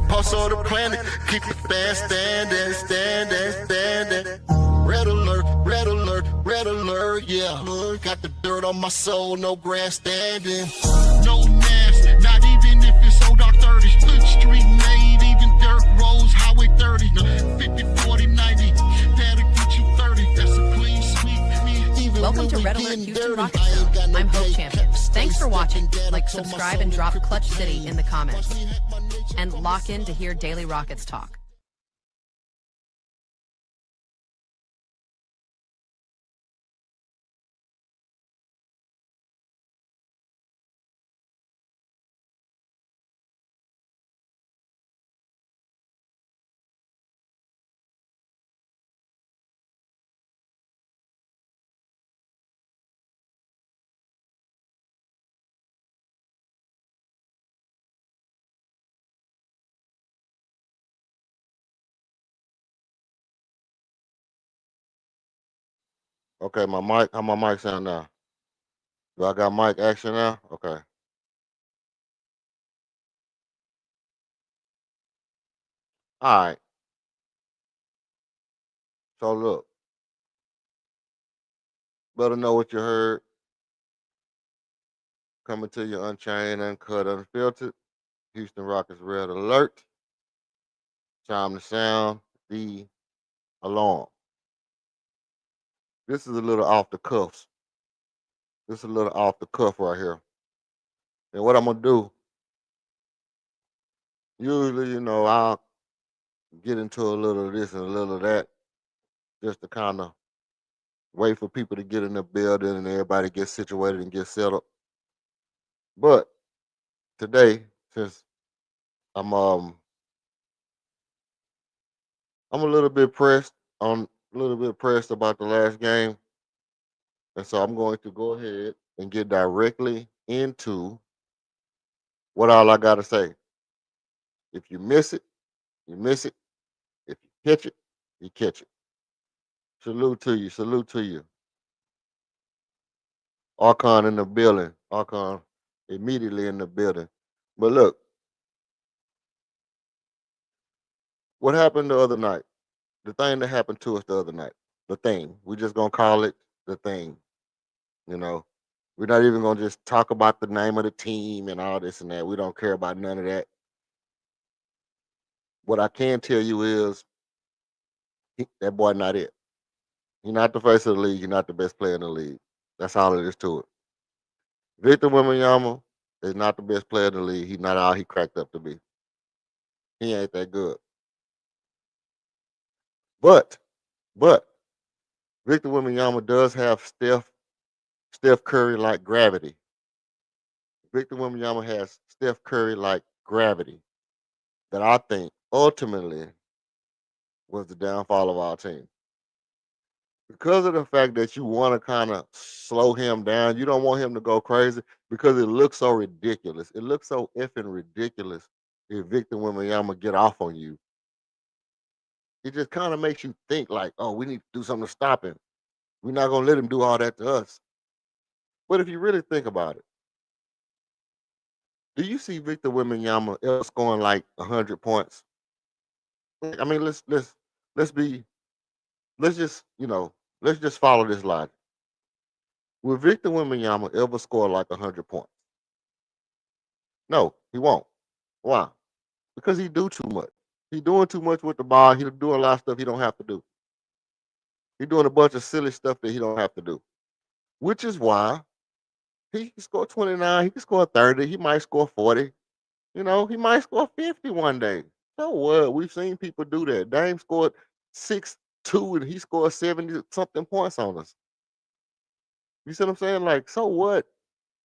Pulse on the planet, keep the fans standing. Red alert, red alert, red alert, yeah. Got the dirt on my soul, no grandstanding. No nasty, not even if it's old dark 30. Street made, even dirt roads, highway 30. 50, 40, 90, that'll get you 30. That's a clean sweep. Welcome to Red Alert Houston Rockets Zone. I'm Hope Champion. Thanks for watching. Like, subscribe, and drop Clutch City in the comments. And lock in to hear Daily Rockets talk. Okay, how my mic sound now? Do I got mic action now? Okay. All right. So look, better know what you heard. Coming to you unchained, uncut, unfiltered. Houston Rockets Red Alert. Time to sound the alarm. This is a little off the cuffs. This is a little off the cuff right here. And what I'm gonna do, usually, I'll get into a little of this and a little of that, just to kind of wait for people to get in the building and everybody get situated and get settled. But today, since I'm a little bit pressed about the last game, and so I'm going to go ahead and get directly into what all I gotta say. If you miss it, you miss it. If you catch it, you catch it. Salute to you. Salute to you. Archon in the building. Archon immediately in the building. But look, what happened the other night? The thing that happened to us the other night. The thing. We just gonna call it the thing. You know, we're not even gonna just talk about the name of the team and all this and that. We don't care about none of that. What I can tell you is that boy not it. He's not the face of the league. He's not the best player in the league. That's all it is to it. Victor Wembanyama is not the best player in the league. He's not all he cracked up to be. He ain't that good. But Victor Wembanyama does have Steph Curry like gravity. Victor Wembanyama has Steph Curry like gravity that I think ultimately was the downfall of our team. Because of the fact that you want to kind of slow him down, you don't want him to go crazy because it looks so ridiculous. It looks so effing ridiculous if Victor Wembanyama get off on you. It just kind of makes you think like, oh, we need to do something to stop him. We're not gonna let him do all that to us. But if you really think about it, do you see Victor Wembanyama ever scoring like 100 points? I mean, let's just let's just follow this logic. Will Victor Wembanyama ever score like 100 points? No, he won't. Why? Because he do too much. He doing too much with the ball. He doing a lot of stuff he don't have to do. He doing a bunch of silly stuff that he don't have to do. Which is why he can score 29. He can score 30. He might score 40. He might score 50 one day. So what? We've seen people do that. Dame scored 6-2 and he scored 70 something points on us. You see what I'm saying? Like, so what?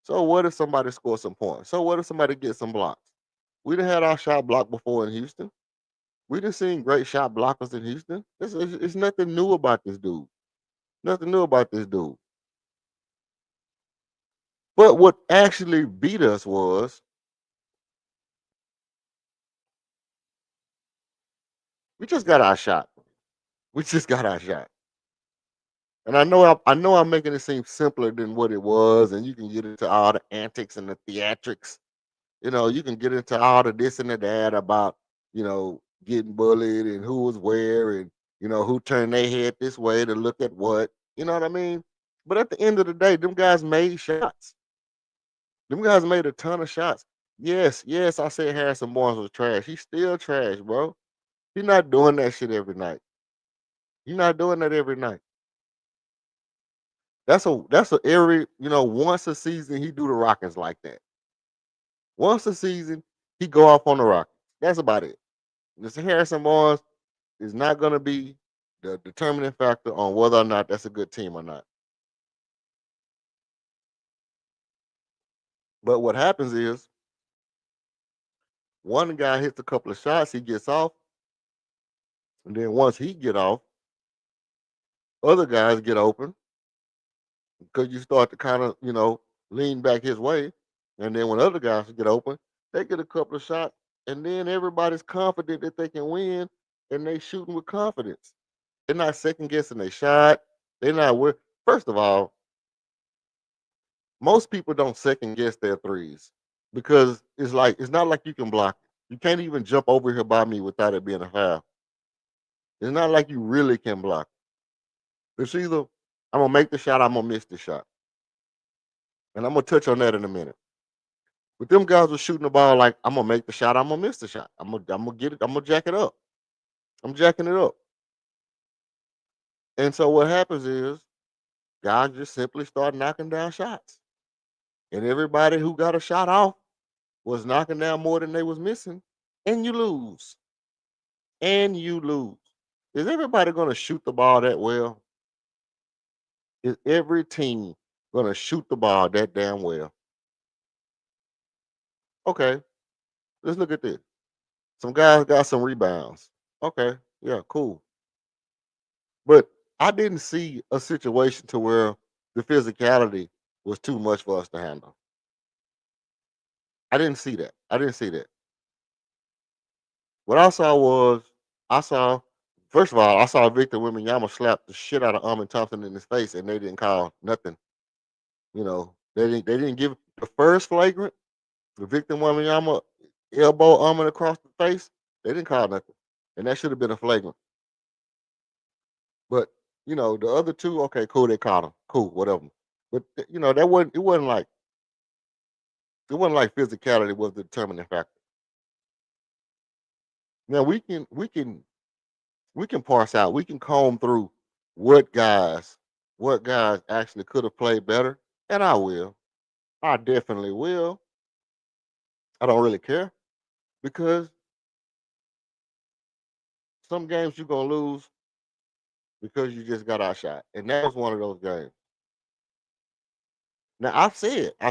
So what if somebody scores some points? So what if somebody gets some blocks? We done had our shot blocked before in Houston. We done seen great shot blockers in Houston. It's nothing new about this dude. Nothing new about this dude. But what actually beat us was we just got our shot. We just got our shot. And I know I'm making it seem simpler than what it was, and you can get into all the antics and the theatrics. You can get into all the this and the that about getting bullied and who was where and who turned their head this way to look at what. You know what I mean? But at the end of the day, them guys made shots. Them guys made a ton of shots. Yes, yes, I said Harrison Barnes was trash. He's still trash, bro. He's not doing that shit every night. He's not doing that every night. That's a every once a season he do the Rockets like that. Once a season he go off on the Rockets. That's about it. Mr. Harrison Barnes is not going to be the determining factor on whether or not that's a good team or not. But what happens is one guy hits a couple of shots, he gets off, and then once he get off, other guys get open because you start to kind of lean back his way, and then when other guys get open, they get a couple of shots, and then everybody's confident that they can win, and they shooting with confidence. They're not second guessing their shot. They're not. First of all, most people don't second guess their threes because it's not like you can block it. You can't even jump over here by me without it being a foul. It's not like you really can block it. It's either I'm gonna make the shot, I'm gonna miss the shot, and I'm gonna touch on that in a minute. But them guys were shooting the ball like I'm gonna make the shot, I'm gonna miss the shot. I'm gonna get it, I'm gonna jack it up. I'm jacking it up. And so what happens is guys just simply start knocking down shots. And everybody who got a shot off was knocking down more than they was missing. And you lose. And you lose. Is everybody gonna shoot the ball that well? Is every team gonna shoot the ball that damn well? Okay, let's look at this. Some guys got some rebounds. Okay, yeah, cool. But I didn't see a situation to where the physicality was too much for us to handle. I didn't see that. I didn't see that. What I saw was I saw first of all, I saw Victor Wembanyama slap the shit out of Armin Thompson in his face, and they didn't call nothing. They didn't give the first flagrant, the Victor Wembanyama elbow Armin across the face. They didn't call nothing, and that should have been a flagrant. But the other two, okay, cool, they caught him, cool, whatever. But that wasn't it wasn't like physicality was the determining factor. Now we can parse out, we can comb through what guys what guys actually could have played better, and I will. I definitely will. I don't really care because some games you're gonna lose because you just got outshot, and that was one of those games. Now I've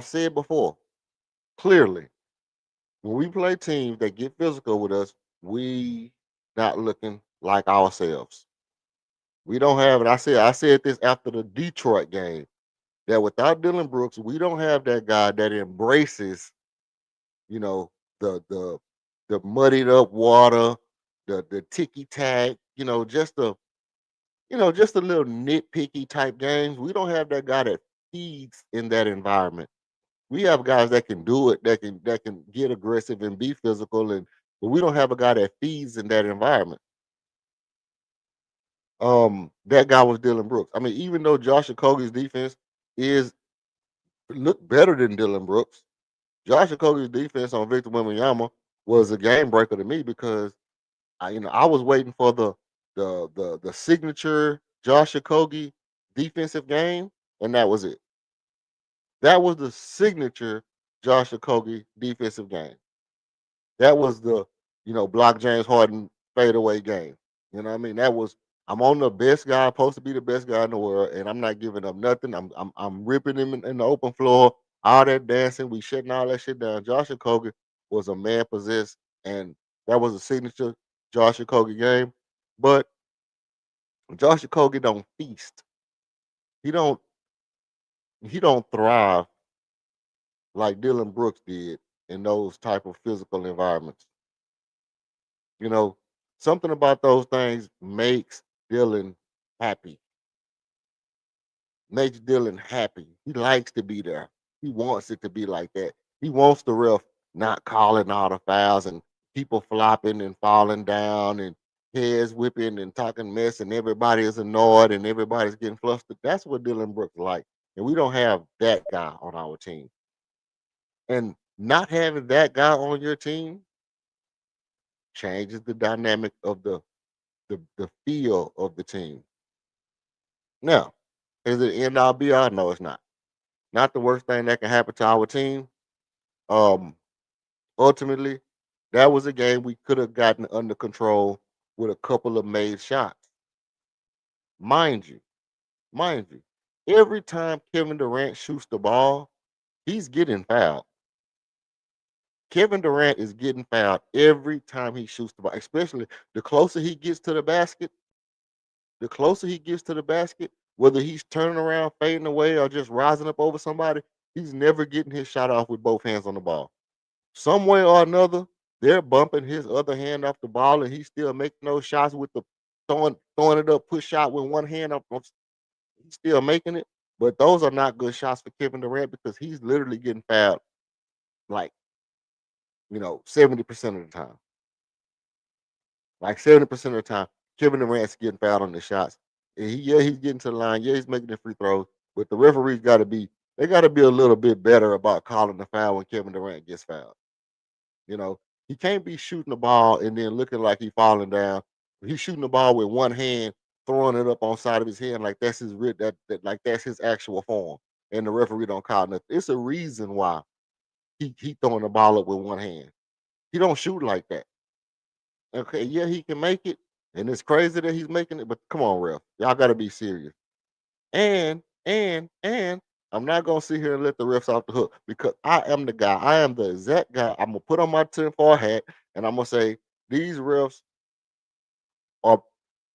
said before clearly when we play teams that get physical with us, we not looking like ourselves. We don't have it. I said this after the Detroit game that without Dylan Brooks, we don't have that guy that embraces, you know, the muddied up water, the ticky tack, just a little nitpicky type games. We don't have that guy that feeds in that environment. We have guys that can do it, that can get aggressive and be physical, but we don't have a guy that feeds in that environment. That guy was Dylan Brooks. I mean, even though Josh Okogie's defense is look better than Dylan Brooks, Josh Okogie's defense on Victor Wembanyama was a game breaker to me because I was waiting for the signature Josh Okogie defensive game, and that was it. That was the signature Josh Okogie defensive game. That was the block James Harden fadeaway game. You know what I mean? That was I'm on the best guy, supposed to be the best guy in the world, and I'm not giving up nothing. I'm ripping him in the open floor, all that dancing, we shutting all that shit down. Josh Okogie was a man possessed, and that was a signature Josh Okogie game. But Josh Okogie don't feast. He don't he don't thrive like Dylan Brooks did in those type of physical environments. You know, something about those things makes Dylan happy. Makes Dylan happy. He likes to be there. He wants it to be like that. He wants the ref not calling all the fouls and people flopping and falling down and heads whipping and talking mess and everybody is annoyed and everybody's getting flustered. That's what Dylan Brooks like. And we don't have that guy on our team. And not having that guy on your team changes the dynamic of the feel of the team. Now, is it end all be all? No, it's not. Not the worst thing that can happen to our team. Um, Ultimately, that was a game we could have gotten under control with a couple of made shots. Mind you, mind you, every time Kevin Durant shoots the ball, he's getting fouled. Kevin Durant is getting fouled every time he shoots the ball, especially the closer he gets to the basket, the closer he gets to the basket, whether he's turning around, fading away, or just rising up over somebody, he's never getting his shot off with both hands on the ball. Some way or another, they're bumping his other hand off the ball, and he's still making those shots with the throwing it up, push shot with one hand up. He's still making it, but those are not good shots for Kevin Durant because he's literally getting fouled like 70% of the time. Like 70% of the time, Kevin Durant's getting fouled on the shots. And he's getting to the line. Yeah, he's making the free throws, but the referees got to be a little bit better about calling the foul when Kevin Durant gets fouled. You know, he can't be shooting the ball and then looking like he's falling down. He's shooting the ball with one hand, throwing it up on side of his hand like that's his like that's his actual form. And the referee don't call nothing. It's a reason why he throwing the ball up with one hand. He don't shoot like that. Okay, yeah, he can make it, and it's crazy that he's making it. But come on, ref, y'all got to be serious. And I'm not gonna sit here and let the refs off the hook because I am the guy. I am the exact guy. I'm gonna put on my tinfoil hat and I'm gonna say these refs are.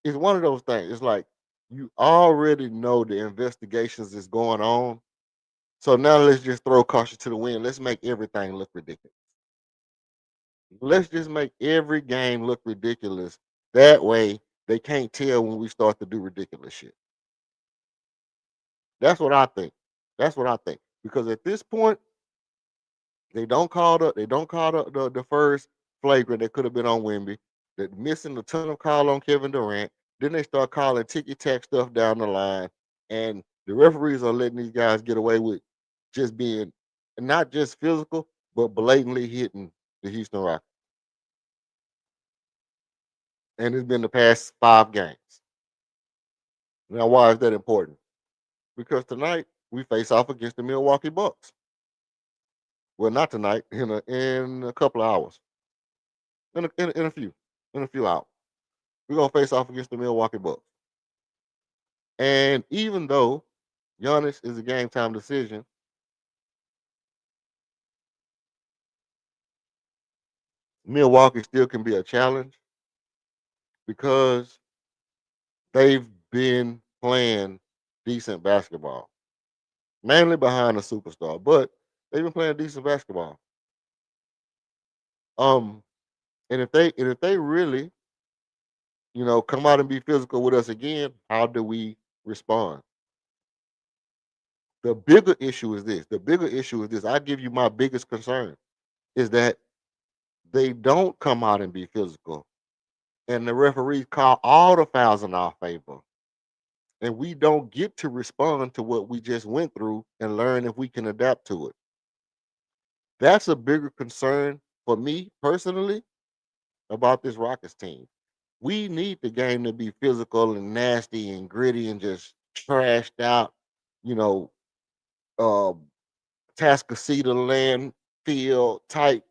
It's one of those things. It's like you already know the investigations is going on. So now let's just throw caution to the wind. Let's make everything look ridiculous. Let's just make every game look ridiculous. That way they can't tell when we start to do ridiculous shit. That's what I think. That's what I think. Because at this point, they don't call the first flagrant that could have been on Wemby. They're missing a ton of call on Kevin Durant. Then they start calling ticky tack stuff down the line. And the referees are letting these guys get away with just being not just physical, but blatantly hitting the Houston Rockets. And it's been the past 5 games. Now, why is that important? Because tonight we face off against the Milwaukee Bucks. Well, not tonight. In a couple of hours. In a few hours, we're gonna face off against the Milwaukee Bucks. And even though Giannis is a game time decision, Milwaukee still can be a challenge because they've been playing decent basketball, mainly behind a superstar, but they've been playing decent basketball. Um, and if they really, come out and be physical with us again, how do we respond? The bigger issue is this. The bigger issue is this. I give you my biggest concern is that they don't come out and be physical, and the referees call all the fouls in our favor, and we don't get to respond to what we just went through and learn if we can adapt to it. That's a bigger concern for me personally about this Rockets team. We need the game to be physical and nasty and gritty and just trashed out, you know, uh, Tascasita landfill type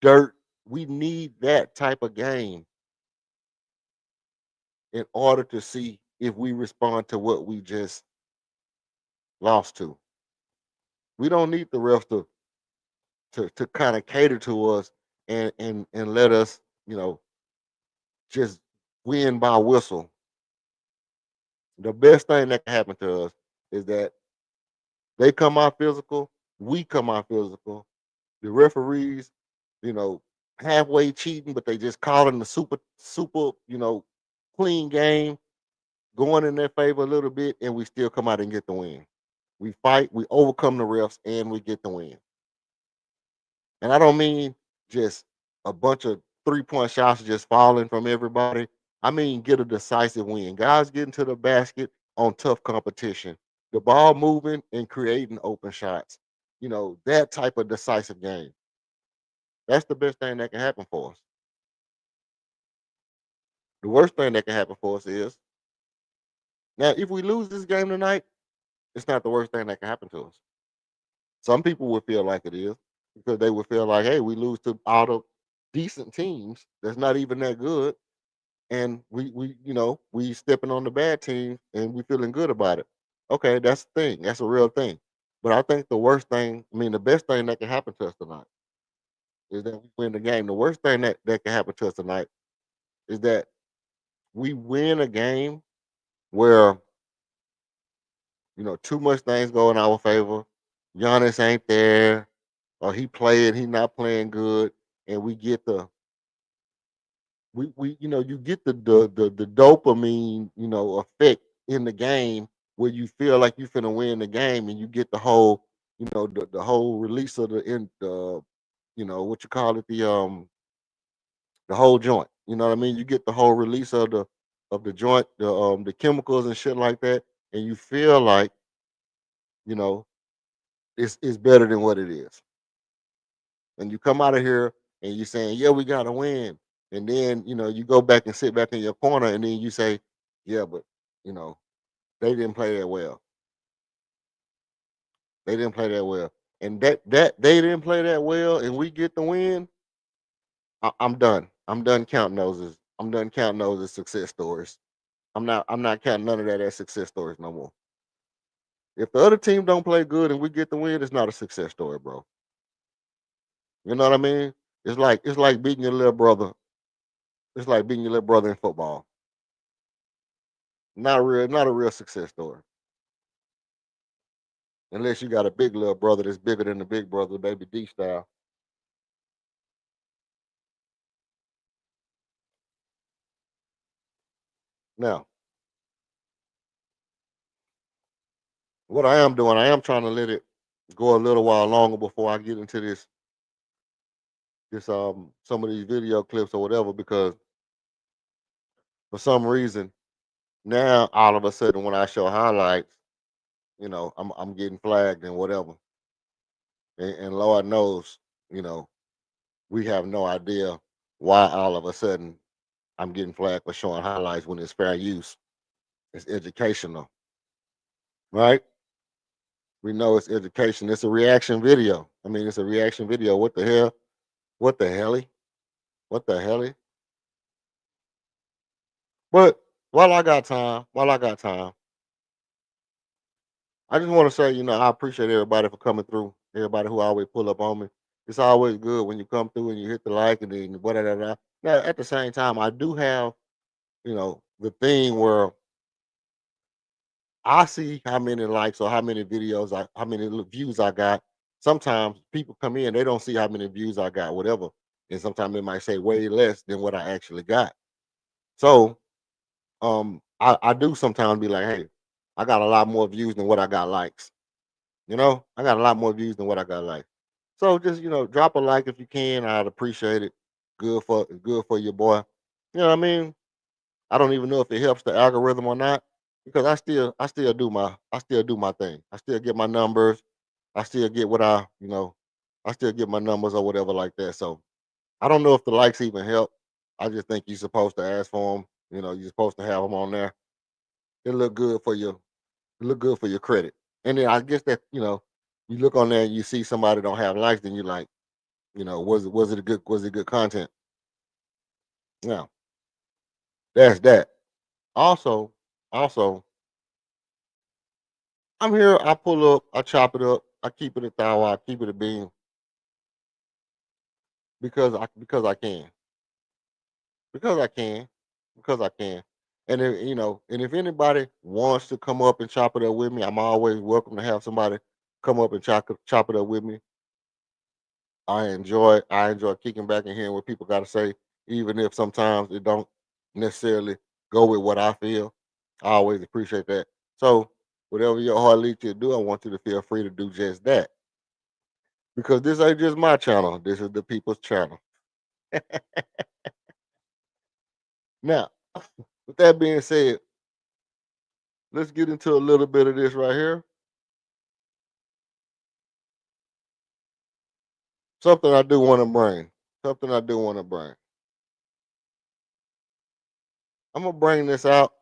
dirt. We need that type of game in order to see if we respond to what we just lost to. We don't need the refs to kind of cater to us and let us, just win by whistle. The best thing that can happen to us is that they come out physical, we come out physical. The referees, you know, halfway cheating, but they just calling the super, clean game, going in their favor a little bit, and we still come out and get the win. We fight, we overcome the refs, and we get the win. And I don't mean just a bunch of 3-point shots just falling from everybody. I mean, get a decisive win. Guys getting to the basket on tough competition. The ball moving and creating open shots. That type of decisive game. That's the best thing that can happen for us. The worst thing that can happen for us is now if we lose this game tonight, it's not the worst thing that can happen to us. Some people would feel like it is because they would feel like, hey, we lose to all the decent teams that's not even that good, and we stepping on the bad team and we feeling good about it. Okay, that's the thing. That's a real thing. But I think the best thing that can happen to us tonight is that we win the game. The worst thing that can happen to us tonight is that we win a game where too much things go in our favor. Giannis ain't there, or he not playing good, and we get the we you get the dopamine effect in the game where you feel like you finna win the game, and you get the whole the whole release of the what you call it, the whole joint. You know what I mean? You get the whole release of the joint, the chemicals and shit like that, and you feel like you know it's better than what it is. And you come out of here and you're saying, "Yeah, we gotta win," and then you go back and sit back in your corner, and then you say, "Yeah, but you know they didn't play that well. They didn't play that well." And that they didn't play that well, and we get the win. I'm done. I'm done counting those I'm done counting those as success stories. I'm not counting none of that as success stories no more. If the other team don't play good and we get the win, it's not a success story, bro. You know what I mean? It's like beating your little brother. It's like beating your little brother in football. Not a real success story. Unless you got a big little brother that's bigger than the big brother, baby D style. Now, what I am doing, I am trying to let it go a little while longer before I get into this some of these video clips or whatever, because for some reason now all of a sudden when I show highlights, I'm getting flagged and whatever. And Lord knows, you know, we have no idea why all of a sudden I'm getting flagged for showing highlights when it's fair use. It's educational, right? We know it's education. It's a reaction video. I mean, it's a reaction video. What the hell? What the hell? What the hell? But while I got time, I just want to say, I appreciate everybody for coming through. Everybody who always pull up on me. It's always good when you come through and you hit the like and then whatever. Now, at the same time, I do have, the thing where I see how many likes or how many views I got. Sometimes people come in, they don't see how many views I got, whatever. And sometimes they might say way less than what I actually got. So I do sometimes be like, hey, I got a lot more views than what I got likes. I got a lot more views than what I got likes. So just, drop a like if you can. I'd appreciate it. Good for your boy. You know what I mean? I don't even know if it helps the algorithm or not, because I still do my thing. I still get my numbers. I still get I still get my numbers or whatever like that. So I don't know if the likes even help. I just think you're supposed to ask for them. You're supposed to have them on there. It look good for you. It look good for your credit. And then I guess that you look on there and you see somebody don't have likes, then you're like, was it good content? Now that's that. Also, also, I'm here. I pull up. I chop it up. I keep it a thou. I keep it a bean because I can, because I can, because I can. And if anybody wants to come up and chop it up with me, I'm always welcome to have somebody come up and chop it up with me. I enjoy kicking back and hearing what people got to say, even if sometimes it don't necessarily go with what I feel. I always appreciate that. So whatever your heart leads you to do, I want you to feel free to do just that. Because this ain't just my channel. This is the people's channel. Now, with that being said, let's get into a little bit of this right here. Something I do want to bring. Something I do want to bring. I'm gonna bring this out.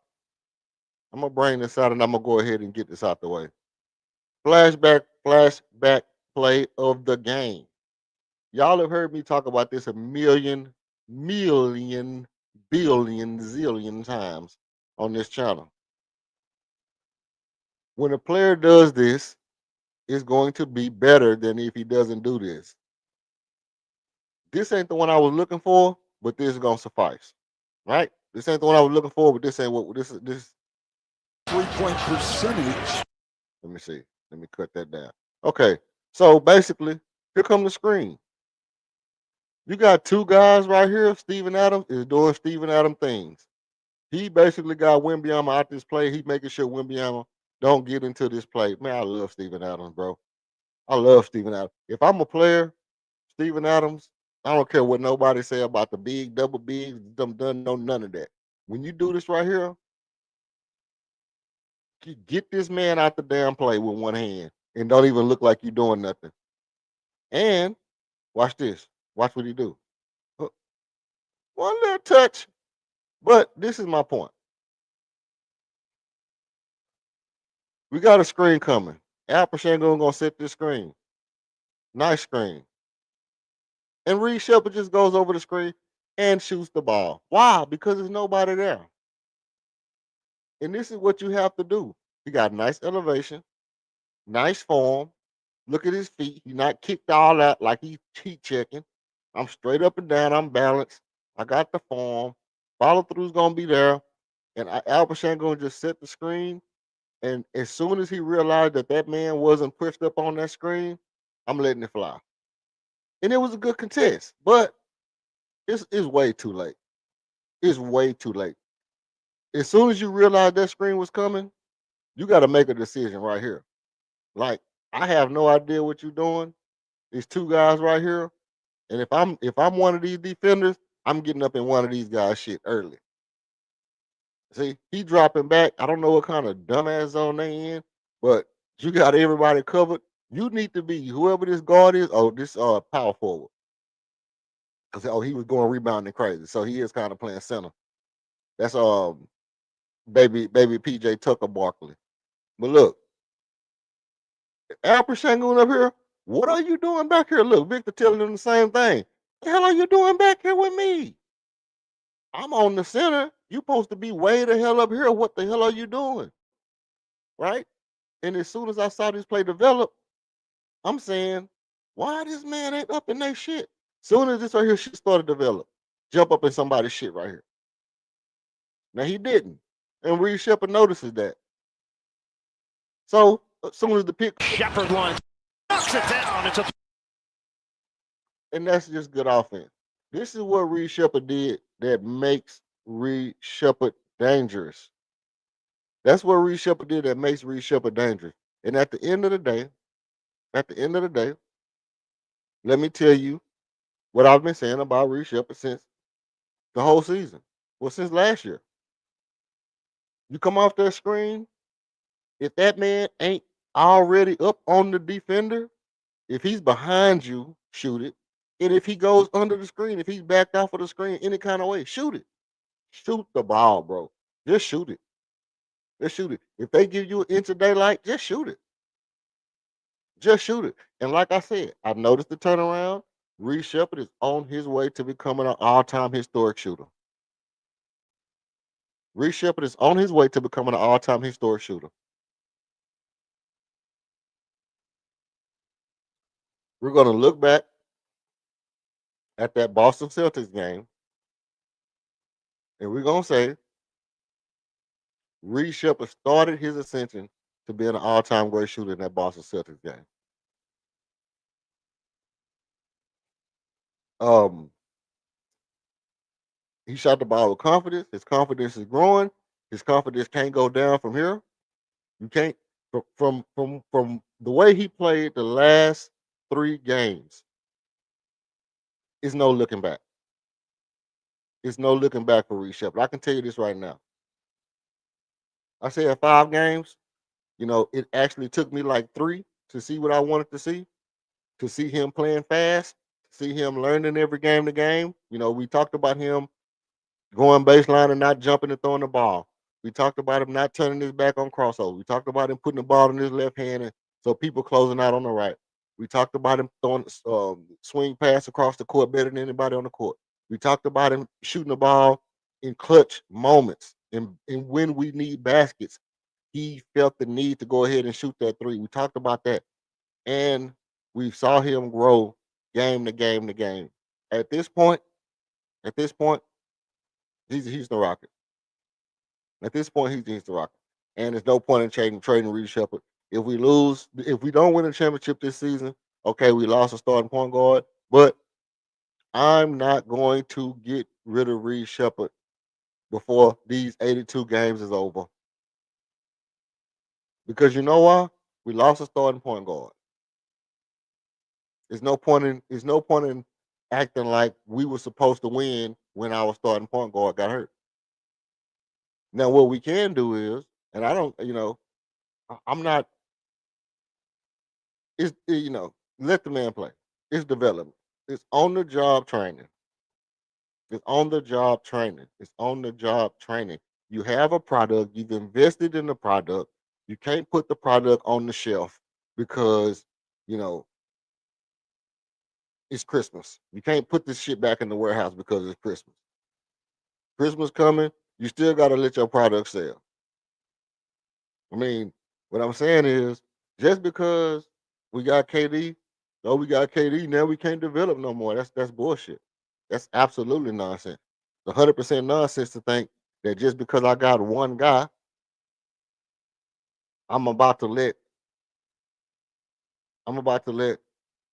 I'm gonna bring this out, and I'm gonna go ahead and get this out the way. Flashback play of the game. Y'all have heard me talk about this a million, billion zillion times on this channel. When a player does this, it's going to be better than if he doesn't do this. This ain't the one I was looking for, but this is gonna suffice. Right? This ain't the one I was looking for, but this ain't what this is. This 3-point percentage. Let me see. Let me cut that down. Okay. So basically, here come the screen. You got two guys right here. Steven Adams is doing Steven Adams things. He basically got Wembanyama out this play. He making sure Wembanyama don't get into this play. Man, I love Steven Adams, bro. I love Steven Adams. If I'm a player, Steven Adams, I don't care what nobody say about the big, double bigs, done know none of that. When you do this right here, get this man out the damn play with one hand and don't even look like you're doing nothing. And watch this. Watch what he do. One little touch. But this is my point. We got a screen coming. Al Pacino gonna set this screen. Nice screen. And Reed Shepard just goes over the screen and shoots the ball. Why? Because there's nobody there. And this is what you have to do. He got nice elevation, nice form. Look at his feet. He's not kicked all out like he's cheat checking. I'm straight up and down. I'm balanced. I got the form. Follow through's gonna be there. And Al Pacino gonna just set the screen. And as soon as he realized that that man wasn't pushed up on that screen, I'm letting it fly. And it was a good contest, but it's way too late. It's way too late. As soon as you realize that screen was coming, you got to make a decision right here. Like, I have no idea what you're doing. There's two guys right here, and if I'm one of these defenders, I'm getting up in one of these guys' shit early. See, he dropping back. I don't know what kind of dumbass zone they in, but you got everybody covered. You need to be whoever this guard is. Oh, this power forward. Cause he was going rebounding crazy, so he is kind of playing center. That's baby PJ Tucker Barkley. But look, Al Pacino up here. What are you doing back here? Look, Victor telling him the same thing. What the hell are you doing back here with me? I'm on the center. You supposed to be way the hell up here. What the hell are you doing? Right? And as soon as I saw this play develop, I'm saying, why this man ain't up in that shit? Soon as this right here shit started to develop, jump up in somebody's shit right here. Now he didn't. And Reed Shepard notices that. So as soon as the pick Shepard line knocks it down. It's a and that's just good offense. This is what Reed Shepard did that makes Reed Shepard dangerous. That's what Reed Shepard did that makes Reed Shepard dangerous. And at the end of the day, let me tell you what I've been saying about Reed Shepard since the whole season. Well, since last year. You come off that screen, if that man ain't already up on the defender, if he's behind you, shoot it. And if he goes under the screen, if he's backed off of the screen any kind of way, shoot it. Shoot the ball, bro. Just shoot it. Just shoot it. If they give you an inch of daylight, just shoot it. Just shoot it. And like I said, I noticed the turnaround. Reed Shepard is on his way to becoming an all-time historic shooter. Reed Shepard is on his way to becoming an all-time historic shooter. We're going to look back at that Boston Celtics game, and we're going to say Reed Shepard started his ascension to being an all-time great shooter in that Boston Celtics game. He shot the ball with confidence. His confidence is growing. His confidence can't go down from here. You can't from the way he played the last 3 games. Is no looking back. it's no looking back for Reed Shepard. I can tell you this right now. I said 5 games. It actually took me like 3 to see what I wanted to see him playing fast, to see him learning every game to game. We talked about him going baseline and not jumping and throwing the ball. We talked about him not turning his back on crossover. We talked about him putting the ball in his left hand, and so people closing out on the right. We talked about him throwing swing pass across the court better than anybody on the court. We talked about him shooting the ball in clutch moments, and when we need baskets, he felt the need to go ahead and shoot that 3. We talked about that, and we saw him grow game to game to game. At this point, he's a Houston Rocket. At this point, he's a Houston Rocket, and there's no point in trading Reed Shepard. If we don't win a championship this season, okay, we lost a starting point guard, but I'm not going to get rid of Reed Shepard before these 82 games is over. Because you know why? We lost a starting point guard. There's no point in acting like we were supposed to win when our starting point guard got hurt. Now, what we can do is, and I don't, I'm not. Let the man play. It's development. It's on the job training. It's on the job training. It's on the job training. You have a product. You've invested in the product. You can't put the product on the shelf because you know it's Christmas. You can't put this shit back in the warehouse because it's Christmas. Christmas coming, you still got to let your product sell. I mean, what I'm saying is, just because we got KD, now we can't develop no more. That's bullshit. That's absolutely nonsense. The 100% nonsense to think that just because I got one guy, I'm about to let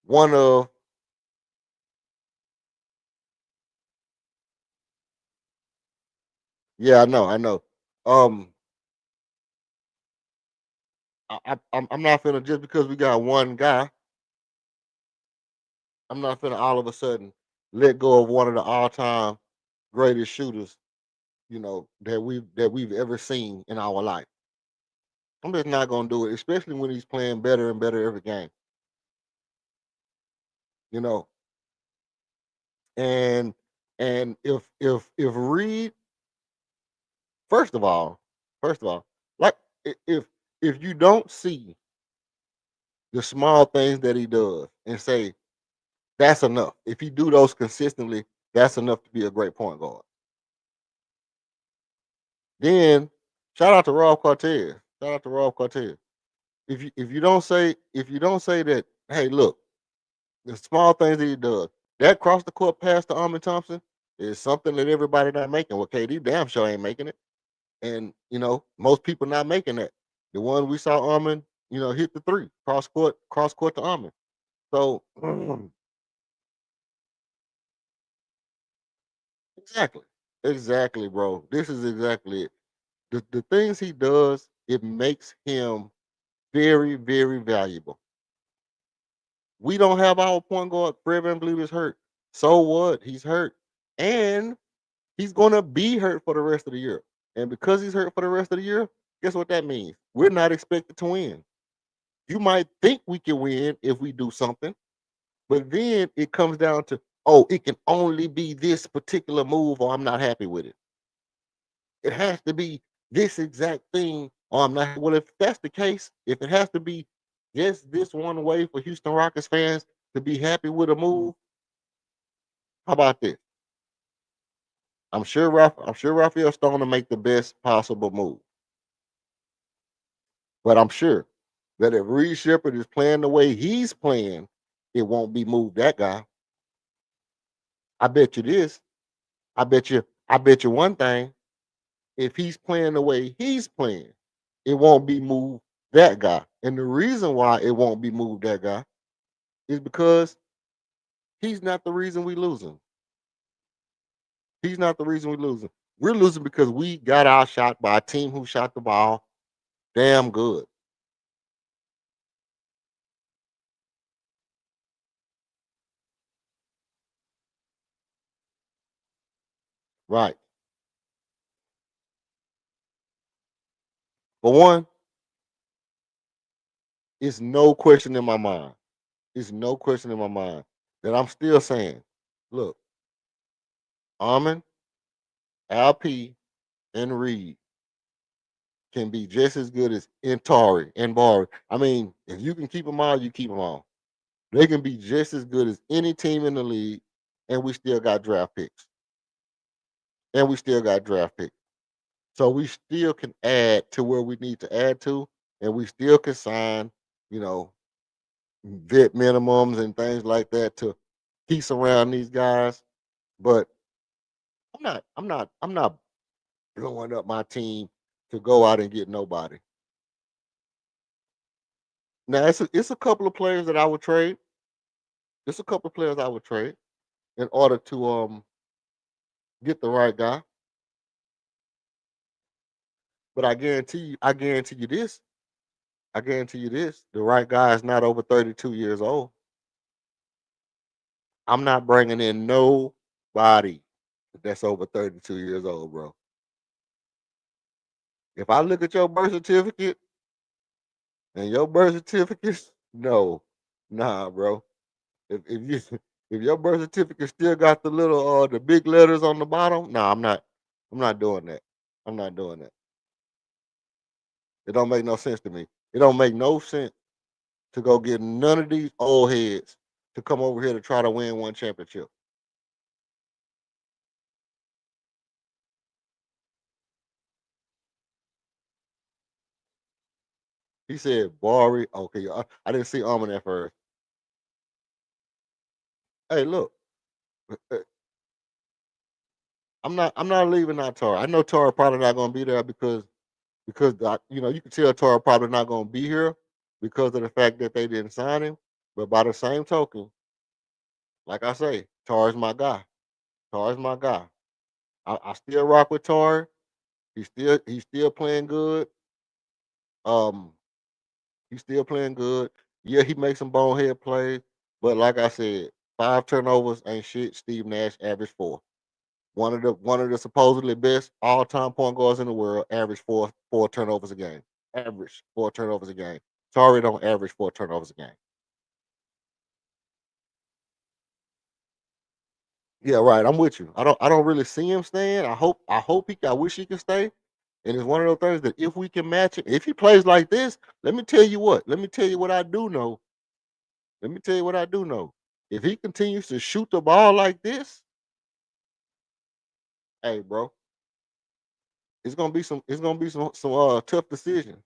one of yeah, I know. Um, I'm not finna just because we got one guy, I'm not finna all of a sudden let go of one of the all time greatest shooters, that we've ever seen in our life. I'm just not gonna do it, especially when he's playing better and better every game. You know, and if Reed, first of all, like if you don't see the small things that he does and say that's enough, if he do those consistently, that's enough to be a great point guard. Then shout out to Rob Cortez. Shout out to Rob Cortez. If you don't say that, hey, look, the small things that he does, that cross the court pass to Armin Thompson is something that everybody not making. Well, KD damn sure ain't making it, and most people not making that. The one we saw Armin, hit the 3 cross court to Armin. So exactly, exactly, bro. This is exactly it. The things he does, it makes him very, very valuable. We don't have our point guard. Fred VanVleet is hurt. So what? He's hurt. And he's gonna be hurt for the rest of the year. And because he's hurt for the rest of the year, guess what that means? We're not expected to win. You might think we can win if we do something, but then it comes down to, oh, it can only be this particular move, or I'm not happy with it. It has to be this exact thing, or I'm not. Well, if that's the case, if it has to be just this one way for Houston Rockets fans to be happy with a move, how about this? I'm sure Raphael Stone to make the best possible move. But I'm sure that if Reed Shepard is playing the way he's playing, it won't be moved that guy. I bet you this. I bet you one thing. If he's playing the way he's playing, it won't be moved that guy. And the reason why it won't be moved that guy is because he's not the reason we losing. He's not the reason we losing. We're losing because we got outshot by a team who shot the ball damn good. Right. For one, it's no question in my mind. It's no question in my mind that I'm still saying, look, Armin, LP, and Reed can be just as good as Intari and Bari. I mean, if you can keep them all, you keep them all. They can be just as good as any team in the league, and we still got draft picks. And we still got draft picks. So we still can add to where we need to add to, and we still can sign, you know, vet minimums and things like that to piece around these guys. But I'm not blowing up my team to go out and get nobody. Now it's a couple of players that I would trade. It's a couple of players I would trade in order to get the right guy. But I guarantee you this, the right guy is not over 32 years old. I'm not bringing in nobody that's over 32 years old, bro. If I look at your birth certificate and your birth certificates, no, nah, bro. If you if your birth certificate still got the little the big letters on the bottom, nah, I'm not doing that. I'm not doing that. It don't make no sense to me. It don't make no sense to go get none of these old heads to come over here to try to win one championship. He said Bari. Okay, I didn't see Armin at first. Hey, look, uh, I'm not leaving out Tara. I know Tara probably not gonna be there because you can tell Tara probably not gonna be here because of the fact that they didn't sign him. But by the same token, like I say, Tara's my guy. Tara's my guy. I still rock with Tar. He's still playing good. Um, he's still playing good. Yeah, he makes some bonehead plays, but like I said, 5 turnovers ain't shit. Steve Nash averaged 4. One of the supposedly best all time point guards in the world averaged four turnovers a game. Average 4 turnovers a game. Sorry, don't average 4 turnovers a game. Yeah, right. I'm with you. I don't really see him staying. I wish he can stay. And it's one of those things that if we can match it, if he plays like this, let me tell you what. Let me tell you what I do know. Let me tell you what I do know. If he continues to shoot the ball like this, hey, bro, it's gonna be some tough decisions.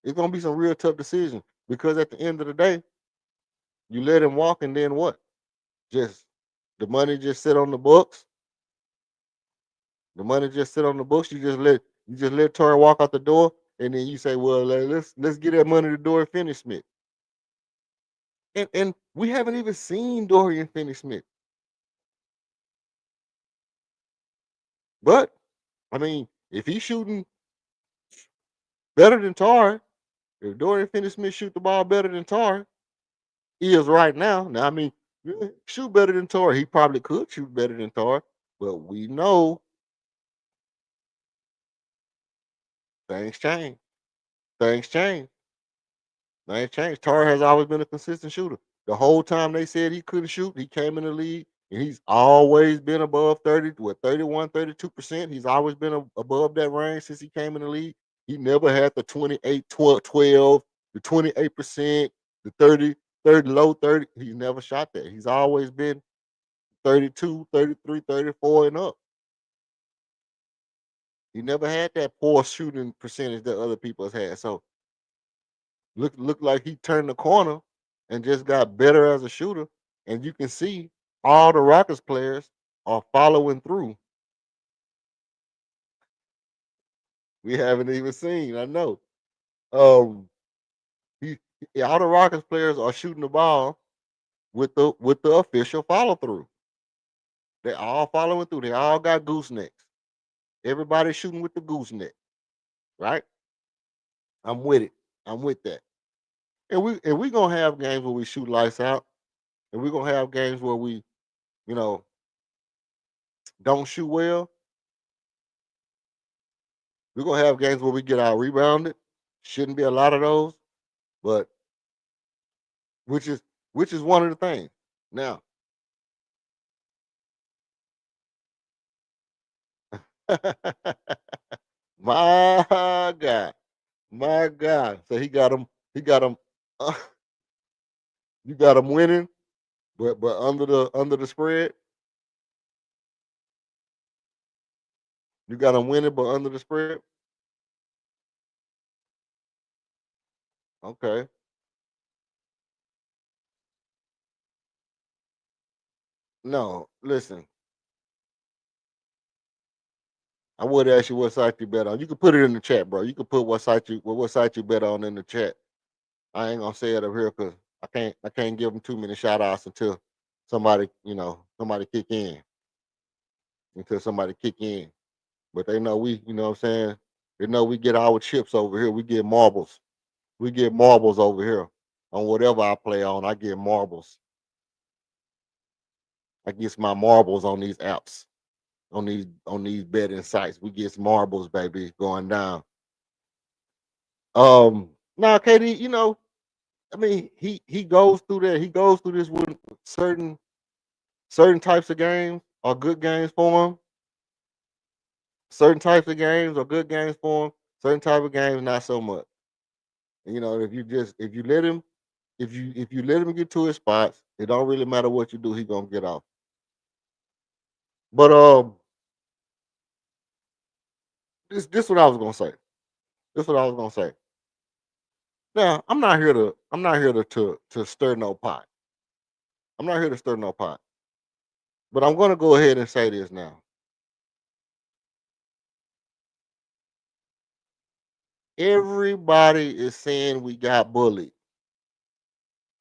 It's gonna be some real tough decisions because at the end of the day, you let him walk and then what? Just the money just sit on the books. The money just sit on the books. You just let Torrey walk out the door, and then you say, "Well, let's get that money to Dorian Finney-Smith." And we haven't even seen Dorian Finney-Smith. But I mean, if he's shooting better than Tar, if Dorian Finney-Smith shoot the ball better than Tar, he is right now. Now, I mean, shoot better than Tar. He probably could shoot better than Tar, but we know things change. Things change. Things change. Tar has always been a consistent shooter. The whole time they said he couldn't shoot, he came in the league and he's always been above 30, what, 31, 32%. He's always been above that range since he came in the league. He never had the 28, 12, the 28%, the 30, low 30. He's never shot that. He's always been 32, 33, 34, and up. He never had that poor shooting percentage that other people has had. So look like he turned the corner and just got better as a shooter. And you can see all the Rockets players are following through. We haven't even seen. I know. Um, all the Rockets players are shooting the ball with the official follow through. They're all following through. They all got goosenecks. Everybody's shooting with the gooseneck, right? I'm with it. I'm with that. And we gonna have games where we shoot lights out, and we're gonna have games where we, you know, don't shoot well. We're gonna have games where we get out rebounded. Shouldn't be a lot of those, but which is one of the things. Now, my God, my God. So he got him. He got him. You got him winning, but under the spread. You got him winning, but under the spread. Okay. No, listen. I would ask you what site you bet on. You can put it in the chat, bro. You can put what site you bet on in the chat. I ain't gonna say it up here because I can't give them too many shout outs until somebody kick in. Until somebody kick in. But they know you know what I'm saying? They know we get our chips over here. We get marbles. We get marbles over here. On whatever I play on, I get marbles. I get my marbles on these apps, on these betting sites. We get some marbles, baby, going down. Now, KD, I mean, he goes through that. He goes through this with certain types of games are good games for him. Certain types of games are good games for him. Certain type of games not so much. And, if you let him get to his spots, it don't really matter what you do. He gonna get off. But this what I was gonna say. This what I was gonna say. Now I'm not here to stir no pot. I'm not here to stir no pot. But I'm gonna go ahead and say this now. Everybody is saying we got bullied,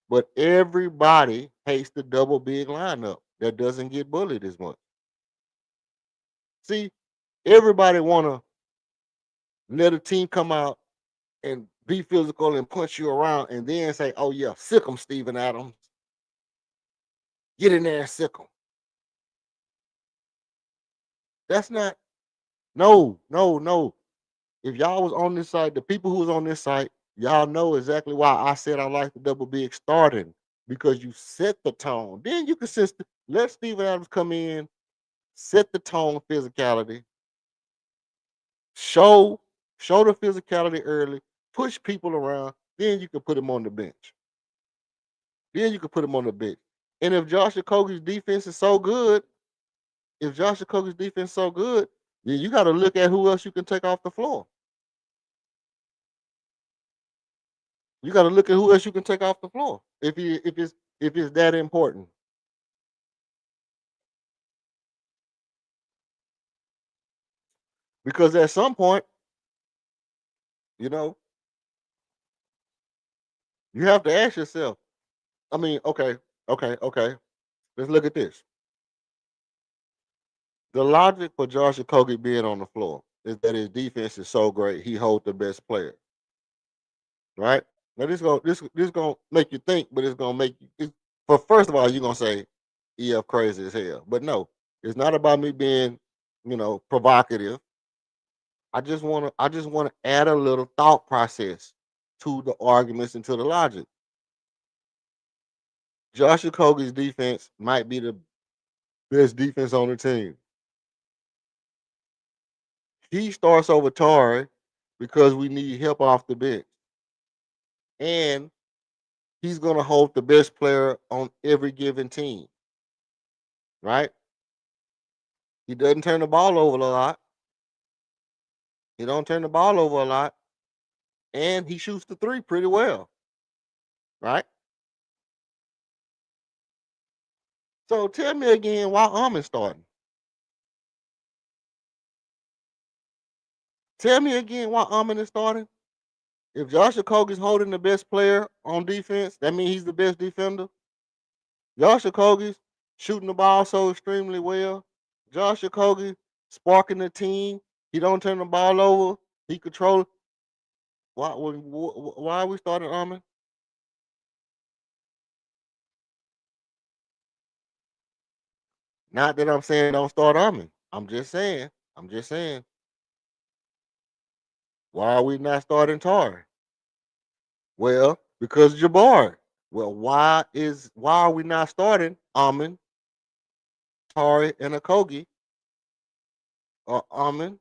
but everybody hates the double big lineup that doesn't get bullied as much. See, everybody wanna let a team come out and be physical and punch you around and then say, "Oh yeah, sick 'em, Steven Adams. Get in there and sick 'em." That's not no, no, no. If y'all was on this site, the people who was on this site, y'all know exactly why I said I like the double big starting because you set the tone. Then you can let Steven Adams come in, set the tone, physicality, show the physicality early, push people around. Then you can put him on the bench. Then you can put him on the bench. And if Josh Okogie's defense is so good, then you got to look at who else you can take off the floor. You got to look at who else you can take off the floor if it's that important. Because at some point, you know, you have to ask yourself. I mean, okay. Let's look at this. The logic for Josh Okogie being on the floor is that his defense is so great, he holds the best player. Right? Now this gonna make you think, but it's gonna make you. But first of all, you're gonna say, "EF crazy as hell," but no, it's not about me being, provocative. I just wanna add a little thought process to the arguments and to the logic. Josh Okogie's defense might be the best defense on the team. He starts over Tari because we need help off the bench, and he's gonna hold the best player on every given team. Right? He doesn't turn the ball over a lot. He don't turn the ball over a lot, and he shoots the three pretty well. Right? So tell me again why Armin starting. Tell me again why Armin is starting. If Josh Okogie's holding the best player on defense, that means he's the best defender. Josh Okogie's shooting the ball so extremely well. Josh Okogie sparking the team. He don't turn the ball over. He controls. Why are we starting Armin? Not that I'm saying don't start Armin. I'm just saying. Why are we not starting Tari? Well, because Jabari. Well, why are we not starting Amon, Tari, and Okogie? Or Amon,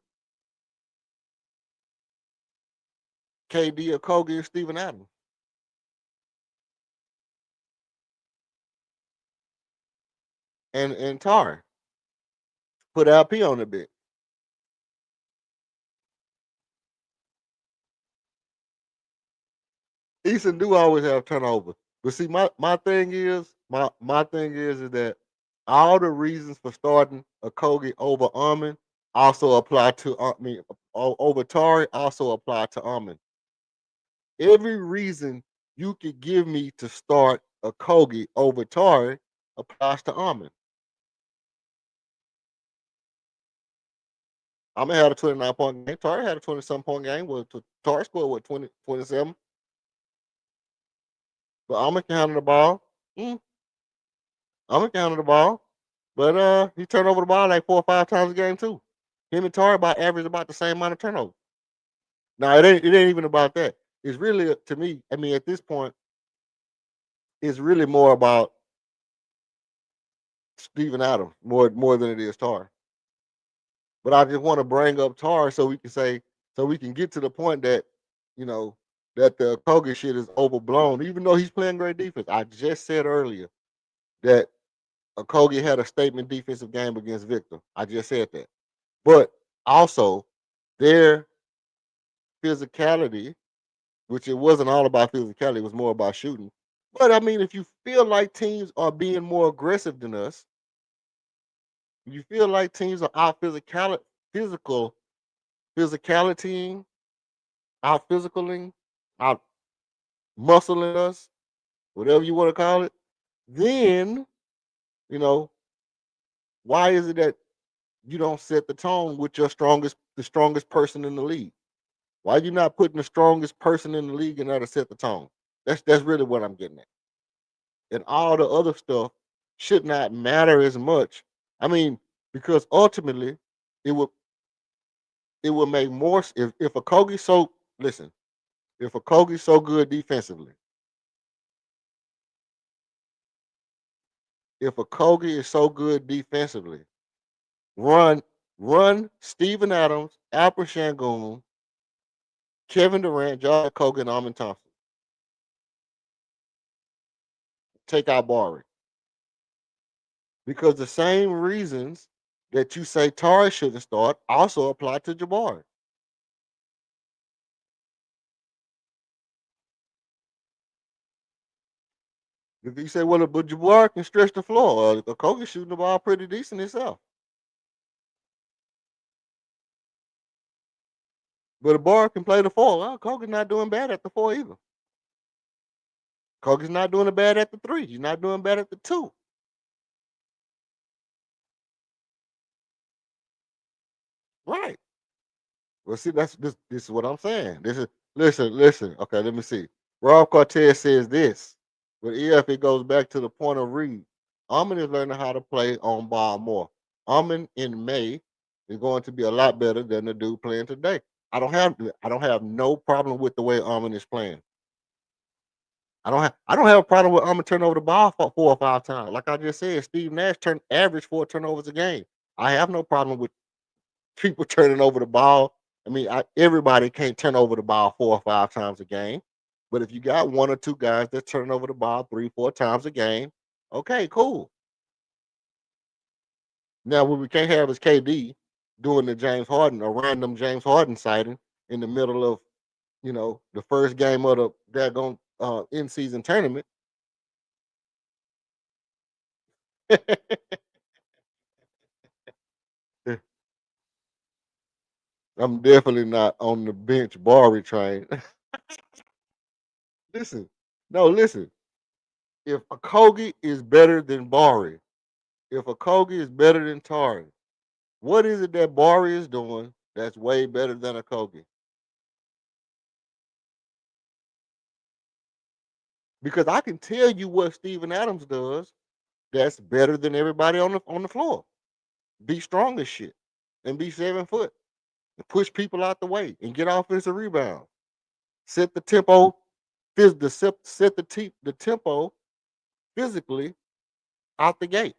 KD, Okogie, and Steven Adams? And Tari. Put LP on the bench. Easton do always have turnover. But see, my thing is is that all the reasons for starting Okogie over Amon also apply to over Tari also apply to Amon. Every reason you could give me to start Okogie over Tari applies to Amon. Amon had a 29-point game. Tari had a 20-some point game. Well, Tari scored what 20, 27. But Amon can handle the ball. Amon can handle the ball. But he turned over the ball like 4 or 5 times a game too. Him and Tari average about the same amount of turnovers. Now it ain't even about that. It's really to me. I mean, at this point, it's really more about Steven Adams more than it is Tari. But I just want to bring up Tari so we can get to the point that you know that the Kogi shit is overblown. Even though he's playing great defense, I just said earlier that Okogie had a statement defensive game against Victor. I just said that. But also, their physicality, which it wasn't all about physicality, it was more about shooting. But I mean, if you feel like teams are being more aggressive than us, you feel like teams are out physicality, out physicaling, out muscling us, whatever you want to call it, then, you know, why is it that you don't set the tone with the strongest person in the league? Why are you not putting the strongest person in the league in there to set the tone? That's really what I'm getting at. And all the other stuff should not matter as much. I mean, because ultimately it would make more if a Kogi so listen, if a Kogi's so good defensively, if a Kogi is so good defensively, run Steven Adams, Alper Shangoon, Kevin Durant, John Kogi, and Amon Thompson. Take out Barry. Because the same reasons that you say Tari shouldn't start also apply to Jabari. If you say, well, but Jabari can stretch the floor, Kogi shooting the ball pretty decent himself. But Jabari can play the four. Well, Kogi's not doing bad at the four either. Kogi's not doing bad at the three. He's not doing bad at the two. Right. Well, see, this is what I'm saying. This is listen. Okay, let me see. Rob Cortez says this, but if it goes back to the point of Reed, Amon is learning how to play on ball more. Amon in May is going to be a lot better than the dude playing today. I don't have no problem with the way Amon is playing. I don't have a problem with Amon turning over the ball for 4 or 5 times. Like I just said, Steve Nash average 4 turnovers a game. I have no problem with people turning over the ball. I mean, everybody can't turn over the ball 4 or 5 times a game. But if you got 1 or 2 guys that turn over the ball 3, 4 times a game, okay, cool. Now, what we can't have is KD doing the James Harden, a random James Harden sighting in the middle of, the first game of the daggone in-season tournament. I'm definitely not on the bench Barry train. Listen, no, listen. If a Kogi is better than Barry, if a Kogi is better than Tari, what is it that Barry is doing that's way better than a Kogi? Because I can tell you what Steven Adams does that's better than everybody on the floor. Be strong as shit and be 7 foot. and push people out the way and get offensive rebounds. Set the tempo, set the tempo physically out the gate.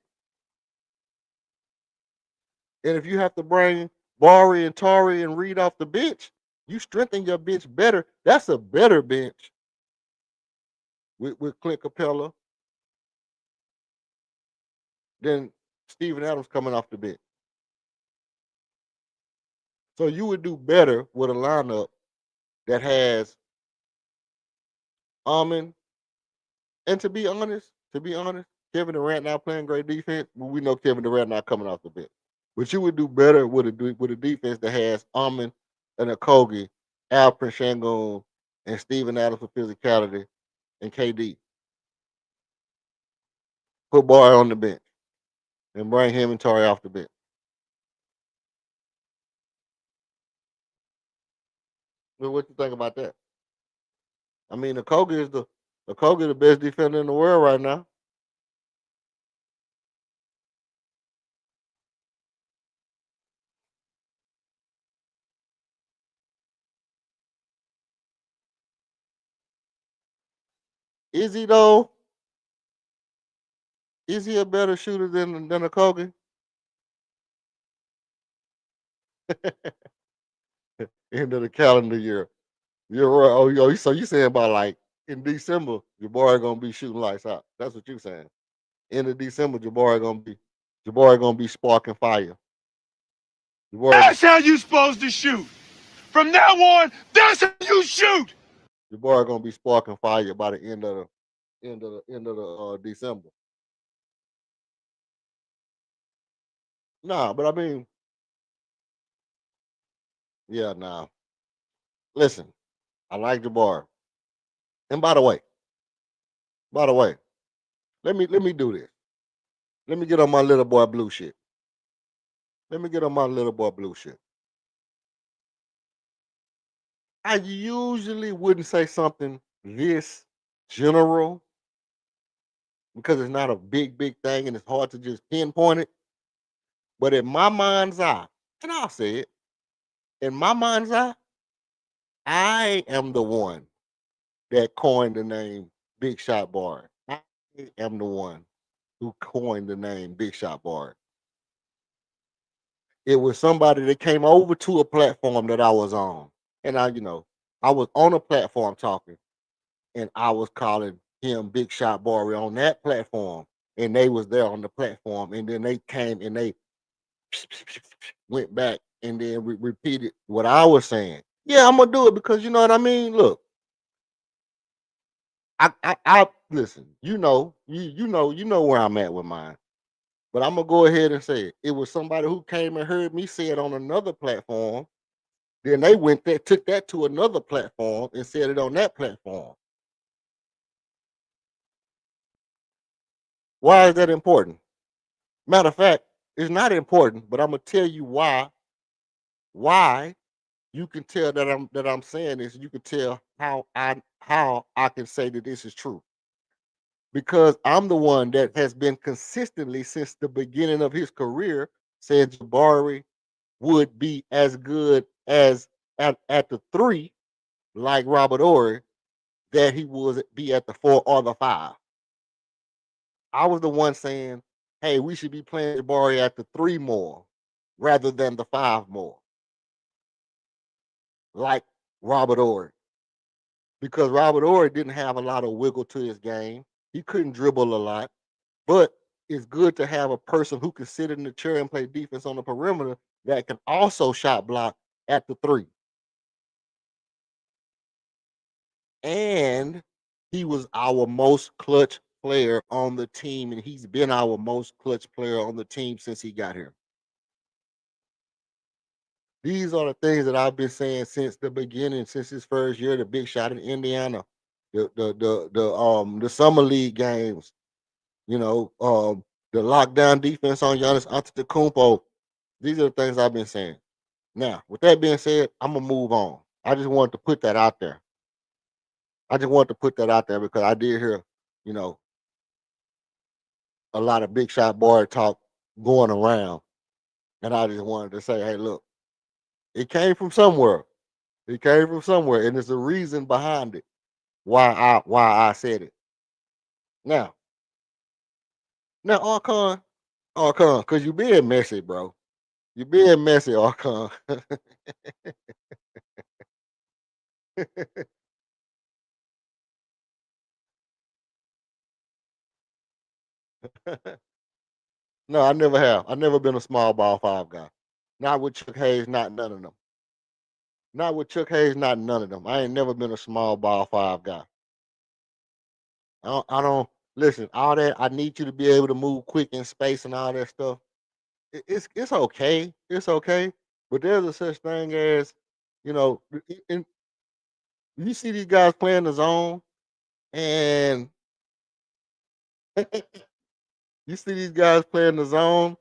And if you have to bring Bari and Tari and Reed off the bench, you strengthen your bench better. That's a better bench with Clint Capella than Steven Adams coming off the bench. So you would do better with a lineup that has Amen. And to be honest, Kevin Durant not playing great defense, but we know Kevin Durant not coming off the bench. But you would do better with a defense that has Amen and Okogie, Alperen Sengun, and Steven Adams for physicality, and KD. Put Bar on the bench and bring him and Tari off the bench. Well, what you think about that? I mean, Okogie is the best defender in the world right now. Is he though? Is he a better shooter than Okogie? End of the calendar year. You're right. So you saying about like in December, Jabari gonna be shooting lights out. That's what you saying. End of December, Jabari gonna be sparking fire. That's how you supposed to shoot. From now on, that's how you shoot. Jabari gonna be sparking fire by the end of December. Nah, but I mean, yeah, nah. Listen, I like Jabari. And by the way, let me do this. Let me get on my little boy blue shit. I usually wouldn't say something this general because it's not a big thing and it's hard to just pinpoint it. But in my mind's eye, and I'll say it, in my mind's eye, I am the one that coined the name Big Shot Bar. I am the one who coined the name Big Shot Bar. It was somebody that came over to a platform that I was on. And I was on a platform talking and I was calling him Big Shot Bar on that platform. And they was there on the platform. And then they came and they went back and then repeated what I was saying. Yeah, I'm gonna do it because you know what I mean. Look, I listen. You know where I'm at with mine. But I'm gonna go ahead and say it. It was somebody who came and heard me say it on another platform. Then they went there, took that to another platform and said it on that platform. Why is that important? Matter of fact, it's not important, but I'm gonna tell you why. Why you can tell that I'm saying this. You can tell how I can say that this is true because I'm the one that has been consistently since the beginning of his career said Jabari would be as good as at the three like Robert Ory that he would be at the 4 or the 5. I was the one saying, hey, we should be playing Jabari at the 3 more rather than the 5 more, like Robert Ory. Because Robert Ory didn't have a lot of wiggle to his game. He couldn't dribble a lot, but it's good to have a person who can sit in the chair and play defense on the perimeter that can also shot block at the 3. And he was our most clutch player on the team, and he's been our most clutch player on the team since he got here. These are the things that I've been saying since the beginning, since his first year, the big shot in Indiana, the summer league games, the lockdown defense on Giannis Antetokounmpo. These are the things I've been saying. Now, with that being said, I'm gonna move on. I just wanted to put that out there. Because I did hear, you know, a lot of big shot boy talk going around. And I just wanted to say, hey, look, It came from somewhere. It came from somewhere, and there's a reason behind it. Why I said it. Now, Archon, because you being messy, bro. You being messy, Archon. No, I never have. I never been a small ball five guy. Not with Chuck Hayes, not none of them. Not with Chuck Hayes, not none of them. I ain't never been a small ball five guy. I don't listen. All that I need you to be able to move quick in space and all that stuff. It's okay. It's okay. But there's a such thing as, you know, and you see these guys playing the zone, and you see these guys playing the zone,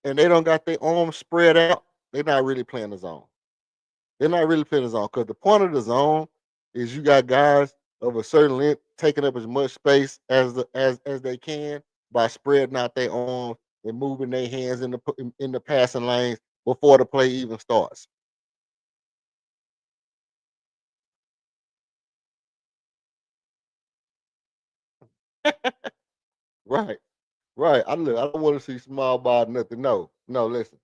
and they don't got their arms spread out. They're not really playing the zone. They're not really playing the zone because the point of the zone is you got guys of a certain length taking up as much space as they can by spreading out their arms and moving their hands in the passing lanes before the play even starts. Right, right. I don't want to see small ball nothing. No, no. Listen,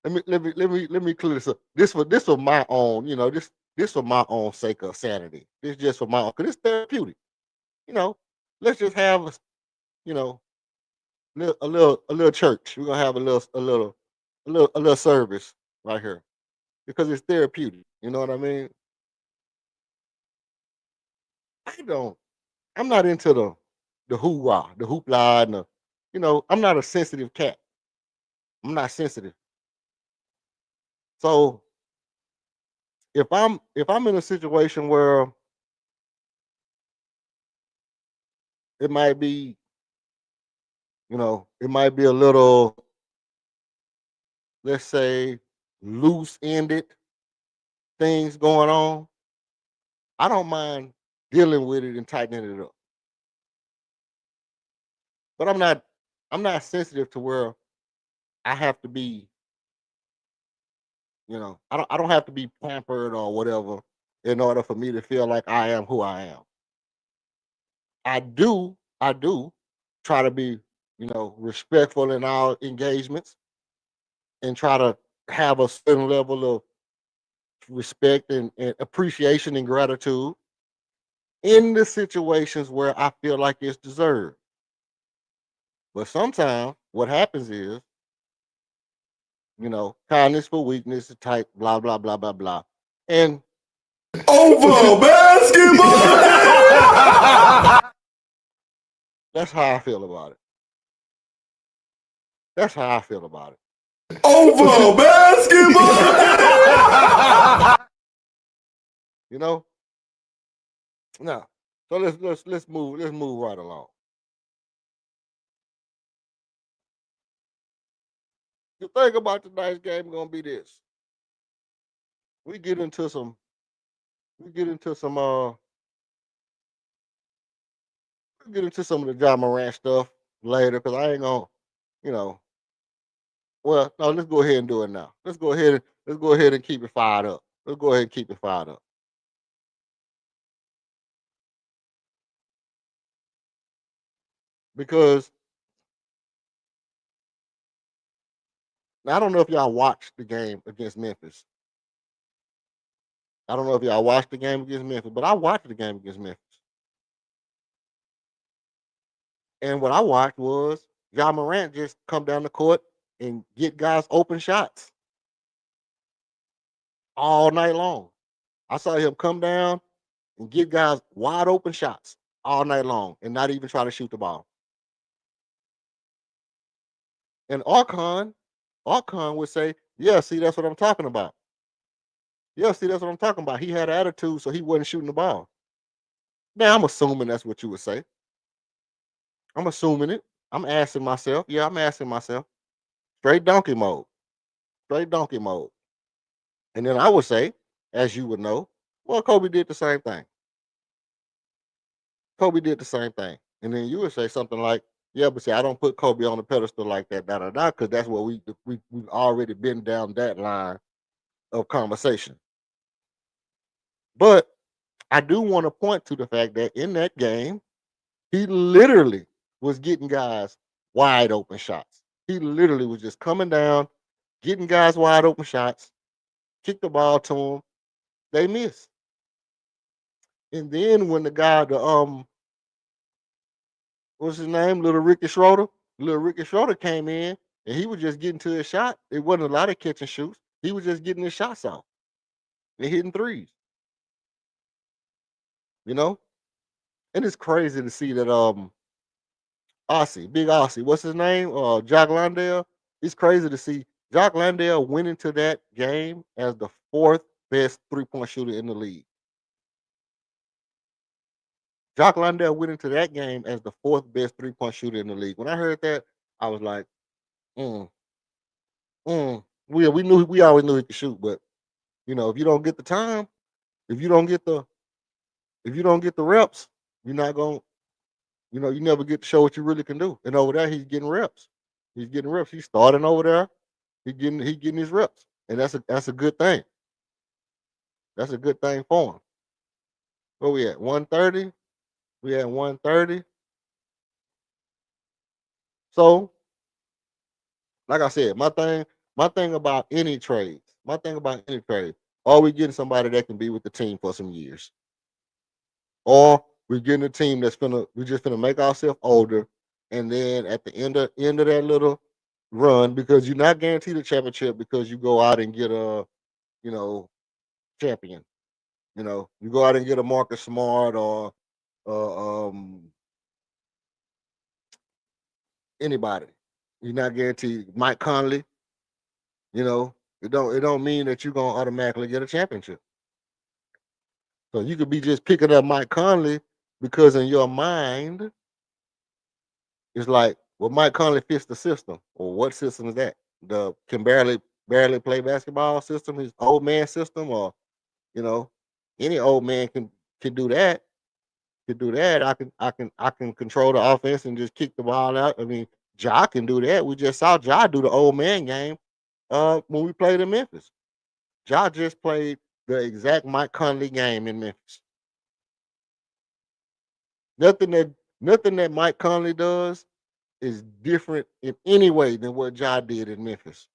let me clear this up. This for my own. You know, this for my own sake of sanity. This just for my own because it's therapeutic. You know, let's just have you know a little church. We're gonna have a little service right here because it's therapeutic. You know what I mean? I don't. I'm not into the hoorah, the hoopla, and the. I'm not a sensitive cat. I'm not sensitive. So if I'm in a situation where it might be, it might be a little, let's say, loose ended things going on, I don't mind dealing with it and tightening it up. But I'm not sensitive to where I have to be, I don't have to be pampered or whatever in order for me to feel like I am who I am. I do try to be, respectful in our engagements and try to have a certain level of respect and appreciation and gratitude in the situations where I feel like it's deserved. But sometimes what happens is, kindness for weakness, type blah blah blah blah blah. And Over basketball. that's how I feel about it. That's how I feel about it. Over basketball. You know? Now, so let's move right along. The thing about tonight's game gonna be this. We get into some we get into some we get into some of the John Morant stuff later because I ain't gonna, you know, well, no, let's go ahead and do it now. Let's go ahead and keep it fired up. Let's go ahead and keep it fired up. Because now, I don't know if y'all watched the game against Memphis. I don't know if y'all watched the game against Memphis, but I watched the game against Memphis. And what I watched was John Morant just come down the court and get guys open shots all night long. I saw him come down and get guys wide open shots all night long and not even try to shoot the ball. And Archon would say, yeah, see, that's what I'm talking about. Yeah, see, that's what I'm talking about. He had attitude, so he wasn't shooting the ball. Now, I'm assuming that's what you would say. I'm assuming it. I'm asking myself. Yeah, I'm asking myself. Straight donkey mode. Straight donkey mode. And then I would say, as you would know, well, Kobe did the same thing. Kobe did the same thing. And then you would say something like, Yeah, but see, I don't put Kobe on the pedestal like that, because that's what we've already been down that line of conversation. But I do want to point to the fact that in that game, he literally was getting guys wide open shots. He literally was just coming down, getting guys wide open shots, kick the ball to them, they miss. And then when what's his name, little Ricky Schroeder came in and he was just getting to his shot. It wasn't a lot of catch and shoots. He was just getting his shots off and hitting threes. You know, and it's crazy to see that Big Aussie, what's his name? Jock Landale. It's crazy to see Jock Landale went into that game as the fourth best 3-point shooter in the league. Jock Landale went into that game as the fourth best 3-point shooter in the league. When I heard that, I was like, mm, we always knew he could shoot, but if you don't get the time, if you don't get the reps, you're not going. You never get to show what you really can do. And over there, he's getting reps. He's getting reps. He's starting over there. He getting his reps, and that's a good thing. That's a good thing for him. Where we at? 130. We at 130. So, like I said, my thing about any trades, are we getting somebody that can be with the team for some years, or we're getting a team we're just gonna make ourselves older, and then at the end of that little run, because you're not guaranteed a championship because you go out and get a champion. You go out and get a Marcus Smart or anybody. You're not guaranteed Mike Conley. It don't mean that you're gonna automatically get a championship. So you could be just picking up Mike Conley because in your mind it's like, well, Mike Conley fits the system. Or what system is that? The can barely play basketball system, his old man system, or you know, any old man can do that. Can do that. I can control the offense and just kick the ball out. I mean, Ja can do that. We just saw Ja do the old man game when we played in Memphis. Ja just played the exact Mike Conley game in Memphis. Nothing that nothing that Mike Conley does is different in any way than what Ja did in Memphis.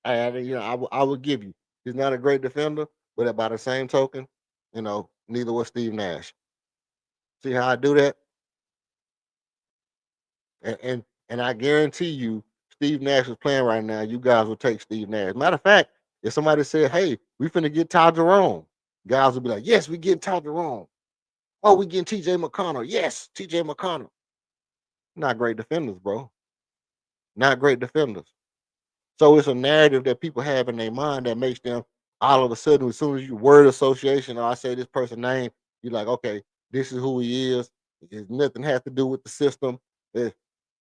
I would give you. He's not a great defender, but by the same token, neither was Steve Nash. See how I do that? And I guarantee you, Steve Nash is playing right now. You guys will take Steve Nash. Matter of fact, if somebody said, "Hey, we finna get Ty Jerome," guys will be like, "Yes, we getting Ty Jerome. Oh, we getting T.J. McConnell. Yes, T.J. McConnell." Not great defenders, bro. Not great defenders. So it's a narrative that people have in their mind that makes them all of a sudden, as soon as you word association, or I say this person's name, you're like, okay, this is who he is. Nothing has to do with the system. If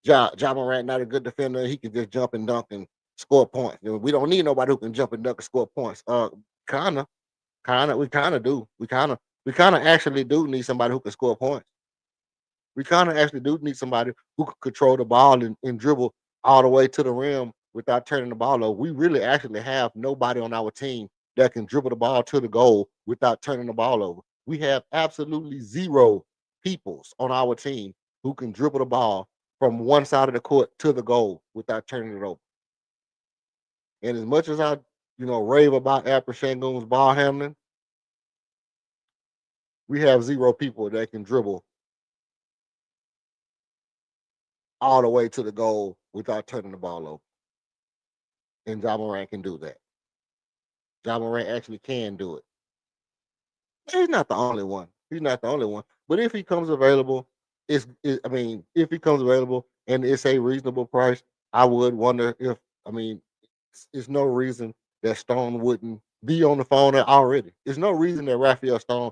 Ja Morant not a good defender, he can just jump and dunk and score points. We don't need nobody who can jump and dunk and score points. We kind of do. We kind of actually do need somebody who can score points. We kind of actually do need somebody who can control the ball and dribble all the way to the rim without turning the ball over. We really actually have nobody on our team that can dribble the ball to the goal without turning the ball over. We have absolutely zero peoples on our team who can dribble the ball from one side of the court to the goal without turning it over. And as much as I, rave about Alper Şengün's ball handling, we have zero people that can dribble all the way to the goal without turning the ball over. And Ja Morant can do that. Ja Morant actually can do it. He's not the only one. He's not the only one. But if he comes available, if he comes available and it's a reasonable price, I would wonder if, it's no reason that Stone wouldn't be on the phone already. There's no reason that Raphael Stone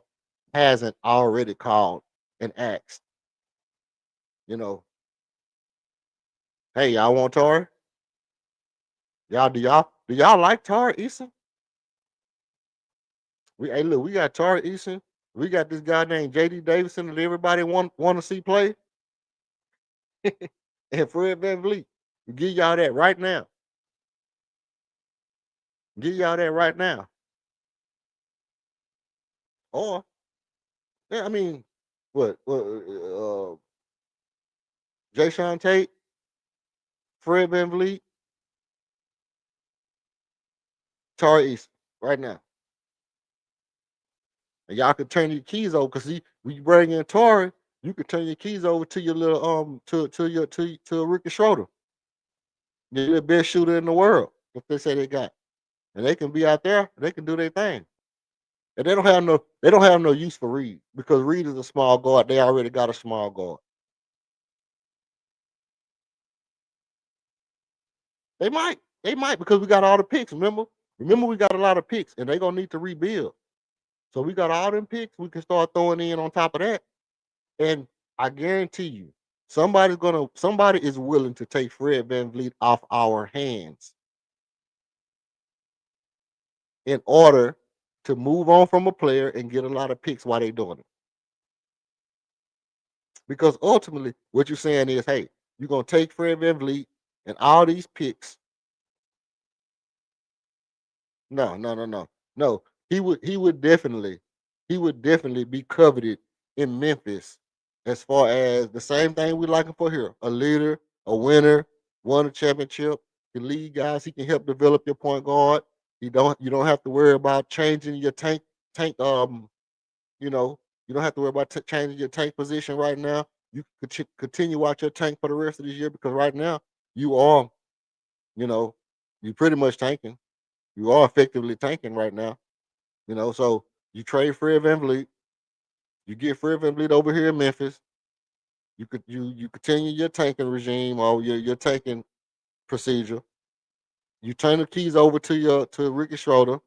hasn't already called and asked, you know, hey, y'all want Tar? Do y'all like Tar Eason? We got Tar Eason. We got this guy named J.D. Davidson that everybody want to see play, and Fred VanVleet. Give y'all that right now. Give y'all that right now. Or, yeah, I mean, what? Jay Sean Tate, Fred VanVleet, Tari Eason, right now. And y'all can turn your keys over because when you bring in Tari, you can turn your keys over to your little to Ricky Schroeder, the best shooter in the world. If they say they got, and they can be out there, they can do their thing. And they don't have no use for Reed because Reed is a small guard. They already got a small guard. They might because we got all the picks. Remember we got a lot of picks, and they're gonna need to rebuild. So we got all them picks. We can start throwing in on top of that, and I guarantee you, somebody is willing to take Fred VanVleet off our hands in order to move on from a player and get a lot of picks while they're doing it. Because ultimately, what you're saying is, hey, you're gonna take Fred VanVleet and all these picks. No. He would definitely be coveted in Memphis as far as the same thing we're looking for here. A leader, a winner, won a championship, can lead guys, he can help develop your point guard. You don't have to worry about changing your tank you don't have to worry about changing your tank position right now. You could continue out your tank for the rest of this year because right now you are, you pretty much tanking. You are effectively tanking right now. So you trade Fred VanVleet, you get Fred VanVleet over here in Memphis. You continue your tanking regime or your tanking procedure. You turn the keys over to Ricky Schroeder.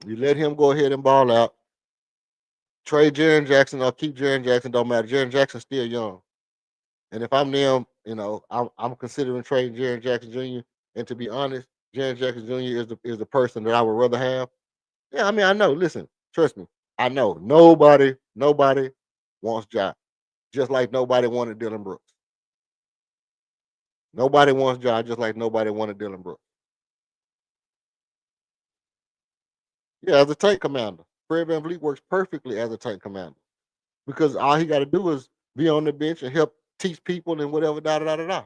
You let him go ahead and ball out. Trade Jaren Jackson or keep Jaren Jackson, don't matter. Jaren Jackson's still young. And if I'm them, I'm considering trading Jaren Jackson Jr. And to be honest, Jaren Jackson Jr. is the person that I would rather have. Yeah, I mean, I know. Listen, trust me. I know nobody wants Ja, just like nobody wanted Dylan Brooks. Nobody wants Ja, just like nobody wanted Dylan Brooks. Yeah, as a tank commander, Fred VanVleet works perfectly as a tank commander because all he got to do is be on the bench and help teach people and whatever. Da da da da da.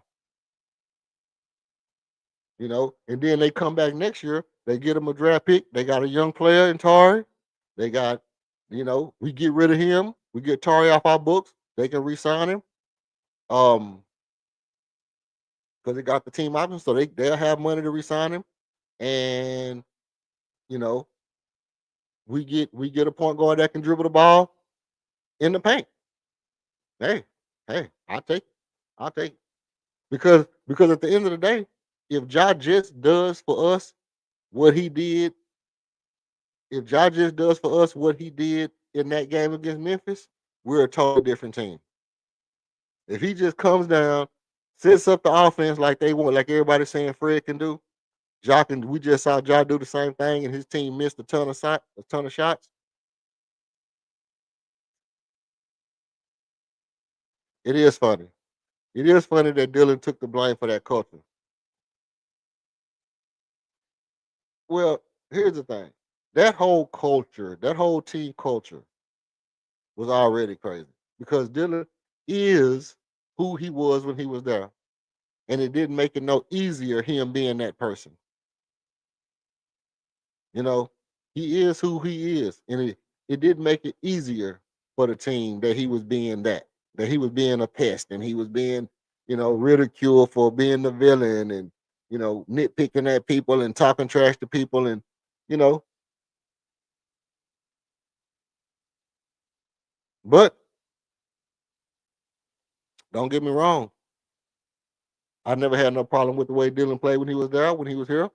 And then they come back next year. They get him a draft pick. They got a young player in Tari. They got, we get rid of him. We get Tari off our books. They can re-sign him. Because they got the team option, so they'll have money to re-sign him. And we get a point guard that can dribble the ball in the paint. Hey, I'll take it. Because at the end of the day, if Ja just does for us what he did, if Ja just does for us what he did in that game against Memphis, we're a totally different team. If he just comes down, sets up the offense like they want, like everybody's saying Fred can do, we just saw Ja do the same thing, and his team missed a ton of shots. It is funny. It is funny that Dylan took the blame for that culture. Well, here's the thing. That whole culture, that whole team culture was already crazy because Dylan is who he was when he was there. And it didn't make it no easier him being that person. He is who he is. And it didn't make it easier for the team that he was being that he was being a pest and he was being, ridiculed for being the villain and, nitpicking at people and talking trash to people and, but don't get me wrong. I never had no problem with the way Dylan played when he was there, when he was here.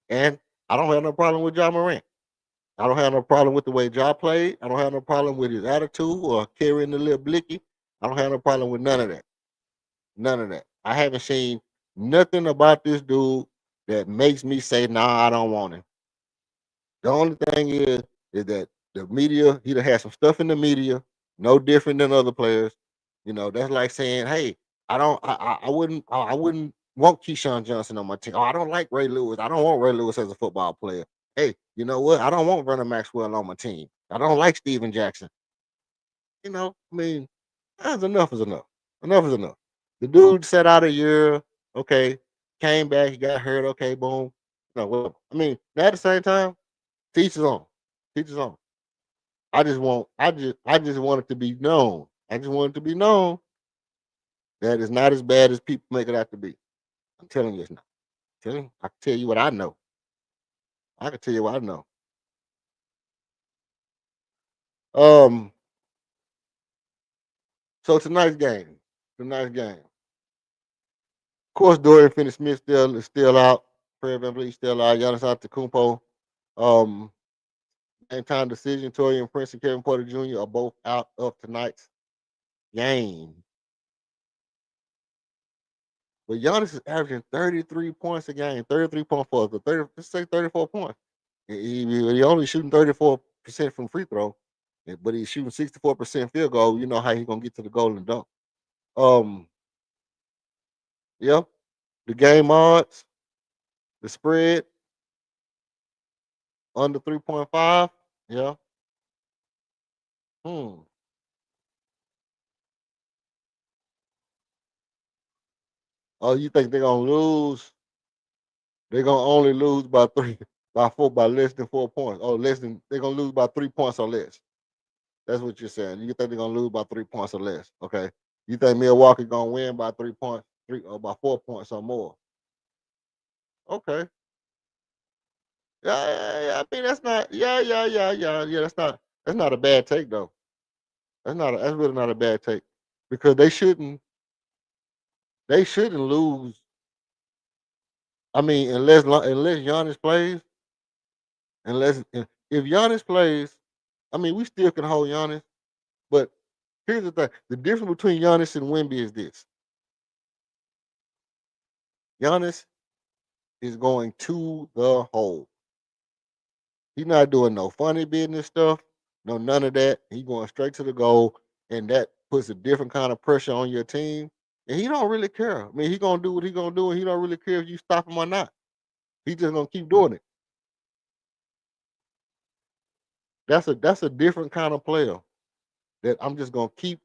And I don't have no problem with John Morant. I don't have no problem with the way Ja played. I don't have no problem with his attitude or carrying the little blicky. I don't have no problem with none of that. None of that. I haven't seen nothing about this dude that makes me say, nah, I don't want him. The only thing is that The media, he done had some stuff in the media, no different than other players. You know, that's like saying, hey, I wouldn't want Keyshawn Johnson on my team. Oh, I don't like Ray Lewis. I don't want Ray Lewis as a football player. Hey, you know what? I don't want Vernon Maxwell on my team. I don't like Steven Jackson. You know, I mean, that's enough is enough. Enough is enough. The dude sat out a year, okay, came back, he got hurt, okay, boom. No, well, I mean, at the same time, teach his own. Teach his own. I just want it to be known. I just want it to be known that it's not as bad as people make it out to be. I'm telling you it's not. I'm telling you, I can tell you what I know. I can tell you what I know. Um, so tonight's game. Tonight's game. Of course, Dorian Finney-Smith is still out. Fred VanVleet still out. Giannis Antetokounmpo. Game time decision. Torian Prince and Kevin Porter Jr. are both out of tonight's game. But Giannis is averaging 33 points a game, 33.4. So let's say 34 points. He only shooting 34% from free throw, but he's shooting 64% field goal. You know how he's gonna get to the goal and dunk. Yeah, the game odds, the spread under 3.5. Yeah. Oh, you think they're gonna lose? They're gonna only lose by by less than 4 points. Oh, they're gonna lose by 3 points or less. That's what you're saying. You think they're gonna lose by 3 points or less? Okay. You think Milwaukee gonna win by 3 points, or by 4 points or more? Okay. Yeah. I mean, that's not. Yeah. That's not a bad take though. That's really not a bad take because they shouldn't lose. I mean, unless Giannis plays, if Giannis plays, I mean, we still can hold Giannis. But here's the thing: the difference between Giannis and Wemby is this: Giannis is going to the hole. He's not doing no funny business stuff, no none of that. He's going straight to the goal, and that puts a different kind of pressure on your team. And he don't really care. I mean, he gonna do what he gonna do, and he don't really care if you stop him or not. He just gonna keep doing it. That's a different kind of player that I'm just gonna keep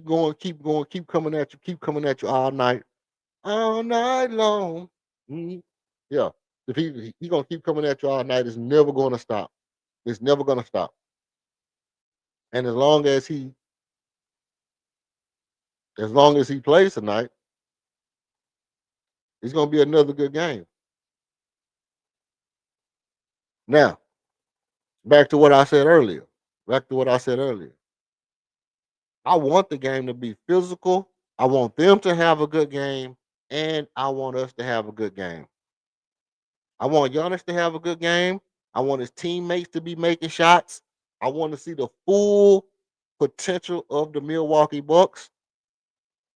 going, keep coming at you all night long. Mhm. Yeah, if he gonna keep coming at you all night, it's never gonna stop. It's never gonna stop. And as long as he plays tonight, it's gonna be another good game. Now, back to what I said earlier. I want the game to be physical. I want them to have a good game, and I want us to have a good game. I want Giannis to have a good game. I want his teammates to be making shots. I want to see the full potential of the Milwaukee Bucks,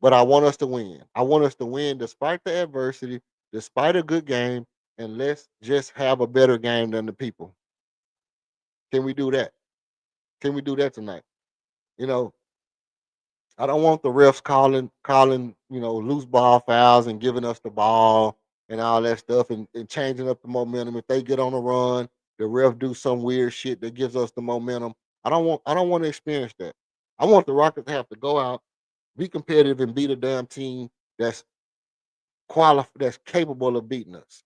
but I want us to win. I want us to win despite the adversity, despite a good game, and let's just have a better game than the people. Can we do that? Can we do that tonight? You know, I don't want the refs calling, loose ball fouls and giving us the ball and all that stuff and changing up the momentum. If they get on a run, the ref do some weird shit that gives us the momentum. I don't want to experience that. I want the Rockets to have to go out, be competitive, and beat a damn team that's that's capable of beating us.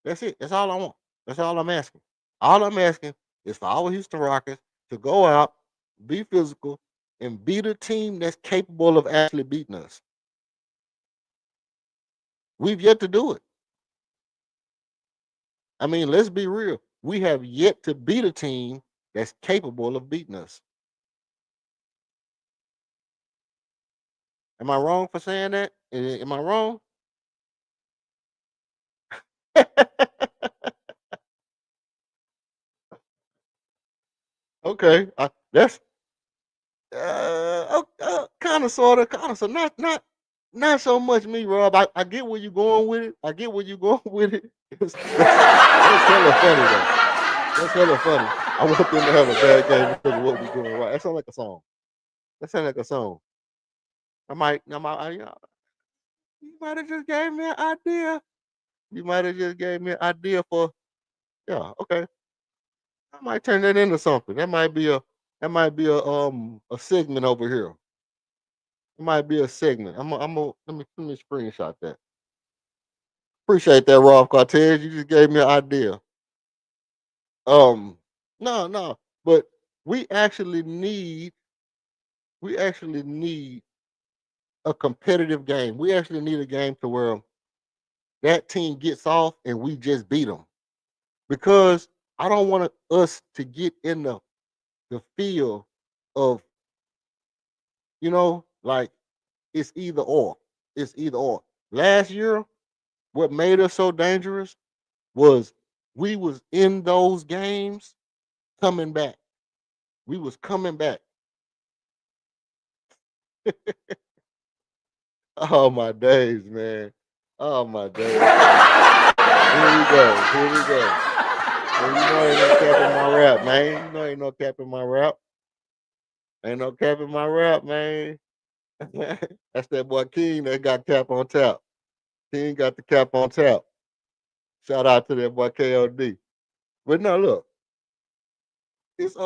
That's it. That's all I want. That's all I'm asking. All I'm asking is for our Houston Rockets to go out, be physical, and beat a team that's capable of actually beating us. We've yet to do it. I mean, let's be real. We have yet to beat a team that's capable of beating us. Am I wrong for saying that? Am I wrong? Okay, that's kind of, sort of, so not so much me, Rob. I get where you're going with it. I get where you're going with it. That's hella funny though. That's hella funny. I want them to have a bad game because of what we're doing right. That sounds like a song. That sounds like a song. You might have just gave me an idea. You might have just gave me an idea for, yeah, okay. I might turn that into something. That might be a segment over here. It might be a segment. Let me screenshot that. Appreciate that, Rolf Cortez. You just gave me an idea. Um, no, but we actually need we actually need a competitive game. We actually need a game to where that team gets off and we just beat them. Because I don't want us to get in the feel of, like it's either or. It's either or. Last year, what made us so dangerous was we was in those games coming back. We was coming back. Oh my days, man. Oh my days. Here we go. Here we go. Well, ain't no cap in my rap, man. Ain't no cap in my rap. Ain't no cap in my rap, man. That's that boy King that got cap on tap. King got the cap on tap. Shout out to that boy KOD. But no, look, it's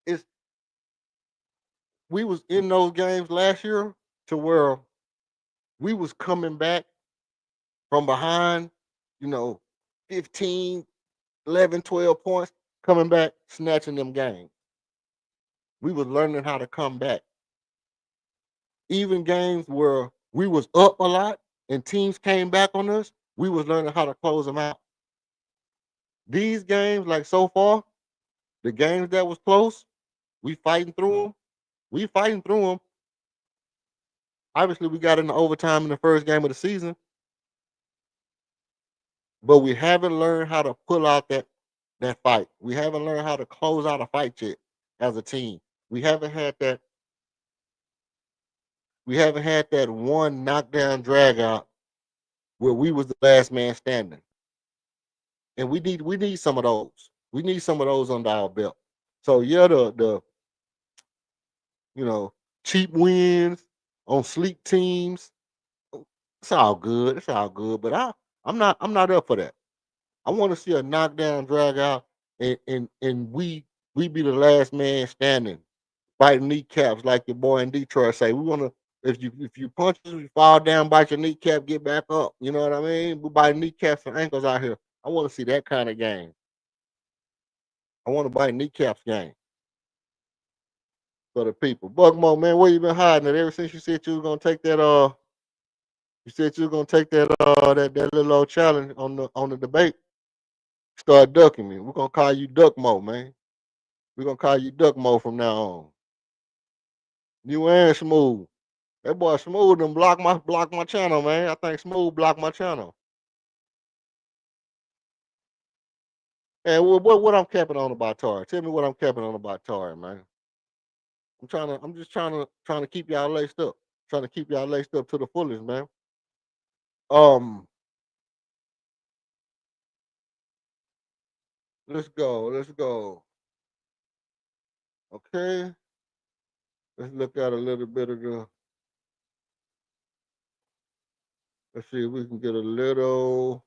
it's we was in those games last year to where we was coming back from behind, you know, 15, 11, 12 points, coming back, snatching them games. We was learning how to come back. Even games where we was up a lot and teams came back on us, we was learning how to close them out. These games, like so far, the games that was close, we fighting through them. We fighting through them. Obviously, we got into overtime in the first game of the season, but we haven't learned how to pull out that fight. We haven't learned how to close out a fight yet as a team. We haven't had that. We haven't had that one knockdown drag out where we was the last man standing. And we need some of those. We need some of those under our belt. So yeah, the cheap wins on sleep teams, it's all good. It's all good. But I'm not up for that. I want to see a knockdown drag out and we be the last man standing, biting kneecaps like your boy in Detroit say. We want to if you punch us, you fall down, bite your kneecap, get back up. You know what I mean? We bite kneecaps and ankles out here. I want to see that kind of game. I want to bite kneecaps game for the people. Buckmo, man, where you been hiding it ever since you said you was gonna take that you said you was gonna take that little old challenge on the debate. Start ducking me. We're gonna call you Duckmo, man. We're gonna call you Duckmo from now on. You and Smooth. That boy Smooth done block my channel, man. I think Smooth blocked my channel. And what I'm capping on about Tar? Tell me what I'm capping on about Tar, man. I'm just trying to keep y'all laced up. Trying to keep y'all laced up to the fullest, man. Um, let's go. Let's go. Okay. Let's look at a little bit of the. Let's see if we can get a little.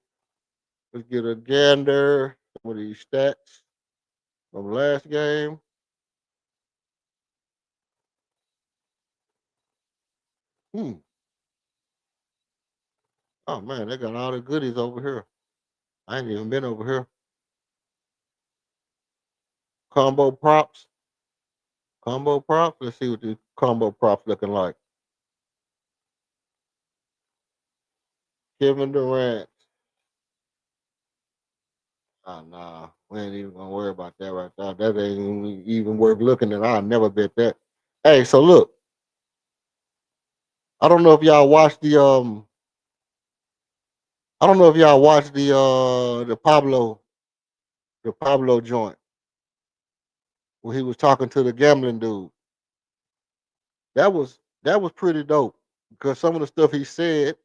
Let's get a gander. Some of these stats from last game. Hmm. Oh man, they got all the goodies over here. I ain't even been over here. Combo props. Combo props. Let's see what the combo props looking like. Kevin Durant. Oh nah, we ain't even gonna worry about that right there. That ain't even worth looking at. I'll never bet that. Hey, so look, I don't know if y'all watched I don't know if y'all watched the Pablo joint when he was talking to the gambling dude. That was pretty dope because some of the stuff he said,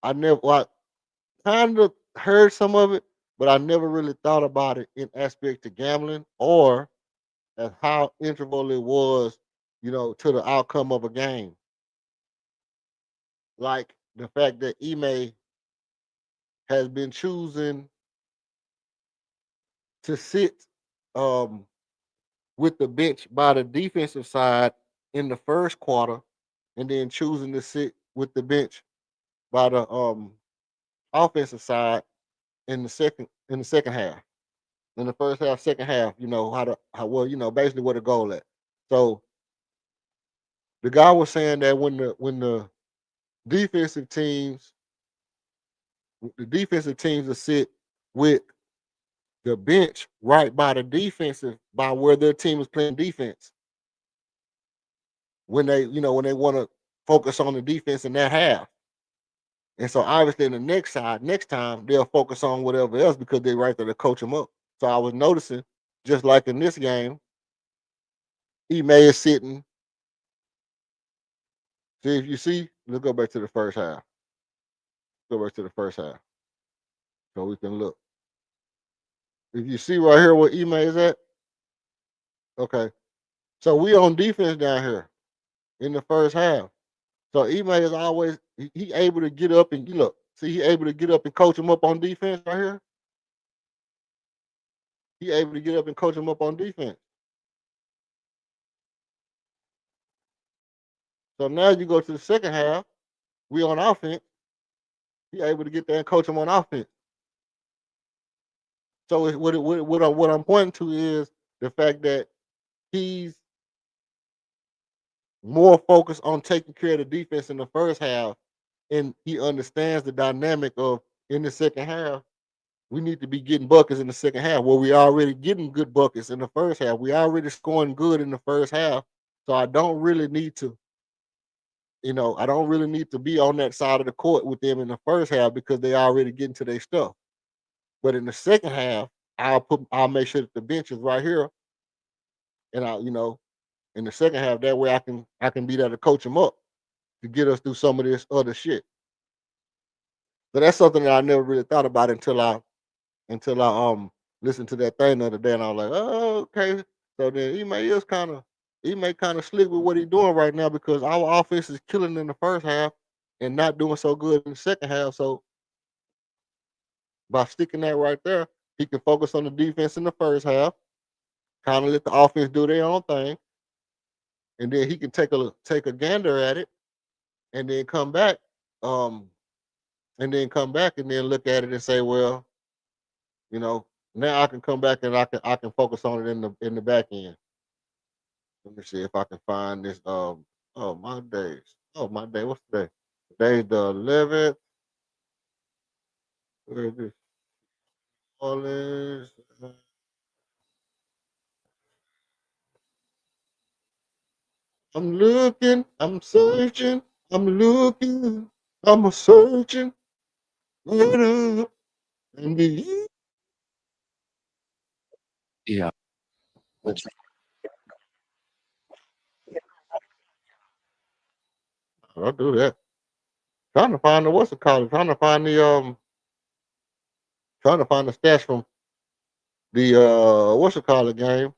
I kind of heard some of it, but I never really thought about it in aspect to gambling or as how integral it was, to the outcome of a game. Like the fact that Ime has been choosing to sit um, with the bench by the defensive side in the first quarter, and then choosing to sit with the bench by the offensive side in the second half. In the first half, second half, basically what the goal at. So the guy was saying that when defensive teams the defensive teams will sit with the bench right by the defensive by where their team is playing defense when they want to focus on the defense in that half. And so obviously in the next time they'll focus on whatever else because they're right there to coach them up. So I was noticing, just like in this game, Ime is sitting. See if you see, let's go back to the first half. Go back to the first half. So we can look. If you see right here where Ime is at, okay. So we on defense down here in the first half. So Ime is always he able to get up and look. See, he able to get up and coach him up on defense right here. He able to get up and coach him up on defense. So now you go to the second half. We on offense. He able to get there and coach him on offense. So what I'm pointing to is the fact that he's more focused on taking care of the defense in the first half, and he understands the dynamic of in the second half. We need to be getting buckets in the second half. Well, we already getting good buckets in the first half. We already scoring good in the first half. So I don't really need to, be on that side of the court with them in the first half because they already getting to their stuff. But in the second half, I'll make sure that the bench is right here, and in the second half, that way I can be there to coach them up to get us through some of this other shit. So that's something that I never really thought about until I listened to that thing the other day, and I was like, oh, okay. So then he may kind of slick with what he's doing right now because our offense is killing in the first half and not doing so good in the second half. So by sticking that right there, he can focus on the defense in the first half, kind of let the offense do their own thing, and then he can take a gander at it, and then come back, um, and then look at it and say, well, you know, now I can come back and I can focus on it in the back end. Let me see if I can find this. Oh my days. Oh my day. What's the day? Today's the 11th. Where is this? All is. I'm looking. I'm searching. I'm looking. I'm a searching. What up? And Yeah. I'll do that. Trying to find the what's it called? Trying to find the stats from the what's it called game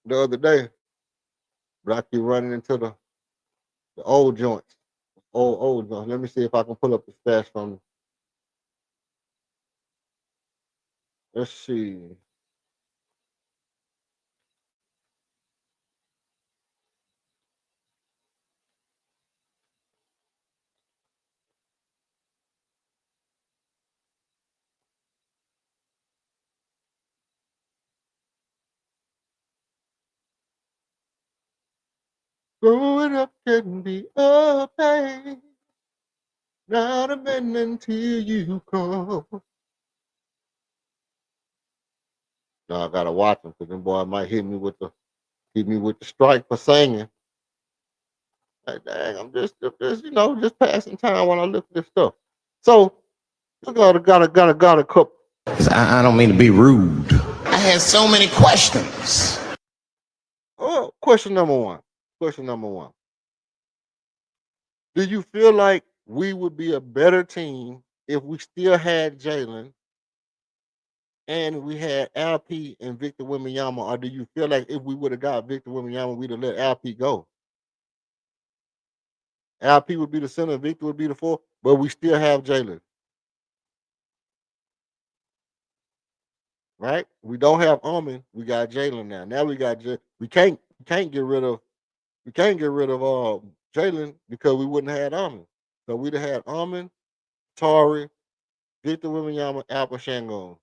the other day. But I keep running into the old joints. Old joints. Let me see if I can pull up the stats from. Let's see. Growing up can be a pain. Not a minute until you come. Now I gotta watch them because them boy might hit me with the strike for singing. Like, dang, I'm just passing time while I look at this stuff. So I got a couple. I don't mean to be rude. I had so many questions. Oh, question number one. Question number one. Do you feel like we would be a better team if we still had Jalen and we had LP and Victor Wembanyama, or do you feel like if we would have got Victor Wembanyama, we'd have let LP go? LP would be the center, Victor would be the four, but we still have Jalen, right? We don't have Armin, we got Jalen now. Now we got we can't get rid of Jalen because we wouldn't have had Armin. So we'd have had Armin, Tari, Victor Wembanyama, Alpha Shangon.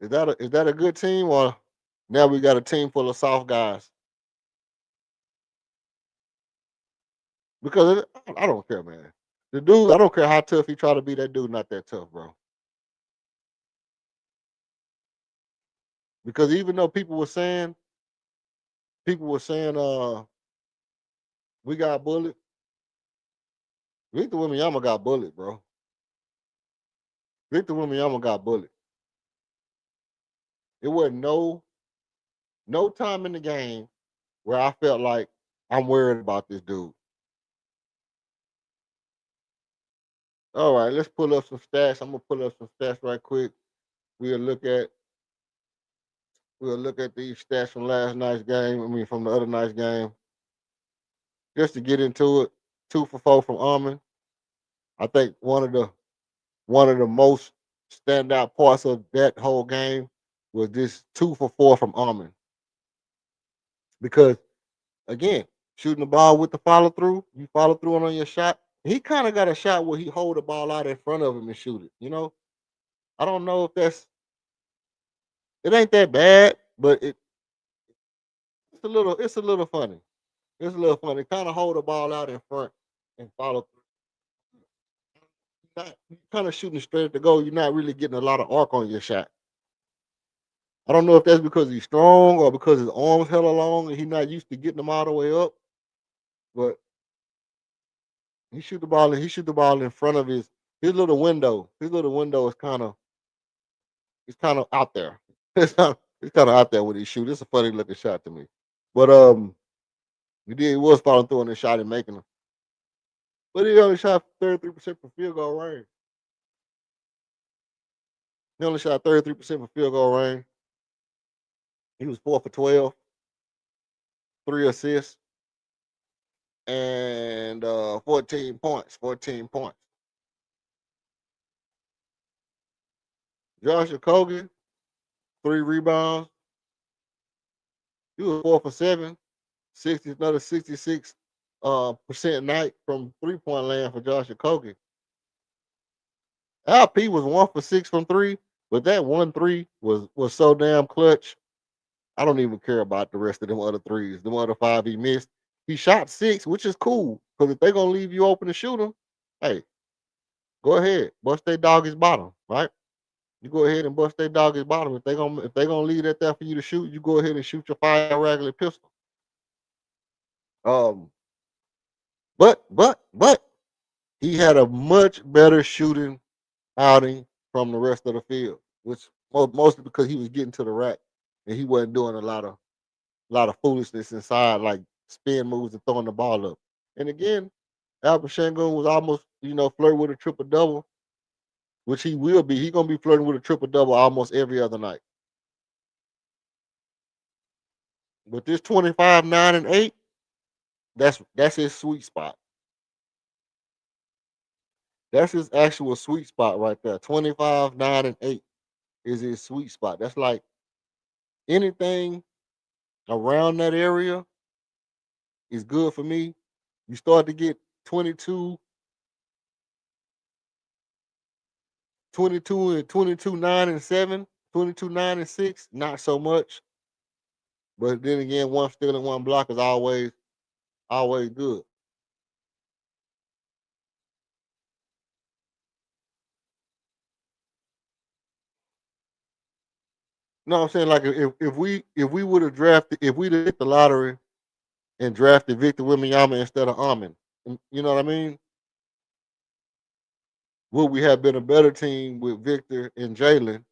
Is that a good team, or now we got a team full of soft guys? Because I don't care, man. The dude, I don't care how tough he try to be. That dude not that tough, bro. Because even though people were saying, we got bullet. Victor Wembanyama got bullet, bro. Victor Wembanyama got bullet. It wasn't no time in the game where I felt like I'm worried about this dude. All right, let's pull up some stats. I'm gonna pull up some stats right quick. We'll look at these stats from last night's game. I mean, from the other night's game, just to get into it. 2 for 4 from Armin. I think one of the most standout parts of that whole game was this 2 for 4 from Armin. Because again, shooting the ball with the follow through, you follow through on your shot. He kind of got a shot where he hold the ball out in front of him and shoot it. I don't know if it ain't that bad, but it's a little funny. It's a little funny. Kind of hold the ball out in front and follow through. Not kind of shooting straight at the goal. You're not really getting a lot of arc on your shot. I don't know if that's because he's strong or because his arms hella long and he's not used to getting them all the way up. But he shoot the ball in front of his little window. His little window is kind of out there. It's kind of out there when he shoot. It's a funny looking shot to me. But he was following through on the shot and making them. But he only shot 33% from field goal range. He only shot 33% from field goal range. He was 4 for 12, 3 assists, and 14 points. 14 points. Josh Okogie, 3 rebounds. He was 4 for 7, another 66 percent night from 3-point land for Josh Okogie. LP was 1 for 6 from 3, but that 1 3 was so damn clutch. I don't even care about the rest of them other threes. Them other 5 he missed. He shot 6, which is cool. Because if they're gonna leave you open to shoot them, hey, go ahead, bust their doggy's bottom, right? You go ahead and bust their doggy's bottom. If they gonna leave that there for you to shoot, you go ahead and shoot your fire regular pistol. Um, but he had a much better shooting outing from the rest of the field, which mostly because he was getting to the rack and he wasn't doing a lot of foolishness inside, like spin moves and throwing the ball up. And again, Albert Shangun was almost, flirting with a triple double, which he will be. He's gonna be flirting with a triple double almost every other night. But this 25, 9, and 8, that's his sweet spot. That's his actual sweet spot right there. 25, 9, and 8 is his sweet spot. That's like anything around that area is good for me. You start to get 22, 22 and 22, 9 and 7, 22, 9 and 6, not so much. But then again, one steal and one block is always good. You know what I'm saying? Like if we would have drafted, if we'd have hit the lottery and drafted Victor Wembanyama instead of Armin, you know what I mean? Would we have been a better team with Victor and Jalen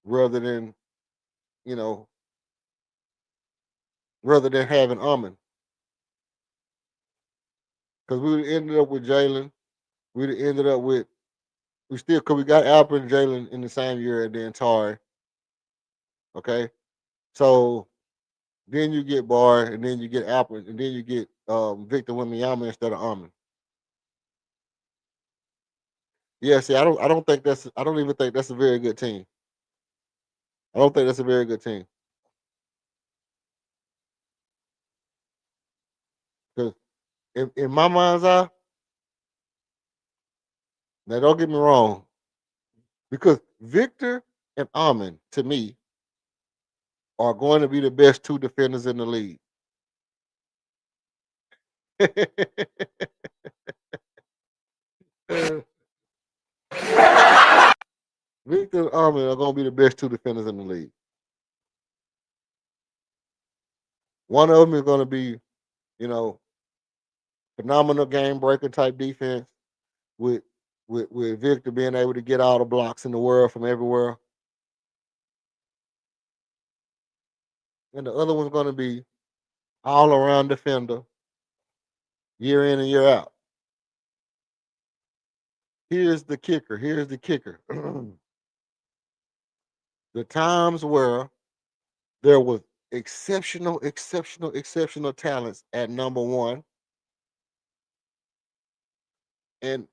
rather than, you know, rather than having Armin? Because we would have ended up with Jalen. We'd have ended up with Cause we got Alfred and Jalen in the same year, and then Tari. Okay, so then you get Barr, and then you get Alfred, and then you get Victor Wembanyama instead of Amon. Yeah, see, I don't think that's. I don't even think that's a very good team. I don't think that's a very good team. Because in my mind's eye, now don't get me wrong, because Victor and Amon, to me, are going to be the best two defenders in the league. Victor and Amon are going to be the best two defenders in the league. One of them is going to be, you know, phenomenal game breaker type defense with with Victor being able to get all the blocks in the world from everywhere. And the other one's going to be all around defender, year in and year out. Here's the kicker. Here's the kicker. The times where there was exceptional talents at number one, and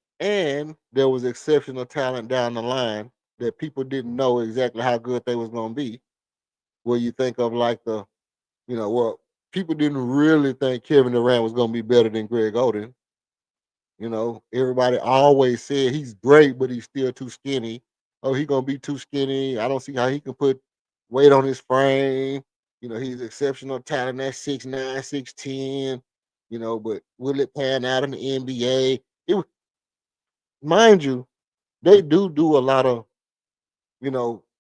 there was exceptional talent down the line that people didn't know exactly how good they was going to be. Where you think of like well, people didn't really think Kevin Durant was going to be better than Greg Oden. Everybody always said he's great, but he's still too skinny. Oh, he's gonna be too skinny. I don't see how he can put weight on his frame. He's exceptional talent at 6'9", 6'10", but will it pan out in the NBA? Mind you, they do a lot of,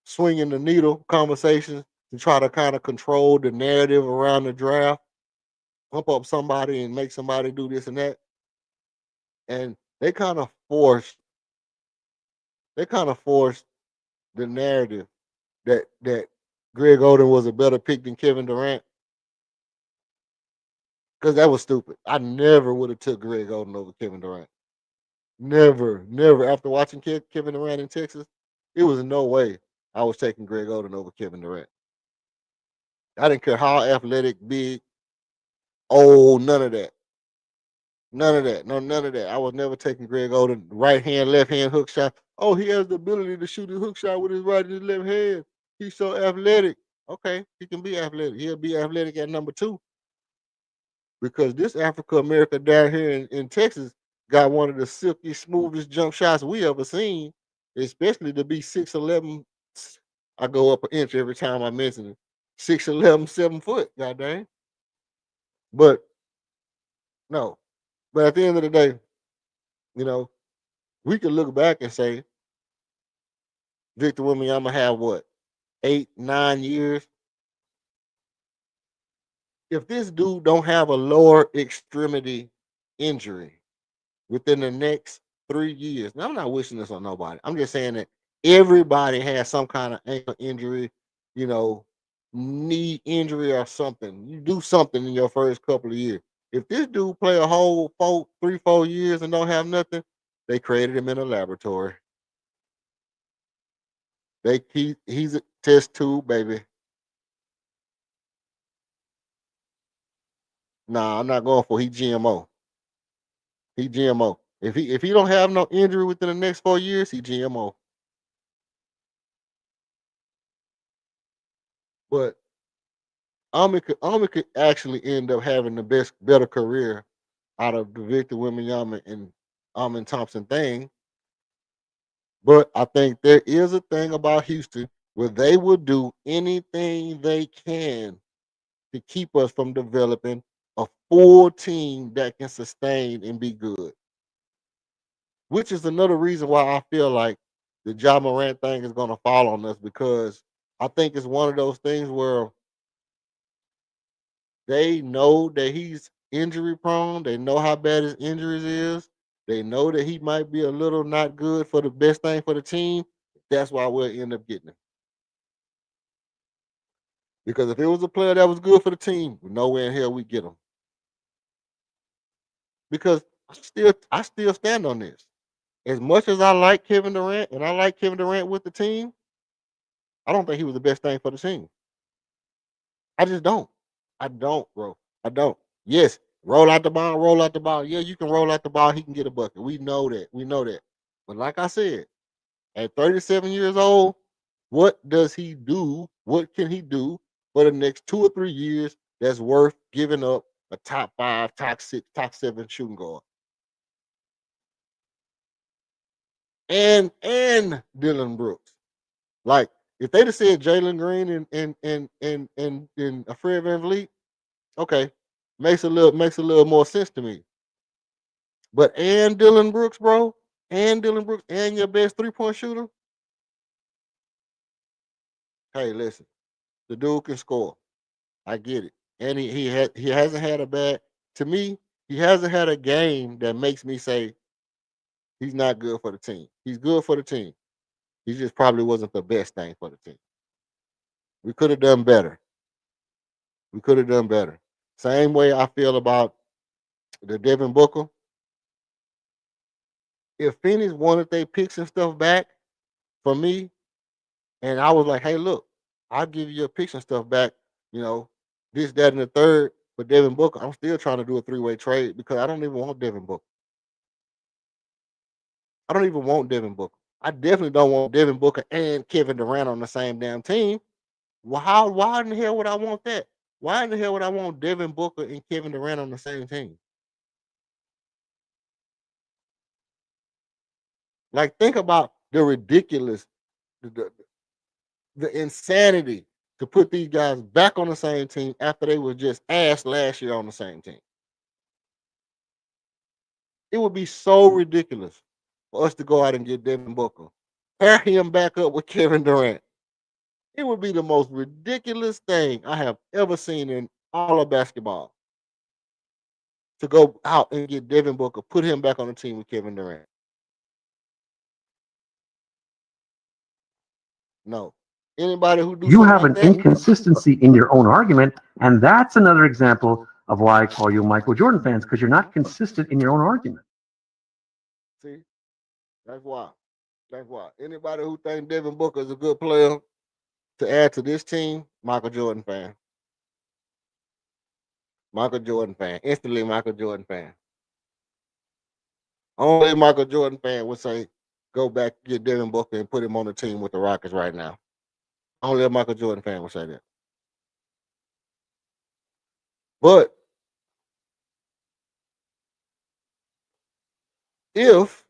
swinging the needle conversations to try to kind of control the narrative around the draft, pump up somebody and make somebody do this and that. And they kind of forced the narrative that Greg Oden was a better pick than Kevin Durant, because that was stupid. I never would have took Greg Oden over Kevin Durant. Never. After watching Kevin Durant in Texas, it was no way I was taking Greg Oden over Kevin Durant. I didn't care how athletic, big, old, none of that. None of that. No, none of that. I was never taking Greg Oden right hand, left hand hook shot. Oh, he has the ability to shoot his hook shot with his right and his left hand. He's so athletic. Okay, he can be athletic. He'll be athletic at number two, because this Africa America down here in Texas got one of the silky, smoothest jump shots we ever seen, especially to be 6'11". I go up an inch every time I mention it. 6'11", 7 foot, goddamn. But no. But at the end of the day, we could look back and say Victor Wembanyama have what, 8, 9 years? If this dude don't have a lower extremity injury within the next 3 years, now I'm not wishing this on nobody. I'm just saying that everybody has some kind of ankle injury, knee injury or something. You do something in your first couple of years. If this dude play a whole 3, 4 years and don't have nothing, they created him in a laboratory. He's a test tube, baby. Nah, I'm not going for he GMO. He GMO. If he don't have no injury within the next 4 years, he GMO. But Ahmed could actually end up having the better career out of the Victor Wembanyama and Amin Thompson thing. But I think there is a thing about Houston where they will do anything they can to keep us from developing a full team that can sustain and be good. Which is another reason why I feel like the Ja Morant thing is going to fall on us, because I think it's one of those things where they know that he's injury prone. They know how bad his injuries is. They know that he might be a little not good for the best thing for the team. That's why we'll end up getting him. Because if it was a player that was good for the team, nowhere in hell we get him. Because I still stand on this. as much as I like Kevin Durant and I like Kevin Durant with the team, I don't think he was the best thing for the team. I just don't. I don't, bro. I don't. Yes, roll out the ball, roll out the ball. Yeah, you can roll out the ball. He can get a bucket. We know that. We know that. But like I said, at 37 years old, what does he do? What can he do for the next 2 or 3 years that's worth giving up a top 5, top 6, top 7 shooting guard? And Dylan Brooks. Like if they'd have said Jalen Green and Fred VanVleet, okay, makes a little more sense to me. But and Dylan Brooks, bro, and Dylan Brooks, and your best 3-point shooter. Hey, listen, the dude can score. I get it, and he hasn't had a bad. To me, he hasn't had a game that makes me say he's not good for the team. He's good for the team. He just probably wasn't the best thing for the team. We could have done better. We could have done better. Same way I feel about the Devin Booker. If Phoenix wanted their picks and stuff back from me, and I was like, hey, look, I'll give you your picks and stuff back, you know, this, that, and the third for Devin Booker. I'm still trying to do a 3-way trade because I don't even want Devin Booker. I don't even want Devin Booker. I definitely don't want Devin Booker and Kevin Durant on the same damn team. Well, why in the hell would I want that? Why in the hell would I want Devin Booker and Kevin Durant on the same team? Like, think about the ridiculous, the, the insanity to put these guys back on the same team after they were just ass last year on the same team. It would be so ridiculous for us to go out and get Devin Booker, pair him back up with Kevin Durant. It would be the most ridiculous thing I have ever seen in all of basketball. To go out and get Devin Booker, put him back on the team with Kevin Durant. No. Anybody who do You something have like an that, inconsistency in your own argument, and that's another example of why I call you Michael Jordan fans, because you're not consistent in your own argument. see, that's why. That's why. Anybody who think Devin Booker is a good player to add to this team, Michael Jordan fan. Michael Jordan fan. Instantly Michael Jordan fan. Only Michael Jordan fan would say, go back, get Devin Booker and put him on the team with the Rockets right now. Only a Michael Jordan fan would say that. But if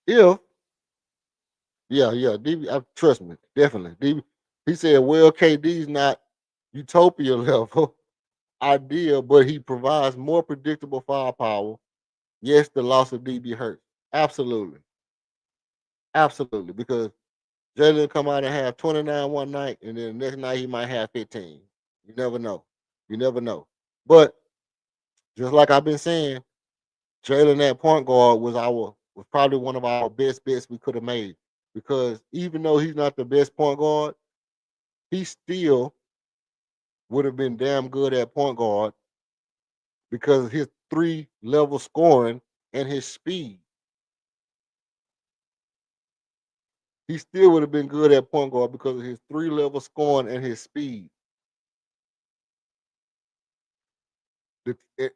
yeah, DB, trust me, definitely. DB, he said, well, KD's not utopia level ideal, but he provides more predictable firepower. Yes, the loss of DB hurts. Absolutely. Absolutely. Because Jalen come out and have 29 one night, and then the next night he might have 15. You never know. You never know. But just like I've been saying, Jalen at point guard was probably one of our best bets we could have made. Because even though he's not the best point guard, he still would have been damn good at point guard because of his 3-level scoring and his speed. He still would have been good at point guard because of his 3-level scoring and his speed.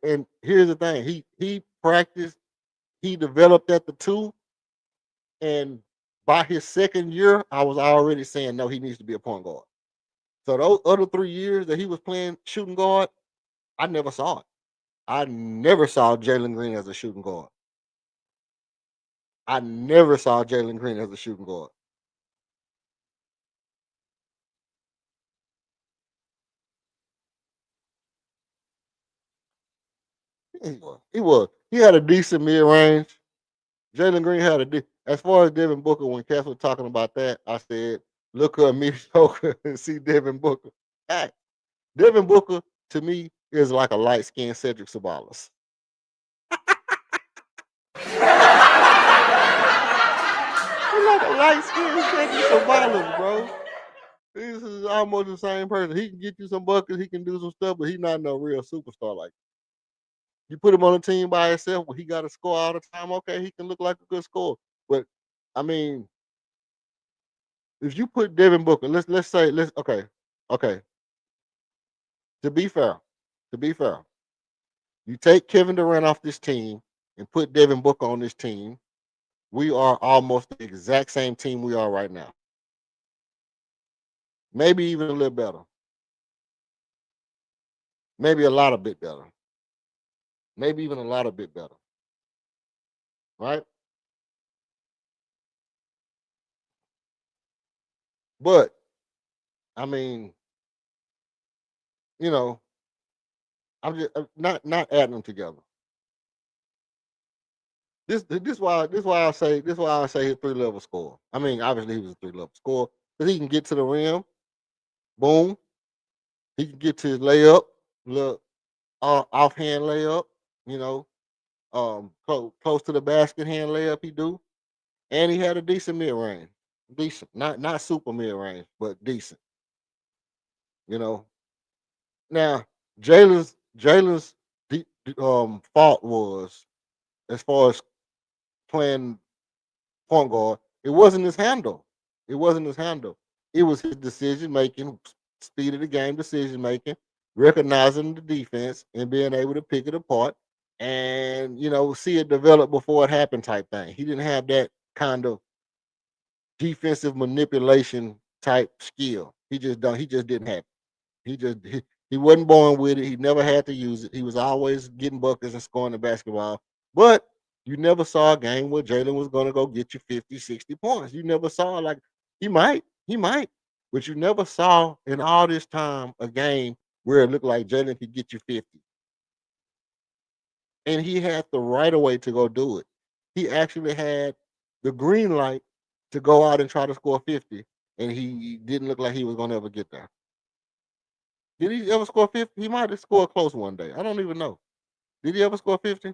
And here's the thing: he practiced, he developed at the 2, and by his second year, I was already saying no, he needs to be a point guard. So those other 3 years that he was playing shooting guard, I never saw it. I never saw Jalen Green as a shooting guard. I never saw Jalen Green as a shooting guard. He was. He had a decent mid range. Jalen Green had as far as Devin Booker, when Cass was talking about that, I said, look at mediocre and see Devin Booker. Hey, Devin Booker, to me, is like a light-skinned Cedric Sabalas. He's like a light-skinned Cedric Sabalas, bro. This is almost the same person. He can get you some buckets, he can do some stuff, but he's not no real superstar like that. You put him on a team by himself where he got to score all the time. Okay, he can look like a good scorer, but I mean, if you put Devin Booker, let's say okay. To be fair, to be fair, you take Kevin Durant off this team and put Devin Booker on this team, we are almost the exact same team we are right now. Maybe even a little better. Maybe a lot of bit better. Maybe even a lot of bit better. Right? But I mean, you know, I'm not adding them together. This why I say his 3-level score. I mean, obviously he was a 3-level score, but he can get to the rim, boom. He can get to his layup, look, offhand layup, you know, close to the basket hand layup he do, and he had a decent mid range, decent, not super mid range, but decent. You know, now Jalen's fault was as far as playing point guard. It wasn't his handle. It wasn't his handle. It was his decision making, speed of the game decision making, recognizing the defense and being able to pick it apart and see it develop before it happened type thing. He didn't have that kind of defensive manipulation type skill. He just didn't have it. He wasn't born with it. He never had to use it. He was always getting buckets and scoring the basketball. But you never saw a game where Jalen was going to go get you 50, 60 points. You never saw like he might, but you never saw in all this time a game where it looked like Jalen could get you 50. And he had the right of way to go do it. He actually had the green light to go out and try to score 50, and he didn't look like he was going to ever get there. Did he ever score 50? He might have scored close one day. I don't even know. Did he ever score 50?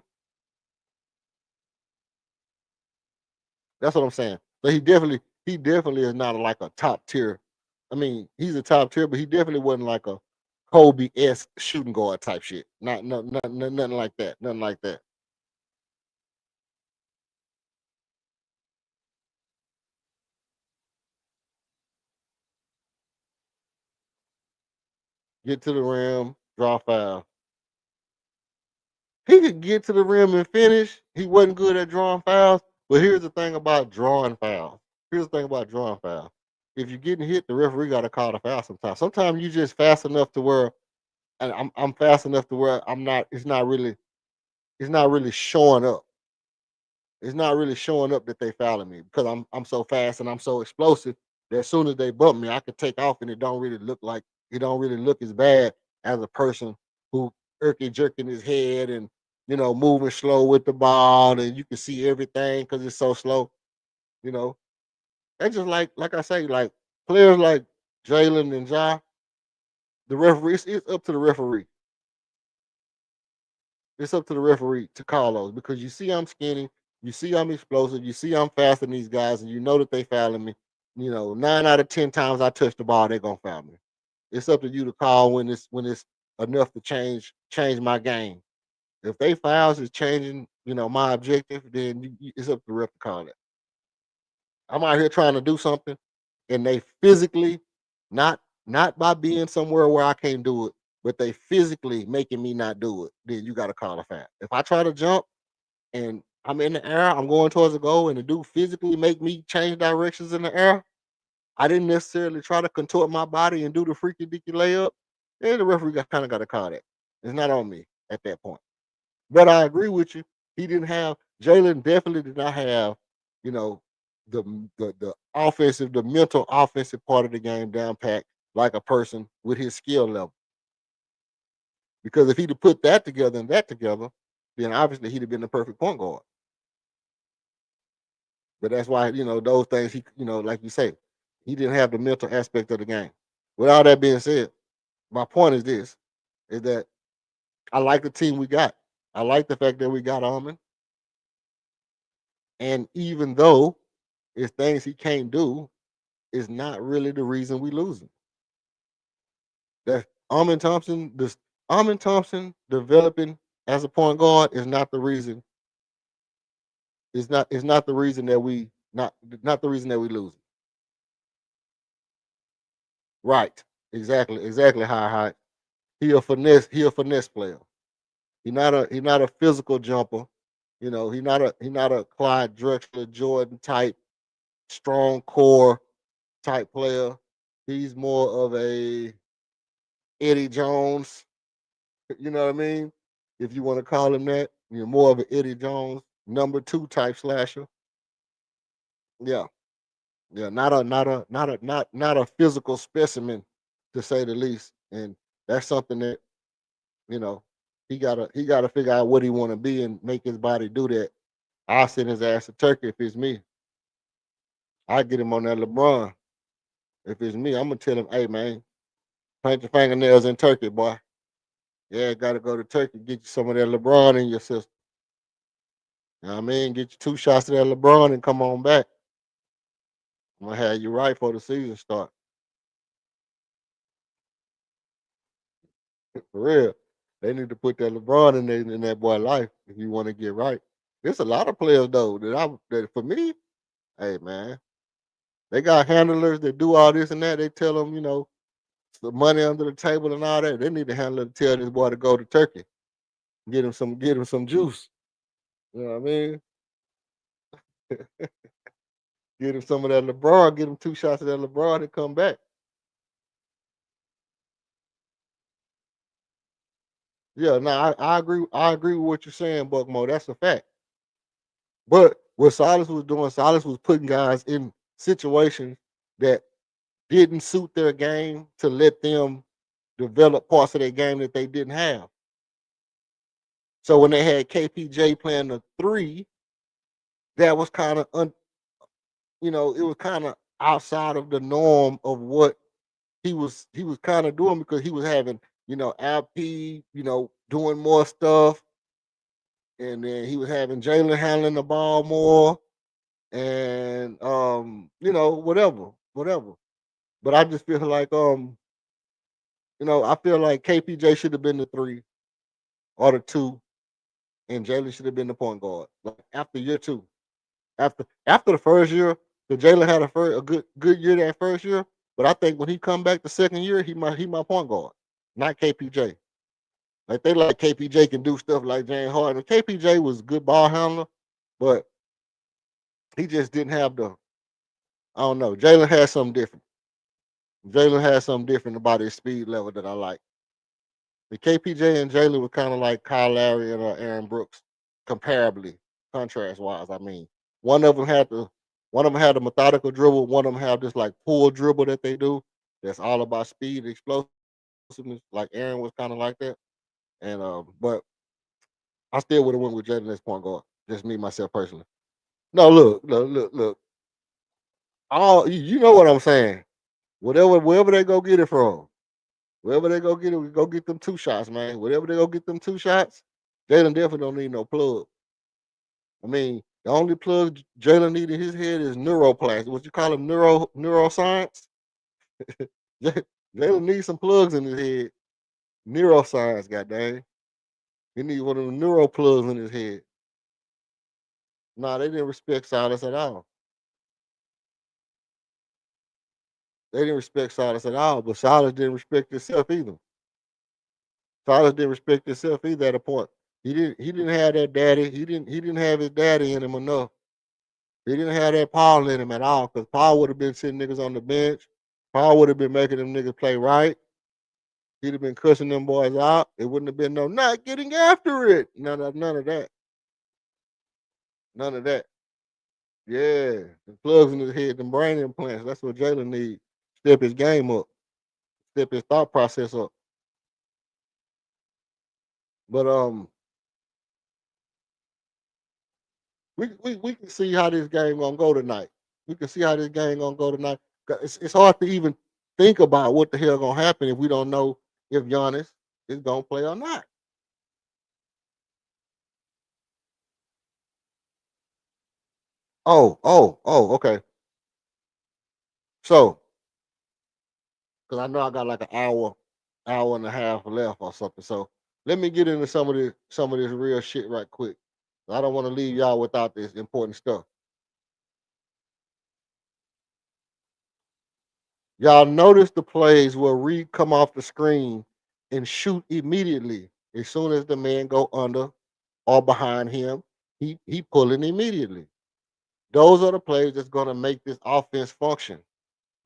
That's what I'm saying. So he definitely is not like a top tier. I mean, he's a top tier, but he definitely wasn't like a Kobe-esque shooting guard type shit. Nothing like that. Nothing like that. Get to the rim, draw foul. He could get to the rim and finish. He wasn't good at drawing fouls. But here's the thing about drawing fouls. Here's the thing about drawing fouls. If you're getting hit, the referee got to call the foul sometimes. Sometimes you just fast enough to where, and I'm fast enough to where I'm not. It's not really showing up. It's not really showing up that they fouling me because I'm so fast and I'm so explosive that as soon as they bump me, I can take off and it don't really look as bad as a person who irky jerking his head and moving slow with the ball and you can see everything because it's so slow. You know, that's just like I say, like players like Jalen and Ja, the referee. It's up to the referee. It's up to the referee to call those because you see I'm skinny, you see I'm explosive, you see I'm faster than these guys, and you know that they fouling me. 9 out of 10 times I touch the ball, they're gonna foul me. It's up to you to call when it's enough to change my game. If they fouls is changing, my objective, then it's up to the ref to call it. I'm out here trying to do something, and they physically, not by being somewhere where I can't do it, but they physically making me not do it. Then you got to call a foul. If I try to jump and I'm in the air, I'm going towards the goal, and the dude physically make me change directions in the air. I didn't necessarily try to contort my body and do the freaky deaky layup. Then the referee kind of got to call that. It's not on me at that point. But I agree with you. He didn't have Jalen definitely did not have, you know, the offensive, the mental offensive part of the game down pat like a person with his skill level. Because if he'd have put that together and that together, then obviously he'd have been the perfect point guard. But that's why, those things like you say, he didn't have the mental aspect of the game. With all that being said, my point is this is that I like the team we got. I like the fact that we got Almond. And even though it's things he can't do, is not really the reason we losing. That Armin Thompson developing as a point guard is not the reason. Is not the reason that we not the reason that we losing. Right. Exactly how he a finesse player. He not a physical jumper. He not a Clyde Drexler Jordan type strong core type player. He's more of a Eddie Jones, you know what I mean? If you want to call him that, you're more of an Eddie Jones number 2 type slasher. Yeah. Yeah, not a physical specimen to say the least. And that's something that, you know, he gotta figure out what he wanna be and make his body do that. I'll send his ass to Turkey if it's me. I get him on that LeBron. If it's me, I'm gonna tell him, hey man, paint your fingernails in Turkey, boy. Yeah, gotta go to Turkey, get you some of that LeBron in your system. You know what I mean? Get you 2 shots of that LeBron and come on back. I'm gonna have you right for the season start. For real. They need to put that LeBron in that boy life if you want to get right. There's a lot of players though that for me, hey man, they got handlers that do all this and that. They tell them, the money under the table and all that. They need a handler to tell this boy to go to Turkey, get him some juice. You know what I mean? Get him some of that LeBron. Get him 2 shots of that LeBron and come back. Yeah, no, I agree. I agree with what you're saying, Buckmo. That's a fact. But what Silas was doing, Silas was putting guys in situations that didn't suit their game to let them develop parts of their game that they didn't have. So when they had KPJ playing the 3, that was kind of it was kind of outside of the norm of what he was kind of doing because he was having, LP, doing more stuff, and then he was having Jalen handling the ball more, and whatever. But I just feel like I feel like KPJ should have been the 3 or the 2, and Jalen should have been the point guard. Like after year 2, after the first year, because Jalen had a good year that first year. But I think when he come back the second year, he my point guard, not KPJ. Like they like KPJ can do stuff like James Harden. KPJ was a good ball handler, but he just didn't have the. I don't know. Jalen had something different. Jalen had something different about his speed level that I like. The KPJ and Jalen were kind of like Kyle Lowry and Aaron Brooks, comparably, contrast wise. I mean, one of them had the methodical dribble. One of them had this like pull dribble that they do. That's all about speed, explosiveness. Like Aaron was kind of like that. And but I still would have went with Jalen as point guard. Just me myself personally. No, look. All you know what I'm saying. Wherever they go get it from. Wherever they go get it, we go get them 2 shots, man. Wherever they go get them 2 shots, Jalen definitely don't need no plug. I mean, the only plug Jalen need in his head is neuroplasty. What you call him, neuroscience? Jalen needs some plugs in his head. Neuroscience, goddamn. He need one of the neuro plugs in his head. Nah, they didn't respect Silas at all. They didn't respect Silas at all, but Silas didn't respect himself either. Silas didn't respect himself either at a point. He didn't have that daddy. He didn't have his daddy in him enough. He didn't have that Paul in him at all, because Paul would have been sitting niggas on the bench. Paul would have been making them niggas play right. He'd have been cussing them boys out. It wouldn't have been no not getting after it. None of that. None of that. Yeah. The plugs in his head, them brain implants. That's what Jalen needs. Step his game up. Step his thought process up. But we can see how this game gonna go tonight. We can see how this game gonna go tonight. 'Cause it's hard to even think about what the hell gonna happen if we don't know if Giannis is gonna play or not. Oh, okay. So, because I know I got like an hour and a half left or something. So let me get into some of this real shit right quick. I don't want to leave y'all without this important stuff. Y'all notice the plays where Reed come off the screen and shoot immediately as soon as the man go under or behind him. He pulling immediately. Those are the plays that's gonna make this offense function,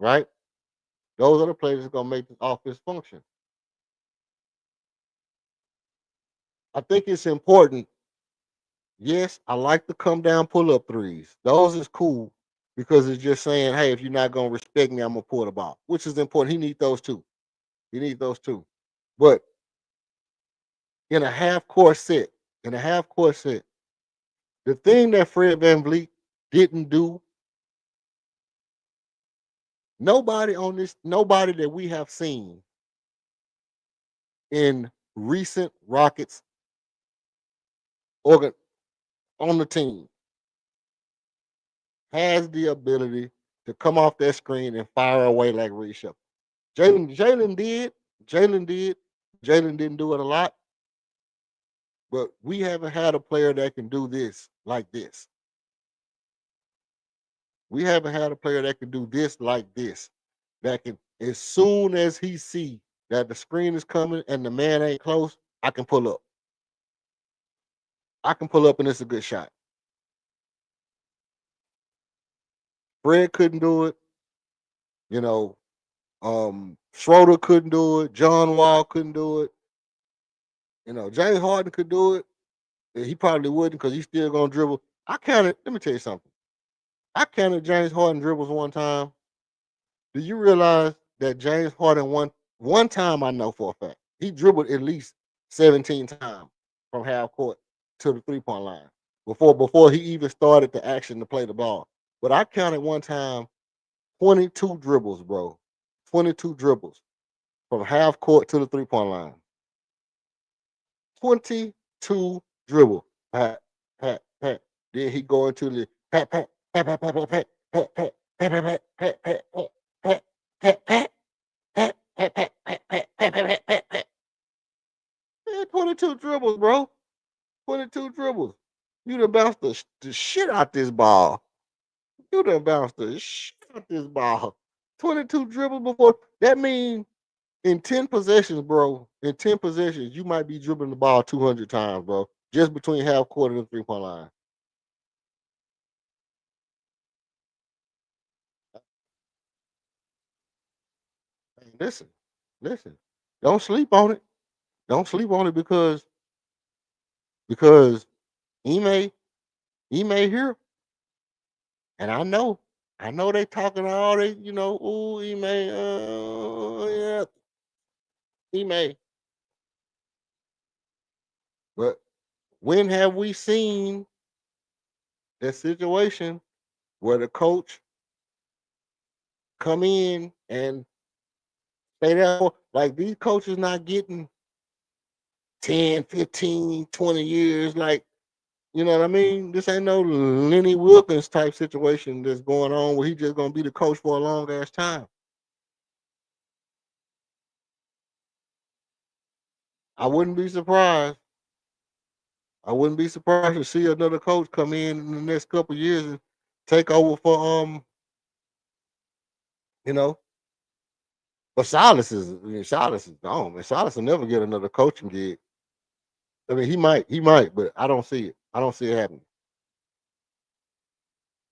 right? Those are the plays that's gonna make this offense function. I think it's important. Yes, I like the come down pull up threes. Those is cool because it's just saying, hey, if you're not gonna respect me, I'm gonna pull the ball, which is important. He needs those too. He needs those too. But in a half court set, the thing that Fred VanVleet didn't do, nobody that we have seen in recent Rockets organ on the team has the ability to come off that screen and fire away like Reed Shepard. Jalen did. Jalen didn't do it a lot, but we haven't had a player that can do this like this. We haven't had a player that can do this like this. That can, as soon as he see that the screen is coming and the man ain't close, I can pull up. I can pull up and it's a good shot. Fred couldn't do it. You know, Schroeder couldn't do it. John Wall couldn't do it. You know, James Harden could do it. He probably wouldn't because he's still gonna dribble. Let me tell you something. I counted James Harden dribbles one time. Do you realize that James Harden one time I know for a fact he dribbled at least 17 times from half court to the 3-point line before he even started the action to play the ball. But I counted one time 22 dribbles, bro. 22 dribbles from half court to the 3-point line. 22 dribble. Pat, pat, pat. Then he go into the pat, pat, pat, pat, pat, pat, pat, pat, pat, pat, pat, pat, pat, pat, pat, pat, pat. 22 dribbles, bro. 22 dribbles. You done bounced the shit out this ball. You done bounced the shit out this ball. 22 dribbles before. That means in 10 possessions, bro, in 10 possessions, you might be dribbling the ball 200 times, bro, just between half court and the 3-point line. Hey, listen. Don't sleep on it. Don't sleep on it because Ime here, and I know they talking all they, ooh, yeah, Ime. But when have we seen that situation where the coach come in and say that, like, these coaches not getting 10, 15, 20 years, like, you know what I mean? This ain't no Lenny Wilkins type situation that's going on where he just gonna be the coach for a long ass time. I wouldn't be surprised. I wouldn't be surprised to see another coach come in the next couple of years and take over for you know. But Silas is gone, man. Silas will never get another coaching gig. I mean, he might, but I don't see it. I don't see it happening.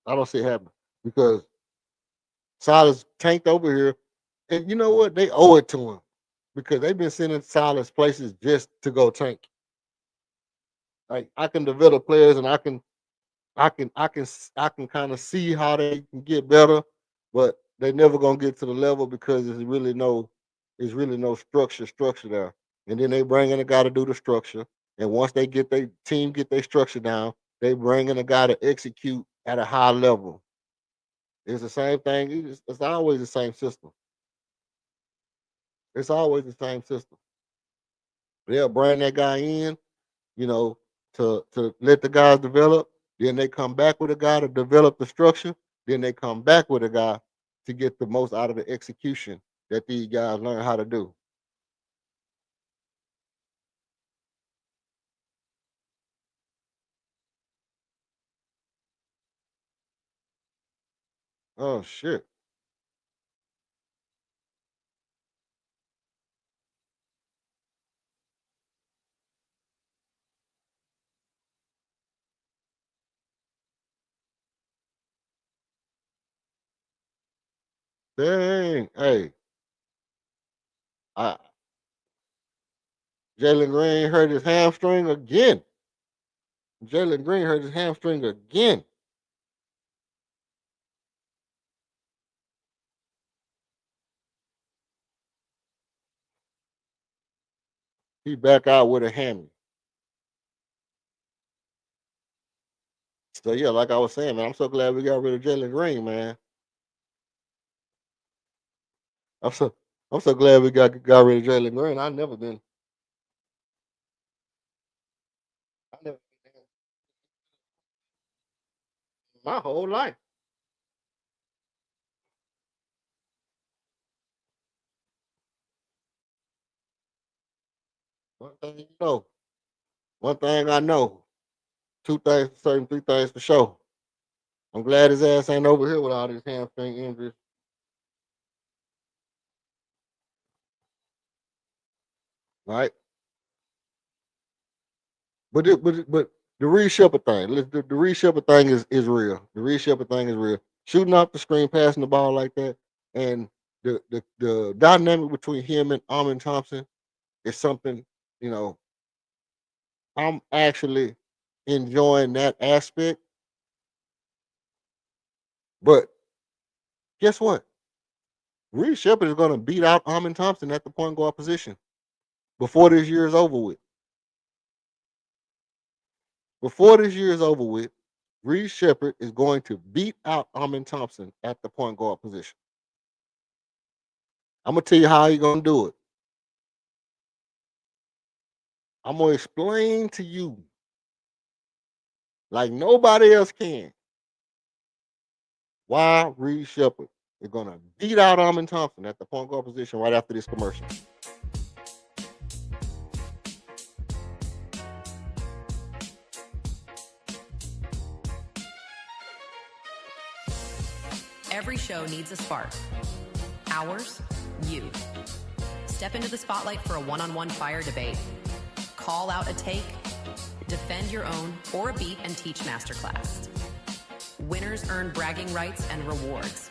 I don't see it happening because Silas tanked over here, and you know what? They owe it to him because they've been sending Silas places just to go tank. Like, I can develop players, and I can kind of see how they can get better, but they're never gonna get to the level because there's really no structure there. And then they bring in a guy to do the structure. And once they get their structure down, they bring in a guy to execute at a high level. It's the same thing. It's always the same system. It's always the same system. They'll bring that guy in, you know, to let the guys develop. Then they come back with a guy to develop the structure. Then they come back with a guy to get the most out of the execution that these guys learn how to do. Oh shit. Dang. Hey, I Jalen Green hurt his hamstring again. Jalen Green hurt his hamstring again. He back out with a hammy. So yeah, like I was saying, man, I'm so glad we got rid of Jalen Green, man. I'm so I'm so glad we got rid of Jalen Green. I never my whole life. One thing you know, one thing I know, two things for certain, three things for sure. I'm glad his ass ain't over here with all these hamstring injuries. Right? But the Reed Shepard thing, the Reed Shepard thing is real. The Reed Shepard thing is real. Shooting off the screen, passing the ball like that, and the dynamic between him and Armin Thompson is something, you know, I'm actually enjoying that aspect. But guess what? Reed Shepard is going to beat out Armin Thompson at the point guard position before this year is over with. Before this year is over with, Reed Shepard is going to beat out Armin Thompson at the point guard position. I'm gonna tell you how he's gonna do it. I'm gonna explain to you, like nobody else can, why Reed Shepard is gonna beat out Armin Thompson at the point guard position right after this commercial. Every show needs a spark. Ours, you. Step into the spotlight for a one-on-one fire debate. Call out a take, defend your own, or a beat and teach masterclass. Winners earn bragging rights and rewards.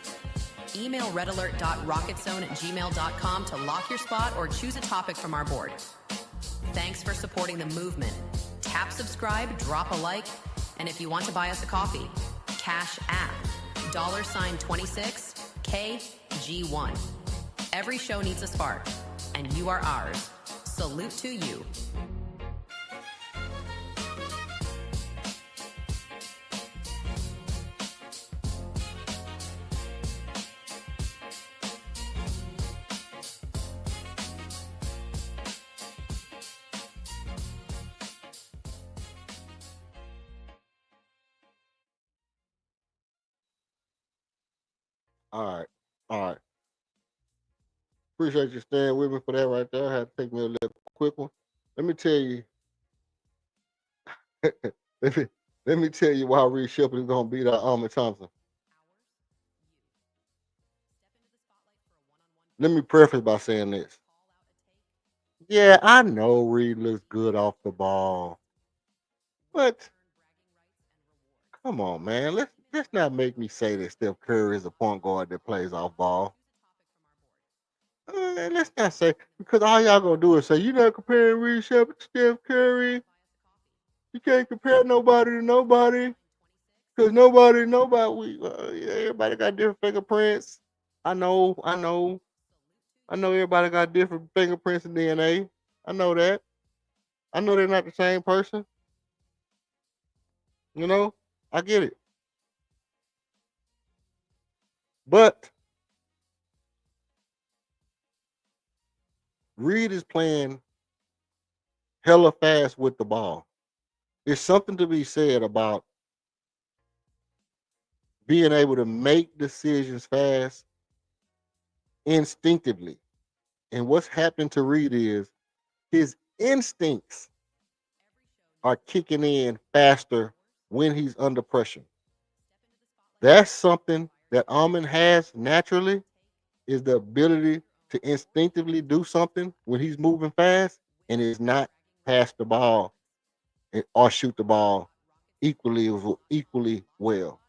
Email redalert.rocketzone@gmail.com to lock your spot or choose a topic from our board. Thanks for supporting the movement. Tap subscribe, drop a like, and if you want to buy us a coffee, Cash App, $26KG1. Every show needs a spark, and you are ours. Salute to you. All right, all right. Appreciate you staying with me for that right there. I had to take me a little quick one. Let me tell you. let me let me tell you why Reed Shepard is gonna beat out Armin Thompson. Let me preface by saying this. Yeah, I know Reed looks good off the ball, but come on, man. Let's not make me say that Steph Curry is a point guard that plays off ball. Let's not say, because all y'all gonna do is say you're not comparing Reed Shepard to Steph Curry. You can't compare nobody to nobody because everybody got different fingerprints. I know, I know, I know. Everybody got different fingerprints and DNA. I know that. I know they're not the same person. You know, I get it. But Reed is playing hella fast with the ball. There's something to be said about being able to make decisions fast instinctively. And what's happening to Reed is his instincts are kicking in faster when he's under pressure. That's something that Almond has naturally, is the ability to instinctively do something when he's moving fast, and is not pass the ball or shoot the ball equally well.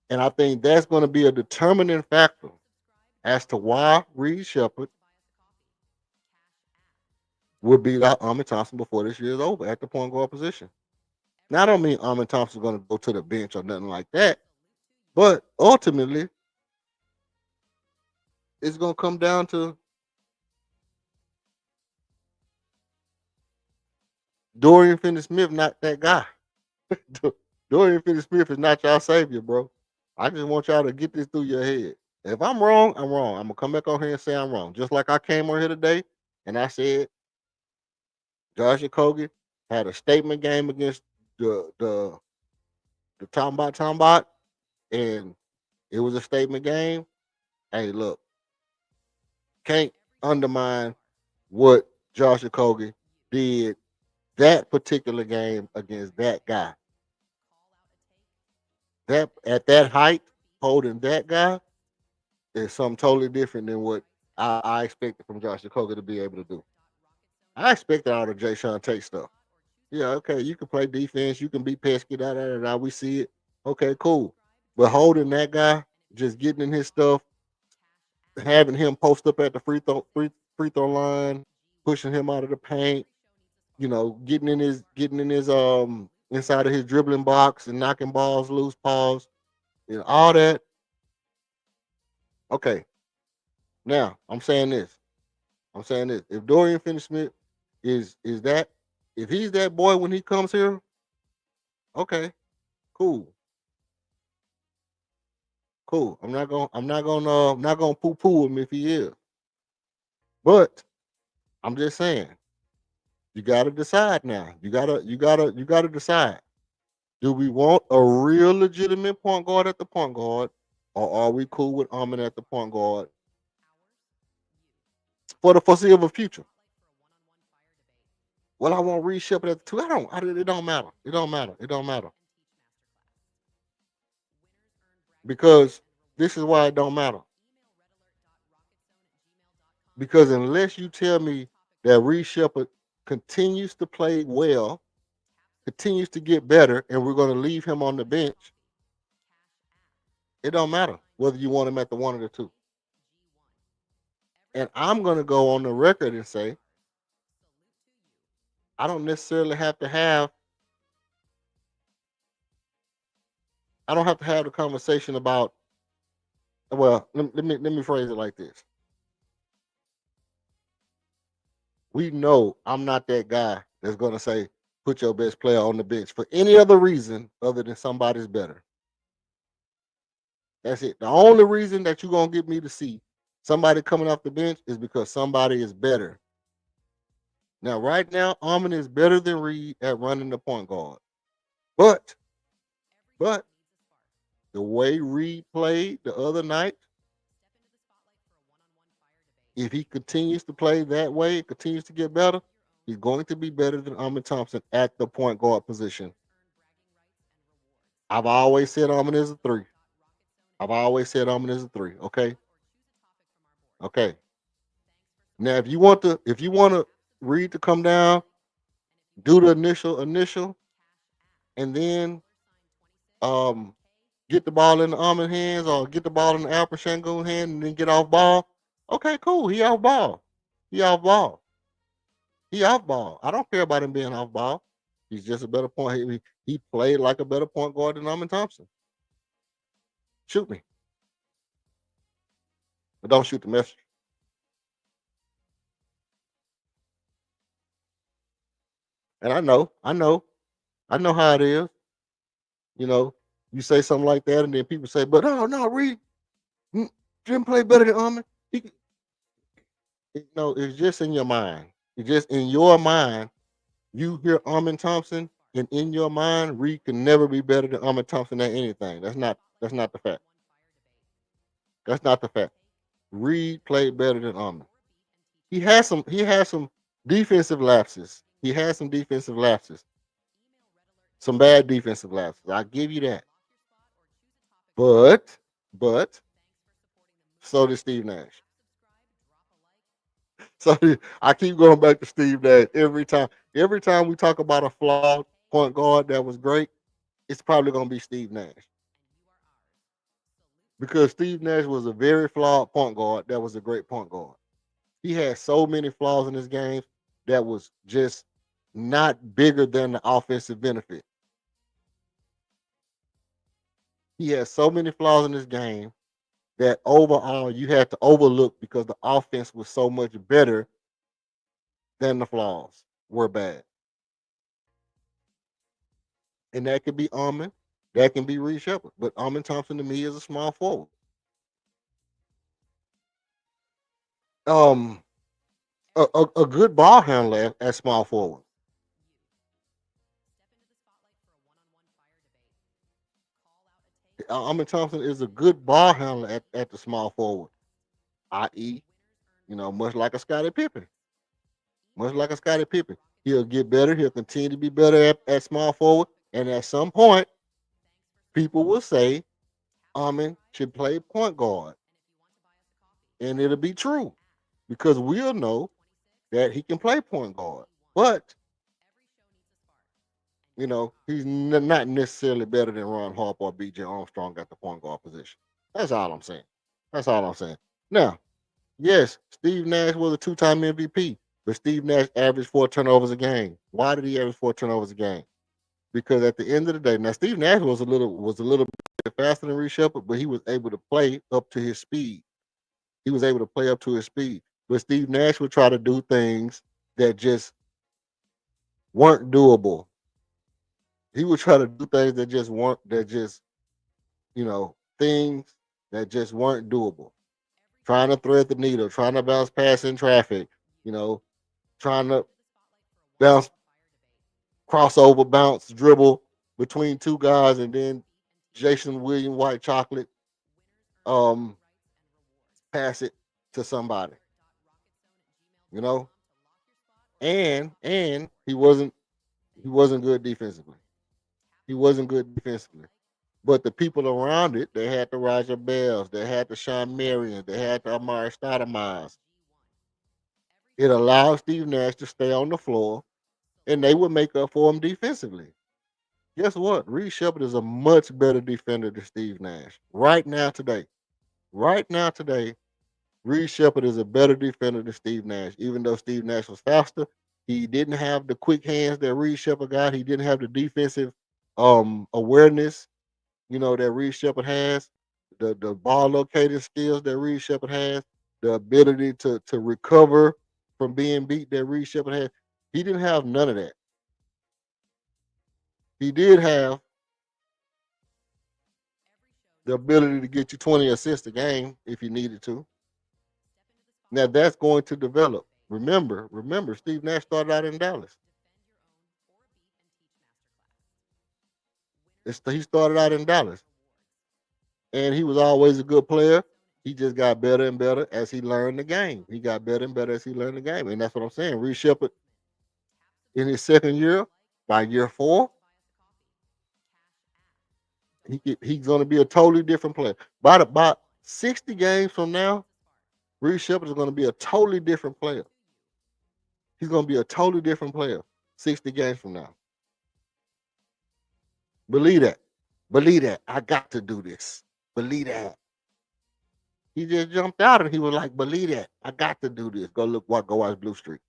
And I think that's going to be a determining factor as to why Reed Shepard will beat out Ahmed Thompson before this year is over at the point guard position. Now, I don't mean Ahmed Thompson's going to go to the bench or nothing like that, but ultimately, it's going to come down to Dorian Finney-Smith, not that guy. Dorian Finney-Smith is not y'all savior, bro. I just want y'all to get this through your head. If I'm wrong, I'm wrong. I'm gonna come back on here and say I'm wrong. Just like I came on here today and I said Josh Okogie had a statement game against the Tombot, and it was a statement game. Hey, look, can't undermine what Josh Okogie did that particular game against that guy. That at that height, holding that guy is something totally different than what I expected from Josh Okogie to be able to do. I expected all the Jay Sean Tate stuff. Yeah, okay, you can play defense, you can be pesky, we see it. Okay, cool. But holding that guy, just getting in his stuff, having him post up at the free throw line, pushing him out of the paint, getting in his inside of his dribbling box and knocking balls loose, paws, all that. Okay. Now, I'm saying this. If Dorian Finney-Smith is that, if he's that boy when he comes here, okay, cool. I'm not gonna poo-poo him if he is. But I'm just saying, you gotta decide now. You gotta decide. Do we want a real legitimate point guard at the point guard, or are we cool with Ahmed at the point guard for the foreseeable future? Well, I want Reed Shepard at the two. It don't matter. It don't matter. Because this is why it don't matter. Because unless you tell me that Reed Shepard continues to play well, continues to get better, and we're going to leave him on the bench, it don't matter whether you want him at the one or the two. And I'm going to go on the record and say, I don't necessarily have to have, the conversation about, well, let me phrase it like this. We know I'm not that guy that's going to say, put your best player on the bench for any other reason other than somebody's better. That's it. The only reason that you're going to get me to see somebody coming off the bench is because somebody is better. Now, right now, Ahmed is better than Reed at running the point guard. But the way Reed played the other night, if he continues to play that way, continues to get better, he's going to be better than Ahmed Thompson at the point guard position. I've always said Ahmed is a 3. Okay. Okay. Now, if you want Reed to come down, do the initial, and then get the ball in the Ahmed hands or get the ball in the Alper Şengün hand and then get off ball. Okay, cool. He off ball. I don't care about him being off ball. He's just a better point. He played like a better point guard than Ahmed Thompson. Shoot me. But don't shoot the messenger. And I know how it is. You say something like that, and then people say, but no, Reed didn't play better than Ahmed. It's just in your mind. It's just in your mind. You hear Ahmed Thompson, and in your mind, Reed can never be better than Ahmed Thompson at anything. That's not the fact. That's not the fact. Reed played better than Armin. He has some defensive lapses. He has some defensive lapses. Some bad defensive lapses. I give you that. But so did Steve Nash. So I keep going back to Steve Nash every time. Every time we talk about a flawed point guard that was great, it's probably going to be Steve Nash. Because Steve Nash was a very flawed point guard that was a great point guard. He had so many flaws in his game that was just not bigger than the offensive benefit. He had so many flaws in his game that overall you had to overlook because the offense was so much better than the flaws were bad. And that could be Armin, that can be Reed Shepard. But Armin Thompson to me is a small forward. A good ball handler at small forward. Armin Thompson is a good ball handler at the small forward, i.e., much like a Scottie Pippen. Much like a Scottie Pippen. He'll get better. He'll continue to be better at small forward. And at some point, people will say Armin should play point guard. And it'll be true because we'll know that he can play point guard. But, he's not necessarily better than Ron Harper or B.J. Armstrong at the point guard position. That's all I'm saying. Now, yes, Steve Nash was a two-time MVP, but Steve Nash averaged 4 turnovers a game. Why did he average 4 turnovers a game? Because at the end of the day, now Steve Nash was a little bit faster than Reed Shepard, but he was able to play up to his speed. But Steve Nash would try to do things that just weren't doable. He would try to do things that just weren't things that just weren't doable. Trying to thread the needle, trying to bounce pass in traffic, trying to crossover, bounce, dribble between two guys, and then Jason William White Chocolate pass it to somebody. And he wasn't good defensively. But the people around it, they had the Roger Bells, they had the Sean Marion, they had the Amari Stoudemires. It allowed Steve Nash to stay on the floor, and they would make up for him defensively. Guess what? Reed Shepard is a much better defender than Steve Nash. Right now, today, Reed Shepard is a better defender than Steve Nash. Even though Steve Nash was faster, he didn't have the quick hands that Reed Shepard got. He didn't have the defensive awareness, that Reed Shepard has, the ball locating skills that Reed Shepard has, the ability to recover from being beat that Reed Shepard had. He didn't have none of that. He did have the ability to get you 20 assists a game if you needed to. Now that's going to develop. Remember, Steve Nash started out in Dallas. He started out in Dallas. And he was always a good player. He just got better and better as he learned the game. And that's what I'm saying. Reed Shepard, in his second year, by year 4, he's going to be a totally different player. By about 60 games from now, Reed Shepard is going to be a totally different player. He's going to be a totally different player 60 games from now. Believe that. I got to do this. Believe that. He just jumped out and he was like, believe that. I got to do this. Go watch Blue Streak.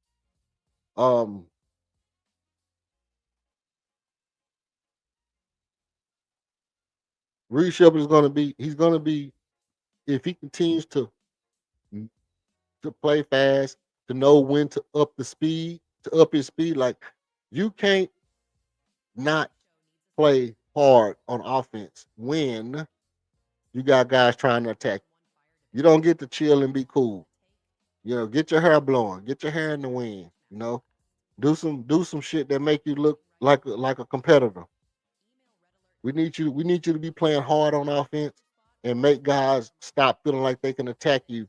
Reed Shepard is going to be, if he continues to play fast, to know when to up his speed, like you can't not play hard on offense when you got guys trying to attack you. You don't get to chill and be cool. Get your hair blowing, get your hair in the wind, do some shit that make you look like a competitor. We need you to be playing hard on offense and make guys stop feeling like they can attack you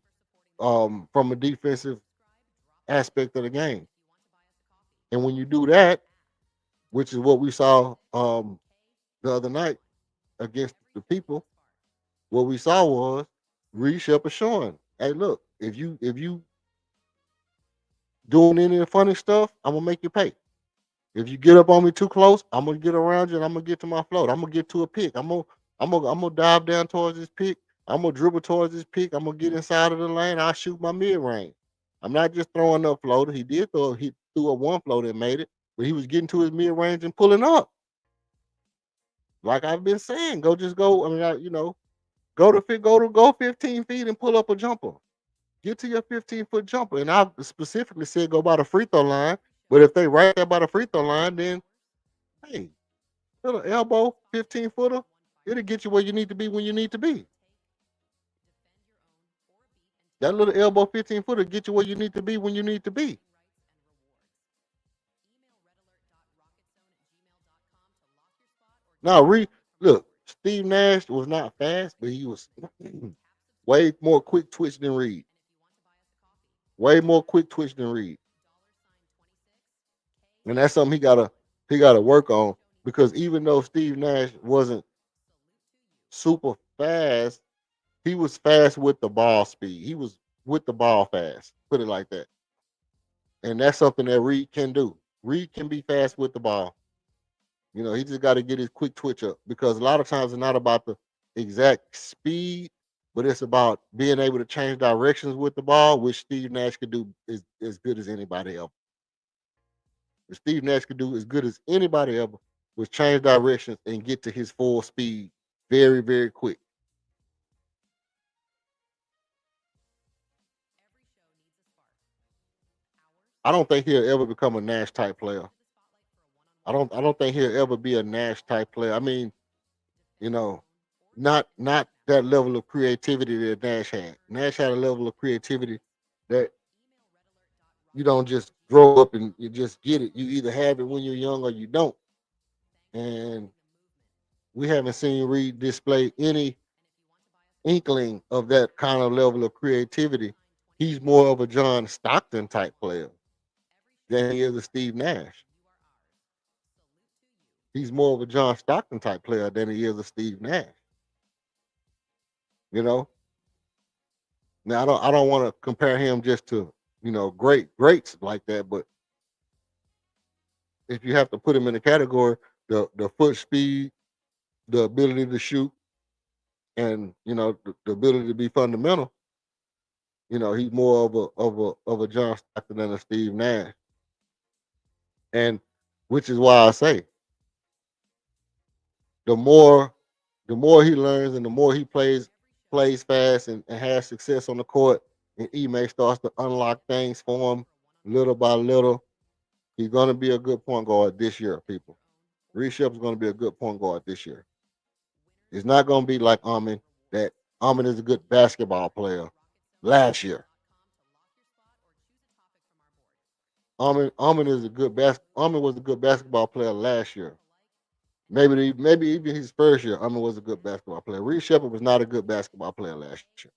from a defensive aspect of the game. And when you do that, which is what we saw the other night against the people, what we saw was Reed Shepard showing, hey, look, if you doing any of the funny stuff, I'm gonna make you pay. If you get up on me too close, I'm gonna get around you and I'm gonna get to my float. I'm gonna get to a pick. I'm gonna dive down towards this pick. I'm gonna dribble towards this pick. I'm gonna get inside of the lane. I'll shoot my mid range. I'm not just throwing up floater. He threw a one floater and made it, but he was getting to his mid range and pulling up. Like I've been saying, go. I mean, go 15 feet and pull up a jumper. Get to your 15-foot jumper. And I specifically said go by the free throw line. But if they right there by the free throw line, then hey, little elbow, 15-footer, it'll get you where you need to be when you need to be. That little elbow 15-footer get you where you need to be when you need to be. Now, look, Steve Nash was not fast, but he was way more quick twitch than Reed. Way more quick twitch than Reed. And that's something he gotta work on, because even though Steve Nash wasn't super fast, he was fast with the ball speed. He was with the ball fast. Put it like that. And that's something that Reed can do. Reed can be fast with the ball. You know, he just got to get his quick twitch up, because a lot of times it's not about the exact speed, but it's about being able to change directions with the ball, which Steve Nash could do is as good as anybody else. Steve Nash could do as good as anybody ever was change directions and get to his full speed very, very quick. I don't think he'll ever become a Nash type player. I don't think he'll ever be a Nash type player. I mean, you know, not that level of creativity that Nash had. Nash had a level of creativity that you don't just grow up and you just get it. You either have it when you're young or you don't. And we haven't seen Reed display any inkling of that kind of level of creativity. He's more of a John Stockton type player than he is a Steve Nash. He's more of a John Stockton type player than he is a Steve Nash. You know? Now I don't want to compare him just to, greats like that, but if you have to put him in a category, the foot speed, the ability to shoot, and the ability to be fundamental, he's more of a John Stockton than a Steve Nash. And which is why I say the more he learns and the more he plays fast and has success on the court, and Ime starts to unlock things for him little by little, he's going to be a good point guard this year, people. Reed Shepard's going to be a good point guard this year. It's not going to be like Amin, that Amin is a good basketball player last year. Amin was a good basketball player last year. Maybe even his first year, Amin was a good basketball player. Reed Shepard was not a good basketball player last year.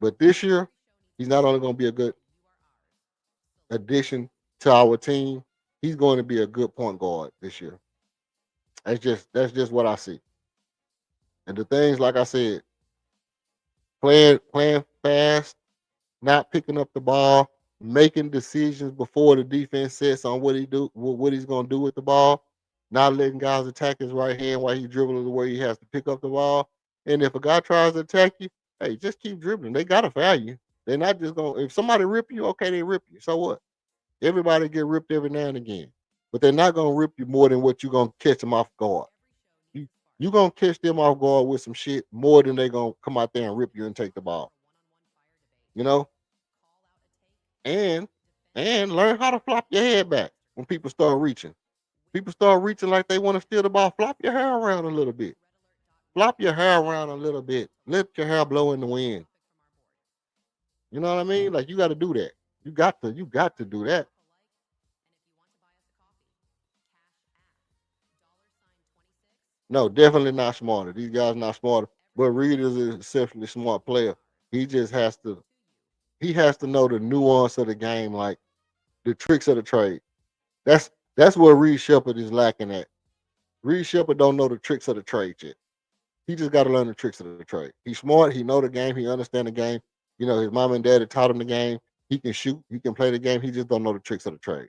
But this year, he's not only going to be a good addition to our team, he's going to be a good point guard this year. That's just what I see. And the things, like I said, playing fast, not picking up the ball, making decisions before the defense sets on what he's going to do with the ball, not letting guys attack his right hand while he's dribbling the way he has to pick up the ball. And if a guy tries to attack you, hey, just keep dribbling. They got to foul you. They're not just going to, if somebody rip you, okay, they rip you. So what? Everybody get ripped every now and again. But they're not going to rip you more than what you're going to catch them off guard. You're going to catch them off guard with some shit more than they're going to come out there and rip you and take the ball. And learn how to flop your head back when people start reaching. People start reaching like they want to steal the ball. Flop your hair around a little bit. Flop your hair around a little bit. Let your hair blow in the wind. You know what I mean? Like, you got to do that. You got to do that. No, definitely not smarter. These guys not smarter. But Reed is an exceptionally smart player. He just has to know the nuance of the game, like the tricks of the trade. That's where Reed Shepard is lacking at. Reed Shepard don't know the tricks of the trade yet. He just got to learn the tricks of the trade. He's smart. He know the game. He understand the game. You know, his mom and daddy taught him the game. He can shoot. He can play the game. He just don't know the tricks of the trade.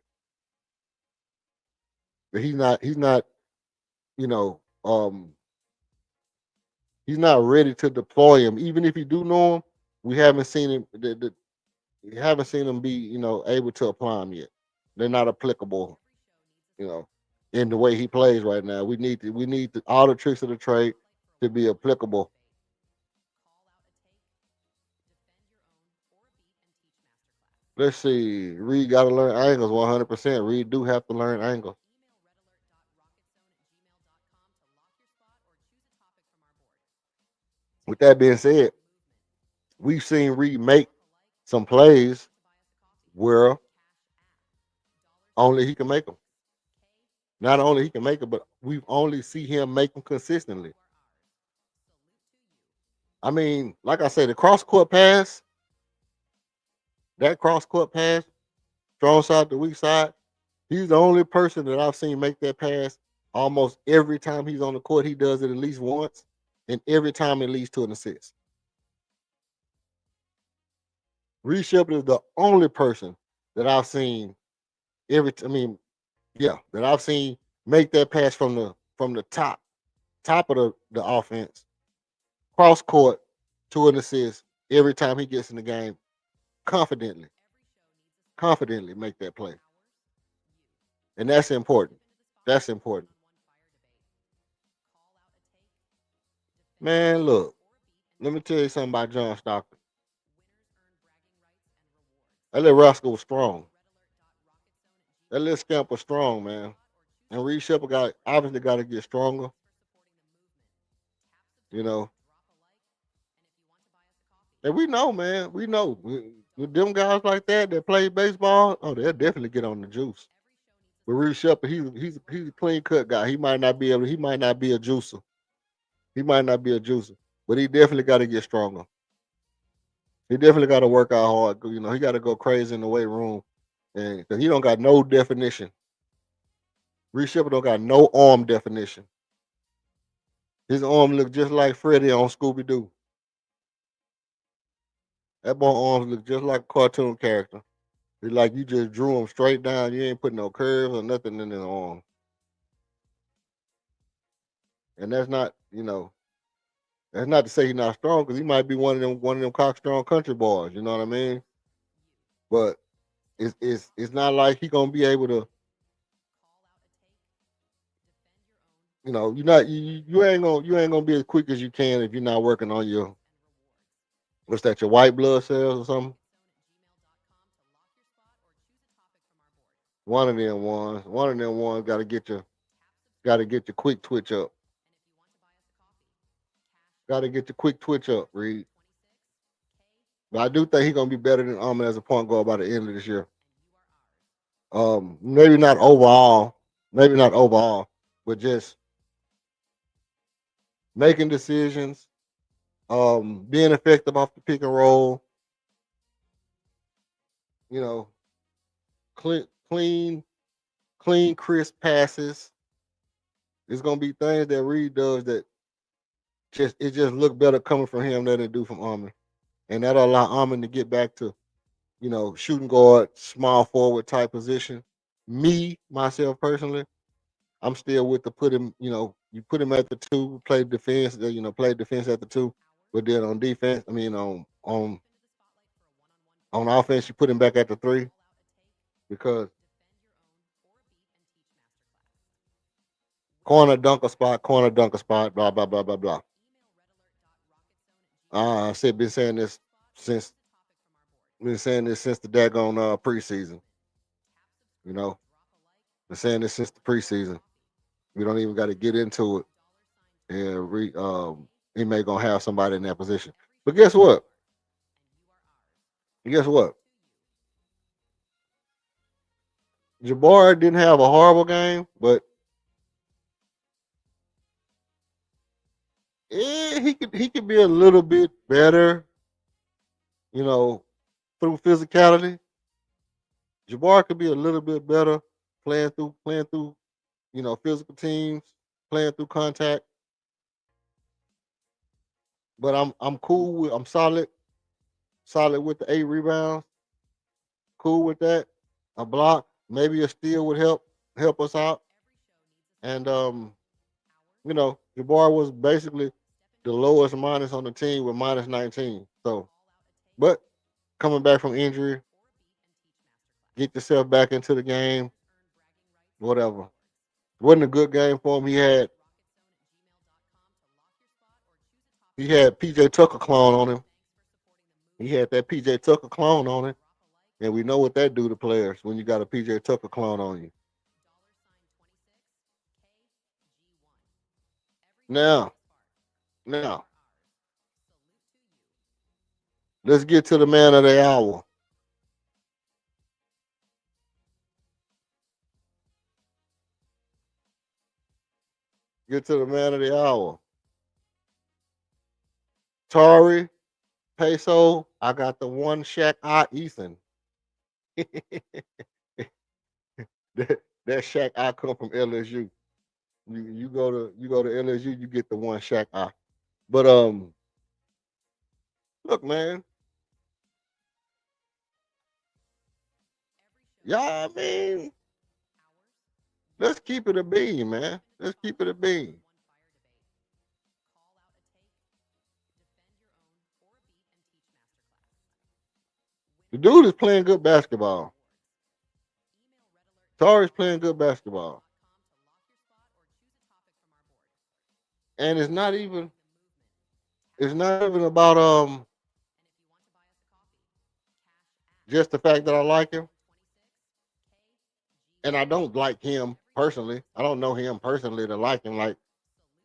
But he's not. He's not. You know. He's not ready to deploy him. Even if you do know him, we haven't seen him. We haven't seen him be, able to apply them yet. They're not applicable, you know, in the way he plays right now. We need all the tricks of the trade to be applicable. Let's see. Reed got to learn angles 100%. Reed do have to learn angles. With that being said, we've seen Reed make some plays where only he can make them. Not only he can make it, but we've only see him make them consistently. I mean, like I said, the cross court pass, that cross court pass, strong side to weak side, he's the only person that I've seen make that pass almost every time he's on the court. He does it at least once, and every time it leads to an assist. Reed Shepard is the only person that I've seen that I've seen make that pass from the top of the offense, cross court to an assist every time he gets in the game, confidently make that play. And that's important. That's important. Man, look, let me tell you something about John Stockton. That little rascal was strong. That little scamp was strong, man. And Reed Shepard obviously got to get stronger. You know, and we know, man. We know with them guys like that play baseball. Oh, they'll definitely get on the juice. But Reed Shepard, he's a clean cut guy. He might not be able. He might not be a juicer. He might not be a juicer, but he definitely got to get stronger. He definitely got to work out hard. You know, he got to go crazy in the weight room, and because he don't got no definition. Reed Shepard don't got no arm definition. His arm look just like Freddy on Scooby Doo. That boy arms look just like a cartoon character. It's like you just drew him straight down. You ain't putting no curves or nothing in his arm. And that's not, that's not to say he's not strong, because he might be one of them cock strong country boys. You know what I mean? But it's not like he gonna be able to. You ain't gonna be as quick as you can if you're not working on your what's that, your white blood cells or something. One of them ones got to get your quick twitch up. Got to get your quick twitch up, Reed. But I do think he's gonna be better than Ahmed as a point guard by the end of this year. Maybe not overall, but just making decisions, being effective off the pick and roll, you know, clean, clean, crisp passes. It's gonna be things that Reed does that just look better coming from him than it do from Ahmed, and that'll allow Ahmed to get back to shooting guard, small forward type position. Me myself personally, I'm still with the put him. You put him at the two, play defense. Play defense at the two, but then on defense, I mean on offense, you put him back at the three because corner dunker spot, blah blah blah blah blah. I've since been saying this since the daggone preseason. You know, been saying this since the preseason. We don't even got to get into it, and he may gonna have somebody in that position. But guess what? Guess what? Jabbar didn't have a horrible game, but he could be a little bit better, you know, through physicality. Jabbar could be a little bit better playing through, physical teams, playing through contact. But I'm solid with the 8 rebounds. Cool with that. A block, maybe a steal would help us out. And Jabbar was basically the lowest minus on the team with minus 19. So, but coming back from injury, get yourself back into the game, whatever. Wasn't a good game for him. He had PJ Tucker clone on him. He had that PJ Tucker clone on him. And we know what that do to players when you got a PJ Tucker clone on you. Now, now, let's get to the man of the hour. Get to the man of the hour. Tari, Peso, I got the one Shaq Ethan. that Shaq come from LSU. You go to LSU, you get the one Shaq But look, man, yeah, I mean, let's keep it a beam, man. Let's keep it a beam. The dude is playing good basketball. Tari's playing good basketball. And it's not even about just the fact that I like him. And I don't like him personally. I don't know him personally to like him. Like,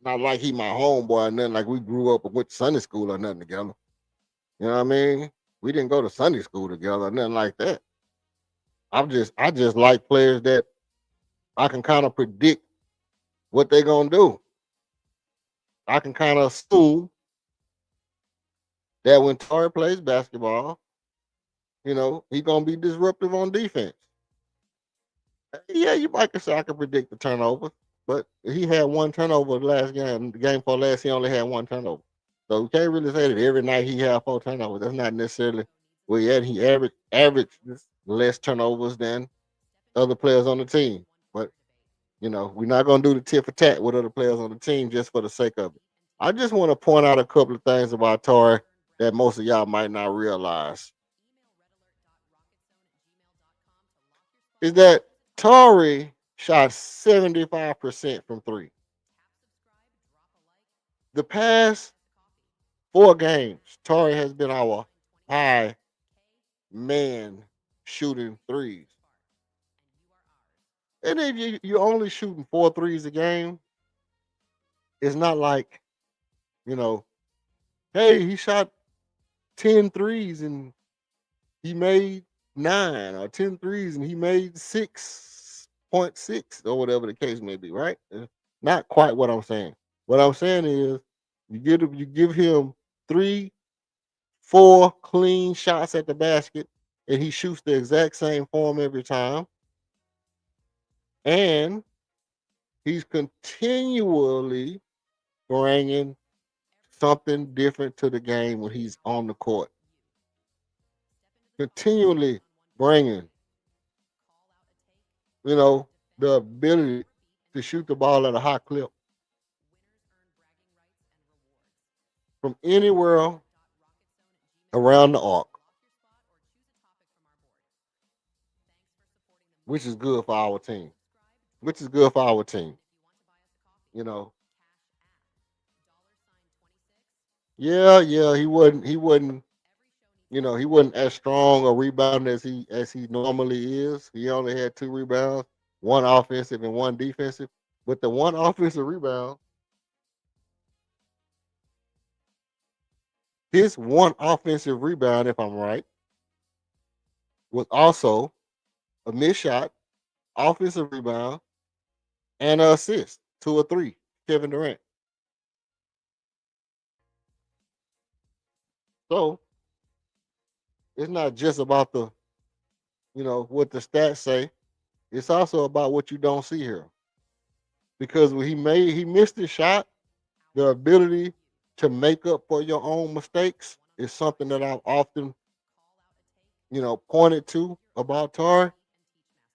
not like he my homeboy or nothing. Like we grew up and went to Sunday school or nothing together. You know what I mean? We didn't go to Sunday school together or nothing like that. I just like players that I can kind of predict what they're gonna do. I can kind of assume that when Torrey plays basketball, he's gonna be disruptive on defense. Yeah, you might say I can predict the turnovers, but he had one turnover last game. The game before last, he only had one turnover. So we can't really say that every night he had 4 turnovers. That's not necessarily well. Yeah, he averaged less turnovers than other players on the team. But we're not gonna do the tit for tat with other players on the team just for the sake of it. I just want to point out a couple of things about Torrey that most of y'all might not realize. Is that Torrey shot 75% from three. The past 4 games, Torrey has been our high man shooting threes. And if you're only shooting 4 threes a game, it's not like, you know, hey, he shot 10 threes and he made 9, or 10 threes and he made 6.6, or whatever the case may be, right? Not quite what I'm saying. What I'm saying is you give him 3, 4 clean shots at the basket, and he shoots the exact same form every time. And he's continually bringing something different to the game when he's on the court. Continually bringing, the ability to shoot the ball at a high clip from anywhere around the arc, which is good for our team. Which is good for our team. You know, yeah, he wasn't as strong a rebounder as he normally is. He only had 2 rebounds, one offensive and one defensive. But the one offensive rebound, his one offensive rebound, if I'm right, was also a missed shot, offensive rebound, and an assist to a 3, Kevin Durant. So it's not just about the, what the stats say. It's also about what you don't see here. Because when he missed his shot, the ability to make up for your own mistakes is something that I've often, pointed to about Tar,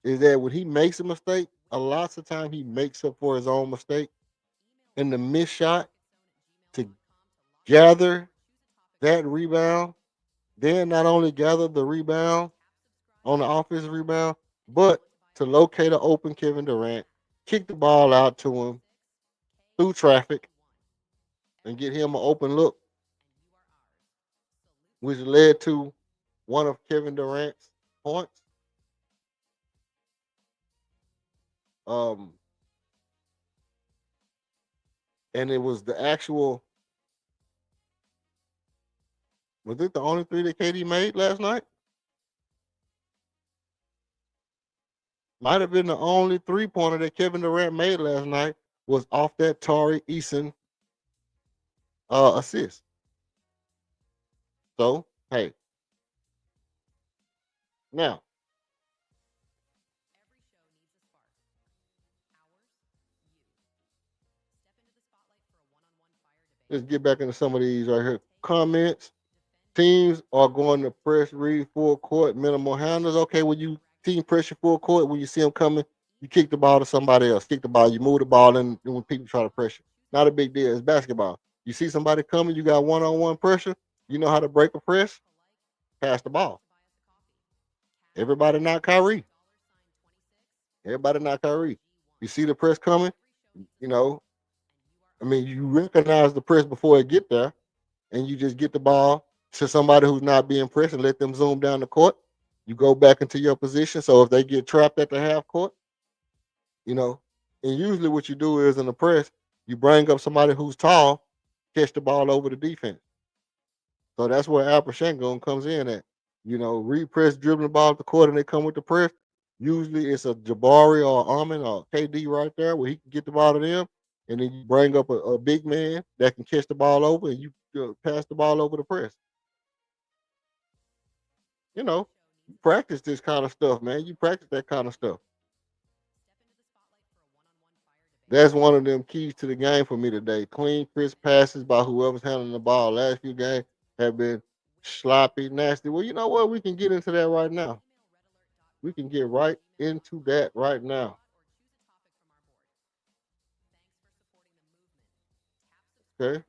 is that when he makes a mistake, a lot of time he makes up for his own mistake. And the missed shot to gather that rebound, then not only gather the rebound on the offensive rebound, but to locate an open Kevin Durant, kick the ball out to him through traffic, and get him an open look, which led to one of Kevin Durant's points. Um, and it was the actual. Was it the only three that KD made last night? Might have been the only 3-pointer that Kevin Durant made last night was off that Tari Eason assist. So, hey. Now, let's get back into some of these right here. Comments. Teams are going to press read full court, minimal handles. Okay, when you team pressure full court, when you see them coming, you kick the ball to somebody else. Kick the ball, you move the ball in when people try to pressure. Not a big deal. It's basketball. You see somebody coming, you got one-on-one pressure. You know how to break a press. Pass the ball. Everybody not Kyrie. Everybody not Kyrie. You see the press coming, you recognize the press before it get there, and you just get the ball to somebody who's not being pressed and let them zoom down the court. You go back into your position. So if they get trapped at the half court, and usually what you do is in the press, you bring up somebody who's tall, catch the ball over the defense. So that's where Al Shangon comes in at. Repress, dribbling the ball at the court, and they come with the press. Usually it's a Jabari or Armin or KD right there where he can get the ball to them. And then you bring up a big man that can catch the ball over and you pass the ball over the press. You practice this kind of stuff, man. You practice that kind of stuff. That's one of them keys to the game for me today. Clean, crisp passes by whoever's handling the ball. Last few games have been sloppy, nasty. Well, you know what? We can get into that right now. We can get right into that right now. Okay.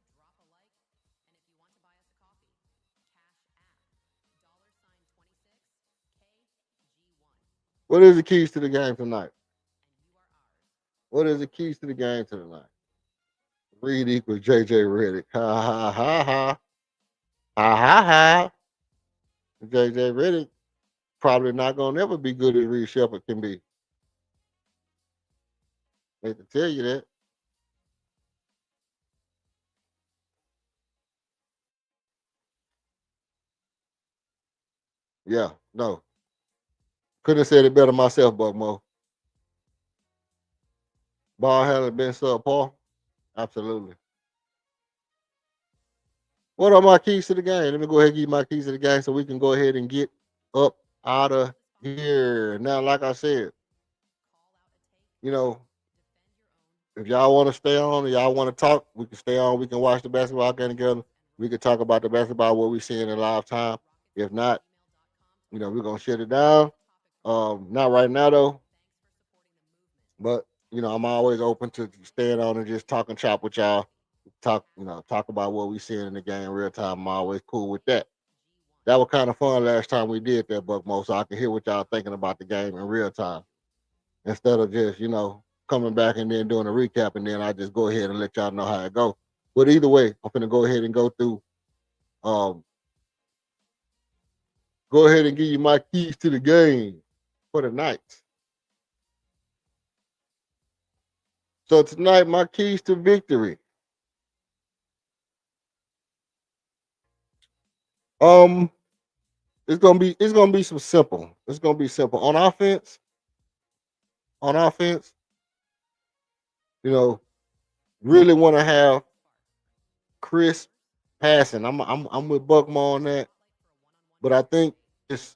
What is the keys to the game tonight? What is the keys to the game tonight? Reed equals JJ Redick. Ha ha ha ha. Ha ha ha. JJ Redick probably not gonna ever be good as Reed Shepard can be. I hate to tell you that. Yeah, no. Couldn't have said it better myself, Buckmo. Ball hasn't been subpar. Absolutely. What are my keys to the game? Let me go ahead and give you my keys to the game so we can go ahead and get up out of here. Now, like I said, if y'all want to stay on or y'all want to talk, we can stay on. We can watch the basketball game together. We can talk about the basketball, what we're seeing in live time. If not, we're going to shut it down. Not right now, though. But, I'm always open to staying on and just talking chop with y'all. Talk about what we seeing in the game in real time. I'm always cool with that. That was kind of fun last time we did that, Buckmo, so I can hear what y'all thinking about the game in real time. Instead of just, coming back and then doing a recap, and then I just go ahead and let y'all know how it go. But either way, I'm gonna go ahead and go through. Go ahead and give you my keys to the game for the night. So tonight, my keys to victory. It's gonna be some simple. It's gonna be simple on offense. On offense, really want to have crisp passing. I'm with Buckmo on that, but I think it's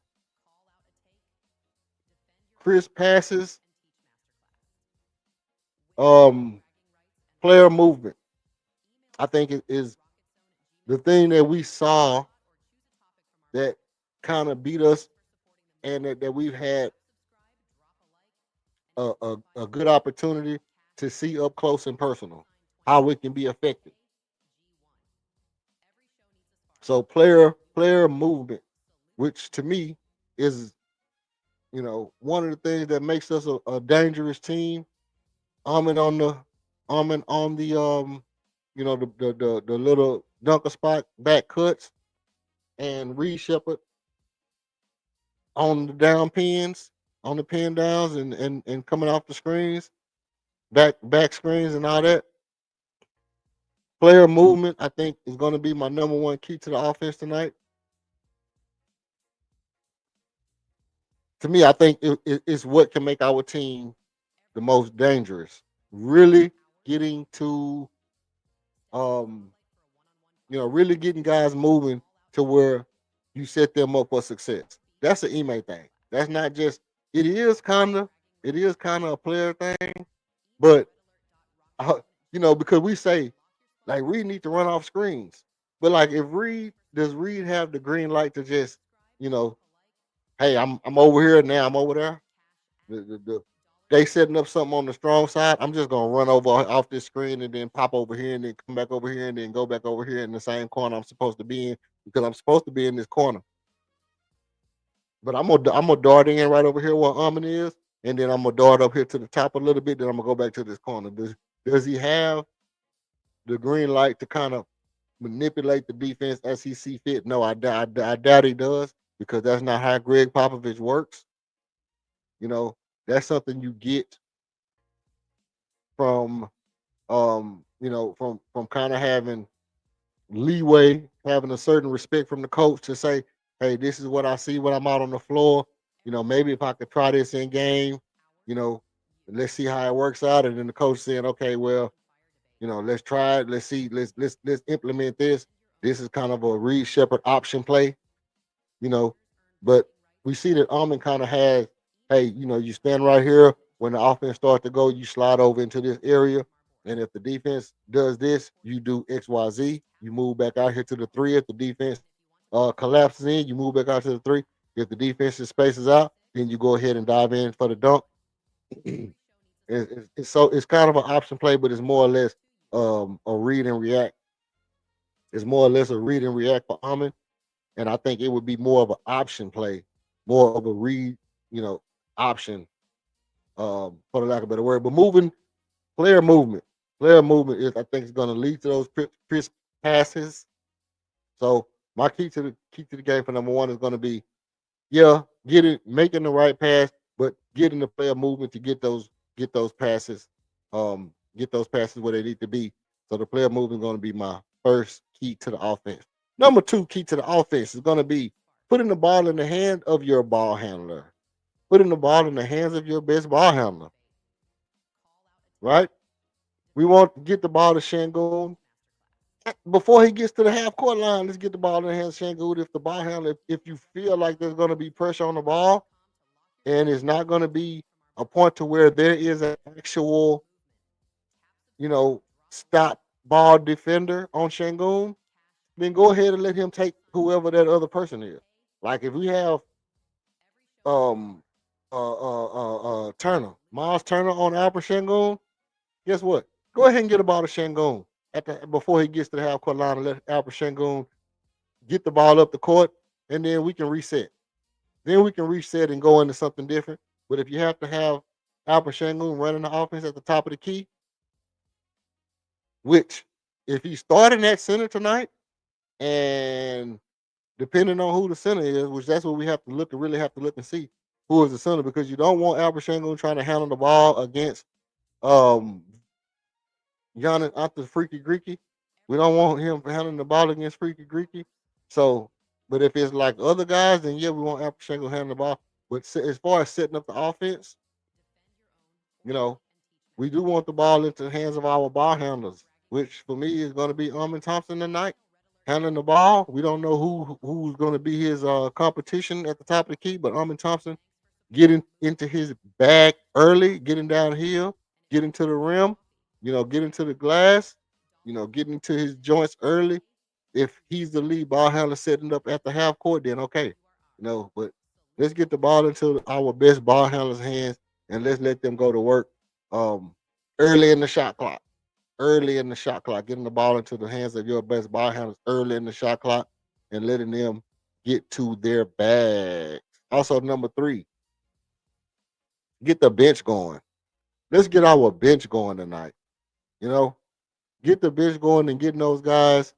crisp passes, player movement. I think it is the thing that we saw that kind of beat us, and that we've had a good opportunity to see up close and personal how it can be effective. So player movement, which to me is one of the things that makes us a dangerous team. Arming on the arming on the the little dunker spot back cuts, and Reed Shepard on the down pins, on the pin downs, and coming off the screens, back screens and all that. Player movement, I think, is going to be my number one key to the offense tonight. To me, I think it's what can make our team the most dangerous. Really getting to, um, really getting guys moving to where you set them up for success. That's an email thing. That's not just. It is kind of a player thing, but because we say like Reed need to run off screens, but like if Reed have the green light to just, you know, hey, I'm over here now, I'm over there. They setting up something on the strong side. I'm just gonna run over off this screen and then pop over here and then come back over here and then go back over here in the same corner I'm supposed to be in because I'm supposed to be in this corner. But I'm gonna dart in right over here where Armin is, and then I'm gonna dart up here to the top a little bit. Then I'm gonna go back to this corner. Does he have the green light to kind of manipulate the defense as he see fit? No, I doubt he does because that's not how Greg Popovich works. You know, that's something you get from from kind of having leeway, having a certain respect from the coach to say, hey, this is what I see when I'm out on the floor. Maybe if I could try this in game, you know, let's see how it works out. And then the coach saying, okay, well, let's try it. Let's see, let's implement this. This is kind of a Reed Shepard option play, you know. But we see that Almond kind of has, hey, you stand right here. When the offense starts to go, you slide over into this area. And if the defense does this, you do X, Y, Z. You move back out here to the three. If the defense collapses in, you move back out to the three. If the defense spaces out, then you go ahead and dive in for the dunk. It's kind of an option play, but it's more or less a read and react. It's more or less a read and react for Almond. And I think it would be more of an option play, more of a read, option, for the lack of a better word. But player movement, is I think is going to lead to those crisp passes. So my key to the game for number one is going to be, making the right pass, but getting the player movement to get those passes, get those passes where they need to be. So the player movement is going to be my first key to the offense. Number two key to the offense is going to be putting the ball in the hand of your ball handler. Putting the ball in the hands of your best ball handler. Right? We want to get the ball to Shangoon. Before he gets to the half court line, let's get the ball in the hands of Shangoon. If the ball handler, if you feel like there's going to be pressure on the ball and it's not going to be a point to where there is an actual, stop ball defender on Shangoon, then go ahead and let him take whoever that other person is. Like if we have um Turner, Miles Turner on Albert Shangoon, guess what? Go ahead and get the ball to Shangoon before he gets to the half court line and let Albert Shangoon get the ball up the court, and then we can reset. Then we can reset and go into something different. But if you have to have Albert Shangoon running the offense at the top of the key, which if he's starting at center tonight, and depending on who the center is, which that's what we have to look and really have to look and see who is the center, because you don't want Albert Shangoon trying to handle the ball against Giannis after Freaky Greeky. We don't want him handling the ball against Freaky Greeky. So, but if it's like other guys, then yeah, we want Albert Shangoon handling the ball. But as far as setting up the offense, we do want the ball into the hands of our ball handlers, which for me is going to be Thompson tonight. handling the ball. We don't know who's going to be his competition at the top of the key, but Armin Thompson getting into his bag early, getting downhill, getting to the rim, getting to the glass, getting to his joints early. If he's the lead ball handler setting up at the half court, then okay. But let's get the ball into our best ball handlers' hands and let's let them go to work um early in the shot clock. Early in the shot clock, getting the ball into the hands of your best ball handlers early in the shot clock and letting them get to their bags. Also, number 3, get the bench going. Let's get our bench going tonight. You know, get the bench going and getting those guys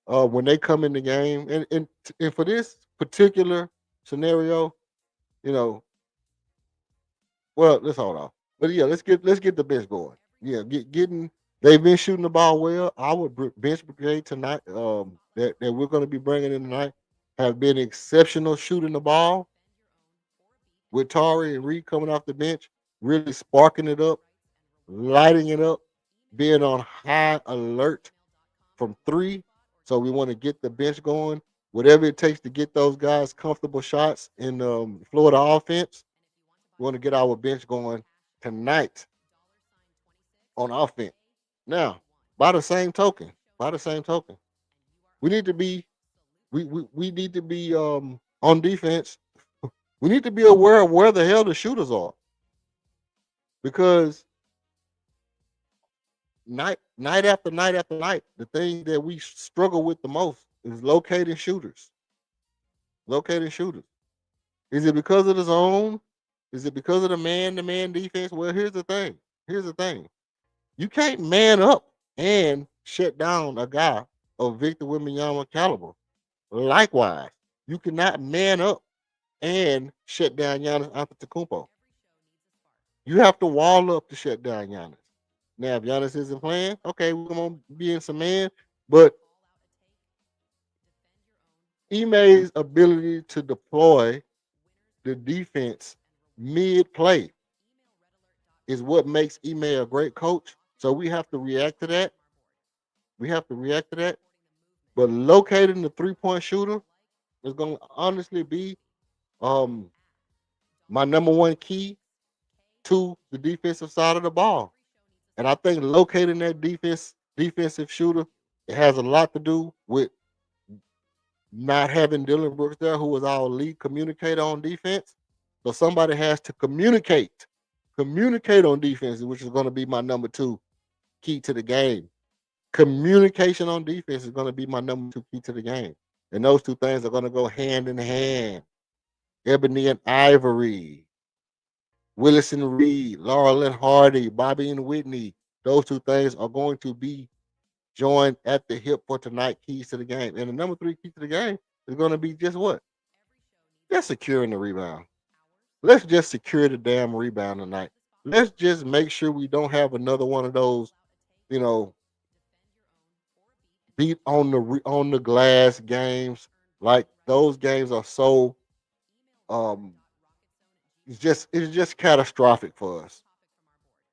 when they come in the game. And for this particular scenario, you know, well, let's hold on. But yeah, let's get the bench going. Yeah, getting they've been shooting the ball well. Our bench brigade tonight, that we're going to be bringing in tonight, have been exceptional shooting the ball with Tari and Reed coming off the bench, really sparking it up, lighting it up, being on high alert from 3. So we want to get the bench going. Whatever it takes to get those guys comfortable shots in Florida offense, we want to get our bench going tonight on offense. Now, by the same token, we need to be we need to be on defense. We need to be aware of where the hell the shooters are because night after night after night, the thing that we struggle with the most is locating shooters. Locating shooters. Is it because of the zone? Is it because of the man-to-man defense? Well, here's the thing. Here's the thing. You can't man up and shut down a guy of Victor Wembanyama caliber. Likewise, you cannot man up and shut down Giannis Antetokounmpo. You have to wall up to shut down Giannis. Now, if Giannis isn't playing, okay, we're gonna be in some man. But Ime's ability to deploy the defense mid-play is what makes Ime a great coach. So we have to react to that. We have to react to that. But locating the 3-point shooter is going to honestly be um my number 1 key to the defensive side of the ball. And I think locating that defensive shooter, it has a lot to do with not having Dylan Brooks there, who was our lead communicator on defense. So somebody has to communicate on defense, which is going to be my number 2 key to the game. Communication on defense is going to be my number 2 key to the game. And those 2 things are going to go hand in hand. Ebony and Ivory, Willis and Reed, Laurel and Hardy, Bobby and Whitney. Those 2 things are going to be joined at the hip for tonight, keys to the game. And the number 3 key to the game is going to be just what? Just securing the rebound. Let's just secure the damn rebound tonight. Let's just make sure we don't have another one of those, beat on the glass games. Like those games are so it's just catastrophic for us.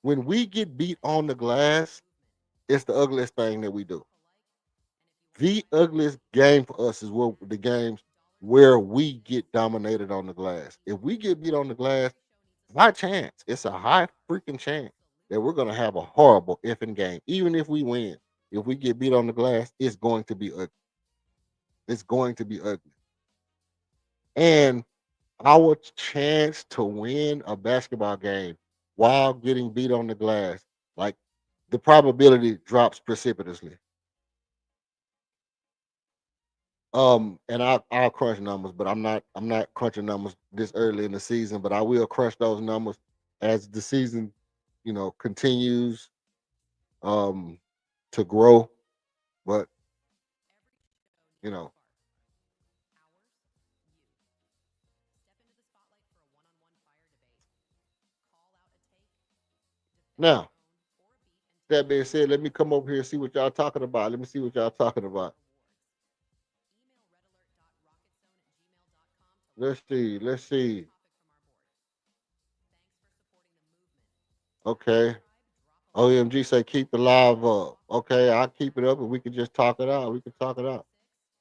When we get beat on the glass, it's the ugliest thing that we do. The ugliest game for us is where the games where we get dominated on the glass. If we get beat on the glass, high chance, it's a high freaking chance that we're gonna have a horrible effing game. Even if we win, if we get beat on the glass, it's going to be ugly. It's going to be ugly. And our chance to win a basketball game while getting beat on the glass, like the probability drops precipitously. And I'll crunch numbers, but I'm not crunching numbers this early in the season, but I will crush those numbers as the season, continues to grow. But you know, now that being said, let me come over here and see what y'all talking about. Let me see what y'all talking about. Let's see. Let's see. Okay. OMG say keep the live up. Okay, I'll keep it up and we can just talk it out. We can talk it out.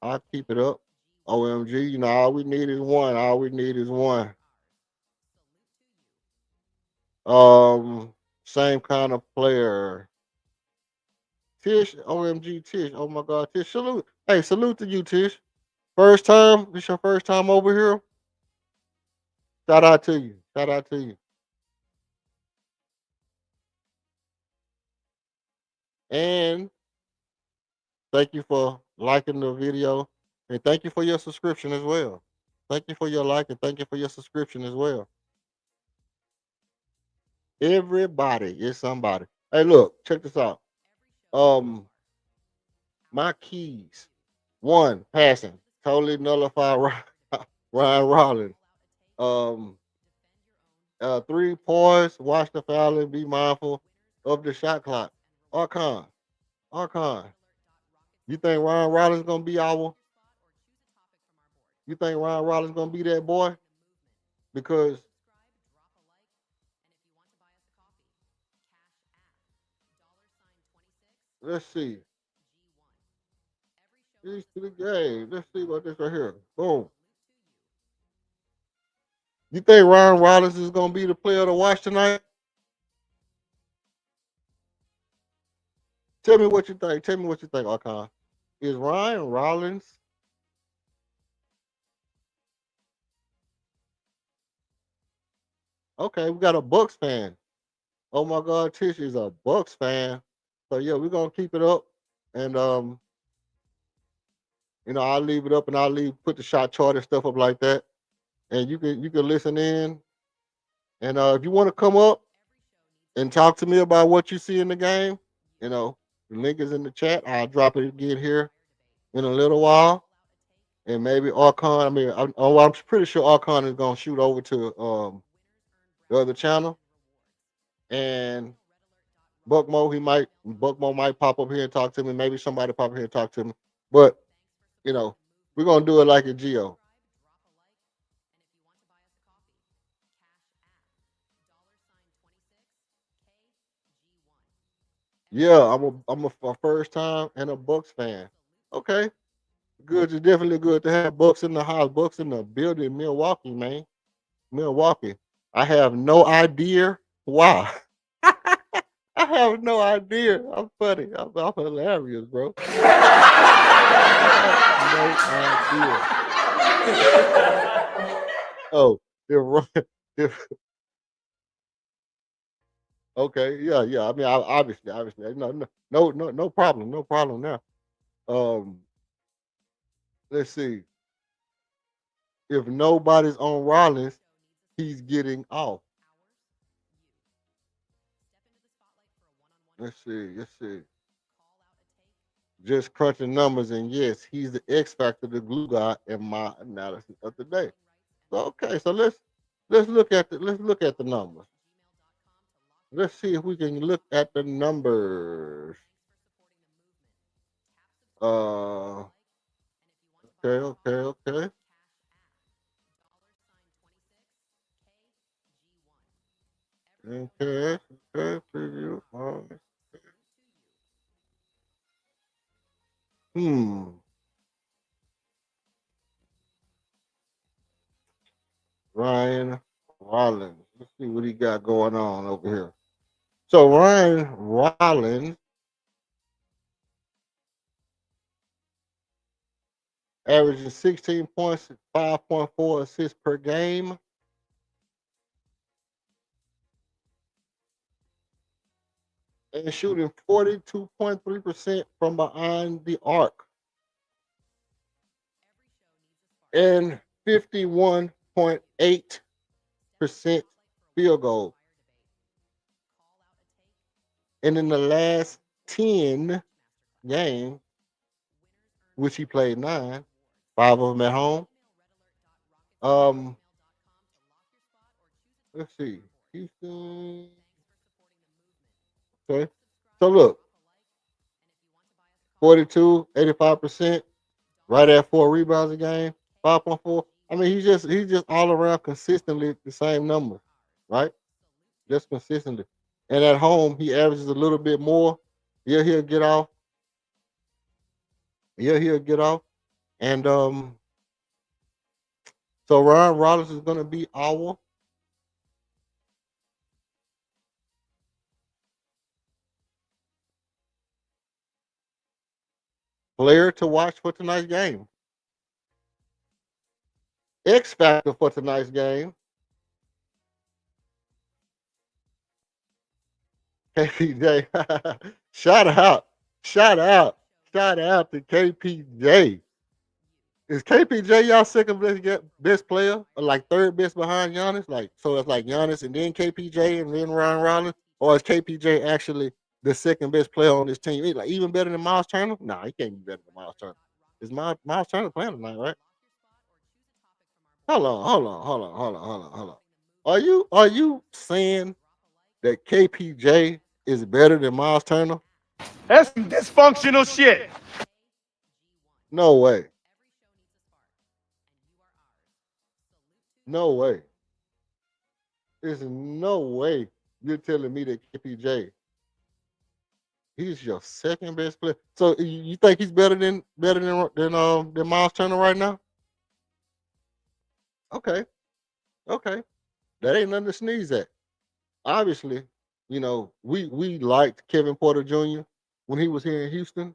I'll keep it up. OMG, all we need is one. All we need is one. Same kind of player. Tish, OMG, Tish. Oh my God, Tish. Salute. Hey, salute to you, Tish. First time. This your first time over here. Shout out to you. Shout out to you. And thank you for liking the video. And thank you for your subscription as well. Thank you for your like and thank you for your subscription as well. Everybody is somebody. Hey, look, check this out. My keys. One, passing. Totally nullify Ryan Rollins. Um, three, poise, watch the foul and be mindful of the shot clock. Archon. Archon. You think Ryan Rollins gonna be our? You think Ryan Rollins gonna be that boy? Because let's see. These to the game. Let's see about this right here. Boom. You think Ryan Rollins is gonna be the player to watch tonight? Tell me what you think. Tell me what you think, Archon. Is Ryan Rollins? Okay, we got a Bucks fan. Oh my God, Tish is a Bucks fan. So yeah, we're gonna keep it up. And I'll leave it up and put the shot chart and stuff up like that. And you can listen in. And if you want to come up and talk to me about what you see in the game, the link is in the chat. I'll drop it again here in a little while. And maybe Archon, I'm pretty sure Archon is gonna shoot over to the other channel. And Buckmo might pop up here and talk to me. Maybe somebody pop up here and talk to me. But we're gonna do it like a Geo. Yeah, I'm a first time and a Bucks fan. Okay, good. It's definitely good to have Bucks in the house, Bucks in the building, Milwaukee, man. Milwaukee. I have no idea why. I have no idea. I'm funny. I'm hilarious, bro. I have no idea. Oh, if okay, yeah. I mean, obviously, no problem, no problem now. Um, let's see. If nobody's on Rollins, he's getting off. Let's see. Let's see. Just crunching numbers, and yes, he's the X factor, the glue guy in my analysis of the day. So okay, so let's look at the numbers. Let's see if we can look at the numbers. Okay, okay. Okay, preview. Hmm. Ryan Rollins. Let's see what he got going on over here. So Ryan Rollins averaging 16 points, 5.4 assists per game. And shooting 42.3% from behind the arc. And 51.8% field goal. And in the last 10 games, which he played 9, 5 of them at home. Let's see. Houston. Okay. So look, 42, 85%, right at 4 rebounds a game, 5.4. I mean, he's just all around consistently the same number, right? Just consistently. And at home, he averages a little bit more. Yeah, he'll get off. Yeah, he'll get off. And so Ryan Rollins is gonna be our player to watch for tonight's game. X factor for tonight's game. KPJ. shout out. Shout out. Shout out to KPJ. Is KPJ y'all second best player, or like third best behind Giannis? Like, so it's like Giannis and then KPJ and then Ryan Rollins, or is KPJ actually the second best player on this team? Like even better than Miles Turner? Nah, he can't be better than Miles Turner. Is Miles Turner playing tonight, right? Hold on. Are you saying that KPJ is better than Miles Turner? That's some dysfunctional shit. No way. No way. There's no way you're telling me that KPJ, he's your second best player. So you think he's better than Miles Turner right now? Okay, okay, that ain't nothing to sneeze at. Obviously, we liked Kevin Porter Jr. when he was here in Houston.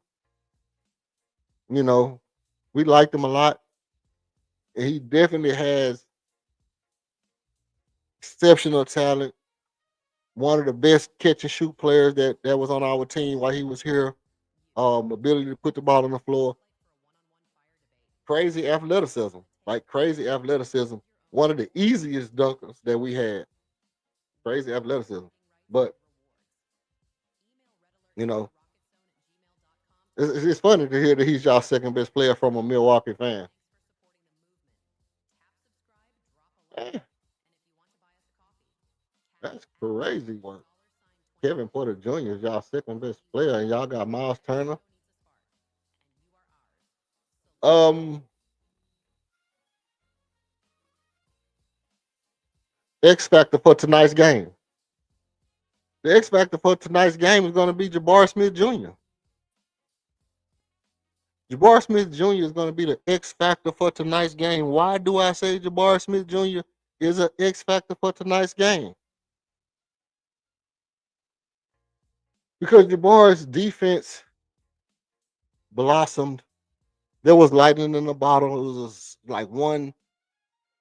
You know, we liked him a lot, and he definitely has exceptional talent. One of the best catch and shoot players that was on our team while he was here. Ability to put the ball on the floor, crazy athleticism, like crazy athleticism. One of the easiest dunkers that we had, crazy athleticism. But you know, it's funny to hear that he's y'all second best player from a Milwaukee fan. Eh, that's crazy work. Kevin Porter Jr. is y'all second best player, and y'all got Miles Turner. Um, X factor for tonight's game. The X factor for tonight's game is going to be Jabari Smith Jr. Jabari Smith Jr. is going to be the X factor for tonight's game. Why do I say Jabari Smith Jr. is an X factor for tonight's game? Because Jabari's defense blossomed. There was lightning in the bottle. It was like you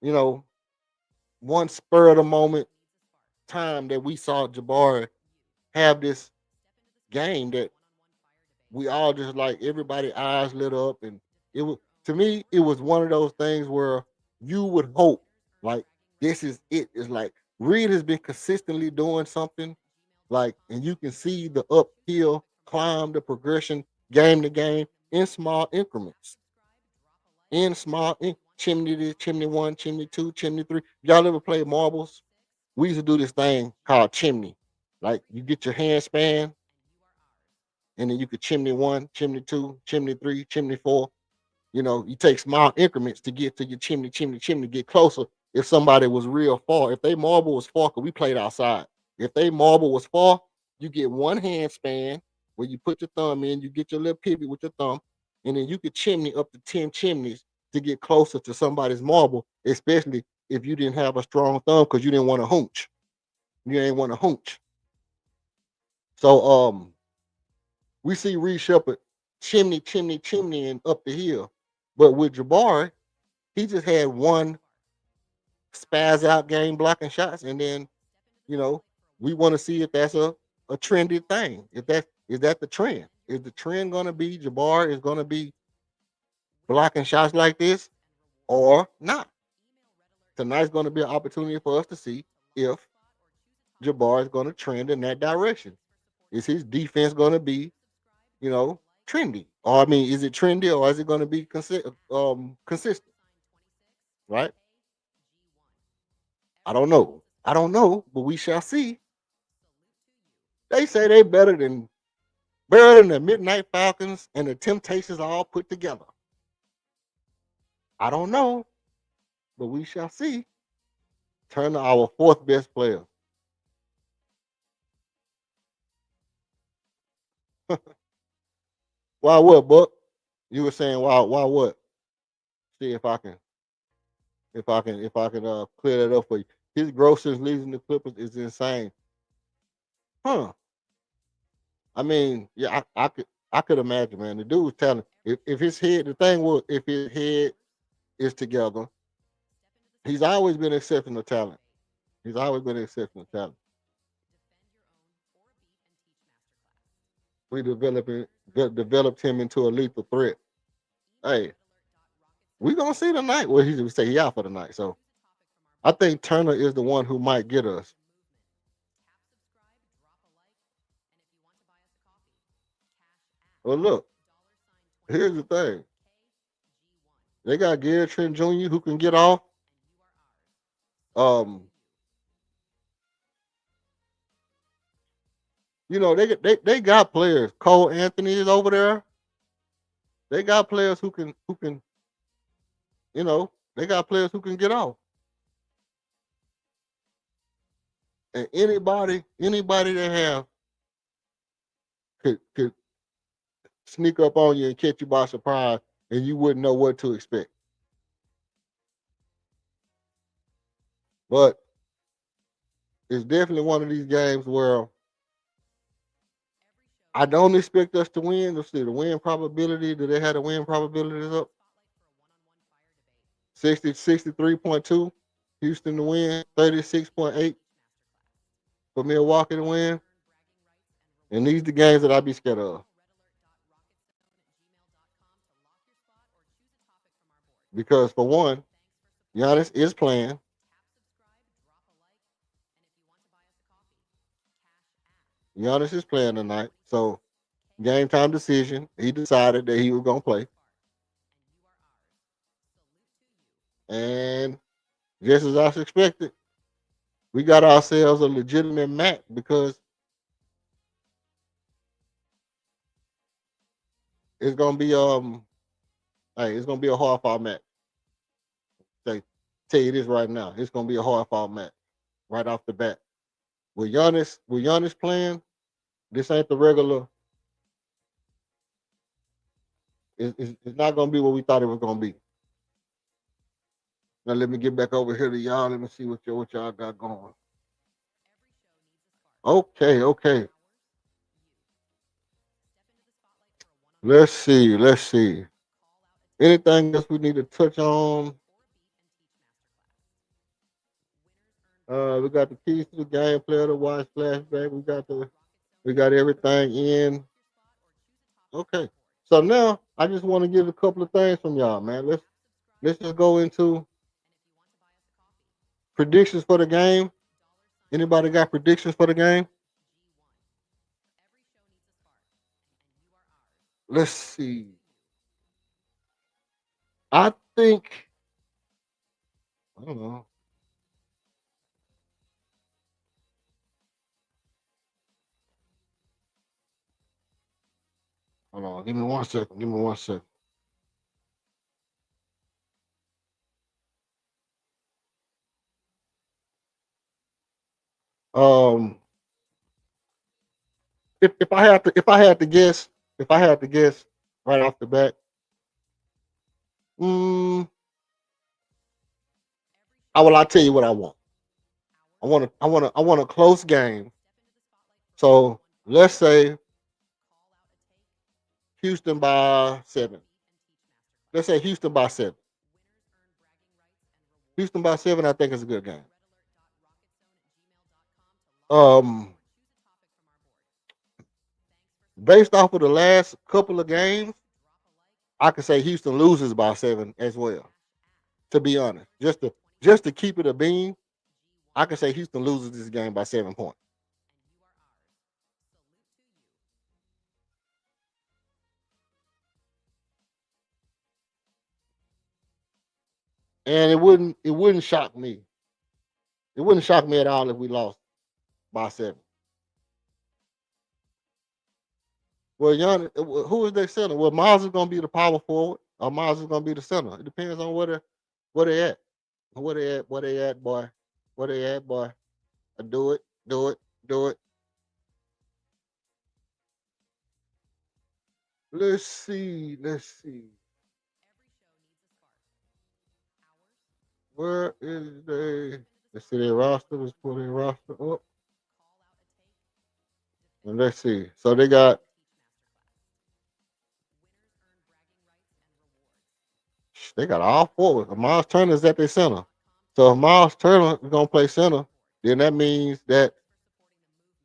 know, one spur of the moment time that we saw Jabari have this game that we all just like everybody eyes lit up, and it was, to me, it was one of those things where you would hope like this is it. It's like Reed has been consistently doing something, like, and you can see the uphill climb, the progression game to game in small increments, chimney this, chimney one, chimney two, chimney three. Y'all ever play marbles? We used to do this thing called chimney. Like you get your hand span, and then you could chimney one, chimney two, chimney three, chimney four. You take small increments to get to your chimney, get closer. If somebody was real far, if they marble was far, because we played outside. If they marble was far, you get one hand span where you put your thumb in, you get your little pivot with your thumb, and then you could chimney up to 10 chimneys to get closer to somebody's marble, especially if you didn't have a strong thumb because you didn't want to hunch. You ain't want to hunch. So we see Reed Shepard chimney, and up the hill. But with Jabari, he just had one spaz out game blocking shots, and then we want to see if that's a trendy thing. If that is that the trend? Is the trend going to be Jabari is going to be blocking shots like this or not? Tonight's going to be an opportunity for us to see if Jabari is going to trend in that direction. Is his defense going to be, trendy? Or I mean, is it trendy or is it going to be consistent? Right? I don't know, but we shall see. They say they better than the Midnight Falcons and the Temptations all put together. I don't know, but we shall see. Turn to our fourth best player. Why what, Buck? You were saying why what? see if I can clear that up for you. His growth since leaving the Clippers is insane. Huh. I mean, yeah, I could imagine, man. The dude was talented. If his head, the thing was, if his head is together, he's always been exceptional talent. He's always been exceptional talent. We developed him into a lethal threat. Hey, we gonna see tonight. Well, he say he out for the night. So I think Turner is the one who might get us. Well, look, here's the thing. They got Gary Trent Jr. who can get off. Um, you know, they got players. Cole Anthony is over there. They got players who can, you know, they got players who can get off. And anybody that have could sneak up on you and catch you by surprise and you wouldn't know what to expect. But it's definitely one of these games where I don't expect us to win. Let's see, the win probability, do they have the win probabilities up? 63.2. Houston to win, 36.8 for Milwaukee to win. And these are the games that I'd be scared of. Because for one, Giannis is playing. Giannis is playing tonight. So game time decision. He decided that he was gonna play. And just as I expected, we got ourselves a legitimate match because it's gonna be it's gonna be a hard fought match. Tell you this right now, it's gonna be a hard fought match right off the bat. With Giannis playing, this ain't the regular. It's not gonna be what we thought it was gonna be. Now let me get back over here to y'all. Let me see what y'all got going. Okay. Let's see. Anything else we need to touch on? We got the keys to the game, player to watch, flashback. We got everything in. Okay. So now I just want to get a couple of things from y'all, man. Let's just go into predictions for the game. Anybody got predictions for the game? Let's see. I think I don't know. Hold on. Give me 1 second. Give me 1 second. Um, if I had to guess right off the bat, mm, I'll tell you what I want. I want a close game. So let's say Houston by 7. Let's say Houston by 7. Houston by 7, I think is a good game. Um, Based off of the last couple of games, I could say Houston loses by 7 as well. To be honest, just to keep it a beam, I could say Houston loses this game by 7 points. And it wouldn't shock me. It wouldn't shock me at all if we lost by 7. Well, who is their center? Well, Miles is gonna be the power forward, or Miles is gonna be the center. It depends on where they at. Boy. Where they at, boy. Do it, do it, do it. Let's see. Where is they? Let's see their roster. Let's pull their roster up. And let's see. So they got all four. Miles Turner's at their center. So if Miles Turner is gonna play center, then that means that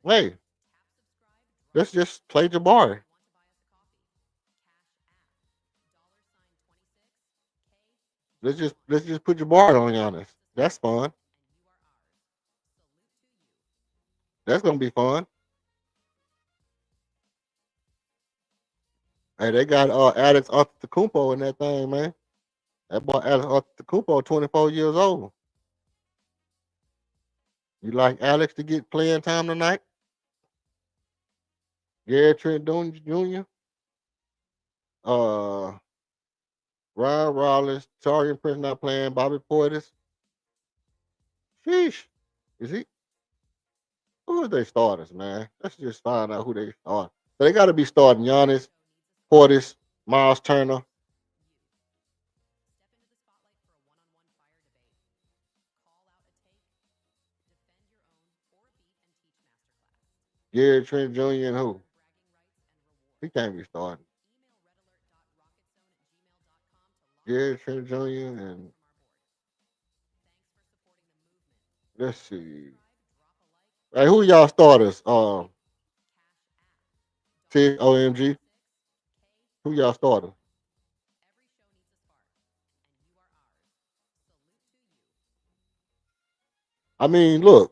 hey, let's just play Jabari. Let's just put Jabari on Giannis. That's fun. That's gonna be fun. Hey, they got Alex Antetokounmpo in that thing, man. That boy Alex Antetokounmpo, 24 years old. You like Alex to get playing time tonight? Gary Trent Jr., uh, Ryan Rollins, Tarian Prince not playing, Bobby Portis. Sheesh. Is he? Who are they starters, man? Let's just find out who they start. So they got to be starting Giannis, Portis, Miles Turner. Gary Trent Jr. and who? He can't be starting. Gary Trent Jr. and let's see. Hey, who y'all starters? OMG. Who y'all starters? I mean, look,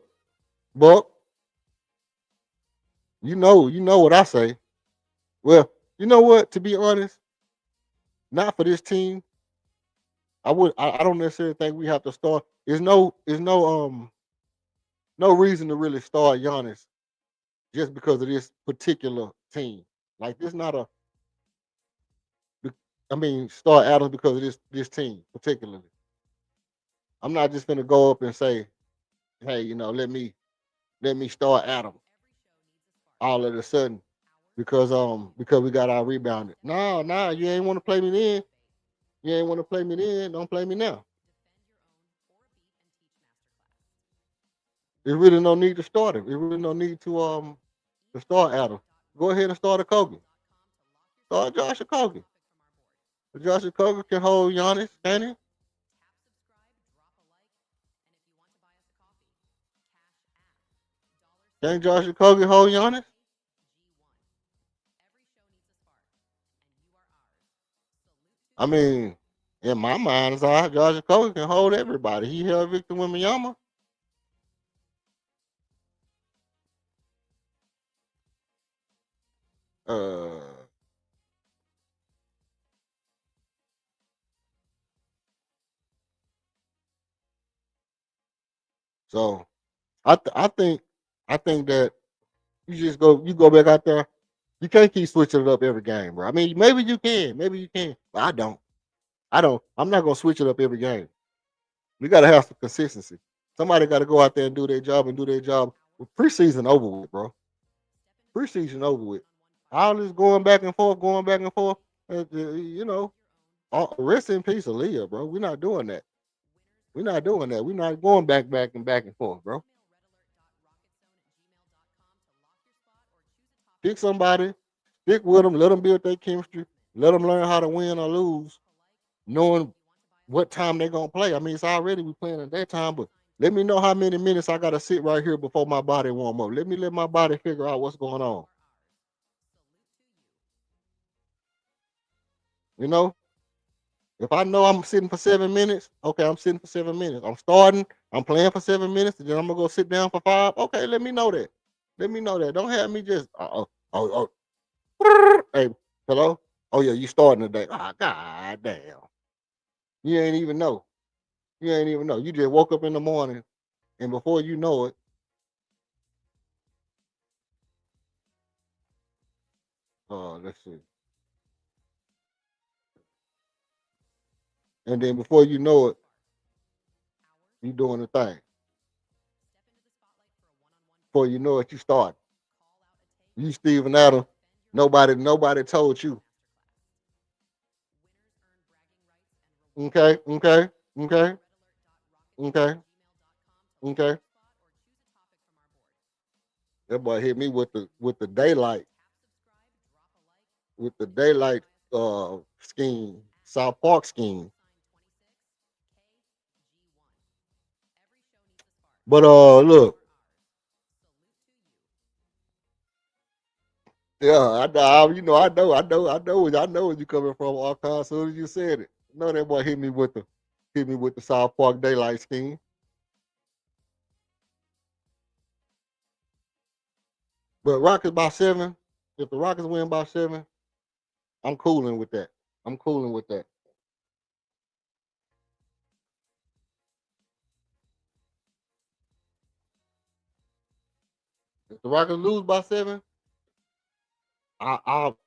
Buck. You know what I say. Well, you know what? To be honest, not for this team. I don't necessarily think we have to start. No reason to really start Giannis just because of this particular team. Like this not a I mean start Adams because of this team particularly. I'm not just gonna go up and say, hey, let me start Adams all of a sudden because we got our rebounded. No, you ain't want to play me then. You ain't want to play me then. Don't play me now. There's really no need to start him. There's really no need to start Adam. Go ahead and start a Kobe. Start Josh Kobe. Josh Kobe can hold Giannis, can he? Can Josh Kobe hold Giannis? I mean, in my mind's eye, Josh Kobe can hold everybody. He held Victor Wembanyama. Uh, so I think that you go back out there. You can't keep switching it up every game, bro. I mean, maybe you can, but I don't. I'm not gonna switch it up every game. We gotta have some consistency. Somebody got to go out there and do their job and do their job. Preseason over with, bro. Preseason over with. All this going back and forth, going back and forth. Rest in peace, Aaliyah, bro. We're not doing that. We're not doing that. We're not going back and forth, bro. Pick somebody, stick with them, let them build their chemistry, let them learn how to win or lose, knowing what time they're gonna play. I mean, it's already we playing at that time, but let me know how many minutes I gotta sit right here before my body warm up. Let my body figure out what's going on. You know, if I know I'm sitting for 7 minutes, okay, I'm sitting for 7 minutes. I'm starting, I'm playing for 7 minutes, and then I'm gonna go sit down for 5. Okay, let me know that. Let me know that. Don't have me just hey, hello. Oh yeah, you starting today? Ah, god damn. You ain't even know. You ain't even know. You just woke up in the morning, and before you know it, let's see. And then before you know it, you doing the thing. Before you know it, you start. You Steven Adams. Nobody told you. Okay. Okay. Okay. That boy hit me with the daylight scheme, South Park scheme. But look, yeah, I know where you coming from, Arkansas. As soon as you said it, know that boy hit me with the South Park daylight scheme. But Rockets by 7. If the Rockets win by 7, I'm cooling with that. I'm cooling with that. If the Rockets lose by 7, I, I'll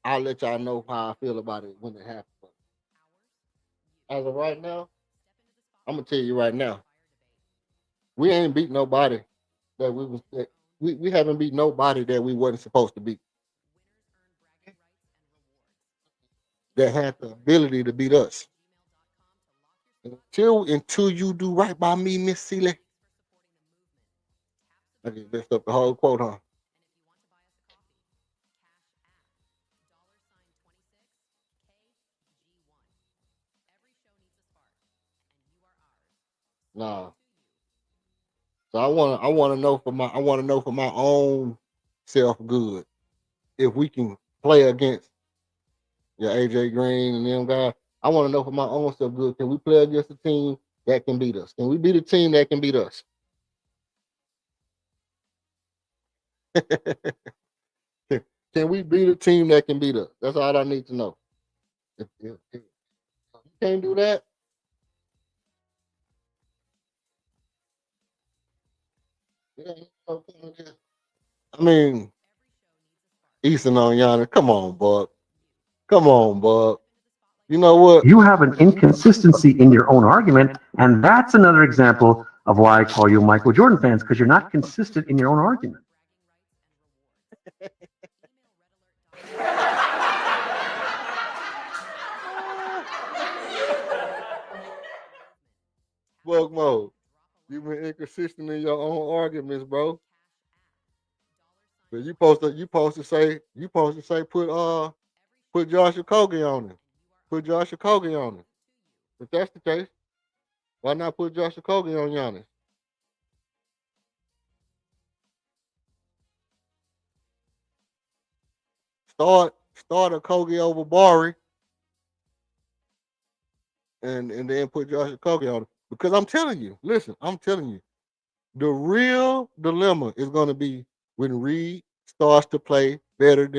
I'll let y'all know how I feel about it when it happens. But as of right now, I'm gonna tell you right now, we ain't beat nobody that we haven't beat nobody that we wasn't supposed to beat. That had the ability to beat us. Until you do right by me, Miss Seeley. I just messed up the whole quote, huh? Nah. So I wanna know for my own self good if we can play against your AJ Green and them guys. I want to know for my own self good. Can we play against a team that can beat us? Can we beat a team that can beat us? Can we beat a team that can beat us? That's all I need to know. If you can't do that, yeah, I mean, Easton on Yonder. Come on, Buck. Come on, Buck. You know what? You have an inconsistency in your own argument, and that's another example of why I call you Michael Jordan fans, because you're not consistent in your own argument. Buck mode. You've been inconsistent in your own arguments, bro. But you supposed to say put Josh Okogie on him. Put Josh Okogie on him. If that's the case, why not put Josh Okogie on Giannis? Start Okogie over Bari and then put Josh Okogie on him. Because I'm telling you, listen, I'm telling you, the real dilemma is gonna be when Reed starts to play better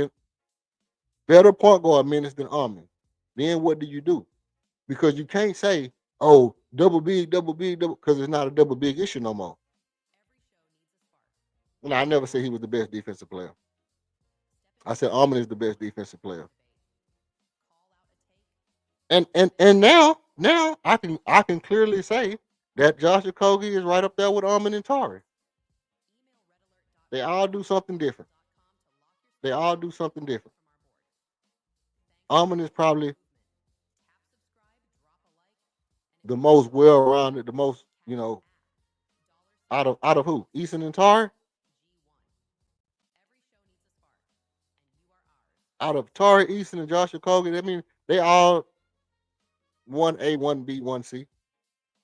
point guard minutes than Armin. Then what do you do? Because you can't say, oh, double big, double, because it's not a double big issue no more. And I never said he was the best defensive player. I said Armin is the best defensive player. And now I can clearly say that Josh Okogie is right up there with Armin and Tari. They all do something different. They all do something different. Armin is probably the most well-rounded, the most, out of who? Eason and Tari? Out of Tari, Eason, and Josh Okogie, I mean, they all 1A, 1B, 1C.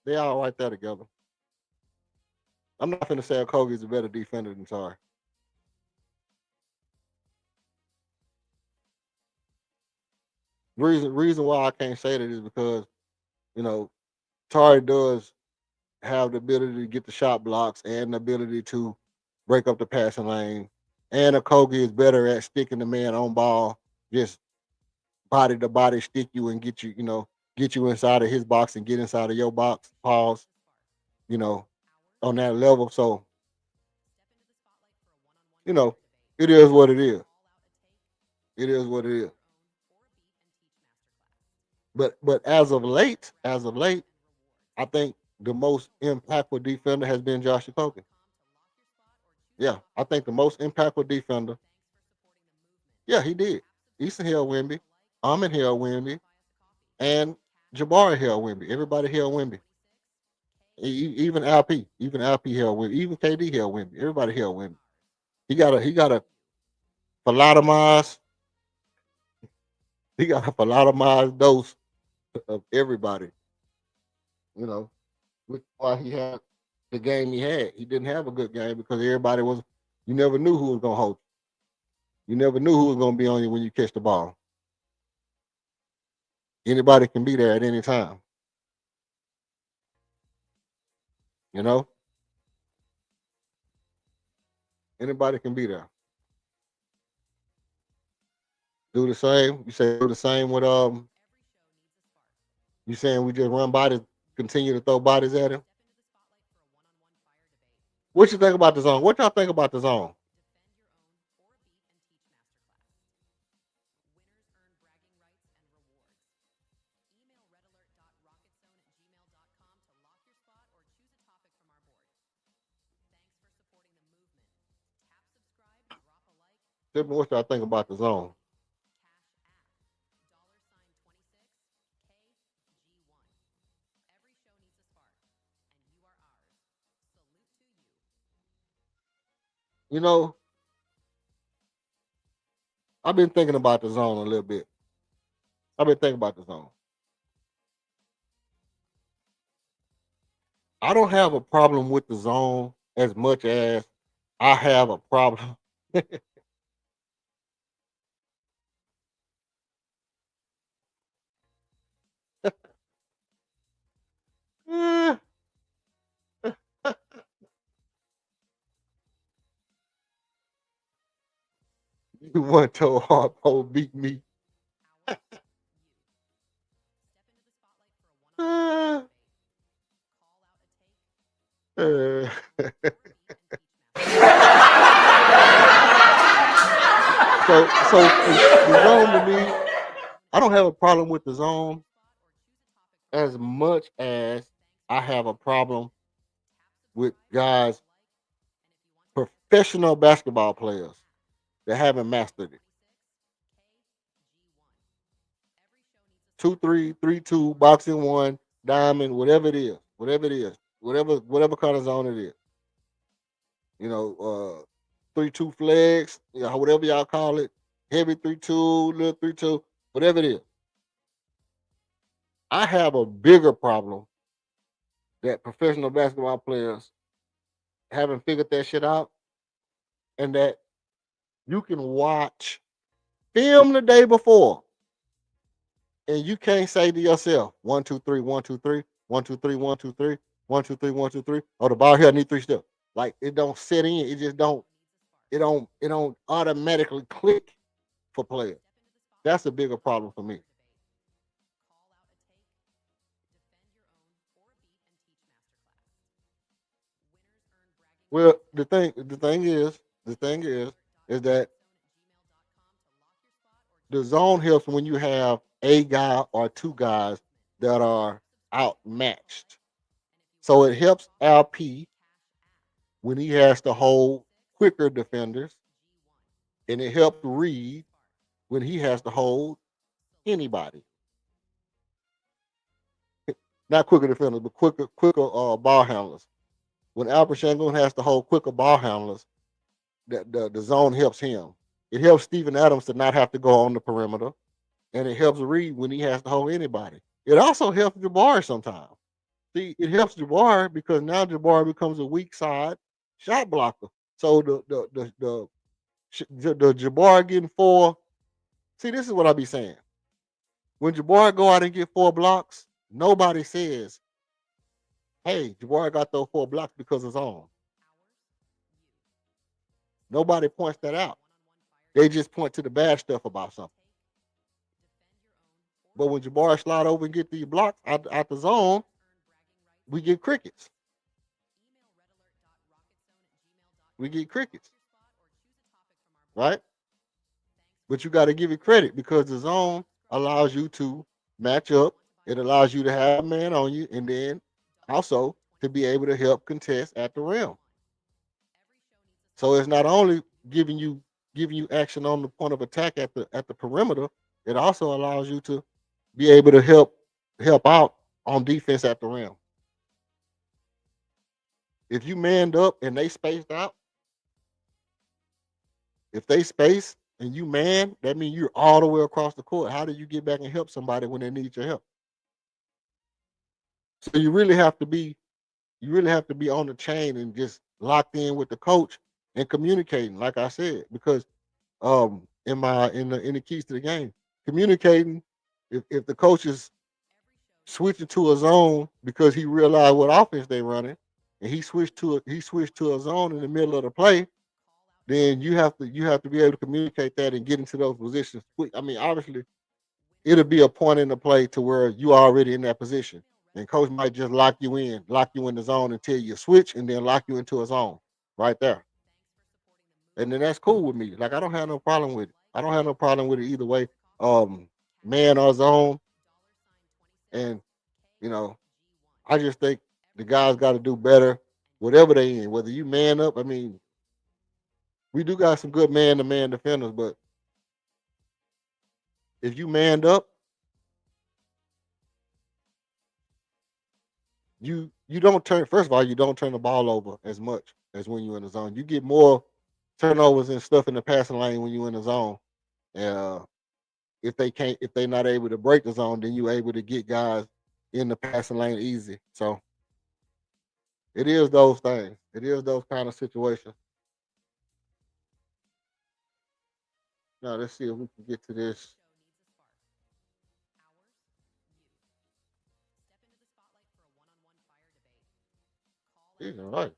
They all right there together. I'm not going to say Okogie is a better defender than Tari. Reason why I can't say that is because, Tari does have the ability to get the shot blocks and the ability to break up the passing lane. And Okogie is better at sticking the man on ball, just body to body stick you and get you inside of his box and get inside of your box, pause, you know, on that level. So, you know, it is what it is. It is what it is. But as of late, I think the most impactful defender has been Josh Okogie. Yeah, I think the most impactful defender. Yeah, he did. Easton held Wimby, Ahmed held Wimby, and Jabari held Wimby. Everybody held Wimby. Even LP held Wimby. Even KD held Wimby. Everybody held Wimby. He got a philautomized. He got a philautomized dose of everybody. You know, which is why he had the game he had. He didn't have a good game because everybody was. You never knew who was gonna hold you. You never knew who was gonna be on you when you catch the ball. Anybody can be there at any time. You know, anybody can be there. Do the same. You say do the same with You saying we just run bodies, continue to throw bodies at him? What you think about the zone? What y'all think about the zone? Tell me what y'all think about the zone. You know, I've been thinking about the zone a little bit. I've been thinking about the zone. I don't have a problem with the zone as much as I have a problem. you want to hardcore beat me. Uh, uh, so the zone to me, I don't have a problem with the zone as much as I have a problem with guys, professional basketball players that haven't mastered it. 2-3, 3-2, boxing one, diamond, whatever kind of zone it is. You know, 3-2 flex, you know, whatever y'all call it, heavy 3-2, little 3-2, whatever it is. I have a bigger problem that professional basketball players haven't figured that shit out, and that you can watch film the day before, and you can't say to yourself, 1-2-3, 1-2-3, 1-2-3, 1-2-3, 1-2-3, 1-2-3. Oh, the ball here, I need 3 steps. Like it don't set in. It just don't. It don't automatically click for players. That's a bigger problem for me. Well, the thing is that the zone helps when you have a guy or 2 guys that are outmatched. So it helps LP when he has to hold quicker defenders, and it helps Reed when he has to hold anybody. Not quicker defenders, but quicker ball handlers. When Albert Shangun has to hold quicker ball handlers, the zone helps him. It helps Steven Adams to not have to go on the perimeter, and it helps Reed when he has to hold anybody. It also helps Jabari sometimes. See, it helps Jabari because now Jabari becomes a weak side shot blocker. So the Jabari getting 4. See, this is what I be saying. When Jabari go out and get 4 blocks, nobody says, "Hey, Jabari got those 4 blocks because it's on." Nobody points that out. They just point to the bad stuff about something. But when Jabari slide over and get these blocks out the zone, we get crickets. We get crickets, right? But you got to give it credit because the zone allows you to match up. It allows you to have a man on you, and then also to be able to help contest at the rim. So it's not only giving you action on the point of attack at the perimeter, it also allows you to be able to help out on defense at the rim. if you manned up and they spaced out, if they space and you man, that means you're all the way across the court. How do you get back and help somebody when they need your help? So you really have to be on the chain and just locked in with the coach and communicating, like I said, because in the keys to the game, communicating. If the coach is switching to a zone because he realized what offense they running, and he switched to a zone in the middle of the play, then you have to be able to communicate that and get into those positions quick. I mean, obviously, it'll be a point in the play to where you are already in that position, and coach might just lock you in the zone until you switch, and then lock you into a zone right there, and then that's cool with me. Like I don't have no problem with it. I don't have no problem with it either way. Um, Man or zone, and you know, I just think the guys got to do better, whatever they in. Whether you man up, I mean, we do got some good man-to-man defenders, but if you manned up, you don't turn. First of all, you don't turn the ball over as much as when you're in the zone. You get more turnovers and stuff in the passing lane when you're in the zone. Uh, if they're not able to break the zone, then you're able to get guys in the passing lane easy. So it is those things. It is those kind of situations. Now let's see if we can get to this. Jesus, right.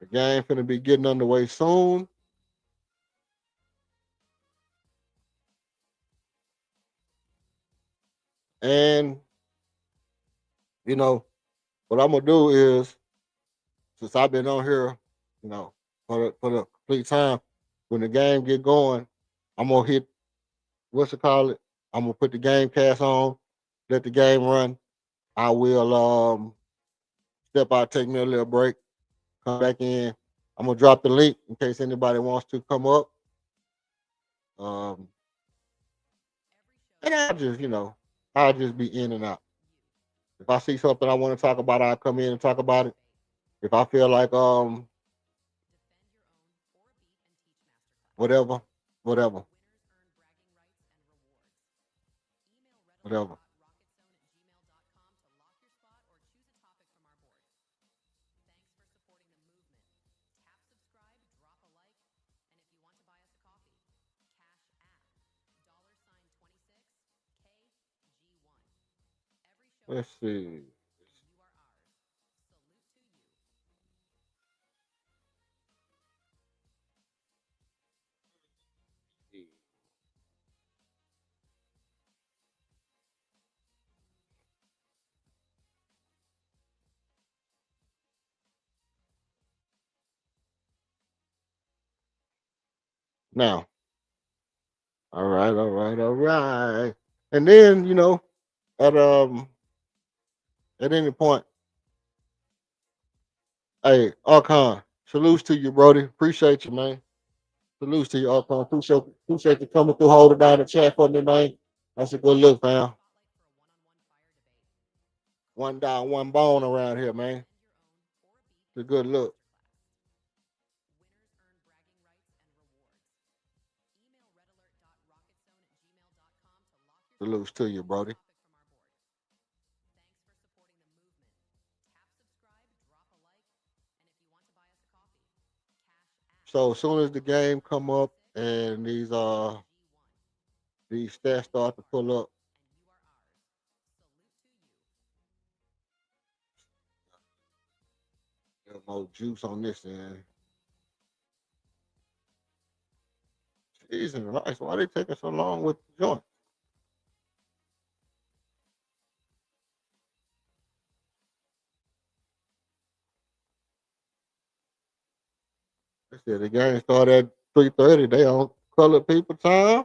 The game finna be getting underway soon. And you know, what I'm gonna do is, since I've been on here, you know, for the complete time, when the game get going, I'm gonna hit what's it call it? I'm gonna put the game cast on, let the game run. I will step out, take me a little break, come back in. I'm gonna drop the link in case anybody wants to come up. Um, and I'll just be in and out. If I see something I want to talk about, I'll come in and talk about it. If I feel like whatever, whatever, whatever. Let's see. Now, all right, all right, all right. And then, at um at any point, hey, Archon, salutes to you, Brody. Appreciate you, man. Salutes to you, Archon. Appreciate you coming through, holding down the chat for me, man. That's a good look, fam. One down, one bone around here, man. It's a good look. Salutes to you, Brody. So as soon as the game come up and these stats start to pull up, there's more juice on this end. Jesus, nice. Why they taking so long with the joint? They said the game started 3:30. They on colored people time.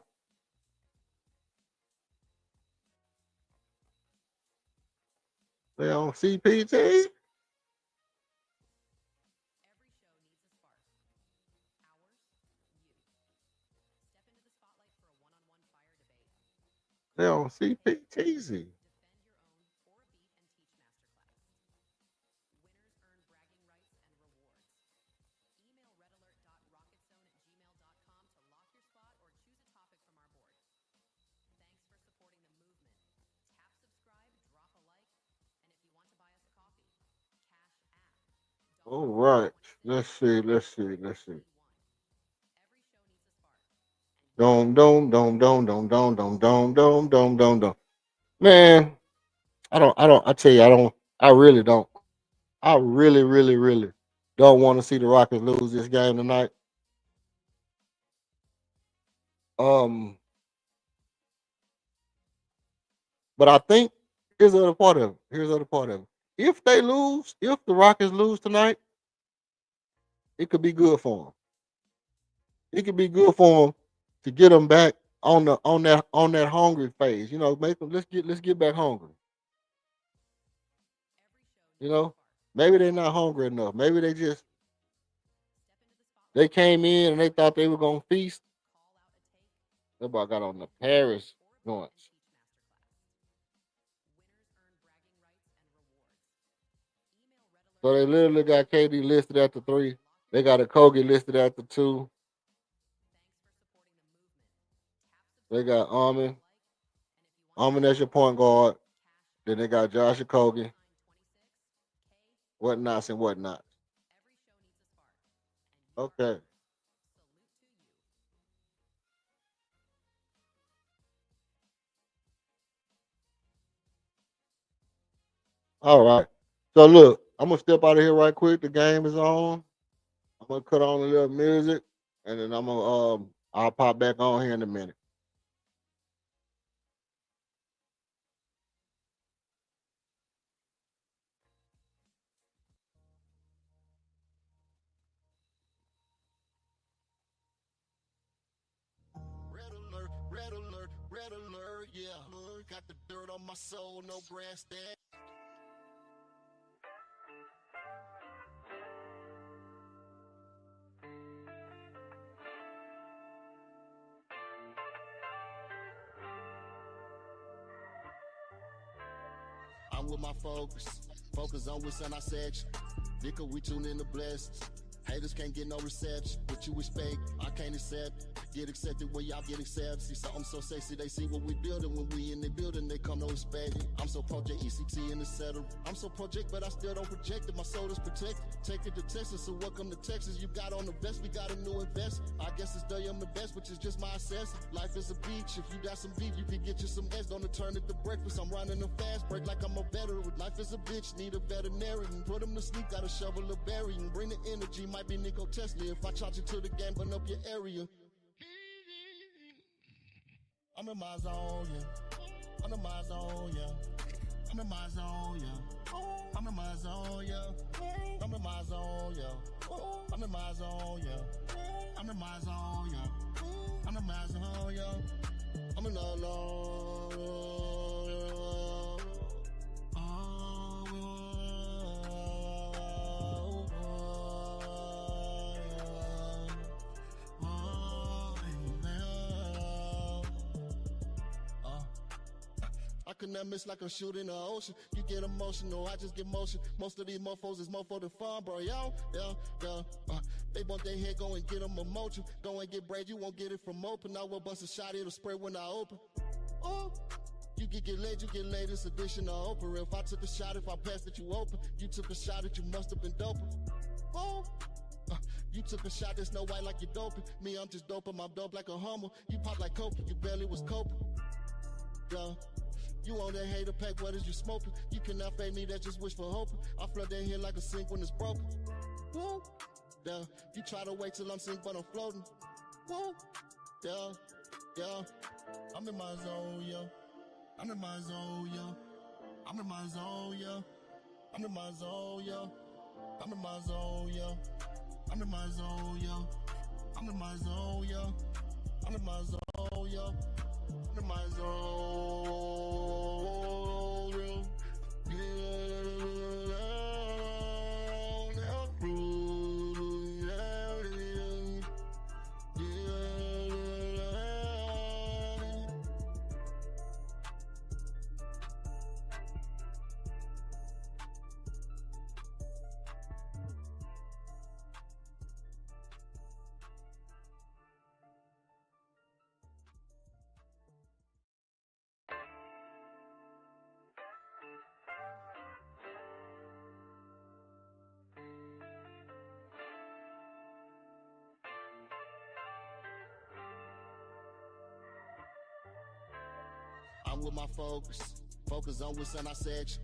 They on CPT. They on CPTZ. All right. Let's see. Dom dom dom dom dom dom dom dom dom dom dom dom. Man, I tell you, I really don't. I really don't want to see the Rockets lose this game tonight. Um, but I think here's the other part of it. If they lose, if the Rockets lose tonight, it could be good for them. It could be good for them to get them back on that hungry phase. You know, make them let's get back hungry. You know, maybe they're not hungry enough. Maybe they came in and they thought they were gonna feast. Everybody got on the Paris joints. So they literally got KD listed at the 3. They got a Kogi listed at the 2. They got Armin. Armin as your point guard. Then they got Josh Okogie. Whatnots and whatnot. Okay. All right. So look, I'm gonna step out of here right quick. The game is on. I'm gonna cut on a little music, and then I'll pop back on here in a minute. Red alert, yeah. Got the dirt on my soul, no grandstand. I'm with my focus on what's in our section. Dicker, we tune in the blessings. Haters can't get no reception. What you expect, I can't accept. Get accepted when y'all get accepted. See something so sexy, they see what we building. When we in the building, they come no respect it. I'm so project ECT in the setter. I'm so project, but I still don't project it. My soul is protected. Take it to Texas, so welcome to Texas. You got on the vest, we got a new invest. I guess it's day I'm the best, which is just my assessment. Life is a beach. If you got some beef, you can get you some eggs. Gonna turn it to breakfast. I'm running a fast break like I'm a veteran. Life is a bitch, need a veterinarian. Put him to sleep, got a shovel of burying. Bring the energy, might be Nico Tesla. If I charge you to the game, burn up your area. I'm in my zone, yeah. I'm in my zone, yeah. I'm in my zone, yeah. I'm in my zone, yeah. I'm in my zone, yeah. I'm in my zone, yeah. I'm in my zone, yeah. I'm in my zone, yeah. I'm in the zone. I could not miss like a shooting in the ocean. You get emotional, I just get motion. Most of these mofos is more for the fun, bro. Yeah. They want their head, go and get them a motion. Go and get bread, you won't get it from open. I will bust a shot, it'll spray when I open. Oh, you can get laid, It's addition of Oprah. If I took a shot, if I passed it, you open. You took a shot, it you must have been doping. Oh. You took a shot, there's no white like you doping. Me, I'm just doping, I'm dope like a humble. You pop like coke, you barely was coping. Yeah. You on that hater pack, what is you smoking? You cannot fade me, that's just wishful hoping. I flood that here like a sink when it's broken. Woo. Yeah. You try to wait till I'm sink, but I'm floating. Woo. Yeah. I'm in my zone, yeah. I'm in my zone, yeah. I'm in my zone, yeah. I'm in my zone, yeah. I'm in my zone, yeah. I'm in my zone, yeah. I'm in my zone, yeah. I'm in my zone, yeah. I'm in my zone, yeah. I'm with my focus on what's on our section.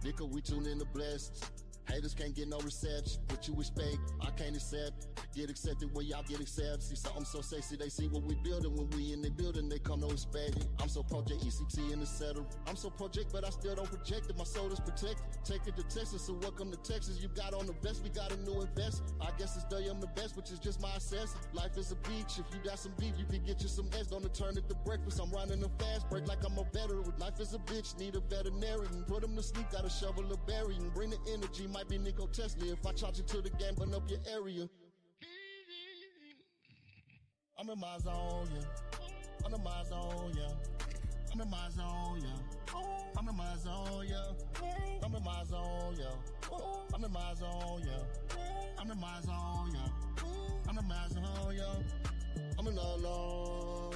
Nigga, we tune in to blessings. Haters can't get no reception. What you expect, I can't accept. Get accepted when y'all get accepted. See something so sexy, they see what we building. When we in the building, they come no expect it. I'm so Project ECT in the settle. I'm so Project, but I still don't project it. My soul is protected. Take it to Texas, so welcome to Texas. You got on the vest, we got a new invest. I guess it's I'm the best, which is just my assess. Life is a beach. If you got some beef, you can get you some eggs. Don't turn it to breakfast. I'm running a fast break like I'm a veteran. Life is a bitch, need a veterinarian. Put him to sleep, got a shovel of burying. Bring the energy, might be Nico Tesla. If I charge you to the game, burn up your area. I'm in my zone, yeah. I'm in my zone, yeah. I'm in my zone, yeah. I'm in my zone, yeah. I'm in my zone, yeah. I'm in my zone, yeah. I'm in my zone, yeah. I'm in my zone, yeah. I'm in the zone.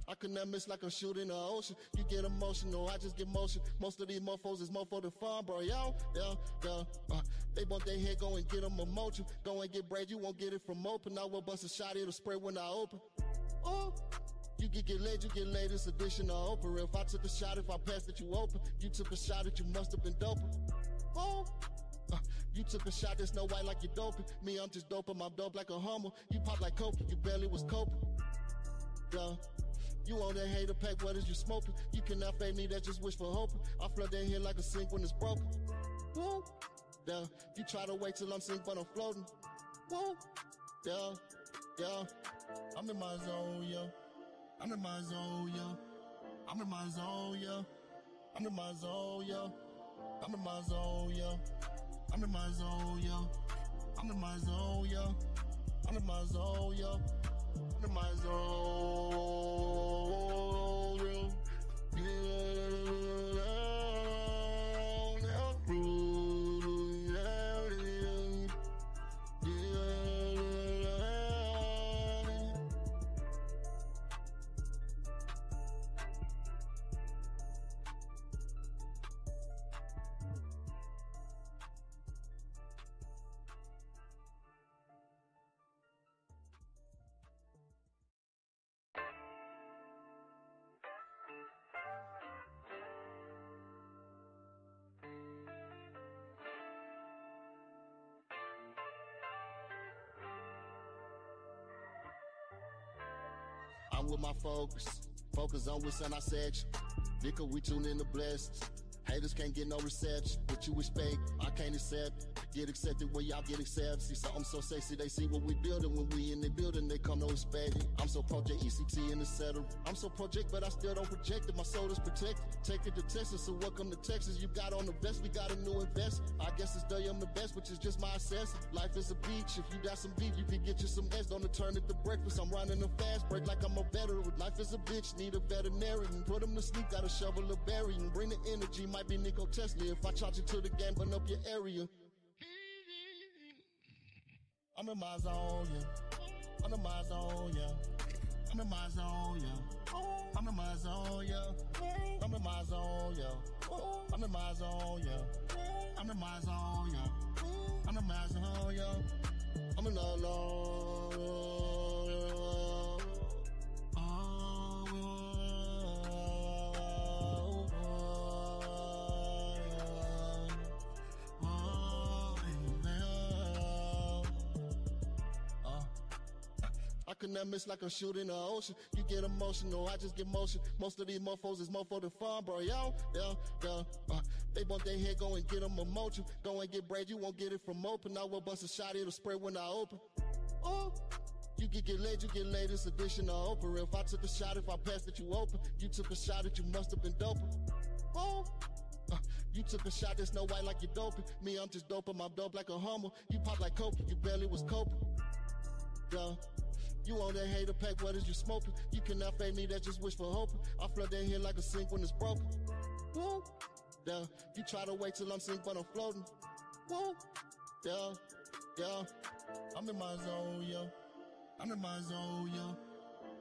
I could not miss like I'm shooting the ocean. You get emotional, I just get motion. Most of these mofos is mofo the fun, bro. Yeah. They want their head, go and get them a motion. Go and get braid, you won't get it from open. I will bust a shot, it'll spray when I open. Oh, you get laid, it's additional open. If I took a shot, if I passed it, you open. You took a shot, it you must have been doping. Oh. You took a shot, there's no white like you doping. Me, I'm just doping, I'm dope like a Hummer. You pop like coke, you barely was coping. Yeah. You on that hater pack, what is you smoking? You cannot fade me, that's just wish for hoping. I flood that here like a sink when it's broken. Woo, yeah. You try to wait till I'm sink, but I'm floating. Woo, yeah. I'm in my zone, yeah. I'm in my zone, yeah. I'm in my zone, yeah. I'm in my zone, yeah. I'm in my zone, yeah. I'm in my zone, yeah. I'm in my zone, yeah. I'm in my zone, yeah. I'm in my zone, yeah. I'm with my focus on what's on our section. Nigga, we tune in to blessings. Haters can't get no reception. What you expect, I can't accept. Get accepted when y'all get accepted. See something so sexy, they see what we building. When we in the building, they come no expect it. I'm so Project ECT in the settle. I'm so Project, but I still don't project it. My soul is protected. Take it to Texas, so welcome to Texas. You got on the vest, we got a new invest. I guess it's I'm the best, which is just my assess. Life is a beach. If you got some beef, you can get you some eggs. Don't turn it to breakfast. I'm running a fast break like I'm a veteran. Life is a bitch, need a veterinarian. Put him to sleep, got a shovel of burying. Bring the energy, might be Nico Tesla. If I charge you to the game, burn up your area. I'm in my zone, yeah. I'm in my zone, yeah. I'm in my zone, yeah. I'm in my zone, yeah. I'm in my zone, yeah. I'm in my zone, yeah. I'm in my zone, yeah. I'm in my zone, yeah. I'm in the zone. I could never miss like a shoot in the ocean. You get emotional, I just get motion. Most of these mofos is mofo to fun, bro. Yo, they bump their head, go and get them a motion. Go and get braid, you won't get it from open. I will bust a shot, it'll spray when I open. Oh, you get laid, you get laid. It's addition to Oprah. If I took a shot, if I passed it, you open. You took a shot, that you must have been doping. Oh. You took a shot that's no white like you're doping. Me, I'm just doping, I'm dope like a Hummer. You pop like coke, you barely was coping. Yeah. You on that hater pack, what is you smoking? You cannot fade me, that's just wish for hoping. I flood that here like a sink when it's broken. Woo. Yeah. You try to wait till I'm sink, but I'm floating. Woo. Yeah. Yeah. I'm in my zone, yeah. I'm in my zone, yeah.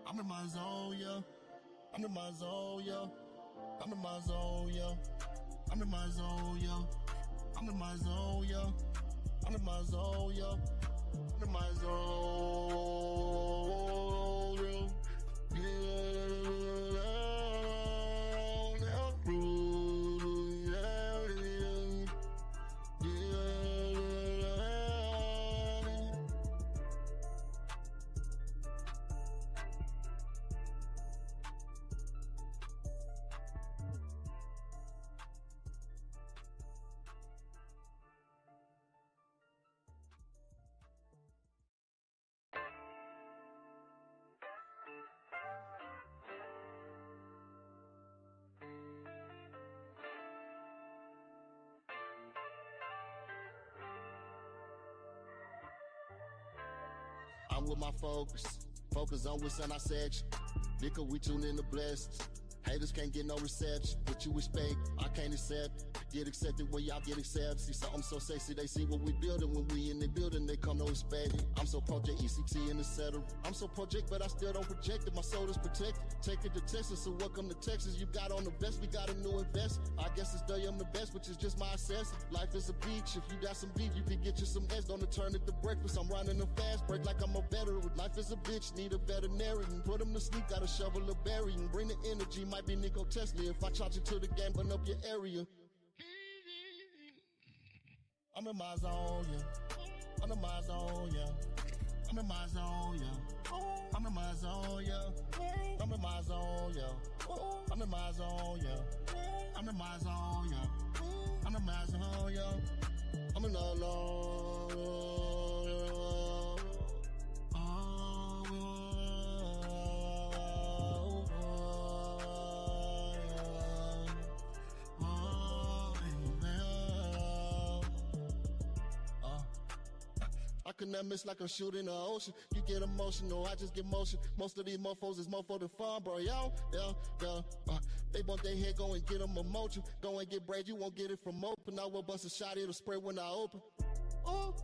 I'm in my zone, yeah. I'm in my zone, yeah. I'm in my zone, yeah. I'm in my zone, yo. I'm in my zone, yo. I'm in my zone, yo. I'm in my zone, yo. I'm with my focus on what's on our section. Nigga, we tune in the blessings. Haters can't get no reception. What you expect, I can't accept. Get accepted when y'all get accepted. See something so sexy, they see what we building. When we in the building, they come to expect it. I'm so project ECT in the setup. I'm so project, but I still don't project it. My soul is protected. Take it to Texas, so welcome to Texas. You got on the vest, we got a new investment. I guess it's I'm the best, which is just my assessment. Life is a beach. If you got some beef, you can get you some S. Don't turn it to breakfast. I'm running a fast break like I'm a veteran. Life is a bitch, need a veterinarian. Put him to sleep, got a shovel of burying. Bring the energy, might be Nico Tesla. If I charge you to the game, burn up your area. I'm in my zone, yeah. I'm in my zone, yeah. I'm in my zone, yeah. I'm in my zone, yeah. I'm in my zone, yeah. I'm in my zone, yeah. I'm in my zone, yeah. I'm in my zone, yeah. I'm in the zone. I could never miss like a shoot in the ocean. You get emotional, I just get motion. Most of these mofos is mofo to fun, bro. Yo, they bump their head, go and get them a motion. Go and get braid, you won't get it from open. I will bust a shot, it'll spray when I open. Oh,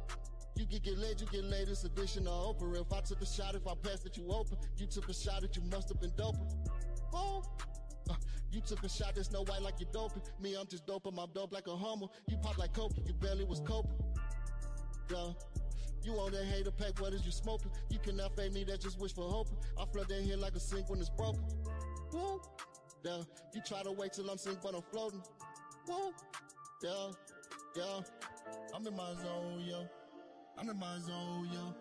you get laid, you get laid. It's addition to Oprah. If I took a shot, if I passed it, you open. You took a shot, that you must have been doping. Oh. You took a shot that's no white like you're doping. Me, I'm just doping, I'm dope like a Hummer. You pop like coke, you barely was coping. Yeah. You on that hater pack, what is you smoking? You cannot fade me, that's just wish for hoping. I flood that here like a sink when it's broken. Woo. Yeah. You try to wait till I'm sink, but I'm floating. Woo. Yeah. Yeah. I'm in my zone, yeah. I'm in my zone, yeah.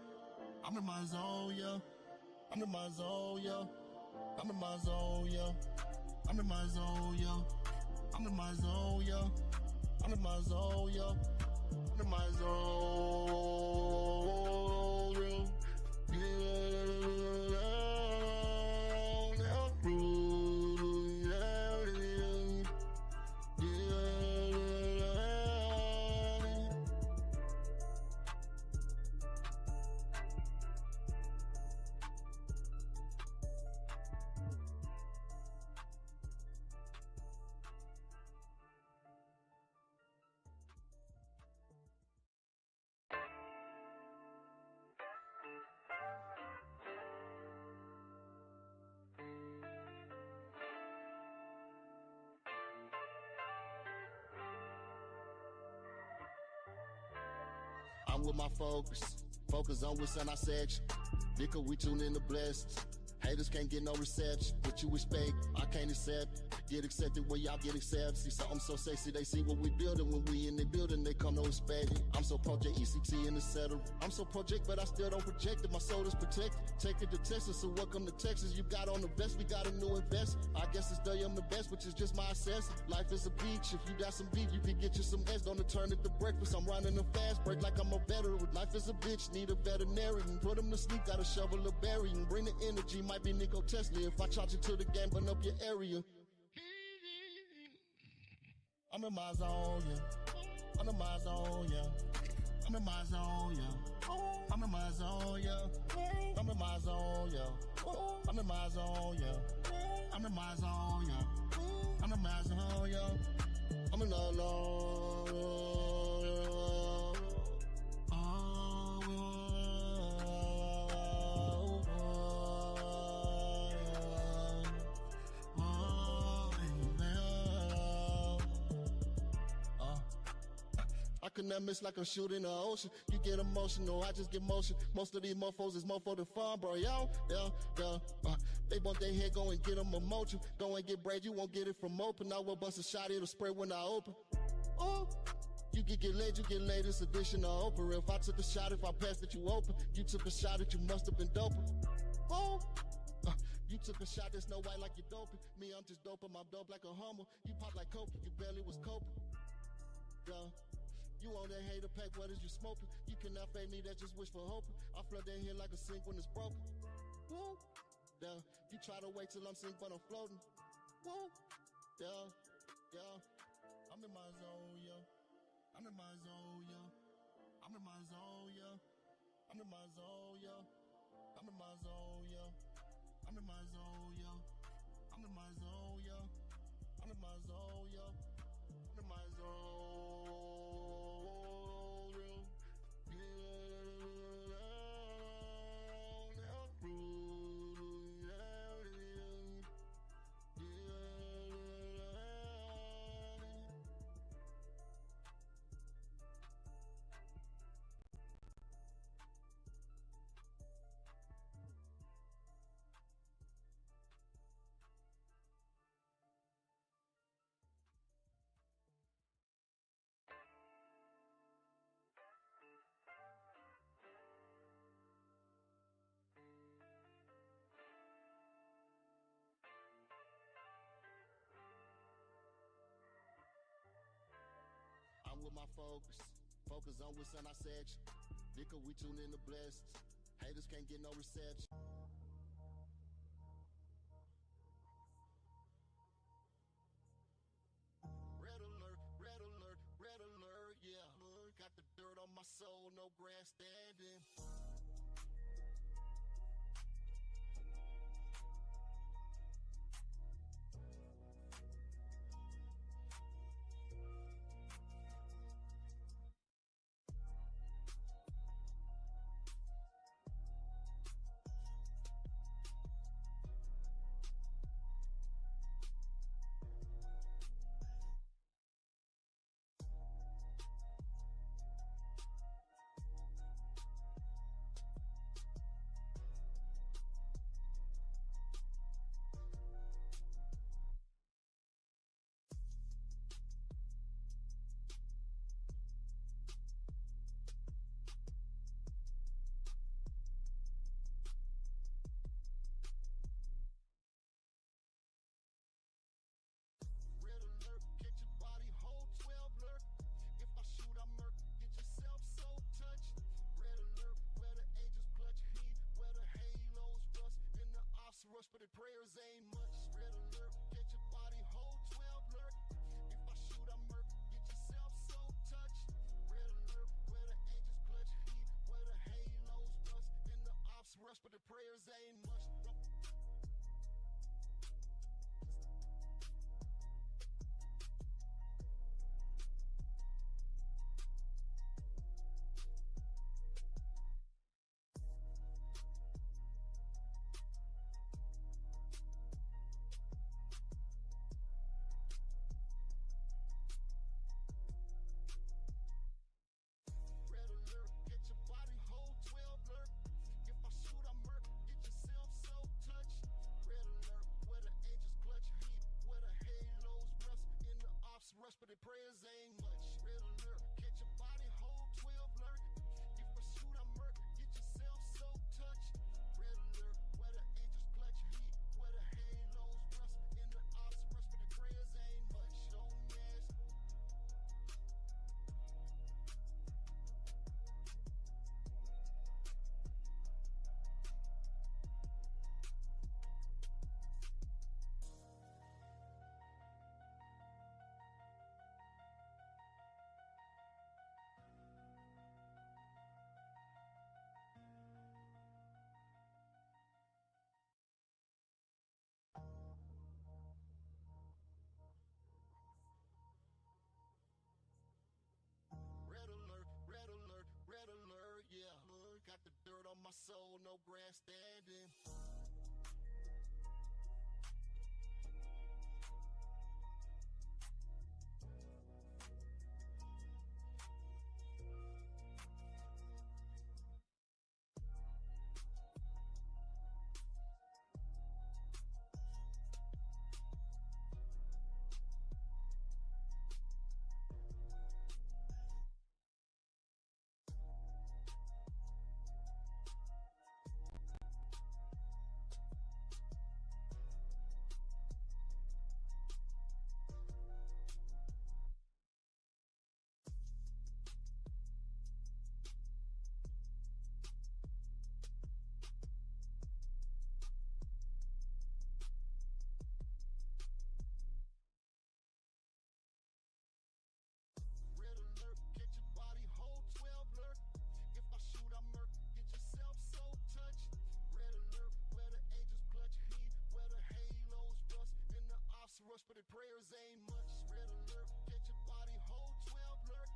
I'm in my zone, yeah. I'm in my zone, yeah. I'm in my zone, yeah. I'm in my zone, yeah. I'm in my zone, yeah. I'm in my zone, yeah. I'm in my zone, yeah. I'm with my focus on what's on our section. Nigga, we tune in the blessings. Haters can't get no reception. What you expect? I can't accept. Get accepted where y'all get accepted. See something so sexy, they see what we building. When we in the building, they come no expect it. I'm so Project ECT in the settle. I'm so Project, but I still don't project it. My soul is protected. Take it to Texas, so welcome to Texas. You got on the vest, we got a new investment. I guess it's day I'm the best, which is just my assessment. Life is a beach. If you got some beef, you can get you some S. Don't turn it to breakfast. I'm running a fast break like I'm a veteran. Life is a bitch, need a veterinarian. Put him to sleep, got a shovel of burying. Bring the energy, might be Nico Tesla. If I charge you to the game, burn up your area. I'm in my zone, yeah. I'm in my zone, yeah. I'm in my zone, yeah. I'm in my zone, yeah. I'm in my zone, yeah. I'm in my zone, yeah. I'm in my zone, yeah. I'm in my zone, yeah. I'm in the zone. I could not miss like I'm shooting the ocean. You get emotional, I just get motion. Most of these mofos is mofo to fun, bro. Yo, they want their head, go and get them a mojo. Go and get braid, you won't get it from open. I will bust a shot, it'll spray when I open. Oh, you get laid, you get laid. It's addition to Oprah. If I took a shot, if I passed it, you open. You took a shot, it you must have been doping. Oh. You took a shot, there's no white like you doping. Me, I'm just doping, I'm dope like a homo. You pop like coke, you barely was coping. Yeah. You on that hater pack, what is you smoking? You cannot fake me, that's just wishful hoping. I flood that here like a sink when it's broken. Woo. Yeah. You try to wait till I'm sink, but I'm floating. Woo. Yeah. Yeah. I'm in my zone, yeah. I'm in my zone, yeah. I'm in my zone, yeah. I'm in my zone, yeah. I'm in my zone, yeah. I'm in my zone, yeah. I'm in my zone, yeah. I'm in my zone, yeah. I'm in my zone, yeah. I'm with my focus on what's on our section. Because we tune in to blessings. Haters can't get no reception. Red alert, red alert, red alert, yeah. Got the dirt on my soul, no grandstanding. Red alert, get your body whole 12 alert. If I shoot, I murk, get yourself so touched. Red alert, where the angels clutch heat, where the halos rust, and the ops rush, but the prayers ain't much. Red alert, get your body whole 12 alert. If I shoot, I murk, get yourself so touched. Red alert, where the angels clutch heat, where the halos rust, and the ops rush, but the prayers ain't much. Red alert, get your body whole 12 alert. If I shoot, I murk, get yourself my soul, no grandstanding. Red alert, get your body whole 12 alert. If I shoot, I murk, get yourself so touched. Red alert, where the angels clutch heat, where the halos rust, and the ops rush, but the prayers ain't much. Red alert, get your body whole 12 alert.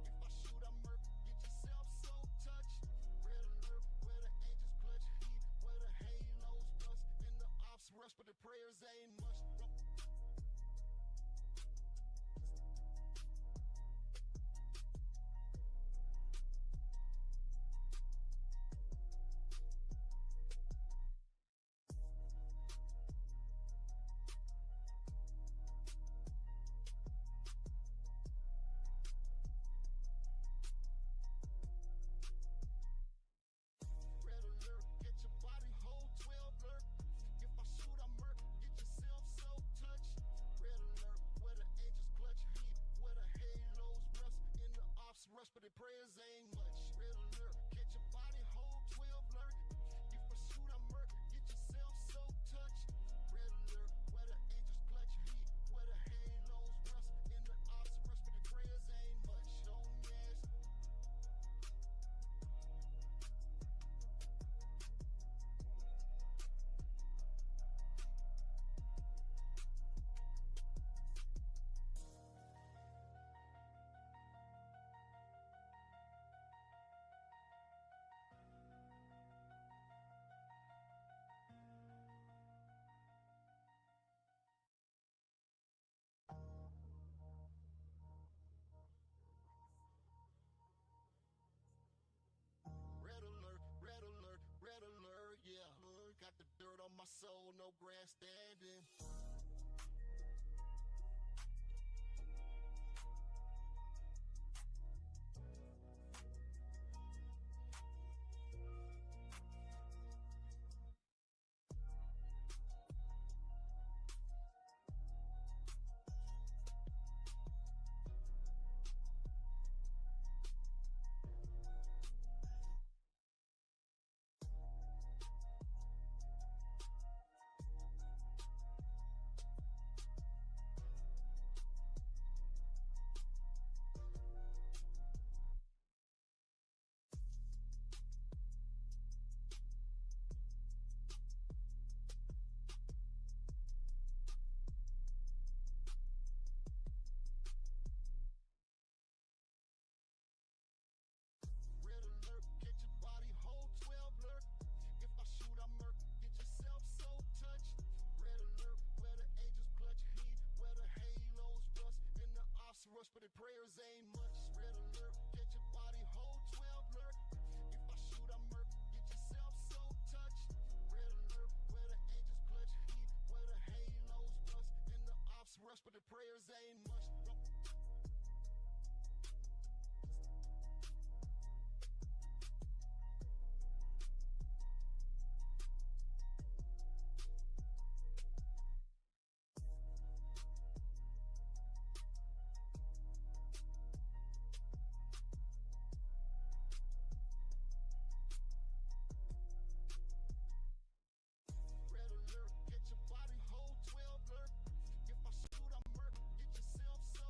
If I shoot, I murk, get yourself so touched. Red alert, where the angels clutch heat, where the halos rust, and the ops rush, but the prayers ain't much. Red alert, get your body whole 12 alert. If I shoot, I murk, get yourself so touched. Red alert, where the angels clutch heat, where the halos rust, and the ops rush, but the prayers ain't much. Red alert, get your body whole 12 alert. If I shoot, I murk, get yourself so touched. Red alert, where the angels clutch heat, where the halos rust, and the ops rush, but the prayers ain't much. Don't ask. Red alert, red alert, yeah. Got the dirt on my soul, no grandstanding. Red alert, get your body whole 12 alert. If I shoot, I murk, get yourself so touched. Red alert, where the angels clutch heat, where the halos rust, and the ops rush, but the prayers ain't much. Red alert, get your body whole 12 alert. If I shoot, I murk, get yourself so touched. Red alert, where the angels clutch heat, where the halos rust, and the ops rush, but the prayers ain't much. Red alert, get your body whole 12 alert. If I shoot, I murk, get yourself so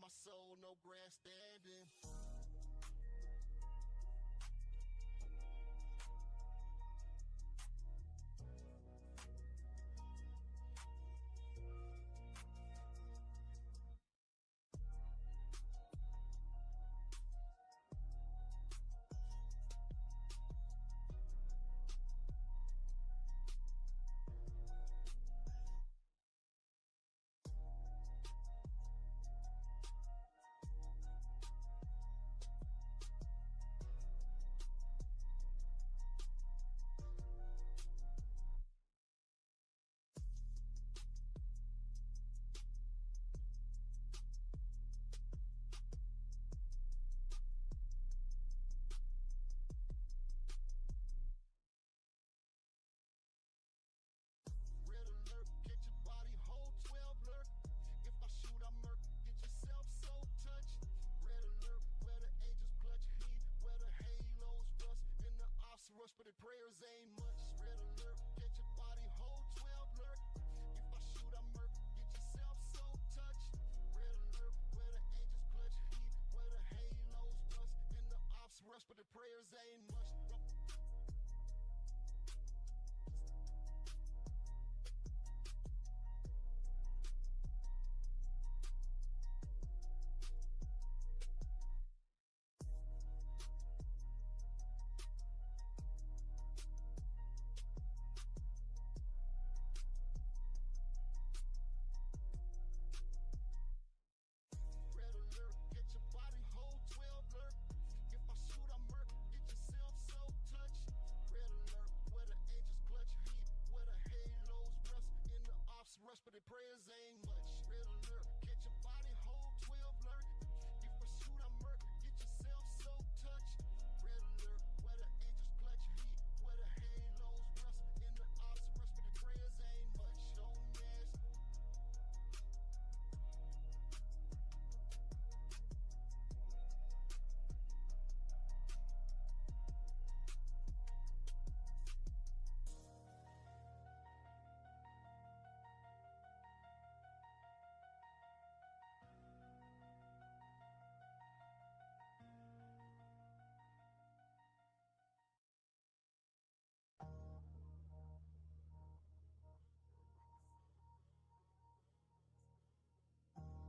my soul, no grandstanding. Red alert, catch your body, hold 12 lurk. If I shoot, I murk, get yourself so touched. Red alert, where the angels clutch heat, where the halos rust, and the ops rush, but the prayers ain't much. Red alert, catch your body, hold 12 lurk. If I shoot, I murk, get yourself so touched. Red alert, where the angels clutch heat, where the halos rust, and the ops rush, but the prayers ain't much. Red alert, get your body, hold 12 lurk. If I shoot, I murk, get yourself so touched. Red alert, where the angels clutch heat, where the halos rust, and the ops rush, but the prayers ain't much. Red alert, get your body, hold 12 lurk. If I shoot, I murk, get yourself so touched. Red alert, where the angels clutch heat, where the halos rust, and the ops rush, but the prayers ain't much. Don't mess.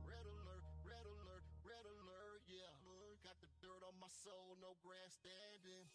Red alert, red alert, yeah. Got the dirt on my soul, no grandstanding.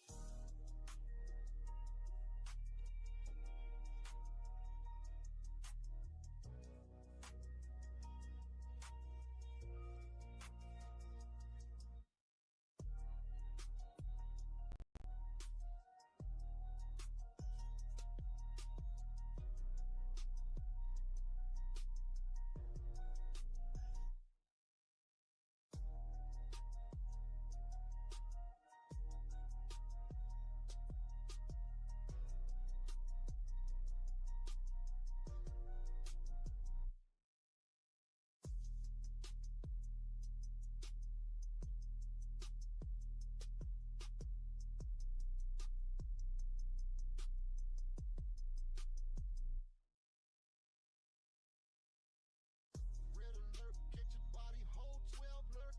Red alert, get your body, hold 12 lurk.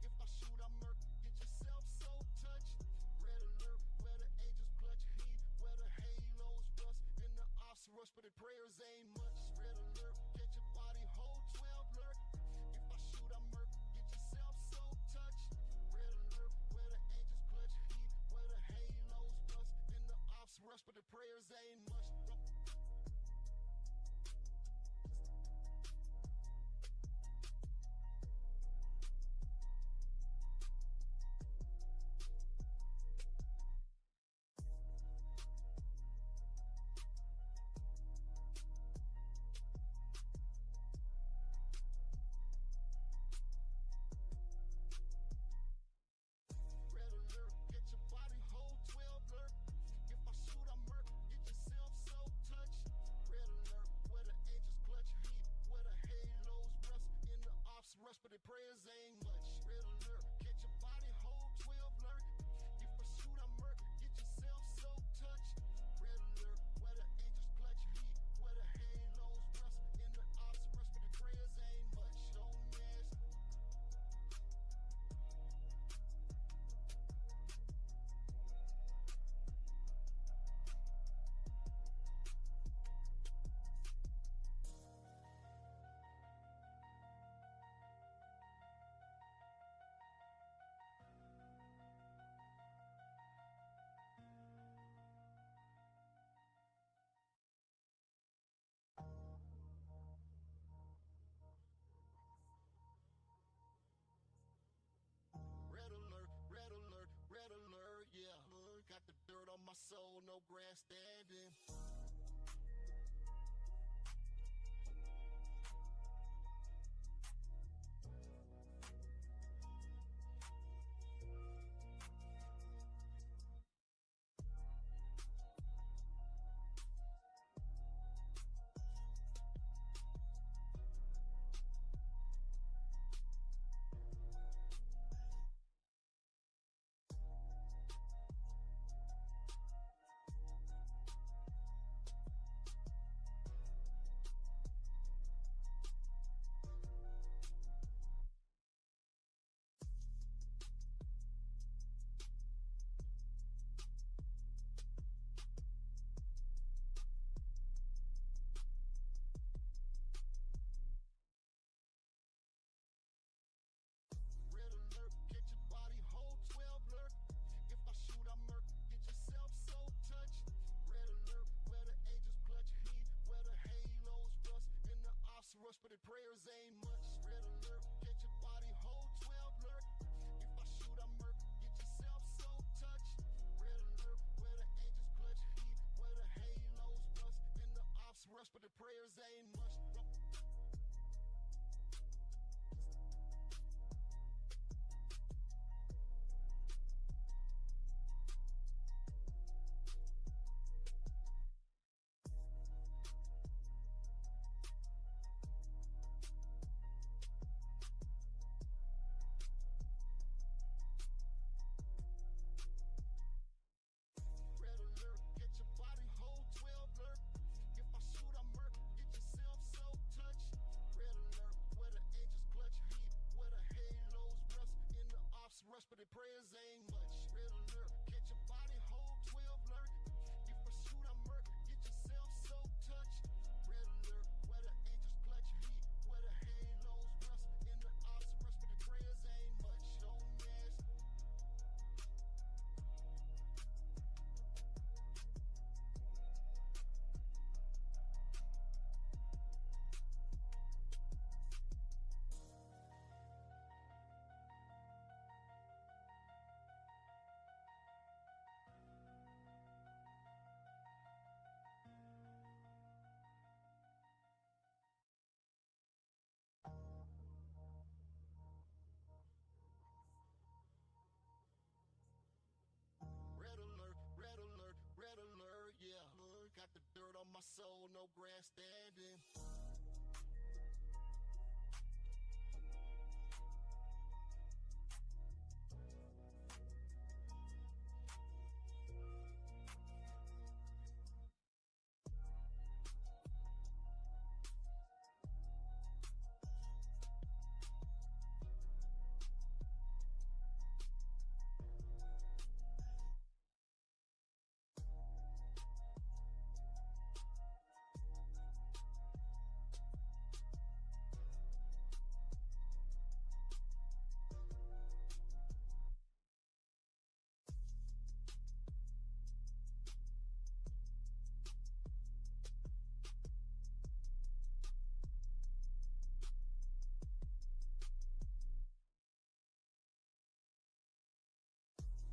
If I shoot, I murk, get yourself so touched. Red alert, where the angels clutch heat, where the halos rust, and the ops rush, but the prayers ain't much. Red alert, get your body, hold 12 lurk. If I shoot, I murk, get yourself so touched. Red alert, where the angels clutch heat, where the halos rust, and the ops rush, but the prayers ain't much. Red alert, get your body, hold 12 lurk. If I shoot, I murk, get yourself so touched. Red alert, where the angels clutch heat, where the halos rust, and the ops rush, but the prayers ain't much. Red alert, get your body, hold 12 lurk. If I shoot, I murk, get yourself so touched. Red alert, where the angels clutch heat, where the halos rust, and the ops rush, but the prayers ain't much. Don't mess. soul, no grandstanding. Red alert, get your body hold 12 lurk. If I shoot, I murk, get yourself so touched. Red alert, where the angels clutch heat, where the halos rust, and the ops rush, but the prayers ain't much. Red alert, get your body hold 12 lurk. If I shoot, I murk, get yourself so touched. Red alert, where the angels clutch heat, where the halos rust, and the ops rush, but the prayers ain't much. Red alert, get your body hold 12 lurk. If I shoot, I murk, get yourself so touched. Red alert, where the angels clutch heat, where the halos rust, and the ops rush, but the prayers ain't much. Red alert, get your body hold 12 lurk. If I shoot, I murk, get yourself so touched. Red alert, where the angels clutch heat, where the halos rust, and the ops rush, but the prayers ain't much. Don't ask. Red alert, red alert, yeah. Got the dirt on my soul, no grandstanding.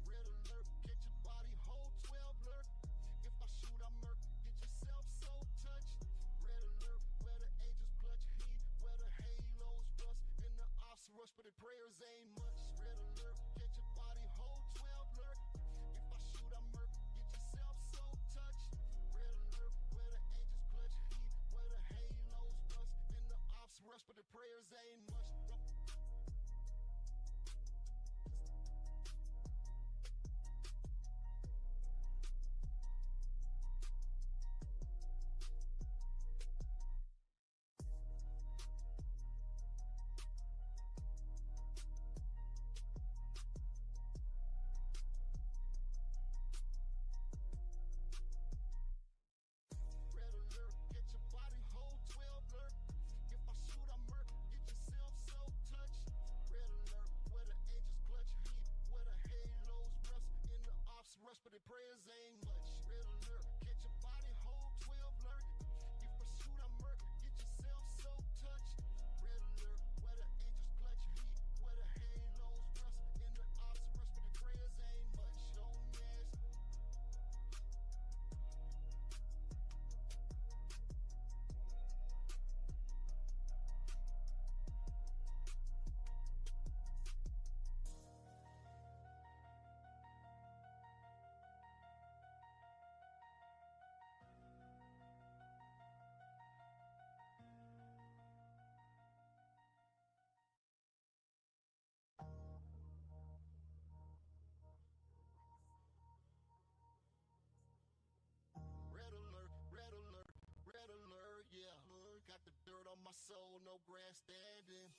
Red alert, get your body hold 12 lurk. If I shoot, I murk, get yourself so touched. Red alert, where the angels clutch heat, where the halos rust, and the ops rush, but the prayers ain't much. Red alert, get your body hold 12 lurk. If I shoot, I murk, get yourself so touched. Red alert, where the angels clutch heat, where the halos rust, and the ops rush, but the prayers ain't much. Red alert, get your body hold 12 lurk. If I shoot, I murk, get yourself so my soul, no grandstanding.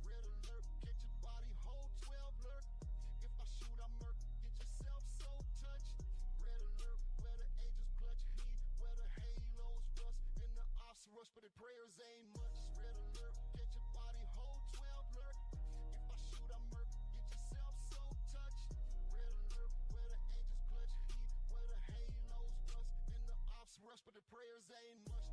Red alert, get your body hold 12 lurk. If I shoot, I murk, get yourself so touched. Red alert, where the angels clutch heat, where the halos rust, and the ops rush, but the prayers ain't much. Red alert, get your body hold 12 lurk. If I shoot, I murk, get yourself so touched. Red alert, where the angels clutch heat, where the halos rust, and the ops rush, but the prayers ain't much.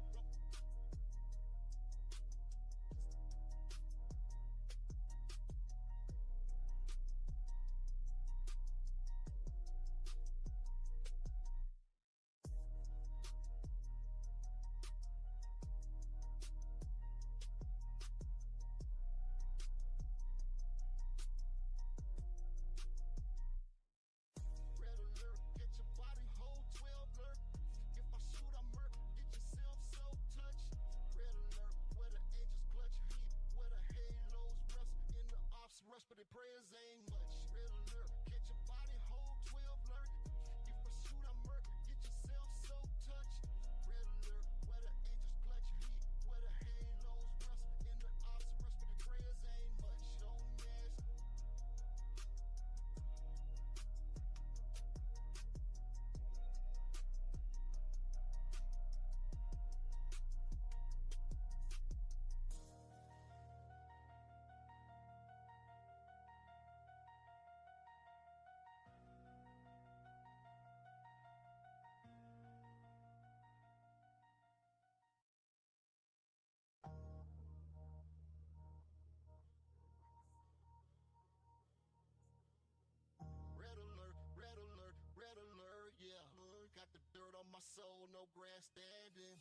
Red alert, get your body hold 12 lurk. If I shoot, I murk, get yourself so touched. Red alert, where the angels clutch heat, where the halos rust, and the ops rush, but the prayers ain't much. Red alert, get your body hold 12 lurk. If I shoot, I murk, get yourself so touched. Red alert, where the angels clutch heat, where the halos rust, and the ops rush, but the prayers ain't much. Don't ask. Red alert, red alert, yeah. Got the dirt on my soul, no grandstanding.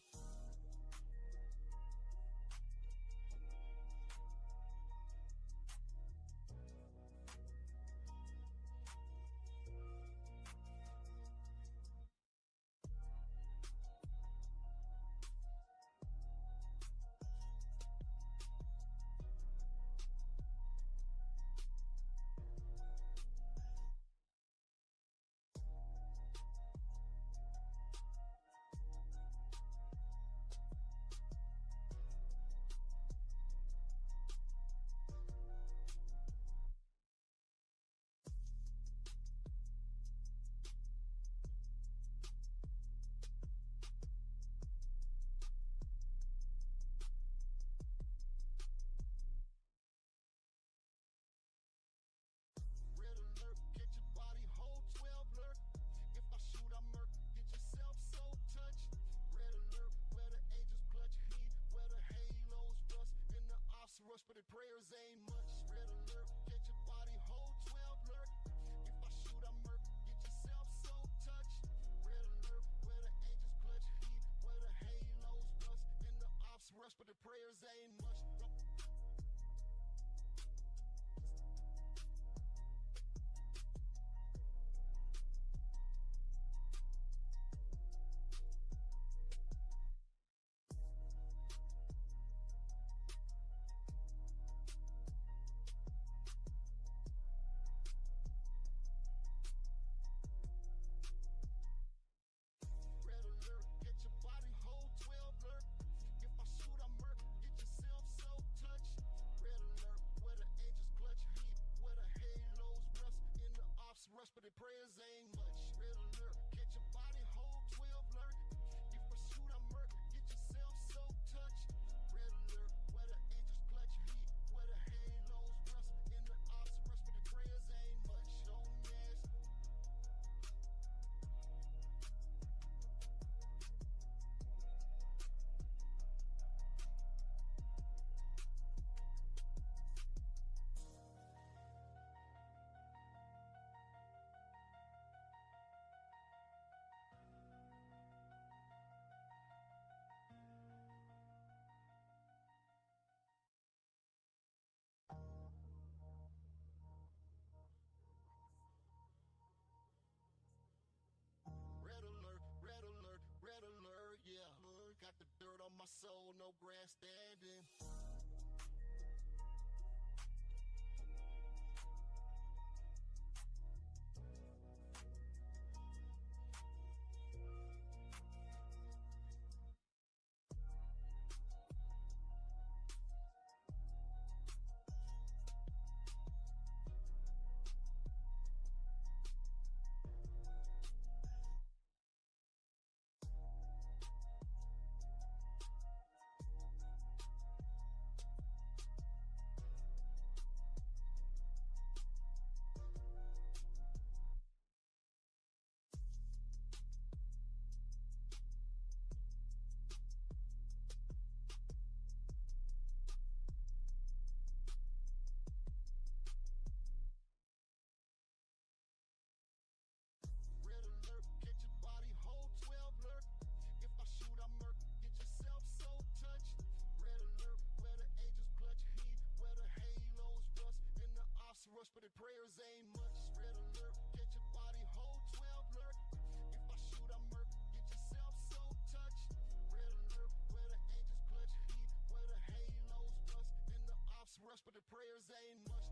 soul, no grandstanding. Red alert, catch your body, hold 12 alert. If I shoot, I murk, get yourself so touched. Red alert, where the angels clutch heat, where the halos rust, and the ops rush, but the prayers ain't much. Red alert, catch your body, hold 12 alert. If I shoot, I murk, get yourself so touched. Red alert, where the angels clutch heat, where the halos rust, and the ops rush, but the prayers ain't much.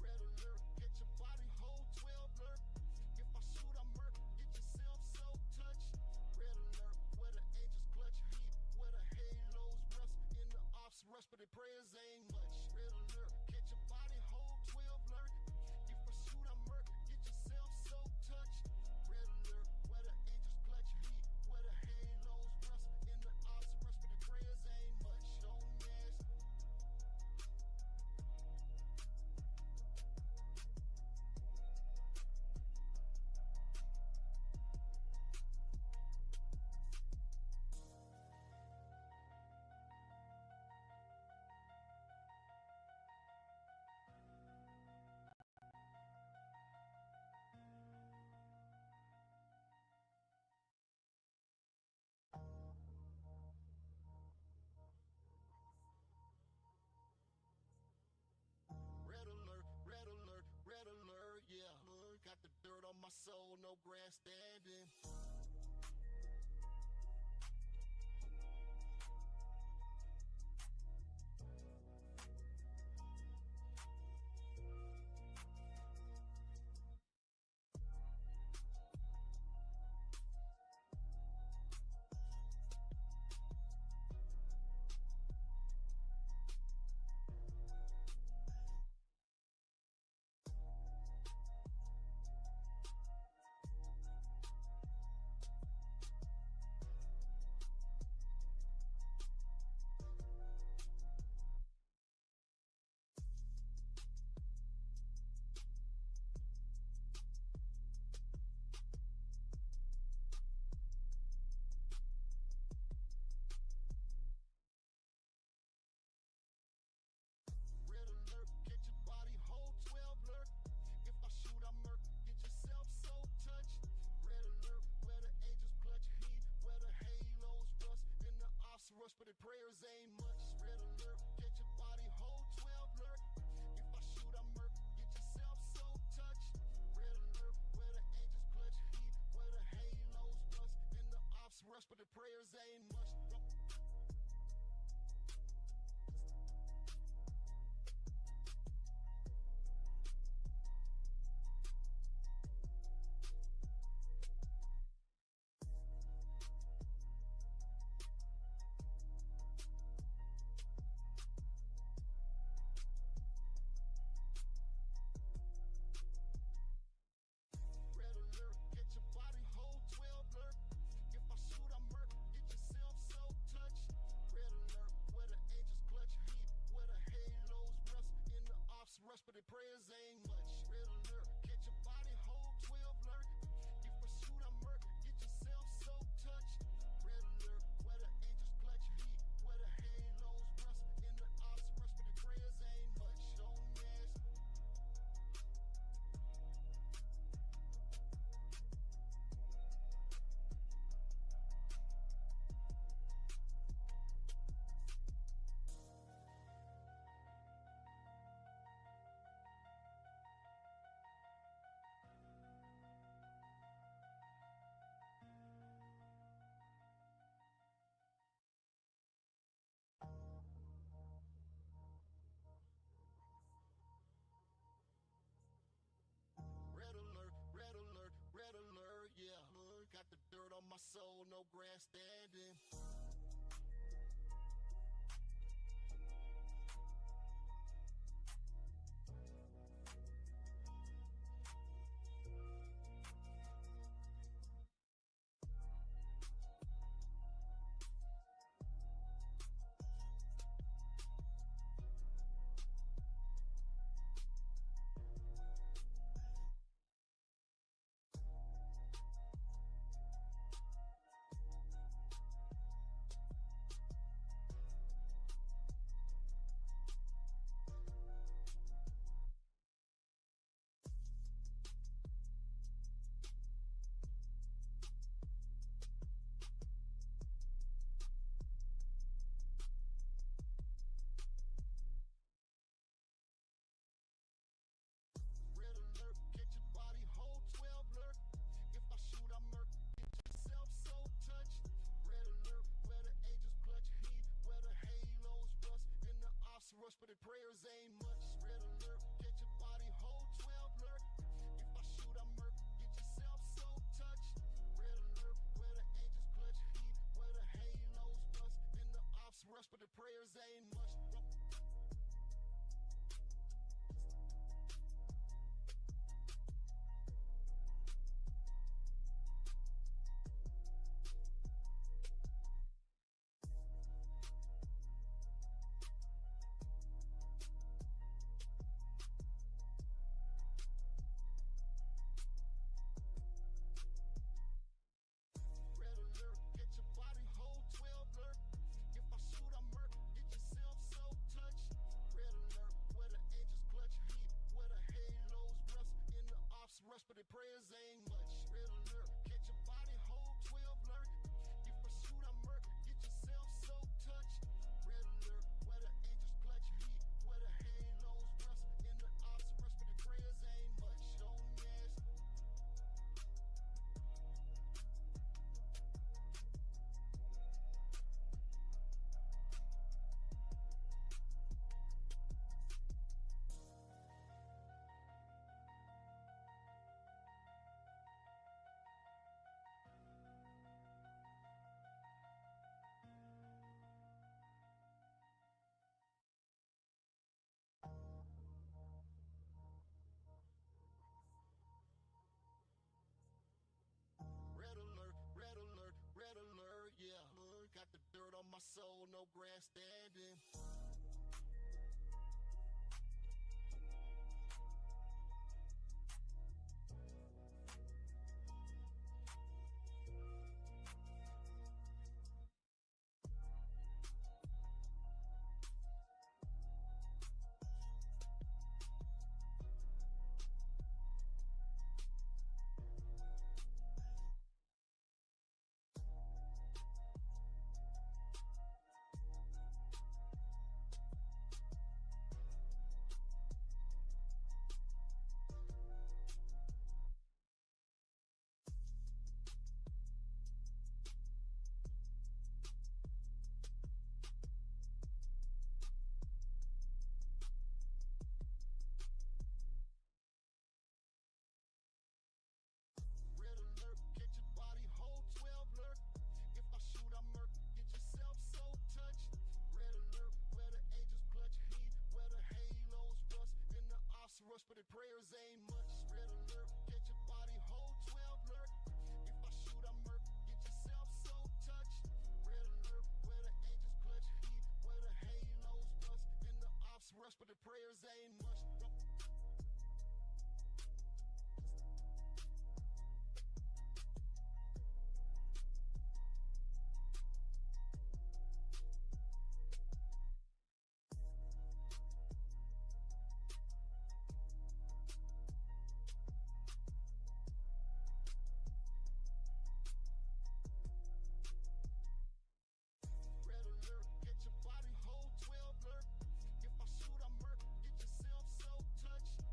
Red alert, get your body, hold 12 alert. If I shoot, I murk, get yourself so touched. Red alert, where the angels clutch heat, where the halos rust, and the ops rush, but the prayers ain't much. Red alert, get your body, hold 12 alert. If I shoot, I murk, get yourself so touched. Red alert, where the angels clutch heat, where the halos rust, and the ops rush, but the prayers ain't much. Don't ask. Red alert, red alert, yeah. Got the dirt on my soul, no grandstanding. Red alert, get your body, hold 12 alert. If I shoot, I murk, get yourself so touched. Red alert, where the angels clutch heat, where the halos rust, and the ops rush, but the prayers ain't much. Red alert, get your body, hold 12 alert. If I shoot, I murk, get yourself so touched. Red alert, where the angels clutch heat, where the halos rust, and the ops rush, but the prayers ain't much. Red alert, get your body, hold 12 alert. If I shoot, I murk, get yourself so touched. Red alert, where the angels clutch heat, where the halos rust, and the ops rush, but the prayers ain't much. Red alert, get your body, hold 12 alert. If I shoot, I murk, get yourself so touched. Red alert, where the angels clutch heat, where the halos rust, and the ops rush, but the prayers ain't much. Don't ask. soul, no grandstanding. Red alert, get your body whole 12 alert. If I shoot, I murk, get yourself so touched. Red alert, where the angels clutch heat, where the halos rust, and the ops rush, but the prayers ain't much. Red alert, get your body whole 12 alert. If I shoot, I murk, get yourself so touched. Red alert, where the angels clutch heat, where the halos rust, and the ops rush, but the prayers ain't much. Red alert, get your body whole 12 alert. If I shoot, I murk, get yourself so touched. Red alert, where the angels clutch heat, where the halos rust, and the ops rush, but the prayers ain't much. Red alert, get your body whole 12 alert. If I shoot, I murk, get yourself so touched. Red alert, where the angels clutch heat, where the halos rust, and the ops rush, but the prayers ain't much. Don't ask. Red alert, red alert, yeah. Got the dirt on my soul, no grandstanding. Red alert, get your body whole 12 alert. If I shoot, I murk, get yourself so touched. Red alert, where the angels clutch heat, where the halos rust, and the ops rush, but the prayers ain't much. Red alert, get your body whole 12 alert. If I shoot, I murk, get yourself so touched. Red alert, where the angels clutch heat, where the halos rust, and the ops rush, but the prayers ain't much. Red alert, get your body whole 12 alert. If I shoot, I murk, get yourself so touched.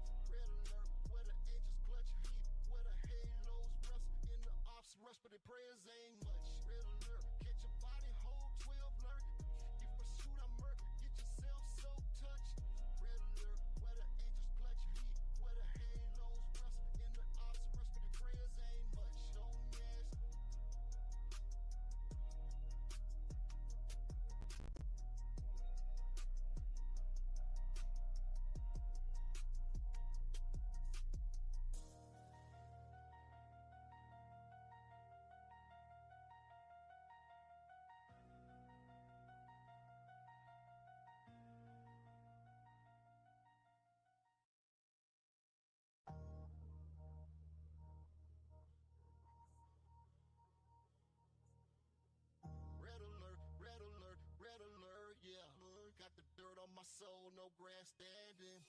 soul, no grandstanding.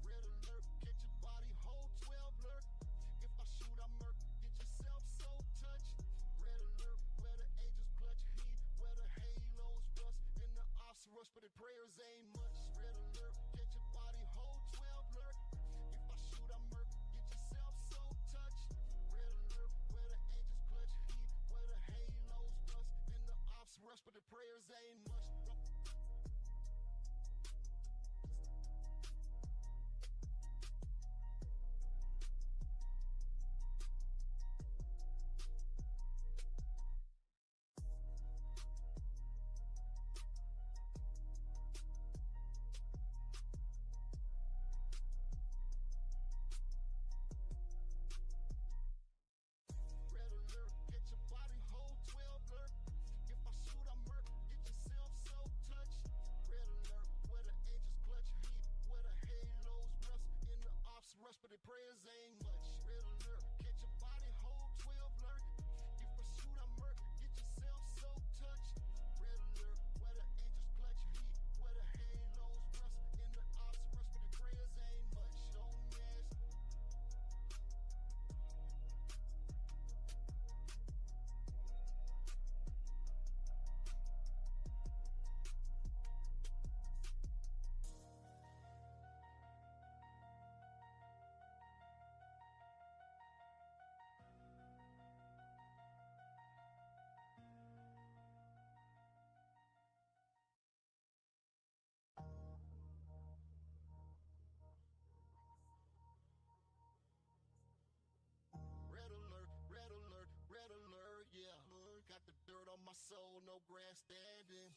Red alert, catch your body, hold 12 lurk. If I shoot, I murk, get yourself so touched. Red alert, where the angels clutch heat, where the halos rust, and the ops rush, but the prayers ain't much. Red alert, catch your body, hold 12 lurk. If I shoot, I murk, get yourself so touched. Red alert, where the angels clutch heat, where the halos rust, and the ops rush, but the prayers ain't much. Red alert, catch your body, hold 12 lurk. If I shoot, I murk, get yourself so touched. Red alert, where the angels clutch heat, where the halos rust, and the ops rush, but the prayers ain't much. Red alert, catch your body, hold 12 lurk. If I shoot, I murk, get yourself so touched. Red alert, where the angels clutch heat, where the halos rust, and the ops rush, but the prayers ain't much. Don't ask. Red alert, red alert, red alert, yeah. Got the dirt on my soul, no grandstanding.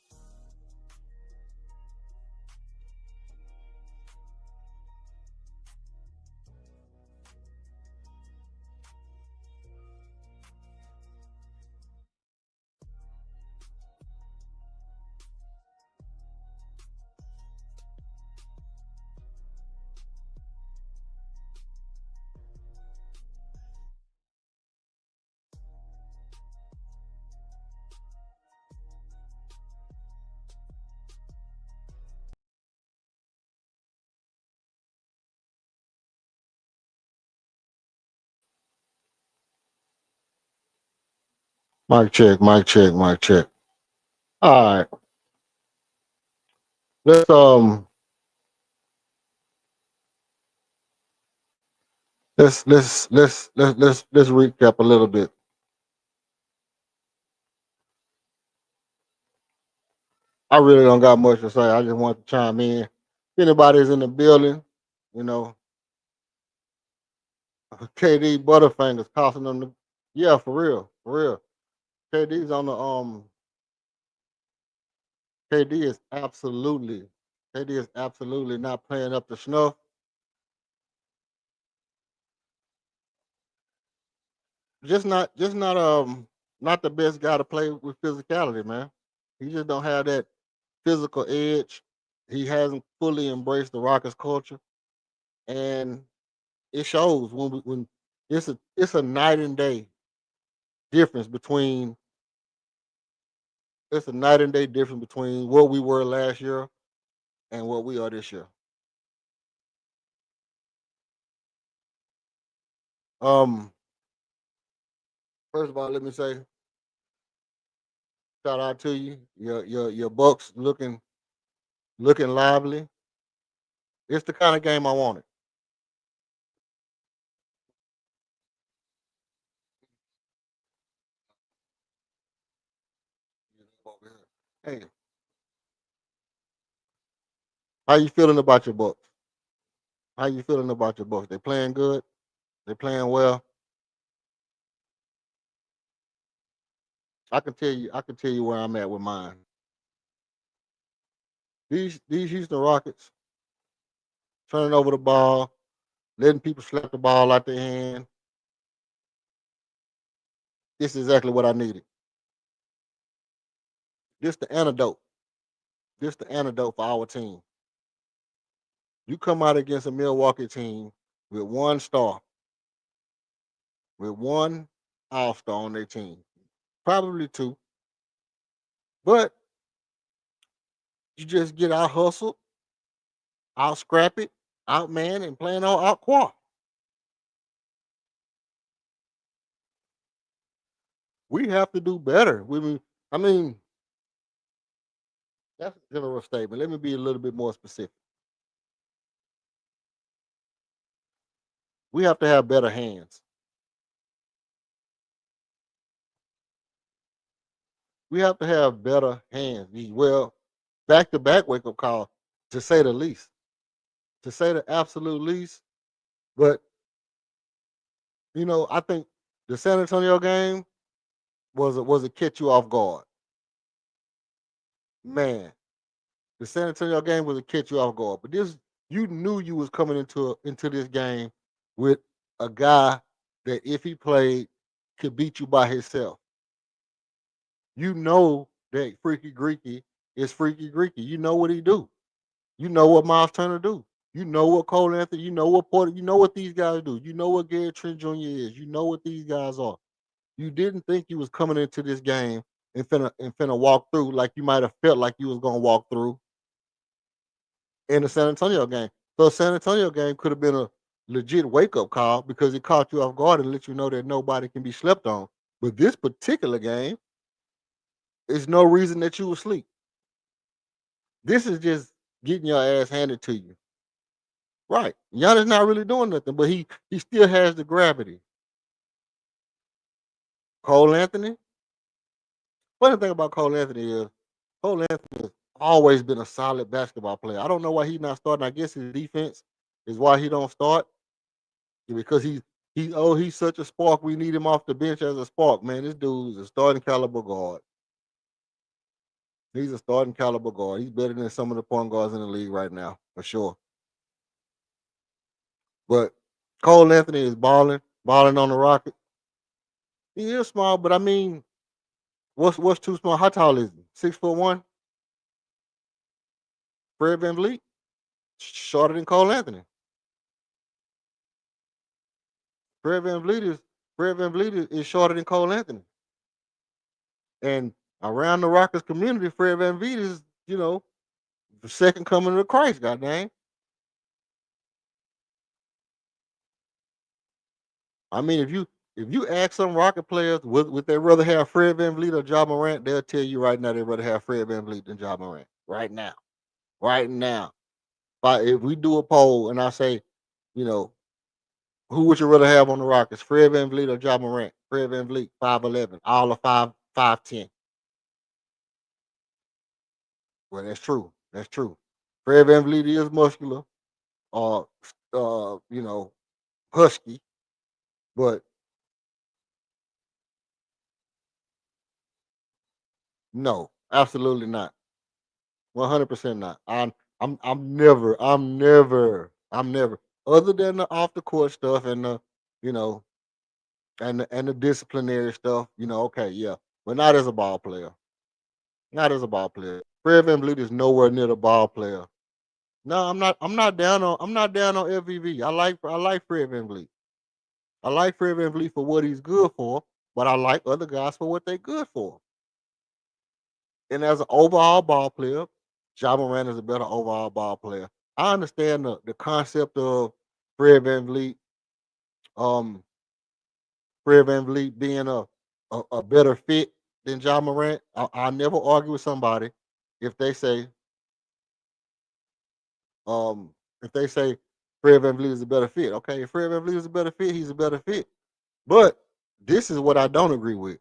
Mic check, mic check, mic check. All right. Let's recap a little bit. I really don't got much to say. I just want to chime in. If anybody's in the building, you know, KD Butterfingers costing them the, yeah, for real, for real. KD's on the KD is absolutely KD is absolutely not playing up to snuff. Just not the best guy to play with physicality, man. He just don't have that physical edge. He hasn't fully embraced the Rockets culture, and it shows when it's a night and day difference between it's a night and day difference between what we were last year and what we are this year. Um, First of all, let me say shout out to you. Your Bucks looking lively. It's the kind of game I wanted. Hey, how you feeling about your Bucks? How you feeling about your Bucks? They playing good? They playing well? I can tell you where I'm at with mine. These Houston Rockets turning over the ball, letting people slap the ball out their hand. This is exactly what I needed. This the antidote. This the antidote for our team. You come out against a Milwaukee team with one star, with one all-star on their team, probably two, but you just get out hustled, out scrap it, out man, and playing on out quad. We have to do better. I mean, that's a general statement. Let me be a little bit more specific. We have to have better hands. We have to have better hands. Well, back to back wake up call, to say the least, to say the absolute least. But I think the San Antonio game was a catch you off guard. Man, the San Antonio game was a catch you off guard. But this, you knew you was coming into this game with a guy that if he played could beat you by himself. You know that Freaky Greeky is Freaky Greeky. You know what he do. You know what Miles Turner do. You know what Cole Anthony. You know what Porter. You know what these guys do. You know what Gary Trent Jr. is. You know what these guys are. You didn't think you was coming into this game and finna walk through like you might have felt like you was gonna walk through in the San Antonio game. So the San Antonio game could have been a legit wake up call because it caught you off guard and let you know that nobody can be slept on. But this particular game is no reason that you will sleep. This is just getting your ass handed to you. Right. Giannis not really doing nothing, but he still has the gravity. Cole Anthony. Funny thing about Cole Anthony is Cole Anthony has always been a solid basketball player. I don't know why he's not starting. I guess his defense is why he don't start. Because he's such a spark. We need him off the bench as a spark. Man, this dude's a starting caliber guard. He's a starting caliber guard. He's better than some of the point guards in the league right now, for sure. But Cole Anthony is balling on the Rocket. He is small, but I mean, what's too small? How tall is he? 6'1"? Fred VanVleet? Shorter than Cole Anthony. Fred VanVleet is shorter than Cole Anthony. And around the Rockets community, Fred VanVleet is, the second coming of Christ, goddamn. I mean, if you ask some Rocket players, would they rather have Fred VanVleet or Ja Morant, they'll tell you right now they'd rather have Fred VanVleet than Ja Morant. Right now. Right now. If we do a poll and I say, who would you rather have on the Rockets, Fred VanVleet or Ja Morant? Fred VanVleet, 5'11", all of 5'10". Well, that's true. That's true. Fred VanVleet is muscular, or husky, but no, absolutely not. 100% not. I'm never. Other than the off the court stuff and the, you know, and the disciplinary stuff, okay, yeah, but not as a ball player. Not as a ball player. Fred VanVleet is nowhere near the ball player. No, I'm not. I'm not down on FVV. I like Fred VanVleet. I like Fred VanVleet for what he's good for, but I like other guys for what they're good for. And as an overall ball player, Ja Morant is a better overall ball player. I understand the concept of Fred VanVleet, um, Fred VanVleet being a better fit than Ja Morant. I never argue with somebody if they say um if they say Fred VanVleet is a better fit. Okay, if Fred VanVleet is a better fit, he's a better fit. But this is what I don't agree with.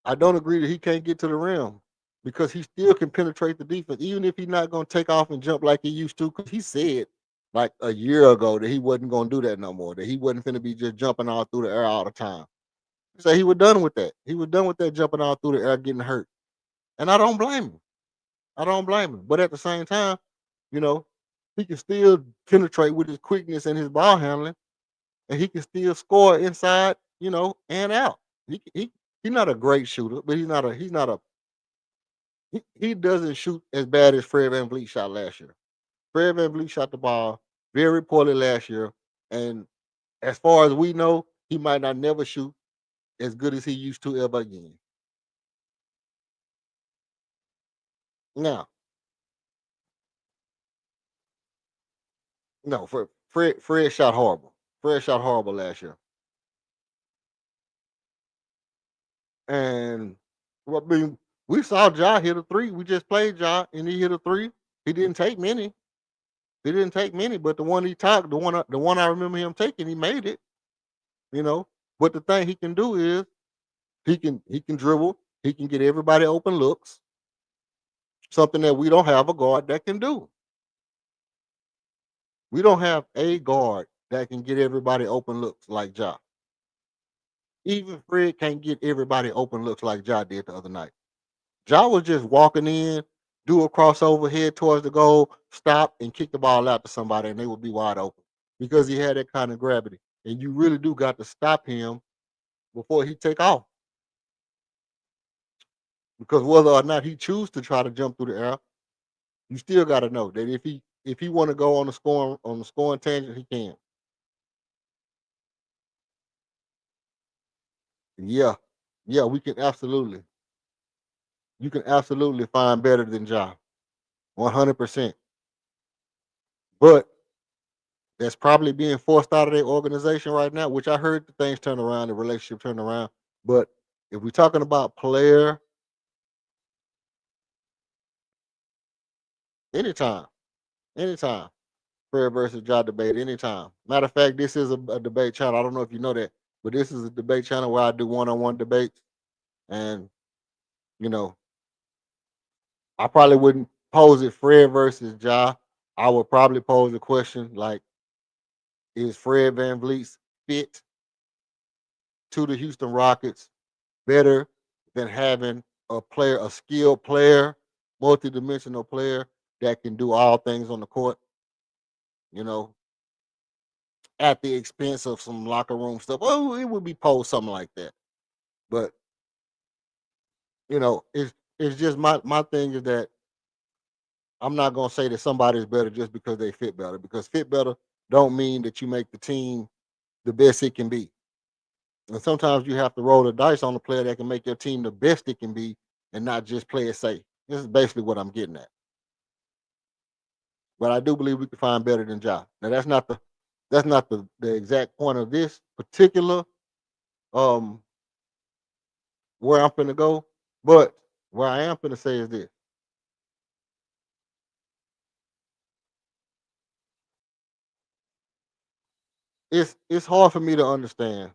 I don't agree that he can't get to the rim because he still can penetrate the defense, even if he's not going to take off and jump like he used to. Because he said like a year ago that he wasn't going to do that no more, that he wasn't going to be just jumping all through the air all the time. So he was done with that. He was done with that jumping all through the air, getting hurt. And I don't blame him. I don't blame him. But at the same time, you know, he can still penetrate with his quickness and his ball handling, and he can still score inside, and out. He's not a great shooter, but he doesn't shoot as bad as Fred VanVleet shot last year. Fred VanVleet shot the ball very poorly last year, and as far as we know, he might not never shoot as good as he used to ever again. Now, no, for Fred shot horrible. Fred shot horrible last year. And well, I mean, we saw Ja hit a three. We just played Ja, and he hit a three. He didn't take many. He didn't take many, but the one I remember him taking, he made it. You know, but the thing he can do is he can dribble. He can get everybody open looks. Something that we don't have a guard that can do. We don't have a guard that can get everybody open looks like Ja. Even Fred can't get everybody open looks like Ja did the other night. Ja was just walking in, do a crossover, head towards the goal, stop, and kick the ball out to somebody, and they would be wide open because he had that kind of gravity. And you really do got to stop him before he take off. Because whether or not he choose to try to jump through the air, you still got to know that if he want to go on the scoring tangent, he can. Yeah, yeah, we can absolutely. You can absolutely find better than Ja, 100%. But that's probably being forced out of their organization right now, which I heard the things turn around, the relationship turn around. But if we're talking about player, anytime, anytime, Fred versus Ja debate, anytime. Matter of fact, this is a debate channel. I don't know if you know that, but this is a debate channel where I do one-on-one debates. And, you know, I probably wouldn't pose it Fred versus Ja. I would probably pose a question like, is Fred VanVleet's fit to the Houston Rockets better than having a skilled player, multi-dimensional player that can do all things on the court, you know, at the expense of some locker room stuff? Well, it would be posed something like that. But, it's just my thing is that I'm not gonna say that somebody's better just because they fit better, because fit better don't mean that you make the team the best it can be. And sometimes you have to roll the dice on a player that can make your team the best it can be and not just play it safe. This is basically what I'm getting at. But I do believe we can find better than Ja. Now that's not the exact point of this particular um where I'm finna go, but where I am finna say is this. It's hard for me to understand.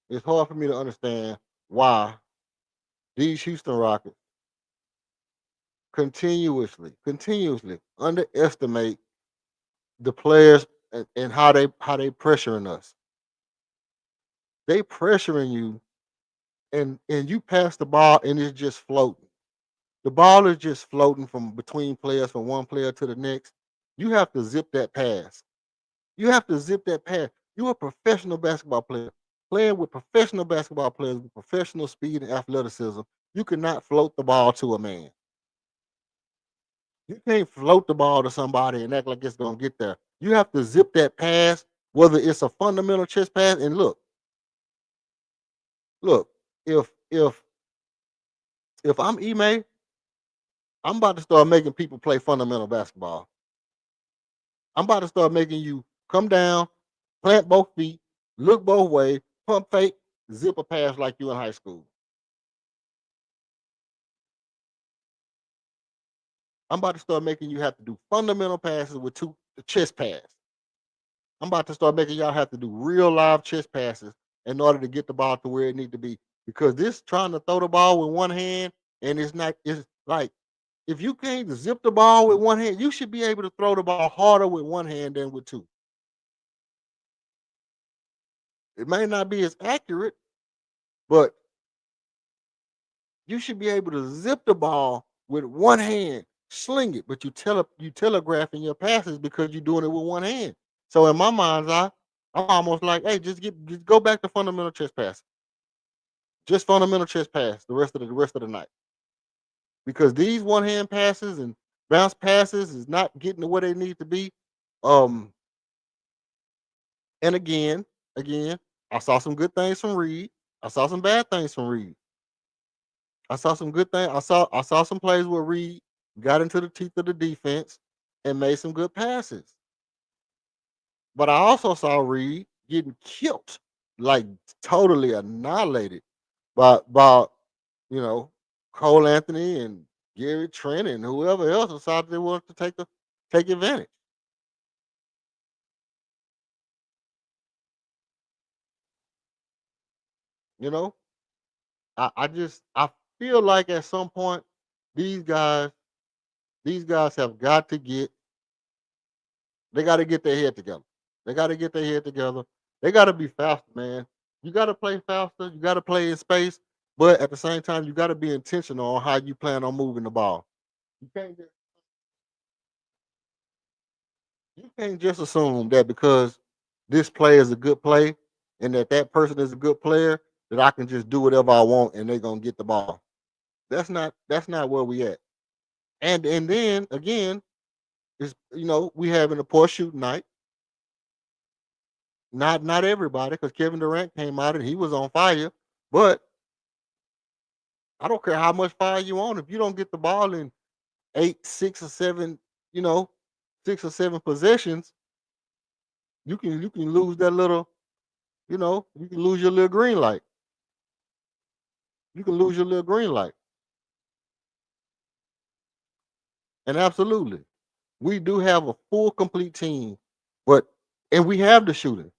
It's hard for me to understand why these Houston Rockets continuously underestimate the players and how they pressuring us. They pressuring you, and you pass the ball and it's just floating. The ball is just floating from between players, from one player to the next. You have to zip that pass. You have to zip that pass. You're a professional basketball player playing with professional basketball players with professional speed and athleticism. You cannot float the ball to a man. You can't float the ball to somebody and act like it's gonna get there. You have to zip that pass, whether it's a fundamental chest pass. And look, if I'm Ime, I'm about to start making people play fundamental basketball. I'm about to start making you come down, plant both feet, look both ways, pump fake, zip a pass like you in high school. I'm about to start making you have to do fundamental passes with two chest pass. I'm about to start making y'all have to do real live chest passes in order to get the ball to where it needs to be. Because this trying to throw the ball with one hand, and it's like if you can't zip the ball with one hand, you should be able to throw the ball harder with one hand than with two. It may not be as accurate, but you should be able to zip the ball with one hand, sling it, but you telegraphing your passes because you're doing it with one hand. So in my mind's eye, I'm almost like, hey, just go back to fundamental chest pass. Just fundamental chest pass the rest of the night. Because these one hand passes and bounce passes is not getting to where they need to be. And again, I saw some good things from Reed. I saw some bad things from Reed. I saw some good things. I saw some plays where Reed got into the teeth of the defense and made some good passes. But I also saw Reed getting killed, like totally annihilated by Cole Anthony and Gary Trent and whoever else decided they wanted to take advantage. You know, I feel like at some point these guys have got to get they got to get their head together. They got to get their head together. They got to be faster, man. You got to play faster. You got to play in space, but at the same time, you got to be intentional on how you plan on moving the ball. You can't just assume that because this play is a good play and that person is a good player that I can just do whatever I want and they're gonna get the ball. That's not where we at. And then again, is we having a poor shooting night. Not everybody, because Kevin Durant came out and he was on fire, but I don't care how much fire you on if you don't get the ball in 6 or 7, you know, 6 or 7 possessions, you can lose that little, you can lose your little green light. You can lose your little green light. And absolutely, we do have a full complete team, but and we have the shooting.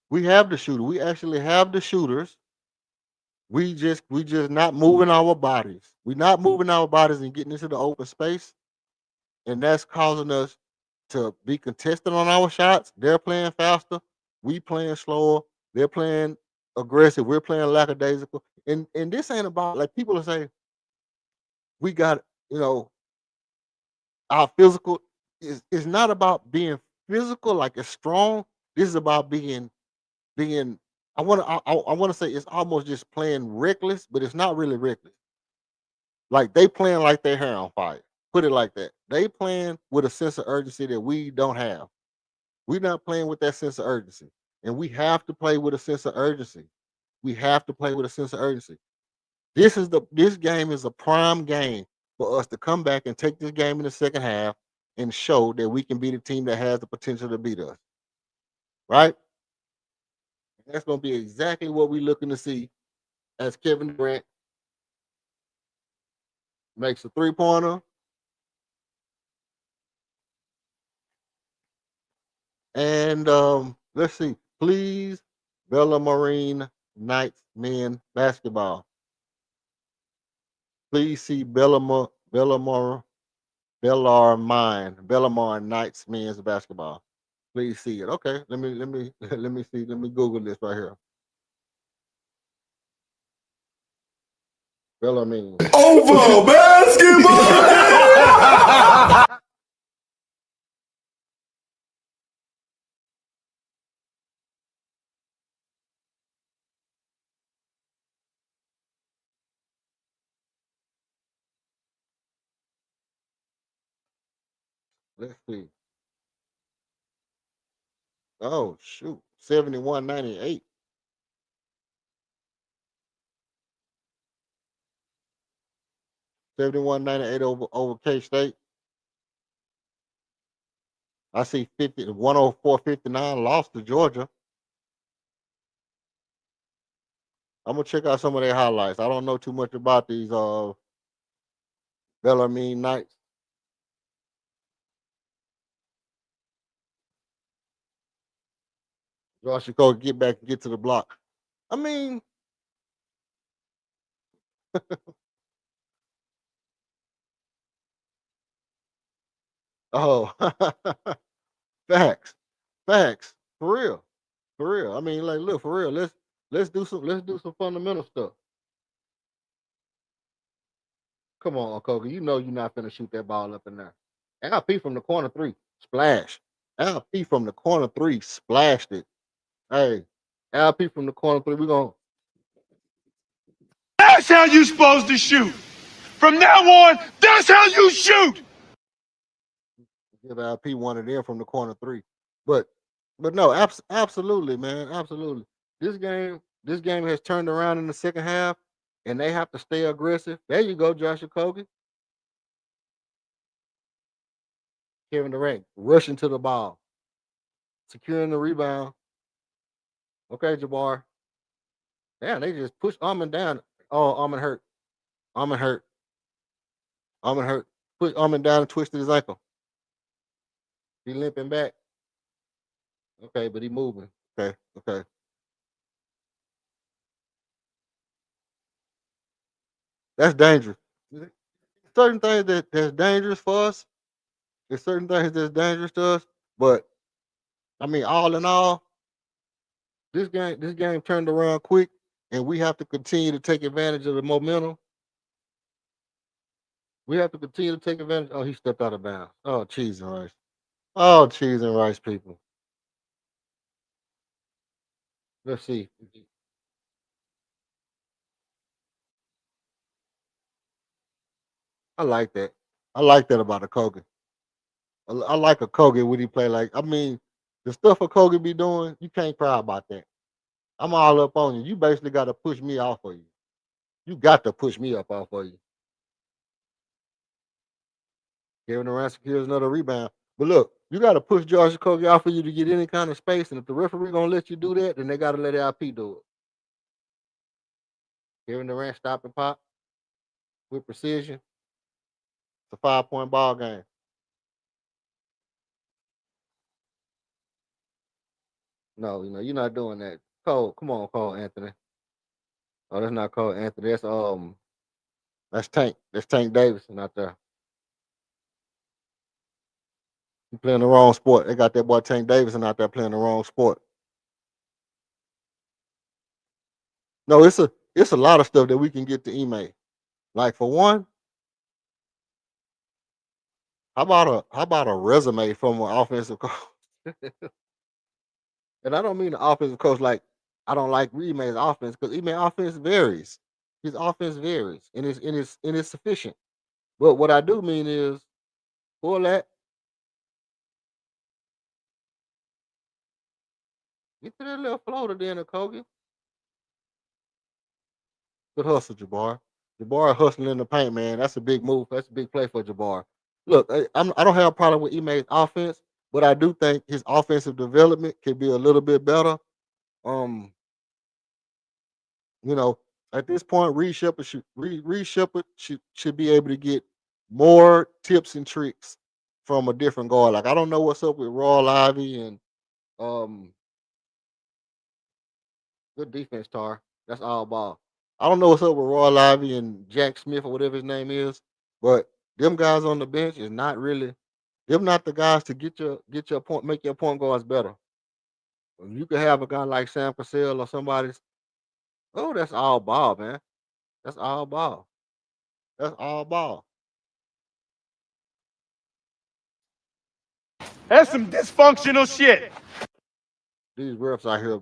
We have the shooter. We actually have the shooters. We just not moving our bodies. We're not moving our bodies and getting into the open space, and that's causing us to be contested on our shots. They're playing faster. We playing slower. They're playing aggressive. We're playing lackadaisical. And this ain't about, like, people are saying we got our physical is not about being physical like it's strong. This is about being I want to say it's almost just playing reckless, but it's not really reckless. Like, they playing like their hair on fire. Put it like that. They playing with a sense of urgency that we don't have. We're not playing with that sense of urgency. And we have to play with a sense of urgency. We have to play with a sense of urgency. This game is a prime game for us to come back and take this game in the second half and show that we can be the team that has the potential to beat us. Right? And that's going to be exactly what we're looking to see as Kevin Durant makes a 3-pointer. And let's see. Please, Bella Marine Knights men basketball. Please see Bellamar Knights men's basketball. Please see it. Okay, let me let me see. Let me Google this right here. Bellarmine. Over basketball. Let's see. Oh shoot, 71-98. 71-98 over K State. I see 104-59 lost to Georgia. I'm gonna check out some of their highlights. I don't know too much about these Bellarmine Knights. Josh Chicago get back and get to the block. I mean, oh, facts, facts, for real. I mean, like, look, for real. Let's do some fundamental stuff. Come on, Koga. You know you're not finna shoot that ball up in there. LP from the corner three, splash. LP from the corner three, splashed it. Hey, LP from the corner three, we gonna That's how you supposed to shoot. From now on, that's how you shoot. give LP one of them from the corner three. But no, absolutely, man, absolutely. This game has turned around in the second half, and they have to stay aggressive. There you go, Joshua Kogan. Kevin Durant rushing to the ball, securing the rebound. Okay, Jabbar. Damn, they just pushed Armin down. Oh, Armin hurt. Armin hurt. Armin hurt. Pushed Armin down and twisted his ankle. He limping back. Okay, but he moving. Okay, okay. That's dangerous. Certain things that's dangerous for us. There's certain things that's dangerous to us. But I mean, all in all, this game turned around quick, and we have to continue to take advantage of the momentum. We have to continue to take advantage. Oh, he stepped out of bounds. Oh, cheese and rice. Oh, cheese and rice, people. Let's see. I like that. I like that about a Kogan. I like a Kogan when he play like. I mean, the stuff a Kogan be doing, you can't cry about that. I'm all up on you. You basically got to push me off of you. You got to push me up off of you. Kevin Durant secures another rebound. But look, you got to push George Kogi off of you to get any kind of space. And if the referee gonna let you do that, then they got to let LP do it. Kevin Durant stop and pop with precision. It's a 5-point ball game. No, you're not doing that. Cole, come on, Cole Anthony. Oh, that's not Cole Anthony. That's Tank. That's Tank Davidson out there. He playing the wrong sport. They got that boy Tank Davidson out there playing the wrong sport. No, it's a lot of stuff that we can get to email. Like for one, how about a resume from an offensive coach? And I don't mean the offensive coach like I don't like Email's offense because Email offense varies. His offense varies and it's sufficient. But what I do mean is pull that, get to that little floater then, Kogi. Good hustle, Jabbar. Jabbar hustling in the paint, man. That's a big move. That's a big play for Jabbar. Look, I don't have a problem with Email's offense, but I do think his offensive development could be a little bit better. Um, you know, at this point, Reed Shepard should be able to get more tips and tricks from a different guard. Like I don't know what's up with Royal Ivy and um good defense, Tar. That's all ball. I don't know what's up with Royal Ivy and Jack Smith or whatever his name is, but them guys on the bench is not really them not the guys to get your point, make your point guards better. You could have a guy like Sam Cassell or somebody. Oh, that's all ball, man. That's all ball. That's all ball. That's some dysfunctional shit. These refs out here,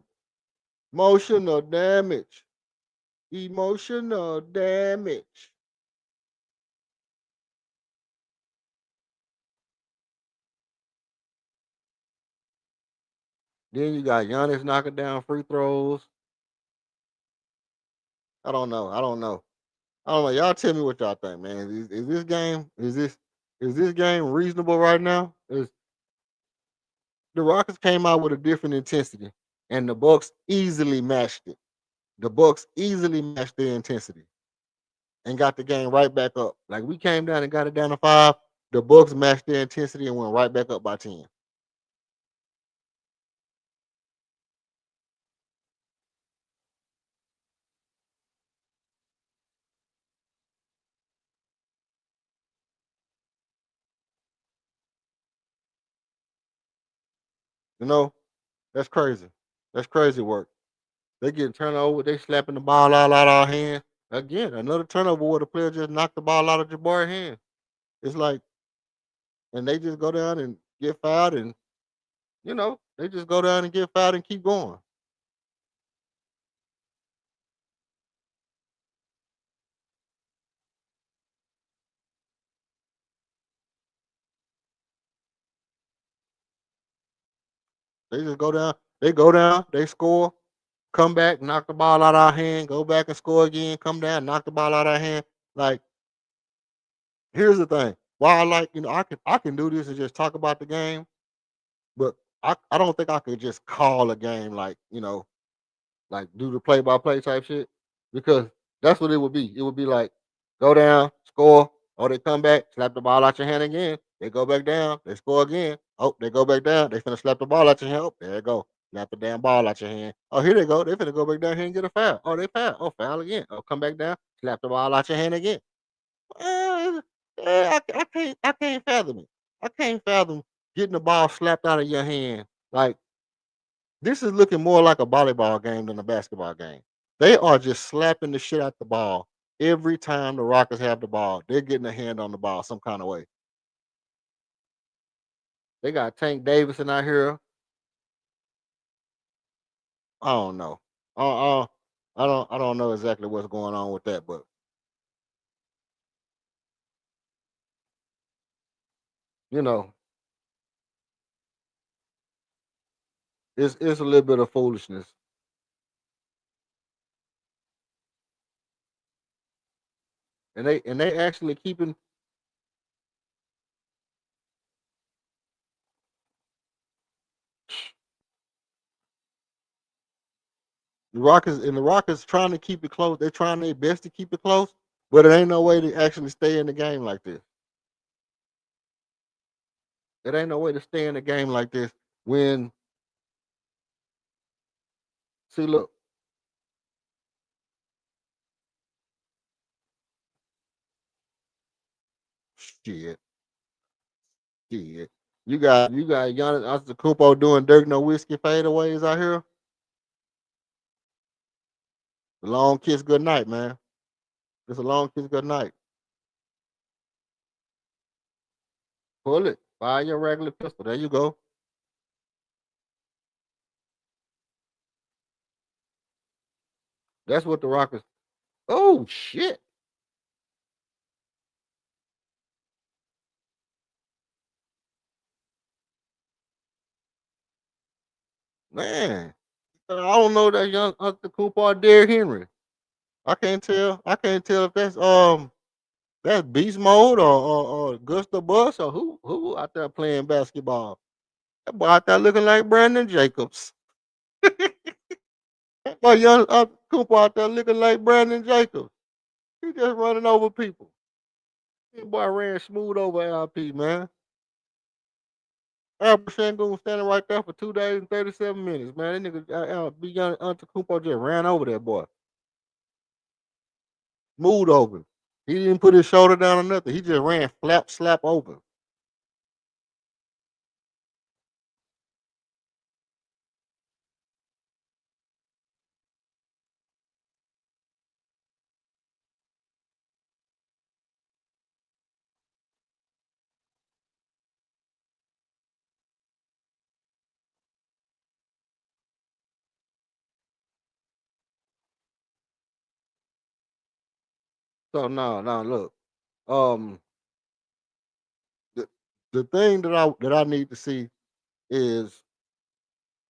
emotional damage, emotional damage. Then you got Giannis knocking down free throws. I don't know. I don't know. I don't know. Y'all tell me what y'all think, man. Is this game is this game reasonable right now? Is the Rockets came out with a different intensity, and the Bucks easily matched it. The Bucks easily matched their intensity. and got the game right back up. Like we came down and got it down to 5. The Bucks matched their intensity and went right back up by 10. You know, that's crazy. That's crazy work. They getting turnover. They slapping the ball out our hand. Again, another turnover where the player just knocked the ball out of Jabari's hand. It's like, and they just go down and get fouled, and they just go down and get fouled and keep going. They just go down. They go down. They score. Come back, knock the ball out of our hand. Go back and score again. Come down, knock the ball out of our hand. Like, here's the thing. Why I like, I can do this and just talk about the game, but I don't think I could just call a game like do the play by play type shit, because that's what it would be. It would be like go down, score, or they come back, slap the ball out your hand again. They go back down, they score again. Oh, they go back down. They finna slap the ball out your hand. Oh, there you go. Slap the damn ball out your hand. Oh, here they go. They finna go back down here and get a foul. Oh, they foul. Oh, foul again. Oh, come back down, slap the ball out your hand again. Uh, I can't fathom it. I can't fathom getting the ball slapped out of your hand. Like, this is looking more like a volleyball game than a basketball game. They are just slapping the shit out the ball every time the Rockets have the ball. They're getting a hand on the ball some kind of way. They got Tank Davidson out here. I don't know. I don't know exactly what's going on with that, but you know, it's a little bit of foolishness. And they actually keeping the Rockets trying to keep it close. They're trying their best to keep it close, but it ain't no way to actually stay in the game like this. It ain't no way to stay in the game like this when see look shit shit. You got Giannis Antetokounmpo doing Dirk No Whiskey fadeaways out here. A long kiss good night, man. It's a long kiss good night. Pull it. Fire your regular pistol. There you go. That's what the Rockets. Oh shit, man. I don't know that young Antetokounmpo or Derrick Henry. I can't tell. I can't tell if that's beast mode or Gusta Bus or who out there playing basketball. That boy out there looking like Brandon Jacobs. That boy young Cooper out there looking like Brandon Jacobs. He just running over people. That boy ran smooth over LP, man. Albert Shangoon standing right there for 2 days and 37 minutes, man. That nigga be young Antetokounmpo just ran over that boy. Smooth over. He didn't put his shoulder down or nothing. He just ran flap slap over. So no, look. Um the, the thing that I need to see is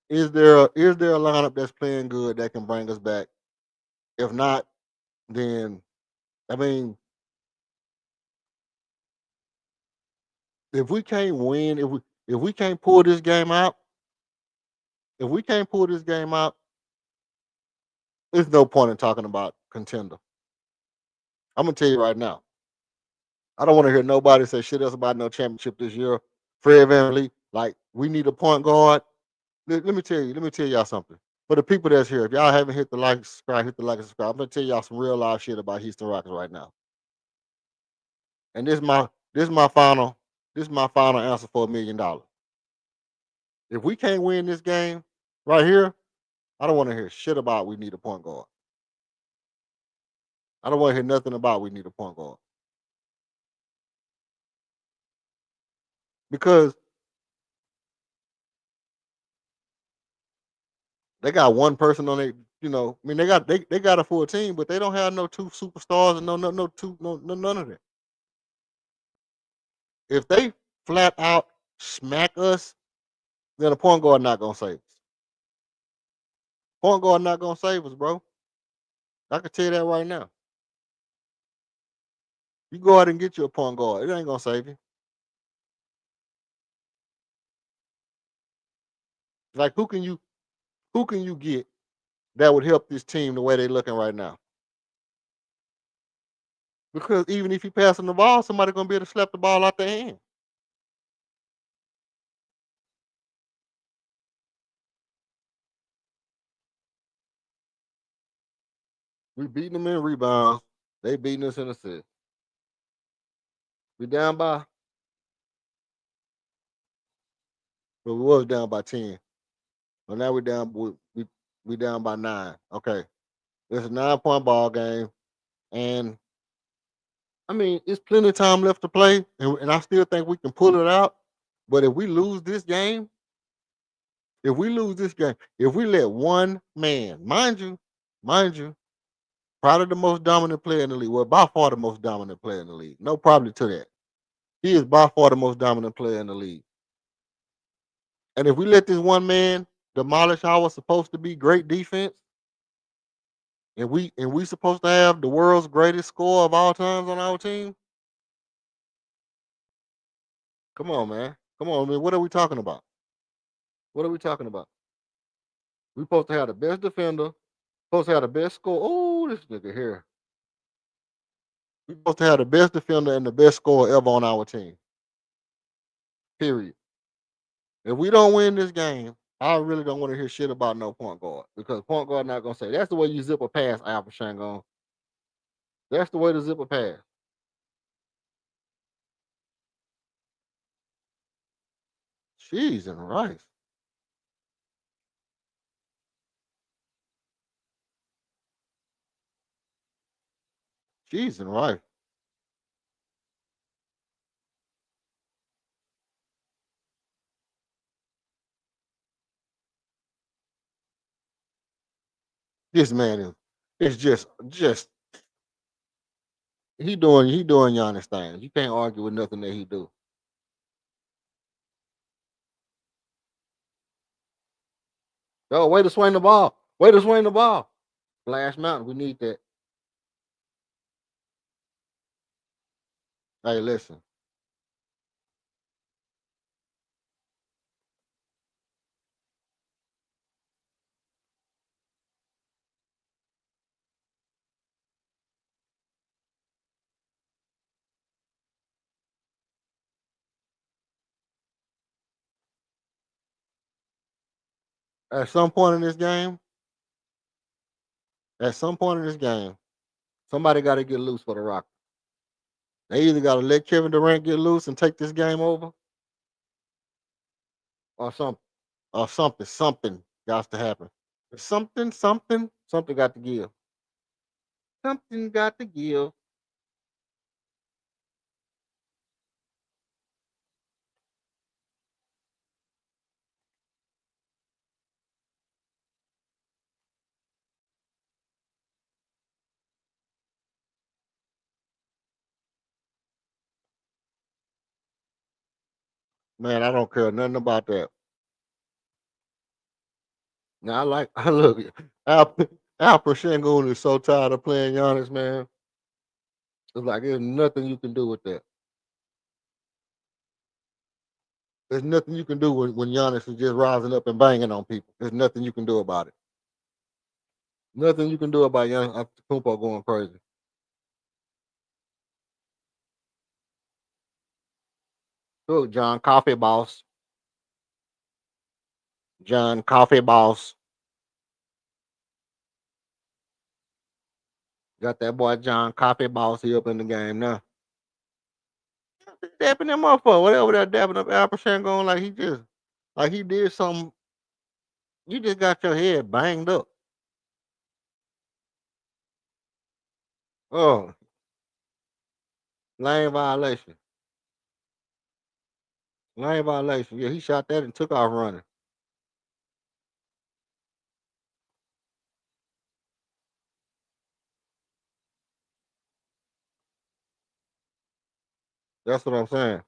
is there a lineup that's playing good that can bring us back? If not, then I mean, if we can't win, if we can't pull this game out, if we can't pull this game out, there's no point in talking about contender. I'm gonna tell you right now. I don't want to hear nobody say shit else about no championship this year. Fred VanVleet, like we need a point guard. Let me tell y'all something. For the people that's here, if y'all haven't hit the like, subscribe, hit the like and subscribe. I'm gonna tell y'all some real live shit about Houston Rockets right now. And this is my final answer for $1 million. If we can't win this game right here, I don't want to hear shit about we need a point guard. I don't want to hear nothing about we need a point guard. Because they got one person on it, I mean they got a full team, but they don't have no two superstars and none of that. If they flat out smack us, then a point guard not gonna save us. Point guard not gonna save us, bro. I can tell you that right now. You go out and get you a point guard, it ain't gonna save you. Like who can you get that would help this team the way they're looking right now? Because even if you pass them the ball, somebody gonna be able to slap the ball out their hand. We beating them in rebounds. They beating us in assists. We down by, but we was down by 10. But now we down by 9. Okay, it's a 9-point ball game, and I mean it's plenty of time left to play, and I still think we can pull it out. But if we lose this game, if we let one man, mind you, probably the most dominant player in the league, well, by far the most dominant player in the league. No problem to that. He is by far the most dominant player in the league. And if we let this one man demolish our supposed to be great defense, and we supposed to have the world's greatest scorer of all times on our team, come on, man. Come on, man. What are we talking about? What are we talking about? We supposed to have the best defender, supposed to have the best scorer. Oh, this nigga here. We supposed to have the best defender and the best scorer ever on our team. Period. If we don't win this game, I really don't want to hear shit about no point guard, because point guard not gonna say that's the way you zip a pass, Alpha Shangon. That's the way to zip a pass. Cheese and rice. Cheese and rice. This man is just he doing Giannis things. You can't argue with nothing that he do. Oh, way to swing the ball. Way to swing the ball. Flash Mountain, we need that. Hey, listen. At some point in this game, somebody got to get loose for the Rockets. They either got to let Kevin Durant get loose and take this game over, or something got to happen. Something got to give. Something got to give. Man, I don't care nothing about that. Now I look Al Al Shangoon is so tired of playing Giannis, man. It's like there's nothing you can do with that. There's nothing you can do when Giannis is just rising up and banging on people. There's nothing you can do about it. Nothing you can do about Giannis Antetokounmpo going crazy. Who? John Coffee Boss. John Coffee Boss. Got that boy John Coffee Boss. He up in the game now. Dapping them up for whatever that dapping up Al going like he did something. You just got your head banged up. Oh, lane violation. Lane violation. Yeah, he shot that and took off running. That's what I'm saying.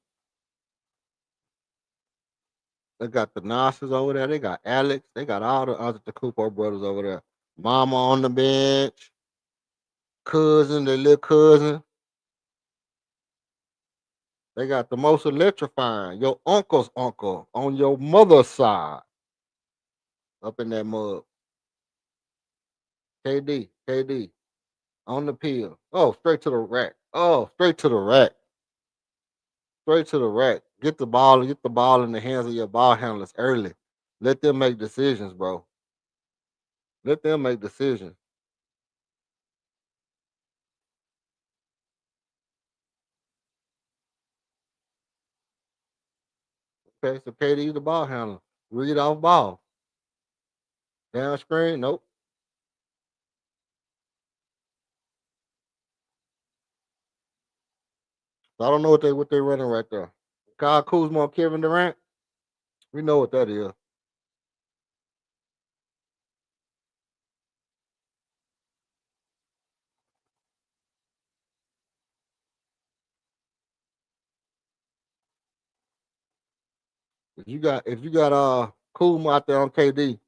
They got the Nasses over there. They got Alex. They got all the other Cooper brothers over there. Mama on the bench. Cousin, the little cousin. They got the most electrifying. Your uncle's uncle on your mother's side. Up in that mug. KD. On the pill. Oh, straight to the rack. Oh, straight to the rack. Straight to the rack. Get the ball in the hands of your ball handlers early. Let them make decisions, bro. Let them make decisions. Okay, so KD's the ball handler. Read off ball. Down screen, nope. So I don't know what they running right there. Kyle Kuzma, Kevin Durant. We know what that is. If you got Kuzma out there on KD,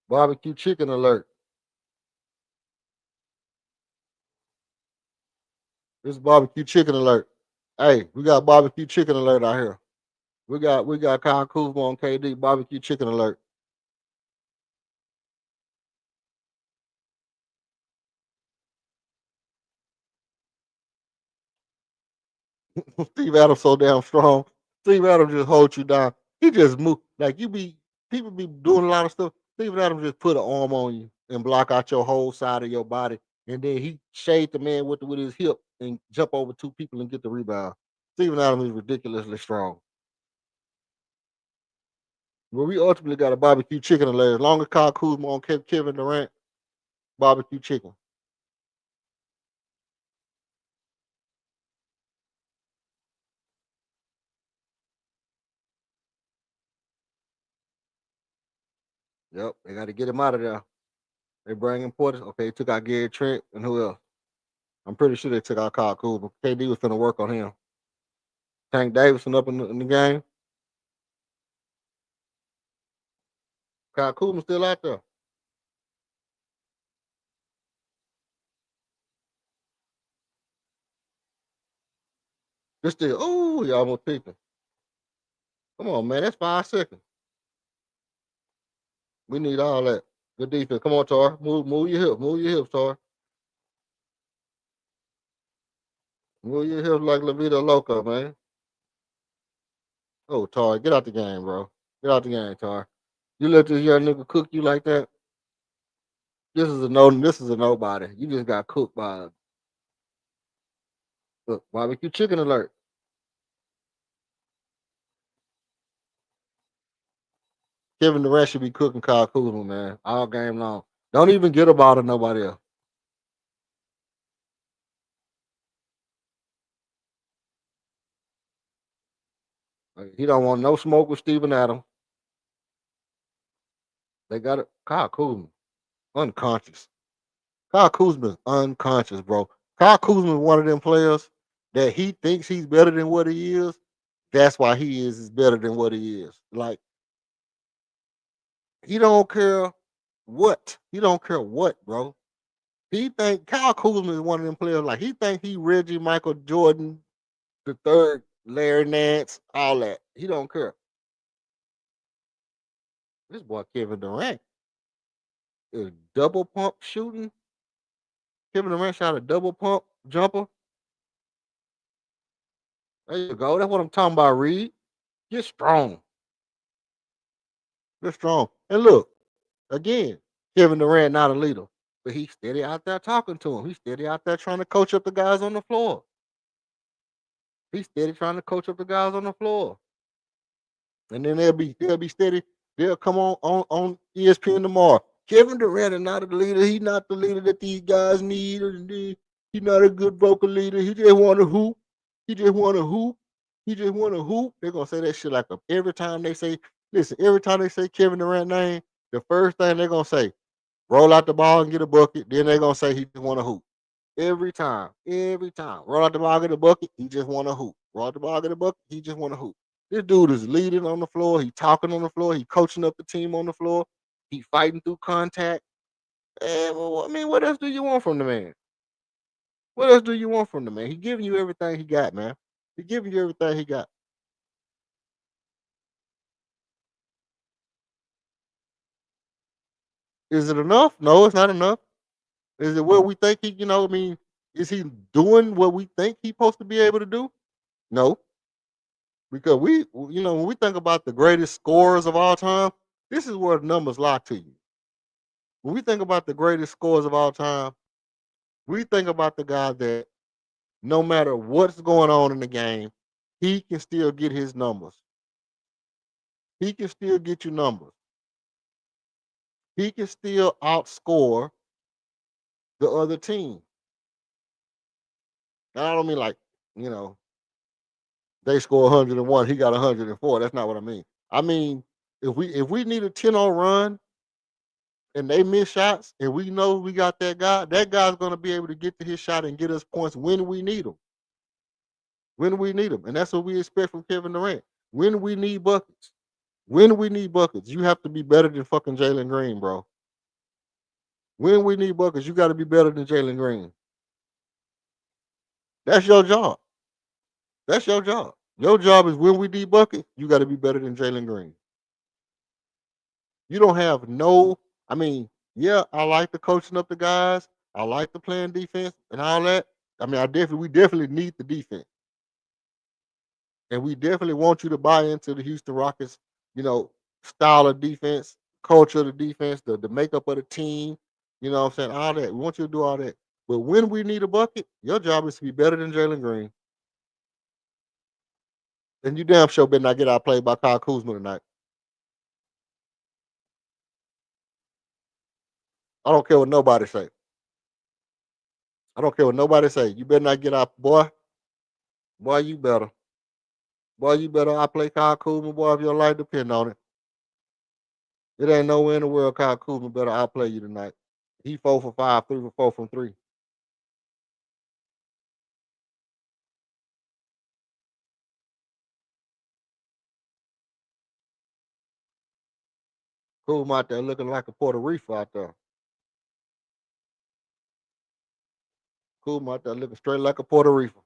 barbecue chicken alert. This is barbecue chicken alert. Hey, we got barbecue chicken alert out here. We got Kyle Kuzma on KD, barbecue chicken alert. Steve Adams so damn strong. Steve Adams just holds you down. He just move like people be doing a lot of stuff. Steve Adams just put an arm on you and block out your whole side of your body, and then he shade the man with his hip and jump over two people and get the rebound. Steven Adams is ridiculously strong. But we ultimately got a barbecue chicken alert. As long as Kyle Kuzma on Kevin Durant, barbecue chicken. Yep, they got to get him out of there. They bring in Portis. Okay, took out Gary Trent and who else? I'm pretty sure they took out Kyle Kuzma. KD was finna work on him. Tank Davidson up in the game. Kyle Kuzma still out there. This still, oh, y'all almost picked him. Come on, man. That's 5 seconds. We need all that. Good defense. Come on, Tar. Move your hips. Move your hips, Tar. Move your hips like La Vida Loca, man. Oh, Tar, get out the game, bro. Get out the game, Tar. You let this young nigga cook you like that? This is a nobody. You just got cooked by look, barbecue chicken alert. Kevin Durant should be cooking Kyle Kuzma, man, all game long. Don't even get about it nobody else. Like, he don't want no smoke with Steven Adams. They got it. Kyle Kuzma, unconscious. Kyle Kuzma is unconscious, bro. Kyle Kuzma is one of them players that he thinks he's better than what he is. That's why he is better than what he is. Like he don't care what. He don't care what, bro. He think Kyle Kuzma is one of them players. Like he think he Reggie Michael Jordan, the third, Larry Nance, all that. He don't care. This boy Kevin Durant is double pump shooting. Kevin Durant shot a double pump jumper. There you go. That's what I'm talking about, Reed. Get strong. Get strong. And look, again, Kevin Durant not a leader, but he's steady out there talking to him. He's steady out there trying to coach up the guys on the floor. He's steady trying to coach up the guys on the floor. And then they'll be steady. They'll come on ESPN tomorrow. Kevin Durant is not a leader. He's not the leader that these guys need. He's not a good vocal leader. He just want to hoop. He just want to hoop. He just want to hoop. They're gonna say that shit like every time they say. Listen, every time they say Kevin Durant name, the first thing they're gonna say, roll out the ball and get a bucket. Then they're gonna say he just want to hoop. Every time. Roll out the ball, get a bucket. He just want to hoop. Roll out the ball, get a bucket. He just want to hoop. This dude is leading on the floor. He talking on the floor. He coaching up the team on the floor. He fighting through contact. And well, I mean, what else do you want from the man? What else do you want from the man? He giving you everything he got, man. He giving you everything he got. Is it enough? No, it's not enough. Is it what we think he, I mean, is he doing what we think he's supposed to be able to do? No. Because when we think about the greatest scorers of all time, this is where the numbers lie to you. When we think about the greatest scorers of all time, we think about the guy that no matter what's going on in the game, he can still get his numbers. He can still get you numbers. He can still outscore the other team. And I don't mean like, they score 101, he got 104. That's not what I mean. I mean, if we need a 10-0 run and they miss shots and we know we got that guy's going to be able to get to his shot and get us points when we need them. When we need them. And that's what we expect from Kevin Durant. When we need buckets. You have to be better than fucking Jalen Green, bro. When we need buckets, you got to be better than Jalen Green. That's your job. That's your job. Your job is when we need buckets, you got to be better than Jalen Green. You don't have I mean, yeah, I like the coaching up the guys. I like the playing defense and all that. I mean, we definitely need the defense. And we definitely want you to buy into the Houston Rockets, style of defense, culture of the defense, the makeup of the team. You know what I'm saying? All that. We want you to do all that. But when we need a bucket, your job is to be better than Jalen Green. And you damn sure better not get outplayed by Kyle Kuzma tonight. I don't care what nobody say. You better not get out, boy. Boy, you better. Boy, you better outplay Kyle Kuzma, boy, if your life depend on it. It ain't nowhere in the world Kyle Kuzma better outplay you tonight. He 4 for 5, 3 for 4 from 3. Kuzma out there looking like a Puerto Rico out there. Kuzma out there looking straight like a Puerto Rico.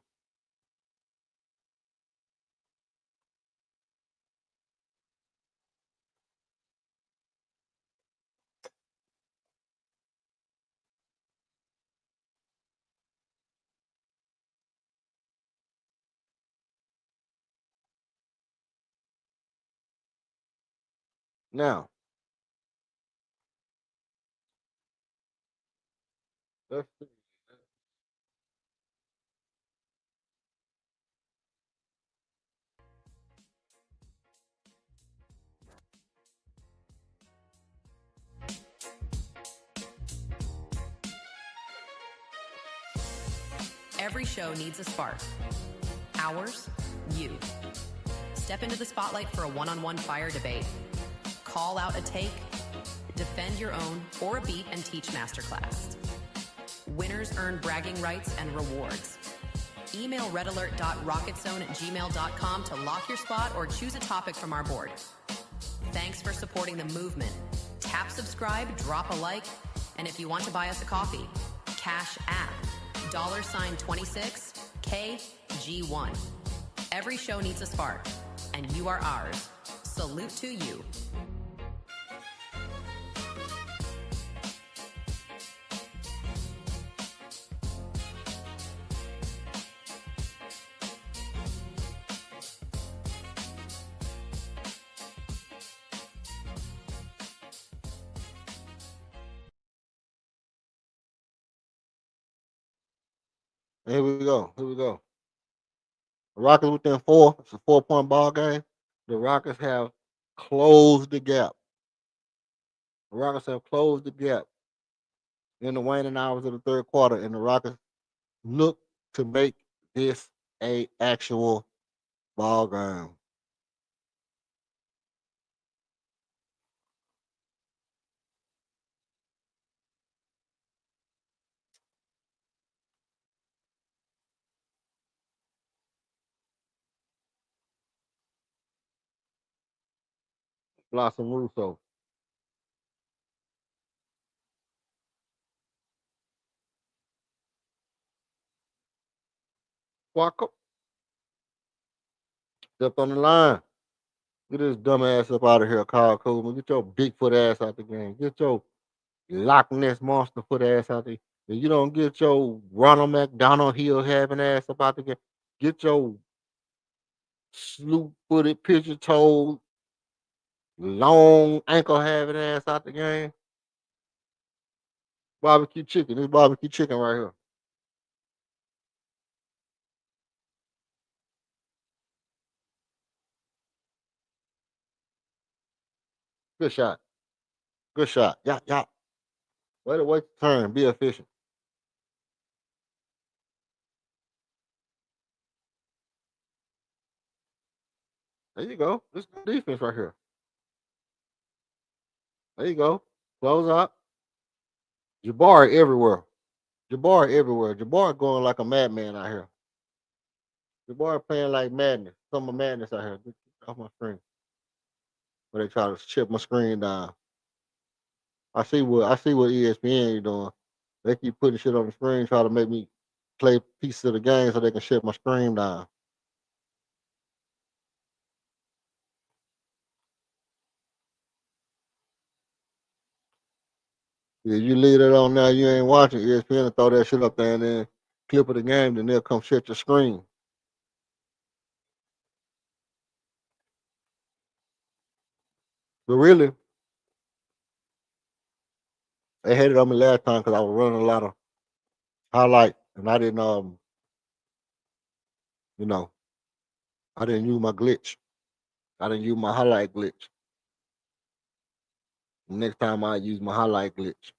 Now, let's see. Every show needs a spark. Ours, you. Step into the spotlight for a one-on-one fire debate. Call out a take, defend your own, or a beat and teach masterclass. Winners earn bragging rights and rewards. Email redalert.rocketzone@gmail.com to lock your spot or choose a topic from our board. Thanks for supporting the movement. Tap subscribe, drop a like, and if you want to buy us a coffee, Cash App, $26 KG1. Every show needs a spark, and you are ours. Salute to you. Here we go. Here we go. The Rockets within 4. It's a 4-point ball game. The Rockets have closed the gap. The Rockets have closed the gap in the waning hours of the third quarter, and the Rockets look to make this a actual ball game. Blossom Russo. Walk up. Stepped on the line. Get this dumb ass up out of here, Kyle Kuzma. Get your Bigfoot ass out the game. Get your Loch Ness monster foot ass out there. If you don't get your Ronald McDonald heel having ass up out the game, get your sloop footed, pigeon toed, long ankle having ass out the game. Barbecue chicken. This barbecue chicken right here. Good shot. Good shot. Yeah, yeah. Wait the turn. Be efficient. There you go. This good defense right here. There you go. Close out. Jabari everywhere. Jabari everywhere. Jabari going like a madman out here. Jabari playing like madness. Some of madness out here. Get off my screen. Where they try to chip my screen down. I see what ESPN is doing. They keep putting shit on the screen, try to make me play pieces of the game so they can shut my screen down. If you leave it on now, you ain't watching ESPN and throw that shit up there and then clip of the game, then they'll come shut your screen. But really, they hated on me last time because I was running a lot of highlight and I didn't you know, I didn't use my glitch. I didn't use my highlight glitch. Next time I use my highlight glitch.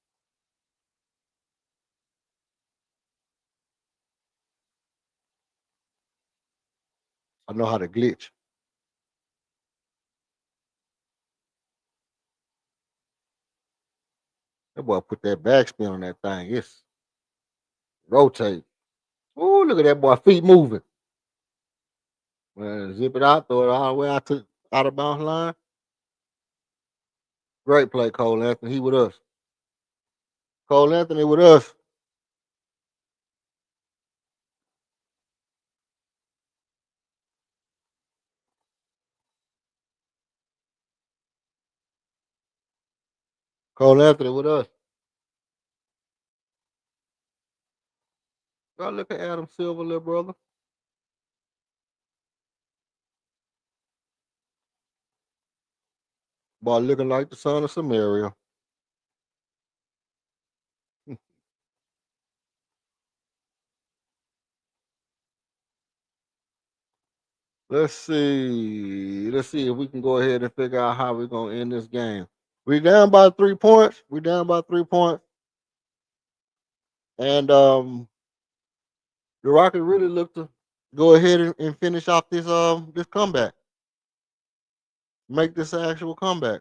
I know how to glitch. That boy put that backspin on that thing. It's rotate. Oh, look at that boy feet moving. Man, zip it out, throw it all the way out to out of bounds line. Great play, Cole Anthony. He with us. Cole Anthony with us. Cole Anthony with us. God, look at Adam Silver, little brother. Boy, looking like the son of Samaria. Let's see. Let's see if we can go ahead and figure out how we're gonna end this game. We down by 3 points. We down by 3 points. And the Rockets really look to go ahead and finish off this comeback. Make this an actual comeback.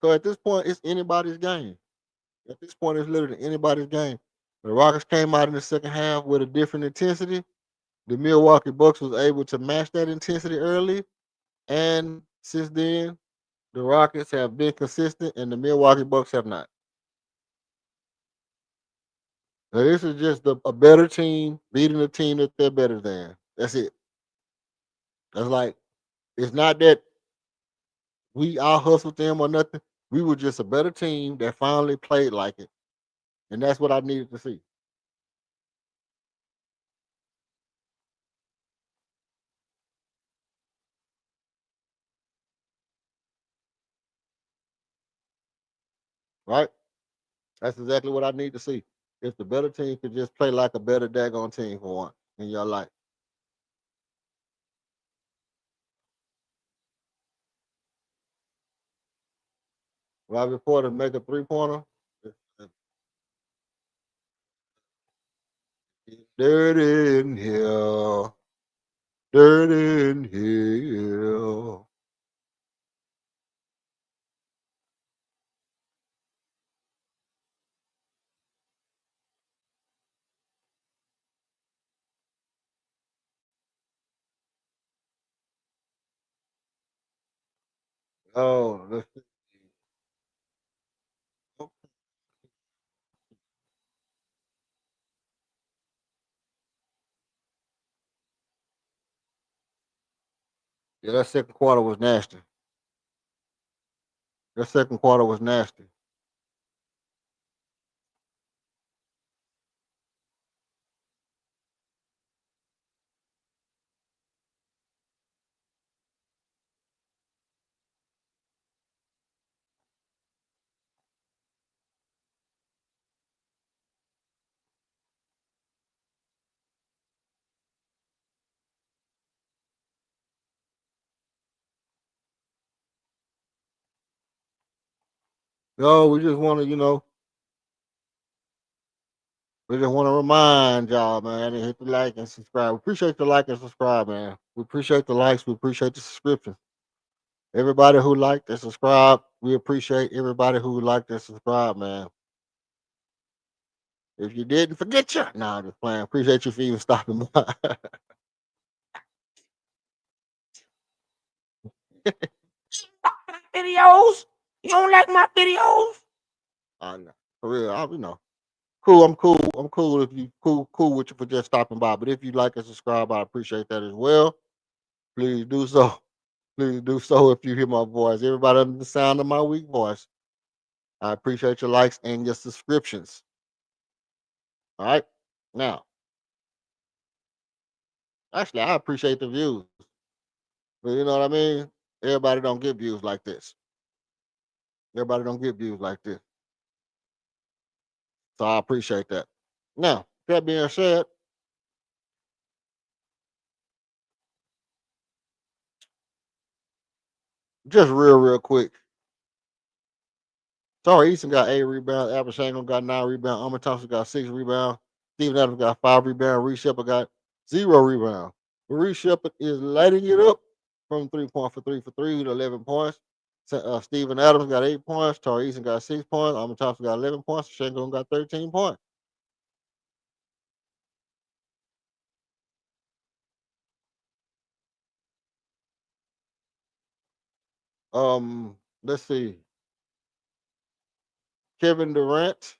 So at this point, it's anybody's game. At this point, it's literally anybody's game. The Rockets came out in the second half with a different intensity. The Milwaukee Bucks was able to match that intensity early, and since then, the Rockets have been consistent, and the Milwaukee Bucks have not. Now, this is just a better team beating a team that they're better than. That's it. That's like it's not that we out hustled them or nothing. We were just a better team that finally played like it, and that's what I needed to see. Right? That's exactly what I need to see. If the better team could just play like a better daggone team for once in your life. Robbie Porter make a 3-pointer. Dirt in here. Dirt in here. Oh, let's see. Yeah, that second quarter was nasty. That second quarter was nasty. No, we just want to, we just want to remind y'all, man, to hit the like and subscribe. We appreciate the like and subscribe, man. We appreciate the likes. We appreciate the subscription. Everybody who liked and subscribed, we appreciate everybody who liked and subscribed, man. If you didn't, forget you. Nah, I'm just playing. Appreciate you for even stopping by. Videos? You don't like my videos? I know. For real, cool. I'm cool. I'm cool if you cool with you for just stopping by. But if you like and subscribe, I appreciate that as well. Please do so. Please do so if you hear my voice. Everybody under the sound of my weak voice, I appreciate your likes and your subscriptions. All right. Now, actually, I appreciate the views. But you know what I mean? Everybody don't get views like this. Everybody don't get views like this. So I appreciate that. Now, that being said, just real quick. Sorry, Easton got 8 rebounds. Albert Shangle got 9 rebounds. Amar Thompson got 6 rebounds. Steven Adams got 5 rebounds. Reese Shepard got 0 rebounds. Reese Shepard is lighting it up from 3-point for 3 with 11 points. Steven Adams got 8 points. Tari Easton got 6 points. Amar Thompson got 11 points. Shangle got 13 points. Let's see. Kevin Durant.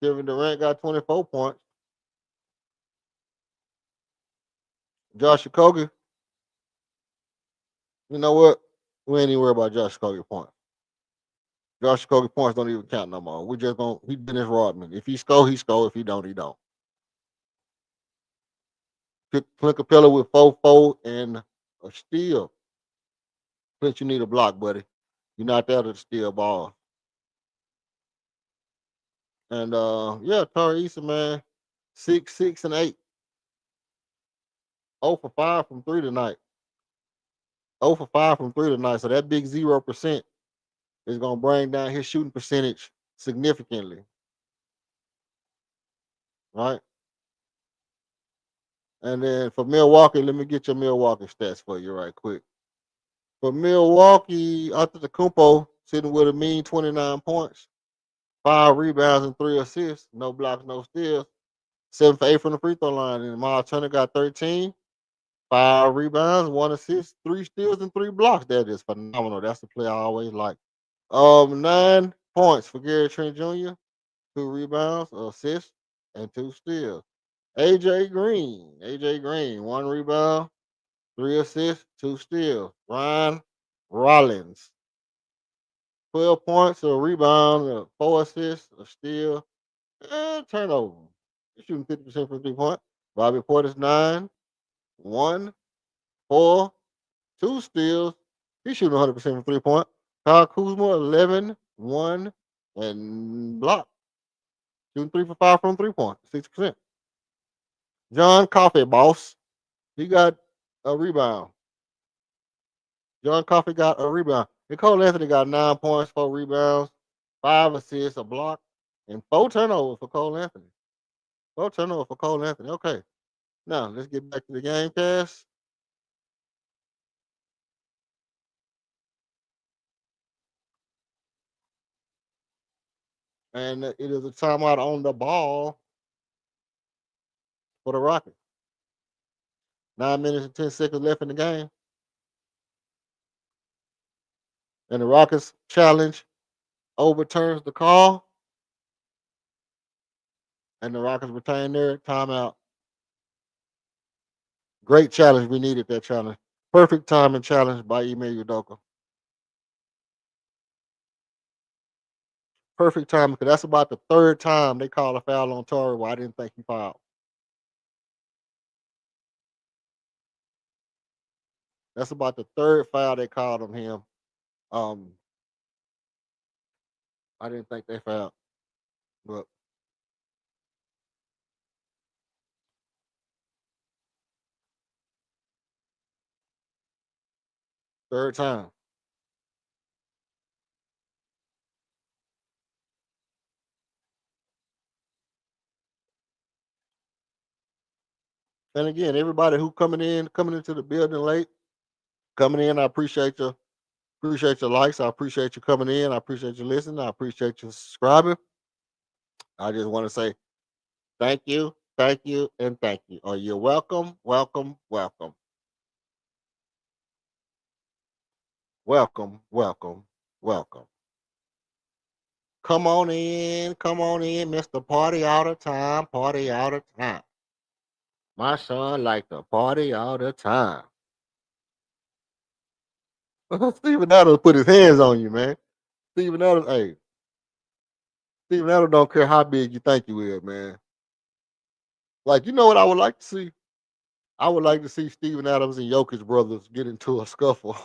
Kevin Durant got 24 points. Josh Okogie. You know what? We ain't even worried about Josh Okogie points. Josh Okogie points don't even count no more. We just gonna he Dennis Rodman. If he score, he score. If he don't, he don't. Clint Capella with 4-4 and a steal. Clint, you need a block, buddy. You're not there to steal ball. And yeah, Tari Eason, man, 6, 6, and 8. 0 for 5 from 3 tonight. 0 for 5 from 3 tonight. So that big 0% is gonna bring down his shooting percentage significantly. Right? And then for Milwaukee, let me get your Milwaukee stats for you right quick. For Milwaukee, Antetokounmpo sitting with a mean 29 points, 5 rebounds and 3 assists, no blocks, no steals, 7 for 8 from the free throw line. And Miles Turner got 13, 5 rebounds, 1 assist, 3 steals, and 3 blocks. That is phenomenal. That's the play I always like. 9 points for Gary Trent Jr., 2 rebounds, assists, and 2 steals. AJ Green, 1 rebound, 3 assists, 2 steals. Ryan Rollins, 12 points, a rebound, 4 assists, a steal, and turnover. He's shooting 50% from 3-point. Bobby Porter's 9, 1, 4, 2 steals. He's shooting 100% from 3-point. Kyle Kuzma, 11, 1, and block. Shooting 3 for 5 from 3-point, 60%. John Coffey, boss. He got a rebound. John Coffey got a rebound. And Cole Anthony got 9 points, 4 rebounds, 5 assists, a block, and 4 turnovers for Cole Anthony. 4 turnovers for Cole Anthony. Okay. Now let's get back to the game cast. And it is a timeout on the ball for the Rockets. 9 minutes and 10 seconds left in the game. And the Rockets challenge overturns the call. And the Rockets retain their timeout. Great challenge. We needed that challenge. Perfect timing challenge by Ime Udoka. Perfect timing, because that's about the third time they called a foul on Torrey where I didn't think he fouled. That's about the third foul they called on him. I didn't think they fouled. But third time. And again, everybody who coming into the building late, coming in, I appreciate you. Appreciate your likes. I appreciate you coming in. I appreciate you listening. I appreciate you subscribing. I just want to say thank you, and thank you. Oh, you're welcome, welcome, welcome. Welcome, welcome, welcome. Come on in, Mr. Party all the time, party all the time. My son like to party all the time. Steven Adams put his hands on you, man. Steven Adams, hey. Steven Adams don't care how big you think you is, man. Like, you know what I would like to see? I would like to see Steven Adams and Jokic brothers get into a scuffle.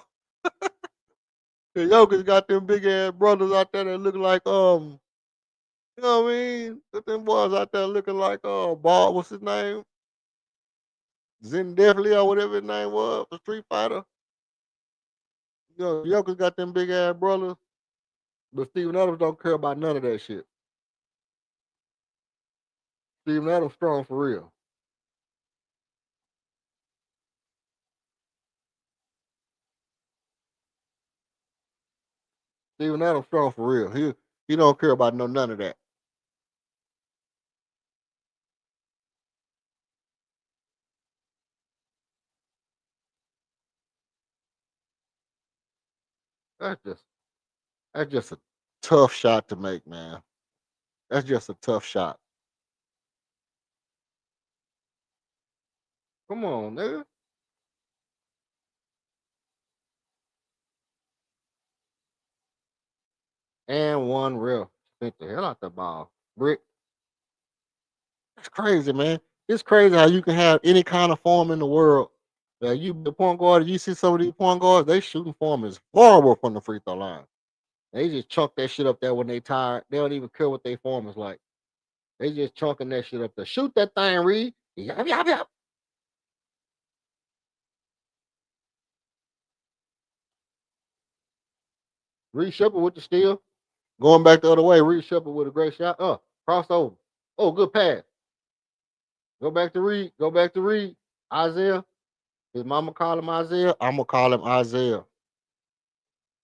Jokic got them big ass brothers out there that look like you know what I mean? Got them boys out there looking like Bob, what's his name? Zen Definitely or whatever his name was, the Street Fighter. You know, Jokic got them big ass brothers, but Steven Adams don't care about none of that shit. Steven Adams strong for real. Steven Adams strong for real. He don't care about none of that. That's just that's just a tough shot to make, man. That's just a tough shot. Come on, nigga. And one real. Spent the hell out the ball. Brick. It's crazy, man. It's crazy how you can have any kind of form in the world. You the point guard, you see some of these point guards, they shooting form is horrible from the free throw line. They just chunk that shit up there when they tired. They don't even care what their form is like. They just chunking that shit up there. Shoot that thing, Reed. Yap, yap, yap. Reed Shepard with the steal. Going back the other way, Reed Shepard with a great shot. Crossover. Oh, good pass. Go back to Reed. Go back to Reed. Isaiah. His mama call him Isaiah. I'm gonna call him Isaiah.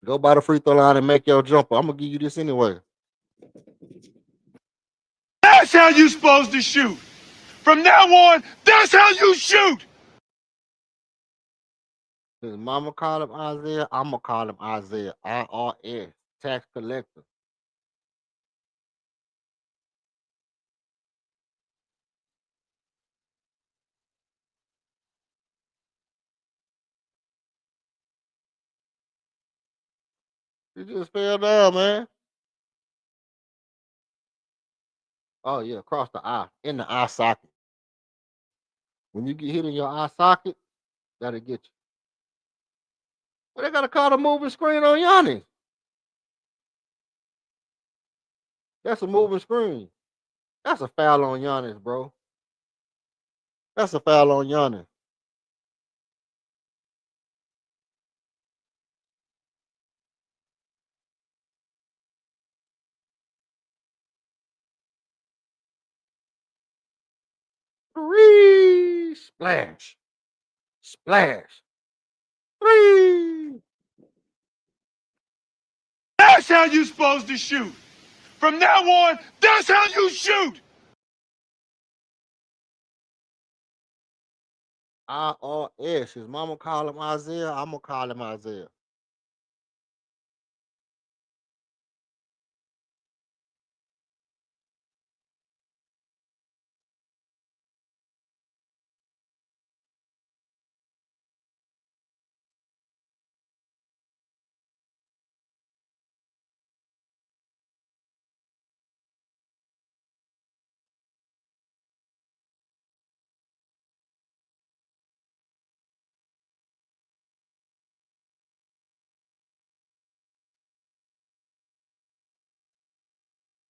Go by the free throw line and make your jumper. I'm gonna give you this anyway. That's how you supposed to shoot. From now on, that's how you shoot. His mama call him Isaiah. I'm gonna call him Isaiah. IRS. Tax collector. You just fell down, man. Oh yeah, across the eye, in the eye socket. When you get hit in your eye socket, that'll get you. Well, they gotta call the moving screen on Yanni. That's a moving screen. That's a foul on Giannis, bro. That's a foul on Giannis. Three splash, splash, three. That's how you supposed to shoot. From now on, that's how you shoot. IRS. His mama call him Isaiah. I'm gonna call him Isaiah.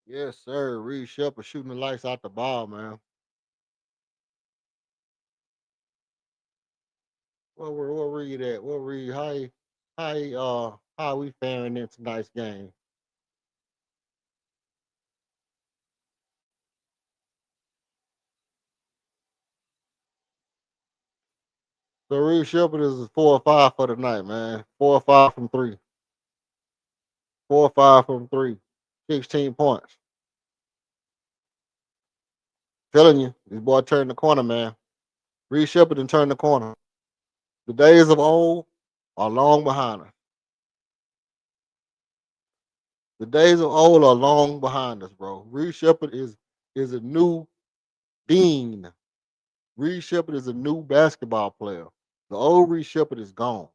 Yes, sir. Reed Shepard shooting the lights out the ball, man. What read at? What read? How we faring in tonight's game? So Reed Shepard is 4 or 5 for the night, man. 4 or 5 from three. 4 or 5 from three. 16 points. Telling you, this boy turned the corner, man. Reed Shepard done turned the corner. The days of old are long behind us. The days of old are long behind us, bro. Reed Shepard is a new dean. Reed Shepard is a new basketball player. The old Reed Shepard is gone.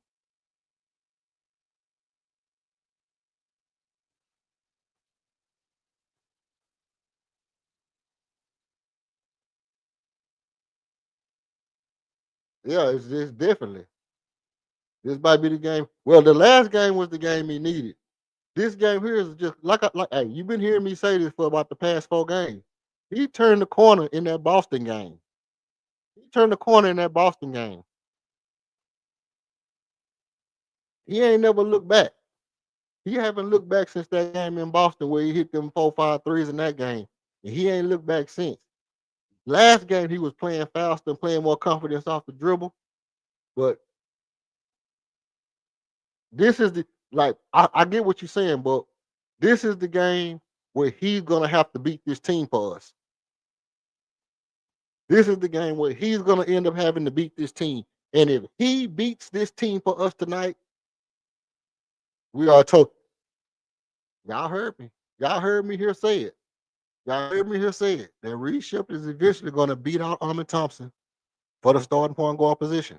Yeah, it's definitely. This might be the game. Well, the last game was the game he needed. This game here is just like hey, you've been hearing me say this for about the past 4 games. He turned the corner in that Boston game. He turned the corner in that Boston game. He ain't never looked back. He haven't looked back since that game in Boston where he hit them 4-5 threes in that game. And he ain't looked back since. Last game he was playing faster and playing more confidence off the dribble. But this is the like I get what you're saying, but this is the game where he's gonna have to beat this team for us. This is the game where he's gonna end up having to beat this team. And if he beats this team for us tonight, we are told. Y'all heard me. Y'all heard me here say it. Y'all heard me here say it. That Reed Shepard is eventually gonna beat out Ahmed Thompson for the starting point guard position.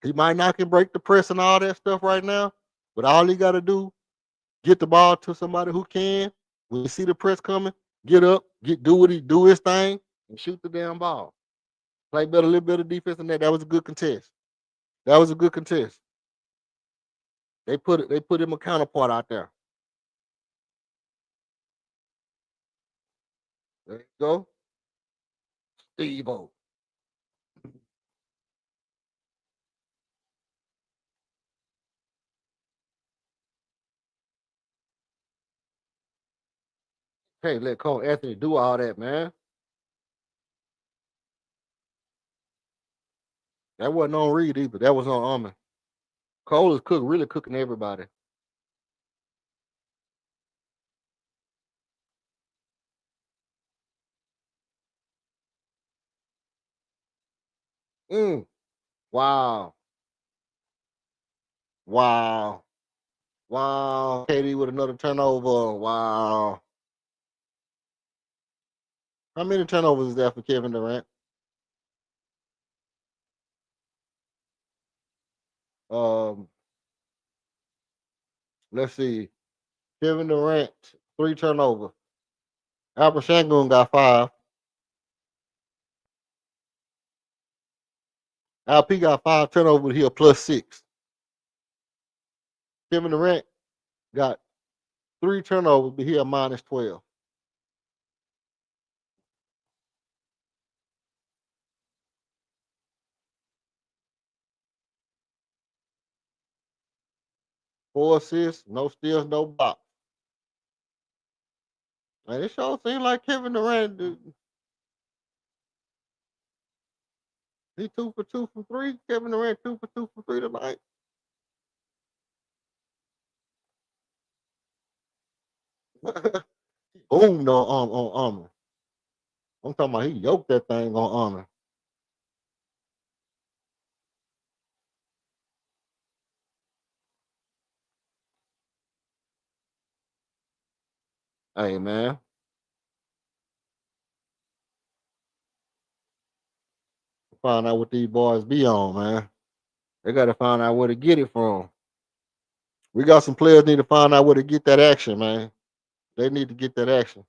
He might not can break the press and all that stuff right now, but all he got to do, get the ball to somebody who can. When you see the press coming, get up, do his thing, and shoot the damn ball. Play better, a little bit of defense than that. That was a good contest. That was a good contest. They put him a counterpart out there. There you go. Steve-O. Hey, let Cole Anthony do all that, man. That wasn't on Reed either. That was on Armin. Cole is really cooking everybody. Mm. Wow. Wow. Wow. KD with another turnover. Wow. How many turnovers is that for Kevin Durant? Um, let's see. Kevin Durant, 3 turnovers. Albert Shangun got 5. LP got 5 turnovers. He a +6. Kevin Durant got 3 turnovers, but he a minus 12. Four assists, no steals, no blocks. Man, it sure seems like Kevin Durant. He 2 for 2 from 3. Kevin Durant 2 for 2 from 3 tonight. Boom, no, on Armor. I'm talking about he yoked that thing on Armor. Hey, man. Find out what these boys be on, man. They got to find out where to get it from. We got some players need to find out where to get that action, man. They need to get that action.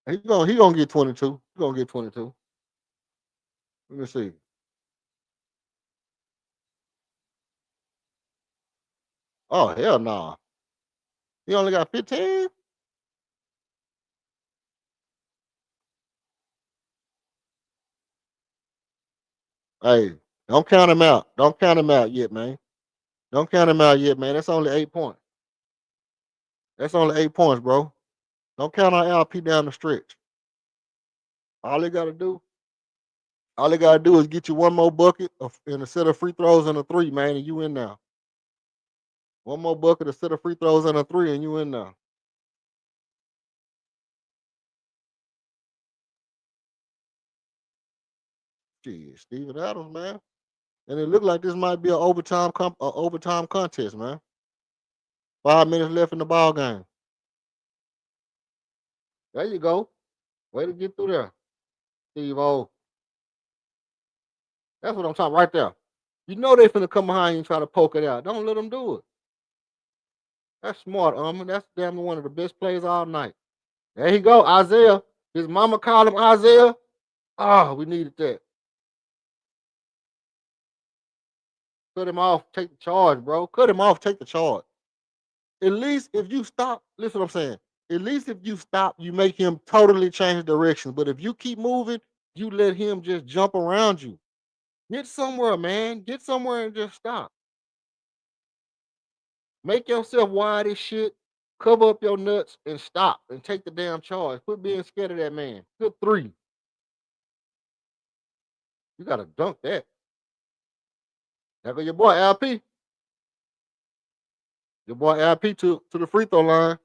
He gonna get 22. He gonna get 22. Let me see. Oh hell no. Nah. He only got 15. Hey, don't count him out. Don't count him out yet, man. Don't count him out yet, man. That's only 8 points. That's only 8 points, bro. Don't count on LP down the stretch. All they gotta do, all they gotta do is get you one more bucket and a set of free throws and a 3, man, and you in now. One more bucket, a set of free throws and a 3, and you in now. Gee, Steven Adams, man. And it looked like this might be an overtime contest, man. 5 minutes left in the ball game. There you go. Way to get through there, Steve O. That's what I'm talking right there. You know they finna come behind you and try to poke it out. Don't let them do it. That's smart, That's damn one of the best plays all night. There he go, Isaiah. His mama called him Isaiah. Ah, we needed that. Cut him off, take the charge, bro. Cut him off, take the charge. At least if you stop, listen what I'm saying. At least if you stop, you make him totally change direction. But if you keep moving, you let him just jump around you. Get somewhere, man. Get somewhere and just stop. Make yourself wide as shit. Cover up your nuts and stop and take the damn charge. Quit being scared of that man. Good 3. You gotta dunk that. There go your boy LP. Your boy LP to the free throw line.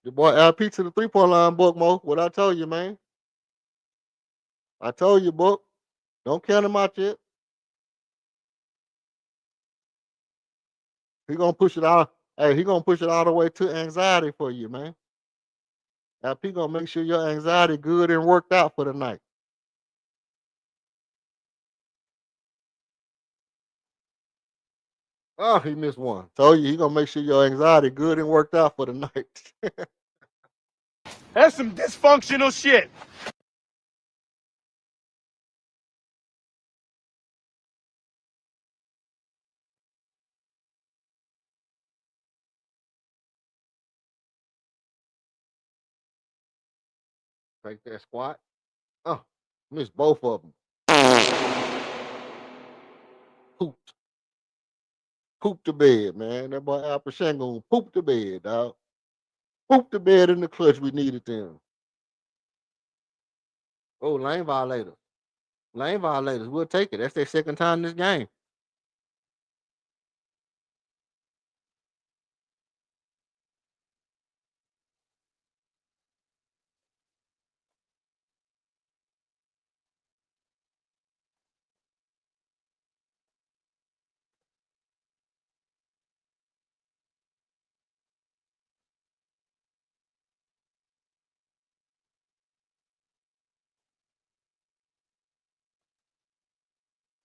Your boy LP to the 3-point line, Book Mo. What I told you, man. I told you, Book. Don't count him out yet. He gonna push it out. Hey, he gonna push it all the way to anxiety for you, man. LP gonna make sure your anxiety good and worked out for the night. Oh, he missed one. Told you he gonna make sure your anxiety good and worked out for the night. That's some dysfunctional shit. Take that squat. Oh, missed both of them. Pooped. Pooped the bed, man. That boy Al Pacino pooped the bed, dog. Pooped the bed in the clutch. We needed them. Oh, lane violators. Lane violators. We'll take it. That's their second time in this game.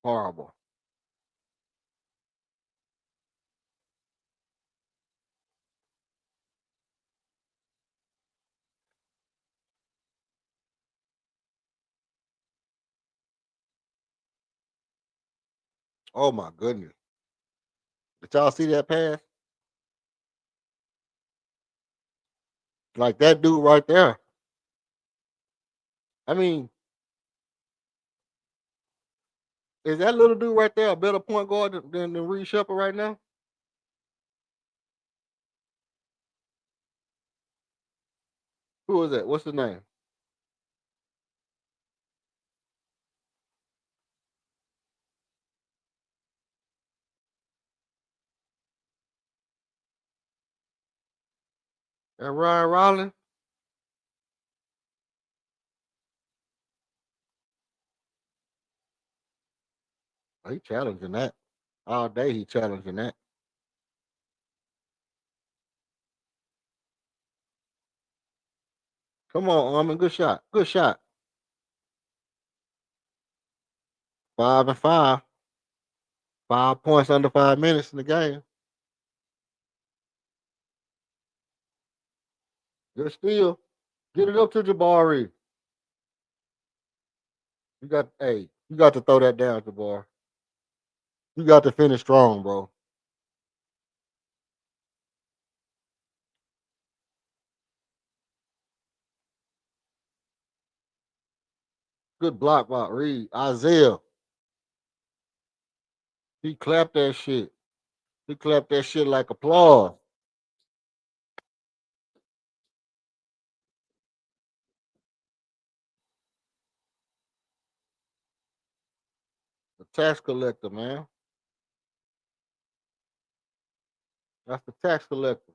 Horrible. Oh my goodness. Did y'all see that pass? Like that dude right there. I mean, is that little dude right there a better point guard than Reed Shepard right now? Who is that? What's the name? That Ryan Rollins? Oh, he challenging that. All day he challenging that. Come on, Armin. Good shot. Good shot. 5-5. 5 points under 5 minutes in the game. Good steal. Get it up to Jabari. You got to throw that down, Jabari. You got to finish strong, bro. Good block by Reed. Isaiah. He clapped that shit. He clapped that shit like applause. The tax collector, man. That's the tax collector.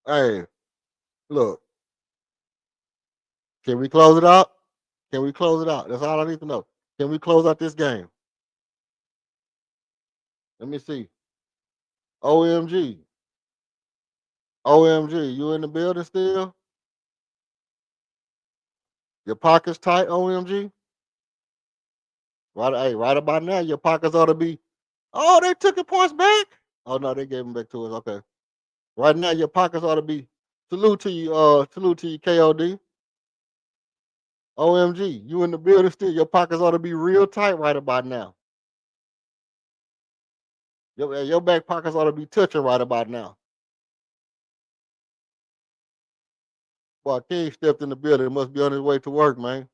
Hey, look. Can we close it out? Can we close it out? That's all I need to know. Can we close out this game? Let me see. OMG. OMG. You in the building still? Your pockets tight, OMG? Right about now, your pockets ought to be. Oh, they took the points back? Oh no, they gave them back to us. Okay. Right now, your pockets ought to be. Salute to you, KOD. OMG, you in the building still? Your pockets ought to be real tight right about now. Your back pockets ought to be touching right about now. Boy, King stepped in the building. Must be on his way to work, man.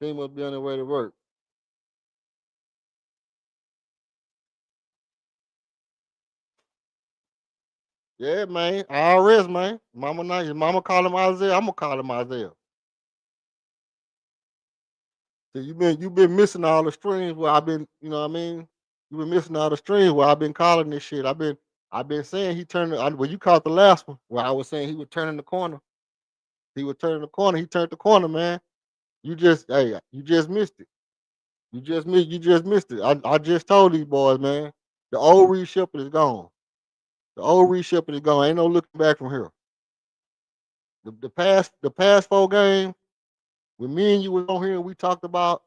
King must be on his way to work. Yeah, man. IRS, man. Mama call him Isaiah. I'm gonna call him Isaiah. So you been missing all the streams where I've been, you know what I mean? You've been missing all the streams where I've been calling this shit. I've been saying he turned. Well, you caught the last one where I was saying he would turn in the corner. He would turn in the corner. He turned the corner, man. You just missed it. You just missed it. I just told these boys, man. The old Reed Shepard is gone. The old Reed Shepard is gone. Ain't no looking back from here. The past 4 games, when me and you was on here, we talked about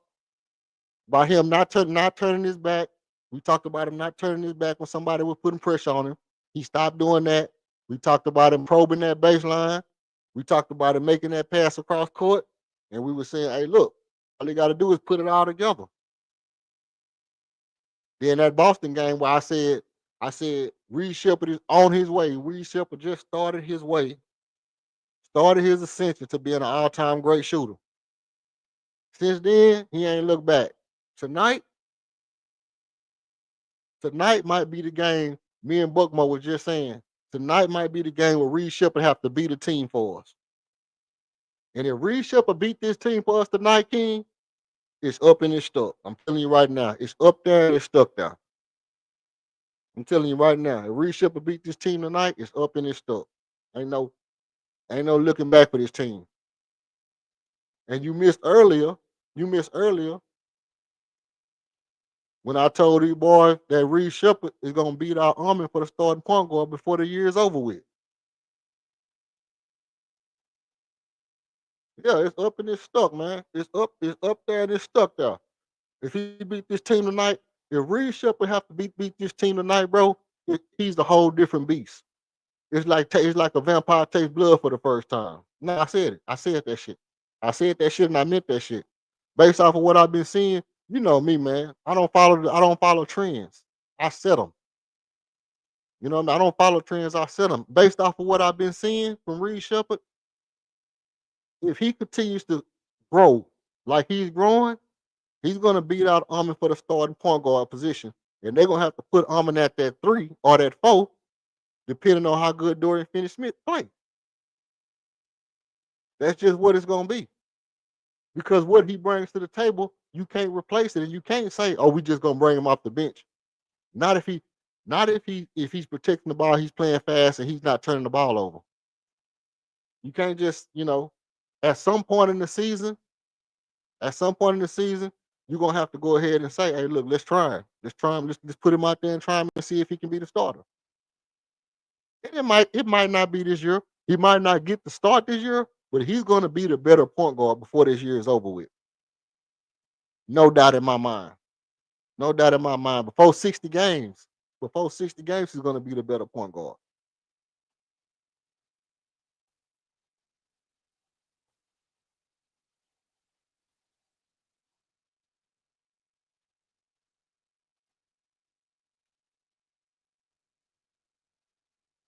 him not turning his back. We talked about him not turning his back when somebody was putting pressure on him. He stopped doing that. We talked about him probing that baseline. We talked about him making that pass across court. And we were saying, hey, look, all you got to do is put it all together. Then that Boston game where I said Reed Shepard is on his way. Reed Shepard just started his ascension to being an all-time great shooter. Since then, he ain't looked back. Tonight might be the game. Me and Buckmo was just saying. Tonight might be the game where Reed Shepard have to beat a team for us. And if Reed Shepard beat this team for us tonight, King, it's up and it's stuck. I'm telling you right now, it's up there and it's stuck there. I'm telling you right now, if Reed Shepard beat this team tonight, it's up and it's stuck. Ain't no looking back for this team. And you missed earlier. When I told you boys that Reed Shepard is gonna beat out Armin for the starting point guard before the year is over with. Yeah, it's up and it's stuck, man. It's up there and it's stuck there. If he beat this team tonight, if Reed Shepard have to beat this team tonight, bro, he's a whole different beast. It's like a vampire tastes blood for the first time. No, I said it. I said that shit. I said that shit and I meant that shit. Based off of what I've been seeing, you know me, man. I don't follow trends. I set them. You know what I mean? I don't follow trends. I set them. Based off of what I've been seeing from Reed Shepard, if he continues to grow like he's growing, he's gonna beat out Armin for the starting point guard position. And they're gonna have to put Armin at that 3 or that 4, depending on how good Dorian Finney-Smith play. That's just what it's gonna be. Because what he brings to the table, you can't replace it, and you can't say, "Oh, we just gonna bring him off the bench." Not if he's protecting the ball, he's playing fast, and he's not turning the ball over. You can't just, at some point in the season, you're gonna have to go ahead and say, "Hey, look, let's try him. Let's try him. Let's put him out there and try him and see if he can be the starter." And it might not be this year. He might not get the start this year, but he's gonna be the better point guard before this year is over with. No doubt in my mind. No doubt in my mind. Before 60 games, he's gonna be the better point guard.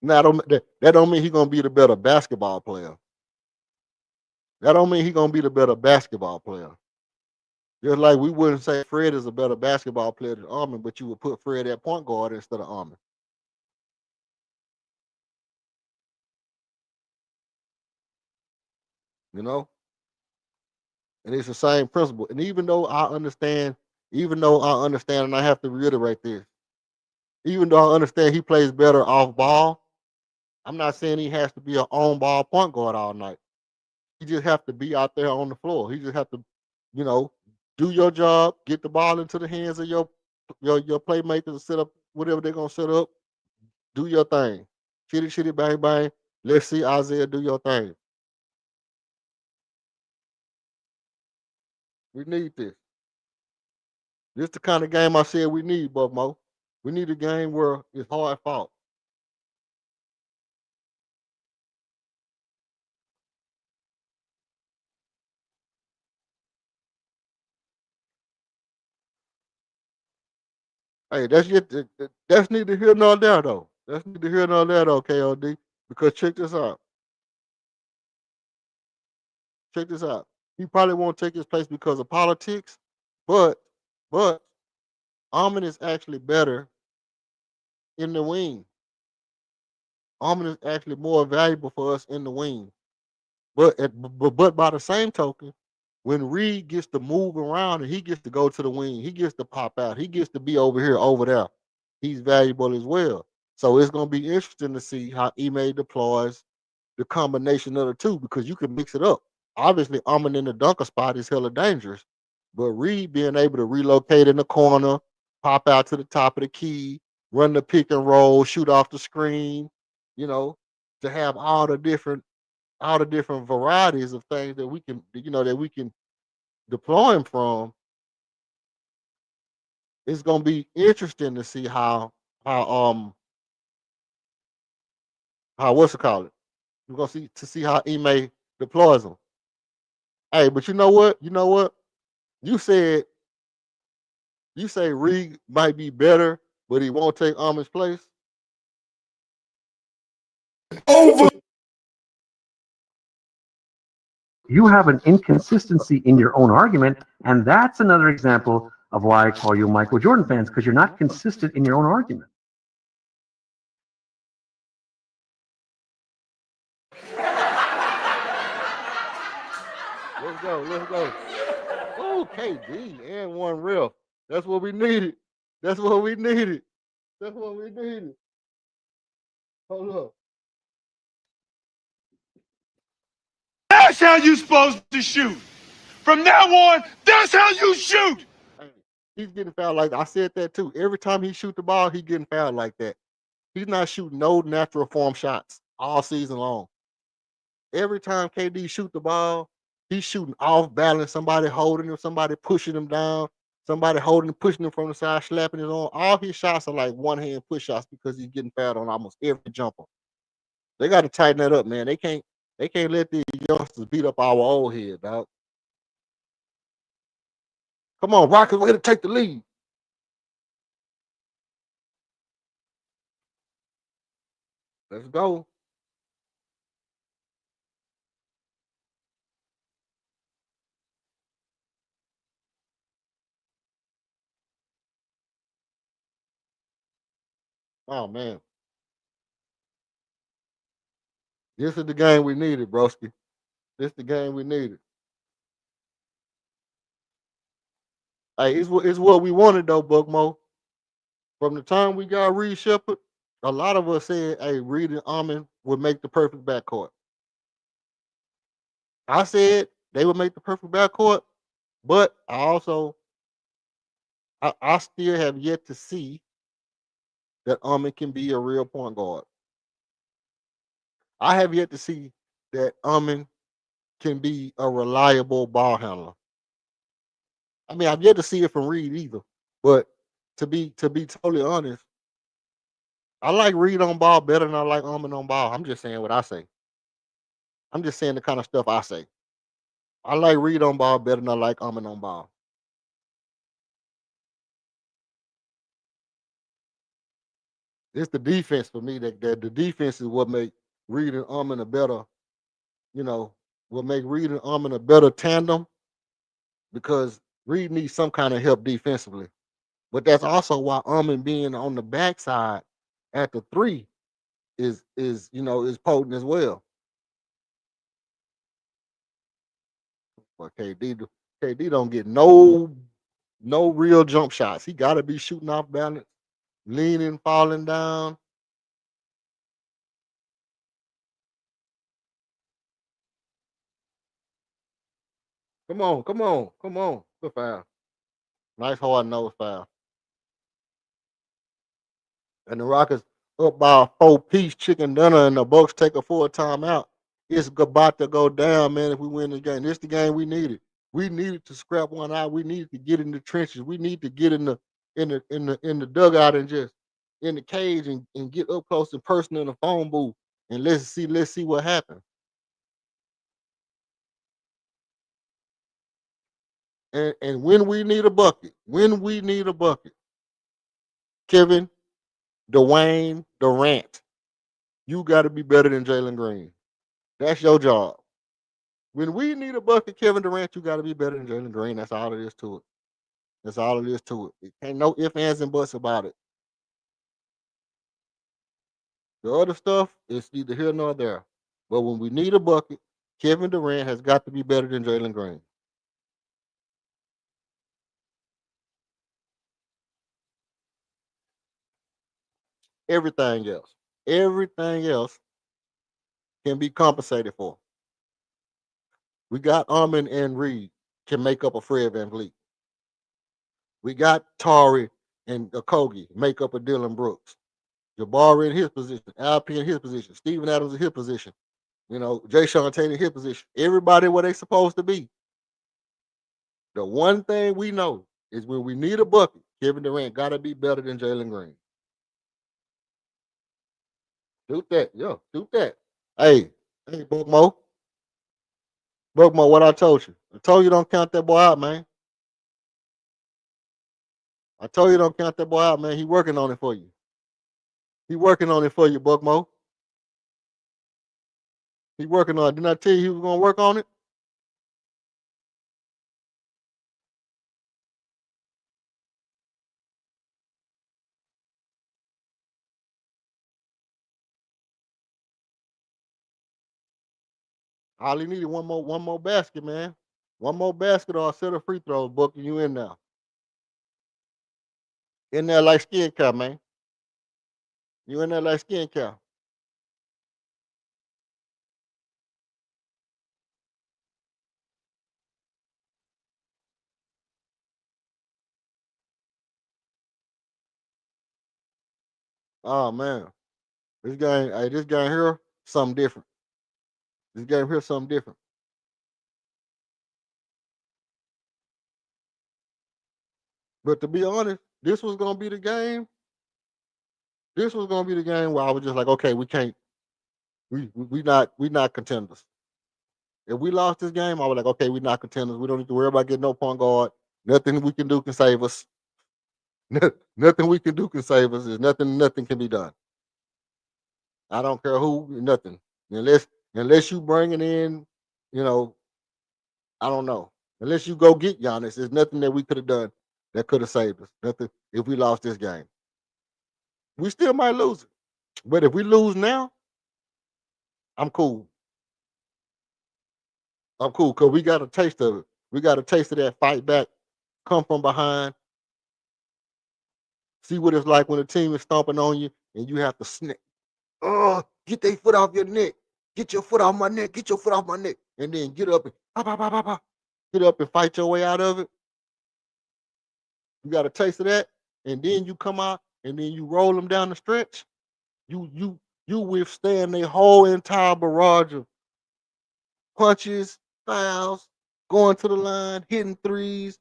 Now that don't mean he's gonna be the better basketball player. That don't mean he's gonna be the better basketball player. Just like we wouldn't say Fred is a better basketball player than Armin, but you would put Fred at point guard instead of Armin. You know? And it's the same principle. And even though I understand, and I have to reiterate this, even though I understand he plays better off ball, I'm not saying he has to be an on ball point guard all night. He just have to be out there on the floor. He just have to, do your job, get the ball into the hands of your playmakers, set up whatever they're gonna set up. Do your thing. Shitty, bang, bang. Let's see Isaiah do your thing. We need this. This is the kind of game I said we need, Buck Mo. We need a game where it's hard fought. Hey, that's neither here nor there though. That's neither here nor there though, KOD. Because check this out. He probably won't take his place because of politics, but Armin is actually better in the wing. Armin is actually more valuable for us in the wing. But by the same token, when Reed gets to move around and he gets to go to the wing, he gets to pop out, he gets to be over here, over there. He's valuable as well. So it's going to be interesting to see how Ime deploys the combination of the two because you can mix it up. Obviously, Armin in the dunker spot is hella dangerous, but Reed being able to relocate in the corner, pop out to the top of the key, run the pick and roll, shoot off the screen, to have all the different varieties of things that we can deploy him from. It's gonna be interesting to see how what's it called? We're gonna see how Ime deploys them. Hey, but you know what? You say Reed might be better, but he won't take Armin's place. Over. You have an inconsistency in your own argument, and that's another example of why I call you Michael Jordan fans, because you're not consistent in your own argument. Let's go. Oh, KD and one real. That's what we needed. Hold up. That's how you supposed to shoot. From now on, that's how you shoot. He's getting fouled like that. I said that too. Every time he shoot the ball, he getting fouled like that. He's not shooting no natural form shots all season long. Every time KD shoot the ball, he's shooting off balance. Somebody holding him, somebody pushing him down, somebody holding him, pushing him from the side, slapping his arm. All his shots are like one hand push shots because he's getting fouled on almost every jumper. They got to tighten that up, man. They can't let these youngsters beat up our old head, dog. Come on, Rockets, way to take the lead. Let's go. Oh man, this is the game we needed, broski. This is the game we needed. Hey, it's what we wanted though, Buckmo. From the time we got Reed Shepard, a lot of us said, "Hey, Reed and Almond would make the perfect backcourt." I said they would make the perfect backcourt, but I still have yet to see that Almond can be a real point guard. I have yet to see that Almond can be a reliable ball handler. I mean, I've yet to see it from Reed either. But to be totally honest, I like Reed on ball better than I like Almond on ball. I'm just saying what I say. I'm just saying the kind of stuff I say. I like Reed on ball better than I like Almond on ball. It's the defense for me that the defense is what make Reed and Almond a better, you know, what make Reed and Almond a better tandem because Reed needs some kind of help defensively. But that's also why Almond being on the backside at the three is potent as well. But KD don't get no real jump shots. He got to be shooting off balance, leaning, falling down. Come on, come on, come on. Good foul. Nice hard nose foul. And the Rockets up by a 4-piece chicken dinner, and the Bucks take a full timeout. It's about to go down, man. If we win the game, this is the game we needed. We needed to scrap one out. We needed to get in the trenches. We need to get in the dugout and just in the cage and get up close and personal in the phone booth and let's see what happens. And when we need a bucket, Kevin, Dwayne, Durant, you got to be better than Jalen Green. That's your job. When we need a bucket, Kevin Durant, you got to be better than Jalen Green. That's all it is to it. That's all it is to it. It ain't no ifs, ands, and buts about it. The other stuff is neither here nor there. But when we need a bucket, Kevin Durant has got to be better than Jalen Green. Everything else can be compensated for. We got Armin and Reed can make up a Fred Van Vliet. We got Tari and Okogie make up a Dylan Brooks. Jabari in his position, Alp in his position, Steven Adams in his position. Jay Sean Tatum in his position. Everybody where they supposed to be. The one thing we know is when we need a bucket, Kevin Durant got to be better than Jalen Green. Shoot that. Yeah, shoot that. Hey, Buckmo. Buckmo, what I told you. I told you don't count that boy out, man. I told you don't count that boy out, man. He working on it for you. He working on it for you, Buckmo. He working on it. Didn't I tell you he was going to work on it? All he needed one more basket, man. One more basket or a set of free throws, Buck, and you in there. In there like skin care, man. You in there like skin care. Oh man, this game here, something different. This game here, something different. But to be honest, this was gonna be the game. This was gonna be the game where I was just like, okay, we can't, we not contenders. If we lost this game, I was like, okay, we're not contenders. We don't need to worry about getting no point guard. Nothing we can do can save us. Nothing we can do can save us. There's nothing can be done. I don't care who, nothing. Unless you bring it in, you know, I don't know. Unless you go get Giannis, there's nothing that we could have done that could have saved us. Nothing if we lost this game. We still might lose it. But if we lose now, I'm cool. I'm cool because we got a taste of it. We got a taste of that fight back, come from behind, see what it's like when a team is stomping on you and you have to snap. Oh, get their foot off your neck. Get your foot off my neck. Get your foot off my neck. And then get up and get up and fight your way out of it. You got a taste of that, and then you come out and then you roll them down the stretch. You withstand their whole entire barrage of punches, fouls, going to the line, hitting threes,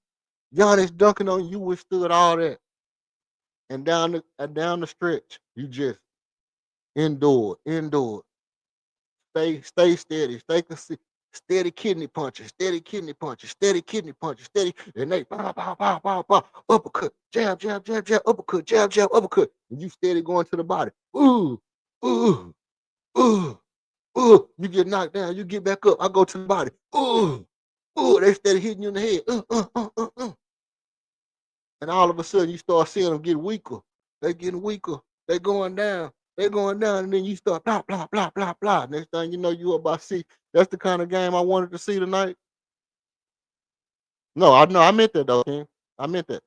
Giannis dunking on you. You withstood all that, and down the stretch, you just endure. Stay steady, steady kidney punches, steady kidney punches, steady kidney punches, steady, and they uppercut, jab, uppercut, jab, uppercut, and you steady going to the body. Ooh, ooh, ooh, ooh. You get knocked down, you get back up. I go to the body. Ooh, ooh. They steady hitting you in the head. And all of a sudden you start seeing them get weaker. They getting weaker. They going down. And then you start blah. Next thing you know, you about to see. That's the kind of game I wanted to see tonight. No, I meant that though, King. I meant that.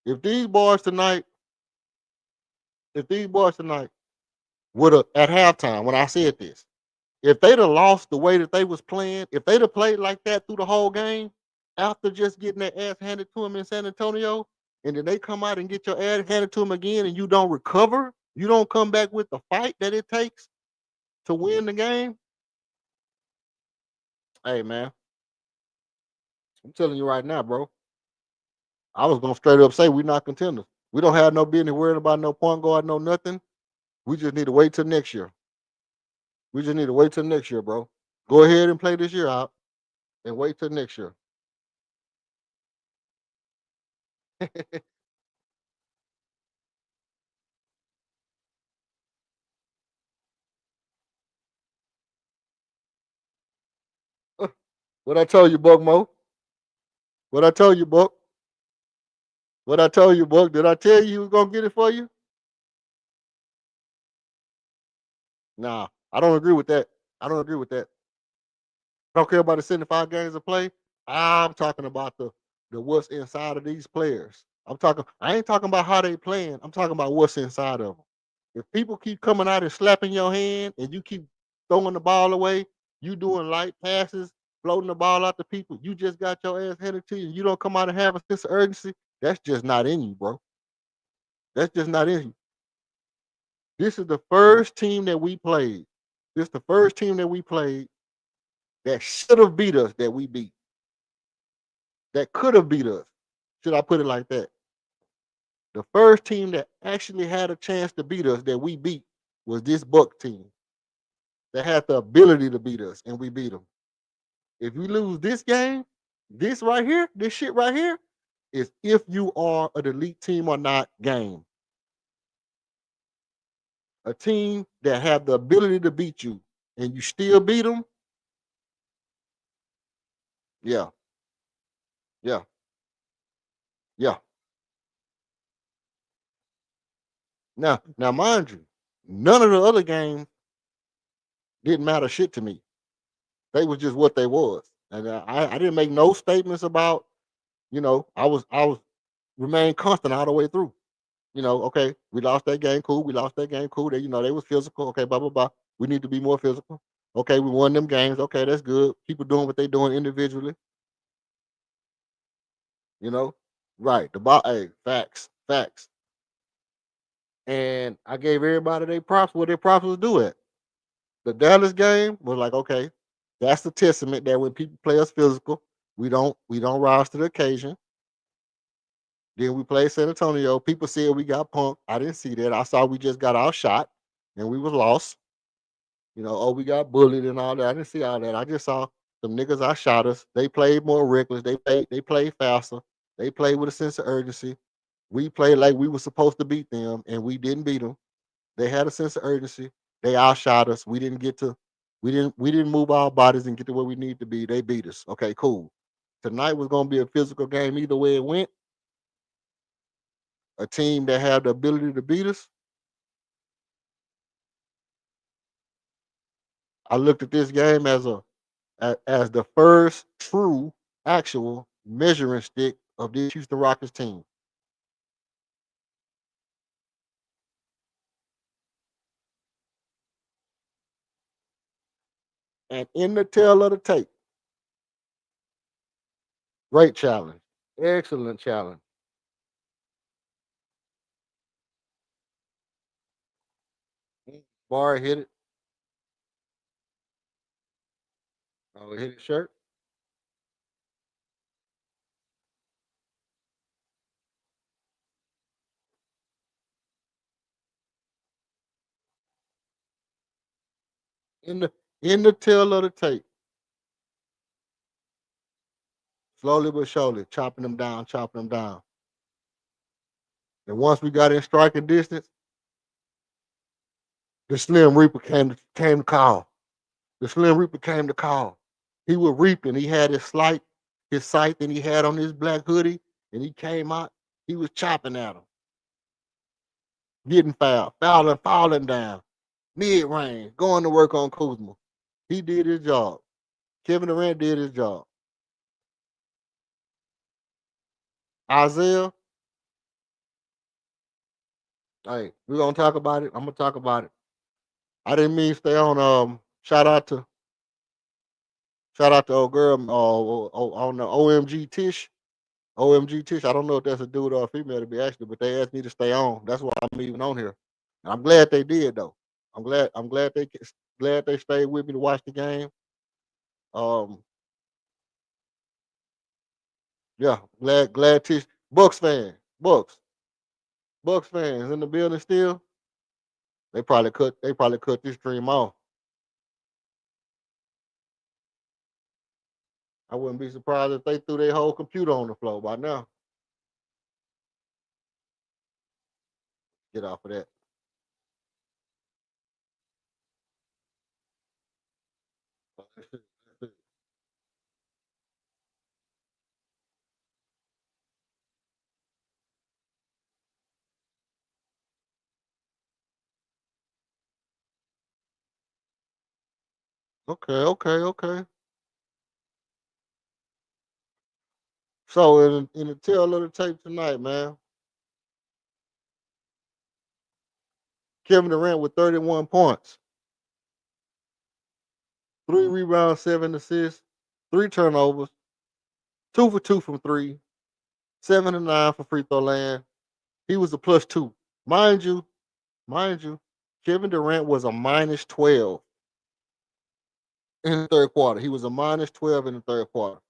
If these boys tonight, would have at halftime when I said this, if they'd have lost the way that they was playing, if they'd have played like that through the whole game, after just getting their ass handed to them in San Antonio, and then they come out and get your ass handed to them again, and you don't recover, you don't come back with the fight that it takes to win the game. Hey man, I'm telling you right now, bro. I was gonna straight up say we're not contenders. We don't have no business worrying about no point guard, no nothing. We just need to wait till next year. Bro. Go ahead and play this year out and wait till next year. What I told you, Buck Mo? What I told you, Buck? What I told you, Buck? Did I tell you he was gonna get it for you? Nah, I don't agree with that. I don't agree with that. I don't care about the 75 games of play. I'm talking about the what's inside of these players. I ain't talking about how they playing. I'm talking about what's inside of them. If people keep coming out and slapping your hand and you keep throwing the ball away, you doing light passes, floating the ball out to people, you just got your ass handed to you, and you don't come out and have a sense of urgency, that's just not in you, bro. That's just not in you. This is the first team that we played. This is the first team that we played that should have beat us that we beat. That could have beat us. Should I put it like that? The first team that actually had a chance to beat us that we beat was this Buck team that had the ability to beat us, and we beat them. If we lose this game, this right here, this shit right here, is if you are an elite team or not game. A team that have the ability to beat you and you still beat them, yeah, yeah, yeah. Now, mind you, none of the other games didn't matter shit to me. They was just what they was, and I didn't make no statements about. I was remained constant all the way through. Okay, we lost that game, cool. We lost that game, cool. They was physical. Okay, blah blah blah. We need to be more physical. Okay, we won them games. Okay, that's good. People doing what they doing individually. You know, right? Hey, facts. And I gave everybody their props what their props was due at. The Dallas game was like, okay, that's the testament that when people play us physical, we don't rise to the occasion. Then we played San Antonio. People said we got punked. I didn't see that. I saw we just got outshot and we was lost. Oh, we got bullied and all that. I didn't see all that. I just saw some niggas outshot us. They played more reckless. They played faster. They played with a sense of urgency. We played like we were supposed to beat them, and we didn't beat them. They had a sense of urgency. They outshot us. We didn't move our bodies and get to where we need to be. They beat us. Okay, cool. Tonight was gonna be a physical game either way it went. A team that had the ability to beat us. I looked at this game as the first true, actual measuring stick of this Houston Rockets team. And in the tail of the tape, great challenge, excellent challenge. Bar hit it. Oh, it hit his shirt. In the tail of the tape, slowly but surely, chopping them down, chopping them down. And once we got in striking distance, the Slim Reaper came to call. The Slim Reaper came to call. He was reaping. He had his sight that he had on his black hoodie, and he came out. He was chopping at him, getting fouled, falling down, mid range, going to work on Kuzma. He did his job. Kevin Durant did his job. Isaiah, hey, we're gonna talk about it. I'm gonna talk about it. I didn't mean to stay on. Shout out to old girl on the OMG Tish. OMG Tish. I don't know if that's a dude or a female to be actually, but they asked me to stay on. That's why I'm even on here. And I'm glad they did though. I'm glad they stayed with me to watch the game. Um, yeah, glad Tish. Bucks fan. Bucks fans in the building still. They probably cut this stream off. I wouldn't be surprised if they threw their whole computer on the floor by now. Get off of that. Okay. So in the tail of the tape tonight, man, Kevin Durant with 31 points, 3 rebounds, 7 assists, 3 turnovers, 2 for 2 from three, 7 of 9 for free throw land. He was a +2. Mind you, Kevin Durant was a -12 in the third quarter. He was a -12 in the third quarter.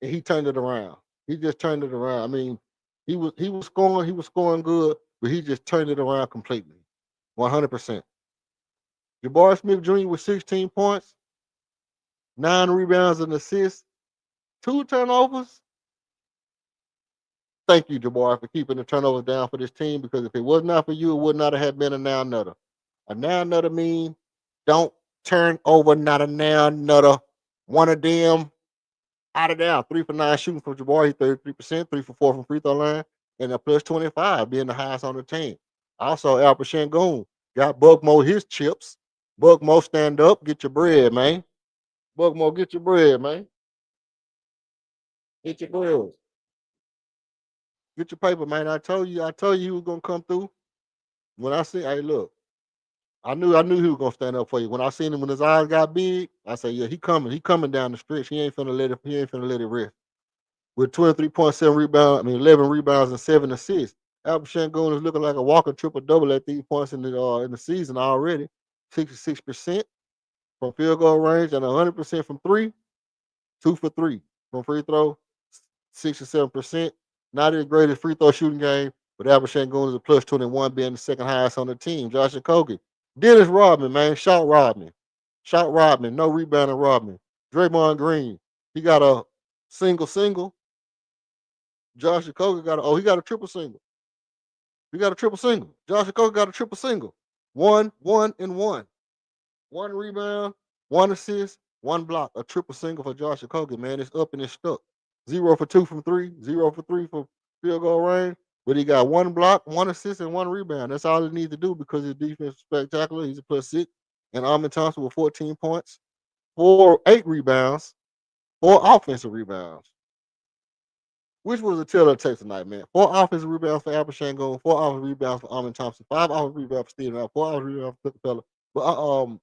And he turned it around. He just turned it around. I mean, he was scoring good, but he just turned it around completely. 100%. Jabari Smith Jr. with 16 points, 9 rebounds and assists, 2 turnovers. Thank you, Jabari, for keeping the turnovers down for this team, because if it was not for you, it would not have been a now nutter. A now nutter mean don't turn over not a now nutter. One of them out of down. 3 for 9 shooting from Jabari, 33%, 3 for 4 from free throw line, and a +25 being the highest on the team. Also, Alpha Shangoon got Buckmo his chips. Buckmo, stand up, get your bread, man. Buckmo, get your bread, man. Get your bread. Get your paper, man. I told you he was gonna come through. When I see, hey, look, I knew he was gonna stand up for you. When I seen him when his eyes got big, I said, yeah, he coming down the stretch. He ain't finna let it rest. With 23.7 rebounds, 11 rebounds and 7 assists. Albert Shangoon is looking like a walking triple double at these points in the season already. 66% from field goal range and 100% from three. 2 for 3 from free throw. 67%. Not his greatest free throw shooting game, but Albert Shangoon is a plus 21, being the second highest on the team. Josh Okogie. Dennis Rodman, man. Shot Rodman. Shot Rodman. No rebounding Rodman. Draymond Green. He got a single. Josh Okogie he got a triple single. He got a triple single. Josh Okogie got a triple single. 1, 1, and 1. 1 rebound, 1 assist, 1 block. A triple single for Josh Okogie, man. It's up and it's stuck. 0 for 2 from 3, 0 for 3 from field goal range. But he got 1 block, 1 assist, and 1 rebound. That's all he needs to do because his defense is spectacular. He's a +6. And Ahmed Thompson with 14 points, 8 rebounds, 4 offensive rebounds. Which was a tell of tape tonight, man. 4 offensive rebounds for Albert Shangoon, 4 offensive rebounds for Ahmed Thompson, 5 offensive rebounds for Steven Adams, 4 offensive rebounds for Capella. But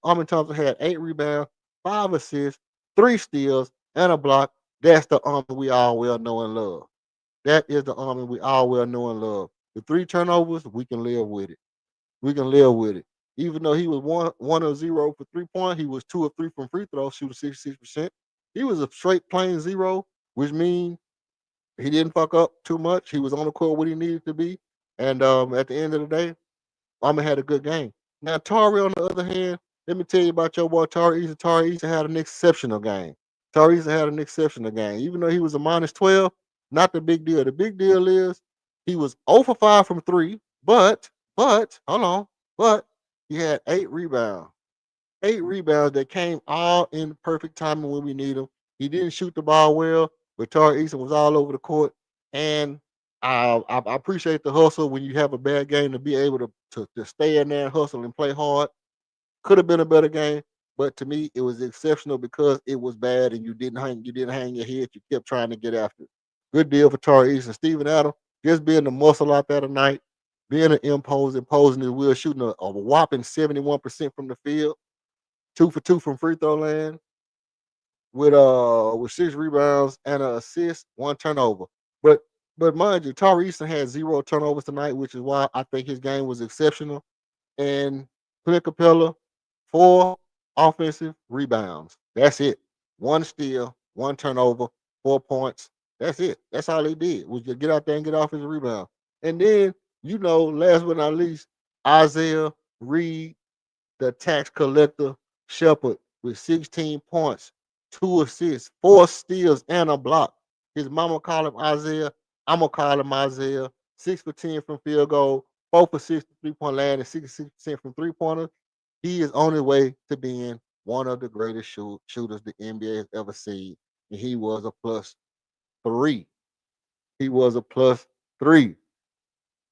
Ahmed Thompson had 8 rebounds, 5 assists, 3 steals, and a block. That's the Army we all well know and love. That is the Army we all well know and love. The 3 turnovers, we can live with it. We can live with it. Even though he was 1 of 0 for 3-point, he was 2 of 3 from free throw, shooting 66%. He was a straight plain 0, which means he didn't fuck up too much. He was on the court what he needed to be. And at the end of the day, Army had a good game. Now, Tari, on the other hand, let me tell you about your boy Tari Eason. Tari Eason had an exceptional game. Tari Eason had an exceptional game. Even though he was a -12, not the big deal. The big deal is he was 0 for 5 from 3, but, hold on, but he had 8 rebounds. 8 rebounds that came all in perfect timing when we need them. He didn't shoot the ball well, but Tari Eason was all over the court. And I appreciate the hustle when you have a bad game to be able to stay in there and hustle and play hard. Could have been a better game, but to me, it was exceptional because it was bad and you didn't hang your head. You kept trying to get after it. Good deal for Tari Eason. Steven Adams, just being the muscle out there tonight, being an imposing his will, shooting a whopping 71% from the field. 2 for 2 from free throw land with 6 rebounds and an assist, 1 turnover. But mind you, Tari Eason had 0 turnovers tonight, which is why I think his game was exceptional. And Clint Capella, 4 offensive rebounds. That's it. 1 steal, 1 turnover, 4 points. That's it. That's all he did was just get out there and get offensive rebound. And then, last but not least, Isaiah Reed, the tax collector Shepherd, with 16 points, 2 assists, 4 steals, and a block. His mama called him Isaiah. I'm going to call him Isaiah. 6 for 10 from field goal, 4 for 6 from 3-point land, and 66% from 3-pointers. He is on his way to being one of the greatest shooters the NBA has ever seen. And he was a +3. He was a +3.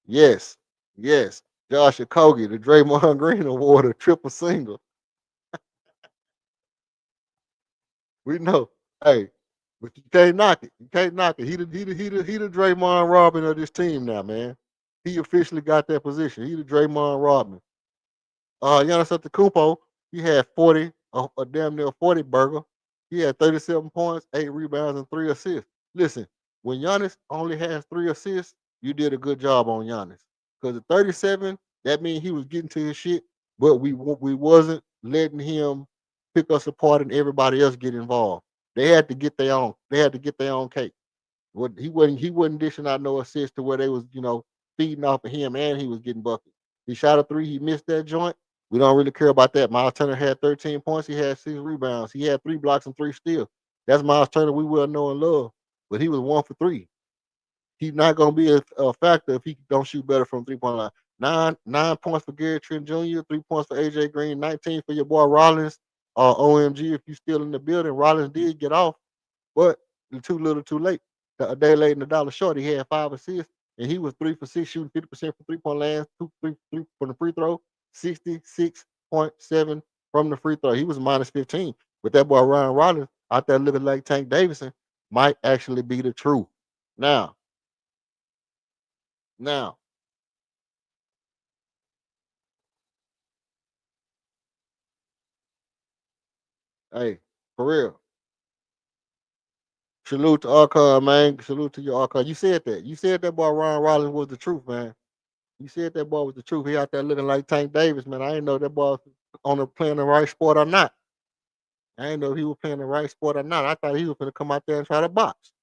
Yes. Josh Okogie, the Draymond Green Award, a triple single. We know. Hey, but you can't knock it. You can't knock it. He the Draymond Rodman of this team now, man. He officially got that position. He the Draymond Rodman. Giannis Antetokounmpo, he had 40, a damn near 40 burger. He had 37 points, 8 rebounds, and 3 assists. Listen, when Giannis only has 3 assists, you did a good job on Giannis. Because at 37, that means he was getting to his shit, but we wasn't letting him pick us apart and everybody else get involved. They had to get their own. They had to get their own cake. He wasn't dishing out no assists to where they was, feeding off of him and he was getting buckets. He shot a 3, he missed that joint. We don't really care about that. Miles Turner had 13 points. He had 6 rebounds. He had 3 blocks and 3 steals. That's Miles Turner we well know and love. But he was 1 for 3. He's not going to be a factor if he don't shoot better from 3-point line. 9 points for Gary Trent Jr., 3 points for AJ Green, 19 for your boy Rollins. OMG, if you still in the building, Rollins did get off, but too little too late. A day late and a dollar short. He had 5 assists, and he was 3 for 6, shooting 50% from 3-point land, 3 from the free throw, 66.7 from the free throw. He was -15. But that boy Ryan Rollins out there looking like Tank Davidson might actually be the truth. Now, hey, for real. Salute to Archon, man. Salute to your Archon. You said that. You said that boy Ryan Rollins was the truth, man. You said that boy was the truth. He out there looking like Tank Davis, man. I didn't know that boy was on the playing the right sport or not. I didn't know if he was playing the right sport or not. I thought he was going to come out there and try to box.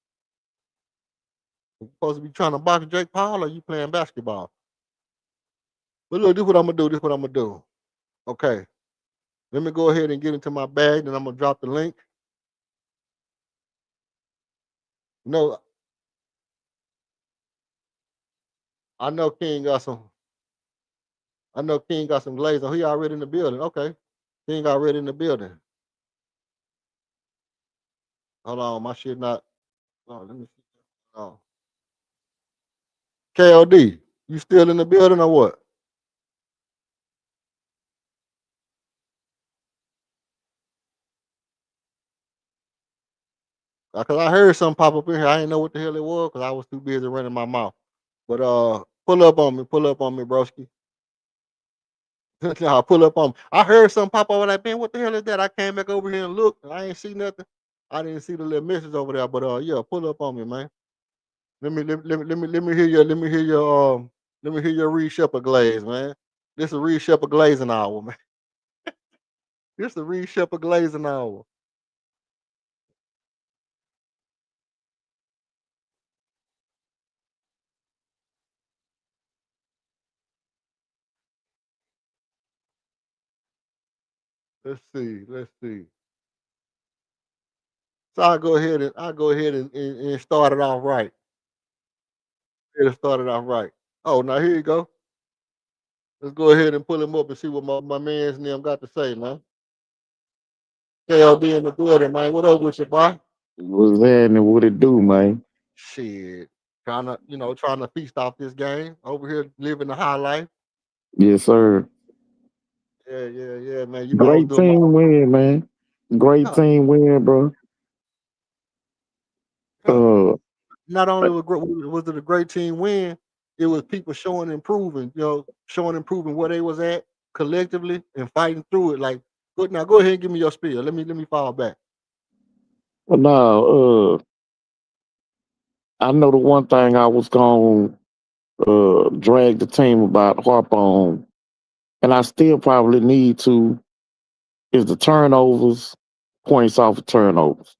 You supposed to be trying to box Jake Paul, or you playing basketball? But look, this is what I'm gonna do. This is what I'm gonna do. Okay, let me go ahead and get into my bag, then I'm gonna drop the link. No, I know King got some. I know King got some glaze on. He already in the building. Okay, King already in the building. Hold on, my shit not. Oh, let me see. Oh, KLD, you still in the building or what? Cause I heard something pop up in here. I didn't know what the hell it was because I was too busy running my mouth. But pull up on me, broski. Nah, pull up on me. I heard something pop over that, man. What the hell is that? I came back over here and looked, and I ain't see nothing. I didn't see the little message over there, but yeah, pull up on me, man. Let me hear your Reed Shepherd glaze, man. This is Reed Shepherd glazing hour, man. This is Reed Shepherd glazing hour. Let's see. Let's see. So I'll go ahead and start it off right. Get it started off right. Oh, now here you go. Let's go ahead and pull him up and see what my man's name got to say, man. KLD in the building, man. What up with you, boy? What's that and what it do, man? Shit. Trying to feast off this game. Over here living the high life. Yes, sir. Yeah, man. You know I was Great doing my team win, man. Great no, team win, bro. no. Uh, Not only was it a great team win, it was people showing improving, showing improving where they was at collectively and fighting through it. Like, good now, go ahead and give me your spiel. Let me fall back. but now, I know the one thing I was going to drag the team about, harp on, and I still probably need to, is the turnovers, points off of turnovers.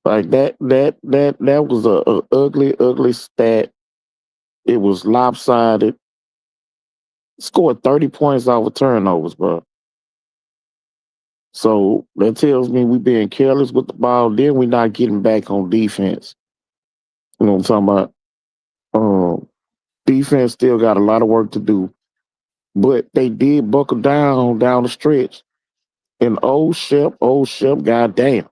Like that was a ugly, ugly stat. It was lopsided. Scored 30 points off of turnovers, bro. So that tells me we being careless with the ball. Then we not getting back on defense. You know what I'm talking about? Defense still got a lot of work to do, but they did buckle down the stretch. And old Shep, goddamn,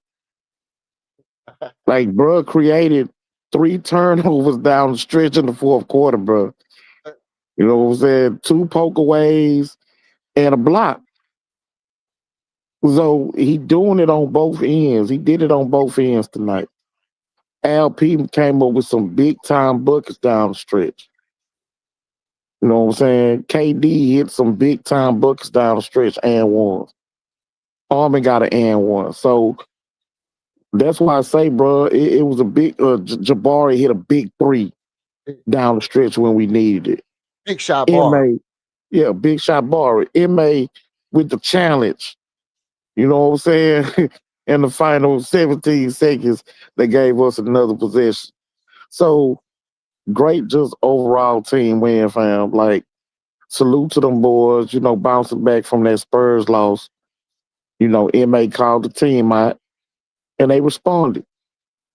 like bro created 3 turnovers down the stretch in the fourth quarter, bro. You know what I'm saying? 2 pokeaways and a block. So he doing it on both ends. He did it on both ends tonight. LP came up with some big time buckets down the stretch. You know what I'm saying? KD hit some big time buckets down the stretch and ones. Armin got an and one. So that's why I say, bro, it was a big. Jabari hit a big 3 down the stretch when we needed Big shot it. bar. Ma, yeah, big shot Barry. Ma with the challenge. You know what I'm saying? In the final 17 seconds, they gave us another possession. So great, just overall team win, fam. Like, salute to them boys, bouncing back from that Spurs loss. MA called the team out and they responded.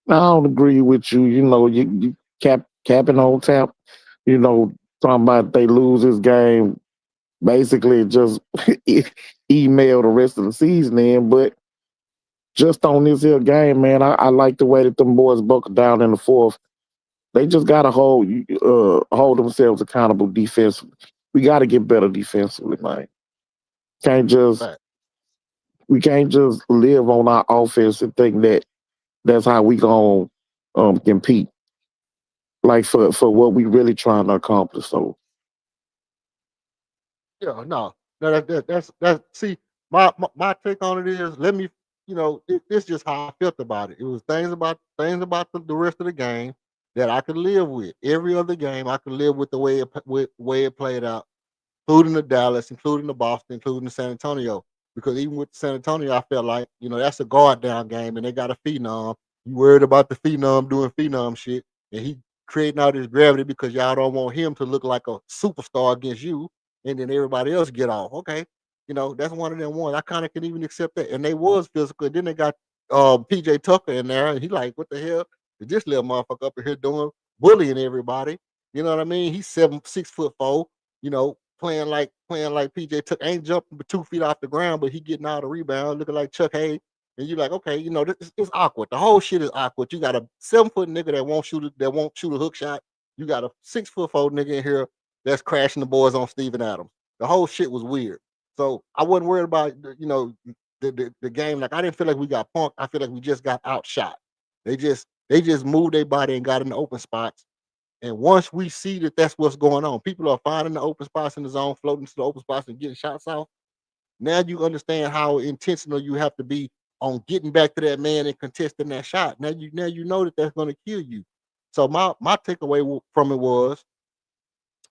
Now, I don't agree with you. You capping on tap, you know, talking about they lose this game, basically just email the rest of the season in. But just on this here game, man, I like the way that them boys buckled down in the fourth. They just gotta hold themselves accountable defensively. We gotta get better defensively, man. Can't just Fact. we can't just live on our offense and think that that's how we gonna compete. Like for what we really trying to accomplish. So Yeah, no. No, that's see, my take on it is it's just how I felt about it. It was things about the rest of the game. that I could live with. Every other game, I could live with the way it played out, including the Dallas, including the Boston, including the San Antonio. Because even with San Antonio, I felt like, that's a guard down game and they got a phenom. You worried about the phenom doing phenom shit, and he creating all this gravity because y'all don't want him to look like a superstar against you, and then everybody else get off. Okay. That's one of them ones. I kind of can even accept that. And they was physical. Then they got PJ Tucker in there, and he like, what the hell is this little motherfucker up in here doing? Bullying everybody. You know what I mean? He's 6'4", playing like PJ Tucker, ain't jumping but 2 feet off the ground, but he getting all the rebound, looking like Chuck Hayes. And you're like, okay, this is awkward. The whole shit is awkward. You got a 7-foot nigga that won't shoot a hook shot. You got a 6'4" nigga in here that's crashing the boys on Steven Adams. The whole shit was weird. So I wasn't worried about the game. Like, I didn't feel like we got punked. I feel like we just got outshot. They just moved their body and got in the open spots. And once we see that that's what's going on, people are finding the open spots in the zone, floating to the open spots and getting shots off. Now you understand how intentional you have to be on getting back to that man and contesting that shot. Now you know that that's going to kill you. So my takeaway from it was,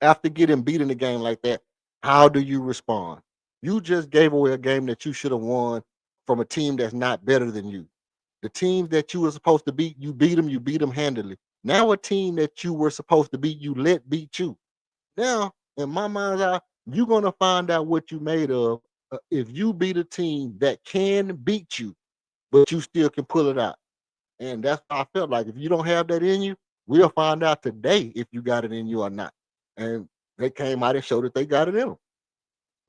after getting beat in the game like that, how do you respond? You just gave away a game that you should have won from a team that's not better than you. The teams that you were supposed to beat, you beat them handily. Now a team that you were supposed to beat, you let beat you. Now, in my mind's eye, you're going to find out what you made of if you beat a team that can beat you, but you still can pull it out. And that's how I felt like. If you don't have that in you, we'll find out today if you got it in you or not. And they came out and showed that they got it in them.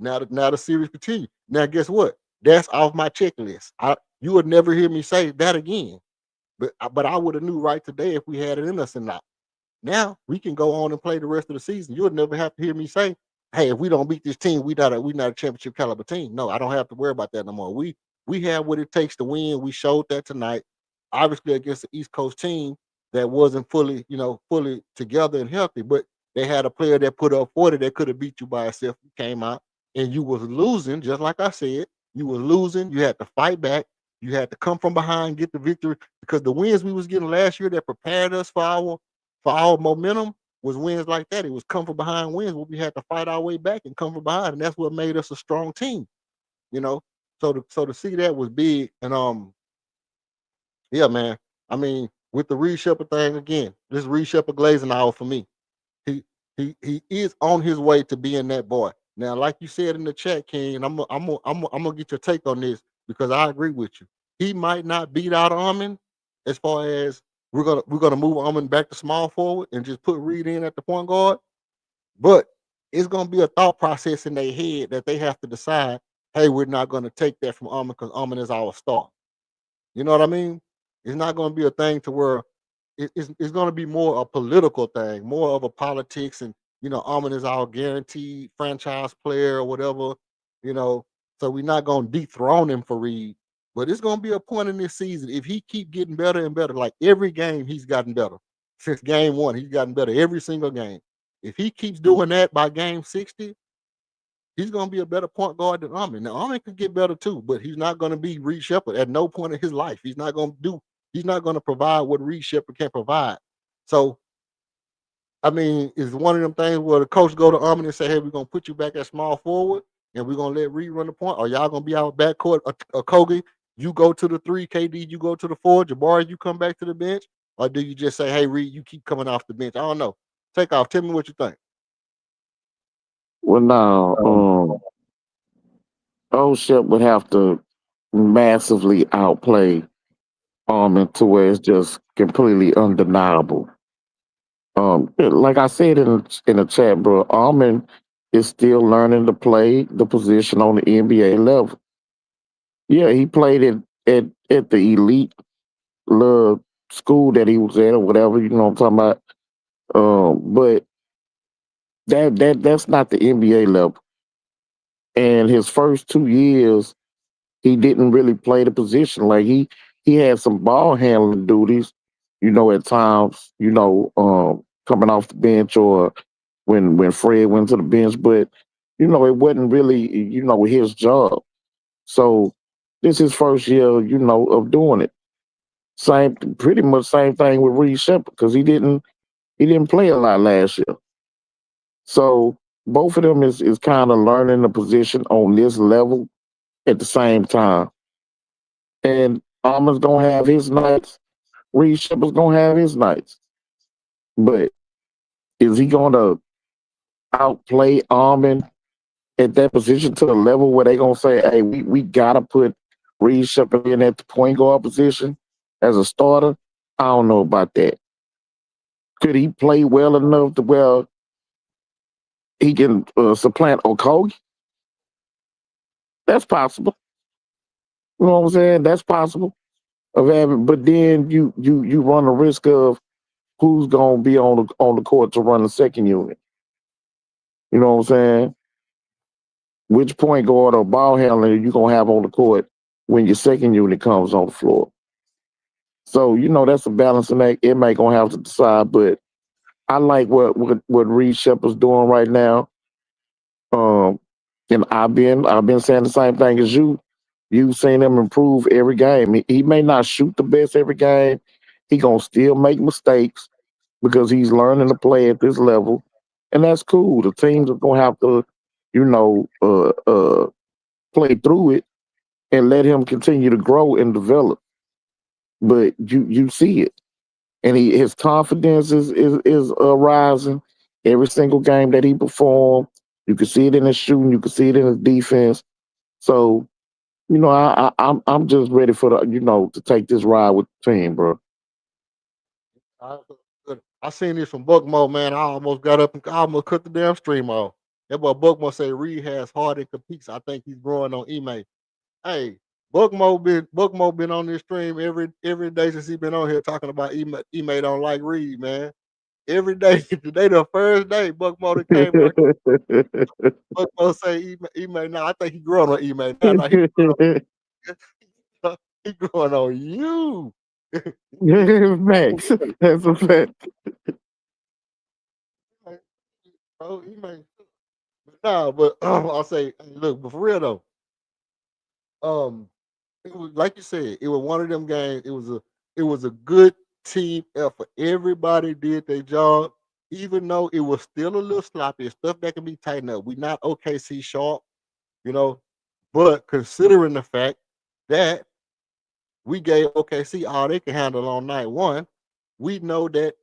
Now the series continues. Now, guess what? That's off my checklist. You would never hear me say that again. But I would have knew right today if we had it in us or not. Now we can go on and play the rest of the season. You'll never have to hear me say, "Hey, if we don't beat this team, we not a championship caliber team." No, I don't have to worry about that no more. We have what it takes to win. We showed that tonight, obviously against the East Coast team that wasn't fully together and healthy, but they had a player that put up 40 that could have beat you by itself. You came out and you was losing, just like I said. You were losing. You had to fight back. You had to come from behind, get the victory, because the wins we was getting last year that prepared us for our momentum was wins like that. It was come from behind wins where we had to fight our way back and come from behind, and that's what made us a strong team. You know, so to see that was big, and yeah, man. I mean, with the Reed Shepard thing again, this Reed Shepard glazing hour for me. He is on his way to being that boy. Now, like you said in the chat, King, and I'm gonna get your take on this because I agree with you. He might not beat out Armin as far as we're gonna move Armin back to small forward and just put Reed in at the point guard, but it's gonna be a thought process in their head that they have to decide. Hey, we're not gonna take that from Armin because Armin is our star. You know what I mean? It's not going to be a thing to where it's going to be more a political thing, more of a politics, and Armin is our guaranteed franchise player or whatever. You know, so we're not going to dethrone him for Reed, but it's going to be a point in this season if he keep getting better and better. Like every game, he's gotten better since game one. He's gotten better every single game. If he keeps doing that by game 60, he's going to be a better point guard than Armin. Now, Armin could get better too, but he's not going to be Reed Shepard at no point in his life. He's not going to provide what Reed Shepard can provide. So, I mean, it's one of them things where the coach go to Armin and say, hey, we're going to put you back at small forward and we're going to let Reed run the point, or y'all going to be out backcourt. Kogi, you go to the 3, KD, you go to the 4, Jabari, you come back to the bench, or do you just say, hey, Reed, you keep coming off the bench? I don't know. Take off. Tell me what you think. Well, now, Shep would have to massively outplay Armin to where it's just completely undeniable. Like I said in the chat, bro, Armin is still learning to play the position on the NBA level. Yeah, he played it at the elite little school that he was at or whatever, you know what I'm talking about. But that's not the NBA level. And his first 2 years, he didn't really play the position. Like he had some ball handling duties, at times, coming off the bench or when Fred went to the bench, but it wasn't really, his job. So this is his first year, of doing it. Pretty much same thing with Reed Shepard because he didn't play a lot last year. So both of them is kind of learning the position on this level at the same time. And Armin's gonna have his nights. Reed Shepard's gonna have his nights. But is he gonna outplay Armin at that position to the level where they gonna say, hey, we gotta put Reed Shepard in at the point guard position as a starter? I don't know about that. Could he play well enough to where he can supplant Okogie? That's possible. You know what I'm saying? That's possible of having, but then you run the risk of who's gonna be on the court to run the second unit. You know what I'm saying? Which point guard or ball handler you gonna have on the court when your second unit comes on the floor? So that's a balancing act. It may gonna have to decide, but I like what Reed Shepard's doing right now. Um, and I've been saying the same thing as you. You've seen him improve every game. He may not shoot the best every game. He gonna still make mistakes because he's learning to play at this level, and that's cool. The teams are gonna have to, play through it and let him continue to grow and develop. But you see it, and his confidence is rising every single game that he performed. You can see it in his shooting. You can see it in his defense. So I'm just ready for to take this ride with the team, bro. I I seen this from Buckmo, man. I almost got up and I almost cut the damn stream off. That boy Buckmo say Reed has heart and competes. I think he's growing on Ime. Hey, Buckmo been on this stream every day since he been on here talking about Ime. Ime don't like Reed, man. Every day, today the first day, Buckmo that came on. Buckmo say Ime. Now I think he growing on Ime. Now, he he growing on you. Max, that's a fact. Bro, Ime. Nah, but I'll say, hey, look, but for real though, um, it was like you said, it was one of them games. It was a good team effort. Everybody did their job, even though it was still a little sloppy. Stuff that can be tightened up. We not OKC sharp, you know, but considering the fact that we gave OKC all they can handle on night one, we know that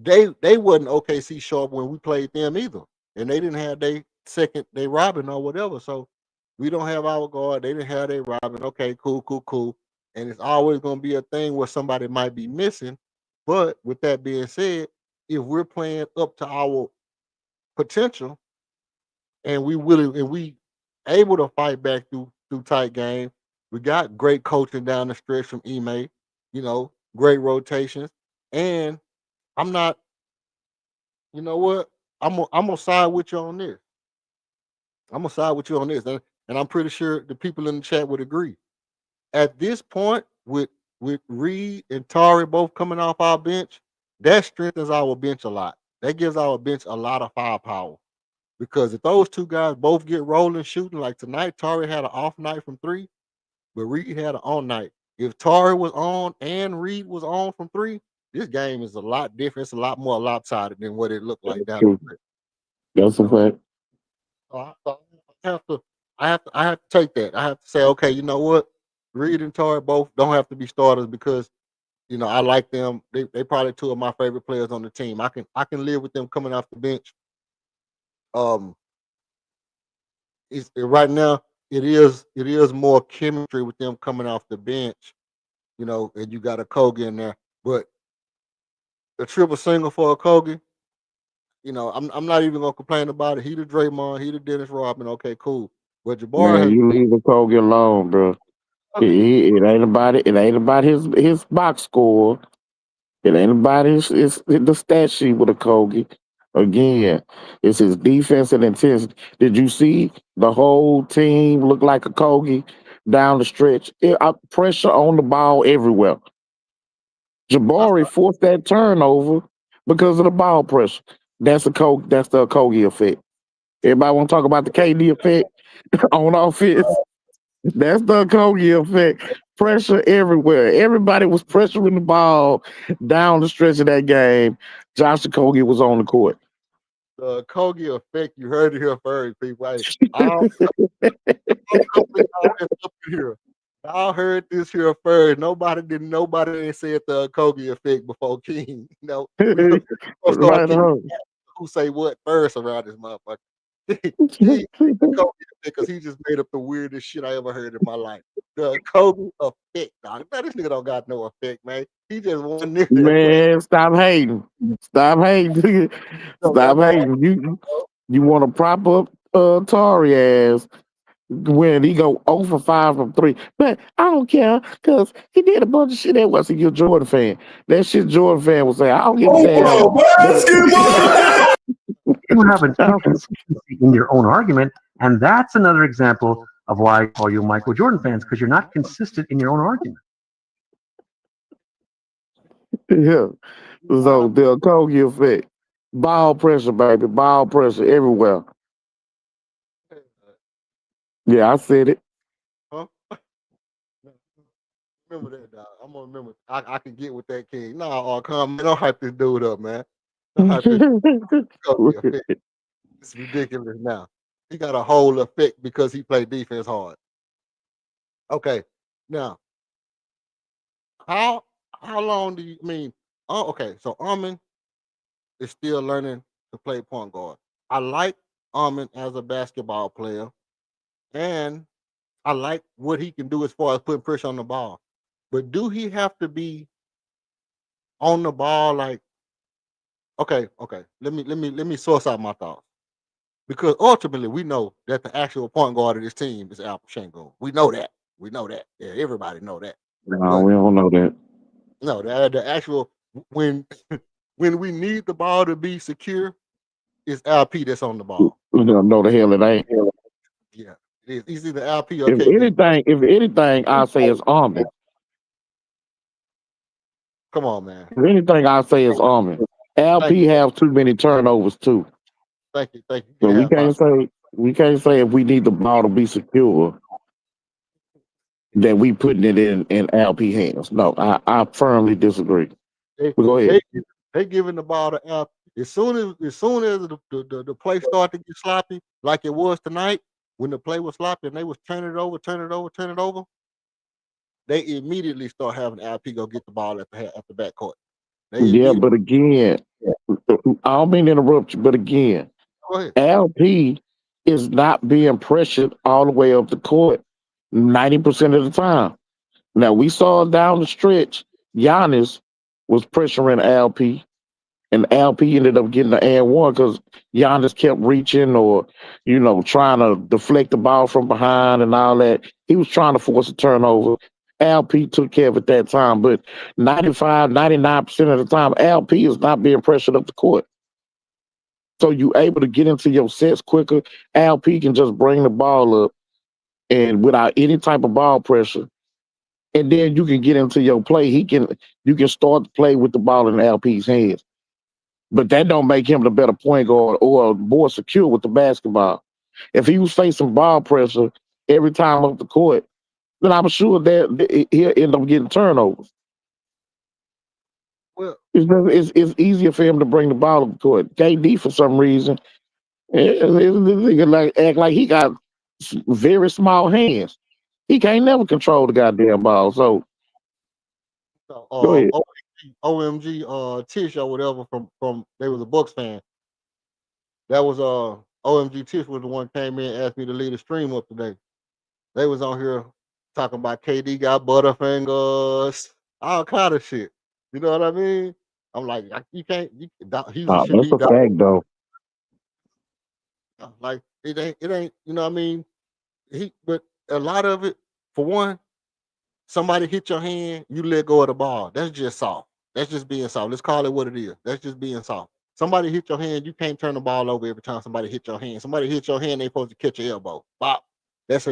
they wasn't OKC sharp when we played them either, and they didn't have they Robin or whatever. So we don't have our guard. They didn't have their Robin. Okay, cool, cool, cool. And it's always going to be a thing where somebody might be missing. But with that being said, if we're playing up to our potential and we able to fight back through tight game, we got great coaching down the stretch from Ime. Great rotations, and I'm not. You know what? I'm gonna side with you on this. I'm gonna side with you on this, and I'm pretty sure the people in the chat would agree. At this point, with Reed and Tari both coming off our bench, that strengthens our bench a lot. That gives our bench a lot of firepower. Because if those two guys both get rolling shooting, like tonight, Tari had an off night from three, but Reed had an on night. If Tari was on and Reed was on from three, this game is a lot different. It's a lot more lopsided than what it looked like down the stretch. That's a fact. So I have to take that. I have to say, okay, you know what? Reed and Tari both don't have to be starters because I like them. They probably two of my favorite players on the team. I can live with them coming off the bench. Um, right now it is more chemistry with them coming off the bench, and you got a Kogi in there, but the triple single for a Kogi. I'm not even gonna complain about it. He the Draymond, he the Dennis Rodman. Okay, cool. But Jabbar Man, has you leave the Kogi alone, bro. It ain't about it. It ain't about his box score. It ain't about his the stat sheet with a Kogi. Again, it's his defense and intensity. Did you see the whole team look like a Kogi down the stretch? Pressure on the ball everywhere. Jabari forced that turnover because of the ball pressure. That's the Kogi effect. Everybody want to talk about the KD effect on offense. That's the Kogi effect. Pressure everywhere. Everybody was pressuring the ball down the stretch of that game. Josh Okogie was on the court. The Kogi effect, you heard it here first, people. Hey, all couple of y'all that's up in here. I heard this here first. Nobody ain't said the Kogi effect before King. You know, we gonna start Right keeping on. who say what first around this motherfucker. King, the Kobe effect, because he just made up the weirdest shit I ever heard in my life. The Kobe effect, dog. Now this nigga don't got no effect, man. He just one nigga that play. Man, stop hating. Stop hating. Don't Stop got no hating. You want to prop up Tari ass when he go 0 for 5 from 3. But I don't care because he did a bunch of shit that wasn't your Jordan fan. That shit Jordan fan was saying, I don't give a damn. You have an inconsistency in your own argument, and that's another example of why I call you Michael Jordan fans, because you're not consistent in your own argument. Yeah. So the Kogi effect. Ball pressure, baby. Ball pressure everywhere. Yeah, I said it. Huh? Remember that, dog. I'm gonna remember. I can get with that King. Nah, come man, don't hype this dude up, man. Don't hype this Kobe effect. It's ridiculous now. He got a whole effect because he played defense hard. Okay, now how long do you mean? Oh, okay. So Armin is still learning to play point guard. I like Armin as a basketball player, and I like what he can do as far as putting pressure on the ball. But do he have to be on the ball like? Okay. Let me source out my thoughts. Because ultimately, we know that the actual point guard of this team is Al Shango. We know that. Yeah, everybody know that. No, But we don't know that. no, the actual when when we need the ball to be secure, it's LP that's on the ball. We don't know the hell it ain't. Yeah, it is. It's either LP or KD. If anything, I say it's Armin. Come on, man. If anything, I say it's Armin. LP have too many turnovers too. Thank you. So You we have my can't say if we need the ball to be secure that we putting it in LP hands. No, I firmly disagree. they, But go ahead. they giving the ball to LP. As soon as the play start to get sloppy, like it was tonight, when the play was sloppy and they was turn it over, they immediately start having LP go get the ball at the backcourt. They Yeah, immediately but again, I don't mean to interrupt you, but again, go ahead. LP is not being pressured all the way up the court 90% of the time. Now we saw down the stretch, Giannis was pressuring LP, and LP ended up getting the and one because Giannis kept reaching or, trying to deflect the ball from behind and all that. He was trying to force a turnover. LP took care of it that time, but 95, 99% of the time, LP is not being pressured up the court. So you able to get into your sets quicker. LP can just bring the ball up and without any type of ball pressure. And then you can get into your play. You can start to play with the ball in LP's hands. But that don't make him the better point guard or more secure with the basketball. If he was facing ball pressure every time up the court, then I'm sure that he'll end up getting turnovers. Well, It's easier for him to bring the ball up the court. KD, for some reason, this nigga act like he got very small hands. He can't never control the goddamn ball. So go ahead. OMG, Tish or whatever from they was a Bucks fan. That was OMG Tish was the one came in and asked me to lead a stream up today. They was on here talking about KD got butterfingers, all kind of shit. You know what I mean? I'm like, you can't. Houston should That's be a fact, though. like it ain't. You know what I mean? But a lot of it, for one, somebody hit your hand, you let go of the ball. That's just soft. That's just being soft. Let's call it what it is. That's just being soft. Somebody hit your hand, you can't turn the ball over every time somebody hit your hand. Somebody hit your hand, they supposed to catch your elbow. Bop. That's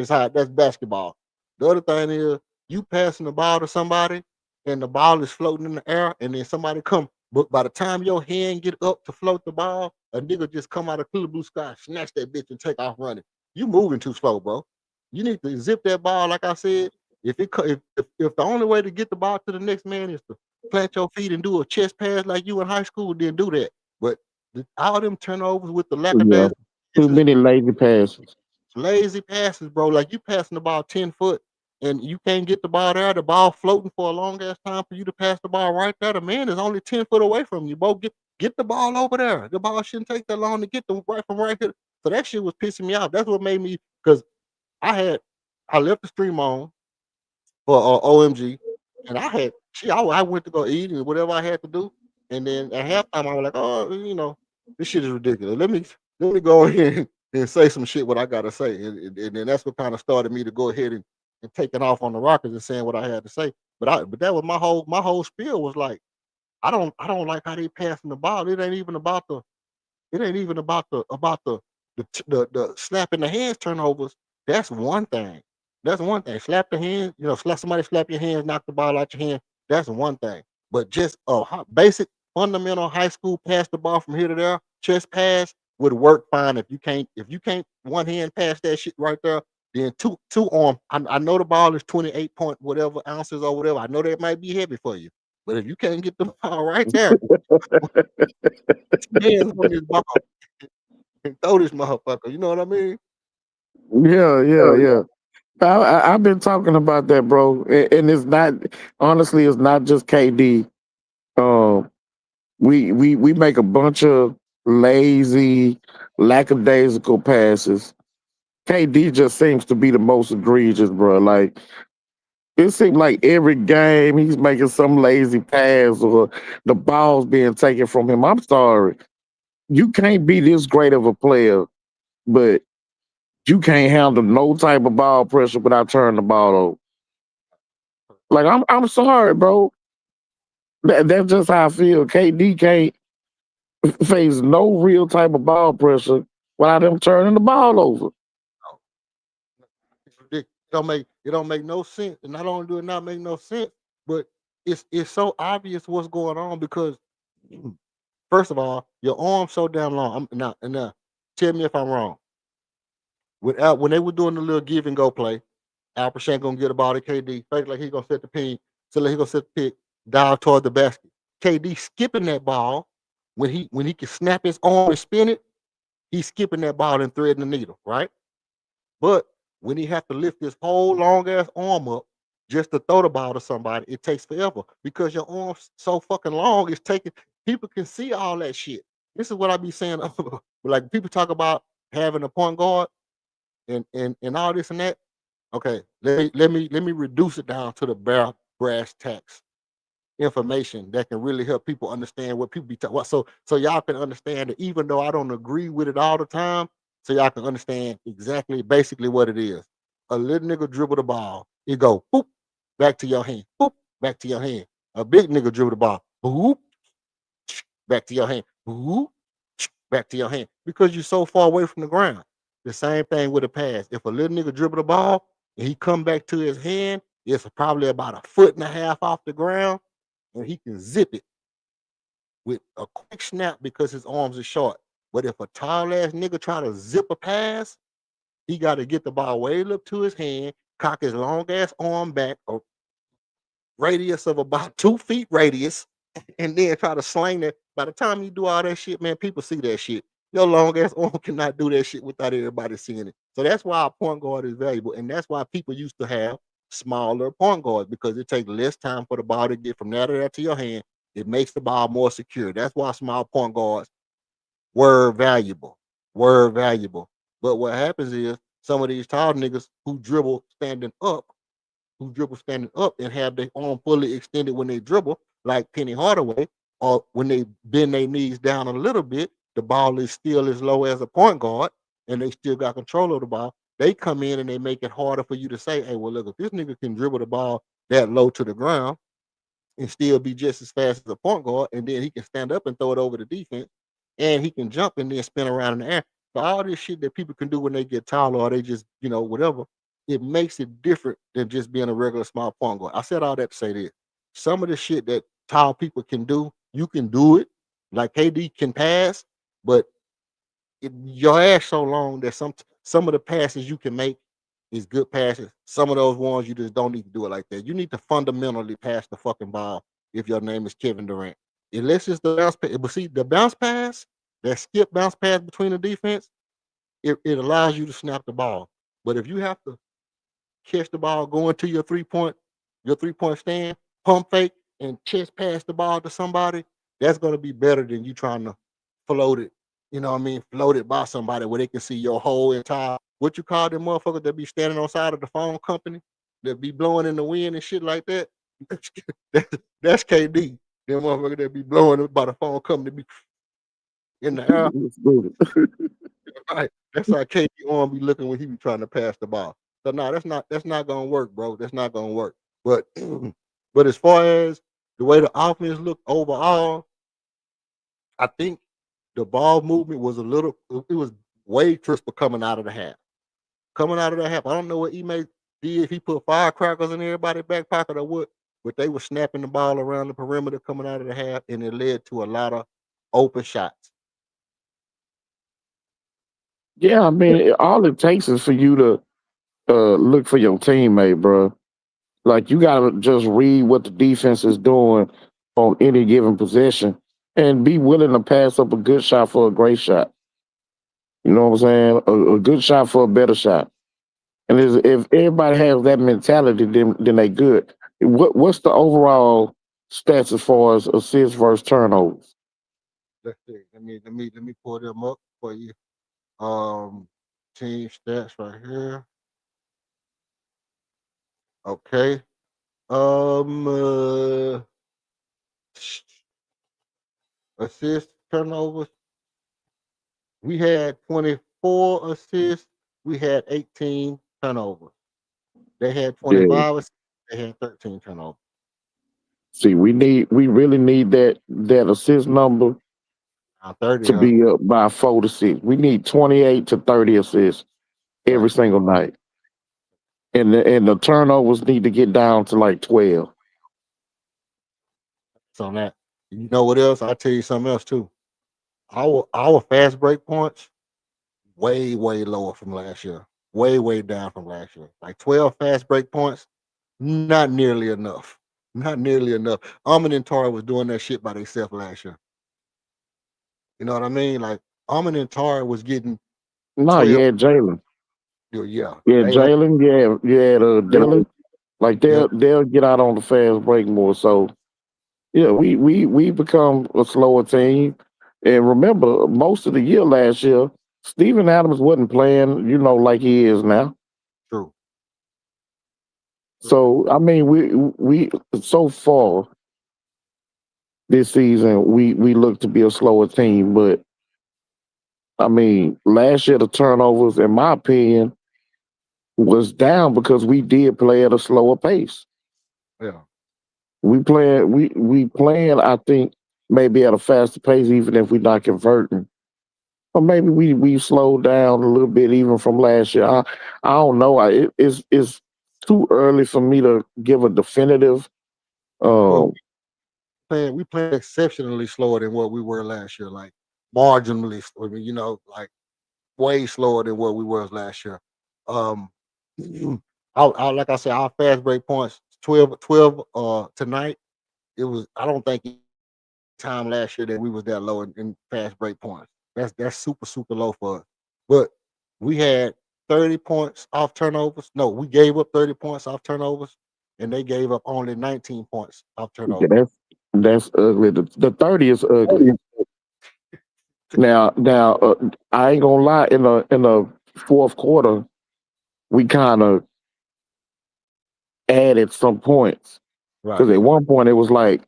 basketball. The other thing is you passing the ball to somebody and the ball is floating in the air, and then somebody come. But by the time your hand get up to float the ball, a nigga just come out of clear blue sky, snatch that bitch and take off running. You moving too slow, bro. You need to zip that ball, like I said, If the only way to get the ball to the next man is to plant your feet and do a chest pass like you in high school, then do that. But all them turnovers with the Yeah, lackadaisical too passes, many lazy passes. lazy passes, bro. Like you passing the ball 10 foot and you can't get the ball there, the ball floating for a long ass time for you to pass the ball right there. The man is only 10 foot away from you. Bro, get the ball over there. The ball shouldn't take that long to get the right from right here. So that shit was pissing me off. That's what made me because I left the stream on for OMG, and I went to go eat and whatever I had to do, and then at halftime I was like, oh, this shit is ridiculous. Let me go ahead and say some shit what I gotta say, and then that's what kind of started me to go ahead and taking off on the Rockets and saying what I had to say. But that was my whole spiel was like, I don't like how they passing the ball. It ain't even about the slapping the hands turnovers. That's one thing. That's one thing. Slap the hand, somebody slap your hands, knock the ball out your hand. That's one thing. But just a basic fundamental high school pass the ball from here to there, chest pass would work fine. If you can't one hand pass that shit right there, then two arm. I know the ball is 28 point whatever ounces or whatever. I know that might be heavy for you. But if you can't get the ball right there, hands on this ball and throw this motherfucker. You know what I mean? Yeah, yeah, yeah. I've been talking about that, bro, and it's not honestly, it's not just KD. Um, we make a bunch of lazy, lackadaisical passes. KD just seems to be the most egregious, bro. Like it seems like every game he's making some lazy pass or the ball's being taken from him. I'm sorry, you can't be this great of a player, but you can't handle no type of ball pressure without turning the ball over. Like I'm sorry, bro. That's just how I feel. KD can't face no real type of ball pressure without him turning the ball over. It's ridiculous. It don't make no sense. And not only do it not make no sense, but it's so obvious what's going on because first of all, your arm's so damn long. Now, tell me if I'm wrong. When they were doing the little give and go play, Alpha Shank gonna get a ball to KD, fake like he gonna set the pin, so like he gonna set the pick, dive toward the basket. KD skipping that ball when he can snap his arm and spin it, he's skipping that ball and threading the needle, right? But when he have to lift his whole long ass arm up just to throw the ball to somebody, it takes forever because your arm's so fucking long. It's taking people can see all that shit. This is what I be saying. Like people talk about having a point guard and all this and that. Okay, let me reduce it down to the brass tacks information that can really help people understand what people be talking. So y'all can understand that even though I don't agree with it all the time, so y'all can understand exactly basically what it is. A little nigga dribble the ball, it go boop back to your hand, boop back to your hand. A big nigga dribble the ball, boop back to your hand, boop back to your hand because you're so far away from the ground. The same thing with a pass. If a little nigga dribble the ball and he come back to his hand, it's probably about a foot and a half off the ground and he can zip it with a quick snap because his arms are short. But if a tall ass nigga try to zip a pass, he got to get the ball way up to his hand, cock his long ass arm back, a radius of about 2 feet radius, and then try to slang it. By the time you do all that shit, man, people see that shit. Your long ass arm cannot do that shit without everybody seeing it. So that's why a point guard is valuable, and that's why people used to have smaller point guards because it takes less time for the ball to get from there to your hand. It makes the ball more secure. That's why small point guards were valuable. Were valuable. But what happens is some of these tall niggas who dribble standing up and have their arm fully extended when they dribble, like Penny Hardaway, or when they bend their knees down a little bit, the ball is still as low as a point guard, and they still got control of the ball. They come in and they make it harder for you to say, hey, well, look, if this nigga can dribble the ball that low to the ground and still be just as fast as a point guard, and then he can stand up and throw it over the defense, and he can jump and then spin around in the air. So all this shit that people can do when they get taller or they just, whatever, it makes it different than just being a regular small point guard. I said all that to say this. Some of the shit that tall people can do, you can do it. Like KD can pass, but your ass so long that some of the passes you can make is good passes. Some of those ones you just don't need to do it like that. You need to fundamentally pass the fucking ball if your name is Kevin Durant. Unless it's the bounce pass. But see, the bounce pass, that skip bounce pass between the defense, it allows you to snap the ball. But if you have to catch the ball going to your 3-point stand, pump fake, and chest pass the ball to somebody, that's going to be better than you trying to float it. You know what I mean? Float it by somebody where they can see your whole entire, what you call them motherfuckers that be standing on side of the phone company that be blowing in the wind and shit like that. That's KD. Them motherfuckers that be blowing by the phone company be in the air. Right. That's how KD on be looking when he be trying to pass the ball. So no, that's not gonna work, bro. That's not gonna work. But but as far as the way the offense looked overall, I think the ball movement was it was way crisper coming out of the half. Coming out of the half. I don't know what Ime did, if he put firecrackers in everybody's back pocket or what, but they were snapping the ball around the perimeter coming out of the half, and it led to a lot of open shots. Yeah, I mean, all it takes is for you to look for your teammate, bro. Like you gotta just read what the defense is doing on any given possession and be willing to pass up a good shot for a great shot. You know what I'm saying? A good shot for a better shot. And if everybody has that mentality, then they good. What's the overall stats as far as assists versus turnovers? Let's see. Let me pull them up for you. Team stats right here. Okay. Uh, assist turnovers. We had 24 assists. We had 18 turnovers. They had Yeah. 25 assists. They had 13 turnovers. See, we really need that assist number 30, to huh? be up by 4 to 6. We need 28 to 30 assists Right. every single night. And the turnovers need to get down to like 12. So that, you know what else? I'll tell you something else too. Our fast break points way lower from last year. Way down from last year. Like 12 fast break points, not nearly enough. Not nearly enough. Armin and Tara was doing that shit by themselves last year. You know what I mean? Like Armin and Tara was getting No, 12. you had Jalen. Yeah, Yeah, Jalen. Jalen. Yeah, you had Dylan. Like Yep. they'll get out on the fast break more. So yeah, we become a slower team. And remember, most of the year last year, Steven Adams wasn't playing, like he is now. True. So I mean, we so far this season we look to be a slower team, but I mean, last year the turnovers, in my opinion, was down because we did play at a slower pace. Yeah. We playing, I think, maybe at a faster pace, even if we're not converting. Or maybe we slowed down a little bit even from last year. I don't know. It's too early for me to give a definitive. Well, Um, we playing exceptionally slower than what we were last year. Like marginally, I mean, like way slower than what we were last year. Um, like I said, our fast break points 12 tonight. It was, I don't think time last year that we was that low in fast break points. That's super low for us. But we had 30 points off turnovers. No, we gave up 30 points off turnovers, and they gave up only 19 points off yeah, turnovers. that's ugly. The 30 is ugly. Now, I ain't gonna lie. In the fourth quarter, we kind of added some points Right. because at one point it was like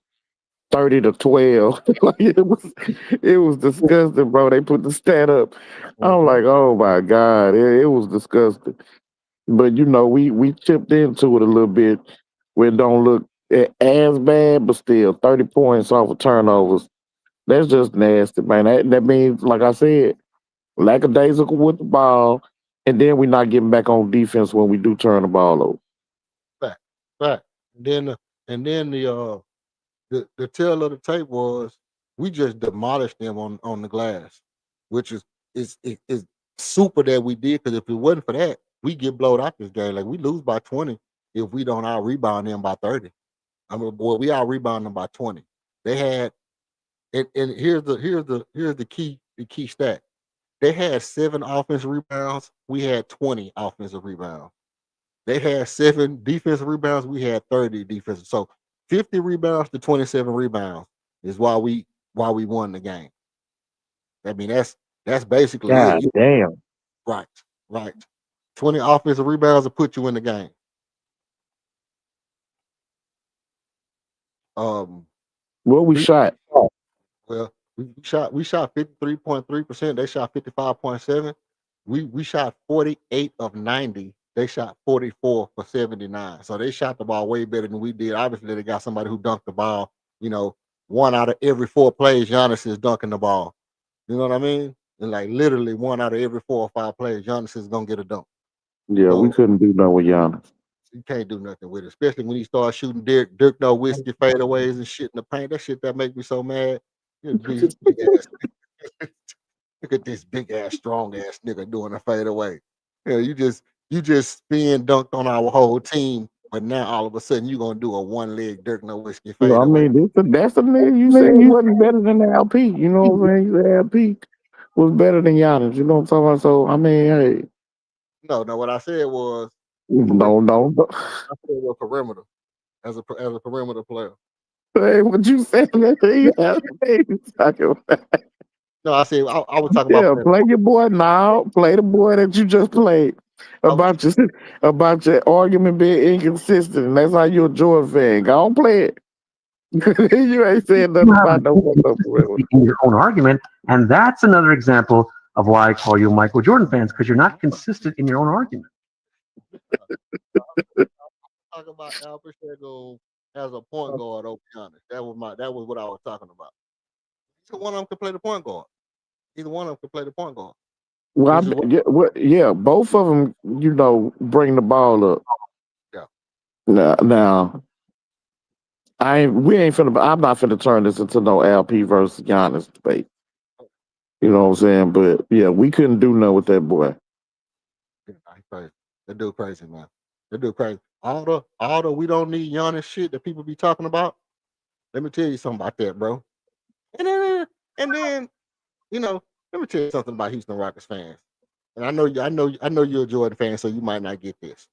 30-12. Like it was disgusting, bro. They put the stat up. I'm Mhm. like, oh my god, it was disgusting. But we chipped into it a little bit where it don't look as bad, but still 30 points off of turnovers. That's just nasty, man. That means, like I said, lackadaisical with the ball, and then we're not getting back on defense when we do turn the ball over. Fact. Fact. And then the tail of the tape was we just demolished them on the glass, which is super that we did, because if it wasn't for that, we get blowed out this game. Like we lose by 20 if we don't out rebound them by 30. I mean, boy, we out rebound them by 20. They had, and here's the key stat. They had 7 offensive rebounds. We had 20 offensive rebounds. They had 7 defensive rebounds. We had 30 defensive. So 50 rebounds to 27 rebounds is why we won the game. I mean, that's basically God it. damn. Right, right. 20 offensive rebounds to put you in the game. What we shot? Well, we shot 53.3%. They shot 55.7. We shot 48 of 90. They shot 44 for 79. So they shot the ball way better than we did. Obviously, they got somebody who dunked the ball. 1 out of every 4 plays, Giannis is dunking the ball. You know what I mean? And like literally 1 out of every 4 or 5 plays, Giannis is gonna get a dunk. Yeah, we So couldn't do nothing with Giannis. you can't do nothing with it, especially when he starts shooting Dirk Nowitzki fadeaways and shit in the paint. That shit that make me so mad. Big ass. Look at this big ass, strong ass nigga doing a fadeaway. You just spin dunked on our whole team, but now all of a sudden you gonna do a 1-leg Dirk Nowitzki You know, I fadeaway. mean, that's the nigga you said wasn't better than the LP. You know what I'm saying? You said LP was better than Giannis. You know what I'm talking about? So I mean, hey, No, what I said was perimeter. no. I said was perimeter as a perimeter player. Hey, what you said? Hey, you talking about? No, I said I was talking about Yeah, playing the play point. your boy now. Play the boy that you just played. I was About your about your argument being inconsistent, and that's how you're a Jordan fan. Go on, play it. You ain't saying You nothing have an about no inconsistency in your own argument, and that's another example of why I call you Michael Jordan fans, because you're not consistent in your own argument. talking about Albert Shago as a point guard over Giannis. That was what I was talking about. Either one of them could play the point guard. Either one of them could play the point guard. Well, Which is what yeah, both of them, bring the ball up. yeah. Now, we ain't finna. I'm not finna turn this into no LP versus Giannis debate. You know what I'm saying? But yeah, we couldn't do nothing with that boy. Yeah, he crazy. That dude crazy, man. That dude crazy. All the we don't need Giannis shit that people be talking about. Let me tell you something about that, bro. And then, let me tell you something about Houston Rockets fans. And I know you're a Jordan fan, so you might not get this.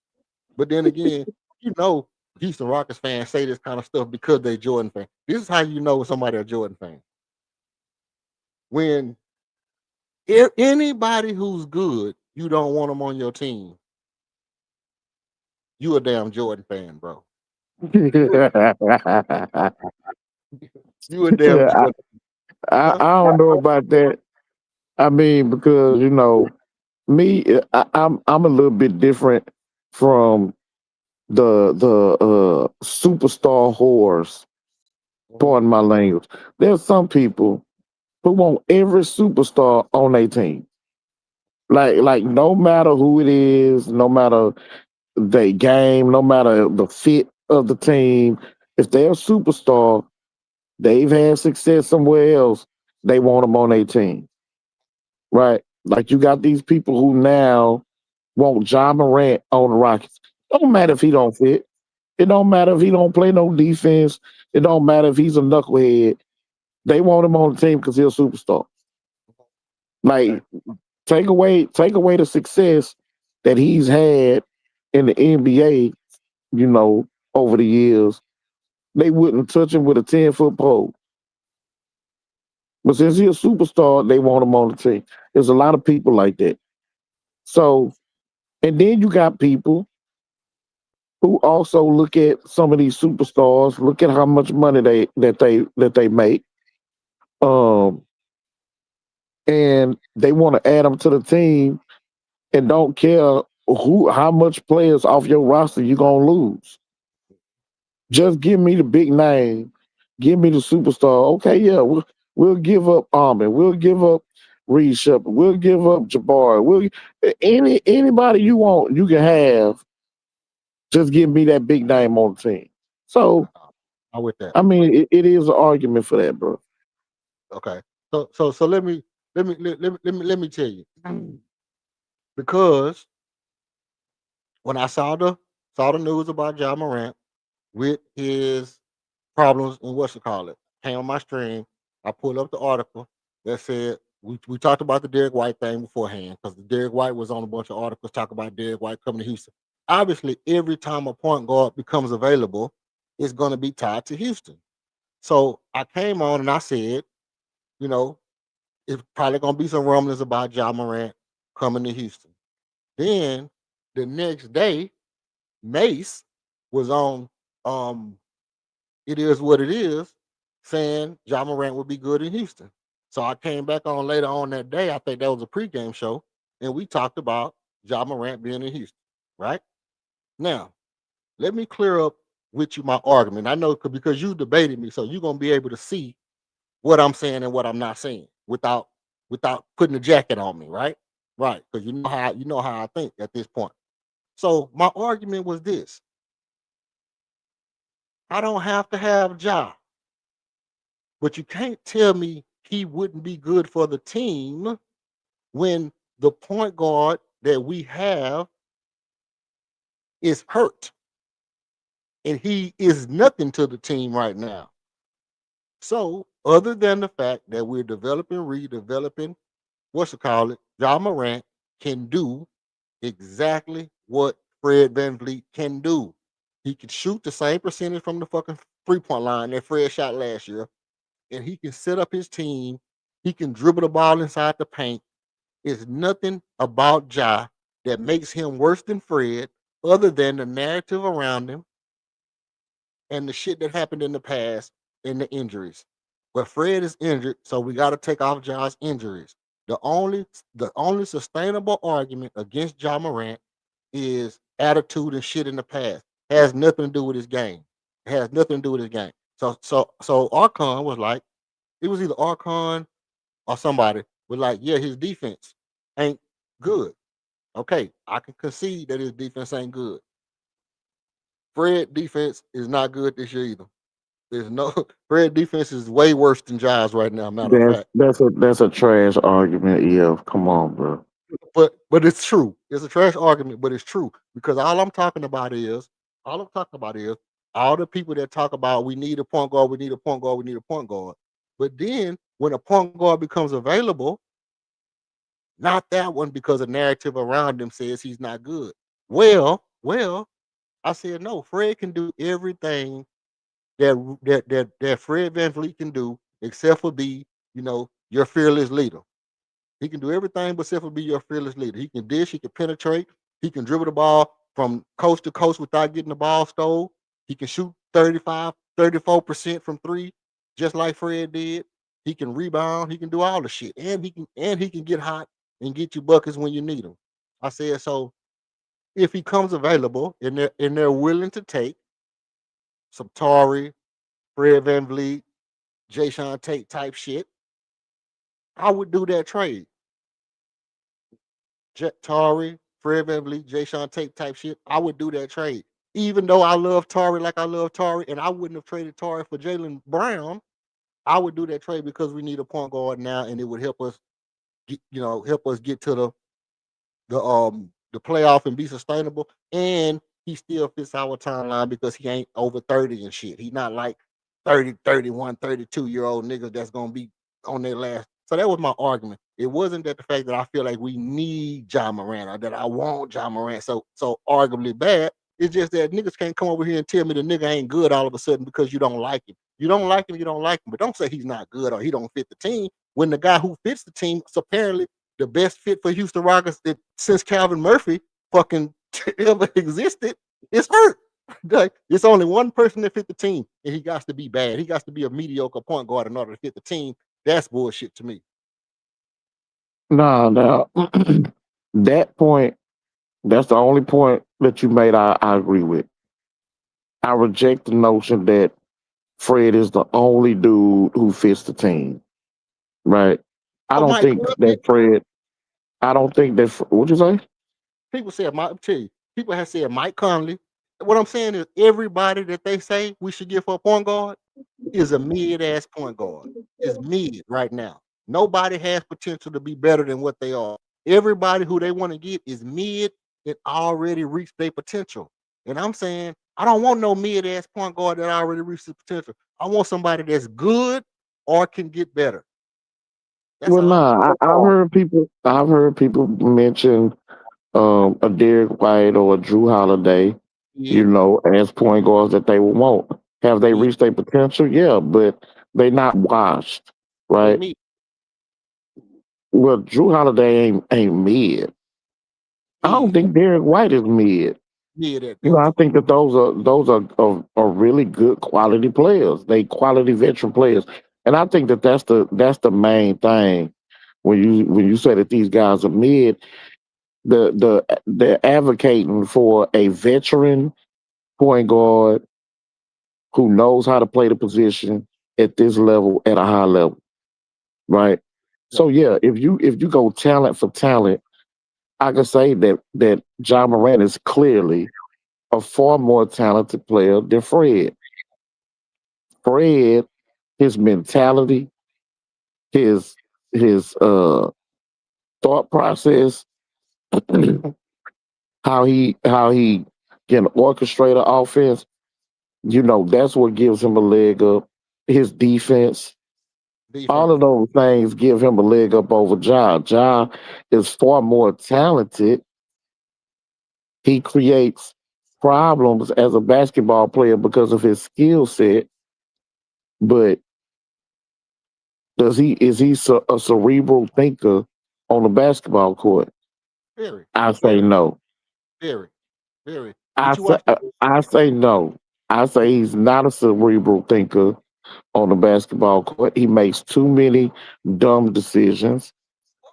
But then again, you know, Houston Rockets fans say this kind of stuff because they Jordan fans. This is how you know somebody a Jordan fan. When anybody who's good, you don't want them on your team. You a damn Jordan fan, bro. You a damn Yeah, Jordan. I Huh? don't know about that. I mean, because me, I'm a little bit different from the superstar whores. Mhm. Pardon my language. There's some people who want every superstar on their team. Like no matter who it is, no matter they game, no matter the fit of the team, if they're a superstar, they've had success somewhere else, they want them on their team. Right? Like you got these people who now want John Morant on the Rockets. Don't matter if he don't fit. It don't matter if he don't play no defense. It don't matter if he's a knucklehead. They want him on the team because he's a superstar. Okay. Like take away the success that he's had in the NBA, over the years. They wouldn't touch him with a 10-foot pole. But since he's a superstar, they want him on the team. There's a lot of people like that. So, and then you got people who also look at some of these superstars, look at how much money they make, um, and they want to add them to the team and don't care how much players off your roster you're gonna lose. Just give me the big name, give me the superstar. Okay, yeah, we'll give up Armin, we'll give up Reed Shepard, we'll give up Jabbar, anybody you want, you can have. Just give me that big name on the team. So I'm with that. I mean, it is an argument for that, bro. Okay. So let me tell you. Because when I saw the news about Ja Morant with his problems and what's it called it, came on my stream. I pulled up the article that said we talked about the Derek White thing beforehand because the Derek White was on a bunch of articles talking about Derek White coming to Houston. Obviously, every time a point guard becomes available, it's going to be tied to Houston. So I came on and I said, you know, it's probably going to be some rumblings about Ja Morant coming to Houston. Then the next day, Mace was on It Is What It Is, saying Ja Morant would be good in Houston. So I came back on later on that day. I think that was a pregame show, and we talked about Ja Morant being in Houston. Right now, let me clear up with you my argument. I know because you debated me, so you're gonna be able to see what I'm saying and what I'm not saying without putting a jacket on me. Right, because you know how I think at this point. So my argument was this: I don't have to have Ja. But you can't tell me he wouldn't be good for the team when the point guard that we have is hurt and he is nothing to the team right now. So, other than the fact that we're developing, redeveloping, Ja Morant can do exactly what Fred VanVleet can do. He can shoot the same percentage from the fucking 3-point line that Fred shot last year, and he can set up his team. He can dribble the ball inside the paint. It's nothing about Ja that makes him worse than Fred, other than the narrative around him and the shit that happened in the past and the injuries. But Fred is injured, so we got to take off Ja's injuries. The only sustainable argument against Ja Morant is attitude and shit in the past. It has nothing to do with his game. It has nothing to do with his game. So Archon was like, it was either Archon or somebody was like, yeah, his defense ain't good. Okay, I can concede that his defense ain't good. Fred defense is not good this year either. There's no Fred defense is way worse than Giants right now. Matter of That's fact, that's a trash argument, yeah. Come on, bro. but it's true. It's a trash argument, but it's true because all I'm talking about is all the people that talk about we need a point guard, we need a point guard, we need a point guard. But then when a point guard becomes available, not that one because the narrative around him says he's not good. Well, I said no. Fred can do everything that Fred VanVleet can do, except for be, your fearless leader. He can do everything but except for be your fearless leader. He can dish, he can penetrate, he can dribble the ball from coast to coast without getting the ball stole. He can shoot 35, 34% from three, just like Fred did. He can rebound, he can do all the shit. And he can get hot and get you buckets when you need them. I said so if he comes available and they're willing to take some Tari, Fred VanVleet, Jay Sean Tate type shit, I would do that trade. Tari, Fred VanVleet, Jay Sean Tate type shit, I would do that trade. Even though I love Tari like I love Tari, and I wouldn't have traded Tari for Jaylen Brown, I would do that trade because we need a point guard now, and it would help us get to the playoff and be sustainable. And he still fits our timeline because he ain't over 30 and shit. He's not like 30, 31, 32-year-old niggas that's gonna be on their last. So that was my argument. It wasn't that the fact that I feel like we need Ja Morant or that I want Ja Morant so arguably bad. It's just that niggas can't come over here and tell me the nigga ain't good all of a sudden because you don't like him. You don't like him, you don't like him. But don't say he's not good or he don't fit the team when the guy who fits the team is apparently the best fit for Houston Rockets since Calvin Murphy fucking ever existed is hurt. Like, it's only one person that fit the team, and he got to be bad. He got to be a mediocre point guard in order to fit the team. That's bullshit to me. No, no. That point, that's the only point that you made I agree with. I reject the notion that Fred is the only dude who fits the team. Right? I Oh, don't Mike think Conley, that Fred I don't think that what'd you say? people said people have said Mike Conley. What I'm saying is everybody that they say we should get for a point guard is a mid-ass point guard. Is mid right now. Nobody has potential to be better than what they are. Everybody who they want to get is mid, it already reached their potential. And I'm saying I don't want no mid-ass point guard that already reached his potential. I want somebody that's good or can get better. That's Well, all I nah, I've heard people mention a Derek White or a Drew Holiday, yeah, as point guards that they would want. Have they yeah, reached their potential? Yeah, but they not washed, they right? me, Well, Drew Holiday ain't mid. I don't mid, think Derek White is mid. mid at best. I think that those are really good quality players. They quality veteran players, and I think that that's the main thing when you say that these guys are mid. They're advocating for a veteran point guard who knows how to play the position at this level at a high level, right? Yeah, So yeah, if you go talent for talent, I can say that John Morant is clearly a far more talented player than Fred. Fred, his mentality, his his thought process, how he can orchestrate an offense, that's what gives him a leg up. His defense, all of defense. those things give him a leg up over Ja. Ja is far more talented. He creates problems as a basketball player because of his skill set, but a cerebral thinker on the basketball court? Very, I say very, no. very, very. I But you say watch I say no. I say he's not a cerebral thinker on the basketball court. He makes too many dumb decisions.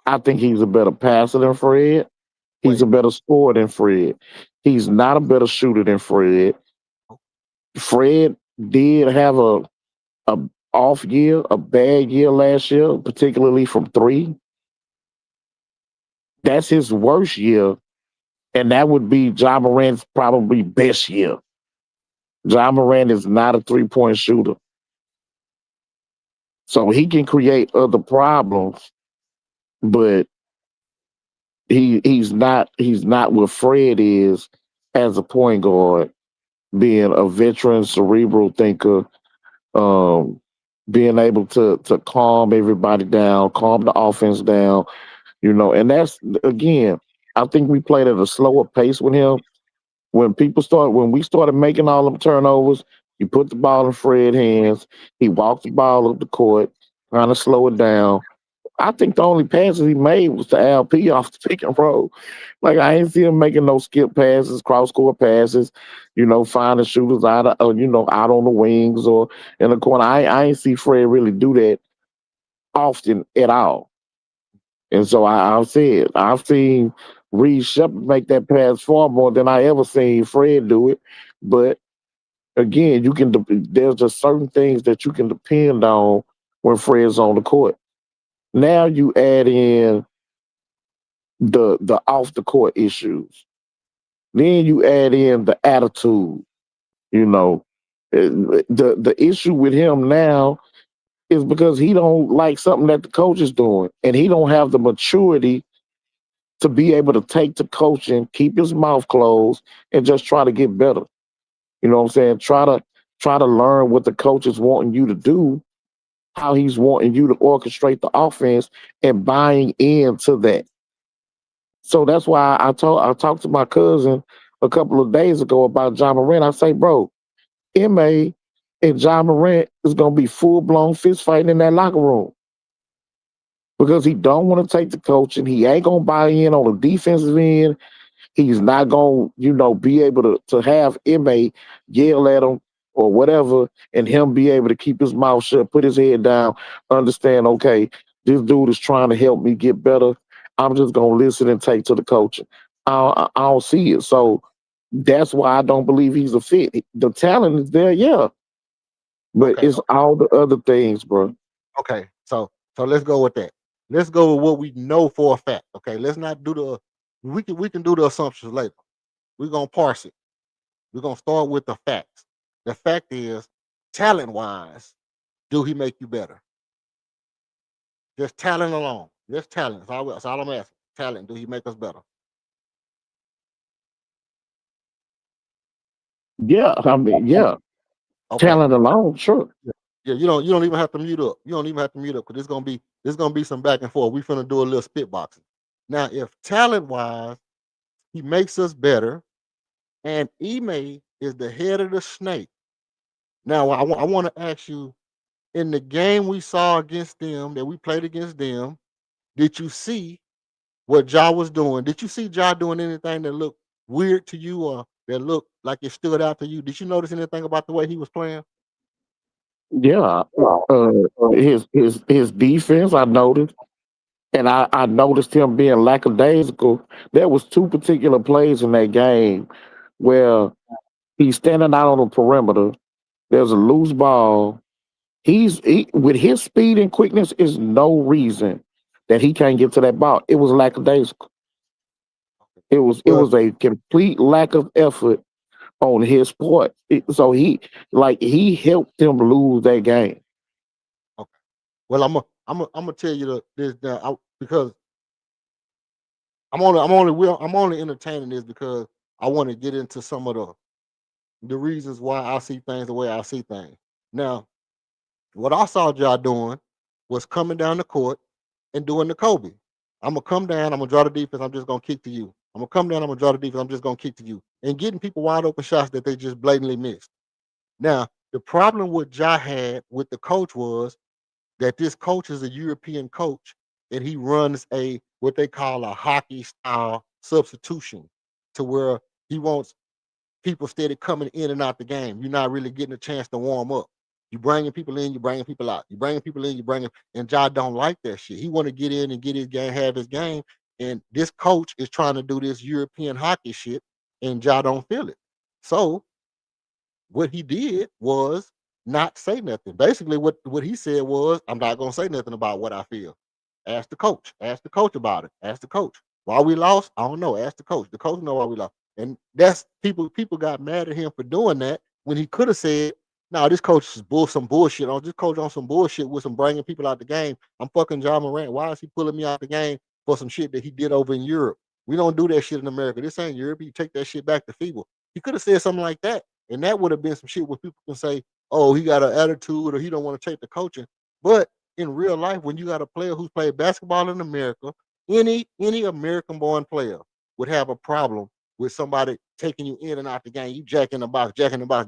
I think he's a better passer than Fred. He's wait. a better scorer than Fred. He's not a better shooter than Fred. Fred did have a off year, a bad year last year, particularly from three. That's his worst year, and that would be John Morant's probably best year. John Morant is not a 3-point shooter, so he can create other problems, but he's not what Fred is as a point guard, being a veteran, cerebral thinker, um, being able to calm everybody down, calm the offense down, and that's again, I think we played at a slower pace with him. When we started making all them turnovers, you put the ball in Fred's hands. He walked the ball up the court, trying to slow it down. I think the only passes he made was to LP off the pick and roll. Like I ain't see him making no skip passes, cross court passes, finding shooters out on the wings or in the corner. I ain't see Fred really do that often at all. And so I've said I've seen Reed Shepard make that pass far more than I ever seen Fred do it. But again, there's just certain things that you can depend on when Fred's on the court. Now you add in the off the court issues. Then you add in the attitude. You know, the issue with him now is because he don't like something that the coach is doing, and he don't have the maturity to be able to take the coaching, keep his mouth closed, and just try to get better. You know what I'm saying? Try to learn what the coach is wanting you to do, how he's wanting you to orchestrate the offense, and buying into that. So that's why I talked to my cousin a couple of days ago about John Morant. I say, bro, MA and John Morant is gonna be full blown fist fighting in that locker room because he don't want to take the coaching. He ain't gonna buy in on the defensive end. He's not going, be able to have MA yell at him or whatever, and him be able to keep his mouth shut, put his head down, understand, okay, this dude is trying to help me get better. I'm just going to listen and take to the coaching. I don't see it. So that's why I don't believe he's a fit. The talent is there, yeah, but Okay, it's all the other things, bro. okay. So let's go with that. Let's go with what we know for a fact. Okay, let's not do the we can do the assumptions later. We're gonna parse it. We're gonna start with the facts. The fact is, talent wise, do he make you better? Just talent alone. Just talent. That's all I'm asking. Talent. Do he make us better? Yeah, I mean, yeah, Okay. talent alone, sure. Yeah, you don't even have to mute up. You don't even have to mute up because there's gonna be some back and forth. We finna do a little spit boxing. Now, if talent wise, he makes us better, and Ime is the head of the snake. Now, I want to ask you in the game we saw against them that we played against them. Did you see what Ja was doing? Did you see Ja doing anything that looked weird to you or that looked like it stood out to you? Did you notice anything about the way he was playing? Yeah, uh, his defense, I noticed, and I noticed him being lackadaisical. There was two particular plays in that game where he's standing out on the perimeter. There's a loose ball. With his speed and quickness, is no reason that he can't get to that ball. It was lackadaisical. It was Well, a complete lack of effort on his part. So he helped them lose that game. okay. Well, I'm gonna tell you this now because I'm only entertaining this because I want to get into some of the reasons why I see things the way I see things. Now, what I saw y'all doing was coming down the court and doing the Kobe. I'm gonna come down. I'm gonna draw the defense. I'm just gonna kick to you. I'm gonna come down. I'm gonna draw the defense. I'm just gonna kick to you and getting people wide open shots that they just blatantly missed. Now, the problem with Ja had with the coach was that this coach is a European coach and he runs a what they call a hockey style substitution to where he wants people steady coming in and out the game. You're not really getting a chance to warm up. You bringing people in, you bringing people out. You bringing people in, you bringing. And Ja don't like that shit. He want to get in and get his game, have his game. And this coach is trying to do this European hockey shit, and Ja don't feel it. So what he did was not say nothing. Basically, what he said was, "I'm not gonna say nothing about what I feel. Ask the coach. Ask the coach about it. Ask the coach. Why we lost? I don't know. Ask the coach. The coach know why we lost." And that's people got mad at him for doing that when he could have said, "No, this coach is some bullshit on this coach on some bullshit with some bringing people out the game. I'm fucking John Morant. Why is he pulling me out the game for some shit that he did over in Europe? We don't do that shit in America. This ain't Europe. You take that shit back to FIBA." He could have said something like that, and that would have been some shit where people can say, "Oh, he got an attitude or he don't want to take the coaching." But in real life, when you got a player who's played basketball in America, any American born player would have a problem with somebody taking you in and out the game. You jacking the box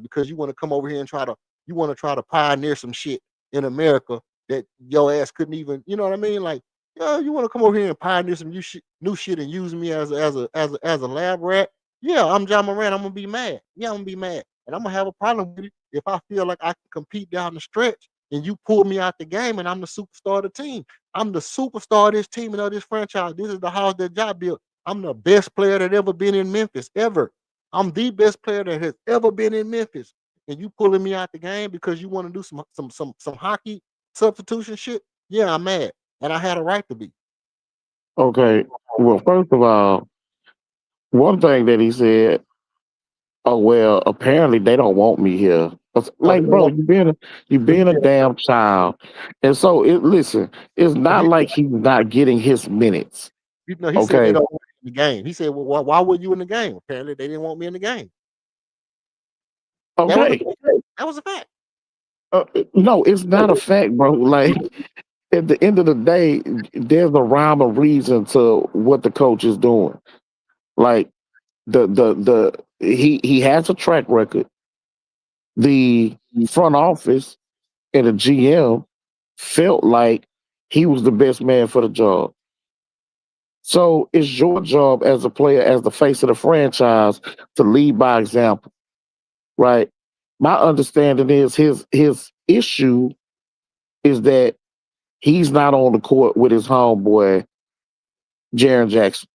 because you want to come over here and try to pioneer some shit in America that your ass couldn't even, you know what I mean? Like, yeah, you want to come over here and pioneer some new shit and use me as a lab rat. Yeah, I'm John Moran. I'm gonna be mad. Yeah, I'm gonna be mad, and I'm gonna have a problem with it if I feel like I can compete down the stretch and you pull me out the game and I'm the superstar of the team. I'm the superstar of this team and of this franchise. This is the house that job built. I'm the best player that ever been in Memphis, ever. I'm the best player that has ever been in Memphis. And you pulling me out the game because you want to do some hockey substitution shit. Yeah, I'm mad. And I had a right to be. Okay. Well, first of all, one thing that he said, oh well, apparently they don't want me here. No, they Like, don't bro, want you being a damn child. And so listen, it's not he, like he's not getting his minutes. he said they Okay. don't want me in the game. He said, "Well, why were you in the game?" Apparently, they didn't want me in the game. That was a Okay. fact. That was a fact. No, it's not a fact, bro. Like at the end of the day, there's a rhyme or reason to what the coach is doing. Like he has a track record. The front office and the GM felt like he was the best man for the job. So it's your job as a player, as the face of the franchise, to lead by example, right? My understanding is his issue is that he's not on the court with his homeboy, Jaron Jackson.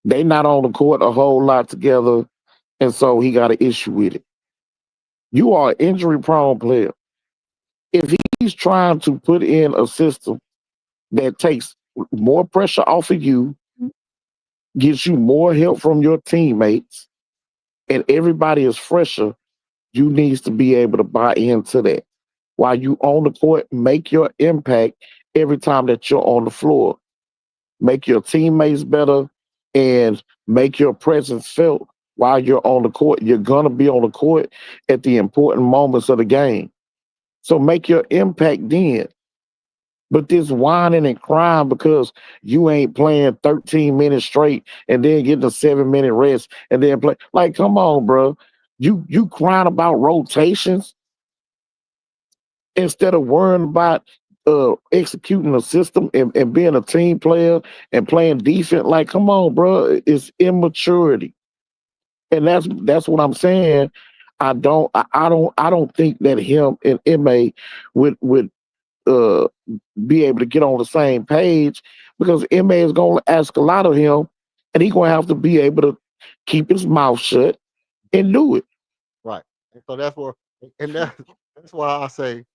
They not on the court a whole lot together, and so he got an issue with it. You are an injury prone player. If he's trying to put in a system that takes more pressure off of you, gets you more help from your teammates, and everybody is fresher, you needs to be able to buy into that. While you on the court, make your impact every time that you're on the floor. Make your teammates better and make your presence felt while you're on the court. You're gonna be on the court at the important moments of the game. So make your impact then. But this whining and crying because you ain't playing 13 minutes straight and then getting a 7 minute rest and then play, like, come on, bro. You crying about rotations instead of worrying about executing a system and being a team player and playing defense. Like, come on, bro. It's immaturity. And that's what I'm saying. I don't think that him and MA would uh be able to get on the same page because MA is gonna ask a lot of him and he's gonna have to be able to keep his mouth shut and do it. Right. And so that's where, and that's why I say,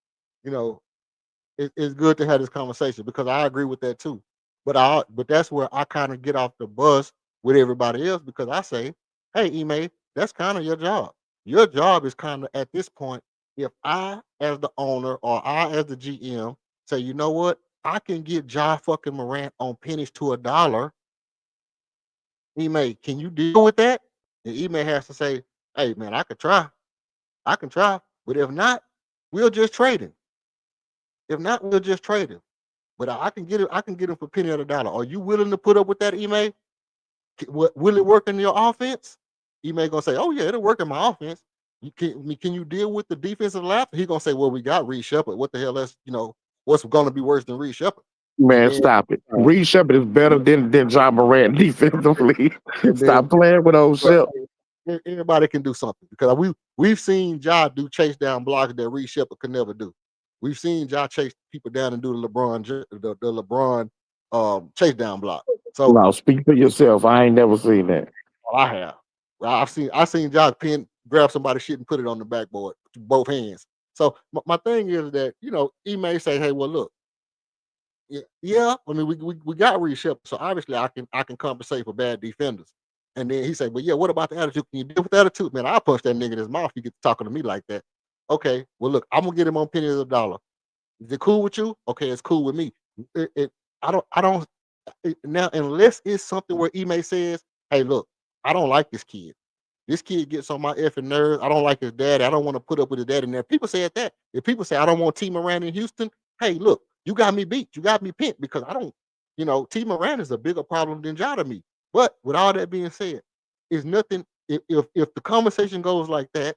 you know, it's good to have this conversation because I agree with that too. But that's where I kind of get off the bus with everybody else because I say, hey, Ime, that's kind of your job. Your job is kind of at this point, if I as the owner or I as the GM say, you know what, I can get Ja fucking Morant on pennies to $1. Ime, can you deal with that? And Ime has to say, hey man, I can try, but if not, we'll just trade him. If not, we'll just trade him. But I can get it. I can get him for penny on the dollar. Are you willing to put up with that, Ime? Will it work in your offense? Ime gonna say, "Oh yeah, it'll work in my offense." Can you deal with the defensive lapse? He gonna say, "Well, we got Reed Shepard. What the hell? Else, what's gonna be worse than Reed Shepard?" And Man, then, stop it. Reed Shepard is better than John Morant defensively. and then Stop playing with old but Shep. everybody can do something because we've seen Ja do chase down blocks that Reed Shepard could never do. We've seen Ja chase people down and do the LeBron chase down block. So No, speak for yourself. I ain't never seen that. I have. Well, I've seen Ja grab somebody's shit and put it on the backboard with both hands. So my thing is that he may say, hey, well look, yeah. I mean, we got Reed Shepard, so obviously I can compensate for bad defenders. And then he said, "Well, yeah, what about the attitude? Can you deal with the attitude, man? I'll punch that nigga in his mouth if he gets talking to me like that." Okay, well, look, I'm gonna get him on pennies of a dollar. Is it cool with you? Okay, it's cool with me. I don't now unless it's something where Ime says, "Hey, look, I don't like this kid. This kid gets on my effing nerves. I don't like his daddy. I don't want to put up with his daddy." And there, people say that. If people say I don't want T Moran in Houston, hey, look, you got me beat. You got me pinned because I don't. T Moran is a bigger problem than Ja to me. But with all that being said, it's nothing. If the conversation goes like that,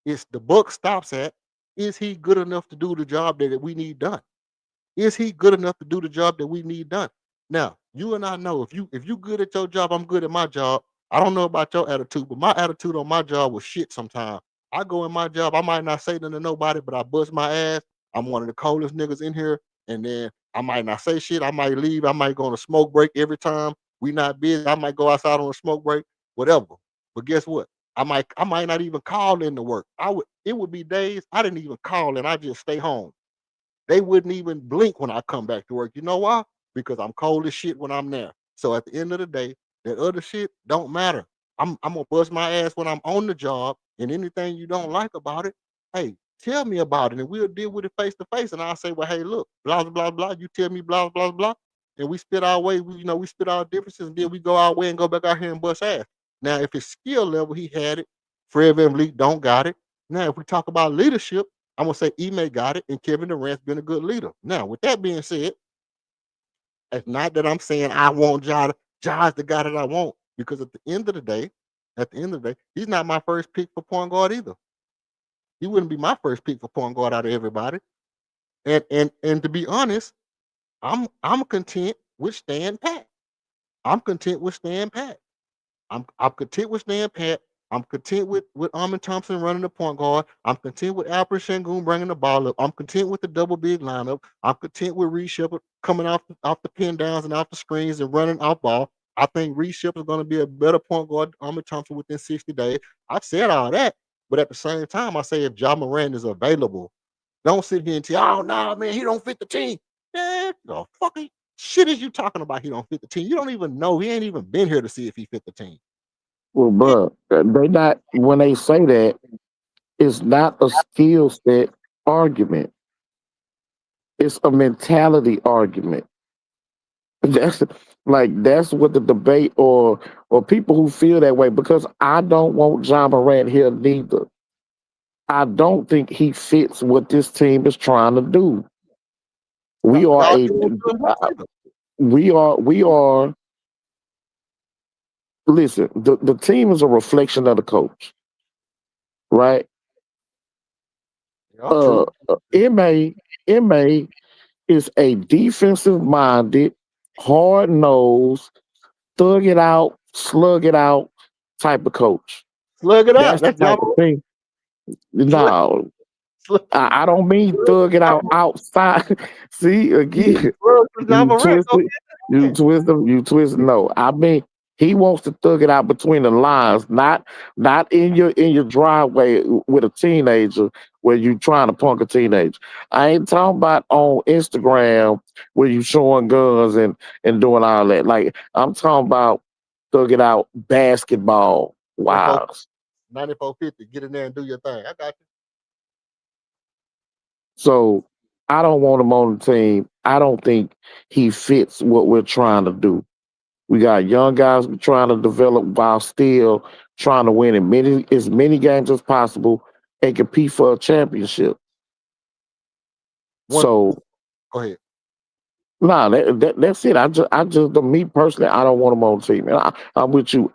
it's the buck stops at, is he good enough to do the job that we need done? Is he good enough to do the job that we need done? Now, you and I know if you good at your job, I'm good at my job. I don't know about your attitude, but my attitude on my job was shit sometimes. I go in my job, I might not say nothing to nobody, but I bust my ass. I'm one of the coldest niggas in here. And then I might not say shit. I might leave. I might go on a smoke break every time we not busy. I might go outside on a smoke break, whatever. But guess what? I might not even call in to work. It would be days I didn't even call and I just stay home. They wouldn't even blink when I come back to work. You know why? Because I'm cold as shit when I'm there. So at the end of the day, that other shit don't matter. I'm gonna bust my ass when I'm on the job, and anything you don't like about it, hey, tell me about it, and we'll deal with it face to face. And I'll say, well, hey, look, blah blah blah blah. You tell me blah blah blah, and we spit our way. We spit our differences, and then we go our way and go back out here and bust ass. Now, if it's skill level, he had it. Fred VanVleet don't got it. Now, if we talk about leadership, I'm gonna say Ime got it, and Kevin Durant's been a good leader. Now, with that being said, it's not that I'm saying I want Ja. Ja's the guy that I want because at the end of the day, he's not my first pick for point guard either. He wouldn't be my first pick for point guard out of everybody. And to be honest, I'm content with staying pat. I'm content with staying pat. I'm content with staying pat. I'm content with Armin Thompson running the point guard. I'm content with Alfred Şengün bringing the ball up. I'm content with the double big lineup. I'm content with Reed Shepard coming off the pin downs and off the screens and running off ball. I think Reed Shepard is going to be a better point guard than Armin Thompson within 60 days. I've said all that, but at the same time, I say if Ja Morant is available, don't sit here and tell, oh no, man, he don't fit the team. Man, the fucking shit is you talking about? He don't fit the team. You don't even know. He ain't even been here to see if he fit the team. Well, bro, they not when they say that, it's not a skill set argument. It's a mentality argument. That's that's what the debate or people who feel that way because I don't want John Morant here neither. I don't think he fits what this team is trying to do. We are Y'all a doing too much either. we are listen, the team is a reflection of the coach, right? Yeah, true. MA is a defensive minded, hard nosed, thug it out, slug it out type of coach. Slug it out. That's the That's type John of Morant. thing. Slug, No, slug, I don't mean slug, thug it John out outside. See Morant. again, Slug to John you Morant. twist Go it, you ahead. twist them, you twist. No, I mean he wants to thug it out between the lines, not in your driveway with a teenager where you trying to punk a teenager. I ain't talking about on Instagram where you showing guns and doing all that. Like I'm talking about thug it out basketball. 94, Wow. 94.50. Get in there and do your thing. I got you. So I don't want him on the team. I don't think he fits what we're trying to do. We got young guys we're trying to develop while still trying to win as many games as possible and compete for a championship. One. So Go ahead. nah, that's it. I just me personally, I don't want him on the team. And I'm with you.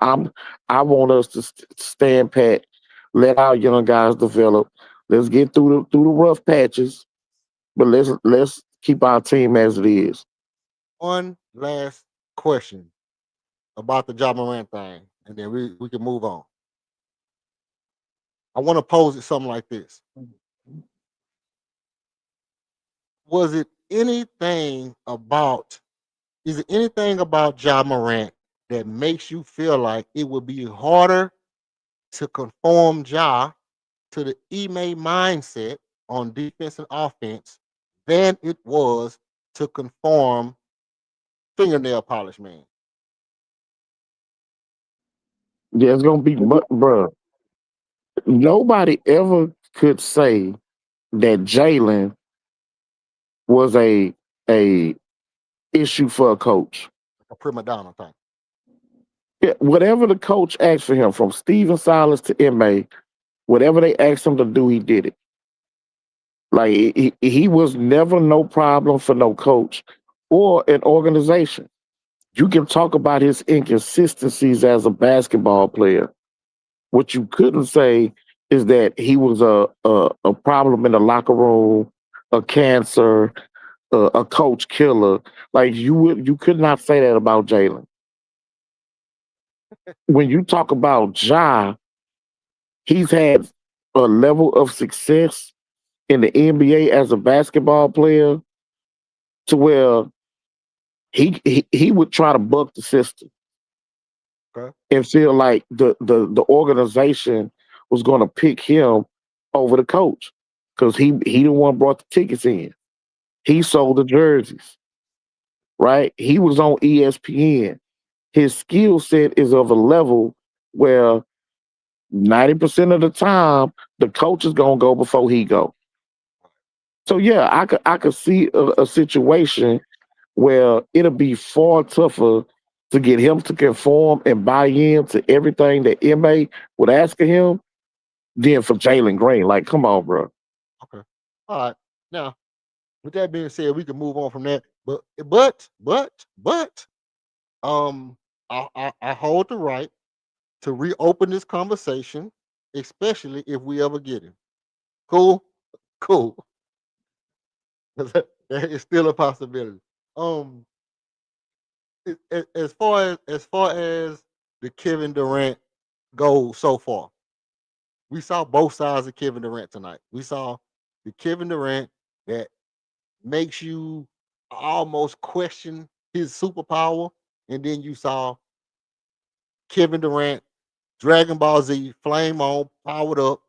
I want us to stand pat, let our young guys develop. Let's get through the rough patches, but let's keep our team as it is. One last question about the John Morant thing, and then we can move on. I want to pose it something like this. Was it anything about is it anything about John Morant that makes you feel like it would be harder to conform Ja to the Ime mindset on defense and offense than it was to conform fingernail polish man? Yeah, it's gonna be, but bruh, nobody ever could say that Jalen was a issue for a coach. A prima donna thing. Yeah, whatever the coach asked for him, from Steven Silas to Ma, whatever they asked him to do, he did it. Like he was never no problem for no coach or an organization. You can talk about his inconsistencies as a basketball player. What you couldn't say is that he was a problem in the locker room, a cancer, a coach killer. Like you could not say that about Jalen. When you talk about Ja, he's had a level of success in the NBA as a basketball player to where he would try to buck the system Okay. and feel like the organization was going to pick him over the coach because he the one brought the tickets in. He sold the jerseys, right? He was on ESPN. His skill set is of a level where 90% of the time the coach is gonna go before he go. So yeah, I could see a situation where it'll be far tougher to get him to conform and buy in to everything that MA would ask of him than for Jalen Green. Like, come on, bro. Okay. All right. Now, with that being said, we can move on from that. But um I hold the right to reopen this conversation, especially if we ever get him. Cool? Cool. That is still a possibility. Um as far as the Kevin Durant goes so far, we saw both sides of Kevin Durant tonight. We saw the Kevin Durant that makes you almost question his superpower, and then you saw Kevin Durant, Dragon Ball Z, flame on, powered up,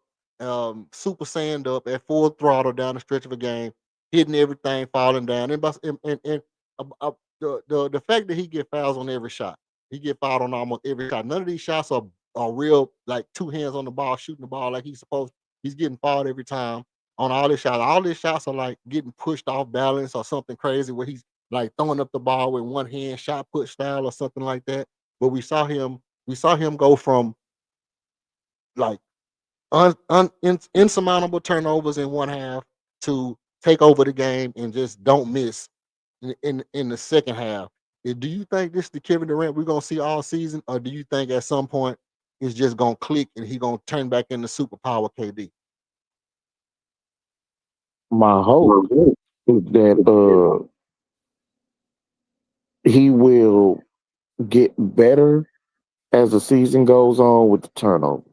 Super Saiyan up at full throttle down the stretch of a game, hitting everything, falling down, and the fact that he get fouls on every shot, he get fouled on almost every shot. None of these shots are real, like two hands on the ball, shooting the ball like he's supposed. He's getting fouled every time on all his shots. All his shots are like getting pushed off balance or something crazy where he's like throwing up the ball with one hand, shot put style or something like that. But we saw him go from like insurmountable turnovers in one half to take over the game and just don't miss in the second half. Do you think this is the Kevin Durant we're gonna see all season, or do you think at some point it's just gonna click and he gonna turn back into superpower KD? My hope is that he will get better as the season goes on with the turnovers.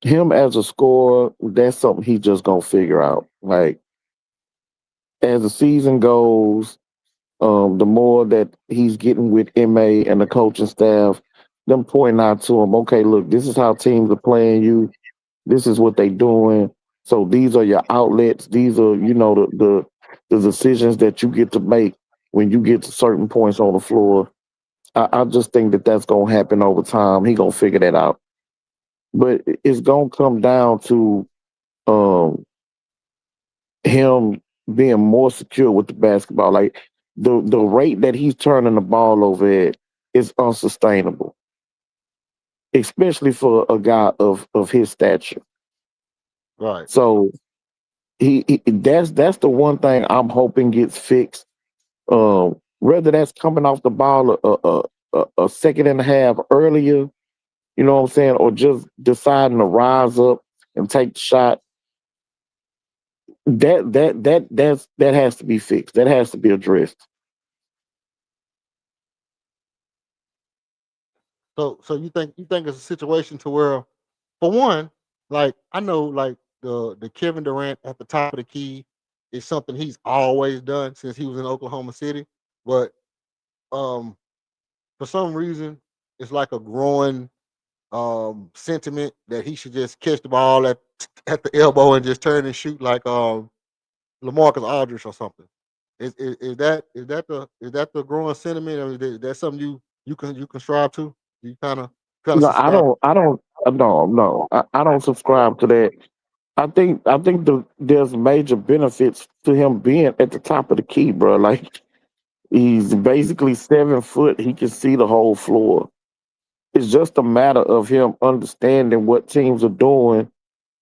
Him as a scorer, that's something he just gonna figure out. Like as the season goes, the more that he's getting with MA and the coaching staff, them pointing out to him, okay, look, this is how teams are playing you. This is what they doing. So these are your outlets. These are, the decisions that you get to make when you get to certain points on the floor. I just think that that's gonna happen over time. He gonna figure that out, but it's gonna come down to um, him being more secure with the basketball. Like the rate that he's turning the ball over at is unsustainable, especially for a guy of his stature. Right. So that's the one thing I'm hoping gets fixed. Whether that's coming off the ball a second and a half earlier, you know what I'm saying, or just deciding to rise up and take the shot. That has to be fixed. That has to be addressed. So you think it's a situation to where, for one, like I know like the Kevin Durant at the top of the key is something he's always done since he was in Oklahoma City, but um for some reason it's like a growing sentiment that he should just catch the ball at the elbow and just turn and shoot like LaMarcus Aldridge or something. Is that the growing sentiment? I mean, is that something you can strive to? You kind of No, I subscribe. don't. I don't. No. I don't subscribe to that. I think there's major benefits to him being at the top of the key, bro. Like he's basically 7 foot. He can see the whole floor. It's just a matter of him understanding what teams are doing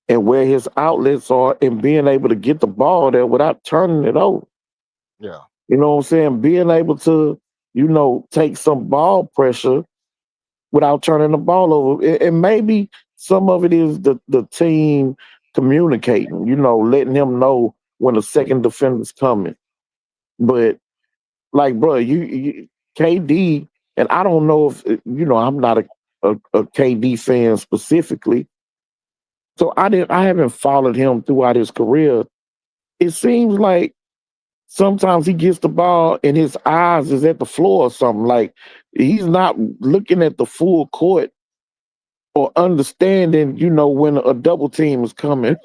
and where his outlets are and being able to get the ball there without turning it over. Yeah, You know what I'm saying? Being able to, take some ball pressure without turning the ball over. And maybe some of it is the team communicating, letting him know when the second defender's coming. But like, bro, you KD, and I don't know if I'm not a KD fan specifically, so I haven't followed him throughout his career. It seems like sometimes he gets the ball and his eyes is at the floor or something. Like he's not looking at the full court or understanding, when a double team is coming,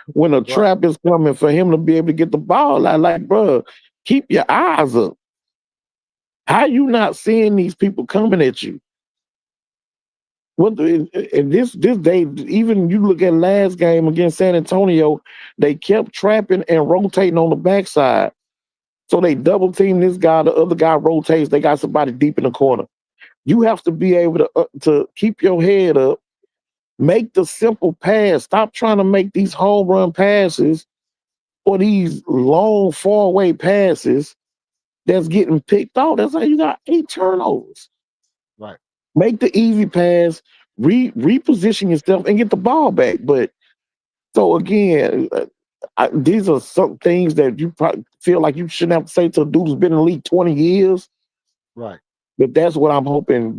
when a right. trap is coming for him to be able to get the ball. Like, bro, keep your eyes up. How you not seeing these people coming at you? And this day, even you look at last game against San Antonio, they kept trapping and rotating on the backside. So they double team this guy, the other guy rotates, they got somebody deep in the corner. You have to be able to keep your head up, make the simple pass. Stop trying to make these home run passes or these long, far away passes that's getting picked off. That's how you got 8 turnovers. Right. Make the easy pass, reposition yourself, and get the ball back. But so again, these are some things that you probably feel like you shouldn't have to say to a dude who's been in the league 20 years. Right. But that's what I'm hoping,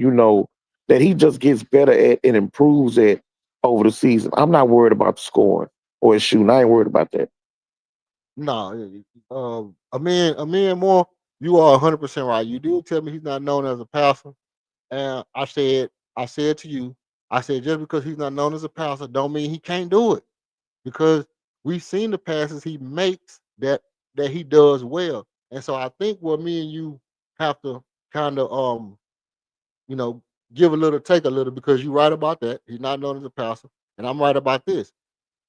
that he just gets better at and improves at over the season. I'm not worried about the scoring or his shooting. I ain't worried about that. No, a man more. You are 100% right. You did tell me he's not known as a passer, and I said to you, I said just because he's not known as a passer, don't mean he can't do it. Because we've seen the passes he makes that he does well, and so I think what me and you have to kind of you know give a little, take a little, because you're right about that. He's not known as a passer, and I'm right about this.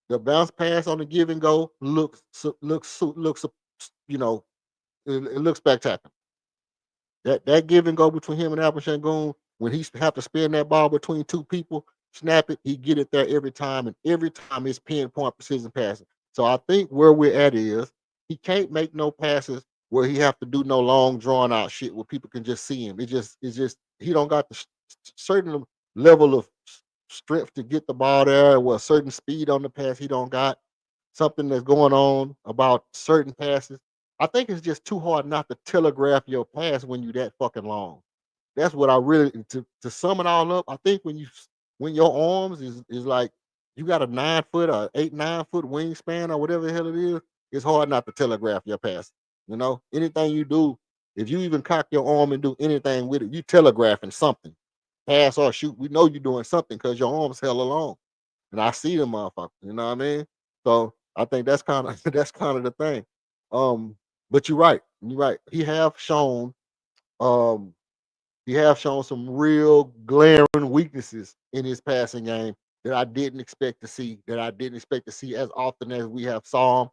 The bounce pass on the give and go looks, you know it looks spectacular. That give and go between him and Alvin Sengun, when he have to spin that ball between two people, snap it, he get it there every time, and every time it's pinpoint precision passing. So I think where we're at is he can't make no passes where he have to do no long drawn out shit where people can just see him. It's just he don't got the certain level of strength to get the ball there, or a certain speed on the pass he don't got. Something that's going on about certain passes. I think it's just too hard not to telegraph your pass when you that fucking long. That's what I really to sum it all up. I think when your arms is like you got a 9 foot or 8, 9 foot wingspan or whatever the hell it is, it's hard not to telegraph your pass. You know, anything you do, if you even cock your arm and do anything with it, you telegraphing something. Pass or shoot, we know you're doing something because your arm's hella long. And I see them motherfuckers, you know what I mean? So I think that's kind of that's kind of the thing. But you're right. You're right. Um he have shown some real glaring weaknesses in his passing game that I didn't expect to see, that I didn't expect to see as often as we have saw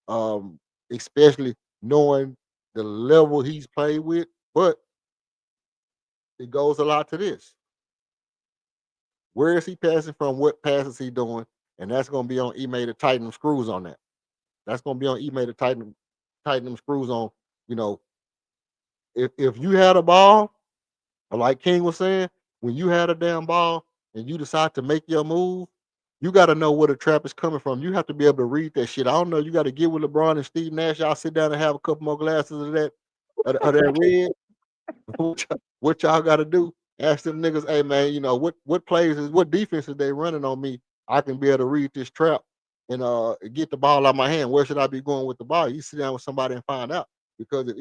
him. Especially knowing the level he's played with, but it goes a lot to this. Where is he passing from? What passes he doing? And that's going to be on Ime to tighten them screws on that. That's going to be on Ime to tighten them screws on. You know, if you had a ball, like King was saying, when you had a damn ball and you decide to make your move, you got to know where the trap is coming from. You have to be able to read that shit. I don't know. You got to get with LeBron and Steve Nash. Y'all sit down and have a couple more glasses of that red. What y'all got to do? Ask them niggas, hey man, you know what plays is what defenses they running on me. I can be able to read this trap and get the ball out of my hand. Where should I be going with the ball? You sit down with somebody and find out. Because if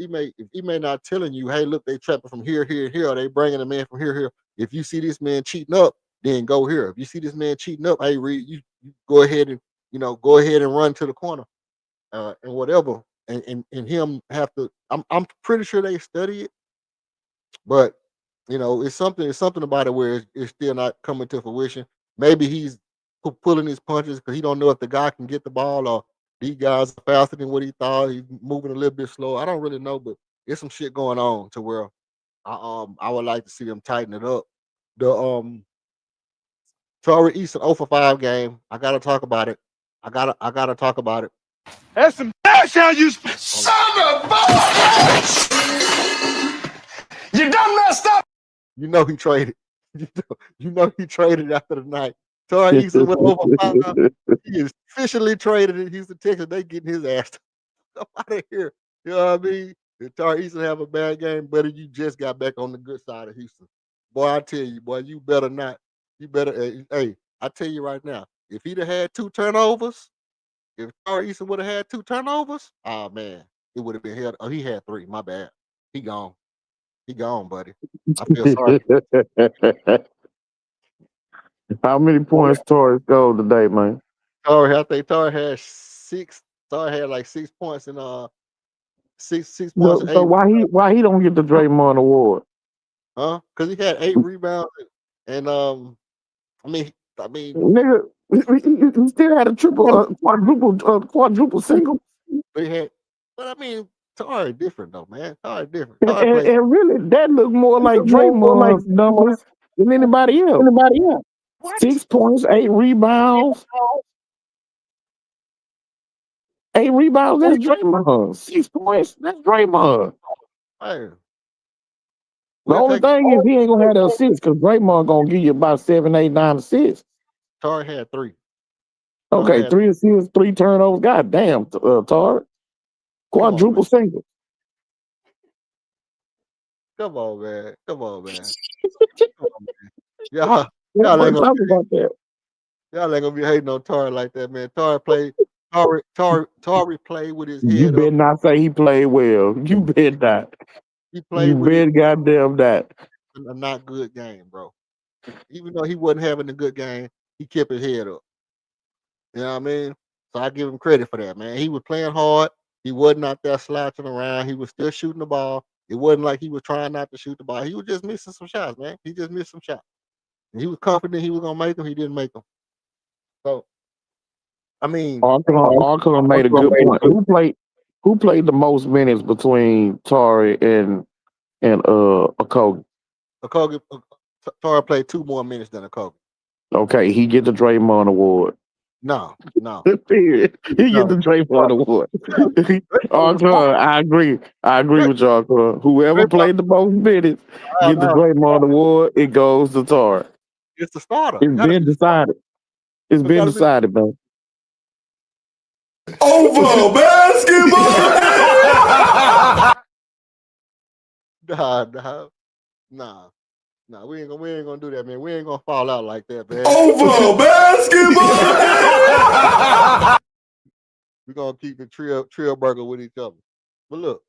he may not telling you, hey, look, they trapping from here, here, here, or they bringing a man from here, here. If you see this man cheating up, then go here. If you see this man cheating up, hey, Reed, you go ahead and go ahead and run to the corner, and whatever. And him have to. I'm pretty sure they study it, but it's something about it where it's still not coming to fruition. Maybe he's pulling his punches because he don't know if the guy can get the ball or these guys are faster than what he thought. He's moving a little bit slow. I don't really know, but there's some shit going on to where I would like to see them tighten it up. The Torrey Easton 0 for 5 game. I gotta talk about it. I gotta talk about it. That's some dash how you Son of a bitch! You done messed up! You know he traded. You know he traded after the night. Torrey Easton went over 5. He is officially traded in Houston, Texas. They getting his ass up out of here. You know what I mean? If Torrey Easton have a bad game, buddy, you just got back on the good side of Houston. Boy, I tell you, boy, you better not. You better. Hey, I tell you right now, if he'd have had 2 turnovers, if Torrey Easton would have had 2 turnovers, oh man, it would have been held. Oh, he had 3. My bad. He gone. He gone, buddy. I feel sorry. How many points Torres scored today, man? I think Torrey had 6. Torrey had like 6 points and 6 points and So 8. why he don't get the Draymond Award? Huh? Because he had 8 rebounds and I mean Nigga, he still had a quadruple single. but he had, but I mean, Torrey different though, man. Torrey different. And really, that looked more like Draymond's numbers than anybody else. What? 6 points, 8 rebounds. 8 rebounds, that's Draymond. 6 points, that's Draymond. Hey, The only thing is he ain't gonna have the assists because Draymond gonna give you about 7, 8, 9 assists. Torrey had 3. Okay, 3 assists, 3 turnovers. God damn, Tar. Quadruple single. Come on, man. Come on, man. Y'all ain't talk about that. Y'all ain't gonna be hating on Torrey like that, man. Torrey played with his head You better up. not say he played well. You bet not. He played You with bet goddamn that. a not good game, bro. Even though he wasn't having a good game, he kept his head up. You know what I mean? So I give him credit for that, man. He was playing hard. He wasn't out there slouching around. He was still shooting the ball. It wasn't like he was trying not to shoot the ball. He was just missing some shots, man. He just missed some shots. And he was confident he was gonna make them. He didn't make them. So, I mean, Arkansas made a good point. Who played the most minutes between Tari and Okogie? Okogie, Tara played 2 more minutes than Okogie. Okay, he get the Draymond Award. No, no, Period. He get no. the Draymond Award. Draymond, I agree. I agree with y'all. Whoever Draymond, played the most minutes get the no, Draymond Award. It goes to Tar. it's the starter. It's Gotta be been the starter. decided. It's It been gotta be. decided, man. Over basketball. Nah, nah, nah, nah. We ain't gonna do that, man. We ain't gonna fall out like that, man. Over basketball. We're gonna keep the trail burger with each other. But look,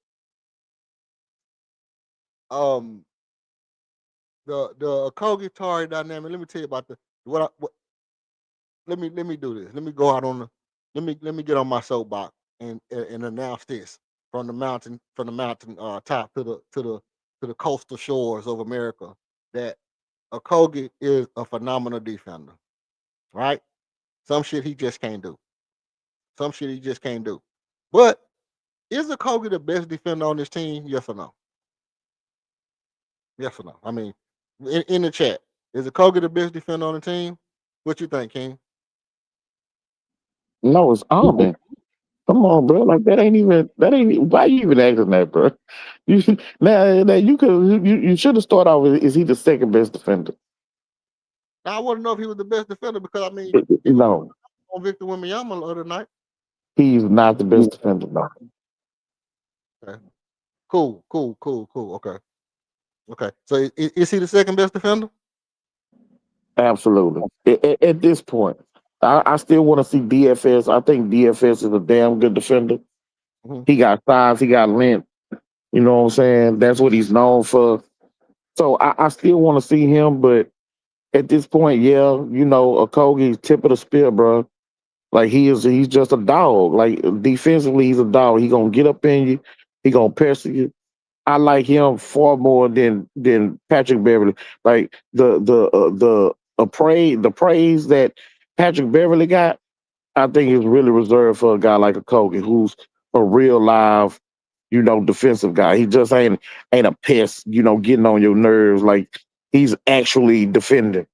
the Okogie Tari dynamic. Let me tell you about what let me do this. Let me go out on the let me get on my soapbox and announce this from the mountain top to the coastal shores of America that Okogie is a phenomenal defender. Right? Some shit he just can't do. Some shit he just can't do. But is Okogie the best defender on this team? Yes or no? Yes or no? I mean, in the chat, is Okogie the best defender on the team? What you think, King? No, it's Almond. Come on, bro. Like that ain't even. Why you even asking that, bro? You should, now you could. You should have started off with, is he the second best defender? I want to know if he was the best defender because I mean he was No, on Victor Wembanyama the other night. he's not the best defender. No. Okay. Cool. Okay. So is he the second best defender? Absolutely. At this point, I still want to see DFS. I think DFS is a damn good defender. Mm-hmm. He got size, he got length. You know what I'm saying? That's what he's known for. So I still want to see him, but at this point, yeah, Okogie's tip of the spear, bro. Like he's just a dog. Like defensively, he's a dog. He gonna get up in you. He gonna pester you. I like him far more than Patrick Beverly. Like the praise that Patrick Beverly got, I think is really reserved for a guy like a Kogi, who's a real live, defensive guy. He just ain't a pest, getting on your nerves. Like he's actually defending,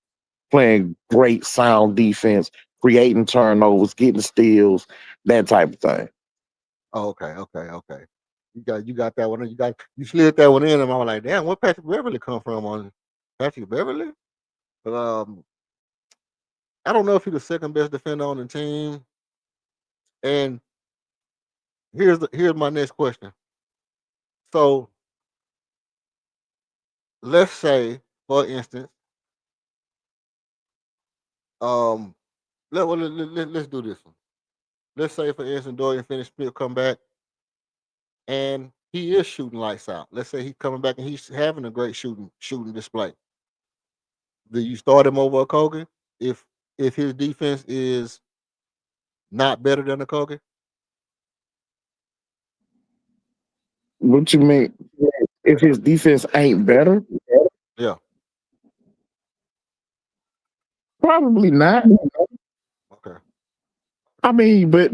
playing great sound defense, creating turnovers, getting steals, that type of thing. Oh, okay. You got that one. You slid that one in, and I was like, damn, where Patrick Beverly come from on Patrick Beverly? But I don't know if he's the second best defender on the team. And here's my next question. So let's say, for instance, let's do this one. Let's say, for instance, Dorian Finney-Smith come back and he is shooting lights out. Let's say he's coming back and he's having a great shooting display. Do you start him over Okogie if his defense is not better than Okogie? What you mean? If his defense ain't better? Yeah. Probably not. Okay. I mean, but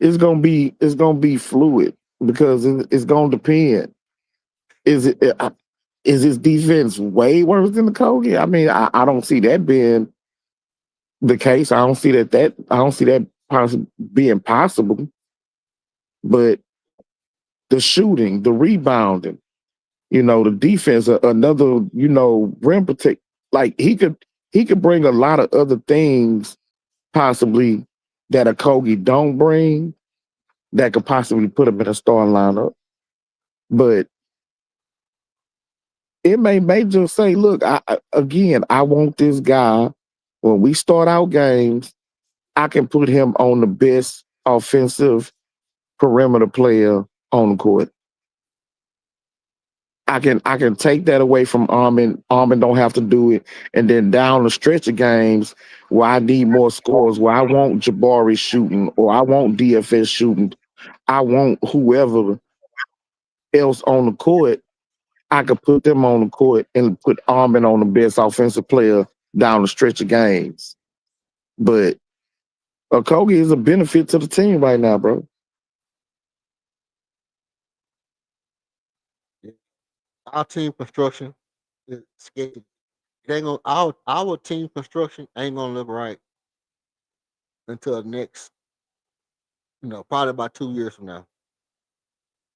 it's gonna be fluid because it's gonna depend. Is it is his defense way worse than the Kogi? I mean, I don't see that being the case. I don't see that being possible. But the shooting, the rebounding, the defense, another, rim protect. Like he could bring a lot of other things possibly that a Kogi don't bring that could possibly put him in a starting lineup. But it may just say, look, I want this guy when we start out games, I can put him on the best offensive perimeter player on the court. I can take that away from Armin. Armin don't have to do it. And then down the stretch of games where I need more scores, where I want Jabari shooting or I want DFS shooting, I want whoever else on the court, I could put them on the court and put Armin on the best offensive player down the stretch of games. But Okogie is a benefit to the team right now, bro. our team construction is sketchy. It ain't gonna our team construction ain't gonna look right until next, probably about 2 years from now.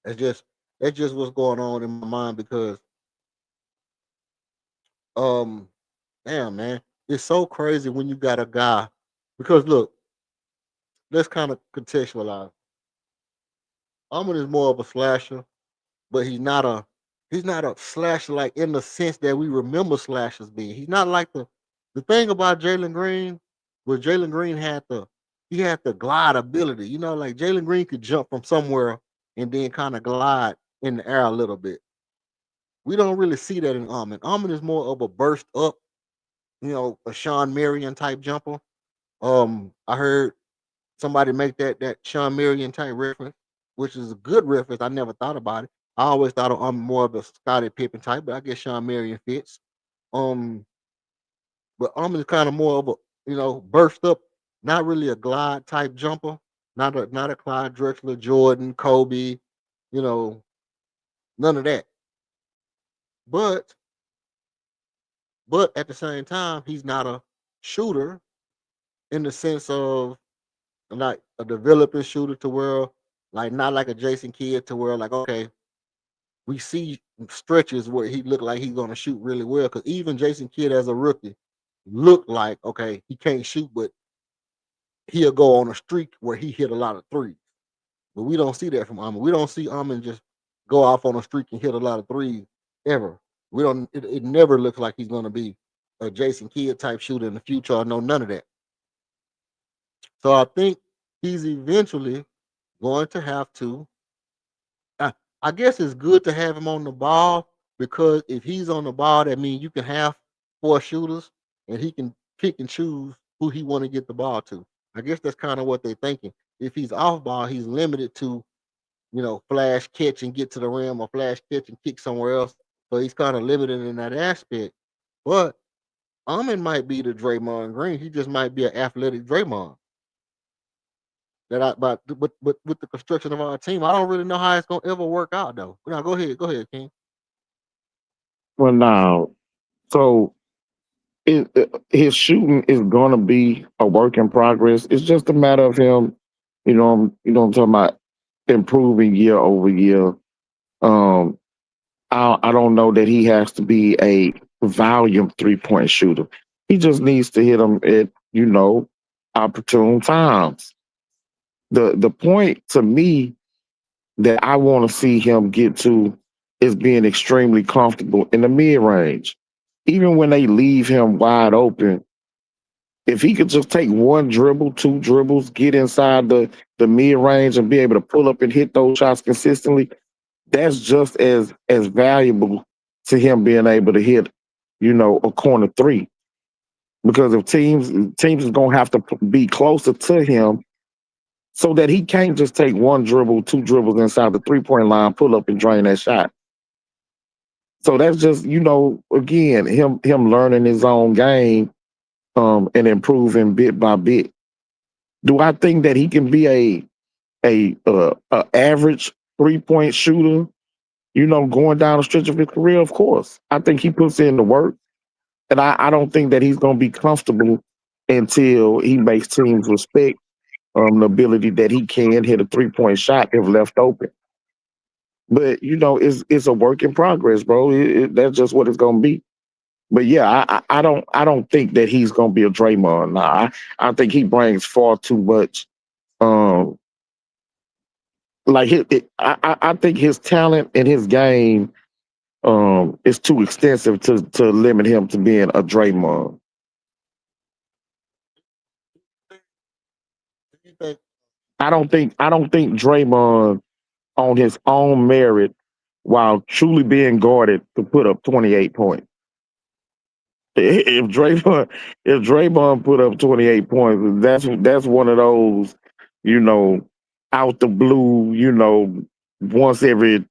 It's just that's just what's going on in my mind because um damn man, it's so crazy when you got a guy because look, let's kind of contextualize. Almond is more of a slasher, but he's not a slasher like in the sense that we remember slashers being. He's not like the thing about Jalen Green, where Jalen Green had the glide ability. Like Jalen Green could jump from somewhere and then kind of glide in the air a little bit. We don't really see that in Almond. Almond is more of a burst up, a Sean Marion type jumper. I heard somebody make that Sean Marion type reference, which is a good reference. I never thought about it. I always thought I'm more of a Scottie Pippen type, but I guess Sean Marion fits. Um, but I'm is kind of more of a burst up, not really a glide type jumper, not a Clyde Drexler, Jordan, Kobe, you know, none of that. But at the same time, he's not a shooter in the sense of like a developing shooter to where like not like a Jason Kidd to where like okay we see stretches where he looked like he's gonna shoot really well because even Jason Kidd as a rookie looked like okay he can't shoot but he'll go on a streak where he hit a lot of threes. But we don't see that from Amon. We don't see Amon just go off on a streak and hit a lot of threes ever. We don't. It never looks like he's gonna be a Jason Kidd type shooter in the future. I know none of that. So I think he's eventually going to have to. I, I guess it's good to have him on the ball because if he's on the ball, that means you can have four shooters and he can pick and choose who he want to get the ball to. I guess that's kind of what they're thinking. If he's off ball, he's limited to flash catch and get to the rim or flash catch and kick somewhere else. So he's kind of limited in that aspect. But Amon might be the Draymond Green. He just might be an athletic Draymond. But with the construction of our team, I don't really know how it's gonna ever work out though. Now go ahead, King. Well, now, so his shooting is going to be a work in progress. It's just a matter of him, I'm talking about improving year over year. Um, I don't know that he has to be a volume 3-point shooter. He just needs to hit them at opportune times. The point to me that I want to see him get to is being extremely comfortable in the mid range. Even when they leave him wide open, if he could just take one dribble, two dribbles, get inside the mid range and be able to pull up and hit those shots consistently, that's just as valuable to him being able to hit, a corner three. Because if teams is gonna have to be closer to him so that he can't just take one dribble, two dribbles inside the 3-point line, pull up and drain that shot. So that's just, again, him learning his own game and improving bit by bit. Do I think that he can be a average 3-point shooter, going down the stretch of his career? Of course. I think he puts in the work. And I don't think that he's gonna be comfortable until he makes teams respect the ability that he can hit a 3-point shot if left open. But it's a work in progress, bro. That's just what it's gonna be. But yeah, I don't think that he's gonna be a Draymond. Nah, I think he brings far too much. Um, like I think his talent and his game is too extensive to limit him to being a Draymond. Do you think I don't think Draymond on his own merit, while truly being guarded, to put up 28 points. If Draymond put up 28 points, that's one of those, you know, out the blue, once every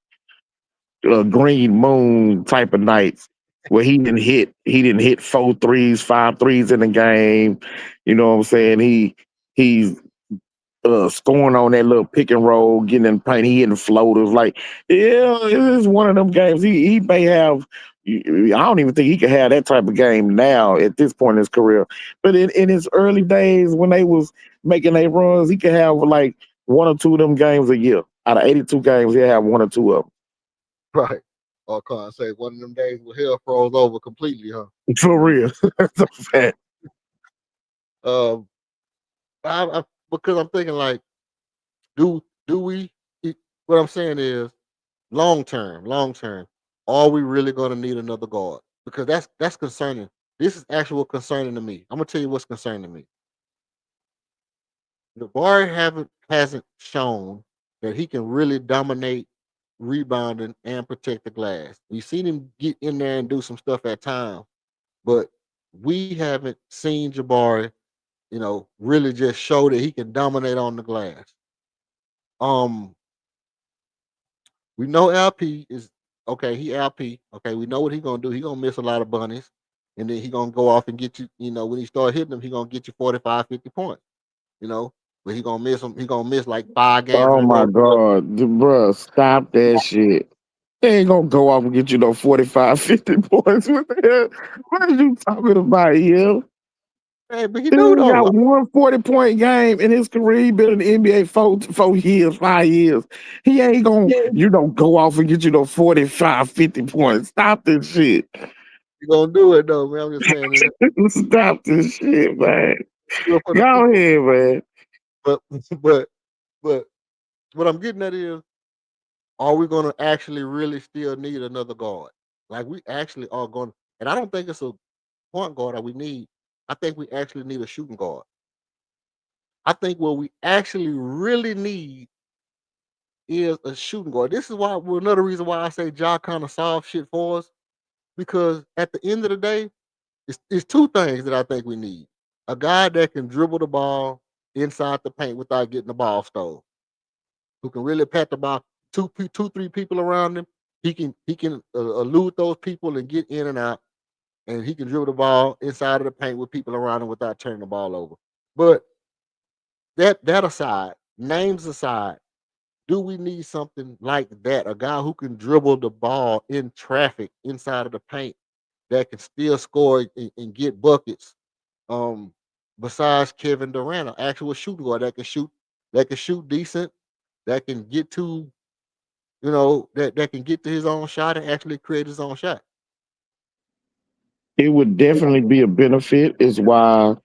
green moon type of nights where he didn't hit 4 threes, 5 threes in the game. You know what I'm saying? He's scoring on that little pick and roll, getting in the paint, he hitting floaters. Like, yeah, it's one of them games. He may have. I don't even think he could have that type of game now at this point in his career. But in his early days when they was making their runs, he could have like one or two of them games a year. Out of 82 games, he'll have one or two of Right. Or can I say one of them days where hell froze over completely, huh? them. For real. That's a fact. Um, because I'm thinking like, do we? What I'm saying is, long term, are we really going to need another guard? Because that's concerning. This is actual concerning to me. I'm gonna tell you what's concerning me. The bar hasn't shown that he can really dominate rebounding and protect the glass. We've seen him get in there and do some stuff at times, but we haven't seen Jabari, really just show that he can dominate on the glass. Um, we know LP is okay. He LP. Okay, we know what he gonna do. He gonna miss a lot of bunnies, and then he gonna go off and get you. When he start hitting them, he gonna get you 45, 50 points. You know, but he gonna miss them. He gonna miss like 5 games in Oh a my row. God. Bruh, stop that shit. They ain't gonna go off and get you no 45, 50 points. What the hell? What are you talking about here? Hey, but he He do only got though. one 40-point game in his career. He been in the NBA 4 years, 5 years. He ain't gonna, go off and get you no 45, 50 points. Stop this shit. He gonna do it though, man. I'm just saying it. Stop this shit, man. Good for the Go people. ahead, man. But but but what I'm getting at is, are we gonna actually really still need another guard? Like we actually are going, and I don't think it's a point guard that we need. I think we actually need a shooting guard. I think what we actually really need is a shooting guard. This is why, well, another reason why I say Ja kind of solved shit for us, because at the end of the day, it's two things that I think we need: a guy that can dribble the ball inside the paint without getting the ball stolen, who can really pat the ball, two, three people around him. He can elude those people and get in and out, and he can dribble the ball inside of the paint with people around him without turning the ball over. But that aside, names aside, do we need something like that? A guy who can dribble the ball in traffic inside of the paint that can still score and get buckets. Um, Besides Kevin Durant, an actual shooting guard that can shoot decent, that can get to, that can get to his own shot and actually create his own shot. It would definitely be a benefit, is why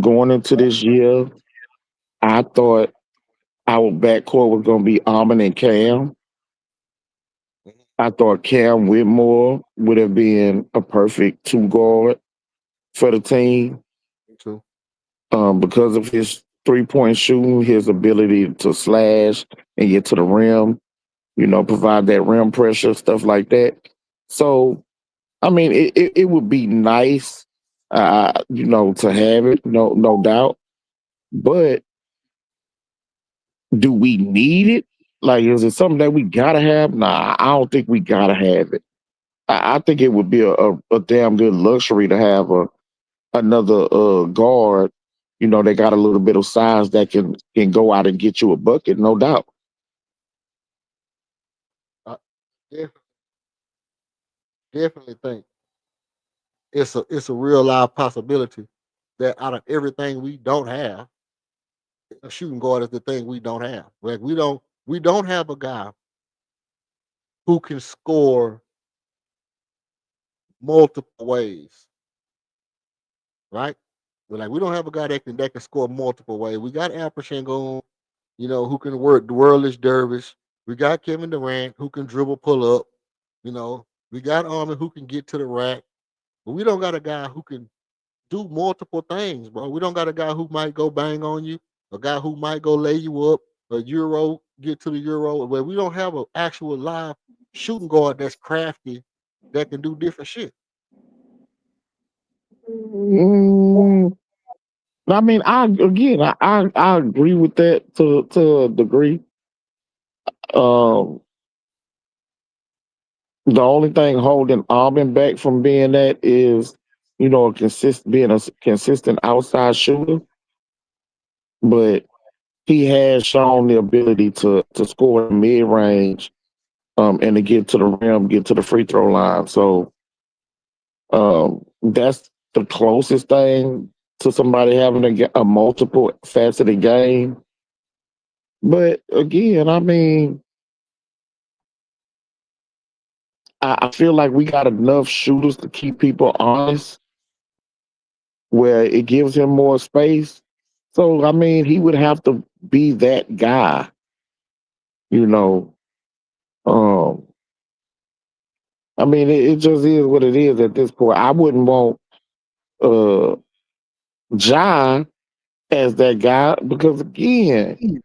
going into this year, I thought our backcourt was going to be Almond and Cam. I thought Cam Whitmore would have been a perfect two guard for the team, Me too. because of his 3-point shooting, his ability to slash and get to the rim, provide that rim pressure, stuff like that. So, I mean, it would be nice, to have it, no doubt. But do we need it? Like, is it something that we gotta have? Nah, I don't think we gotta have it. I think it would be a damn good luxury to have another guard, they got a little bit of size that can go out and get you a bucket, no doubt. I definitely think it's a real live possibility that out of everything we don't have, a shooting guard is the thing we don't have. Like we don't have a guy who can score multiple ways, right? We don't have a guy that can score multiple ways. We got Al Pachinko, who can work the worldless dervish. We got Kevin Durant who can dribble pull up. We got Armin who can get to the rack, but we don't got a guy who can do multiple things, bro. We don't got a guy who might go bang on you, a guy who might go lay you up, a euro, get to the euro. But we don't have an actual live shooting guard that's crafty that can do different shit. Mm, I mean, I agree with that to a degree. Um, the only thing holding Auburn back from being that is, being a consistent outside shooter. But he has shown the ability to score in mid range, and to get to the rim, get to the free throw line. So that's the closest thing to somebody having a multiple faceted game. But again, I mean, I feel like we got enough shooters to keep people honest, where it gives him more space. So I mean, he would have to be that guy, you know. Um, I mean, it just is what it is at this point. I wouldn't want uh John as that guy because again,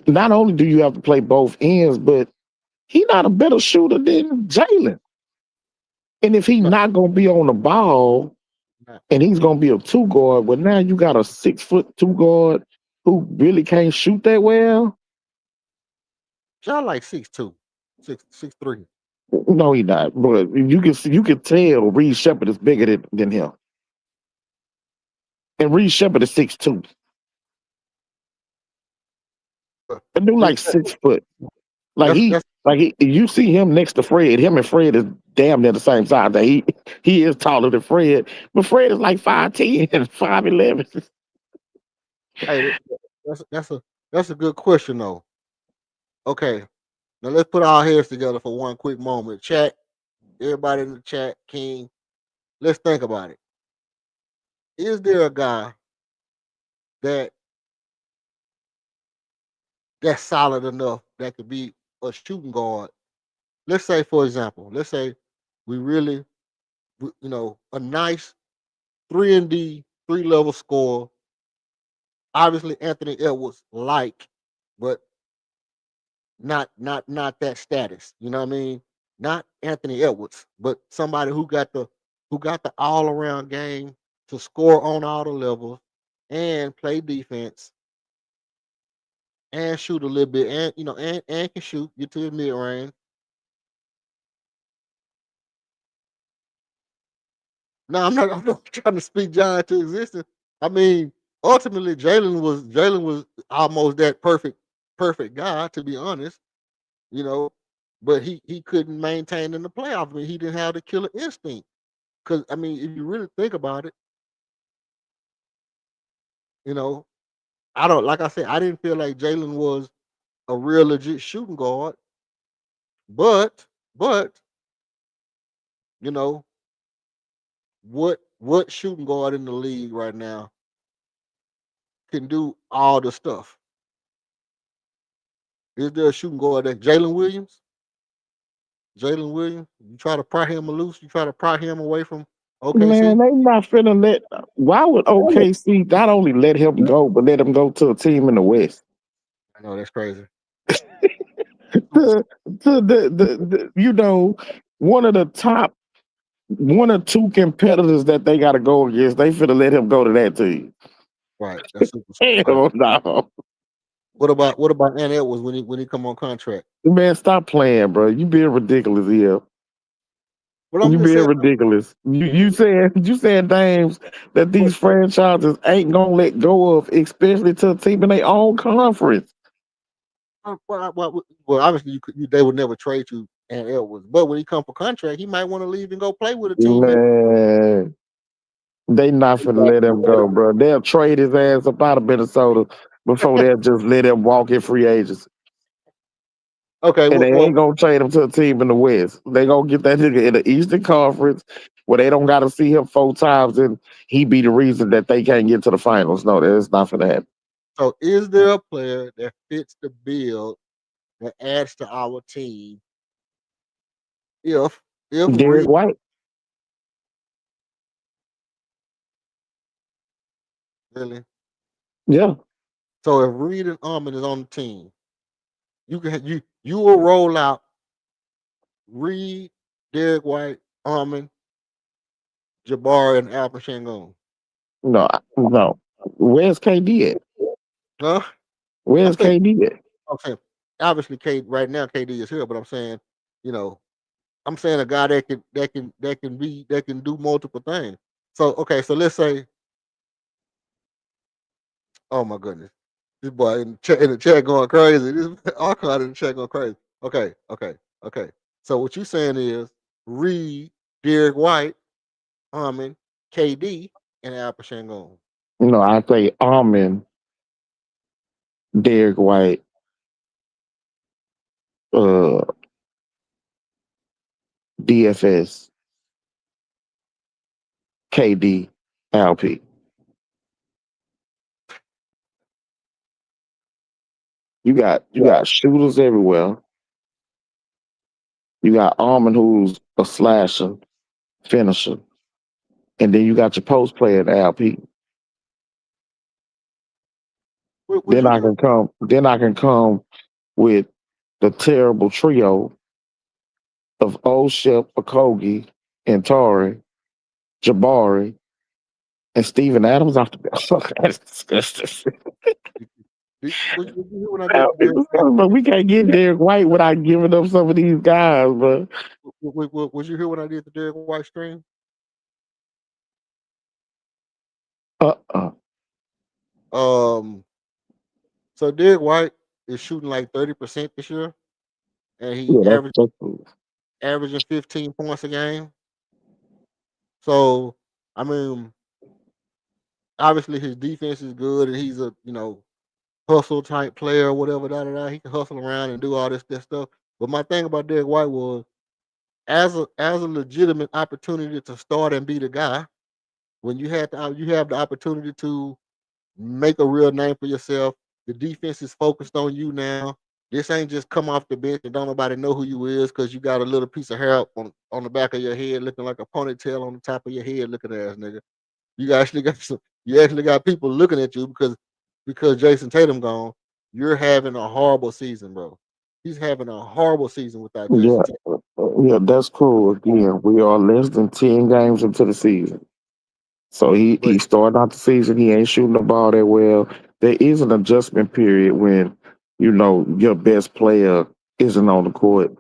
not only do you have to play both ends, but he's not a better shooter than Jalen. And if he's No, not gonna be on the ball not. and he's gonna be a two guard, well now you got a 6 foot two guard who really can't shoot that well. John like 6'2", 6'3". No, he not. But you can tell Reed Shepard is bigger than him. And Reed Shepard is 6'2". And dude Yeah, like 6 foot. Like that's you see him next to Fred. Him and Fred is damn near the same size. That he is taller than Fred, but Fred is like 5'10" and 5'11". hey, that's a good question though. Okay, now let's put our heads together for one quick moment. Chat, everybody in the chat, King. Let's think about it. Is there a guy that that's solid enough that could be a shooting guard? Let's say, for example, let's say we really, a nice 3 and D, 3 level score. Obviously, Anthony Edwards like, but not that status. You know what I mean? Not Anthony Edwards, but somebody who got the all around game to score on all the levels and play defense and shoot a little bit and can shoot, get to his mid range. No, I'm not trying to speak John to existence. I mean, ultimately Jalen was almost that perfect guy, to be honest, you know, but he couldn't maintain in the playoffs. I mean, he didn't have the killer instinct. Because I mean, if you really think about it, you know, I don't like I said, I didn't feel like Jalen was a real legit shooting guard, but you know, what shooting guard in the league right now can do all the stuff? Is there a shooting guard that Jalen Williams? Jalen Williams, you try to pry him loose, you try to pry him away from Man, OKC. they not finna let. Why would OKC not only let him go, but let him go to a team in the West? I know that's crazy. To, to one of the top one or two competitors that they got to go against, they finna let him go to that team. Right. That's super crazy. Hell no. What about Ant Edwards when he come on contract? Man, stop playing, bro. You being ridiculous here. But I'm You just being saying, ridiculous. You saying names that these franchises ain't gonna let go of, especially to a team in their own conference. well, obviously they would never trade you and Edwards, but when he come for contract, he might want to leave and go play with a team. Man, they not finna let him go, bro. They'll trade his ass up out of Minnesota before they'll just let him walk in free agency. Okay, And they well, ain't gonna trade him to a team in the West. They gonna get that nigga in the Eastern Conference where they don't gotta see him 4 times and he be the reason that they can't get to the finals. No, that's not for that. so is there a player that fits the bill that adds to our team if Derek Reed White. really? Yeah. So if Reed and Armin is on the team, you will roll out Reed, Derek White, Armin, Jabari, and Alpha Shangon. No. Where's KD at? Huh? I'm Where's saying, KD at? I'm saying, obviously, right now KD is here, but I'm saying, you know, I'm saying a guy that can do multiple things. So okay, so let's say Oh my goodness. This boy in the chat going crazy. This Archon in the chat going crazy. Okay. So what you saying is Reed, Derek White, Harmon, KD, and Al Pacino. No, I say Almond, Derek White, uh, DFS, KD, LP. You got shooters everywhere. You got Almond, who's a slasher, finisher, and then you got your post player at LP. Was Then you I here? can come. Then I can come with the terrible trio of Old Shep, Okogie, and Tori, Jabari, and Steven Adams off the bench. That's disgusting. Was you here when I did the Derek White? But we can't get Derek White without giving up some of these guys, bro. Was you here when I did the Derek White stream? Uh-uh. So Derek White is shooting like 30% this year, and he Yeah, that's cool. averaging 15 points a game. So I mean, obviously his defense is good, and he's a hustle type player or whatever. He can hustle around and do all this stuff. But my thing about Derek White was as a legitimate opportunity to start and be the guy when you have the opportunity to make a real name for yourself. The defense is focused on you now. This ain't just come off the bench and don't nobody know who you is because you got a little piece of hair on the back of your head looking like a ponytail on the top of your head looking ass nigga. You actually got people looking at you because Jason Tatum gone. You're having a horrible season, bro. He's having a horrible season without Yeah, Jason Tatum. yeah, that's cool. Again, we are less than 10 games into the season. So he But started out the season, he ain't shooting the ball that well. There is an adjustment period when, your best player isn't on the court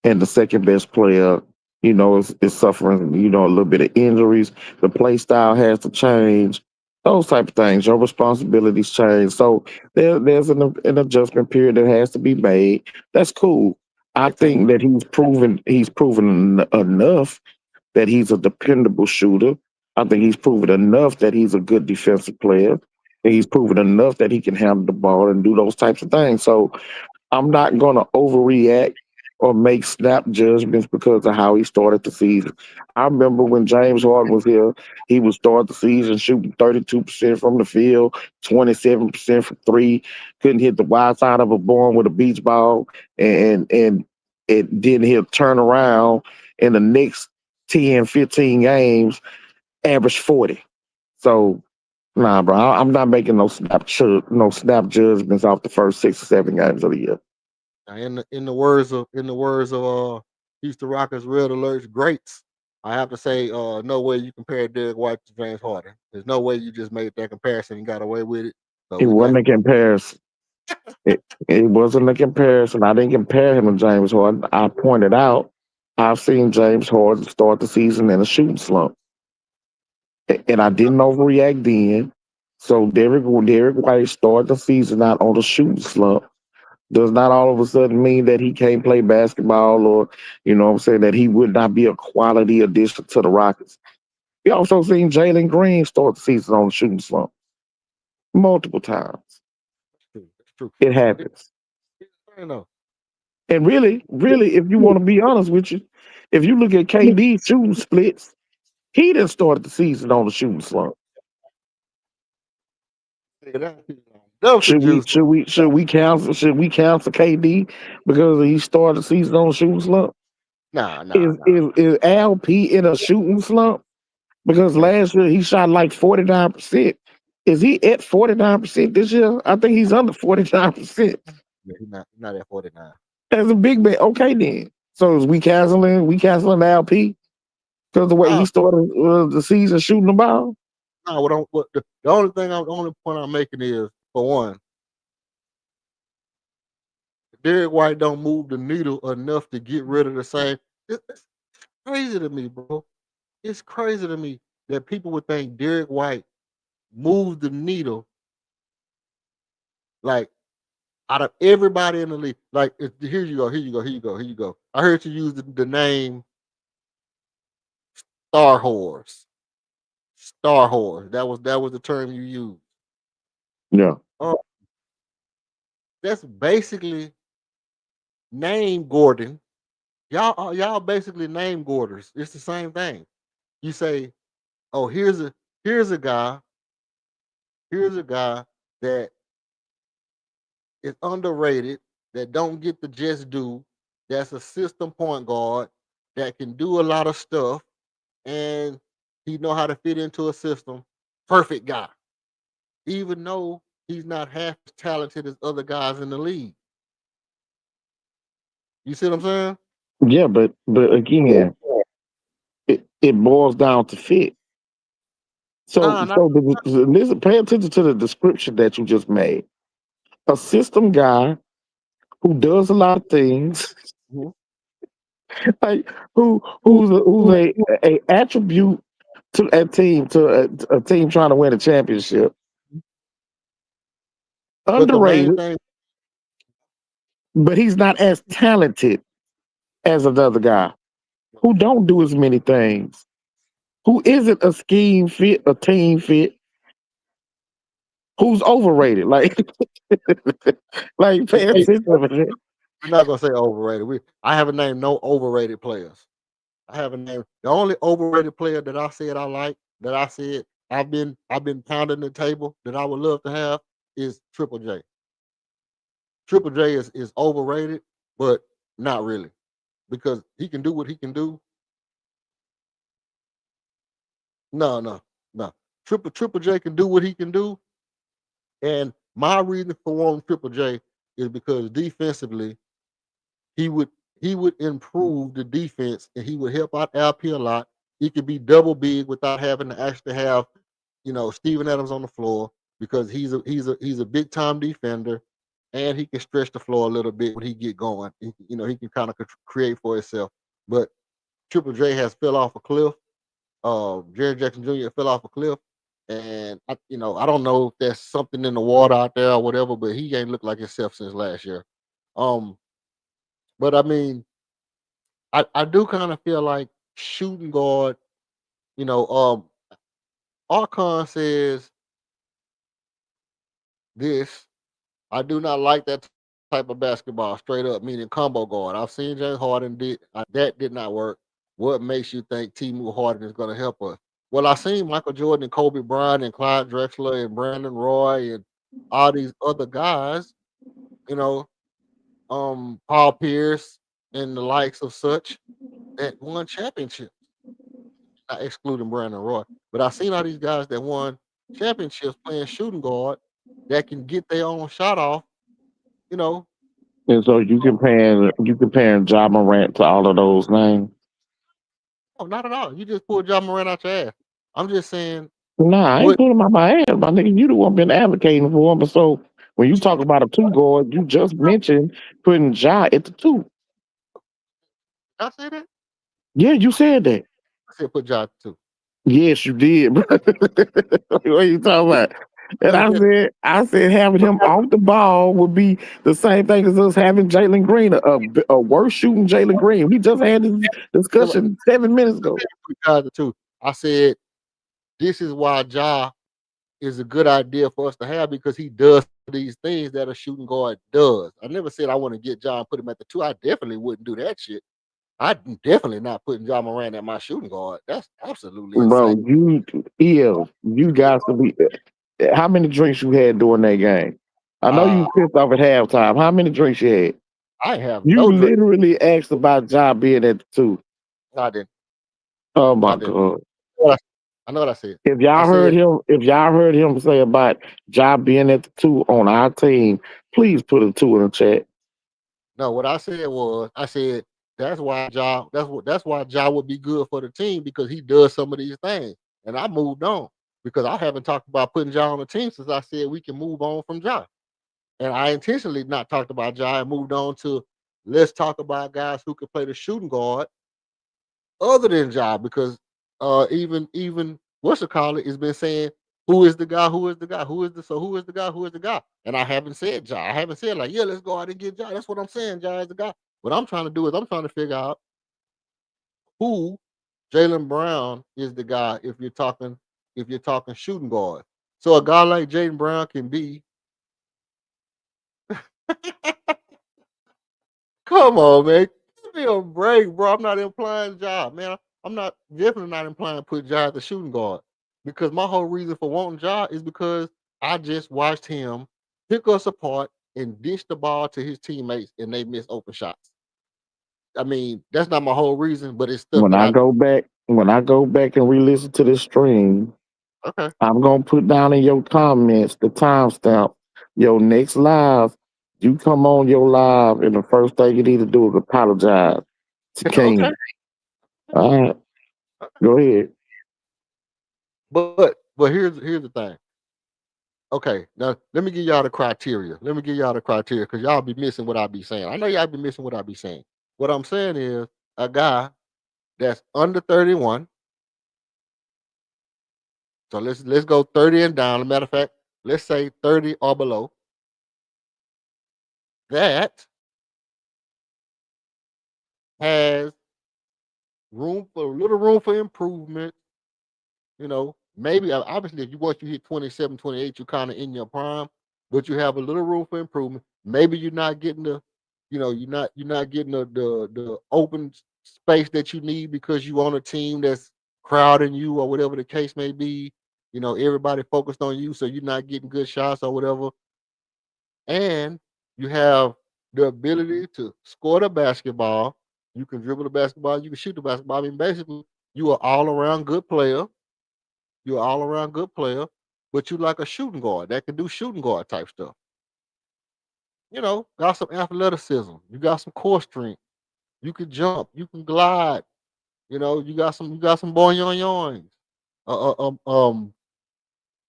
and the second best player, is suffering, a little bit of injuries. The play style has to change. Those type of things. Your responsibilities change. So there's an adjustment period that has to be made. That's cool. I it takes think that he's proven enough that he's a dependable shooter. I think he's proven enough that he's a good defensive player. And he's proven enough that he can handle the ball and do those types of things. So I'm not going to overreact or make snap judgments because of how he started the season. I remember when James Harden was here, he would start the season shooting 32% from the field, 27% from three, couldn't hit the wide side of a barn with a beach ball, and it didn't he'll turn around in the next 10, 15 games, average 40. So nah, bro, I'm not making no snap judgments off the first 6 or 7 games of the year. In the words of Houston Rockets Red Alerts greats, I have to say, no way you compare Derek White to James Harden. There's no way you just made that comparison and got away with it. So It we're not. wasn't a comparison. It wasn't a comparison. I didn't compare him to James Harden. I pointed out I've seen James Harden start the season in a shooting slump, and I didn't overreact then. So Derek White started the season out on a shooting slump. Does not all of a sudden mean that he can't play basketball or, what I'm saying, that he would not be a quality addition to the Rockets. We also seen Jalen Green start the season on a shooting slump multiple times. It's true. It It, happens. I know. And really, if you want to be honest with you, if you look at KD shooting splits, he didn't start the season on the shooting slump. Delta Should we juice. should we should we cancel KD because he started the season on a shooting slump? Nah. Is Al P in a shooting slump? Because Man, last year he shot like 49%. Is he at 49% this year? I think he's under 49%. yeah, he's not at 49. As a big man, okay then. So is we canceling LP because the way he No, started the season shooting the ball? no. The only point I'm making is for one, Derek White don't move the needle enough to get rid of the same. It's crazy to me, bro. It's crazy to me that people would think Derek White moved the needle Like out of everybody in the league, like here you go, here you go, here you go, here you go. I heard you use the name Star Horse. Star Horse. That was the term you used. Yeah. Oh, that's basically name Gordon. Y'all basically name Gorders. It's the same thing. You say, oh, here's a guy, here's a guy that is underrated, that don't get the just due, that's a system point guard, that can do a lot of stuff, and he know how to fit into a system. Perfect guy. Even though he's not half as talented as other guys in the league. You see what I'm saying? Yeah, but again, it boils down to fit. So Nah, not so listen, pay attention to the description that you just made. A system guy who does a lot of things, mhm. like who's a attribute to a team trying to win a championship. But the main Underrated, thing, but he's not as talented as another guy who don't do as many things, who isn't a scheme fit, a team fit, who's overrated. Like, like pay hey, attention to it. we're not gonna say overrated. I haven't named no overrated players. I haven't named the only overrated player that I said I like, that I said I've been pounding the table that I would love to have is Triple J. Triple J is overrated, but not really. Because he can do what he can do. No, no, no. Triple J can do what he can do. And my reason for wanting Triple J is because defensively, he would he would improve the defense and he would help out LP a lot. He could be double big without having to actually have, Steven Adams on the floor, because he's a big time defender, and he can stretch the floor a little bit when he get going. He can kind of create for himself. But Triple J has fell off a cliff. Jerry Jackson Jr. fell off a cliff, and I don't know if there's something in the water out there or whatever, but he ain't looked like himself since last year. Um, but I mean, I do kind of feel like shooting guard. You know, Archon says this. I do not like that type of basketball, straight up, meaning combo guard. I've seen James Harden that did not work. What makes you think Timo Harden is going to help us? Well, I seen Michael Jordan and Kobe Bryant and Clyde Drexler and Brandon Roy and all these other guys, you know, Paul Pierce and the likes of such, that won championships. Not excluding Brandon Roy, but I seen all these guys that won championships playing shooting guard, that can get their own shot off, you know. And so you comparing Ja Morant to all of those names. Oh, not at all. You just pulled John Moran out your ass. I'm just saying Nah, I ain't what putting him out my ass, my nigga. You the one been advocating for him. But so when you talk about a two guard, you just mentioned putting Ja at the two. I said that. Yeah, you said that. I said put John too. Yes, you did, bro. What are you talking about? And No, I just said, I said having him off the ball would be the same thing as us having Jalen Green, a worse shooting Jalen Green. We just had this discussion 7 minutes ago. put John too. I said this is why Ja is a good idea for us to have, because he does these things that a shooting guard does. I never said I want to get John, put him at the two. I definitely wouldn't do that shit. I'm definitely not putting John Moran at my shooting guard. That's absolutely insane. Bro, you guys to be. How many drinks you had during that game? I know Uh, you pissed off at halftime. How many drinks you had? I have You no drink. literally asked about Ja being at the two. I didn't. Oh I my didn't. god. I know what I said. If I y'all heard said him, if y'all heard him say about Ja being at the two on our team, please put a two in the chat. no. What I said was, I said that's why Ja. That's why Ja would be good for the team, because he does some of these things. And I moved on, because I haven't talked about putting Ja on the team since I said we can move on from Ja. And I intentionally not talked about Ja and moved on to, let's talk about guys who could play the shooting guard other than Ja, because even what's the call it has been saying Who is the guy? Who is the guy? Who is the so who is the guy? Who is the guy? And I haven't said Ja. I haven't said like, yeah, let's go out and get Ja. That's what I'm saying. Ja is the guy. What I'm trying to do is I'm trying to figure out who Jalen Brown is the guy if you're talking shooting guard. So a guy like Jalen Brown can be. Come on, man. Give me a break, bro. I'm not implying Ja, man. I'm not definitely not implying put Ja at the shooting guard. Because my whole reason for wanting Ja is because I just watched him pick us apart and dish the ball to his teammates and they miss open shots. I mean, that's not my whole reason, but it's stuff When that I I go back, when I go back and re-listen to the stream, okay. I'm gonna put down in your comments the timestamp. Your next live, you come on your live, and the first thing you need to do is apologize to Okay. King. All right, go ahead. But here's the thing. Okay, now let me give y'all the criteria. Let me give y'all the criteria because y'all be missing what I be saying. I know y'all be missing what I be saying. What I'm saying is a guy that's under 31. So let's go 30 and down. As a matter of fact, let's say 30 or below. That has room for a little room for improvement. Maybe obviously if you once you hit 27, 28, you're kind of in your prime, but you have a little room for improvement. Maybe you're not getting you're not getting the open space that you need because you on a team that's crowding you or whatever the case may be. Everybody focused on you, so you're not getting good shots or whatever. And you have the ability to score the basketball. You can dribble the basketball. You can shoot the basketball. I mean, basically, you are all around good player. You're all around good player, but you like a shooting guard that can do shooting guard type stuff. Got some athleticism. You got some core strength. You can jump. You can glide. You got some boing yoings.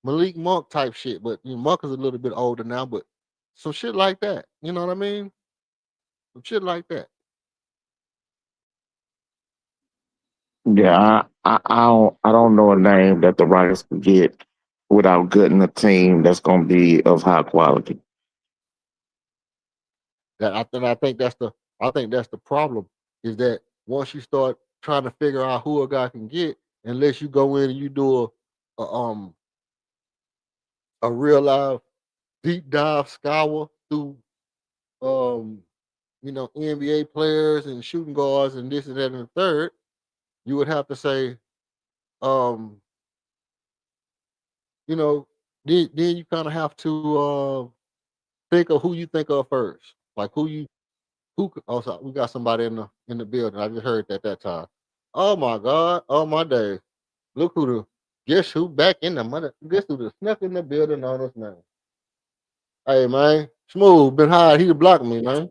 Malik Monk type shit, but Monk is a little bit older now, but some shit like that. You know what I mean? Some shit like that. Yeah, I don't know a name that the Rockets can get without getting a team that's gonna be of high quality. I think that's the problem is that once you start trying to figure out who a guy can get, unless you go in and you do a real live deep dive scour through um NBA players and shooting guards and this and that and the third, you would have to say um you know then you kind of have to think of who you think of first, like oh, sorry, we got somebody in the building. I just heard that time. Oh my God! Oh my days! Look who the guess who back in the mother. Guess who the snuck in the building on us now? Hey man, Smooth been hired. He blocked me, man.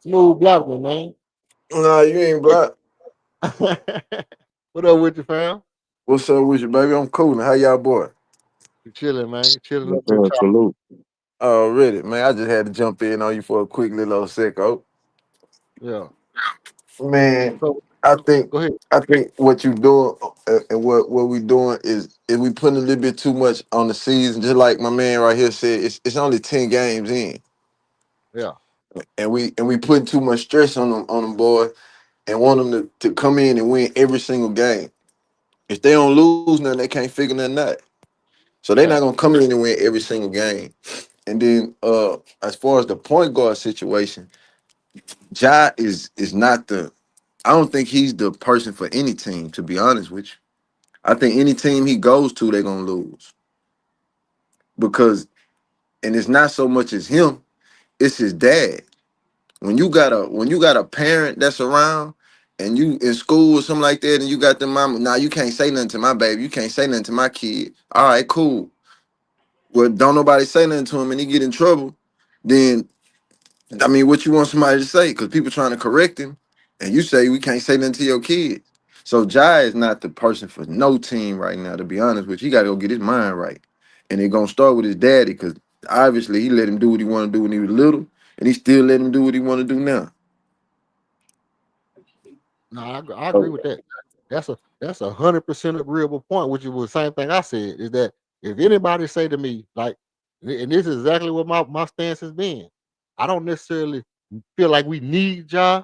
Smooth blocked me, man. Nah, you ain't black. What up with you, fam? What's up with you, baby? I'm cool. How y'all boy? You chilling, man. You chilling up there. Salute. Already, man. I just had to jump in on you for a quick little second. Yeah. Man, So I think go ahead. I think what you doing and what we doing is we putting a little bit too much on the season. Just like my man right here said, it's only 10 games in, Yeah. and we putting too much stress on them boys and want them to come in and win every single game. If they don't lose nothing, they can't figure nothing out. So they're not Fact. gonna come in and win every single game. And then as far as the point guard situation, Ja is not the I don't think he's the person for any team, to be honest with you. I think any team he goes to, they're gonna lose. Because and it's not so much as him, it's his dad. When you got a parent that's around and you in school or something like that, and you got the mama, nah, you can't say nothing to my baby, you can't say nothing to my kid. All right, cool. Well, don't nobody say nothing to him and he get in trouble, then I mean, what you want somebody to say? Because people trying to correct him, and you say we can't say nothing to your kids. So Jai is not the person for no team right now. To be honest with you, he got to go get his mind right, and it gonna start with his daddy because obviously he let him do what he want to do when he was little, and he still let him do what he want to do now. No, I agree So with that. That's a 100% agreeable point, which was the same thing I said. Is that If anybody say to me, like, and this is exactly what my stance has been, I don't necessarily feel like we need Ja.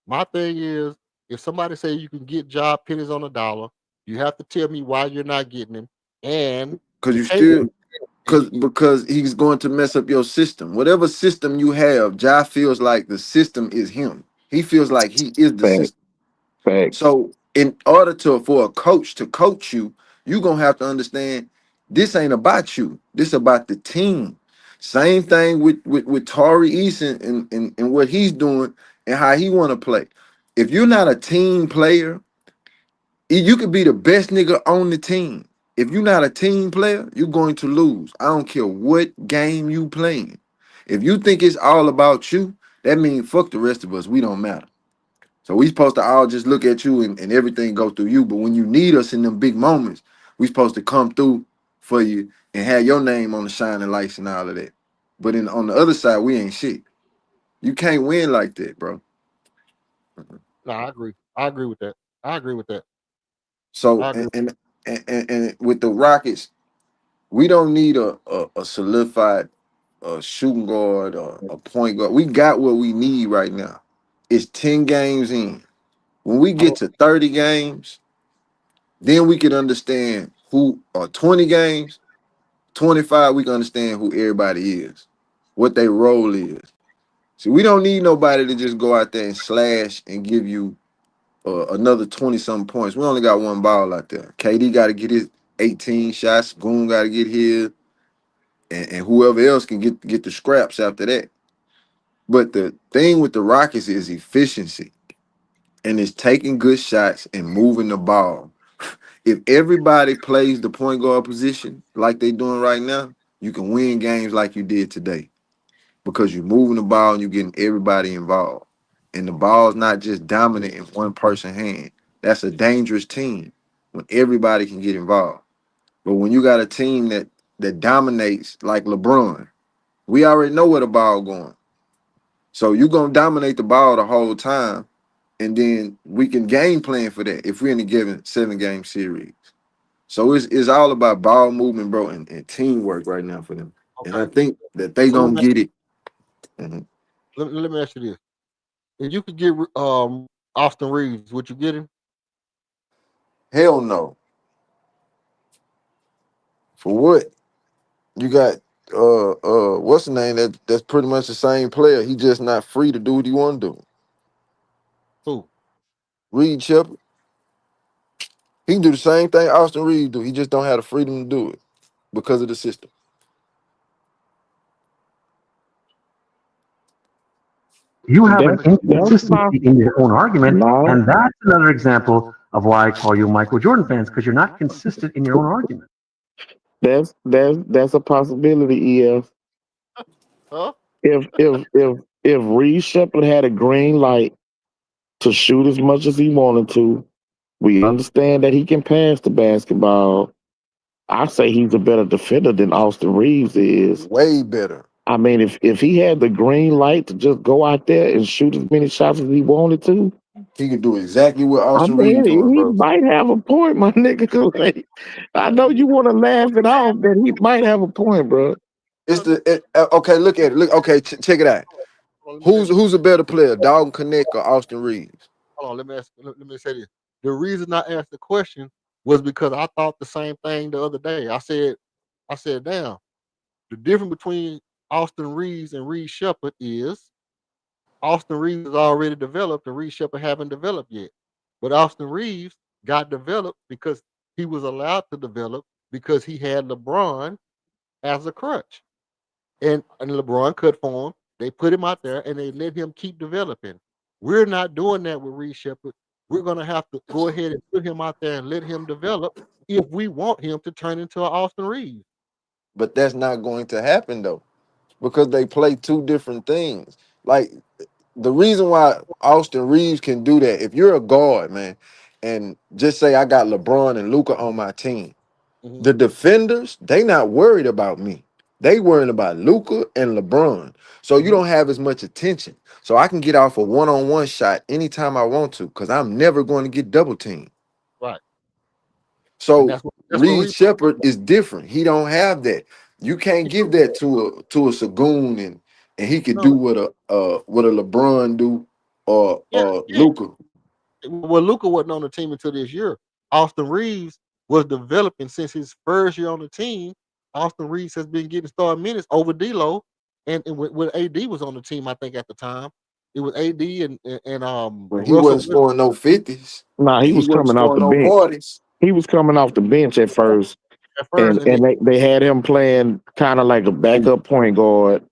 My thing is, if somebody say you can get Ja pennies on a dollar, you have to tell me why you're not getting him. And Because you you can't. still And because he's going to mess up your system. Whatever system you have, Ja feels like the system is him. He feels like he is the Facts. system. Facts. So in order for a coach to coach you, you're gonna have to understand this ain't about you. This about the team. Same thing with Tari Eason and what he's doing and how he want to play. If you're not a team player, you could be the best nigga on the team. If you're not a team player, you're going to lose. I don't care what game you playing. If you think it's all about you, that means fuck the rest of us. We don't matter. So we supposed to all just look at you and everything go through you. But when you need us in them big moments, we supposed to come through for you and have your name on the shining lights and all of that. But on the other side, we ain't shit. You can't win like that, bro. no, I agree. I agree with that. I agree with that. So I agree. and with the Rockets, we don't need a solidified shooting guard or a point guard. We got what we need right now. It's 10 games in. When we I get don't. to 30 games, then we can understand who are 20 games, 25, we can understand who everybody is, what their role is. See, we don't need nobody to just go out there and slash and give you another 20 something points. We only got one ball out there. KD got to get his 18 shots. Goon got to get his, and whoever else can get the scraps after that. But the thing with the Rockets is efficiency, and it's taking good shots and moving the ball. If everybody plays the point guard position like they doing right now, you can win games like you did today because you're moving the ball and you're getting everybody involved. And the ball's not just dominant in one person's hand. That's a dangerous team when everybody can get involved. But when you got a team that dominates like LeBron, we already know where the ball going. So you're gonna dominate the ball the whole time, and then we can game plan for that if we're in a given 7-game series. So it's all about ball movement, bro, and teamwork right now for them. And I Okay. think that they So gonna get it. Mhm. let me ask you this: if you could get Austin Reeves, would you get him? Hell no. For what? You got what's the name that's pretty much the same player. He just not free to do what he want to do. Who? Reed Shepard. He can do the same thing Austin Reed do. He just don't have the freedom to do it because of the system. You have an That's my inconsistency in your own argument, no. and that's another example of why I call you Michael Jordan fans, because you're not consistent in your own argument. That's a possibility. Huh? If Reed Shepard had a green light to shoot as much as he wanted to, we understand that he can pass the basketball. I say he's a better defender than Austin Reeves is. Way better. I mean, if he had the green light to just go out there and shoot as many shots as he wanted to, He can do exactly what I Austin mean, Reed doing, he bro. might have a point, my nigga. Like, I know you want to laugh it off, but he might have a point, bro. It's okay. Look at it. Look, okay, check it out. Hold on, let me say Who's a better player, Dalton Connect or Austin Reeves? hold on, let me say this. The reason I asked the question was because I thought the same thing the other day. I said, damn, the difference between Austin Reeves and Reed Shepard is Austin Reeves is already developed and Reed Shepard haven't developed yet. But Austin Reeves got developed because he was allowed to develop because he had LeBron as a crutch. And LeBron cut for him. They put him out there and they let him keep developing. We're not doing that with Reed Shepard. We're gonna have to go ahead and put him out there and let him develop if we want him to turn into an Austin Reeves. But that's not going to happen though, because they play two different things. Like the reason why Austin Reeves can do that, if you're a guard, man, and just say I got LeBron and Luca on my team, Mhm. the defenders, they not worried about me. They worrying about Luca and LeBron. So you Mhm. don't have as much attention. So I can get off a one-on-one shot anytime I want to, because I'm never going to get double teamed. Right. And So that's what Reed Reed. Shepard is different. He don't have that. You can't give that to a Sagoon and he could do No, what a LeBron do yeah, or yeah. Luca. Well, Luca wasn't on the team until this year. Austin Reeves was developing since his first year on the team. Austin Reeves has been getting starting minutes over D'Lo, and when AD was on the team, I think at the time it was AD and When he Russell wasn't Westbrook scoring no 50s Nah, he and he was wasn't coming off scoring the no bench. 40s. He was coming off the bench at first, at first, and then and they had him playing kind of like a backup point guard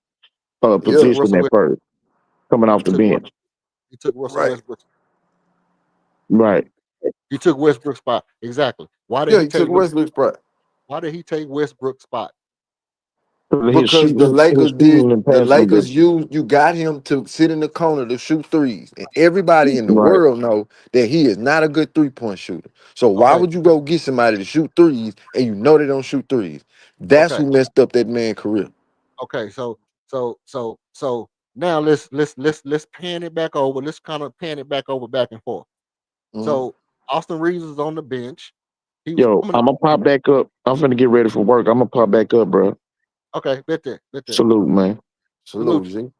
Yeah, took position Russell at West, first, coming off he the took bench. he took Russell right. Westbrook. Right. He took Westbrook's spot. Exactly. Why did Yeah, he he took take Westbrook's spot. Why did he take Westbrook's spot? Because His shooting and the passing Lakers ability. you got him to sit in the corner to shoot threes. And everybody in the Right. world know that he is not a good 3-point shooter. So why Okay, would you go get somebody to shoot threes and you know they don't shoot threes? That's okay, who messed up that man's career. okay. So now let's pan it back over. Let's kind of pan it back over back and forth. Mhm. So Austin Reeves is on the bench. He was Yo, coming I'm off gonna pop back up. I'm finna get ready for work. I'm gonna pop back up, bro. okay, bet that. Salute, man. Salute, Salute you. G.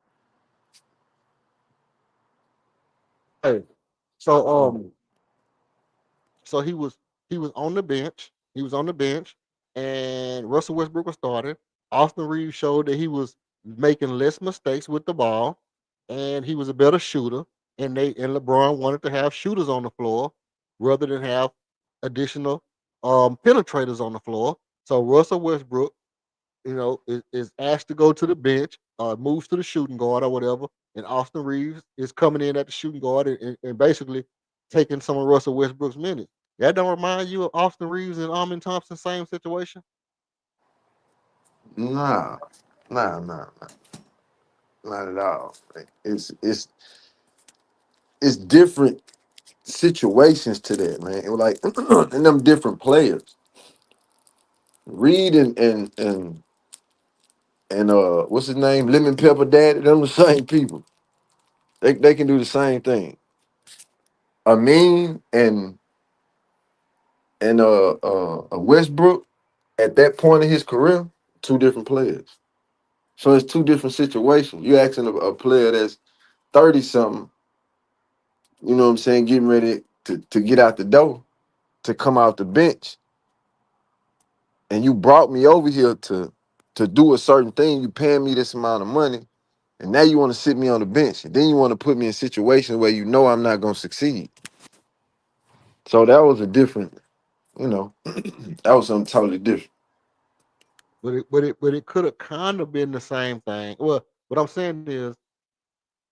Hey, so so he was on the bench. He was on the bench, and Russell Westbrook was starting. Austin Reeves showed that he was making less mistakes with the ball, and he was a better shooter. And LeBron wanted to have shooters on the floor rather than have additional penetrators on the floor. So Russell Westbrook, is asked to go to the bench, moves to the shooting guard or whatever, and Austin Reeves is coming in at the shooting guard and basically taking some of Russell Westbrook's minutes. That don't remind you of Austin Reeves and Armin Thompson, same situation? Nah, nah, not at all. It's different situations to that, man. It was like and them different players. Reed and what's his name? Lemon Pepper Daddy, them the same people. They can do the same thing. Amin and Westbrook at that point in his career, two different players. So it's two different situations. You're asking a player that's 30 something, you know what I'm saying, getting ready to get out the door, to come out the bench, and you brought me over here to do a certain thing. You paying me this amount of money, and now you want to sit me on the bench, and then you want to put me in situations where you know I'm not gonna succeed. So that was a different, you know, that was something totally different. But it could have kind of been the same thing. Well, what I'm saying is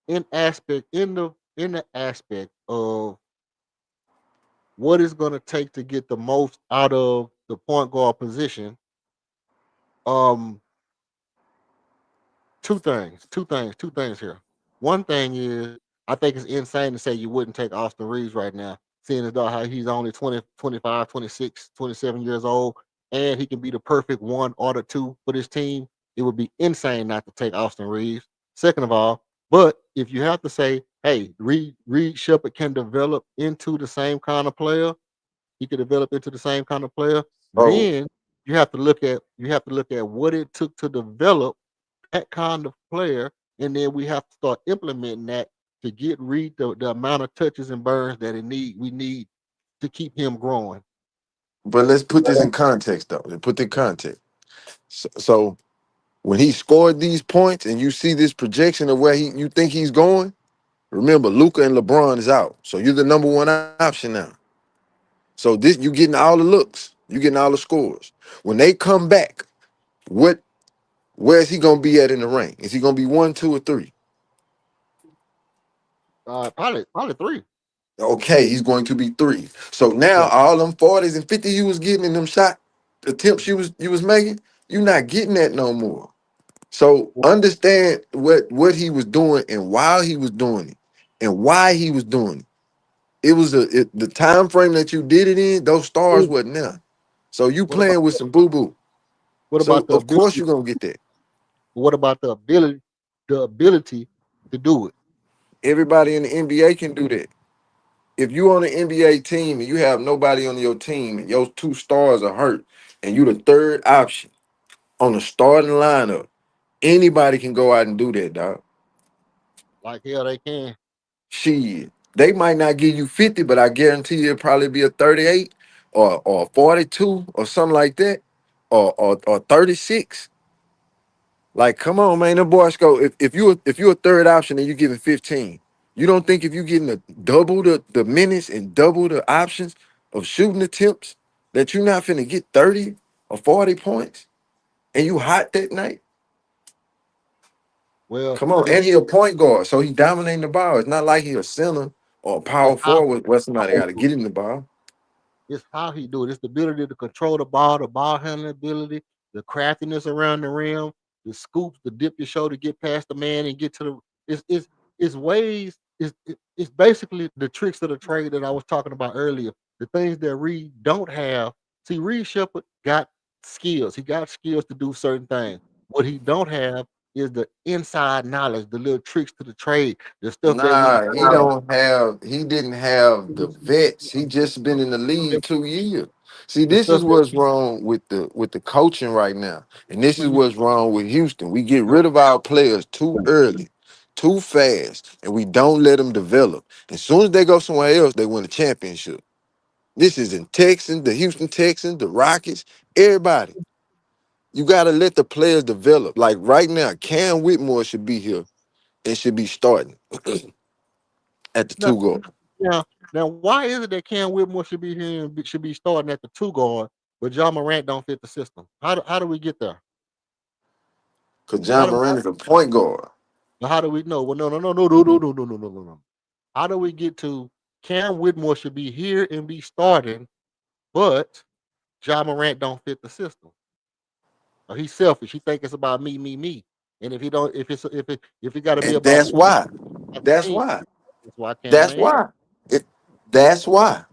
in the aspect of what it's gonna take to get the most out of the point guard position, um, two things here. One thing is, I think it's insane to say you wouldn't take Austin Reeves right now, seeing as though how he's only 20, 25, 26, 27 years old, and he can be the perfect one or the two for this team. It would be insane not to take Austin Reeves. Second of all, but if you have to say, hey, Reed Shepard can develop into the same kind of player, he could develop into the same kind of player, Oh, then you have to look at what it took to develop that kind of player, and then we have to start implementing that to get Reed the amount of touches and burns that we need to keep him growing. but let's put this in context though. Let's put the context. So when he scored these points and you see this projection of where you think he's going, remember Luca and LeBron is out. So you're the number one option now. So this you getting all the looks, you getting all the scores. When they come back, where is he gonna be at in the rank? Is he gonna be 1, 2, or 3? Probably three. Okay, he's going to be 3. So now Yeah. all them 40s and 50s you was getting in them shot attempts you was making, you're not getting that no more. So understand what he was doing and while he was doing it and why he was doing it. It was the time frame that you did it in, those stars wasn't there. So you What about playing with some boo-boo. what So about the of course ability? you're gonna get that. What about the ability to do it? Everybody in the NBA can do that. if you on an NBA team and you have nobody on your team and your two stars are hurt and you the third option on the starting lineup, anybody can go out and do that, dog. Like hell, they can. Shit. They might not give you 50, but I guarantee you it'll probably be a 38 or 42 or something like that. Or 36. Like, come on, man. The boys go. If you a third option and you giving 15, you don't think if you getting a double the minutes and double the options of shooting attempts that you're not finna get 30 or 40 points and you hot that night? Well, Come on, and he a point guard, so he dominating the ball. It's not like he a center or a it's power how forward where somebody he got to do it. get him the ball. It's how he do it. It's the ability to control the ball handling ability, the craftiness around the rim, the scoops, the dip your shoulder, get past the man and get to the. It's ways. It's basically the tricks of the trade that I was talking about earlier. The things that Reed don't have. See, Reed Shepard got skills. He got skills to do certain things. What he don't have is the inside knowledge, the little tricks to the trade, the stuff that when Nah, he didn't have the vets. He just been in the league 2 years. See, the this is stuff that what's wrong with the coaching right now. And this is when you what's wrong with Houston. We get rid of our players too early, too fast, and we don't let them develop. As soon as they go somewhere else, they win a championship. This is in Texans, the Houston Texans, the Rockets, everybody. You got to let the players develop. Like right now, Cam Whitmore should be here and should be starting at the now, two guard. now why is it that Cam Whitmore should be here and should be starting at the two guard, but John Morant don't fit the system? How do we get there? Because How John do Moran is a point guard. how do we know? Well, no. How do we get to Cam Whitmore should be here and be starting, but John Morant don't fit the system? Or he's selfish. He think it's about me. And if he don't, if it got to be And about that's me, why. about the That's team, why. that's why Cam That's ain't. why. It, that's why.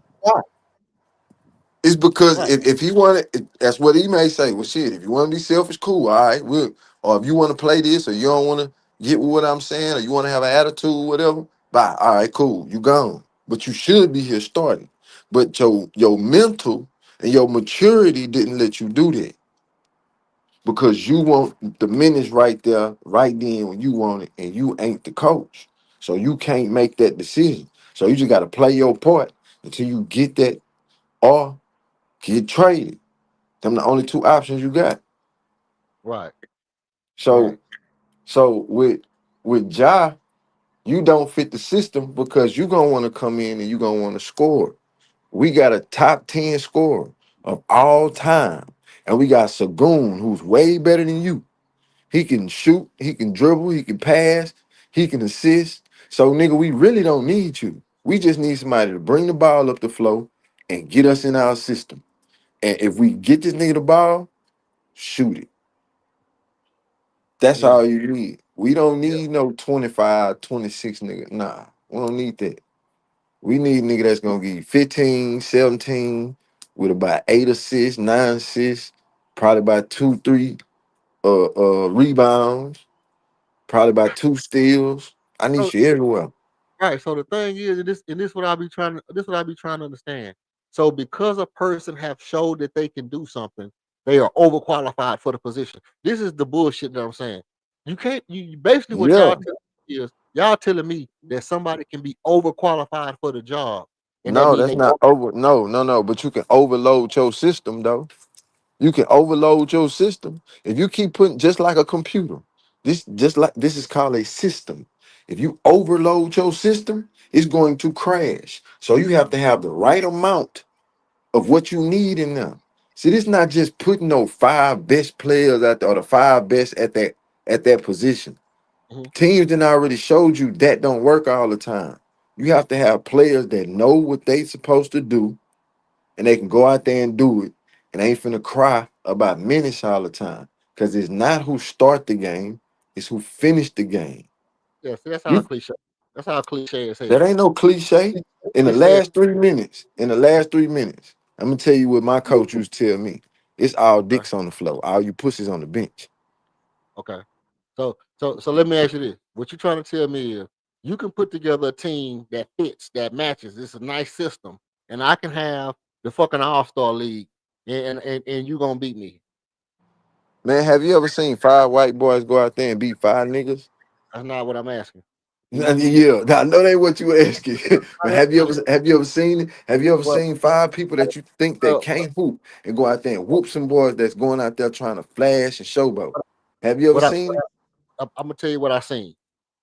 It's because Right. if he wanted, that's what he may say. Well, shit, if you want to be selfish, cool, all right. We'll, or if you want to play this, or you don't want to get with what I'm saying, or you want to have an attitude, whatever, bye. All right, cool, you gone. But you should be here starting. But your mental and your maturity didn't let you do that because you want the minutes right there, right then when you want it, and you ain't the coach, so you can't make that decision. So you just got to play your part until you get that or get traded. Them the only two options you got. Right. So Right. with Ja, you don't fit the system because you gonna want to come in and you gonna want to score. We got a top 10 scorer of all time, and we got Sagoon, who's way better than you. He can shoot, he can dribble, he can pass, he can assist. So nigga, we really don't need you. We just need somebody to bring the ball up the floor and get us in our system. And if we get this nigga the ball, shoot it. That's Yeah. all you need. We don't Yeah. need no 25, 26 nigga. Nah, we don't need that. We need a nigga that's gonna give you 15, 17 with about 8 assists, 9 assists, probably about 2, 3 rebounds, probably about 2 steals. I need So, you everywhere. right. So the thing is, and this what I be trying to this what I be trying to understand. So because a person have showed that they can do something, they are overqualified for the position. This is the bullshit that I'm saying. You can't basically what Yeah. y'all telling me is y'all telling me that somebody can be overqualified for the job, and that No, mean that's they not over. No. But you can overload your system though. You can overload your system if you keep putting just like a computer. This is called a system. If you overload your system, it's going to crash. So you have to have the right amount of what you need in there. See, this not just putting no five best players out there or the five best at that position. Mhm. Teams then already showed you that don't work all the time. You have to have players that know what they supposed to do and they can go out there and do it and ain't finna cry about minutes all the time. Cause it's not who start the game, it's who finish the game. Yeah, see, that's how You cliche. That's how cliche as that hell. ain't no cliche. In the They said, last 3 minutes, I'm gonna tell you what my coach used to tell me. It's all okay, dicks on the floor, all you pussies on the bench. okay. So let me ask you this: what you trying to tell me is you can put together a team that fits, that matches. It's a nice system, and I can have the fucking All-Star League, and you gonna beat me. Man, have you ever seen 5 white boys go out there and beat 5 niggas? That's not what I'm asking. Yeah, I know that ain't what you asking. But Well, have you ever seen it? Have you ever well, seen 5 people that you think that well, can't hoop and go out there and whoop some boys that's going out there trying to flash and showboat? Have you ever what I, seen it? I'm gonna tell you what I seen.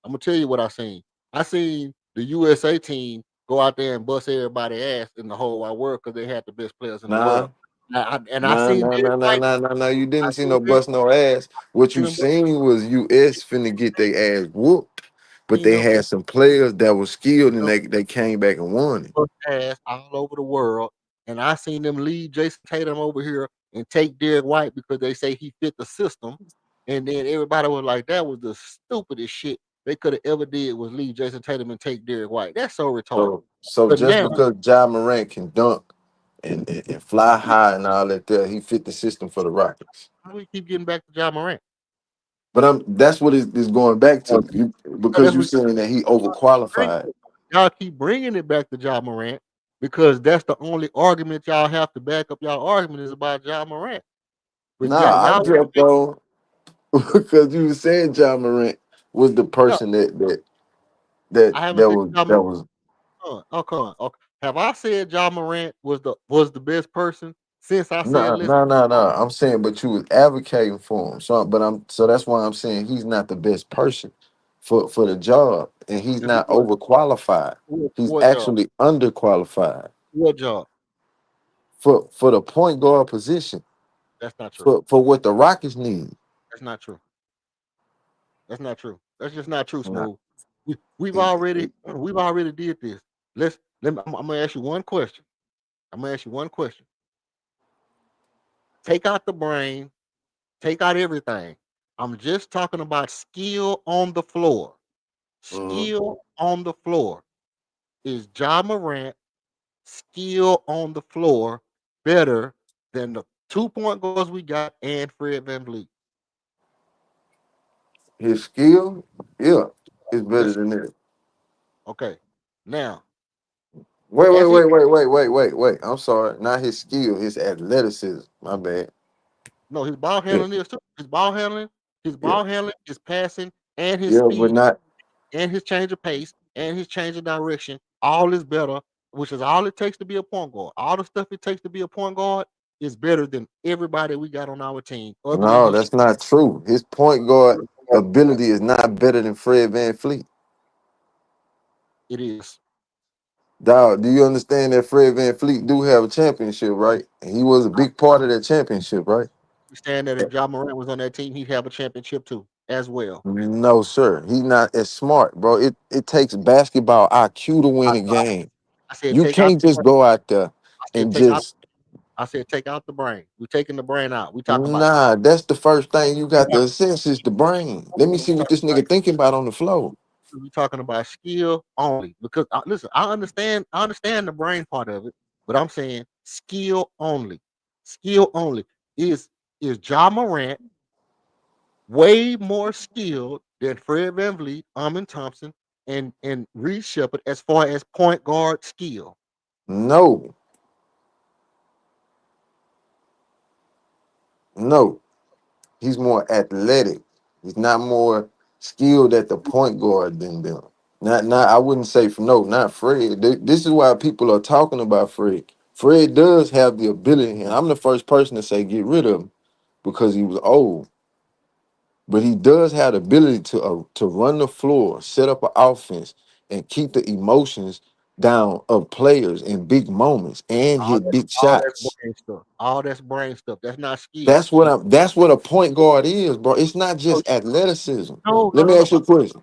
I'm gonna tell you what I seen. I seen the USA team go out there and bust everybody ass in the whole wide world because they had the best players in the Nah, world. I nah, seen nah, Derek nah, nah, White. nah, nah, nah. You I didn't see seen no Derek bust no ass. What you White. seen was US finna get their ass whooped, but Seen they them had some players that were skilled and they came back and won it. bust ass all over the world, and I seen them leave Jason Tatum over here and take Derek White because they say he fit the system, and then everybody was like, "That was the stupidest shit they could have ever did was leave Jason Tatum and take Derek White." That's so retarded. So But just now because Ja Morant can dunk and fly high and all that there, he fit the system for the Rockets. how do we keep getting back to John Morant? But that's what it's going back to. No, Because that's you what saying that he bring overqualified. y'all keep bringing it back to John Morant because that's the only argument y'all have to back up y'all argument is about John Morant. But yeah, Nah, I y'all jumped on because you were saying Ja Morant was the no, person that I haven't that said was John that Morant. was Come on. Okay. Have I said John Morant was the best person since I said no, let's no, no, no. I'm saying, but you was advocating for him. So that's why I'm saying he's not the best person for the job, and he's not what overqualified. He's what job? actually underqualified What job? for the point guard position That's not true. for what the Rockets need. That's not true. That's not true. That's just not true, Nah, Smooth. We've it- already it- we've already did this. I'm gonna ask you one question. I'm gonna ask you one question. Take out the brain, take out everything. I'm just talking about skill on the floor. mhm. Skill on the floor. Is John Morant skill on the floor better than the 2 point goals we got and Fred VanVleet? His skill, yeah, is better Yes. than that. Okay. Now, Wait, wait, as it wait, wait, wait, wait, wait, wait. I'm sorry. Not his skill, his athleticism. My bad. no, his ball Yeah, handling is too. His yeah, ball handling, his passing, and his yeah, but speed, not and his change of pace, and his change of direction. All is better, which is all it takes to be a point guard. All the stuff it takes to be a point guard is better than everybody we got on our team, other than no, his. that's not true. His point guard ability is not better than Fred VanVleet. It is. Dog, do you understand that Fred VanVleet do have a championship, right? And he was a big part of that championship, right? Understand that if John Morant was on that team, he'd have a championship too, as well. No, sir. He's not as smart, bro. It takes basketball IQ to I, win a I, game. I said You take out can't the just brain. go out there I said and take out. just I said take out the brain. We're taking the brain out. We talking about nah. That's the first thing you got to assess is the brain. Let me see what this nigga thinking about on the floor. we talking about skill only. Because listen, I understand the brain part of it, but I'm saying skill only. Skill only. Is John Morant way more skilled than Fred VanVleet, Amin Thompson, and Reed Shepard as far as point guard skill? No, no. He's more athletic. He's not more skilled at the point guard than them. Not. I wouldn't say no, not Fred. This is why people are talking about Fred. Fred does have the ability, and I'm the first person to say get rid of him because he was old. But he does have the ability to run the floor, set up an offense, and keep the emotions down of players in big moments and All hit that, big all that's shots. brain stuff. All that's brain stuff. That's not skill. That's what I'm. That's what a point guard is, bro. It's not No, just athleticism. no, no, Let me no, no. ask you a question.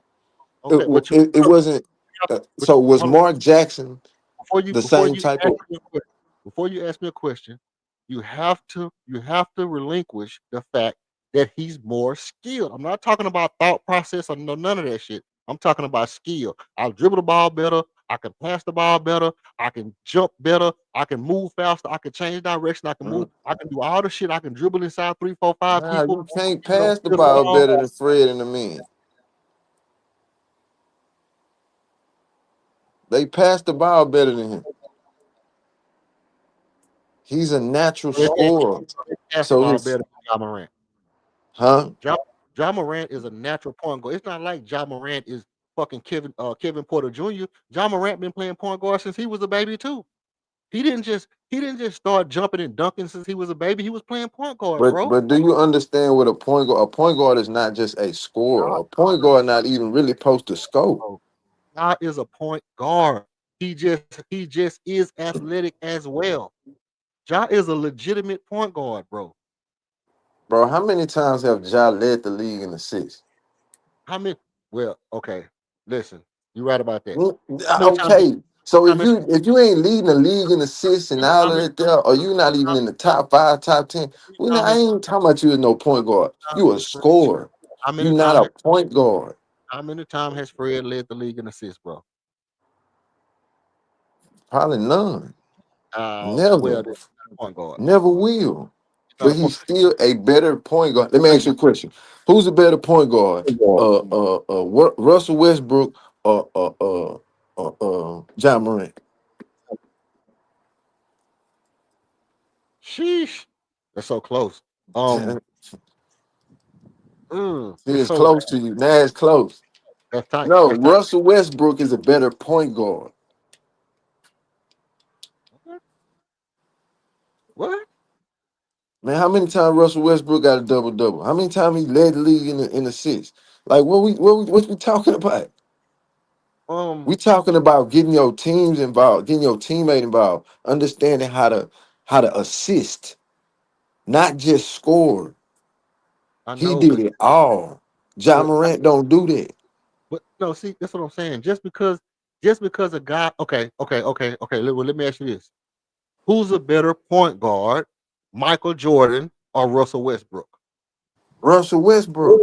Okay, but It wasn't. but So was hold on. Mark Jackson before you the before same you type ask of? me a question, before you ask me a question, you have to relinquish the fact that he's more skilled. I'm not talking about thought process or none of that shit. I'm talking about skill. I'll dribble the ball better. I can pass the ball better. I can jump better. I can move faster. I can change direction. I can move. I can do all the shit. I can dribble inside 3, 4, 5 Nah, people. you can't You know, pass the to the ball ball. better than Fred and the men. They pass the ball better than him. He's a natural scorer. Pass the So ball his better than Ja Morant. huh? Ja Morant is a natural point guard. It's not like Ja Morant is fucking Kevin Porter Jr. Ja Morant been playing point guard since he was a baby too. He didn't just start jumping and dunking since he was a baby. He was playing point guard, bro. But do you understand what a point guard? A point guard is not just a scorer. A point guard not even really supposed to score. Bro, Ja is a point guard. He just is athletic as well. Ja is a legitimate point guard, bro. Bro, how many times have Ja led the league in assists? How many? Well, okay. Listen, you right about that. Mm, How many times? Okay. So How many? if you ain't leading the league in assists and How all of many? that there, or you not even in the top 5, top 10, I How ain't talking about you as no point guard. You a many times? scorer. How You many not times? a point guard. How many times has Fred led the league in assists, bro? Probably none. Well, Never. then, point guard. Never will. He's not But a point. he's still a better point guard. Let me ask you a question. Who's a better point guard? Russell Westbrook or John Morant? Sheesh, that's so close. See, It's it's so close to you. Now it's close. that's tight. No, That's tight. Russell Westbrook is a better point guard. What? Man, how many times Russell Westbrook got a double double? How many times he led the league in assists? Like what we talking about? We talking about getting your teams involved, getting your teammate involved, understanding how to assist, not just score. I He know, did it all. John but Morant don't do that. but no. See, that's what I'm saying. Just because a guy. Okay. Let me ask you this: who's a better point guard, Michael Jordan or Russell Westbrook? Russell Westbrook.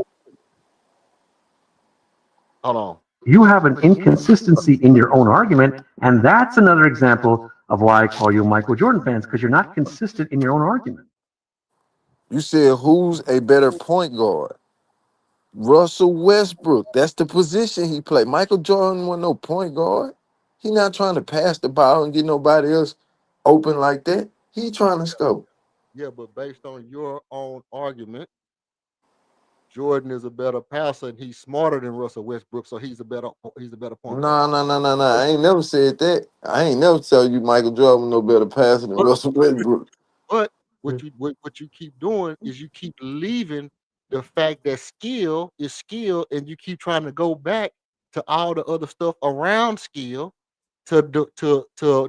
Hold on. You have an inconsistency in your own argument, and that's another example of why I call you Michael Jordan fans, because you're not consistent in your own argument. You said who's a better point guard? Russell Westbrook. That's the position he played. Michael Jordan wasn't no point guard. He not trying to pass the ball and get nobody else open like that. He trying to score. Yeah, but based on your own argument, Jordan is a better passer and he's smarter than Russell Westbrook, so he's a better point guard. No. I ain't never said that. I ain't never tell you Michael Jordan was no better passer than But, Russell Westbrook. but what you keep doing is you keep leaving the fact that skill is skill, and you keep trying to go back to all the other stuff around skill to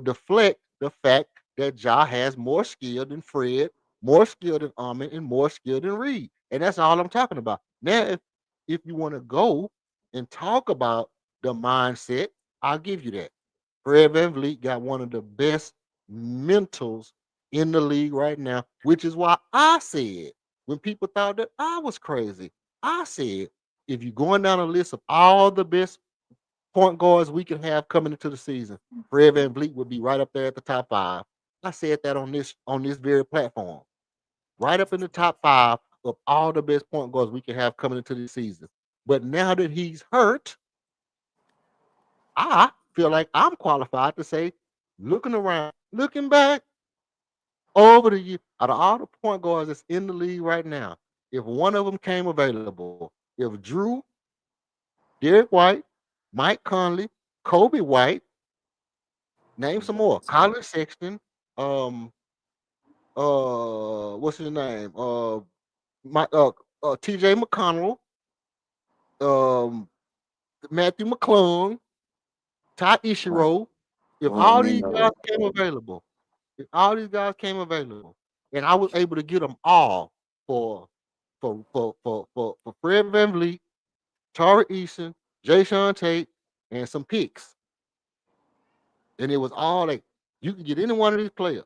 deflect the fact that Ja has more skill than Fred, more skill than Ahmed, and more skill than Reed. And that's all I'm talking about. Now, if you want to go and talk about the mindset, I'll give you that. Fred VanVleet got one of the best mentals in the league right now, which is why I said when people thought that I was crazy, I said if you're going down a list of all the best point guards we can have coming into the season, Fred VanVleet would be right up there at the top 5. I said that on this very platform, right up in the top 5 of all the best point guards we can have coming into the season. But now that he's hurt, I feel like I'm qualified to say, looking around, looking back over the year, out of all the point guards that's in the league right now, if one of them came available, if Drew, Derek White, Mike Conley, Kobe White, name some more, Colin Sexton, um, what's his name, my T.J. McConnell, um, Matthew McClung, Ty Ishiro, if all these guys came available, and I was able to get them all for Fred VanVleet, Tari Eason, Jay Sean Tate, and some picks, and it was all like you can get any one of these players.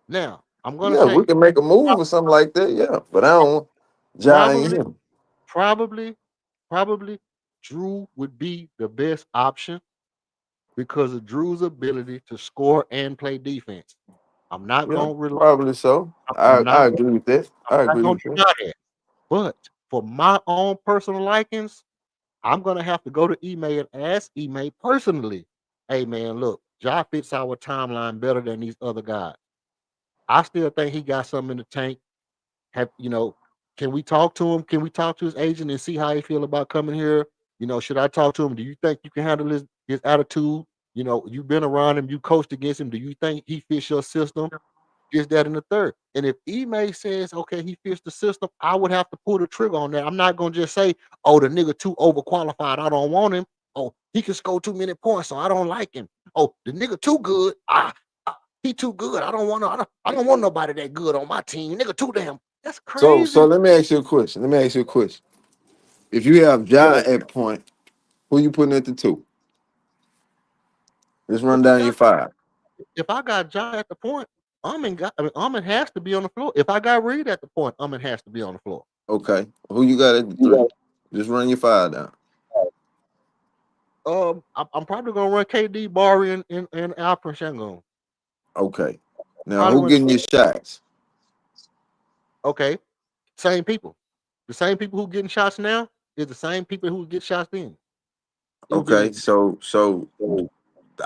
Now I'm gonna Yeah, we say can make a move or something like that. Yeah, but I don't. Ja ain't probably, him. probably, probably Drew would be the best option because of Drew's ability to score and play defense. I'm not Yeah, gonna rely. probably so. I'm I not. agree with that. I'm I not agree gonna with that. deny that. But for my own personal likings, I'm gonna have to go to Ime and ask Ime personally. hey man, look, Ja fits our timeline better than these other guys. I still think he got something in the tank. Can we talk to him? Can we talk to his agent and see how he feel about coming here? Should I talk to him? Do you think you can handle his attitude? You've been around him, you coached against him. Do you think he fits your system? This, that, and the third. And if Ime says, okay, he fits the system, I would have to pull the trigger on that. I'm not gonna just say, oh, the nigga too overqualified. I don't want him. Oh, he can score too many points, so I don't like him. Oh, the nigga too good. He too good. I don't want to. I don't want nobody that good on my team. Nigga too damn. That's So crazy. let me ask you a question. If you have Ja at point, who you putting at the two? Let's run If I down your got five. if I got John at the point, Amin has to be on the floor. If I got Reed at the point, Amin has to be on the floor. Okay. Who you got at the three? Just run your five down. I'm probably gonna run KD, Barry, and Alperen Sengun. Okay. Now Probably who run. getting your shots? Okay, same people. The same people who getting shots now is the same people who get shots then. It would Okay. be So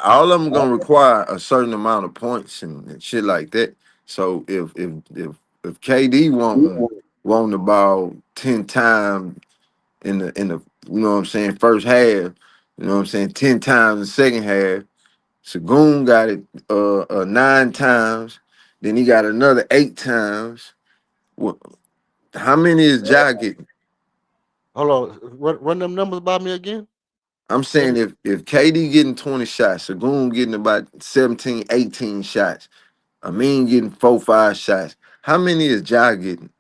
all of them gonna require a certain amount of points and shit like that. So if KD want the ball 10 times in the you know what I'm saying first half, you know what I'm saying 10 times in the second half. Sagoon got it 9 times. Then he got another 8 times. What? How many is Ja getting? hold on. Run them numbers by me again. I'm saying if KD getting 20 shots, Sagoon getting about 17, 18 shots, Amin getting 4, 5 shots. How many is Ja getting?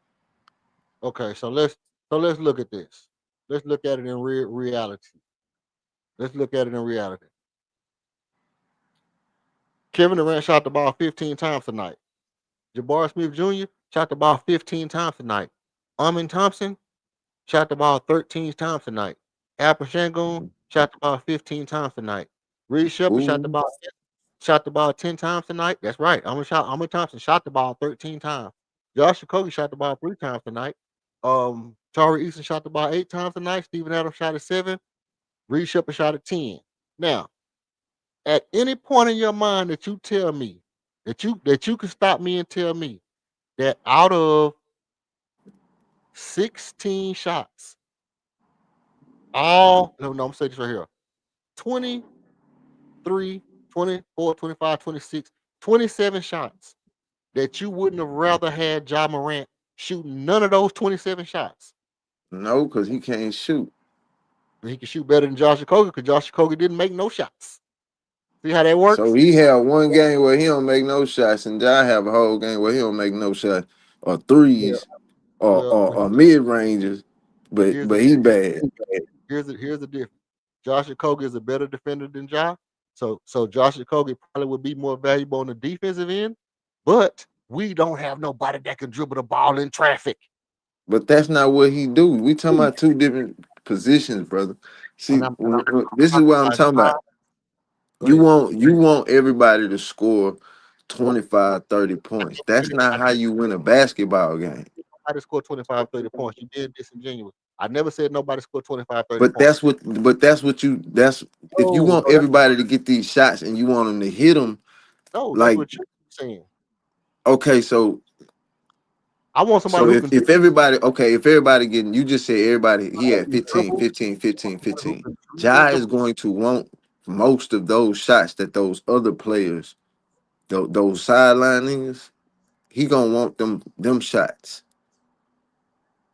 Okay, so let's look at this. Let's look at it in reality. Let's look at it in reality. Kevin Durant shot the ball 15 times tonight. Jabari Smith Jr. shot the ball 15 times tonight. Amin Thompson shot the ball 13 times tonight. Alperen Sengun shot the ball 15 times tonight. Reed Shepard Ooh, shot the ball 10 times tonight. That's right. Amin Thompson shot the ball 13 times. Josh Okogie shot the ball 3 times tonight. Tari Eason shot the ball 8 times tonight. Steven Adams shot at 7. Reed Shepard shot at 10. Now, at any point in your mind that you tell me that you can stop me and tell me that out of 16 shots, I'm saying this right here. 23, 24, 25, 26, 27 shots that you wouldn't have rather had Ja Morant shooting none of those 27 shots. no, because he can't shoot. He can shoot better than Josh Okogie because Josh Okogie didn't make no shots. See how that So works? he had one game where he don't make no shots, and Ja have a whole game where he don't make no shots or Yeah. threes or Well, or, or mid ranges, but here's the but he bad. here's the difference. Josh Okogie is a better defender than Ja. So Josh Okogie probably would be more valuable on the defensive end, but we don't have nobody that can dribble the ball in traffic. But that's not what he do. We talking about two different positions, brother. And See, I'm this is talking what I'm about talking about. go You ahead. want everybody to score What 25, 30 points. That's not how you win a basketball game. nobody scored 25, 30 points. You did disingenuous. I never said nobody scored 25, 30 But points. that's if you No, want everybody to get these shots and you want them to hit them, that's like what you're saying. okay, so I want somebody so who if can if everybody okay, if everybody getting you just said everybody he had 15, dribble, 15, 15, somebody who 15. can dribble Ja the is going to want most of those shots that those other players, those sideline niggas, he gonna want them shots.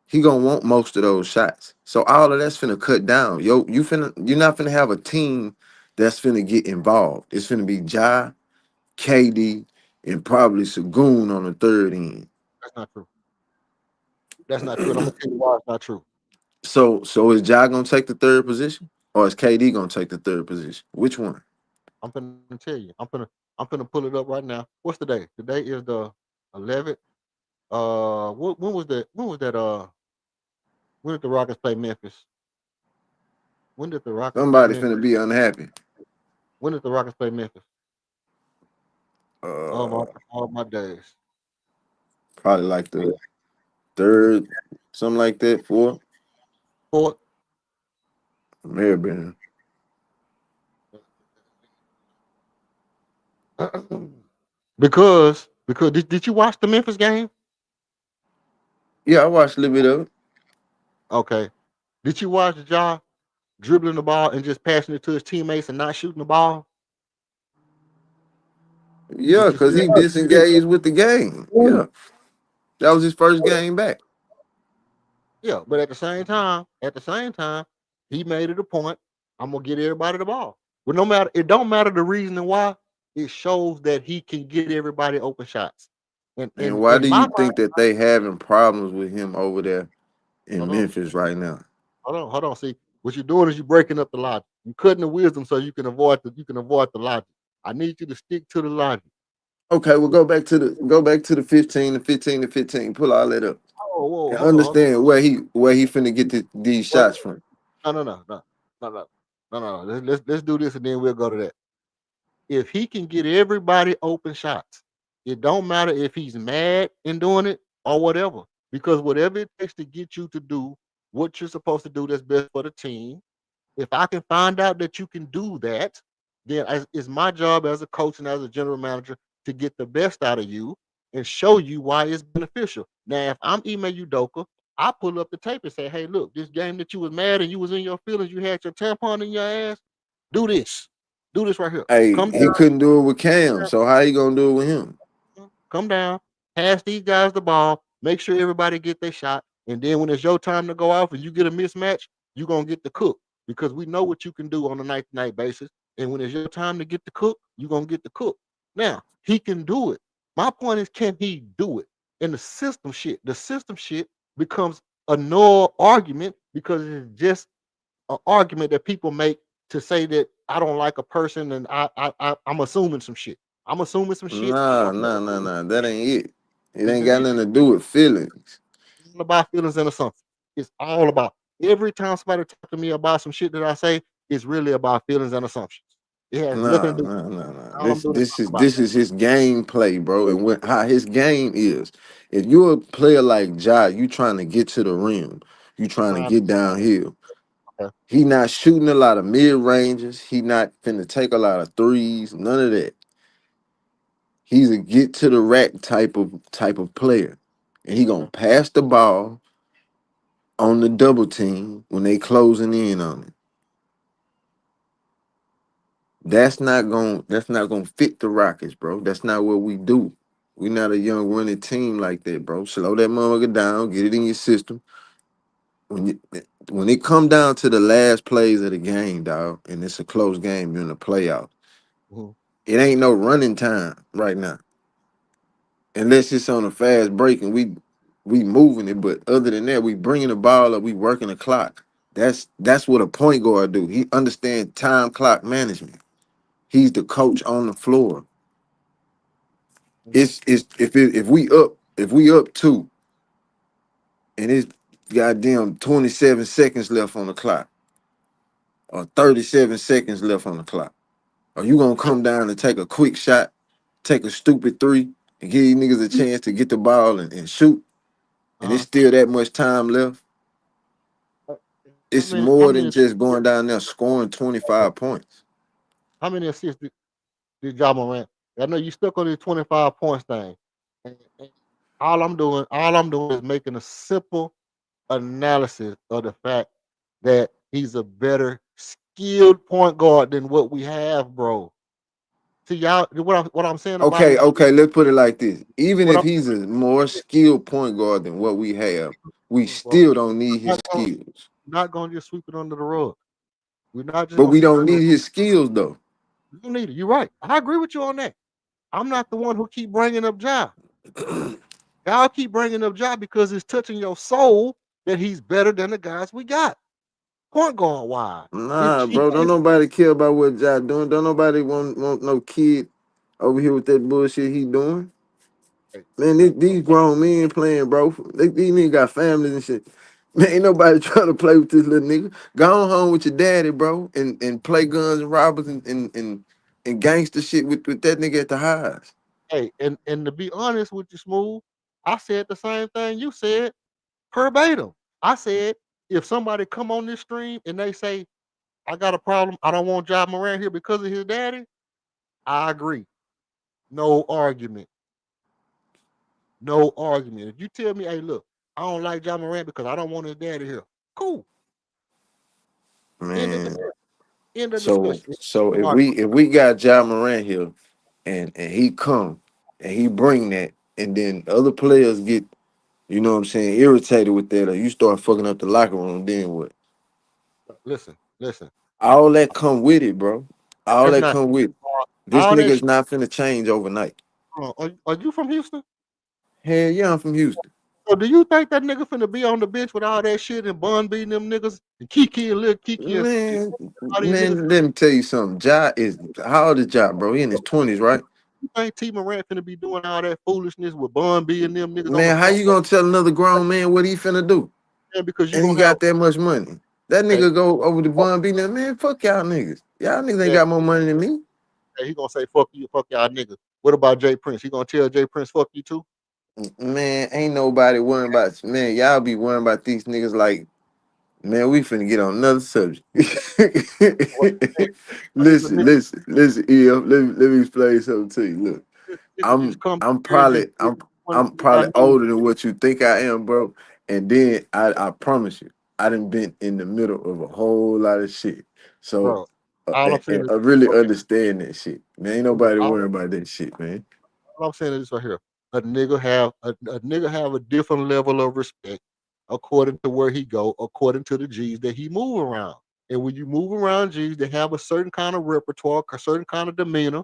He gonna want most of those shots. So all of that's finna cut down. You're not finna have a team that's finna get involved. It's finna be Ja, KD, and probably Sagoon on the third end. That's not true. That's not true. And I'm gonna tell you why it's not true. So is Ja gonna take the third position? Or is KD gonna take the third position? Which one? I'm gonna tell you. I'm gonna pull it up right now. What's the day? Today is the 11th. When was that? When did the Rockets play Memphis? When did the Rockets play Somebody Memphis? finna be unhappy. When did the Rockets play Memphis? Uh All my days. Probably like the third, something like that, fourth. Fourth. May have been. Because did you watch the Memphis game? Yeah, I watched a little bit of it. Okay. Did you watch Ja dribbling the ball and just passing it to his teammates and not shooting the ball? Yeah, Did you see because he that? disengaged with the game. Yeah, that was his first game back. Yeah, but at the same time, he made it a point. I'm gonna get everybody the ball. But no matter, it don't matter the reason why. It shows that he can get everybody open shots. And And in why in do my you mind, think that they having problems with him over there in hold on, Memphis right now? hold on. See, what you're doing is you're breaking up the logic. You're cutting the wisdom so you can avoid the logic. I need you to stick to the logic. Okay, well go back to the 15 to 15 to 15. Pull all that up Oh, whoa, and hold on. understand where he finna get these Well, shots from. no. Let's do this and then we'll go to that. If he can get everybody open shots, it don't matter if he's mad in doing it or whatever. Because whatever it takes to get you to do what you're supposed to do that's best for the team, if I can find out that you can do that, then it's my job as a coach and as a general manager to get the best out of you and show you why it's beneficial. Now, if I'm Ime Udoka, I pull up the tape and say, hey, look, this game that you was mad and you was in your feelings, you had your tampon in your ass, do this. Do this right here. Hey, Come he couldn't do it with Cam, so how you gonna do it with him? down, come down, pass these guys the ball, make sure everybody get their shot, and then when it's your time to go off and you get a mismatch, you're gonna get the cook because we know what you can do on a night-to-night basis. And when it's your time to get the cook, you're gonna get the cook. Now, he can do it. My point is, can he do it? And the system shit becomes a null argument because it's just an argument that people make to say that I don't like a person and I'm assuming some shit. I'm assuming some shit. Nah. That ain't it. It Yes, ain't it got is. nothing to do with feelings. It's all about feelings and assumptions. It's all about every time somebody talk to me about some shit that I say, it's really about feelings and assumptions. It has nothing to do. Nah. All I'm This doing is this talking is about this is his gameplay, bro, and how his game is. If you're a player like Ja, you trying to get to the rim, you trying to trying. get downhill. Okay. He not shooting a lot of mid ranges. He not finna take a lot of threes. None of that. He's a get to the rack type of player, and he gonna pass the ball on the double team when they closing in on it. That's not gonna fit the Rockets, bro. That's not what we do. We're not a young running team like that, bro. Slow that motherfucker down, get it in your system. When you, when it come down to the last plays of the game, dog, and it's a close game, you're in the playoffs. Mhm. It ain't no running time right now, unless it's on a fast break and we moving it. But other than that, we bringing the ball up, we working the clock. That's what a point guard do. He understand time clock management. He's the coach on the floor. It's if we up two and it's goddamn 27 seconds left on the clock or 37 seconds left on the clock. Are you gonna come down and take a quick shot, take a stupid three, and give these niggas a chance to get the ball and shoot? And it's Uh-huh. still that much time left. Uh, How It's many? How more than many? just going down there scoring 25 points. How many assists did Ja Morant? I know you stuck on this 25 points thing. And all I'm doing is making a simple analysis of the fact that he's a better skilled point guard than what we have, bro. See, y'all, what I'm saying about Okay, his okay, let's put it like this. Even what if I'm he's a more skilled point guard than what we have, we bro, still don't need his not gonna, skills. not gonna just sweep it under the rug. We're not just But gonna we sweep it don't under the need rug. his skills though. You don't need it. You're right. I agree with you on that. I'm not the one who keep bringing up Ja. Y'all keep bringing up Ja because it's touching your soul that he's better than the guys we got. Point guard wise, Nah, he bro, don't is. nobody care about what Ja doing. Don't nobody want no kid over here with that bullshit he doing. Hey, Man, these grown men playing, bro. These niggas got families and shit. Man, ain't nobody trying to play with this little nigga. Go on home with your daddy, bro, and play guns and robbers and gangster shit with that nigga at the highs. hey, and to be honest with you, Smooth, I said the same thing you said verbatim. I said if somebody come on this stream and they say I got a problem, I don't want Ja Morant here because of his daddy. I agree. No argument. No argument. If you tell me, hey, look, I don't like John Morant because I don't want his daddy here. Cool. End of Man. end of So discussion. so No if we got John Morant here and he come and he bring that and then other players get, you know what I'm saying, irritated with that, or you start fucking up the locker room, then what? listen. All that come with it, bro. All That's that not come with it. This all that nigga's shit. not finna change overnight. Are you from Houston? Hell yeah, I'm from Houston. So do you think that nigga finna be on the bench with all that shit and Bun beating them niggas and Kiki and Lil Kiki and Man, all these niggas? man, let me tell you something. Ja is how old is Ja, bro? He in his 20s, right? You think T Morant finna be doing all that foolishness with Bun B and them niggas on the Man, how floor? you gonna tell another grown man what he finna do? Man, because you And he gonna have got that much money. That okay, nigga go over the bun beating that man. Fuck y'all niggas. Y'all niggas ain't yeah, got more money than me. he gonna say fuck you, fuck y'all niggas. What about Jay Prince? He gonna tell Jay Prince fuck you too? Man, ain't nobody worrying about man. Y'all be worrying about these niggas like man. We finna get on another subject. What, hey, listen, niggas, listen, listen. EF, let me explain something to you. Look. niggas just come I'm here and probably just I'm I probably know, older than what you think I am, bro. And then I promise you, I done been in the middle of a whole lot of shit. So bro. All I'm saying and is I really okay, understand that shit. Man, ain't look, nobody worrying about that shit, man. all I'm saying is this right here. A nigga have a different level of respect according to where he go, according to the G's that he move around. And when you move around G's that have a certain kind of repertoire, a certain kind of demeanor,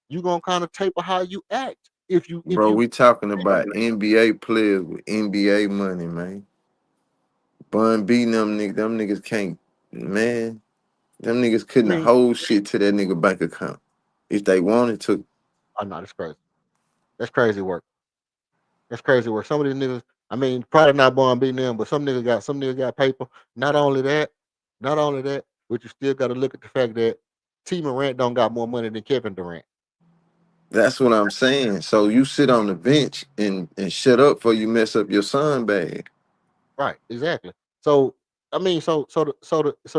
you gonna kind of taper how you act. If Bro, you we talking about NBA players with NBA money, man. Bun beating them niggas can't, man. Them niggas I couldn't mean, hold shit to that nigga bank account if they wanted to. I'm not that's crazy. That's crazy work. That's crazy work. Some of these niggas, I mean, probably not born beating them, but some niggas got paper. Not only that, not only that, but you still got to look at the fact that T Morant don't got more money than Kevin Durant. That's what I'm saying. So you sit on the bench and shut up before you mess up your son bag. Right, exactly. So I mean, so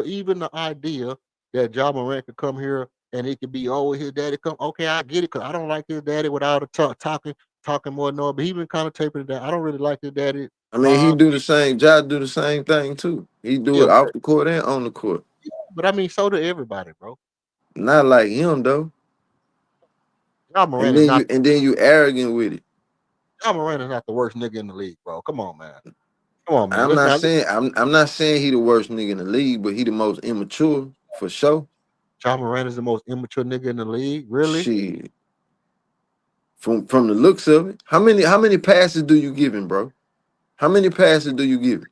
even the idea that Ja Morant could come here and it could be oh his daddy come okay I get it because I don't like his daddy with all the talking more no but he been kind of taping it down. I don't really like his daddy. I mean, he Uh do the same. Josh do the same thing too. He do yeah, it off the court and on the court. but I mean so do everybody, bro. Not like him though. Ja Morant is not And then you arrogant with it. Ja Morant is not the worst nigga in the league, bro. Come on, man. Come on, man. I'm Let's not not saying I'm not saying he the worst nigga in the league, but he the most immature for sure. Ja Morant is the most immature nigga in the league. Really? Shit. From the looks of it. How many passes do you give him, bro? How many passes do you give him?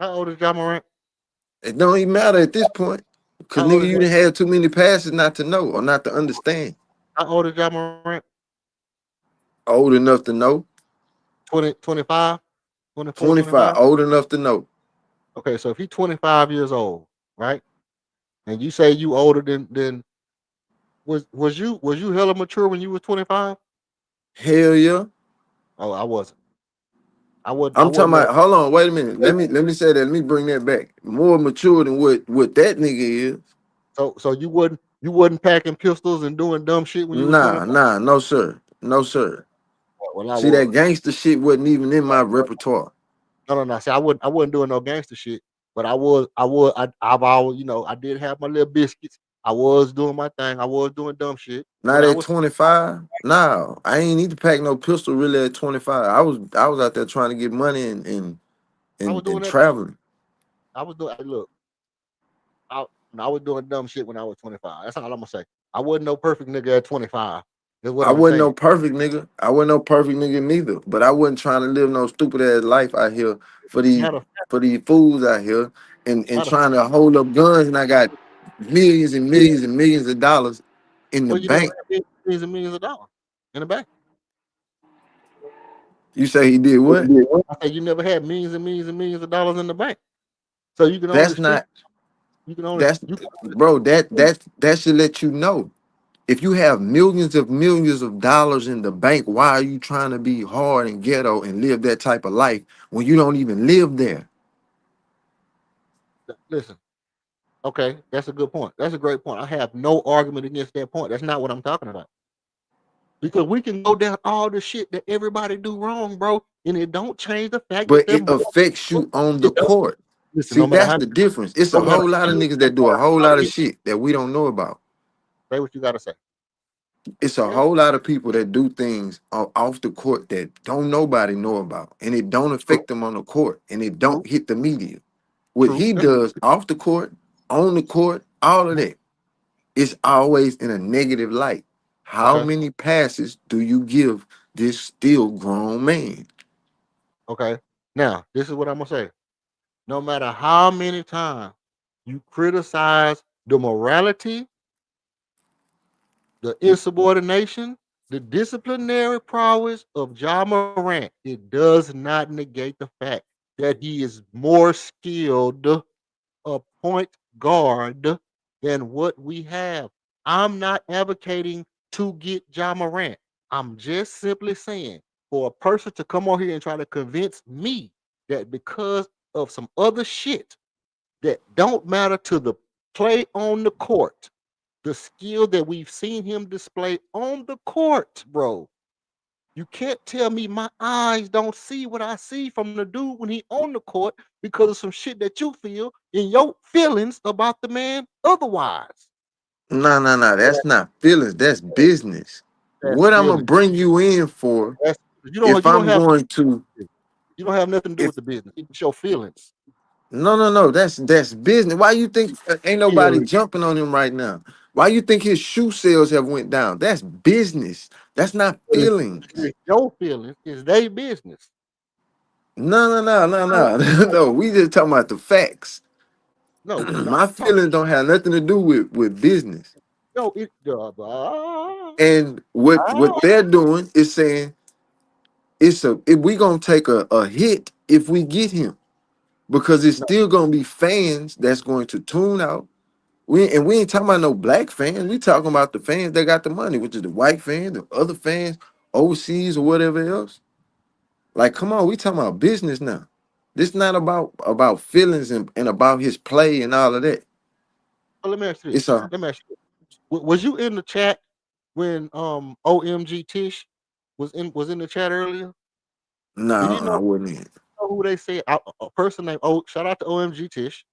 How old is Ja Morant? It don't even matter at this point. Cause How old nigga, is you didn't have too many passes not to know or not to understand. how old is Ja Morant? Old enough to know. 20, 25, 24, 25. 25. Old enough to know. Okay, so if he's 25 years old, right? And you say you older than was you hella mature when you was 25? Hell yeah. Oh, I wasn't. I I'm talking wasn't no about. Hold on, wait a minute. Let me say that. Let me bring that back. More mature than what that nigga is. so you wasn't packing pistols and doing dumb shit when you was Nah, 25? nah, no sir, no sir. Well, I See that was. gangster shit wasn't even in my repertoire. No. See, I wasn't doing no gangster shit, but I've always, I did have my little biscuits. I was doing my thing. I was doing dumb shit when Not I at was 25. No, I ain't need to pack no pistol really at 25. I was out there trying to get money I was doing and that too. traveling. I was doing look, I I was doing dumb shit when I was 25. That's all I'm gonna say. I wasn't no perfect nigga at 25. That's what I I'm wasn't saying. no perfect nigga. I wasn't no perfect nigga neither. But I wasn't trying to live no stupid ass life out here for these Matter of fact, for these fools out here and matter of trying to hold up guns and I got millions and millions and millions of dollars in the well, you never bank. had millions and millions of dollars in the bank. You say he did what? I said you never had millions and millions and millions of dollars in the bank. So you can only That's speak. not You can only that's you can only, bro, that should let you know. If you have millions of dollars in the bank, why are you trying to be hard and ghetto and live that type of life when you don't even live there? listen. Okay, that's a good point. That's a great point. I have no argument against that point. That's not what I'm talking about. Because we can go down all the shit that everybody do wrong, bro, and it don't change the fact that But they're it more. affects you on the It don't. court. Listen, See, no matter that's how, the difference. It's a no matter whole lot of niggas no that do a whole matter lot of how, shit that we don't know about. say what you gotta say. It's a whole lot of people that do things off the court that don't nobody know about, and it don't True, affect them on the court, and it true, don't hit the media. What true. he That's does off the court, on the court, all of that, it's always in a negative light. How okay. many passes do you give this still grown man? Okay. Now, this is what I'm gonna say. No matter how many times you criticize the morality, the insubordination, the disciplinary prowess of Ja Morant, it does not negate the fact that he is more skilled a point guard than what we have. I'm not advocating to get Ja Morant. I'm just simply saying for a person to come on here and try to convince me that because of some other shit that don't matter to the play on the court, the skill that we've seen him display on the court, bro. You can't tell me my eyes don't see what I see from the dude when he on the court because of some shit that you feel in your feelings about the man otherwise. No, no, no. That's not feelings. That's business. That's What I'm gonna feelings. bring you in for That's if you don't I'm have going to you don't have nothing to do if with the business. It's your feelings. no, no, no. That's business. Why you think ain't nobody Feelings. jumping on him right now? Why you think his shoe sales have went down? That's business. That's not But feelings. it's your feelings is their business. No, no, no, no, No, no, no. We just talking about the facts. no, we My not talking. feelings don't have nothing to do with business. No, it And what they're doing is saying if we gonna take a hit if we get him because it's no. still gonna be fans that's going to tune out. We ain't talking about no black fans. We talking about the fans that got the money, which is the white fans, the other fans overseas or whatever else. Like, come on, we talking about business now. This not about feelings and about his play and all of that. So let me ask you this. It's a Let me ask you this. Was you in the chat when OMG Tish was in the chat earlier? Do you no, I wouldn't. Even. know who they said? A person named shout out to OMG Tish.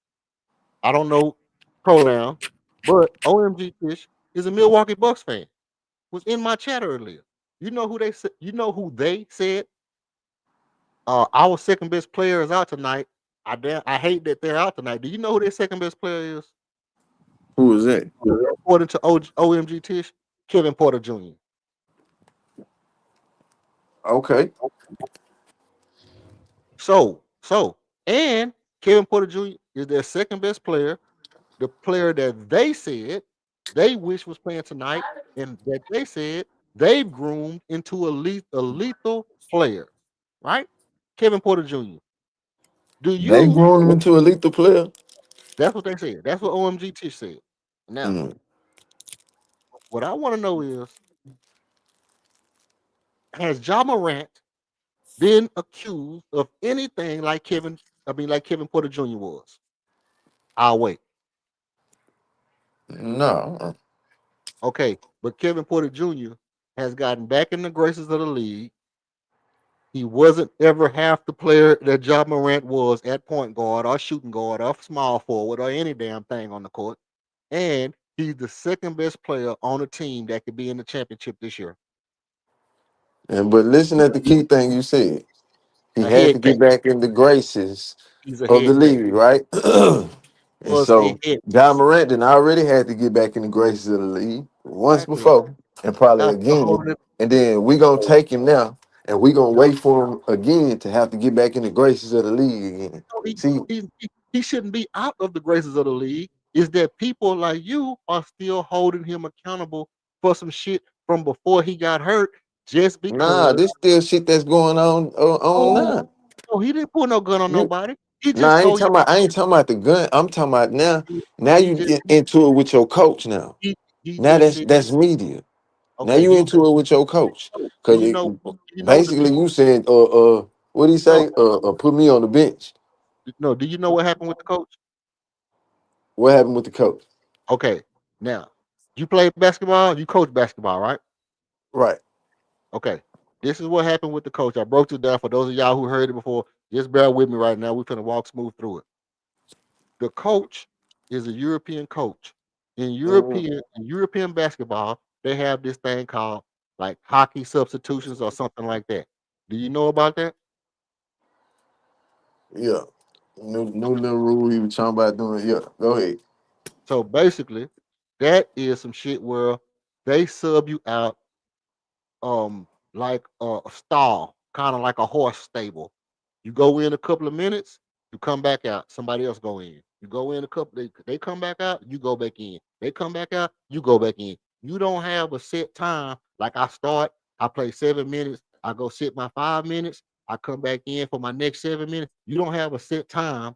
I don't know pronoun, but OMG Tish is a Milwaukee Bucks fan. Was in my chat earlier. You know who they said? You know who they said? Our second best player is out tonight. I hate that they're out tonight. Do you know who their second best player is? Who is that? According to OMG Tish, Kevin Porter Jr. Okay. So, and Kevin Porter Jr. is their second best player, the player that they said they wish was playing tonight, and that they said they've groomed into a lethal player, right? Kevin Porter Jr. Do They you? grown him into a lethal player. That's what they said. That's what OMG Tish said. Now, Mm. what I want to know is, has Ja Morant been accused of anything like like Kevin Porter Jr. was? I'll wait. No. Okay, but Kevin Porter Jr. has gotten back in the graces of the league. He wasn't ever half the player that Ja Morant was at point guard or shooting guard or small forward or any damn thing on the court. And he's the second best player on a team that could be in the championship this year. And but listen at the key thing you said. He A had to head get case. back in the graces He's a of the head case. league, right? And Was a so head John case. Morant then already had to get back in the graces of the league once Exactly. before and probably Now still again. holding it. And then we gonna So, take him now and we gonna no, wait for him again to have to get back in the graces of the league again. no, See, he shouldn't be out of the graces of the league. Is that people like you are still holding him accountable for some shit from before he got hurt just nah, because. this still shit that's going on Oh, now. no, he didn't pull no gun on You nobody. He nah, just told you I ain't talking about the gun. I'm talking about now. Now he you just get into it with your coach now. he, he Now just that's said, that's media. Now okay, you he into it with your coach. do Cause you know the basically people you said, what do you no say? Put me on the bench. no, do you know what happened with the coach? What happened with the coach? Okay, now you play basketball, you coach basketball, right? Right. Okay, this is what happened with the coach. I broke it down for those of y'all who heard it before. Just bear with me right now. We're gonna walk smooth through it. The coach is a European coach. In Mhm. European basketball, they have this thing called like hockey substitutions or something like that. Do you know about that? Yeah. New little rule he was talking about doing. Yeah. Go ahead. So basically, that is some shit where they sub you out like a stall, kind of like a horse stable. You go in a couple of minutes, you come back out, somebody else go in. You go in a couple, they come back out, you go back in. They come back out, you go back in. You don't have a set time. Like I start, I play 7 minutes, I go sit my 5 minutes, I come back in for my next 7 minutes. You don't have a set time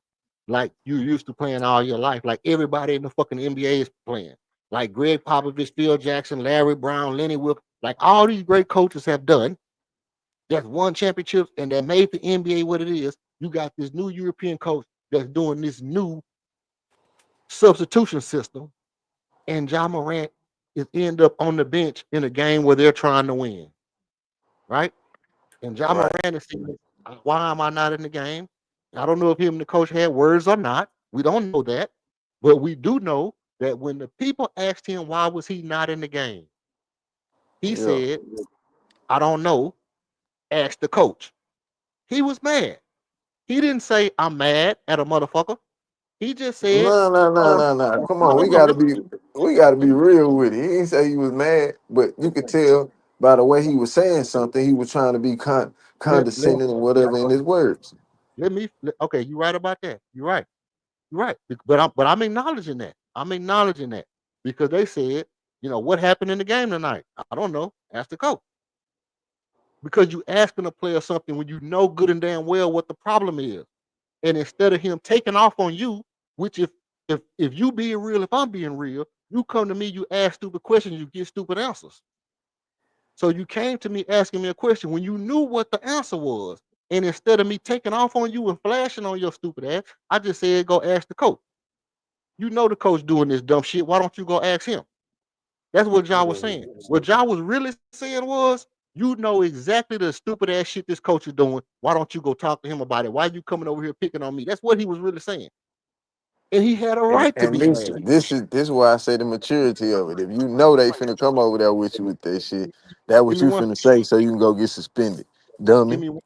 like you used to playing all your life. Like everybody in the fucking NBA is playing. Like Greg Popovich, Phil Jackson, Larry Brown, Lenny Wilkes, like all these great coaches have done that's won championships and that made the NBA what it is. You got this new European coach that's doing this new substitution system, and John Morant is end up on the bench in a game where they're trying to win, right? And John Right. Morant is saying, "Why am I not in the game?" I don't know if him and the coach had words or not. We don't know that, but we do know that when the people asked him why was he not in the game, he Yeah. said, "I don't know. Ask the coach." He was mad. He didn't say I'm mad at a motherfucker. He just said, No, no, no, "Oh, no, no. Come no, on, no, we no. gotta be real with it. He didn't say he was mad, but you could tell by the way he was saying something, he was trying to be let, condescending or whatever in his words. okay, you're right about that. You're right. You're right. But I'm acknowledging that. I'm acknowledging that because they said, what happened in the game tonight? I don't know. Ask the coach. Because you asking a player something when you know good and damn well what the problem is. And instead of him taking off on you, which if you being real, if I'm being real, you come to me, you ask stupid questions, you get stupid answers. So you came to me asking me a question when you knew what the answer was. And instead of me taking off on you and flashing on your stupid ass, I just said go ask the coach. You know the coach doing this dumb shit. Why don't you go ask him? That's what y'all was saying. What y'all was really saying was, you know exactly the stupid ass shit this coach is doing. Why don't you go talk to him about it? Why are you coming over here picking on me? That's what he was really saying. And he had a And, right to and be mad. listen, this is why I say the maturity of it. If you know they finna come over there with you with that shit, that Give what me you one. finna say so you can go get suspended, Give dummy. me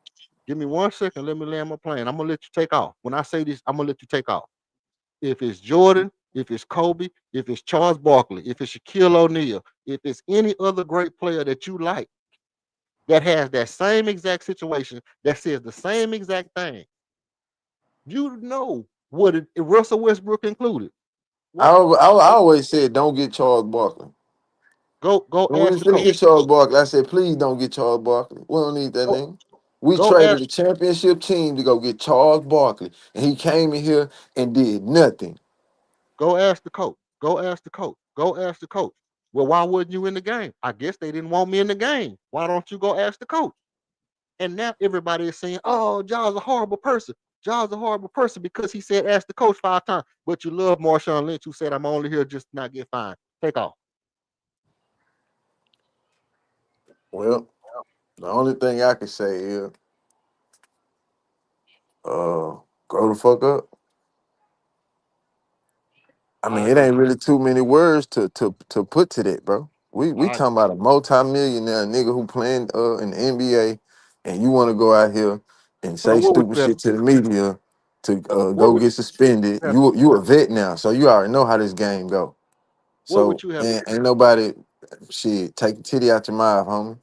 give me 1 second. Let me land my plane. I'm gonna let you take off. When I say this, I'm gonna let you take off. If it's Jordan, if it's Kobe, if it's Charles Barkley, if it's Shaquille O'Neal, if it's any other great player that you like that has that same exact situation that says the same exact thing, you know what Russell Westbrook included. What I always said don't get Charles Barkley. go When we ask was the finna coach. get Charles Barkley, I said, please don't get Charles Barkley. We don't need that Go, nigga. We go traded ask a championship team to go get Charles Barkley, and he came in here and did nothing. go ask the coach. Go ask the coach. Go ask the coach. Well, why wasn't you in the game? I guess they didn't want me in the game. Why don't you go ask the coach? And now everybody is saying, "Oh, Jaws a horrible person. Jaws a horrible person because he said ask the coach 5 times." But you love Marshawn Lynch, who said, "I'm only here just to not get fined." Take off. Well, the only thing I can say is, uh, grow the fuck up. I I mean, it agree. ain't really too many words to put to that, bro. We I talking about a multi-millionaire nigga who playing in the NBA, and you want to go out here and so say what would stupid you have? shit to the media to What go would get suspended. you have? You a vet now, so you already know how this game go. What would So you have? ain't nobody shit take the titty out your mouth, homie.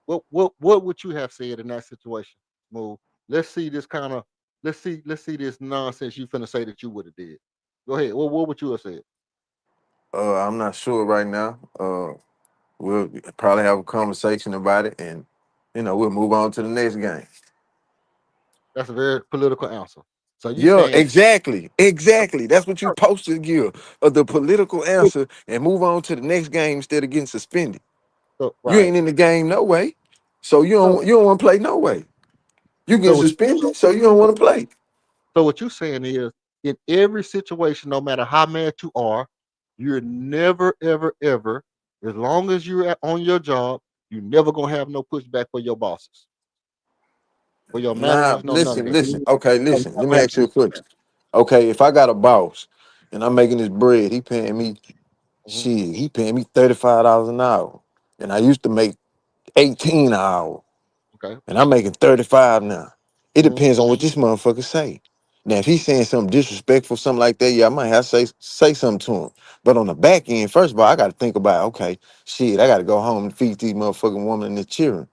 What would you have said in that situation? Smooth. Let's see this kind of let's see this nonsense you finna say that you would have did. Go ahead. What would you have said? I'm not sure right now. We'll probably have a conversation about it, and we'll move on to the next game. That's a very political answer. So you Yeah, saying exactly. Exactly. That's what you supposed to give the political answer and move on to the next game instead of getting suspended. so You right. ain't in the game no way. So you So don't you don't want to play no way. You so get what suspended, so you don't want to play. so what you saying is in every situation, no matter how mad you are, you're never, ever, ever, as long as you're on your job, you're never gonna have no pushback for your bosses, for your Nah, managers, no none of listen, that. listen. Okay, listen. Let me Never ask you a question. Okay, if I got a boss and I'm making his bread, he paying me Mhm. shit. He paying me $35 an hour, and I used to make 18 an hour, Okay. and I'm making 35 now. It Mhm. depends on what this motherfucker say. Now, if he's saying something disrespectful, something like that, yeah, I might have to say something to him. But on the back end, first of all, I got to think about, okay, shit, I got to go home and feed these motherfucking woman and the children.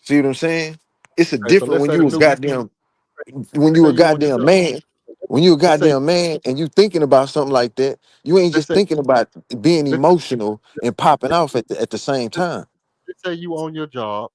See what I'm saying? It's a Okay, so different let's when say you the a new goddamn when let's you say a you on your goddamn job. man. When you a Let's say goddamn man and you thinking about something like that, you ain't let's just say thinking about being let's, emotional and popping off at the same let's, time. let's say you on your job.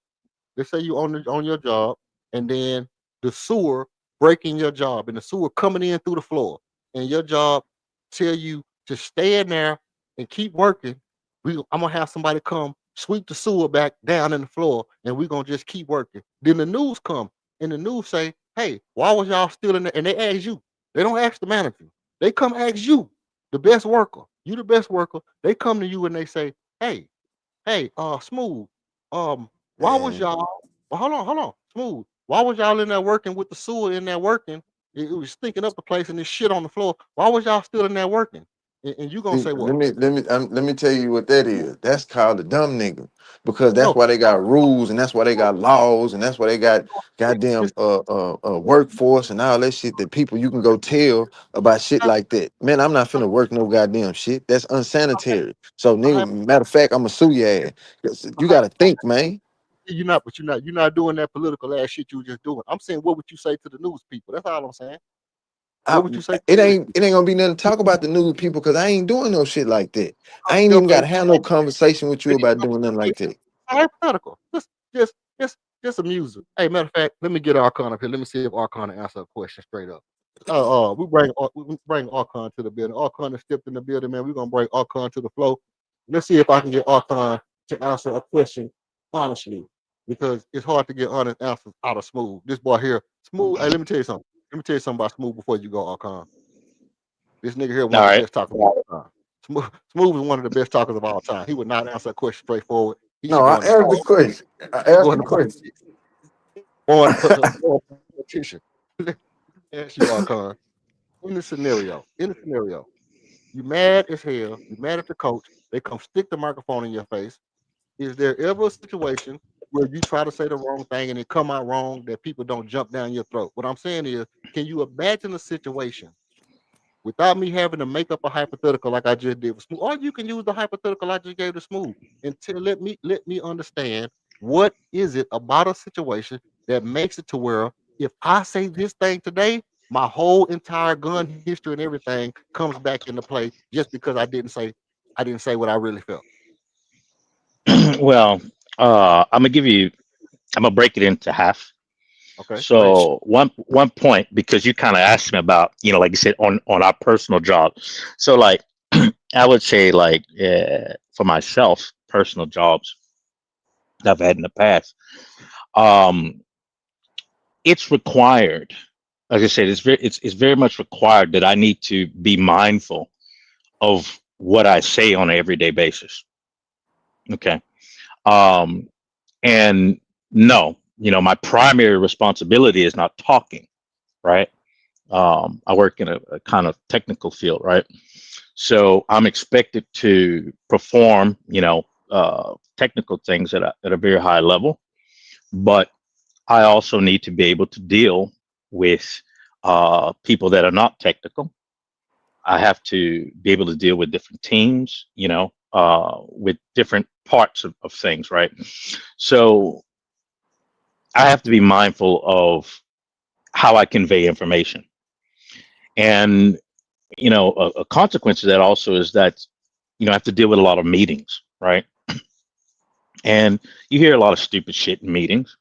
Let's say you on your job, and then the sewer breaking your job, and the sewer coming in through the floor, and your job tell you to stay in there and keep working. I'm gonna have somebody come sweep the sewer back down in the floor, and we're gonna just keep working. Then the news come, and the news say, "Hey, why was y'all still in there?" And they ask you. They don't ask the manager. They come ask you, the best worker. You the best worker. They come to you and they say, "Hey, Smooth. Why was Man, y'all? Well, hold on, Smooth. Why was y'all in there working with the sewer in there working? It was stinking up the place and this shit on the floor. Why was y'all still in there working?" And you gonna see, say what? let me tell you what that is. That's called a dumb nigga because that's No, why they got rules and that's why they no, got laws and that's why they got goddamn it's workforce and all that shit that people you can go tell about shit not, like that. Man, I'm not not, finna work no goddamn shit. That's not, unsanitary. So not, nigga, matter of fact, I'ma sue your ass. 'Cause you not, gotta think, man. you're not doing that political ass shit you were just doing. I'm saying, what would you say to the news people? That's all I'm saying. I, What would you say to it the news ain't gonna be nothing to talk about the new people because I ain't doing no shit like that. I ain't people? even gotta have no conversation with you about doing nothing like that. Hypothetical. Just, just, just a music. Hey, matter of fact, let me get Archon up here. Let me see if Archon answer a question straight up. We bring Archon to the building. Archon has stepped in the building, man. We're gonna bring Archon to the flow. Let's see if I can get Archon to answer a question honestly, because it's hard to get honest answers out of Smooth. This boy here, Smooth. Hey, let me tell you something. Let me tell you something about Smooth before you go, Archon. This nigga here, All one of the right. best talkers of all time. Smooth is one of the best talkers of all time. He would not answer a question straightforward. He No, should I go into asked the politics. question. I He asked go the into question. politics. Or a politician. Ask you, Archon. In the scenario, you mad as hell, you mad at the coach, they come stick the microphone in your face. Is there ever a situation where you try to say the wrong thing and it come out wrong that people don't jump down your throat? What I'm saying is, can you imagine a situation without me having to make up a hypothetical like I just did with Smooth, or you can use the hypothetical I just gave to Smooth and let me understand what is it about a situation that makes it to where if I say this thing today, my whole entire gun history and everything comes back into play just because I didn't say what I really felt. Well, I'm gonna give you. I'm gonna break it into half. Okay, thank you. So one point because you kind of asked me about like you said on our personal job. So like I would say like for myself, personal jobs that I've had in the past, um, it's required. Like I said, it's very much required that I need to be mindful of what I say on an everyday basis. Okay. Um, and no, my primary responsibility is not talking, right? I work in a kind of technical field, right? So I'm expected to perform, technical things at a very high level, but I also need to be able to deal with people that are not technical. I have to be able to deal with different teams, with different parts of things, right? So I have to be mindful of how I convey information. And, a consequence of that also is that, I have to deal with a lot of meetings, right? And you hear a lot of stupid shit in meetings.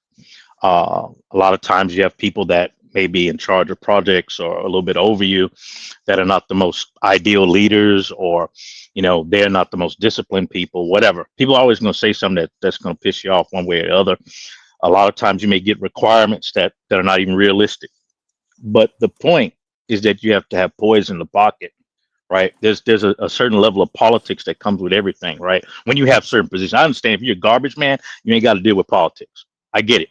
A lot of times you have people that may be in charge of projects or a little bit over you that are not the most ideal leaders or, they're not the most disciplined people, whatever. People are always going to say something that's going to piss you off one way or the other. A lot of times you may get requirements that are not even realistic. But the point is that you have to have poise in the pocket, right? There's a certain level of politics that comes with everything, right? When you have certain positions, I understand if you're a garbage man, you ain't got to deal with politics. I get it,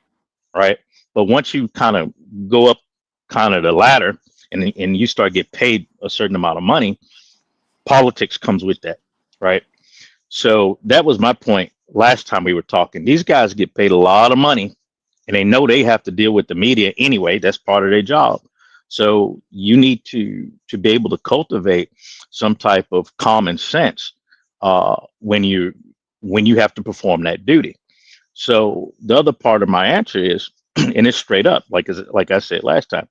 right? But once you kind of go up kind of the ladder and you start get paid a certain amount of money, politics comes with that, right? So that was my point last time we were talking. These guys get paid a lot of money and they know they have to deal with the media anyway. That's part of their job. So you need to be able to cultivate some type of common sense when you have to perform that duty. So the other part of my answer is, and it's straight up, like I said last time,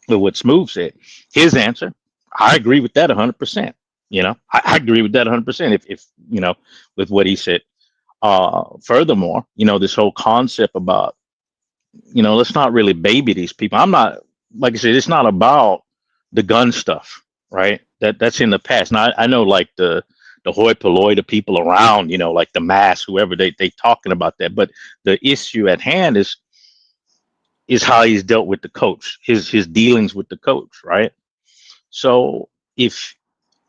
with what Smooth said, his answer, I agree with that 100%. I agree with that 100%. If with what he said. Furthermore, this whole concept about let's not really baby these people. I'm not, like I said, it's not about the gun stuff, right? That's in the past. Now I know like the hoi polloi, the people around, like the mass, whoever they talking about that. But the issue at hand is how he's dealt with the coach, his dealings with the coach, right? So if,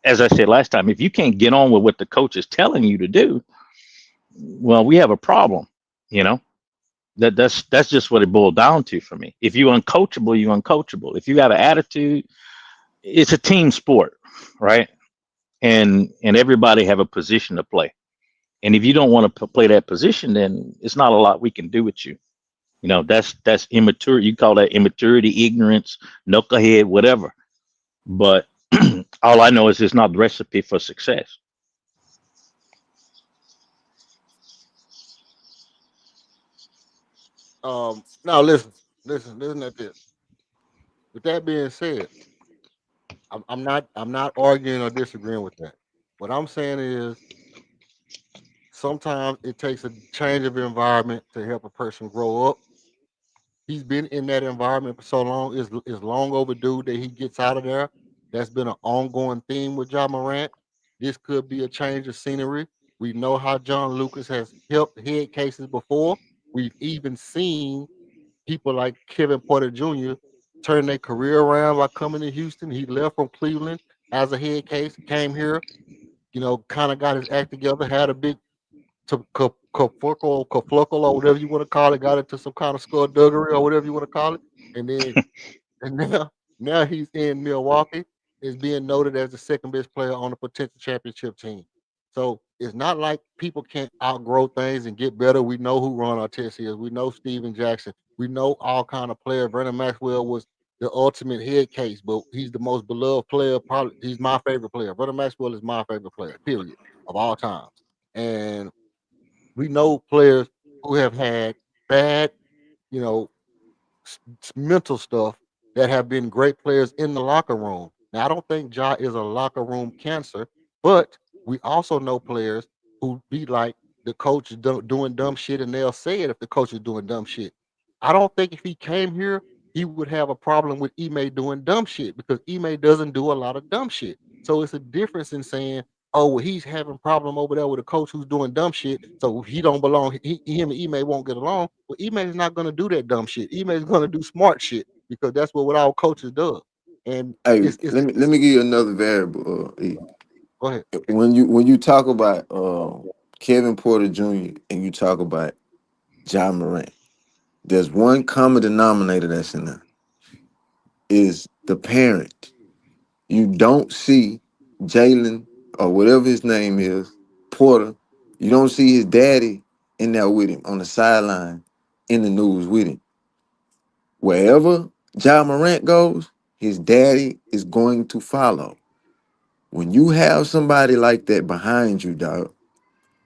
as I said last time, if you can't get on with what the coach is telling you to do, well, we have a problem, you know. That's just what it boiled down to for me. If you're uncoachable, you're uncoachable. If you got an attitude, it's a team sport, right? And everybody have a position to play. And if you don't want to play that position, then it's not a lot we can do with you. That's immature. You call that immaturity, ignorance, knucklehead, whatever. But all I know is it's not the recipe for success. Now listen at this. With that being said, I'm not arguing or disagreeing with that. What I'm saying is sometimes it takes a change of environment to help a person grow up. He's been in that environment for so long, is long overdue that he gets out of there. That's been an ongoing theme with John Morant. This could be a change of scenery. We know how John Lucas has helped head cases before. We've even seen people like Kevin Porter Jr. turn their career around by coming to Houston. He left from Cleveland as a head case, came here, kind of got his act together, had a big kerfuffle or whatever you want to call it, got into some kind of skullduggery or whatever you want to call it, and then and now he's in Milwaukee, is being noted as the second best player on a potential championship team. So it's not like people can't outgrow things and get better. We know who Ron Artest is. We know Steven Jackson. We know all kind of players. Vernon Maxwell was the ultimate head case, but he's the most beloved player. Probably he's my favorite player. Vernon Maxwell is my favorite player, period, of all times. And we know players who have had bad, you know, mental stuff that have been great players in the locker room. Now, I don't think Ja is a locker room cancer, but we also know players who be like the coach is doing dumb shit, and they'll say it if the coach is doing dumb shit. I don't think if he came here, he would have a problem with Ime doing dumb shit because Ime doesn't do a lot of dumb shit. So it's a difference in saying, oh, well, he's having problem over there with a coach who's doing dumb shit, so he don't belong. Him and Ime won't get along. Well, Ime is not going to do that dumb shit. Ime is going to do smart shit because that's what all coaches do. And Hey, it's let me give you another variable. go ahead. When you talk about Kevin Porter Jr. and you talk about John Morant, there's one common denominator that's in there is the parent. You don't see Jalen or whatever his name is, Porter. You don't see his daddy in there with him on the sideline in the news with him. Wherever John Morant goes, his daddy is going to follow. When you have somebody like that behind you, dog,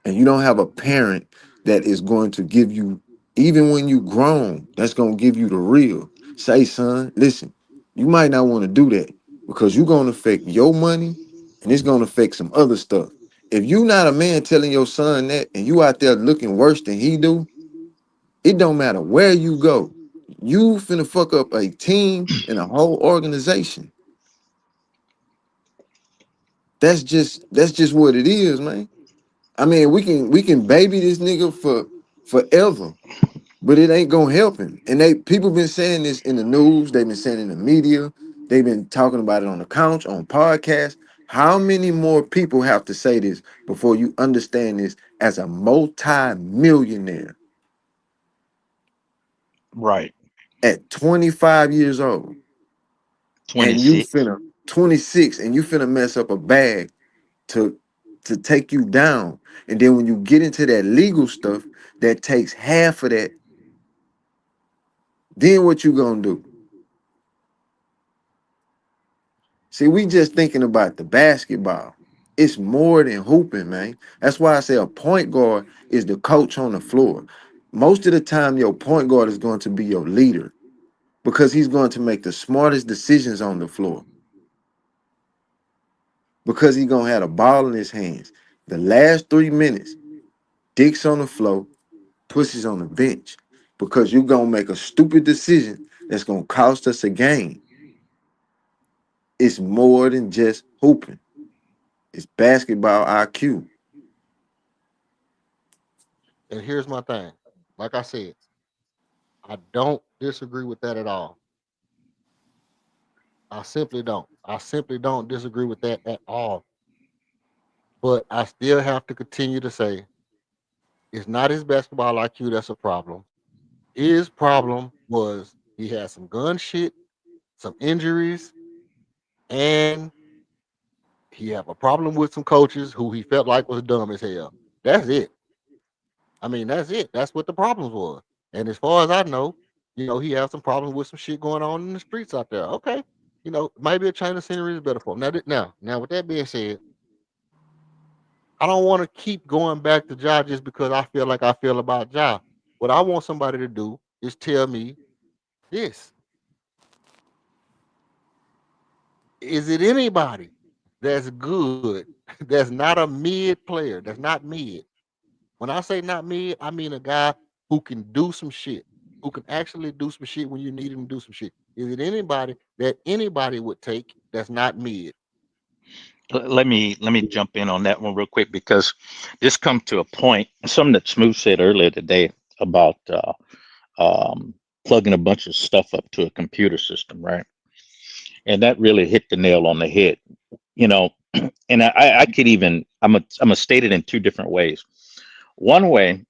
and you don't have a parent that is going to give you, even when you grown, that's going to give you the real. Say, son, listen, you might not want to do that because you're going to affect your money and it's going to affect some other stuff. If you not a man telling your son that and you out there looking worse than he do, it don't matter where you go. You finna fuck up a team and a whole organization. That's just what it is, man. I mean, we can baby this nigga for forever, but it ain't gonna help him. And people been saying this in the news, they've been saying it in the media. They've been talking about it on the couch, on podcasts. How many more people have to say this before you understand this as a multi-millionaire Right. at 25 years old? And you 26. finna 26 and you finna mess up a bag to take you down. And then when you get into that legal stuff that takes half of that, then what you gonna do? See, we just thinking about the basketball. It's more than hooping, man. That's why I say a point guard is the coach on the floor. Most of the time, your point guard is going to be your leader because he's going to make the smartest decisions on the floor because he's going to have the ball in his hands. The last 3 minutes, Dick's on the floor, Pussy's on the bench because you're going to make a stupid decision that's going to cost us a game. It's more than just hooping. It's basketball IQ. And here's my thing. Like I said, I don't disagree with that at all. I simply don't. I simply don't disagree with that at all. But I still have to continue to say it's not his basketball IQ that's a problem. His problem was he had some gun shit, some injuries, and he had a problem with some coaches who he felt like was dumb as hell. That's it. I mean, that's it. That's what the problems was. And as far as I know, he has some problems with some shit going on in the streets out there. Okay. Maybe a change of scenery is better for him. Now, with that being said, I don't want to keep going back to Ja just because I feel like I feel about Ja. What I want somebody to do is tell me this. Is it anybody that's good, that's not a mid player, that's not mid? When I say not mid, I mean a guy who can do some shit, who can actually do some shit when you need him to do some shit. Is it anybody that anybody would take that's not mid? Let me jump in on that one real quick because this comes to a point. Something that Smooth said earlier today about plugging a bunch of stuff up to a computer system, right? And that really hit the nail on the head. You know, and I could even I'm a state it in two different ways. One way,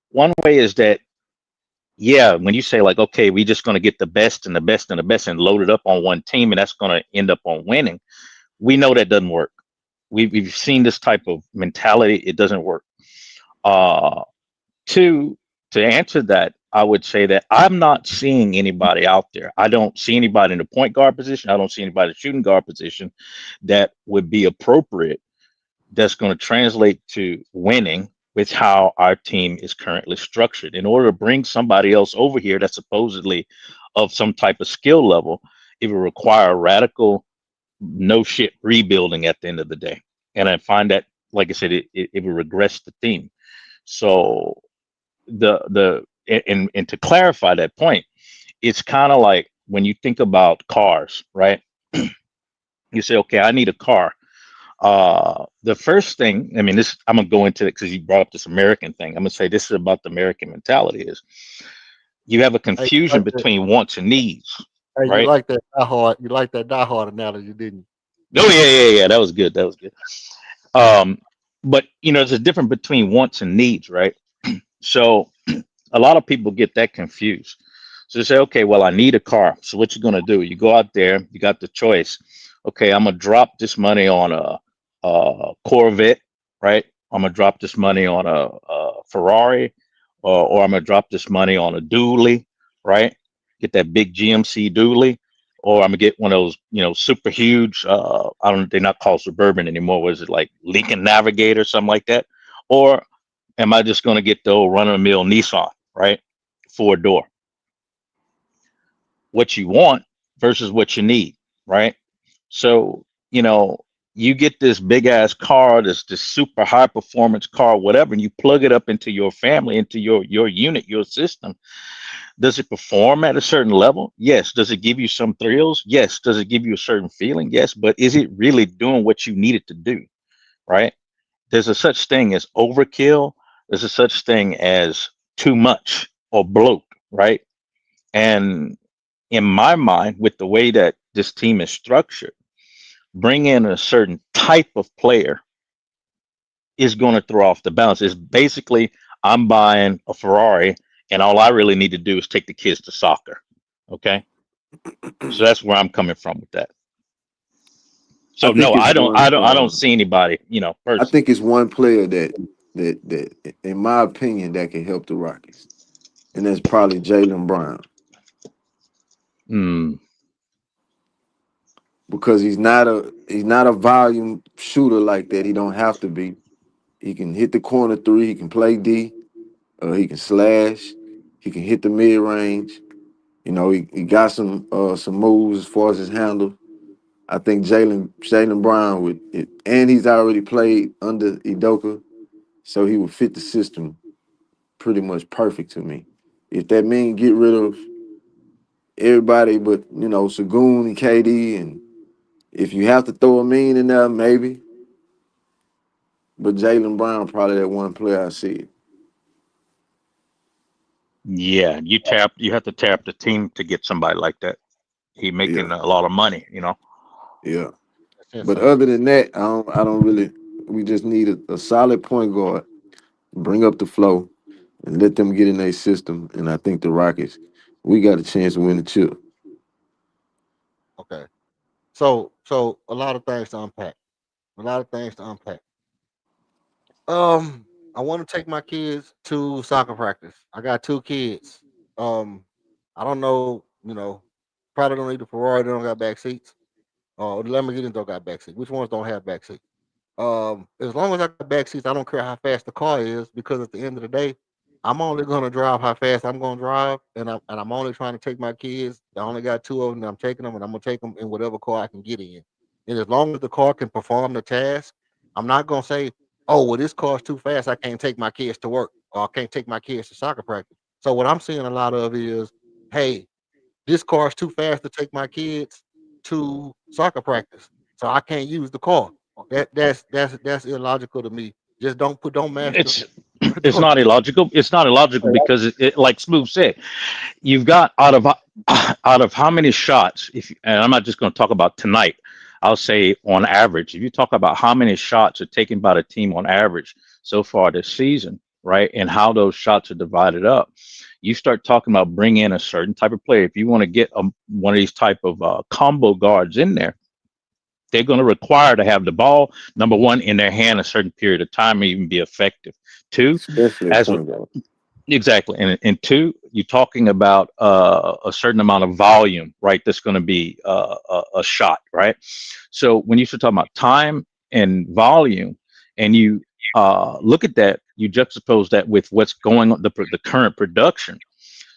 one way is that yeah, when you say like, okay, we just going to get the best and the best and the best and load it up on one team, and that's going to end up on winning. We know that doesn't work. We've seen this type of mentality. It doesn't work. Uh, two, to answer that, I would say that I'm not seeing anybody out there. I don't see anybody in the point guard position. I don't see anybody in the shooting guard position that would be appropriate that's going to translate to winning with how our team is currently structured. In order to bring somebody else over here that's supposedly of some type of skill level, it will require radical no shit rebuilding at the end of the day. And I find that, like I said, it will regress the team. So and to clarify that point, it's kind of like when you think about cars, right? You say, okay, I need a car. The first thing, I mean, this I'm gonna go into it because you brought up this American thing. I'm gonna say this is about the American mentality is you have a Hey, confusion between wants and needs, you right? like that diehard? You like that diehard analogy, didn't Oh yeah. That was good. That was good. Um, but there's a difference between wants and needs, right? So a lot of people get that confused. So they say, okay, well, I need a car. So what you gonna do? You go out there, you got the choice. Okay, I'm gonna drop this money on a Corvette, right? I'm gonna drop this money on a Ferrari, or I'm gonna drop this money on a dually, right? Get that big GMC dually, or I'm gonna get one of those, super huge. I don't. They're not called Suburban anymore. Was it like Lincoln Navigator, something like that? Or am I just gonna get the old run-of-the-mill Nissan, right? Four door. What you want versus what you need, right? So, you get this big ass car, this super high performance car, whatever, and you plug it up into your family, into your unit, your system. Does it perform at a certain level? Yes. Does it give you some thrills? Yes. Does it give you a certain feeling? Yes. But is it really doing what you need it to do? Right? There's a such thing as overkill. There's a such thing as too much or bloat, right? And in my mind, with the way that this team is structured, bring in a certain type of player is going to throw off the balance. It's basically I'm buying a Ferrari, and all I really need to do is take the kids to soccer. Okay, so that's where I'm coming from with that. I So no, think it's one. I don't see anybody, you know, I personally. think it's one player that, in my opinion, that can help the Rockets, and that's probably Jalen Brown, Mm, because he's not a volume shooter like that. He don't have to be. He can hit the corner three. He can play D. He can slash. He can hit the mid range. He got some moves as far as his handle. I think Jalen Brown would, and he's already played under Idoka, so he would fit the system pretty much perfect to me. If that means get rid of everybody but Sagoon and KD, and if you have to throw a mean in there, maybe. But Jalen Brown probably that one player I see. yeah, you have to tap the team to get somebody like that. He Yeah, making a lot of money, you know. yeah. That's But insane. other than that, I don't really. We just need a solid point guard, bring up the flow, and let them get in their system. And I think the Rockets, we got a chance to win the chip. Okay. So a lot of things to unpack. A lot of things to unpack. Um, I want to take my kids to soccer practice. I got two kids. Um, I don't know, probably don't need the Ferrari. They don't got back seats. The Lamborghinis don't got back seats. Which ones don't have back seats? As long as I got back seats, I don't care how fast the car is, because at the end of the day, I'm only gonna drive how fast I'm gonna drive, and I'm only trying to take my kids. I only got two of them, and I'm taking them, and I'm gonna take them in whatever car I can get in. And as long as the car can perform the task, I'm not gonna say, "Oh, well, this car's too fast. I can't take my kids to work, or I can't take my kids to soccer practice." So what I'm seeing a lot of is, "Hey, this car is too fast to take my kids to soccer practice, so I can't use the car." That's illogical to me. Just don't mash the It's it's don't. not illogical. It's not illogical because like Smooth said, you've got out of how many shots, if and I'm not just going to talk about tonight, I'll say on average, if you talk about how many shots are taken by the team on average so far this season, right, and how those shots are divided up, you start talking about bringing in a certain type of player. If you want to get one of these type of combo guards in there, they're going to require to have the ball, number one, in their hand a certain period of time and even be effective. Two, Especially a as point guard. exactly, and two, you're talking about a certain amount of volume, right? That's going to be a shot, right? So when you start talking about time and volume, and you look at that, you juxtapose that with what's going on the current production.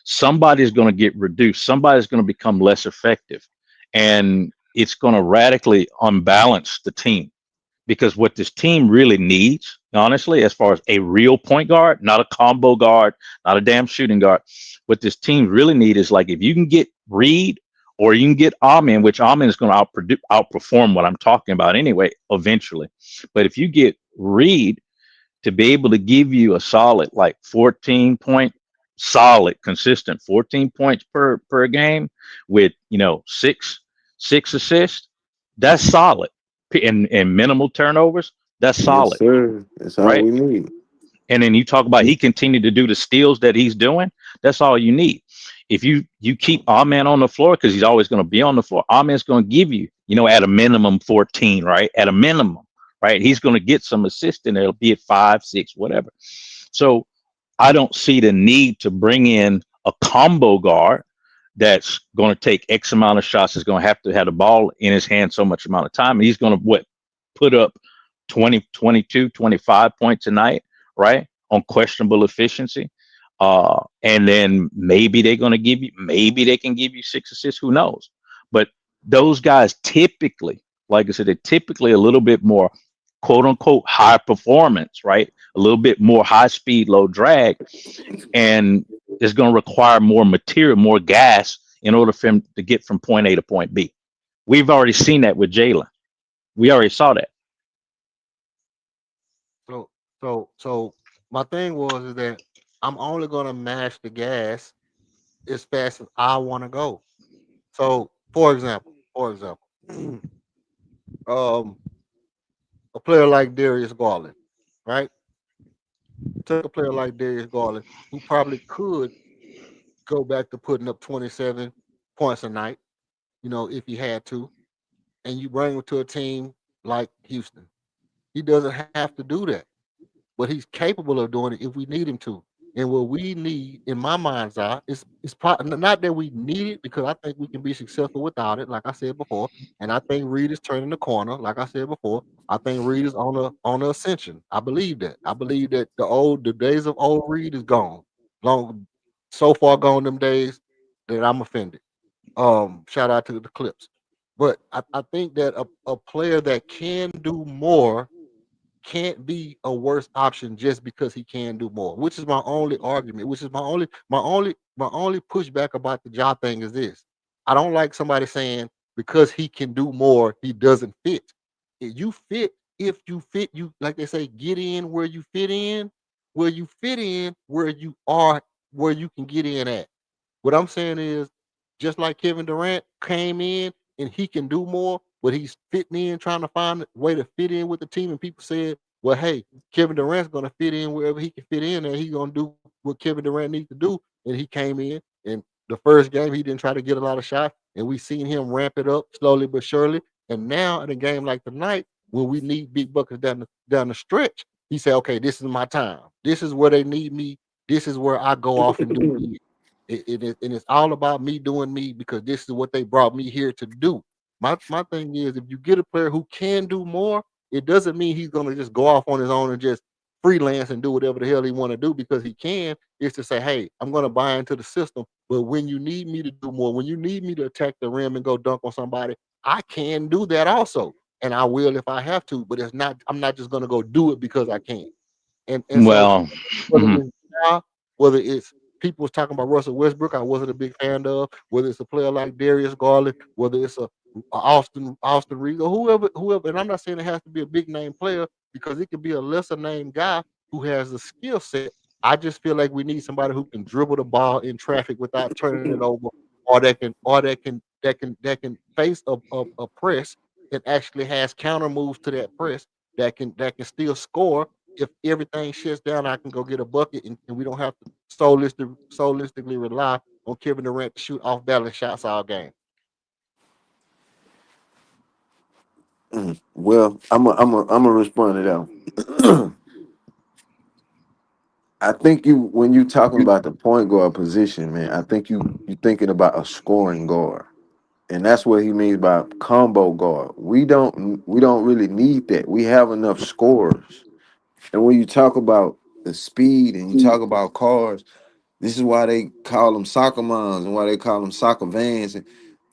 Somebody's going to get reduced. Somebody's going to become less effective, and it's going to radically unbalance the team, because what this team really needs, honestly, as far as a real point guard, not a combo guard, not a damn shooting guard, what this team really need is, like, if you can get Reed or you can get Amen, which Amen is going to outperform what I'm talking about anyway, eventually. But if you get Reed to be able to give you a solid, like 14 point, solid, consistent 14 points per game with, six assists, that's solid. And minimal turnovers, that's Yes, solid, sir. That's all right? we need. And then you talk about he continued to do the steals that he's doing. That's all you need. If you keep Amen on the floor, because he's always going to be on the floor, Amen's going to give you, at a minimum 14, right? At a minimum, right? He's going to get some assist in there, be it 5, 6, whatever. So I don't see the need to bring in a combo guard that's going to take X amount of shots, is going to have the ball in his hand so much amount of time. And he's going to put up 20, 22, 25 points a night, right? On questionable efficiency. And then maybe they can give you 6 assists, who knows? But those guys typically, like I said, they're typically a little bit more quote unquote high performance, right? A little bit more high speed, low drag, and it's going to require more material, more gas in order for him to get from point A to point B. We've already seen that with Jalen. We already saw that. So my thing was is that I'm only gonna mash the gas as fast as I want to go. So, for example, For example, um, a player like Darius Garland, right? Take a player like Darius Garland, who probably could go back to putting up 27 points a night, if he had to, and you bring him to a team like Houston. He doesn't have to do that, but he's capable of doing it if we need him to. And what we need, in my mind's eye, is not that we need it because I think we can be successful without it, like I said before. And I think Reed is turning the corner, like I said before. I think Reed is on the ascension. I believe that. I believe that the days of old Reed is gone, long, so far gone them days that I'm offended. Shout out to the Clips, but I think that a player that can do more can't be a worse option just because he can do more, which is my only argument, which is my only pushback about the job thing is this. I don't like somebody saying because he can do more, he doesn't fit. You fit if you fit, you like they say, get in where you fit in, where you fit in, where you are, where you can get in at. What I'm saying is, just like Kevin Durant came in and he can do more, but he's fitting in, trying to find a way to fit in with the team. And people said, well, hey, Kevin Durant's going to fit in wherever he can fit in, and he's going to do what Kevin Durant needs to do. And he came in, and the first game, he didn't try to get a lot of shots, and we seen him ramp it up slowly but surely. And now in a game like tonight, when we need big buckets down the stretch, he said, okay, this is my time. This is where they need me. This is where I go off and do big. And it's all about me doing me because this is what they brought me here to do. My thing is, if you get a player who can do more, it doesn't mean he's gonna just go off on his own and just freelance and do whatever the hell he want to do because he can. It's to say, hey, I'm gonna buy into the system. But when you need me to do more, when you need me to attack the rim and go dunk on somebody, I can do that also, and I will if I have to. But it's not. I'm not just gonna go do it because I can. And so Well, whether mhm. it's Ja, whether it's people was talking about Russell Westbrook, I wasn't a big fan of. Whether it's a player like Darius Garland, whether it's a Austin Reeves, or whoever. And I'm not saying it has to be a big name player because it could be a lesser name guy who has the skill set. I just feel like we need somebody who can dribble the ball in traffic without turning it over, or that can face a press and actually has counter moves to that press that can still score. If everything shuts down, I can go get a bucket, and we don't have to solistically rely on Kevin Durant to shoot off balance shots all game. Well, I'm a respond to that. I think when you talking about the point guard position, man, I think you thinking about a scoring guard, and that's what he means by combo guard. We don't really need that. We have enough scorers, and when you talk about the speed and you talk about cars, this is why they call them soccer moms and why they call them soccer vans. And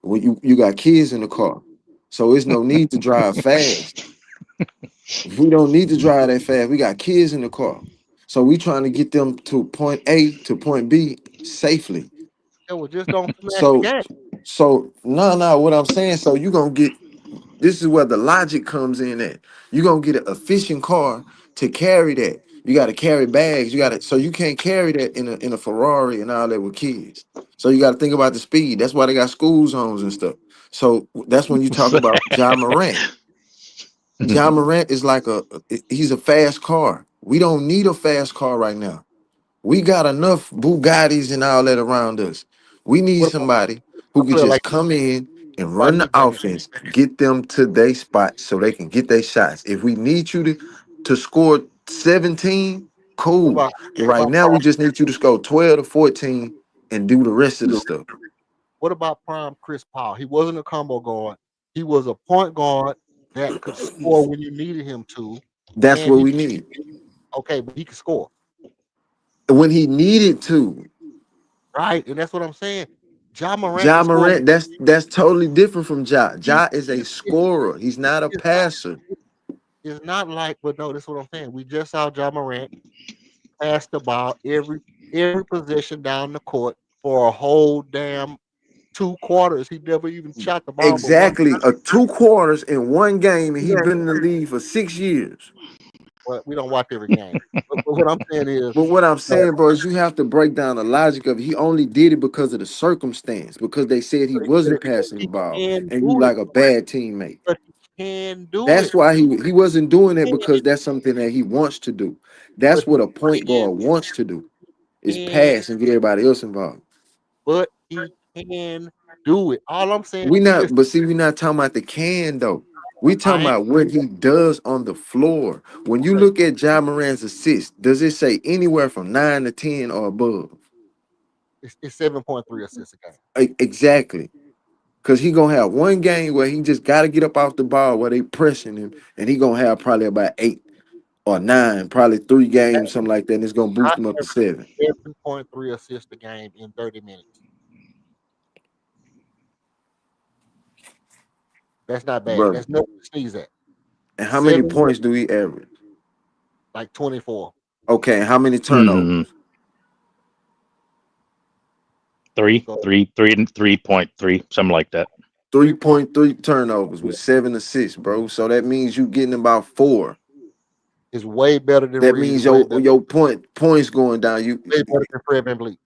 when you got kids in the car, so it's no need to drive fast. We don't need to drive that fast. We got kids in the car. So we trying to get them to point A to point B safely. Yeah, well, just don't smash the So game. no, what I'm saying, so you gonna get this is where the logic comes in at. You're gonna get an efficient car to carry that. You gotta carry bags, so you can't carry that in a Ferrari and all that with kids. So you gotta think about the speed. That's why they got school zones and stuff. So that's when you talk about John Morant. John Morant is like he's a fast car. We don't need a fast car right now. We got enough Bugattis and all that around us. We need What about somebody a who could player just like come in and about run the Evan? offense, get them to their spot so they can get their shots. If we need you to score 17, What cool. about But what right about now, prime? we just need you to score 12 to 14 and do the rest of the stuff. What about prime Chris Paul? He wasn't a combo guard. He was a point guard that could score when you needed him to, That's and what he we need. okay, but he could score, When he needed to, right? And that's what I'm saying. John Morant can Ja score. Morant, that's totally different from Ja. He, Ja is a scorer. He's not a it's not. passer. It's not like, but no, that's what I'm saying. We just saw John Morant pass the ball every possession down the court for a whole damn 2 quarters. He never even shot the ball, but one Exactly. 2 quarters in one game, and he's been in the league for 6 years. But we don't watch every game. But what I'm saying is, But what I'm no, saying, bro, is you have to break down the logic of it. He only did it because of the circumstance, because they said he but wasn't passing the he ball, can and you do it. like a bad teammate. But he can do That's it. why he wasn't doing it He because that's something that he wants to do. That's but what a point he guard wants to do is can, pass and get everybody else involved. but he can do it. All I'm saying, We not, listen, but see, we're not talking about the can though. We talking I ain't about what he does on the floor. When you okay. look at Ja Morant's assist, does it say anywhere from 9 to 10 or above? It's 7.3 assists a game. Exactly. Because he gonna have one game where he just gotta get up off the ball where they pressing him, and he gonna have probably about 8 or 9, probably 3 games, something like that, and it's gonna I boost him up to have 7. 7.3 assists a game in 30 minutes. That's not bad. Bro. That's nothing to sneeze at. And how many 7, points do he average? like 24. Okay, and how many turnovers? Hmm. Three, So three, three, and 3.3, something like that. 3.3 turnovers with 7 assists, bro. So that means you getting about 4. it's way better than That Reed. means It's way better. your points going down. You Way better than Fred VanVleet.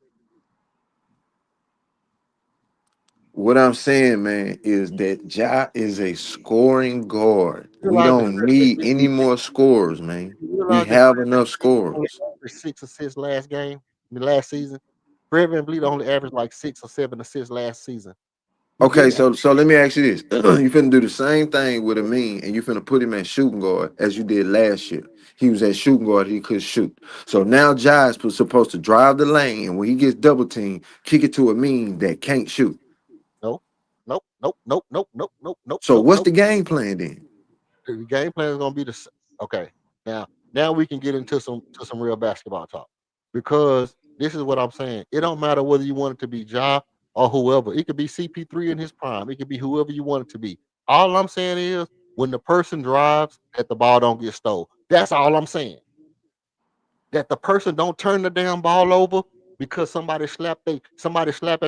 What I'm saying, man, is that Ja is a scoring guard. You We realize that don't Fred need VanVleet, any more scores, man. you We realize that have Fred enough VanVleet only scores. averaged 6 assists last game, last season. Fred VanVleet only averaged like 6 or 7 assists last season. He Okay, didn't have so let me ask you this: you finna do the same thing with a mean, and you finna put him at shooting guard as you did last year. He was at shooting guard; he could shoot. So now Ja is supposed to drive the lane, and when he gets double teamed, kick it to a mean that can't shoot. no, nope, nope, nope, nope, nope, nope, nope, So nope, what's nope. the game plan then? The game plan is gonna be okay. Now we can get into some real basketball talk because this is what I'm saying. It don't matter whether you want it to be Ja or whoever. It could be CP3 in his prime. It could be whoever you want it to be. All I'm saying is when the person drives, that the ball don't get stole. That's all I'm saying. That the person don't turn the damn ball over because somebody slap at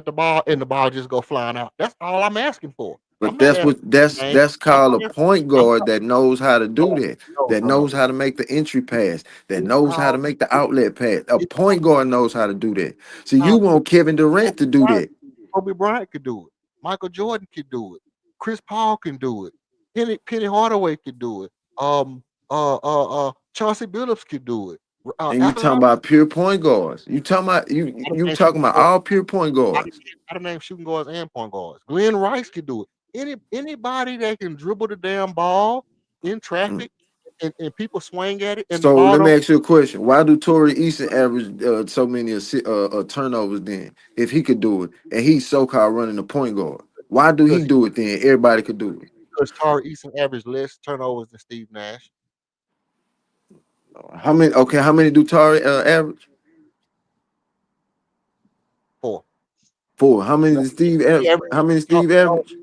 the ball and the ball just go flying out. That's all I'm asking for. I'm But not that's asking what for the game. that's I'm called a asking, point I'm guard talking, that knows how to do no, that, no, that no, no. knows how to make the entry pass, that It's knows how to called make the outlet pass. A it's point guard knows how to do that. So you called want Kevin Durant to Kobe do Bryant. that. Kobe Bryant could do it. Michael Jordan could do it. Chris Paul can do it. Penny Hardaway could do it. Chauncey Billups could do it. And you Allen talking Iverson. about pure point guards. You talking about I done you named talking shooting about guards. all pure point I guards. done named shooting guards and point guards. Glenn Rice could do it. Anybody that can dribble the damn ball in Mm. traffic and people swing at it and the So ball let me don't ask you a question. Why do Torrey Eason average so many turnovers then? If he could do it, and he's so-called running the point guard, why do he because do it then? Everybody could do it. Tari Eason averaged less turnovers than Steve Nash. How many? Okay, how many do Torrey average? 4. 4. How many No, did Steve? he averaged, How many Tari Steve average?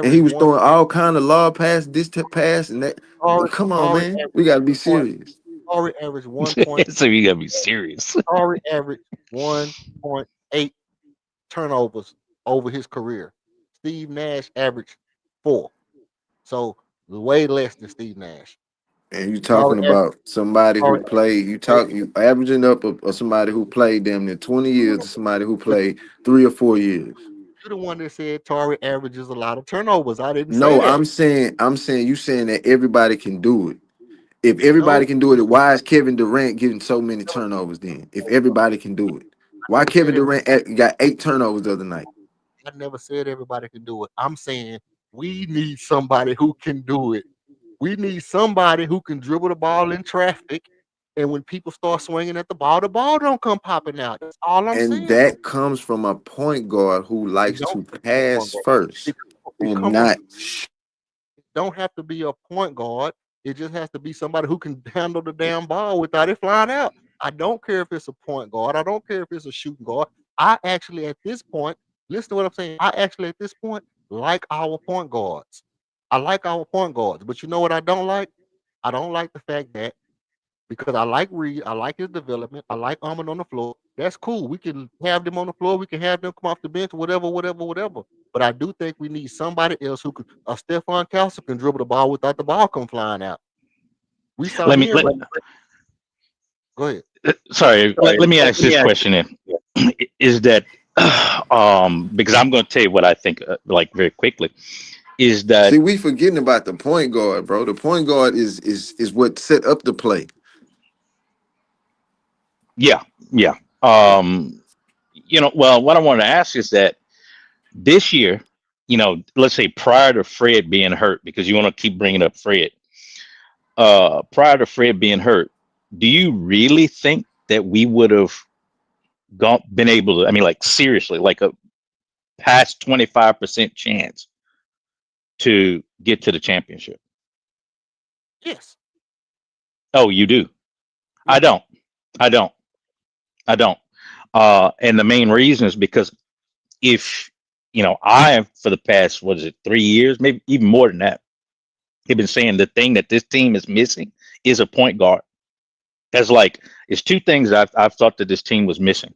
And he averaged was one. throwing all kind of lob pass, pass, and that. Tari Come on, Tari man, we averaged got to be 1 serious. Tari averaged 1 point. So you gotta be serious. Tari averaged 1.8 turnovers over his career. Steve Nash averaged 4. So way less than Steve Nash. And you Tari talking averaged about somebody who Tari played, you averaging up of somebody who played damn near 20 years averaged, to somebody who played 3 or 4 years. you're the one that said Tari averages a lot of turnovers. I didn't say No, that. I'm saying you saying that everybody can do it. If everybody No, can do it, why is Kevin Durant getting so many turnovers then? If everybody can do it. I Why never said Kevin everybody. Durant got 8 turnovers the other night? I never said everybody can do it. I'm saying we need somebody who can do it. We need somebody who can dribble the ball in traffic, and when people start swinging at the ball don't come popping out. That's all I'm And saying. that comes from a point guard who It likes don't to come from a point pass guard. first It, it and come from not. it don't have to be a point guard. It just has to be somebody who can handle the damn ball without it flying out. I don't care if it's a point guard. I don't care if it's a shooting guard. I actually at this point, listen to what I'm saying. I actually at this point like our point guards. I like our point guards, but you know what I don't like? I don't like the fact that because I like Reed, I like his development, I like Armand on the floor. That's cool. We can have them on the floor, we can have them come off the bench, whatever, whatever, whatever. But I do think we need somebody else who could a Stephon Castle can dribble the ball without the ball come flying out. We saw Let me him. let Go ahead. sorry. Let me ask this question in. Is that because I'm going to tell you what I think like very quickly is that See, we forgetting about the point guard, bro. The point guard is what set up the play. yeah, yeah. Well, what I want to ask is that this year, let's say prior to Fred being hurt, because you want to keep bringing up Fred, prior to Fred being hurt, do you really think that we would have been able to, I mean, like seriously, like a past 25% chance to get to the championship? Yes. Oh, you do? I Yeah. don't. I don't. I don't. And the main reason is because if, I have for the past, what is it, 3 years, maybe even more than that, have been saying the thing that this team is missing is a point guard. That's like, it's two things I've thought that this team was missing: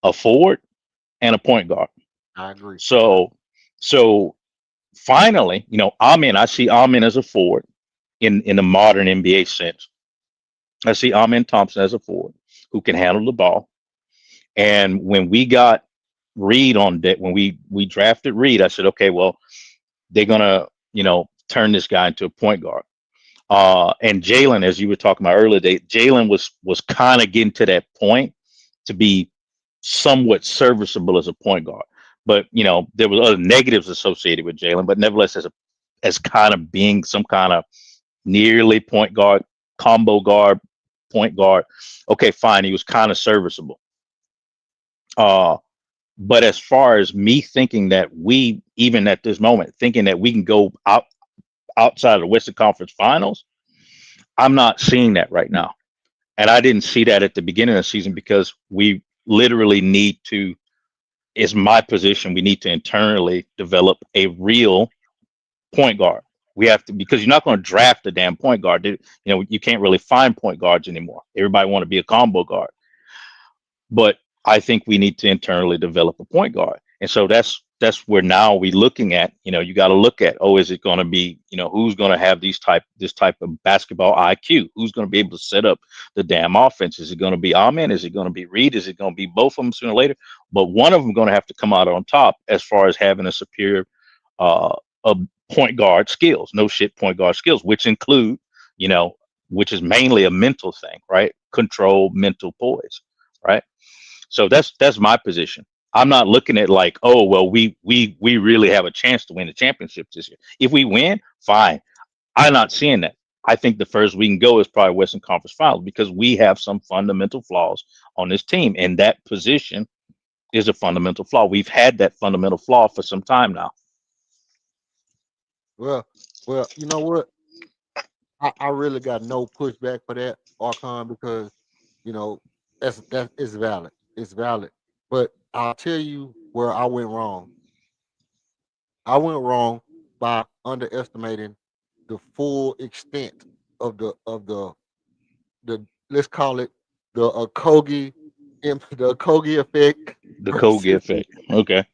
a forward and a point guard. I agree. So finally, I see Amin as a forward in the modern NBA sense. I see Amin Thompson as a forward who can handle the ball. And when we got Reed on deck, when we drafted Reed, I said, okay, well, they're gonna, turn this guy into a point guard. And Jalen, as you were talking about earlier, Jalen was kind of getting to that point to be somewhat serviceable as a point guard. But there was other negatives associated with Jalen, but nevertheless, as kind of being some kind of nearly point guard, combo guard, point guard. Okay, fine, he was kind of serviceable. But as far as me thinking that we, even at this moment, thinking that we can go outside of the Western Conference Finals, I'm not seeing that right now. And I didn't see that at the beginning of the season because we literally need to, is my position, we need to internally develop a real point guard. We have to, because you're not going to draft a damn point guard. You can't really find point guards anymore. Everybody want to be a combo guard. But I think we need to internally develop a point guard. And so that's where now we looking at, you got to look at, is it going to be, who's going to have this type of basketball IQ? Who's going to be able to set up the damn offense? Is it going to be Amen? Is it going to be Reed? Is it going to be both of them sooner or later? But one of them going to have to come out on top as far as having a superior a point guard skills, no shit point guard skills, which include, which is mainly a mental thing, right? Control, mental poise, right? So that's my position. I'm not looking at like, we really have a chance to win the championship this year. If we win, fine. I'm not seeing that. I think the furthest we can go is probably Western Conference Finals because we have some fundamental flaws on this team, and that position is a fundamental flaw. We've had that fundamental flaw for some time now. Well, you know what? I really got no pushback for that, Archon, because you know that is valid. It's valid. But I'll tell you where I went wrong. I went wrong by underestimating the full extent of the let's call it the Okogie effect The Kogi versus effect. Okay.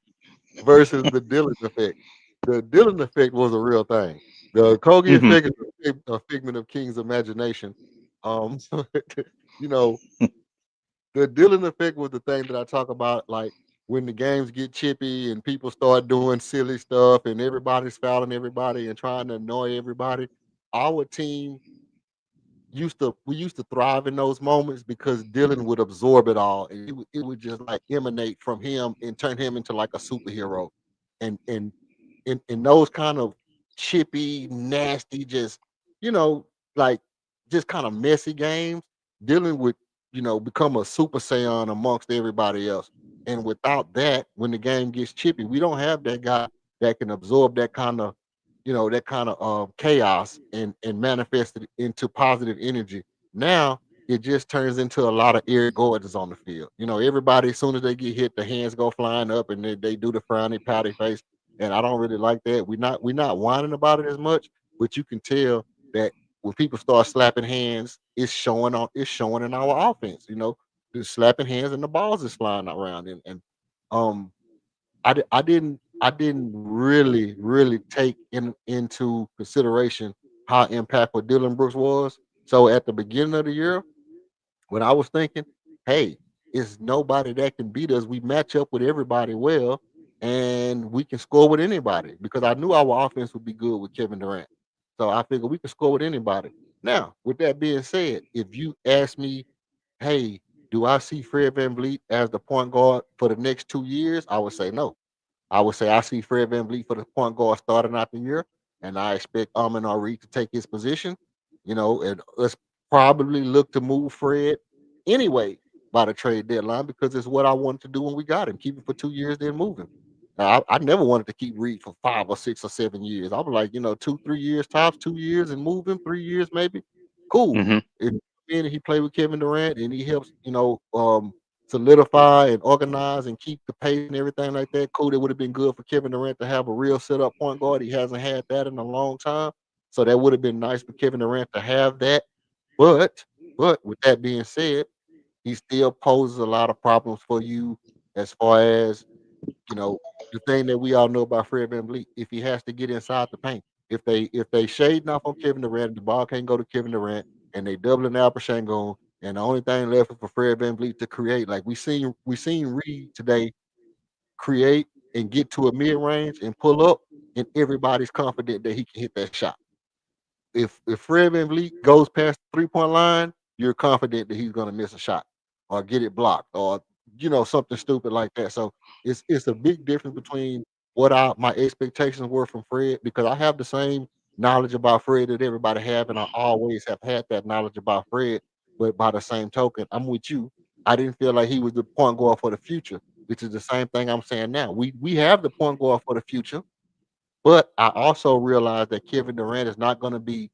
the Dylan effect. The Dylan effect was a real thing. The Kogi Hmm. effect is a figment of King's imagination. Um, you know, the Dylan effect was the thing that I talk about, like when the games get chippy and people start doing silly stuff and everybody's fouling everybody and trying to annoy everybody. Our team used to thrive in those moments because Dylan would absorb it all and it would just like emanate from him and turn him into like a superhero. And in those kind of chippy, nasty, just you know, like just kind of messy games, Dylan would, become a super saiyan amongst everybody else. And without that, when the game gets chippy, we don't have that guy that can absorb that kind of chaos and manifest it into positive energy. Now it just turns into a lot of Eric Gordons on the field. Everybody as soon as they get hit, the hands go flying up and they do the frowny pouty face. And I don't really like that. We're not whining about it as much, but you can tell that when people start slapping hands, it's showing in our offense. The slapping hands and the balls is flying around and um I didn't really take into consideration how impactful Dylan Brooks was. So at the beginning of the year, when I was thinking, hey, it's nobody that can beat us. We match up with everybody well, and we can score with anybody because I knew our offense would be good with Kevin Durant. So I figured we could score with anybody. Now, with that being said, if you ask me, hey, do I see Fred VanVleet as the point guard for the next 2 years? I would say no. I would say I see Fred VanVleet for the point guard starting out the year, and I expect Amon Reed to take his position. And us probably look to move Fred anyway by the trade deadline because it's what I wanted to do when we got him. Keep him for 2 years, then move him. Now, I never wanted to keep Reed for 5 or 6 or 7 years. I was like, 2, 3 years tops, 2 years and move him, 3 years maybe. Cool. Hmm. If he played with Kevin Durant and he helps, solidify and organize and keep the pace and everything like that. Cool. It would have been good for Kevin Durant to have a real setup point guard. He hasn't had that in a long time. So that would have been nice for Kevin Durant to have that. But with that being said, he still poses a lot of problems for you as far as the thing that we all know about Fred VanVleet. If he has to get inside the paint, if they shading off on Kevin Durant, the ball can't go to Kevin Durant, and they doubling Alperen Sengun, and the only thing left is for Fred VanVleet to create. Like we seen Reed today create and get to a mid range and pull up, and everybody's confident that he can hit that shot. If Fred VanVleet goes past the 3-point line, you're confident that he's gonna miss a shot or get it blocked or something stupid like that. So it's a big difference between what my expectations were from Fred because I have the same knowledge about Fred that everybody have, and I always have had that knowledge about Fred. But by the same token, I'm with you. I didn't feel like he was the point guard for the future, which is the same thing I'm saying now. We have the point guard for the future, but I also realize that Kevin Durant is not going to be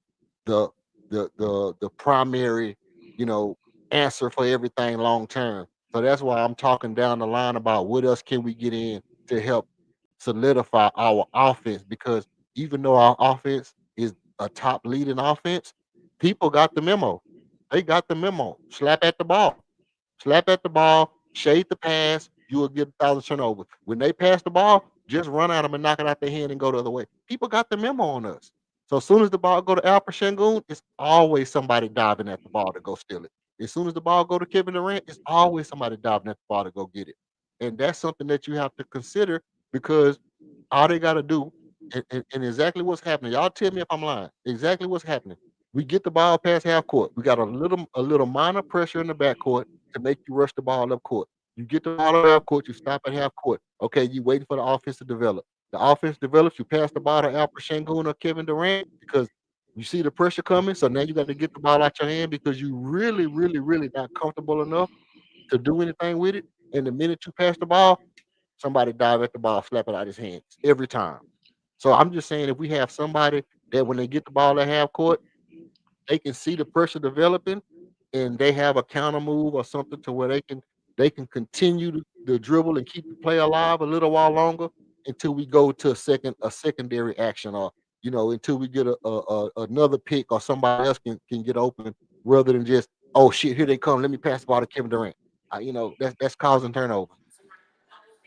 the the primary, you know, answer for everything long term. So that's why I'm talking down the line about what else can we get in to help solidify our offense because even though our offense is a top leading offense, people got the memo. They got the memo. Slap at the ball. Slap at the ball, shade the pass, you will get 1,000 turnovers. When they pass the ball, just run at them and knock it out their hand and go the other way. People got the memo on us. So as soon as the ball go to Alperen Sengun, it's always somebody diving at the ball to go steal it. As soon as the ball go to Kevin Durant, it's always somebody diving at the ball to go get it. And that's something that you have to consider because all they got to do, and exactly what's happening. Y'all tell me if I'm lying. Exactly what's happening. We get the ball past half court. We got a little minor pressure in the backcourt to make you rush the ball up court. You get the ball at half court, you stop at half court. Okay, you waiting for the offense to develop. The offense develops, you pass the ball to Alperen Sengun or Kevin Durant because you see the pressure coming. So now you got to get the ball out your hand because you really, really, really not comfortable enough to do anything with it. And the minute you pass the ball, somebody dive at the ball, slap it out his hands every time. So I'm just saying if we have somebody that when they get the ball at half court, they can see the pressure developing and they have a counter move or something to where they can continue the dribble and keep the play alive a little while longer until we go to a secondary action or until we get another pick or somebody else can get open rather than just oh shit here they come let me pass the ball to Kevin Durant. That's causing turnovers.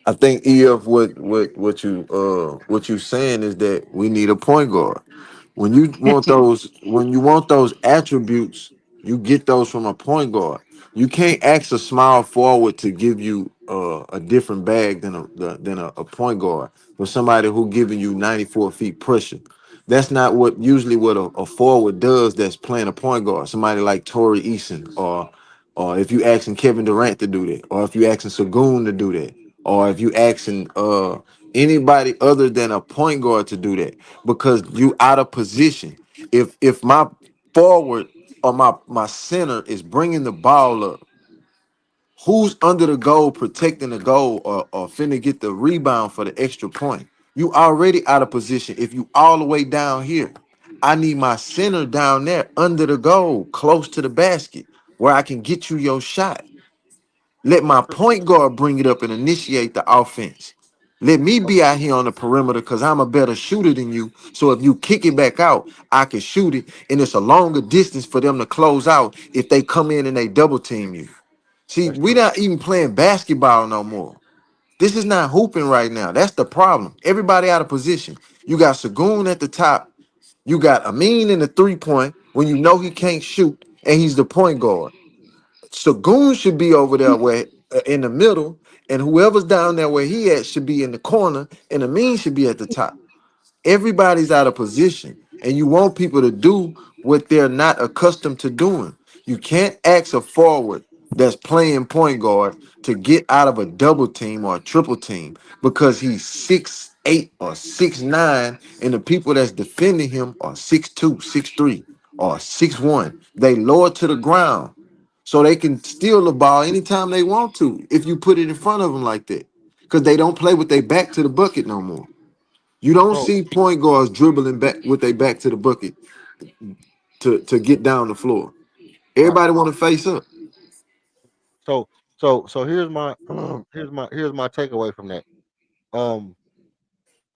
I think EF what you saying is that we need a point guard. When you want those attributes, you get those from a point guard. You can't ask a small forward to give you a different bag than a point guard for somebody who giving you 94 feet pressure. That's not what a forward does that's playing a point guard. Somebody like Torrey Eason or if you asking Kevin Durant to do that, or if you asking Sagoon to do that, or if you asking anybody other than a point guard to do that, because you out of position. If my forward or my center is bringing the ball up, who's under the goal protecting the goal or finna get the rebound for the extra point? You already out of position. If you all the way down here, I need my center down there under the goal, close to the basket, where I can get you your shot. Let my point guard bring it up and initiate the offense. Let me be out here on the perimeter because I'm a better shooter than you. So if you kick it back out, I can shoot it. And it's a longer distance for them to close out if they come in and they double team you. See, That's we're true. not even playing basketball no more. This is not hooping right now. That's the problem. Everybody out of position. You got Sagoon at the top. You got Amin in the 3-point. when you know he can't shoot and he's the point guard. Sagoon should be over there where in the middle, and whoever's down there where he at should be in the corner, and Amin should be at the top. Everybody's out of position, and you want people to do what they're not accustomed to doing. You can't ask a forward that's playing point guard to get out of a double team or a triple team because he's 6'8" or 6'9", and the people that's defending him are 6'2", 6'3", or 6'1". They lower to the ground so they can steal the ball anytime they want to if you put it in front of them like that, because they don't play with their back to the bucket no more. You don't So, see point guards dribbling back with their back to the bucket to get down the floor. right. Everybody want to face up. So, so here's my here's my takeaway from that. Um,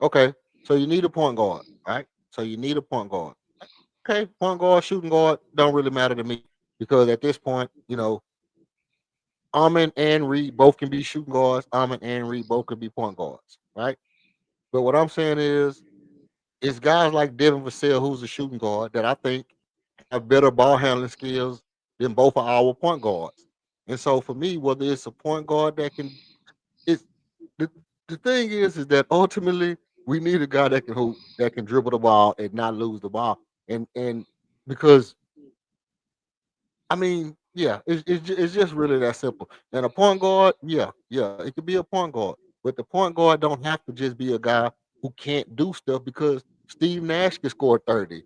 okay, so you need a point guard, right? So you need a point guard. Okay, point guard, shooting guard don't really matter to me because at this point, Armin and Reed both can be shooting guards. Armin and Reed both can be point guards, right? But what I'm saying is, it's guys like Devin Vassell, who's a shooting guard, that I think have better ball handling skills than both of our point guards. And so for me, whether it's a point guard that can, it's the, the thing is that ultimately we need a guy that can hoop, that can dribble the ball and not lose the ball. And because I mean, yeah, it's just really that simple. And a point guard, yeah, it could be a point guard, but the point guard don't have to just be a guy who can't do stuff because Steve Nash can score 30.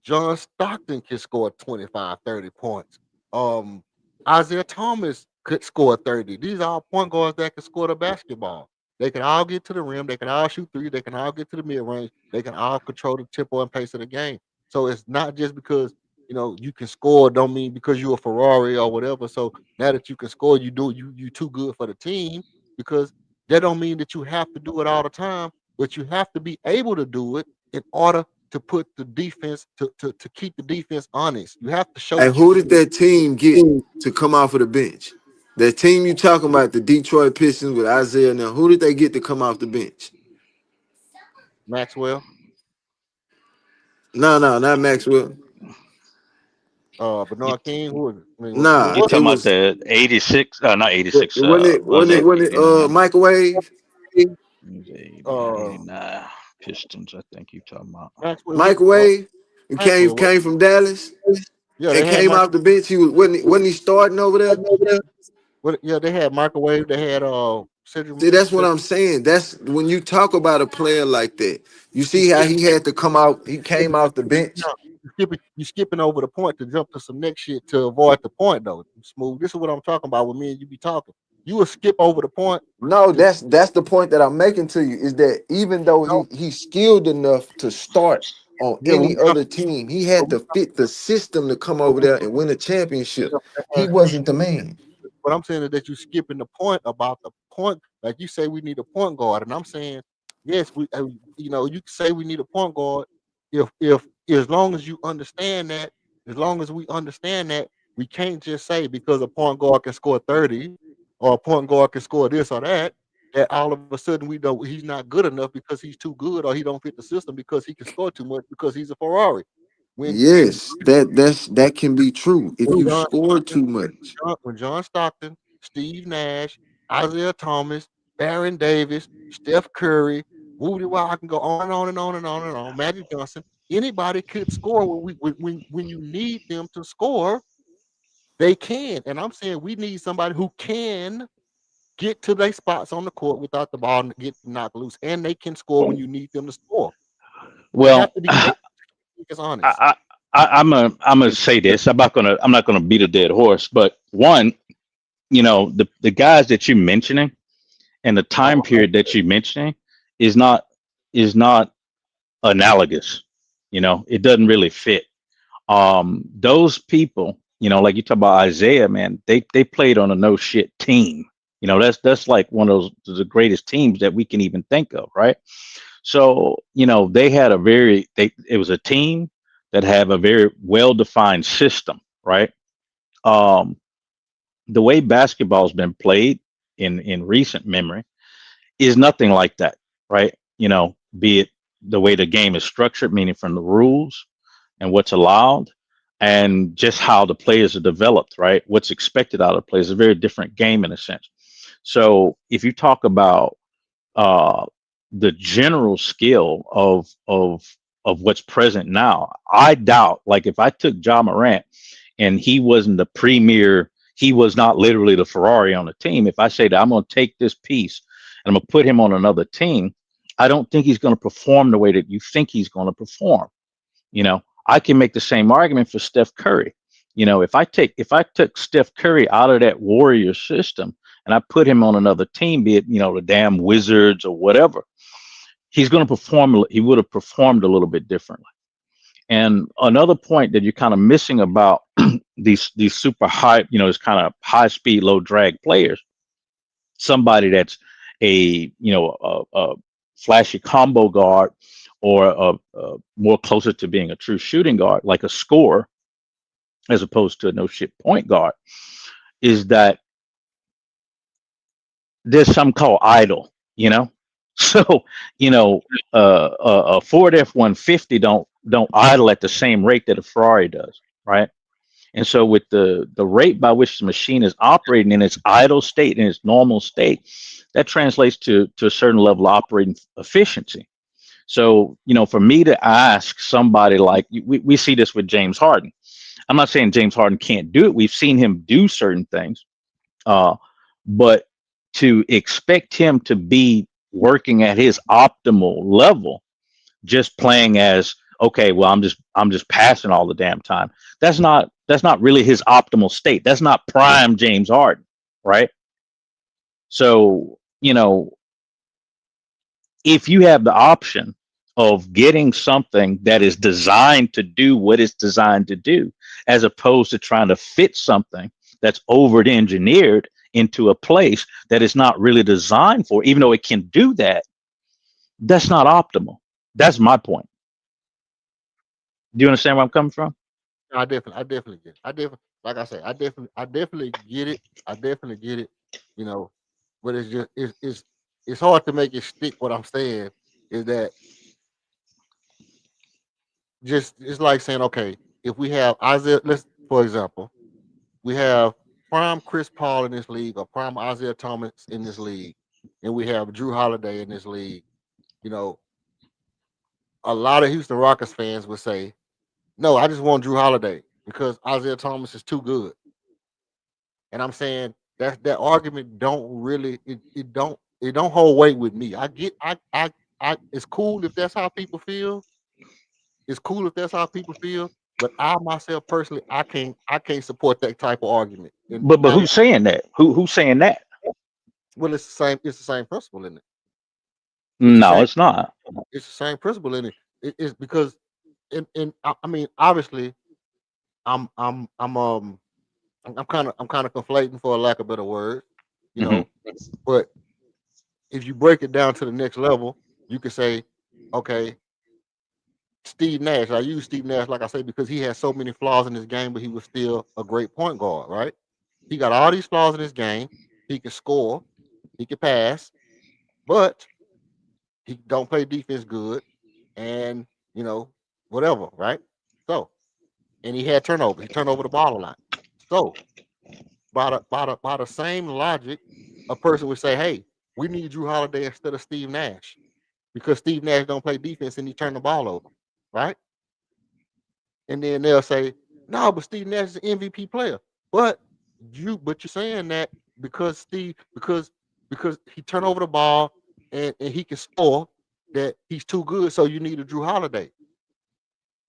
John Stockton can score 25, 30 points. Um, Isaiah Thomas could score 30. These are all point guards that can score the basketball. They can all get to the rim. They can all shoot three. They can all get to the mid range. They can all control the tempo and pace of the game. So it's not just because you can score. Don't mean because you're a Ferrari or whatever. So now that you can score, you too good for the team because that don't mean that you have to do it all the time. But you have to be able to do it in order to put the defense to keep the defense honest. You have to show And that you who can. did that team get to come off of the bench? That team you talking about, the Detroit Pistons with Isaiah now, who did they get to come off the bench? Maxwell, No, not Maxwell. You, Bernard King. Who was it? I mean, what you Nah, was it talking about was the 86, not 86, wasn't it what was wasn't it that, wasn't it 89? microwave? It was 89, uh 89 Pistons, I think you talking about. Maxwell? Microwave. He came Maxwell. came from Dallas Yeah, and they had came off the bench. He was wasn't he starting over there? yeah, they had microwave. They had Cedric. See, that's what I'm saying. That's when you talk about a player like that. You You see how skip, he had to come out. He came off the bench. no, you skipping over the point to jump to some next shit to avoid the point though. Smooth. This is what I'm talking about when me and you be talking. You will skip over the point No, to that's the point that I'm making to you is that even though no. he's skilled enough to start on Yeah, when any we talk, other team, he had to fit the system to come over there and win a championship. He wasn't the man. what I'm saying is that you skipping the point about the point. Like you say, we need a point guard, and I'm saying, yes, you can say we need a point guard. If as long as you understand that, as long as we understand that, we can't just say because a point guard can score 30 or a point guard can score this or that. That all of a sudden we know he's not good enough because he's too good or he don't fit the system because he can score too much because he's a Ferrari. When Yes, that can be true if when you John score Stockton, too much. when John Stockton, Steve Nash, Isaiah Thomas, Baron Davis, Steph Curry, Woody Wild, I can go on and on and on and on and on. Magic Johnson, anybody could score when you need them to score, they can. And I'm saying we need somebody who can get to their spots on the court without the ball getting knocked loose, and they can score when you need them to score. They have Well, to be able to keep us honest. I, I'm gonna say this. I'm not gonna beat a dead horse, but one, the guys that you're mentioning and the time period that you're mentioning is not analogous. It doesn't really fit. Those people, like you talk about Isaiah, man, they played on a no shit team. That's like one of the greatest teams that we can even think of, right? So, they had it was a team that had a very well defined system, right? Um, the way basketball's been played in recent memory is nothing like that, right? Be it the way the game is structured, meaning from the rules, and what's allowed, and just how the players are developed, right? What's expected out of the players is a very different game in a sense. So if you talk about uh, the general skill of what's present now, I doubt, like if I took Ja Morant and he wasn't the premier, he was not literally the Ferrari on the team. If I say that I'm going to take this piece and I'm going to put him on another team, I don't think he's going to perform the way that you think he's going to perform. I can make the same argument for Steph Curry. If I took Steph Curry out of that Warrior system and I put him on another team, be it, the damn Wizards or whatever, he's going to perform. He would have performed a little bit differently. And another point that you're kind of missing about these super high, this kind of high speed, low drag players, somebody that's a flashy combo guard or more closer to being a true shooting guard, like a scorer, as opposed to a no shit point guard, is that there's some called idle. So, a Ford F-150 don't idle at the same rate that a Ferrari does, right? And so with the rate by which the machine is operating in its idle state, in its normal state, that translates to a certain level of operating efficiency. So, for me to ask somebody like, we see this with James Harden. I'm not saying James Harden can't do it. We've seen him do certain things. But to expect him to be working at his optimal level, just playing as, okay, well, I'm just passing all the damn time. That's not really his optimal state. That's not prime James Harden, right? So, if you have the option of getting something that is designed to do what it's designed to do, as opposed to trying to fit something that's over engineered into a place that is not really designed for, even though it can do that, that's not optimal. That's my point. Do you understand where I'm coming from? I definitely get it. Like I say, I definitely get it. I definitely get it. You know, but it's just it's hard to make it stick. What I'm saying is that just it's like saying, okay, if we have Isaiah, let's for example, we have prime Chris Paul in this league or prime Isaiah Thomas in this league, and we have Drew Holiday in this league. You know, a lot of Houston Rockets fans would say, no, I just want Drew Holiday because Isaiah Thomas is too good. And I'm saying that argument don't really it don't hold weight with me. I get I it's cool if that's how people feel. It's cool if that's how people feel. But I myself personally, I can't support that type of argument. And But now, who's saying that? Who's saying that? well, it's the same principle in it. It's the No, same it's not. it's the same principle in it. It's because in I mean obviously I'm I'm I'm um I'm kind of conflating for a lack of better words, you Hmm. know. But if you break it down to the next level, you could say, okay, Steve Nash. I use Steve Nash like I say because he has so many flaws in his game, but he was still a great point guard, right? He got all these flaws in his game. He can score, he can pass, but he don't play defense good, and you know whatever, right? So, and he had turnover. He turned over the ball a lot. So by the same logic, a person would say, "Hey, we need Drew Holiday instead of Steve Nash because Steve Nash don't play defense and he turned the ball over, right?" And then they'll say, "No, but Steve Nash is an MVP player." But you're saying that because because he turned over the ball and he can score, that he's too good, so you need a Drew Holiday,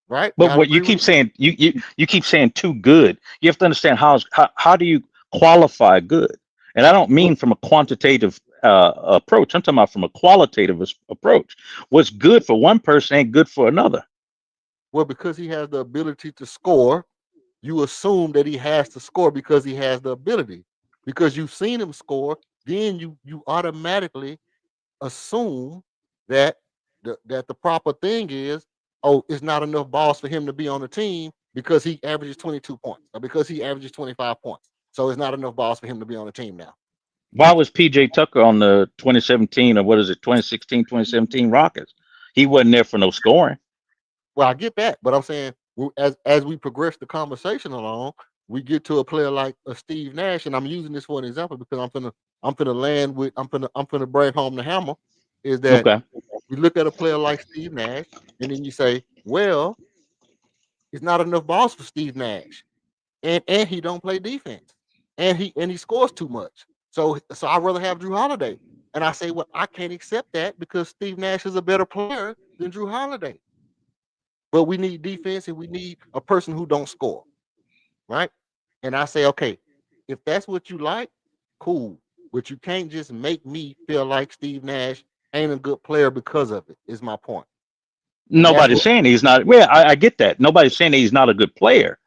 right? But Y'all what you agree with keep me? saying, you keep saying too good. You have to understand how do you qualify good? And I don't Well, mean from a quantitative approach. I'm talking about from a qualitative approach. What's good for one person ain't good for another. well, because he has the ability to score, you assume that he has to score because he has the ability. Because you've seen him score, then you automatically assume that the proper thing is, oh, it's not enough balls for him to be on the team because he averages 22 points or because he averages 25 points. So it's not enough balls for him to be on the team now. Why was PJ Tucker on the 2017 or what is it, 2016, 2017 Rockets? He wasn't there for no scoring. Well, I get that, but I'm saying as we progress the conversation along, we get to a player like a Steve Nash, and I'm using this for an example because I'm finna land with I'm finna bring home the hammer. Is that Okay. you look at a player like Steve Nash, and then you say, well, it's not enough balls for Steve Nash, and he don't play defense, and he scores too much. So I'd rather have Drew Holiday. And I say, well, I can't accept that because Steve Nash is a better player than Drew Holiday. But we need defense and we need a person who don't score, right? And I say, okay, if that's what you like, cool. But you can't just make me feel like Steve Nash ain't a good player because of it, is my point. And that's Nobody's what saying he's not. Well, I get that. Nobody's saying that he's not a good player,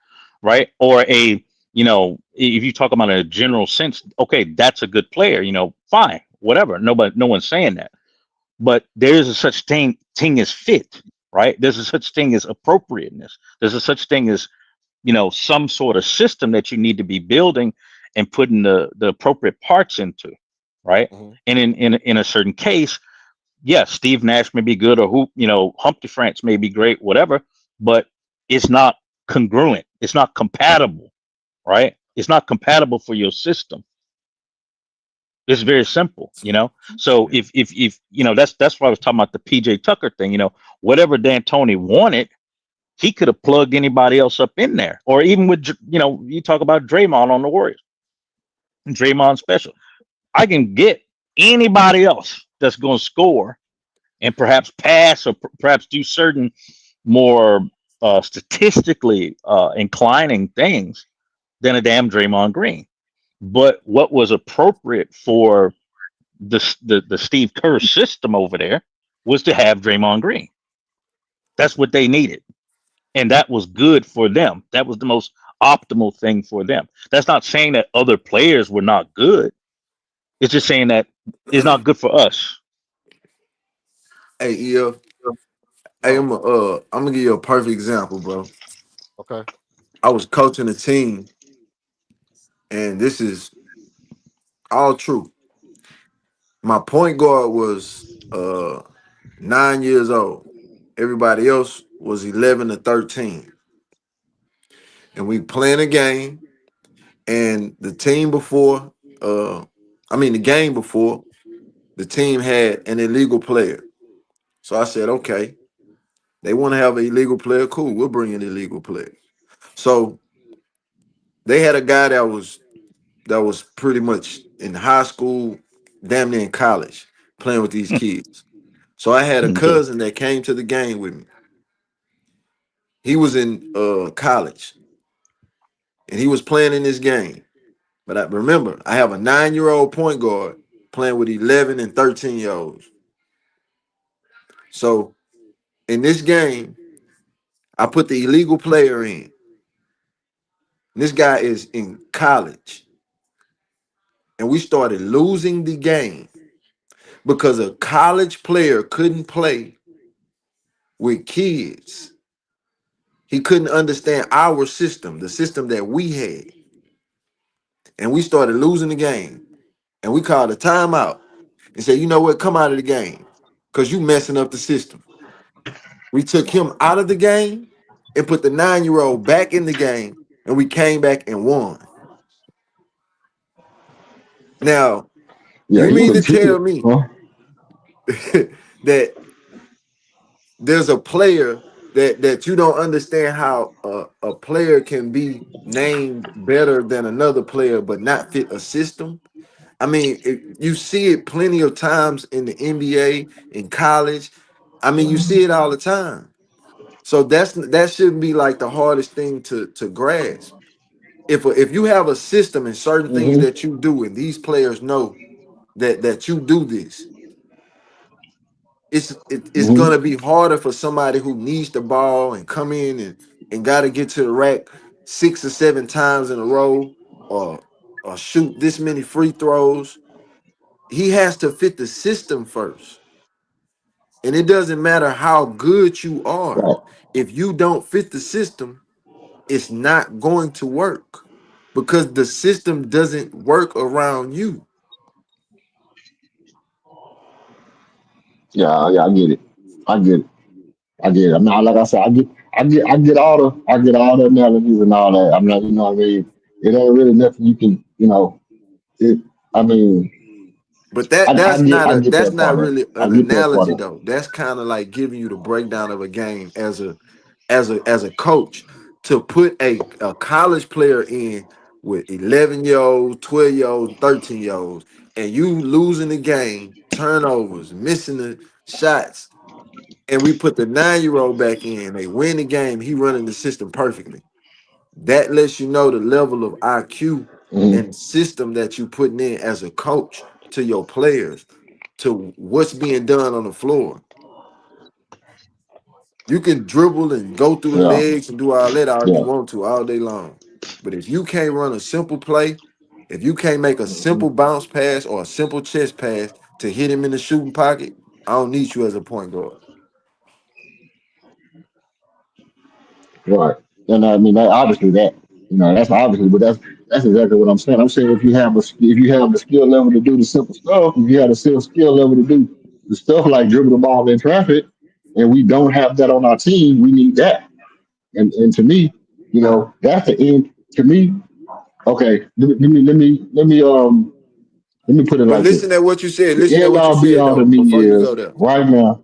right? Or a, if you talk about in a general sense, okay, that's a good player. Fine, whatever. No one's saying that. But there is a such thing as fit, right? There's a such thing as appropriateness. There's a such thing as some sort of system that you need to be building and putting the appropriate parts into, right? mhm. And in a certain case, yes, Steve Nash may be good, or Humpty France may be great, whatever, but it's not congruent. It's not compatible, right? It's not compatible for your system. It's very simple. So if that's why I was talking about the PJ Tucker thing. Whatever D'Antoni wanted, he could have plugged anybody else up in there, or even with you talk about Draymond on the Warriors, Draymond special. I can get anybody else that's going to score and perhaps pass, or perhaps do certain more statistically inclining things than a damn Draymond Green. But what was appropriate for the Steve Kerr system over there was to have Draymond Green. That's what they needed, and that was good for them. That was the most optimal thing for them. That's not saying that other players were not good. It's just saying that it's not good for us. Hey, EF, hey, No, I'm gonna give you a perfect example, bro. okay. I was coaching a team, and this is all true. My point guard was 9 years old. Everybody else was 11 to 13. And we playing a game, and the team before, the game before, the team had an illegal player. So I said, okay, they want to have an illegal player. Cool, we'll bring an illegal player. So they had a guy that was pretty much in high school, damn near in college, playing with these kids. So I had a Okay. cousin that came to the game with me. He was in college, and he was playing in this game. But I remember, I have a 9-year-old point guard playing with 11 and 13-year-olds. So in this game, I put the illegal player in. This guy is in college, and we started losing the game because a college player couldn't play with kids. He couldn't understand our system, the system that we had. And we started losing the game. And we called a timeout and said, you know what, come out of the game because you messing up the system. We took him out of the game and put the 9-year-old back in the game, and we came back and won. Now, Yeah, you he mean would to have tell cheated. me Huh? that there's a player that you don't understand how a player can be named better than another player but not fit a system? I mean, you see it plenty of times in the NBA, in college. I mean, you see it all the time. So that shouldn't be like the hardest thing to grasp. If you have a system and certain things Mm-hmm. that you do, and these players know that you do this, it's Mm-hmm. gonna be harder for somebody who needs the ball and come in and got to get to the rack 6 or 7 times in a row, or shoot this many free throws. He has to fit the system first. And it doesn't matter how good you are. Right. If you don't fit the system, it's not going to work because the system doesn't work around you. Yeah, yeah, I get it. I get it. I get it. I mean, like I said, I get. I get all the analogies and all that. I'm not, you know what I mean. It ain't really nothing you can, you know. It. I mean, But that's I not a get that's that not part of it. really I an get that part analogy of it. though. That's kind of like giving you the breakdown of a game as a coach to put a college player in with 11-year olds, 12-year olds, 13-year olds, and you losing the game, turnovers, missing the shots, and we put the 9-year-old back in, they win the game, he running the system perfectly. That lets you know the level of IQ Mhm. and system that you putting in as a coach to your players, to what's being done on the floor. You can dribble and go through the Yeah, legs and do all that all you yeah. want to all day long. But if you can't run a simple play, if you can't make a Mhm. simple bounce pass or a simple chest pass to hit him in the shooting pocket, I don't need you as a point guard. Right. And I mean, that, obviously that, you know, that's obviously, but that's exactly what I'm saying. I'm saying if you have the skill level to do the simple stuff, if you have the skill level to do the stuff like dribble the ball in traffic, and we don't have that on our team, we need that. And to me, you know, that's the end. To me, okay, let me put it But like this. listen at what you said. The Listen at end what you all be said all though to me before you go is there. right now.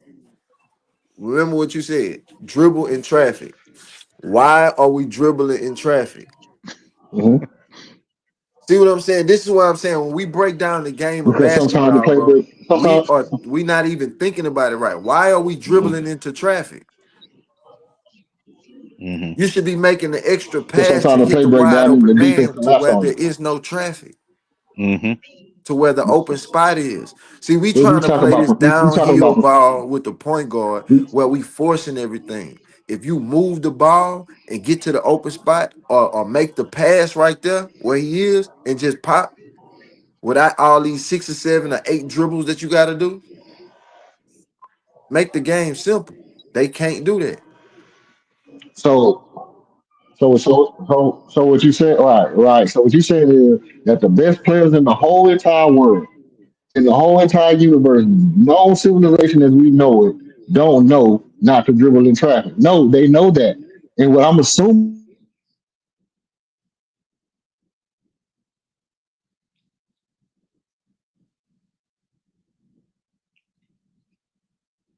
Remember what you said. Dribble in traffic. Why are we dribbling in traffic? Mhm. See what I'm saying? This is what I'm saying. When we break down the game of Because sometimes the basketball, play bro, break, sometimes we not even thinking about it right. Why are we mhm. dribbling into traffic? Hmm. You should be making the extra Because pass to sometimes the hit play the break wide down and the open defense man to collapse where on there you. is no traffic, Hmm. to where the open spot is. See, we If trying to play this we talk downhill about ball with the point guard we, where we forcing everything. If you move the ball and get to the open spot or make the pass right there where he is and just pop without all these 6 or 7 or 8 dribbles that you got to do, make the game simple. They can't do that. so so what you said, right. So what you said is that the best players in the whole entire world, in the whole entire universe, no civilization as we know it, don't know not to dribble in traffic. No, they know that. And what I'm assuming is that they know that because they do it. And what I'm assuming is that they do it because they have the ability to do it.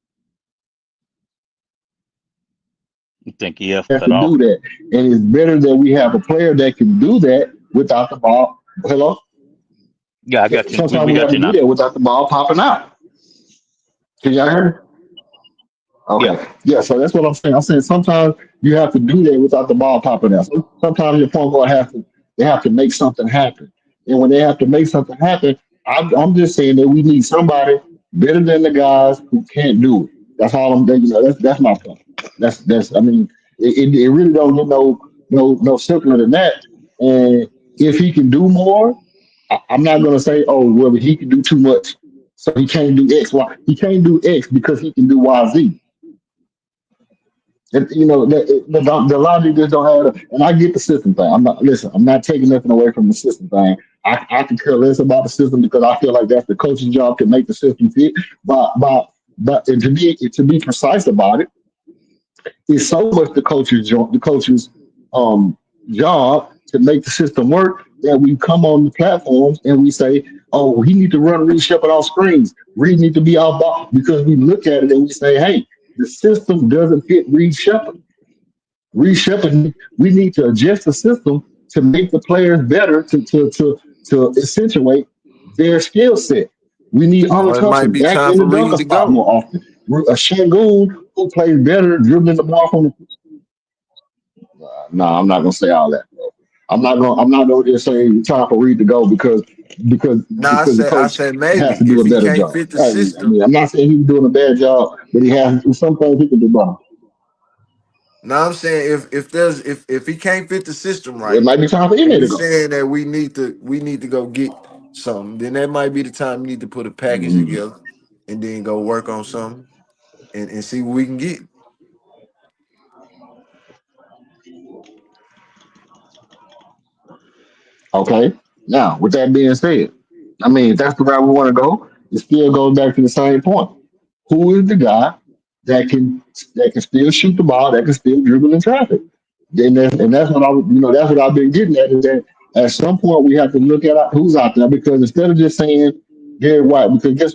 And what I'm saying is I think EF have cut to do off. that. And it's better that we have a player that can do that without the ball. Hello? Yeah, I got you. We Sometimes we got got to you do now. that without the ball popping out. Can y'all hear me? Yeah. Okay. Yeah, so that's what I'm saying. I'm saying sometimes you have to do that without the ball popping out. Sometimes your point guard they have to make something happen. And when they have to make something happen, I'm just saying that we need somebody better than the guys who can't do it. That's all I'm you know, that's my point. That's I mean, it really don't get no simpler than that. And if he can do more, I'm not gonna say, oh well, he can do too much. So he can't do X, Y. He can't do X because he can do Y, Z. And, you know, the logic just don't have it. And I get the system thing. I'm not taking nothing away from the system thing. I can care less about the system because I feel like that's the coach's job to make the system fit. But and to be precise about it, it's so much the coach's um job to make the system work that we come on the platforms and we say, oh, he need to run Reed Shepard off screens. Reed need to be off ball because we look at it and we say, hey, the system doesn't fit Reed Shepard. Reed Shepard, we need to adjust the system to make the players better to accentuate their skill set. We need Or it might untouchable be back time in for the dunker Reed to spot go. more often. A Shangoon who plays better dribbling the ball from the. No, I'm not gonna say all that. Bro. I'm not gonna just say time for Reed to go because Now because the I coach said has maybe to do if a he better can't job. fit the I system. mean, I'm not saying he's doing a bad job, but he has some things he can do better. Now I'm saying if he can't fit the system It right, might be time for and Ime you to go. saying that we need to go get something, then that might be the time you need to put a package Mm, together and then go work on something and see what we can get. okay. Now, with that being said, I mean, if that's the route we want to go, it still goes back to the same point. Who is the guy? that can still shoot the ball, that can still dribble in traffic. And that's what that's what I've been getting at is that at some point we have to look at who's out there because instead of just saying Derek White, because guess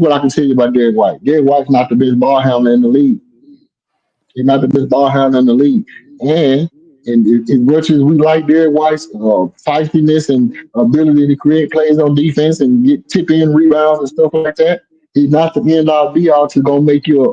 what I can tell you about Derek White. Derek White's not the best ball handler in the league. He's not the best ball handler in the league. And as much as we like Derek White's feistiness and ability to create plays on defense and get tip in rebounds and stuff like that, he's not the end all be all to go make you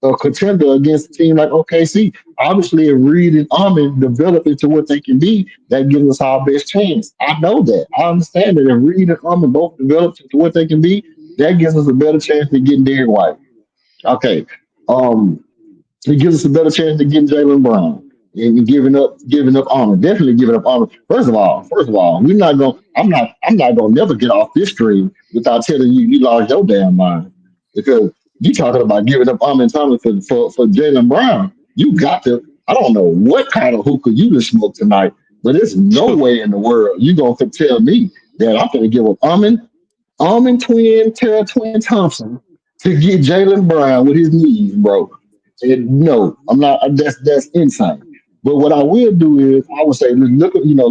a contender against a team like OKC. Obviously, if Reed and Armin develop into what they can be, that gives us our best chance. I know that. I understand that if Reed and Armin both develop into what they can be, that gives us a better chance to get Derek White. Okay. Um, it gives us a better chance to get Jalen Brown and giving up honor. Definitely giving up honor. First of all, I'm not gonna never get off this stream without telling you you lost your damn mind. Because you talking about giving up honor and Thomas for Jalen Brown. You got to I don't know what kind of hookah you just smoked tonight, but there's no way in the world you gonna tell me that I'm gonna give up Almond Twin, Tara Twin Thompson to get Jalen Brown with his knees, bro. And no, I'm not. That's insane. But what I will do is I would say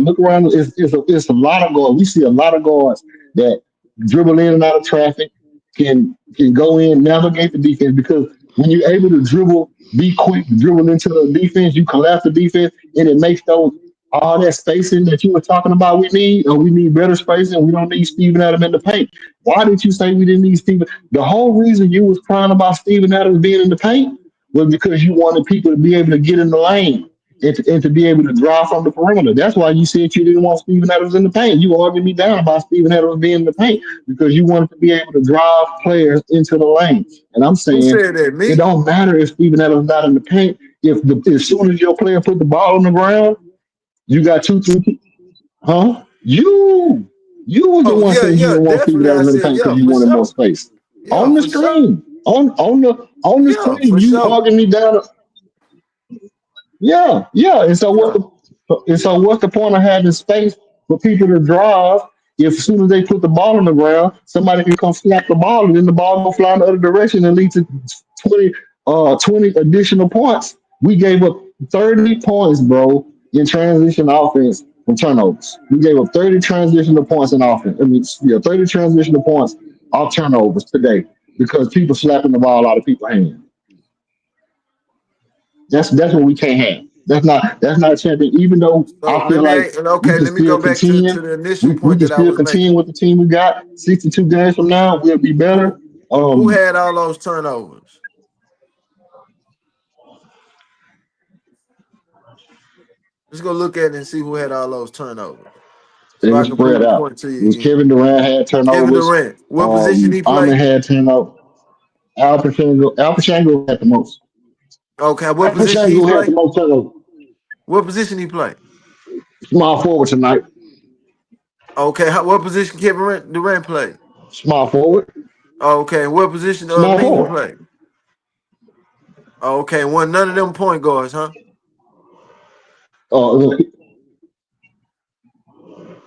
look around. It's a lot of guards. We see a lot of guards that dribble in and out of traffic, can go in, navigate the defense because when you're able to dribble, be quick, dribble into the defense, you collapse the defense, and it makes those all that spacing that you were talking about. We need better spacing. We don't need Steven Adams in the paint. Why did you say we didn't need Steven? The whole reason you was crying about Steven Adams being in the paint was because you wanted people to be able to get in the lane and to be able to drive from the perimeter. That's why you said you didn't want Steven Adams in the paint. You argued me down about Steven Adams being in the paint because you wanted to be able to drive players into the lane. And I'm Who saying said that? it Me? don't matter if Steven Adams not in the paint. As soon as your player put the ball on the ground, you got two, three, huh? You was the Oh one yeah, saying you yeah, didn't want Steven definitely. I Adams in the said paint yeah, because you for wanted more sure. space Yeah, on the for sure. screen. On the Yeah, screen, for you sure. arguing me down. Yeah, yeah. Yeah. And so what's the point of having space for people to drive if as soon as they put the ball on the ground, somebody can come snap the ball and then the ball will fly in the other direction and lead to 20 additional points. We gave up 30 points, bro, in transition offense from turnovers. We gave up 30 transitional points in offense. I mean, yeah, 30 transitional points off turnovers today because people slapping the ball out of people's hands. That's what we can't have. That's not a champion. Even though So I feel let me like we okay, can let me still go back to contend, the initial we point can that I still was making. contend with the team we got. 62 games from now, we'll be better. Who who Um, had all those turnovers? Let's go look at it and see who had all those turnovers. it So I was can prove spread the out. point to It you was again. Kevin Durant had Kevin turnovers. Durant. What position he Ahmed play? had turnovers. Al Pachango had the most. Okay, what Al position he Pachango had the play? most turnovers. What position he play? Small forward tonight. Okay, what position Kevin Durant play? Small forward. Okay, what position Small Mingman forward. play? Okay, one none of them point guards, huh? Uh,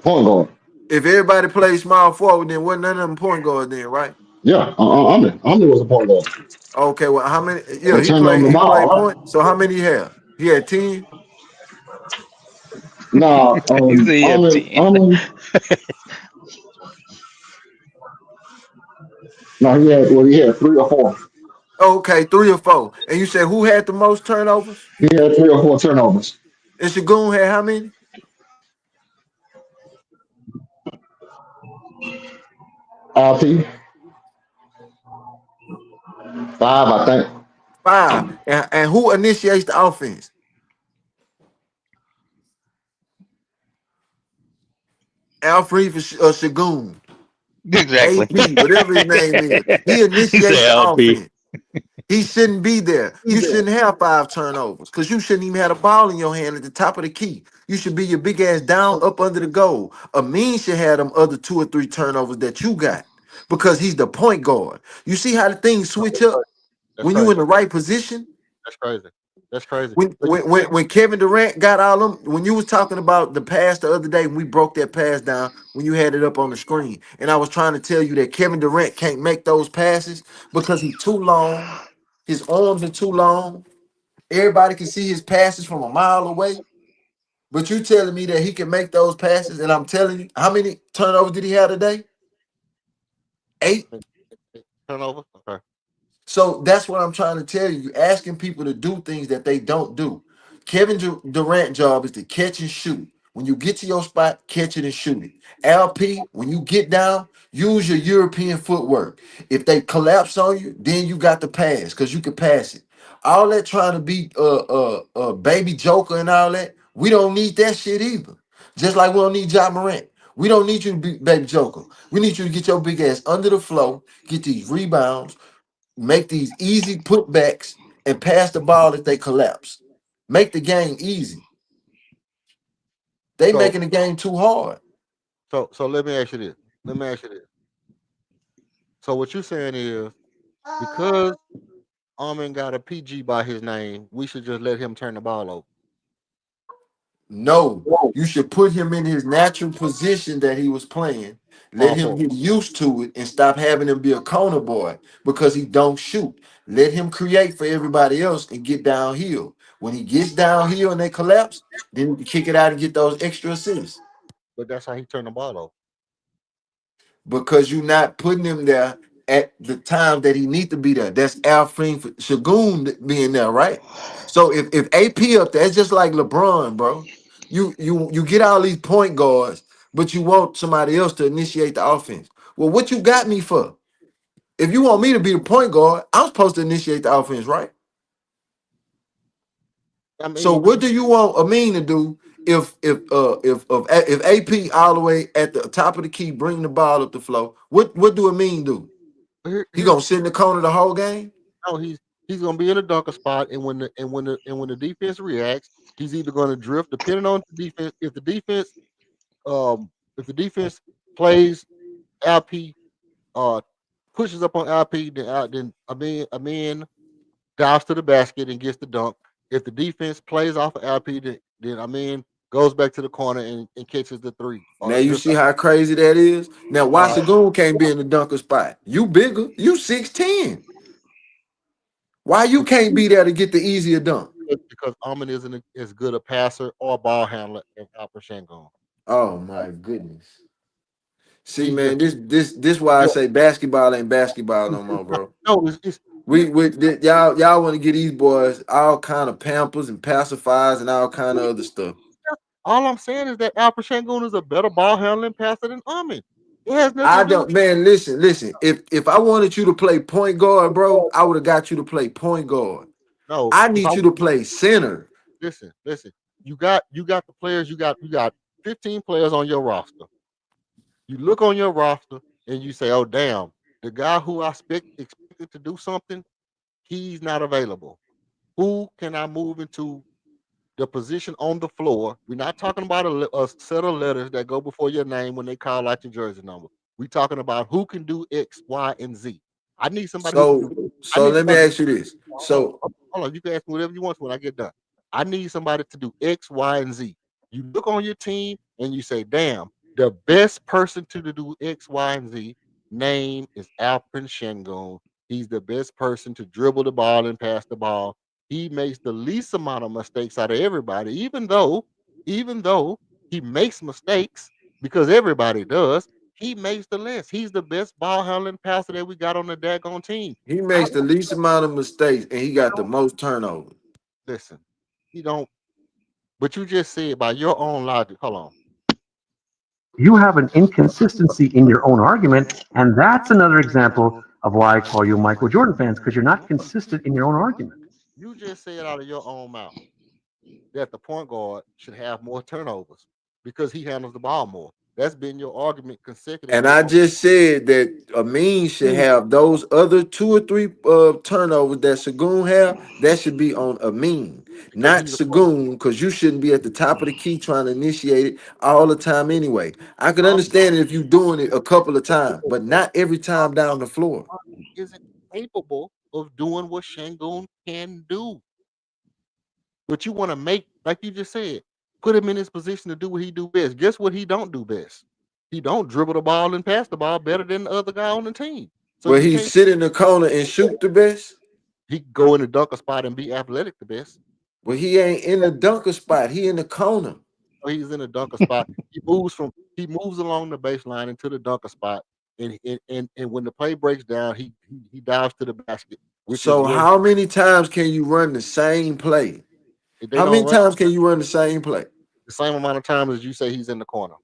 point guard. If everybody plays small forward, then what none of them point guards then, right? Yeah, Ahmed was a point guard. Okay, well how many yeah, They turned over the he played ball. point. So how many he have? He had 10? Nah, He said he had 10. no, he had 3 or 4. Okay, 3 or 4. And you said who had the most turnovers? He had 3 or 4 turnovers. And Shagun had how many? RP 5, I think. 5. And who initiates the offense? Alfred Shagun. Exactly. AP, whatever his name is. He He initiates said the LP. offense. He shouldn't be there. You shouldn't have 5 turnovers because you shouldn't even have a ball in your hand at the top of the key. You should be your big ass down up under the goal. Amin should have them other 2 or 3 turnovers that you got because he's the point guard. You see how the things switch up That's when you in crazy. the right position? That's crazy. That's crazy. When But you when see, when, when Kevin Durant got all them, when you was talking about the pass the other day, when we broke that pass down, when you had it up on the screen, and I was trying to tell you that Kevin Durant can't make those passes because he's too long. He too fast. He too athletic. He too quick. He too agile. He too but agile because he's too long. His arms are too long. Everybody can see his passes from a mile away. But you telling me that he can make those passes, and I'm telling you, how many turnovers did he have today? 8. Turnover. Okay. So that's what I'm trying to tell you. You're asking people to do things that they don't do. Kevin Durant's job is to catch and shoot. When you get to your spot, catch it and shoot it. LP, when you get down, use your European footwork. If they collapse on you, then you got to pass because you can pass it. All that trying to be baby Joker and all that, we don't need that shit either. Just like we don't need Ja Morant. We don't need you to be baby Joker. We need you to get your big ass under the flow, get these rebounds, make these easy putbacks, and pass the ball if they collapse. Make the game easy. They So making the game too hard. so let me ask you this. Let me ask you this. So what you're saying is because Armin got a PG by his name, we should just let him turn the ball over. No, you should put him in his natural position that he was playing. Let All him four. get used to it and stop having him be a corner boy because he don't shoot. Let him create for everybody else and get downhill. When he gets downhill and they collapse, then you can kick it out and get those extra assists. But that's how he turned the ball over. Because you're not putting him there at the time that he need to be there. That's Alfred Shagun being there, right? So if AP up there, it's just like LeBron, bro. You get all these point guards, but you want somebody else to initiate the offense. Well, what you got me for? If you want me to be the point guard, I'm supposed to initiate the offense, right? I So mean, what do you want Amin to do if AP all the way at the top of the key bring the ball up the floor? What do Amin do? He here's gonna sit in the corner the whole game? no, he's gonna be in a dunker spot, and when the defense reacts, he's either gonna drift, depending on the defense. Um if the defense plays LP, uh pushes up on LP, then a man dives to the basket and gets the dunk. If the defense plays off of LP, then a man goes back to the corner and catches the three or Now the you drift. see how crazy that is. Now why Uh, Sagoon can't be in the dunker spot? You bigger, you 6'10". Why you can't be there to get the easier dunk? because Armin isn't as good a passer or ball handler as Alper Shangon. Oh my goodness. See, He's just man, this why I yeah, say basketball ain't basketball no more, not, bro. no. Y'all want to get these boys all kind of pampers and pacifiers and all kind of other stuff. All I'm saying is that Alper Shangon is a better ball handling passer than Armin. It has nothing I to do with don't, man. Listen. If I wanted you to play point guard, bro, I would have got you to play point guard. no. I If I need you to play center. listen, you got the players. You got 15 players on your roster. You look on your roster and you say, "Oh damn, the guy who I expected to do something, he's not available. Who can I move into the position on the floor? We're not talking about a set of letters that go before your name when they call out your jersey number. We're talking about who can do X, Y, and Z. I need somebody who can So, do. I so need let me somebody. ask you this. So, Hold on. You can ask me whatever you want when I get done. I need somebody to do X, Y, and Z. You look on your team and you say, "Damn, the best person to do X, Y, and Z name is Alprin Shengun. He's the best person to dribble the ball and pass the ball. He makes the least amount of mistakes out of everybody, even though he makes mistakes because everybody does. He makes the list. He's the best ball handling passer that we got on the daggone team. he I makes the least amount of mistakes and he got the most turnovers. listen. You don't. But you just said by your own logic. Hold on. You have an inconsistency in your own argument, and that's another example of why I call you Michael Jordan fans, because you're not consistent in your own argument. You just said out of your own mouth that the point guard should have more turnovers because he handles the ball more. That's been your argument And consecutively I just said that Amin should have those other 2 or 3 turnovers that Sagoon have. That should be on Amin, because not he's a point. Sagoon, because you shouldn't be at the top of the key trying to initiate it all the time anyway. I could Um, understand it if you're doing it a couple of times, but not every time down the floor. isn't capable of doing what Shangoon can do. But you want to make, like you just said, put him in his position to do what he do best. Guess what he don't do best? He don't dribble the ball and pass the ball better than the other guy on the team. So But you he can't. sit in the corner and shoot the best. He could go in the dunker spot and be athletic the best. Well, he ain't in the dunker spot. He in the corner. So he's in the dunker spot. He moves along the baseline into the dunker spot, and when the play breaks down, he dives to the basket, which is So where how many times can you run the same play? they How don't many run times can you run the same play? the same amount of times as you say he's in the corner.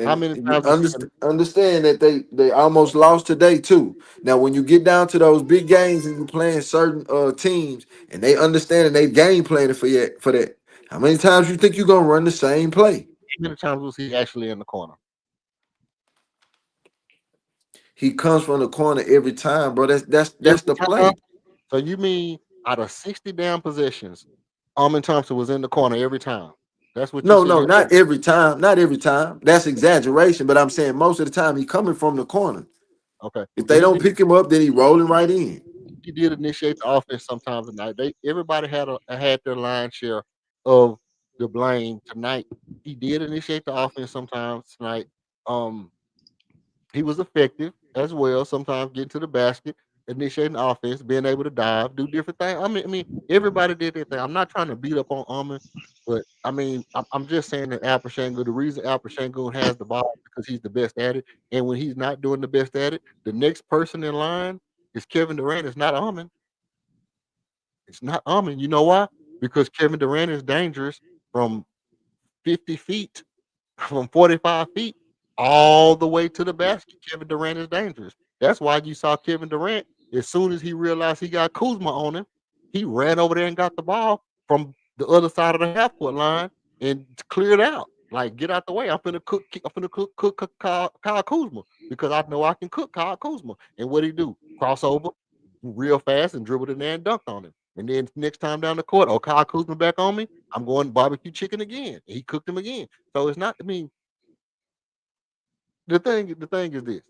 How And many you times is he in? understand that they almost lost today too. Now, when you get down to those big games and you playing certain teams, and they understand and they game planning for that, how many times you think you're gonna run the same play? How many times was he actually in the corner? He comes from the corner every time, bro. That's Every the time. play. So you mean out of 60 damn possessions, Armin Thompson was in the corner every time? That's what you No, sit no, here. not every time. Not every time. That's exaggeration. But I'm saying most of the time he coming from the corner. Okay. If Well, they don't pick him up, then he rolling right in. he did initiate the offense sometimes tonight. Everybody had their line share of the blame tonight. He did initiate the offense sometimes tonight. Um, he was effective as well. Sometimes getting to the basket, initiating offense, being able to dive, do different things. I mean, everybody did their thing. I'm not trying to beat up on Armin, but I mean, I'm just saying that Alper Şengün, the reason Alper Şengün has the ball is because he's the best at it. And when he's not doing the best at it, the next person in line is Kevin Durant. It's not Armin. It's not Armin. You know why? Because Kevin Durant is dangerous from 50 feet, from 45 feet, all the way to the basket. Kevin Durant is dangerous. That's why you saw Kevin Durant, as soon as he realized he got Kuzma on him, he ran over there and got the ball from the other side of the half court line and cleared out. Like, get out the way. I'm finna cook Kyle Kuzma because I know I can cook Kyle Kuzma. And what he do? Crossover real fast and dribbled in there and dunked on him. And then next time down the court, oh, Kyle Kuzma back on me. I'm going barbecue chicken again. He cooked him again. So it's not. I mean, the thing is this: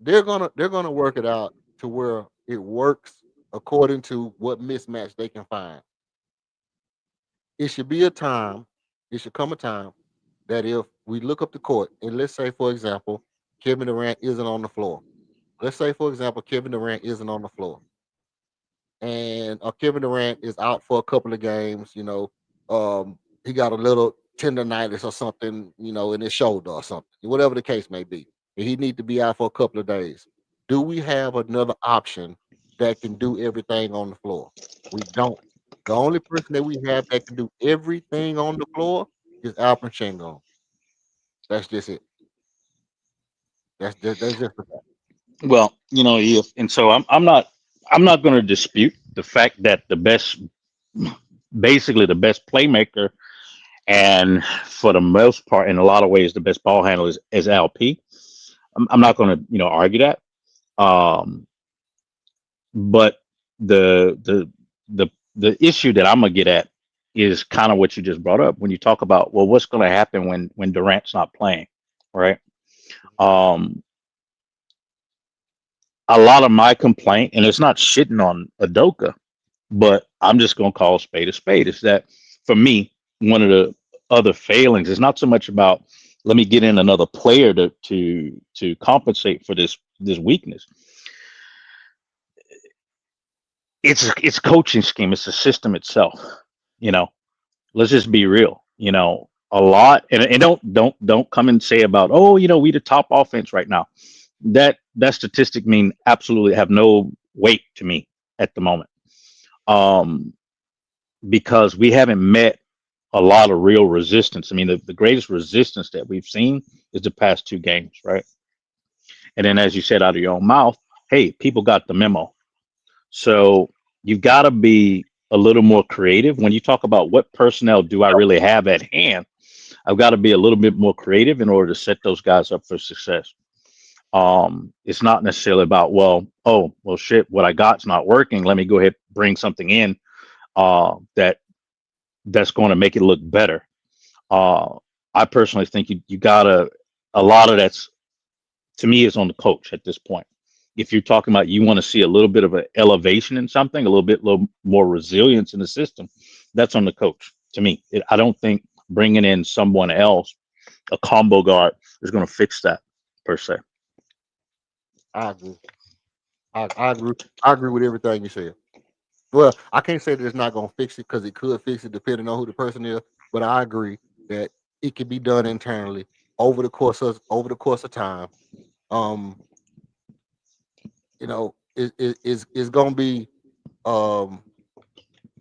they're gonna work it out to where it works according to what mismatch they can find. It should be a time. It should come a time that if we look up the court and let's say, for example, Kevin Durant isn't on the floor. Let's say, for example, Kevin Durant isn't on the floor and Kevin Durant is out for a couple of games. He got a little tendonitis or something, in his shoulder or something, whatever the case may be. And he need to be out for a couple of days. Do we have another option that can do everything on the floor? We don't. The only person that we have that can do everything on the floor is Alperen Şengün. That's just it. That's just the fact. Well, if and so I'm not going to dispute the fact that basically the best playmaker, and for the most part, in a lot of ways, the best ball handler is LP. I'm not going to argue that. Um, but the the the issue that I'm gonna get at is kind of what you just brought up when you talk about, well, what's going to happen when Durant's not playing, right? Um, a lot of my complaint, and it's not shitting on Adoka, but I'm just going to call a spade a spade. Is that for me, one of the other failings is not so much about let me get in another player to compensate for this weakness. It's coaching scheme. It's the system itself. You know, let's just be real. A lot, and don't come and say about, oh, we the top offense right now. That statistic mean absolutely have no weight to me at the moment. Um, because we haven't met a lot of real resistance. I mean, the greatest resistance that we've seen is the past two games, right? And then, as you said out of your own mouth, hey, people got the memo. So you've got to be a little more creative when you talk about what personnel do I really have at hand. I've got to be a little bit more creative in order to set those guys up for success. It's not necessarily about, well, shit, what I got's not working. Let me go ahead and bring something in that's going to make it look better. Uh, I personally think you gotta, a lot of that's, to me, is on the coach at this point. If you're talking about you want to see a little bit of an elevation in something, a little more resilience in the system, that's on the coach. To me, I don't think bringing in someone else, a combo guard, is going to fix that per se. I agree. I agree. I agree with everything you said. Well, I can't say that it's not gonna fix it because it could fix it depending on who the person is. But I agree that it can be done internally over the course of time. Um, it's gonna be um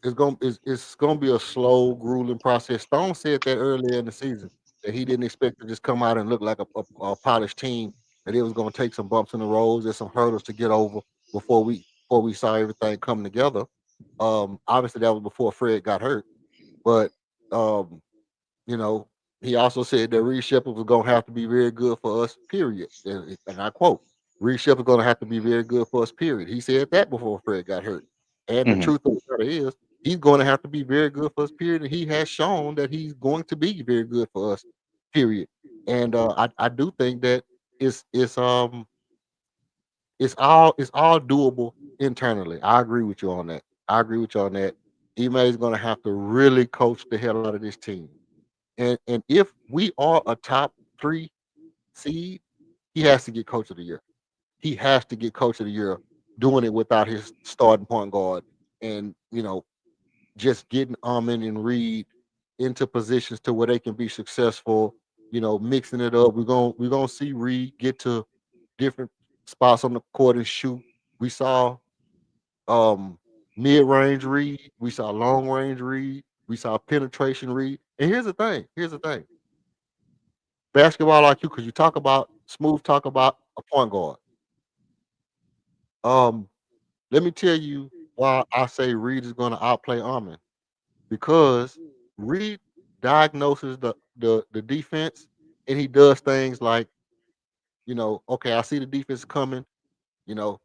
it's gonna be a slow, grueling process. Stone said that earlier in the season that he didn't expect to just come out and look like a polished team. That it was gonna take some bumps in the roads and some hurdles to get over before we saw everything come together. Obviously that was before Fred got hurt, but um, you know, he also said that Reed Shepard was going to have to be very good for us, period. And I quote, Reed Shepard going to have to be very good for us, period. He said that before Fred got hurt. And the Hmm. truth of the matter is, he's going to have to be very good for us, period. And he has shown that he's going to be very good for us, period. And I do think that it's it's um it's all doable internally. I agree with you on that. I agree with you on that. Ime is going to have to really coach the hell out of this team. And if we are a top 3 seed, he has to get coach of the year. He has to get coach of the year doing it without his starting point guard and, just getting Amon and Reed into positions to where they can be successful, mixing it up. We're gonna see Reed get to different spots on the court and shoot. We saw um mid-range Reed, we saw long range Reed, we saw penetration Reed. And here's the thing basketball IQ because you talk about smooth talk about a point guard. Um, let me tell you why I say Reed is going to outplay Armin because Reed diagnoses the defense and he does things like okay, I see the defense coming, you know,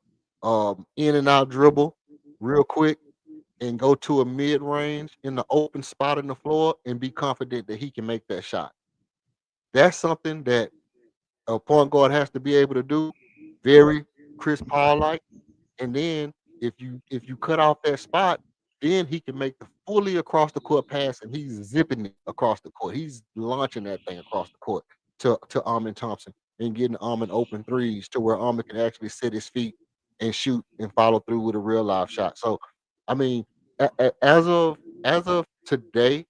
in and out dribble real quick and go to a mid range in the open spot in the floor and be confident that he can make that shot. That's something that a point guard has to be able to do, very Chris Paul like. And then if you cut off that spot, then he can make the fully across the court pass, and he's zipping it across the court. He's launching that thing across the court to Armin Thompson and getting Armin open threes to where Armin can actually set his feet and shoot and follow through with a real live shot. So, I mean, as of today,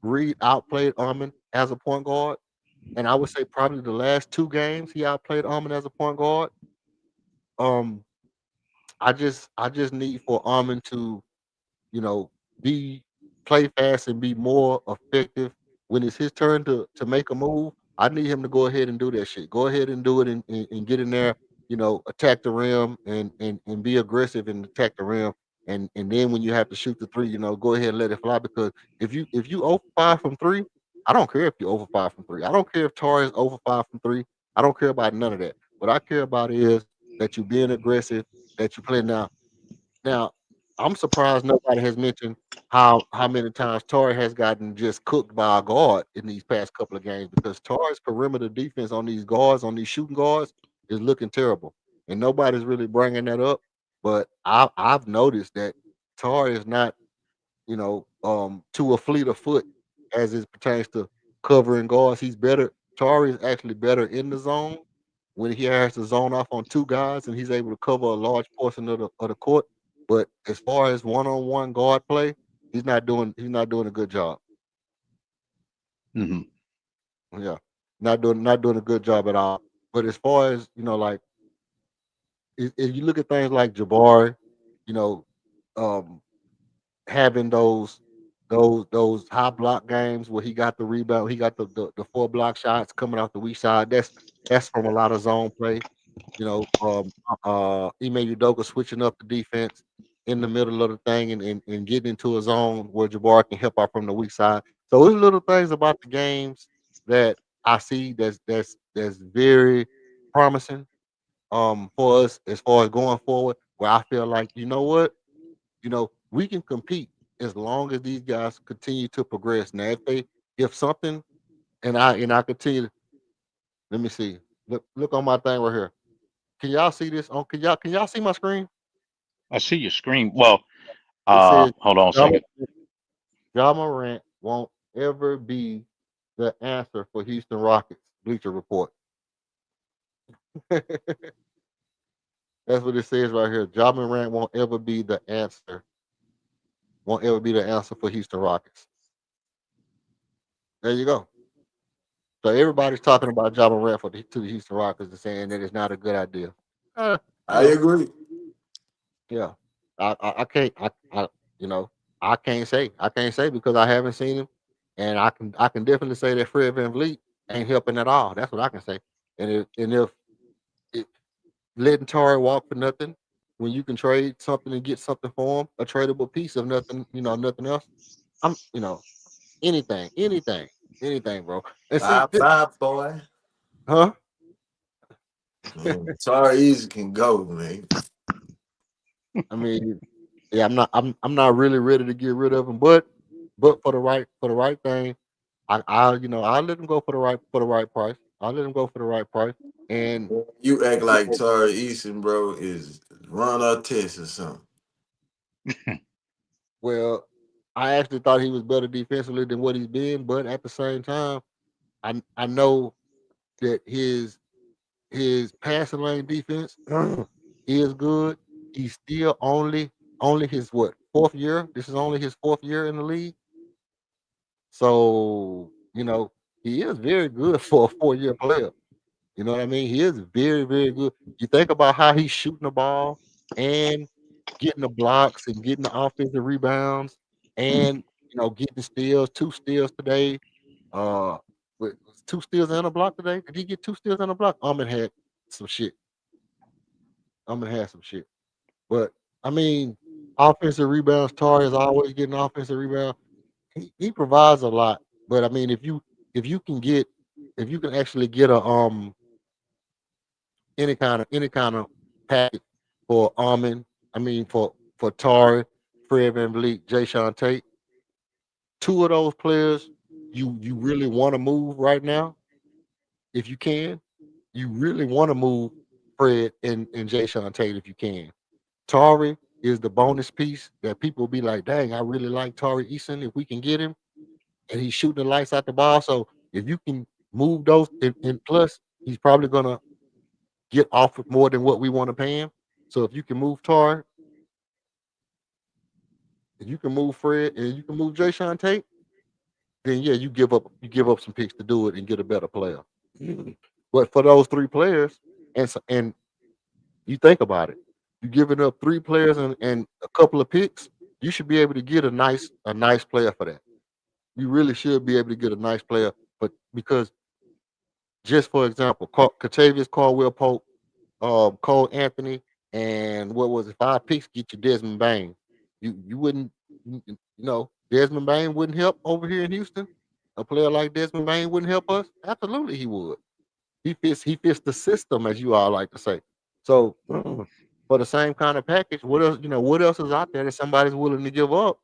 Reed outplayed Armin as a point guard. And I would say probably the last 2 games he outplayed Armin as a point guard. Um, I just need for Armin to, you know, be play fast and be more effective when it's his turn to make a move. I need him to go ahead and do that shit. Go ahead and do it and get in there, attack the rim and be aggressive and attack the rim. And then when you have to shoot the three, go ahead and let it fly because if you over 5 from 3, I don't care if you're over 5 from 3. I don't care if Torres over 5 from 3. I don't care about none of that. What I care about is that you being aggressive, that you play now, I'm surprised nobody has mentioned how many times Torrey has gotten just cooked by a guard in these past couple of games because Torrey's perimeter defense on these guards, on these shooting guards, is looking terrible, and nobody's really bringing that up. But I've noticed that Torrey is not, to a fleet of foot as it pertains to covering guards. He's better. Torrey is actually better in the zone when he has to zone off on 2 guys and he's able to cover a large portion of the court. But as far as one-on-one guard play, he's not doing a good job. Hmm. Yeah. Not doing a good job at all. But as far as, like if you look at things like Jabari, you know, um having those high block games where he got the rebound, he got the 4 block shots coming off the weak side. That's from a lot of zone play. Ime Udoka switching up the defense in the middle of the thing and getting into a zone where Jabbar can help out from the weak side. So there's little things about the games that I see that's very promising for us as far as going forward, where I feel like, you know what, we can compete as long as these guys continue to progress. Now, if something and I continue, let me see. Look on my thing right here. Can y'all see this? Can y'all see my screen? I see your screen. Well, It says hold on a Ja second. Ja Morant won't ever be the answer for Houston Rockets. Bleacher Report. That's what it says right here. Ja Morant won't ever be the answer. Won't ever be the answer for Houston Rockets. There you go. So everybody's talking about Ja Morant to the Houston Rockets and saying that it's not a good idea. You I know, agree. yeah. I can't I you know I can't say because I haven't seen him, and I can definitely say that Fred VanVleet ain't helping at all. That's what I can say. And if letting Tari walk for nothing when you can trade something and get something for him, a tradable piece of nothing, nothing else. I'm anything, bro. And see, Bye bye, boy. huh? Man, Tari Easy can go, man. I mean, yeah, I'm not really ready to get rid of him, but for the right thing, I'll let him go for the right price. I'll let him go for the right price. And You act like Tari Eason, bro, is Ron Artest or something. well, I actually thought he was better defensively than what he's been, but at the same time, I know that his passing lane defense is good. He's still only his what, fourth year. This is only his fourth year in the league. So, he is very good for a 4 year player. You know what I mean? He is very, very good. You think about how he's shooting the ball and getting the blocks and getting the offensive rebounds and getting steals, 2 steals today. Uh with 2 steals and a block today. Did he get 2 steals and a block? Ahmed had some shit. Ahmed had some shit. But I mean, offensive rebounds, Tar is always getting offensive rebound. He provides a lot. But I mean, if you can actually get a any kind of package for Armin, I mean for Tari, Fred VanVleet, Jay Sean Tate, two of those players you really want to move right now, if you can. You really want to move Fred and Jay Sean Tate if you can. Tari is the bonus piece that people will be like, dang, I really like Tari Eason if we can get him and he's shooting the lights out the ball. So if you can move those, and plus he's probably gonna get offered more than what we want to pay him. So if you can move Tar, if you can move Fred, and you can move Jay Sean Tate, then yeah, you give up some picks to do it and get a better player. But for those 3 players, and you think about it, you're giving up 3 players and a couple of picks, you should be able to get a nice player for that. You really should be able to get a nice player, but because just for example, Catavius Caldwell Pope, Cole Anthony, and what was it? 5 picks get you Desmond Bain. You wouldn't, Desmond Bain wouldn't help over here in Houston. A player like Desmond Bain wouldn't help us. Absolutely, he would. He fits the system, as you all like to say. So for the same kind of package, what else is out there that somebody's willing to give up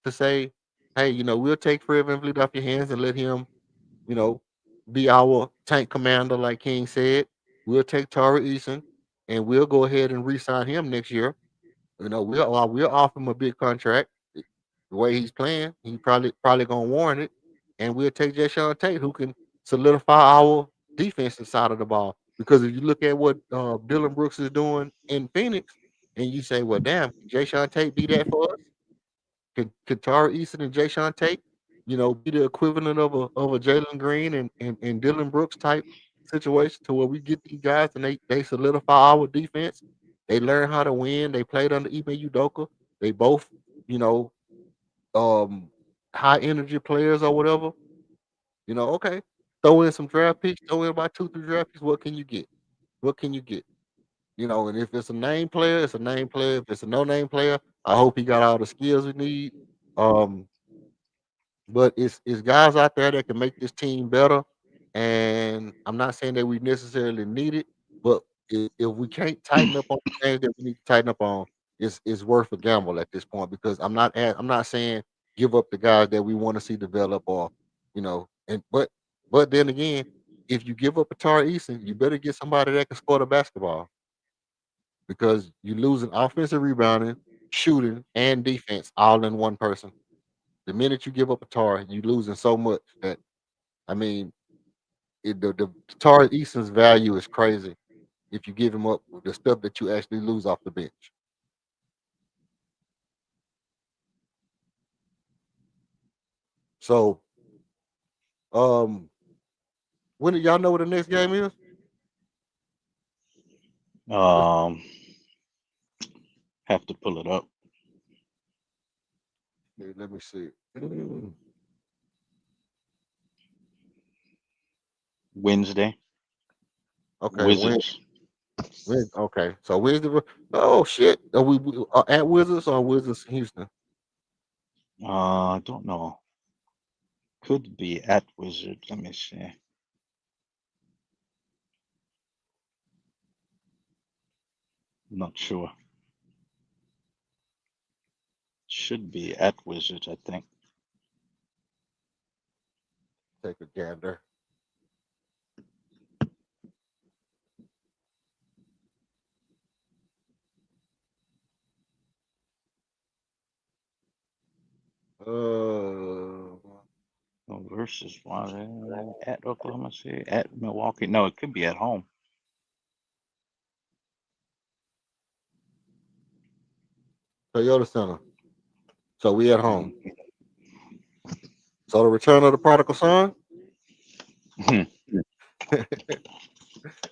to say, hey, we'll take Fred VanVleet off your hands and let him, you know, be our tank commander, like King said. We'll take Tari Eason and we'll go ahead and re-sign him next year. We'll offer him a big contract. The way he's playing, he probably gonna warrant it. And we'll take Jayshawn Tate, who can solidify our defensive side of the ball. Because if you look at what Dylan Brooks is doing in Phoenix, and you say, well, damn, can Jayshawn Tate be that for us? Could Tara Easton and Jay Sean Tate, be the equivalent of a Jalen Green and Dylan Brooks type situation to where we get these guys and they solidify our defense. They learn how to win. They played under Ime Udoka. They both, you know, um, high energy players or whatever. Okay. Throw in some draft picks, throw in about 2, 3 draft picks. What can you get? What can you get? And if it's a name player, it's a name player. If it's a no name player, I hope he got all the skills we need. Um, but it's guys out there that can make this team better. And I'm not saying that we necessarily need it, but if we can't tighten up on the things that we need to tighten up on, it's worth a gamble at this point because I'm not saying give up the guys that we want to see develop or but then again, if you give up a Tar Eason, you better get somebody that can score the basketball because you're losing offensive rebounding, shooting, and defense all in one person. The minute you give up a tar, you're losing so much that I mean, the Tar Easton's value is crazy. if you give him up the stuff that you actually lose off the bench. So, when do y'all know what the next game is? Have to pull it up. Let me see. Wednesday. Okay, Wizards. okay. So Wednesday. Oh shit! Are we at Wizards or Wizards Houston? I don't know. Could be at Wizards. Let me see. Not sure. Should be at Wizards, I think. Take a gander. Versus at Oklahoma City, at Milwaukee. No, it could be at home. Toyota Center. So we at home. So the return of the prodigal son.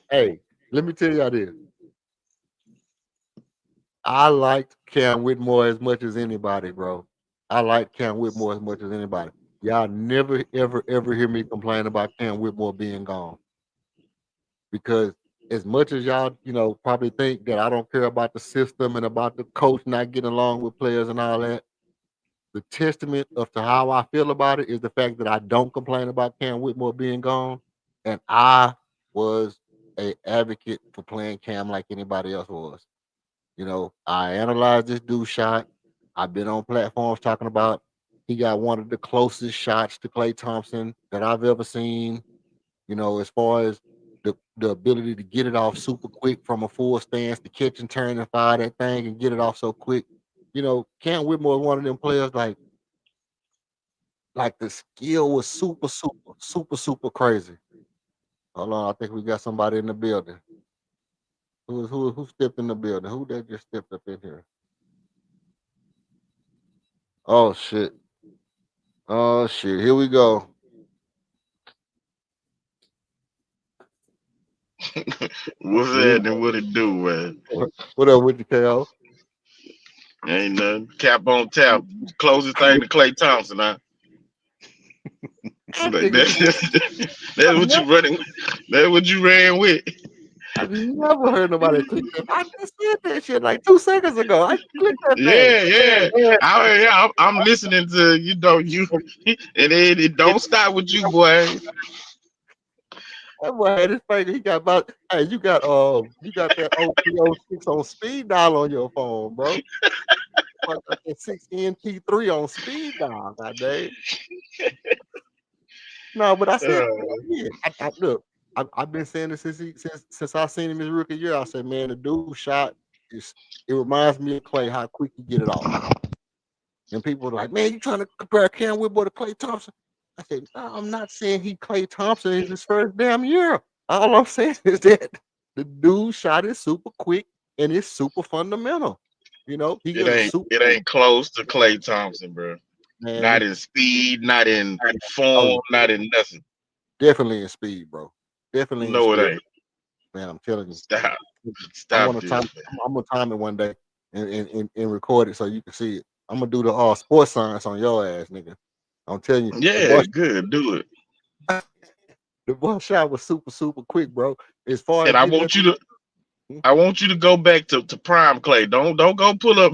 Hey, let me tell y'all this. I liked Cam Whitmore as much as anybody, bro. I like Cam Whitmore as much as anybody. Y'all never, ever hear me complain about Cam Whitmore being gone. Because as much as y'all, probably think that I don't care about the system and about the coach not getting along with players and all that, the testament of to how I feel about it is the fact that I don't complain about Cam Whitmore being gone. And I was a advocate for playing Cam like anybody else was. I analyzed this dude's shot. I've been on platforms talking about he got one of the closest shots to Klay Thompson that I've ever seen. As far as the ability to get it off super quick from a full stance, to catch and turn and fire that thing and get it off so quick. Cam Whitmore is one of them players like the skill was super, super, super, super crazy. Hold on, I think we got somebody in the building. Who stepped in the building? Who that just stepped up in here? Oh shit. Oh shit. Here we go. What's that and what it do, man? What up with you, KO? Ain't nothing. Cap on tap. Closest thing to Klay Thompson, huh? That's what you running with. That's what you ran with. I've never heard nobody click that. I just said that shit like 2 seconds ago. I clicked that thing. Yeah. I'm listening to you, and it don't stop with you, boy. That boy had his finger. He got about. Hey, you got that 0306 on speed dial on your phone, bro. Got that 6NT3 on speed dial, goddamn. No, but I said, look, I've been saying this since I seen him his rookie year. I said, man, the dude shot it reminds me of Klay, how quick he get it off. And people were like, man, you trying to compare Cam Whitmore to Klay Thompson? I said, no, I'm not saying he Klay Thompson is his first damn year. All I'm saying is that the dude shot is super quick and it's super fundamental. It ain't close to Klay Thompson, bro. Man, not in speed, not in form, not in nothing. Definitely in speed, bro. Definitely in speed. it ain't. Man, I'm telling you. Stop. I'm gonna time it one day and record it so you can see it. I'm gonna do the sports science on your ass, nigga. I'm telling you. Yeah, good. Do it. The ball shot was super, super quick, bro. As far and as I want you to go back to prime Klay. Don't go pull up.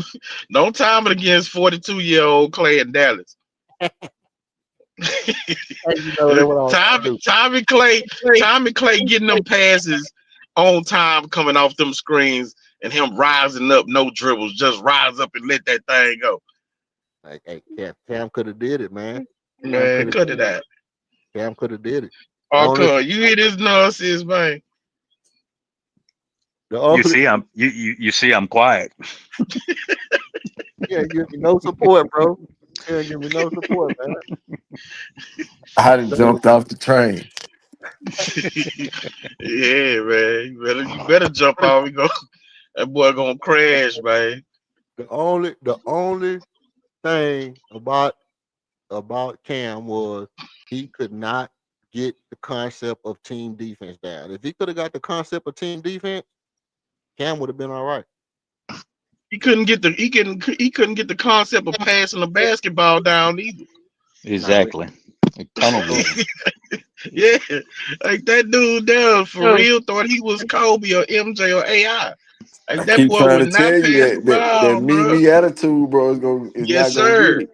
Don't time it against 42-year-old Klay in Dallas. Tommy Klay getting them passes on time, coming off them screens, and him rising up, no dribbles, just rise up and let that thing go. Hey, Cam could have did it, man. Man, cut it out. Cam could have did it. Oh, you hear this nonsense, man? You see, I'm quiet. Yeah, give me no support, bro. Yeah, give me no support, man. I done jumped off the train. Yeah, man. You better jump off. That boy gonna crash, man. The only thing about Cam was he could not get the concept of team defense down. If he could have got the concept of team defense, Cam would have been all right. He couldn't get the concept of passing the basketball down either. Nah, Exactly. Tunnel so vision. Yeah, like that dude there for real thought he was Kobe or MJ or AI. I Like that keep boy trying would to not tell you pass the that ball, me bro. me attitude, bro, is Yes, not gonna get sir. it.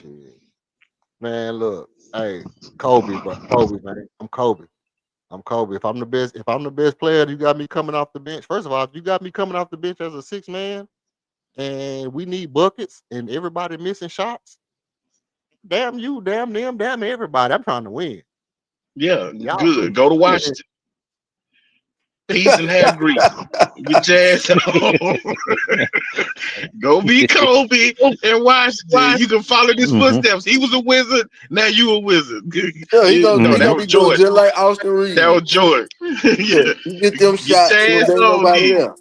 shit. Man, look, hey, Kobe, but Kobe, man, I'm Kobe. I'm Kobe. If I'm the best player, you got me coming off the bench. First of all, if you got me coming off the bench as a six man, and we need buckets, and everybody missing shots, damn you, damn them, damn everybody. I'm trying to win. Yeah, Y'all good. lose. Go to Washington. Peace and have grease. Get your ass home. Go be Kobe in Washington. You can follow his Hmm. footsteps. He was a wizard. Now you a wizard. Yeah, he gonna No, he that gonna was be doing Jordan. just like Austin That Reed. was Jordan. Yeah, Yeah. you get them Get shots your when ass there ain't on nobody then. there.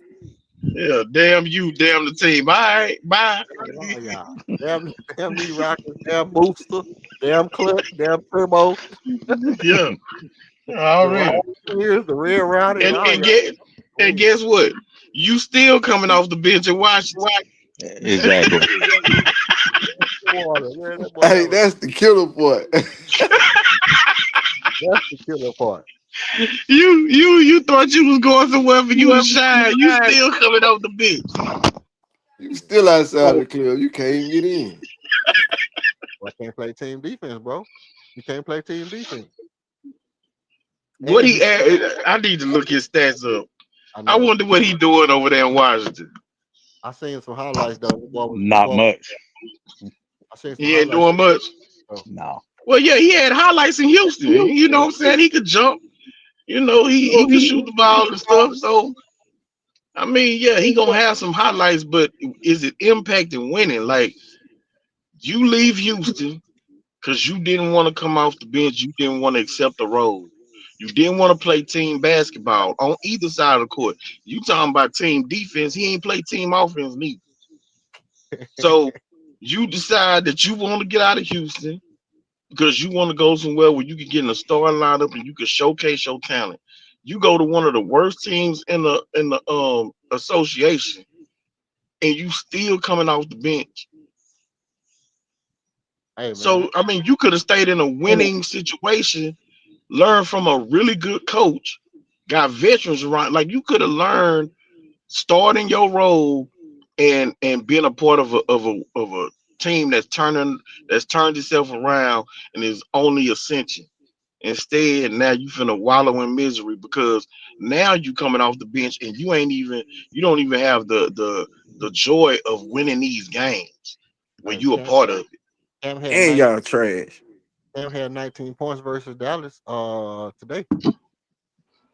Yeah, damn you, damn the team. All right, bye. Oh, yeah. Damn me Rockets, damn Booster, damn Clutch, damn Turbo, Yeah, the already. Rocketeers, the Red Rowdy, And all and y'all. get and Win. guess what? You still coming off the bench in Washington. Exactly. Water. Man, that boy Hey, got that's the killer part. that's the killer part. You thought you was going somewhere for you to shine. You still coming off the bench. You still outside the club. You can't even get in. Well, I can't play team defense, bro. You can't play team defense. What And he you add, I need to look his stats up. I I know. wonder what he doing over there in Washington. I seen some highlights though. The Not boy was much. I seen some He ain't highlights. doing much. Though. No. Well, yeah, he had highlights in Houston. You know what I'm saying? He could jump. You know, he could shoot the ball and stuff. So I mean, yeah, he gonna have some highlights, but is it impacting winning? Like you leave Houston because you didn't want to come off the bench, you didn't want to accept the role. You didn't want to play team basketball on either side of the court. You talking about team defense, he ain't play team offense neither. So you decide that you want to get out of Houston because you want to go somewhere where you can get in a starting lineup and you can showcase your talent. You go to one of the worst teams in the association and you still coming off the bench. Hey man. So I mean, you could have stayed in a winning situation, learned from a really good coach, got veterans around. Like you could have learned starting your role and being a part of a team that's turned itself around and is only ascension. Instead, now you finna wallow in misery because now you coming off the bench and you don't even have the joy of winning these games when Hey, you a part of it. Cam had And 19 y'all trash. Cam had 19 points versus Dallas today.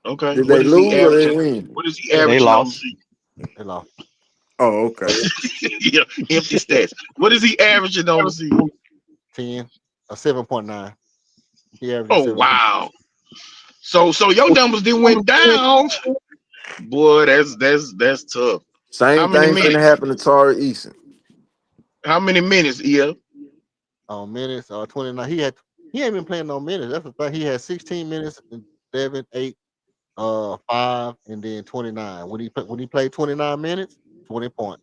Okay, Did they lose or they win? what is he They They averaging on the lost. season? they lost Oh, okay. Yeah, empty stats. What is he averaging on the season? 10, a 7.9. He averaging Oh 7. wow. So your numbers then went down. Boy, that's tough. How Same many thing finna minutes? happen to Tari Eason. How many minutes, yeah? Minutes, 29. He ain't been playing no minutes. That's the thing. He had 16 minutes and 7, 8, 5, and then 29. When he played 29 minutes, 20 points.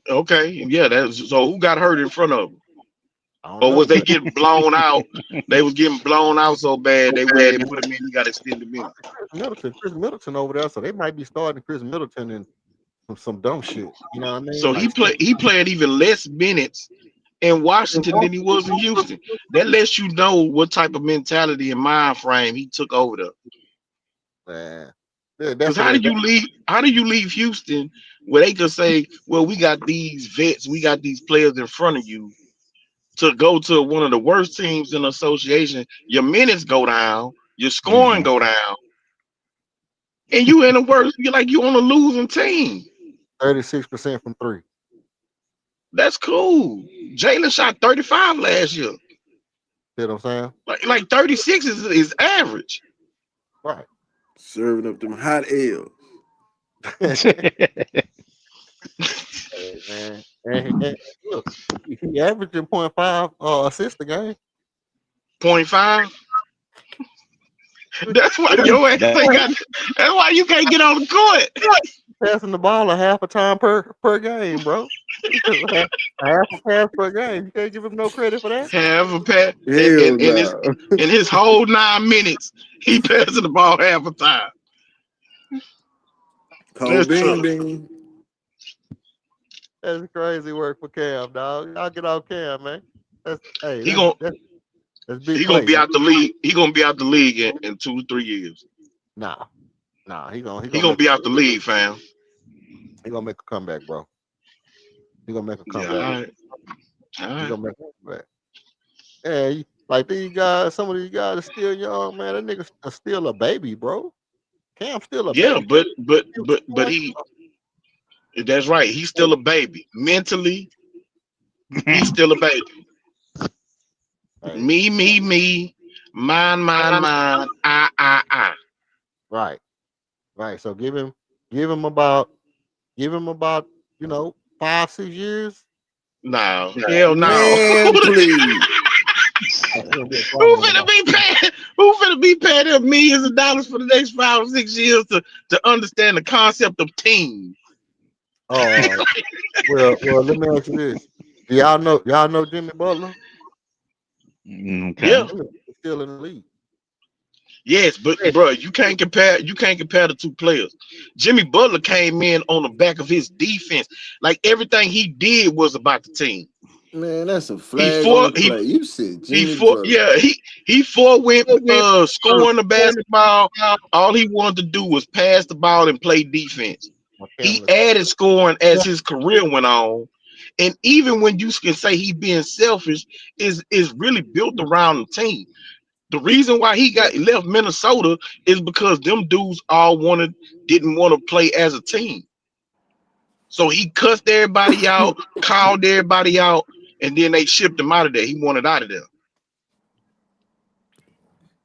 Okay, yeah, that's so who got hurt in front of him? I don't Or was know, they but getting blown out? They was getting blown out so bad they went ahead and put him in. He got extended minutes. Chris Middleton over there, so they might be starting Chris Middleton and some dumb shit. You know what I mean? So Like he played even less minutes in Washington than he was in Houston. That lets you know what type of mentality and mind frame he took over there. man, yeah, Because that's what it. how do you leave Houston where they could say, well, we got these vets, we got these players in front of you to go to one of the worst teams in the association, your minutes go down, your scoring Hmm. go down, and you in the worst, you're like you on a losing team. 36% from three. That's cool. Jalen shot 35 last year. See what I'm saying? Like 36 is average. Right. Serving up them hot L's. Hey, man. And look, he averaging .5 assists a game. 0.5. Which That's why your ass ain't got. That's why you can't get on the court. passing the ball a half a time per game, bro. half, half a pass per game. You can't give him no credit for that. Half a pass, and, Hell and, and his no. in his whole 9 minutes, he passing the ball half a time. Cold That's bean tough. bean. That's crazy work for Cam, dog. Y'all get off Cam, man. That's hey, He gonna that's big he gonna play, be man. out the league. He gonna be out the league in 2-3 years. Nah, he He gonna gonna make be out the league, fam. he gonna make a comeback, bro. He gonna make a Yeah, comeback. all He right. gonna make a comeback. Yeah, like these guys, some of these guys are still young, man. That nigga still a baby, bro. Cam's still a Yeah, baby. but he. That's right. He's still a baby. Mentally, he's still a baby. Hey, Me, mine, I. right, right. So give him about, you know, 5, 6 years. No, hell no. Man, please. He'll be a problem in about. Who finna be paying them millions of dollars for the next 5 or 6 years to understand the concept of team? Oh, well. Let me ask you this: Do y'all know Jimmy Butler? Yeah. Okay. He's still in the league. Yes, but bro, you can't compare the two players. Jimmy Butler came in on the back of his defense. Like everything he did was about the team. Man, that's a He flag on for the he play. You said he Jimmy for Butler. yeah, he forewent scoring the basketball. All he wanted to do was pass the ball and play defense. Well, He added scoring as his career went on. And even when you can say he being selfish, is really built around the team. The reason why he got left Minnesota is because them dudes all didn't want to play as a team. So he cussed everybody out, called everybody out, and then they shipped him out of there. He wanted out of there.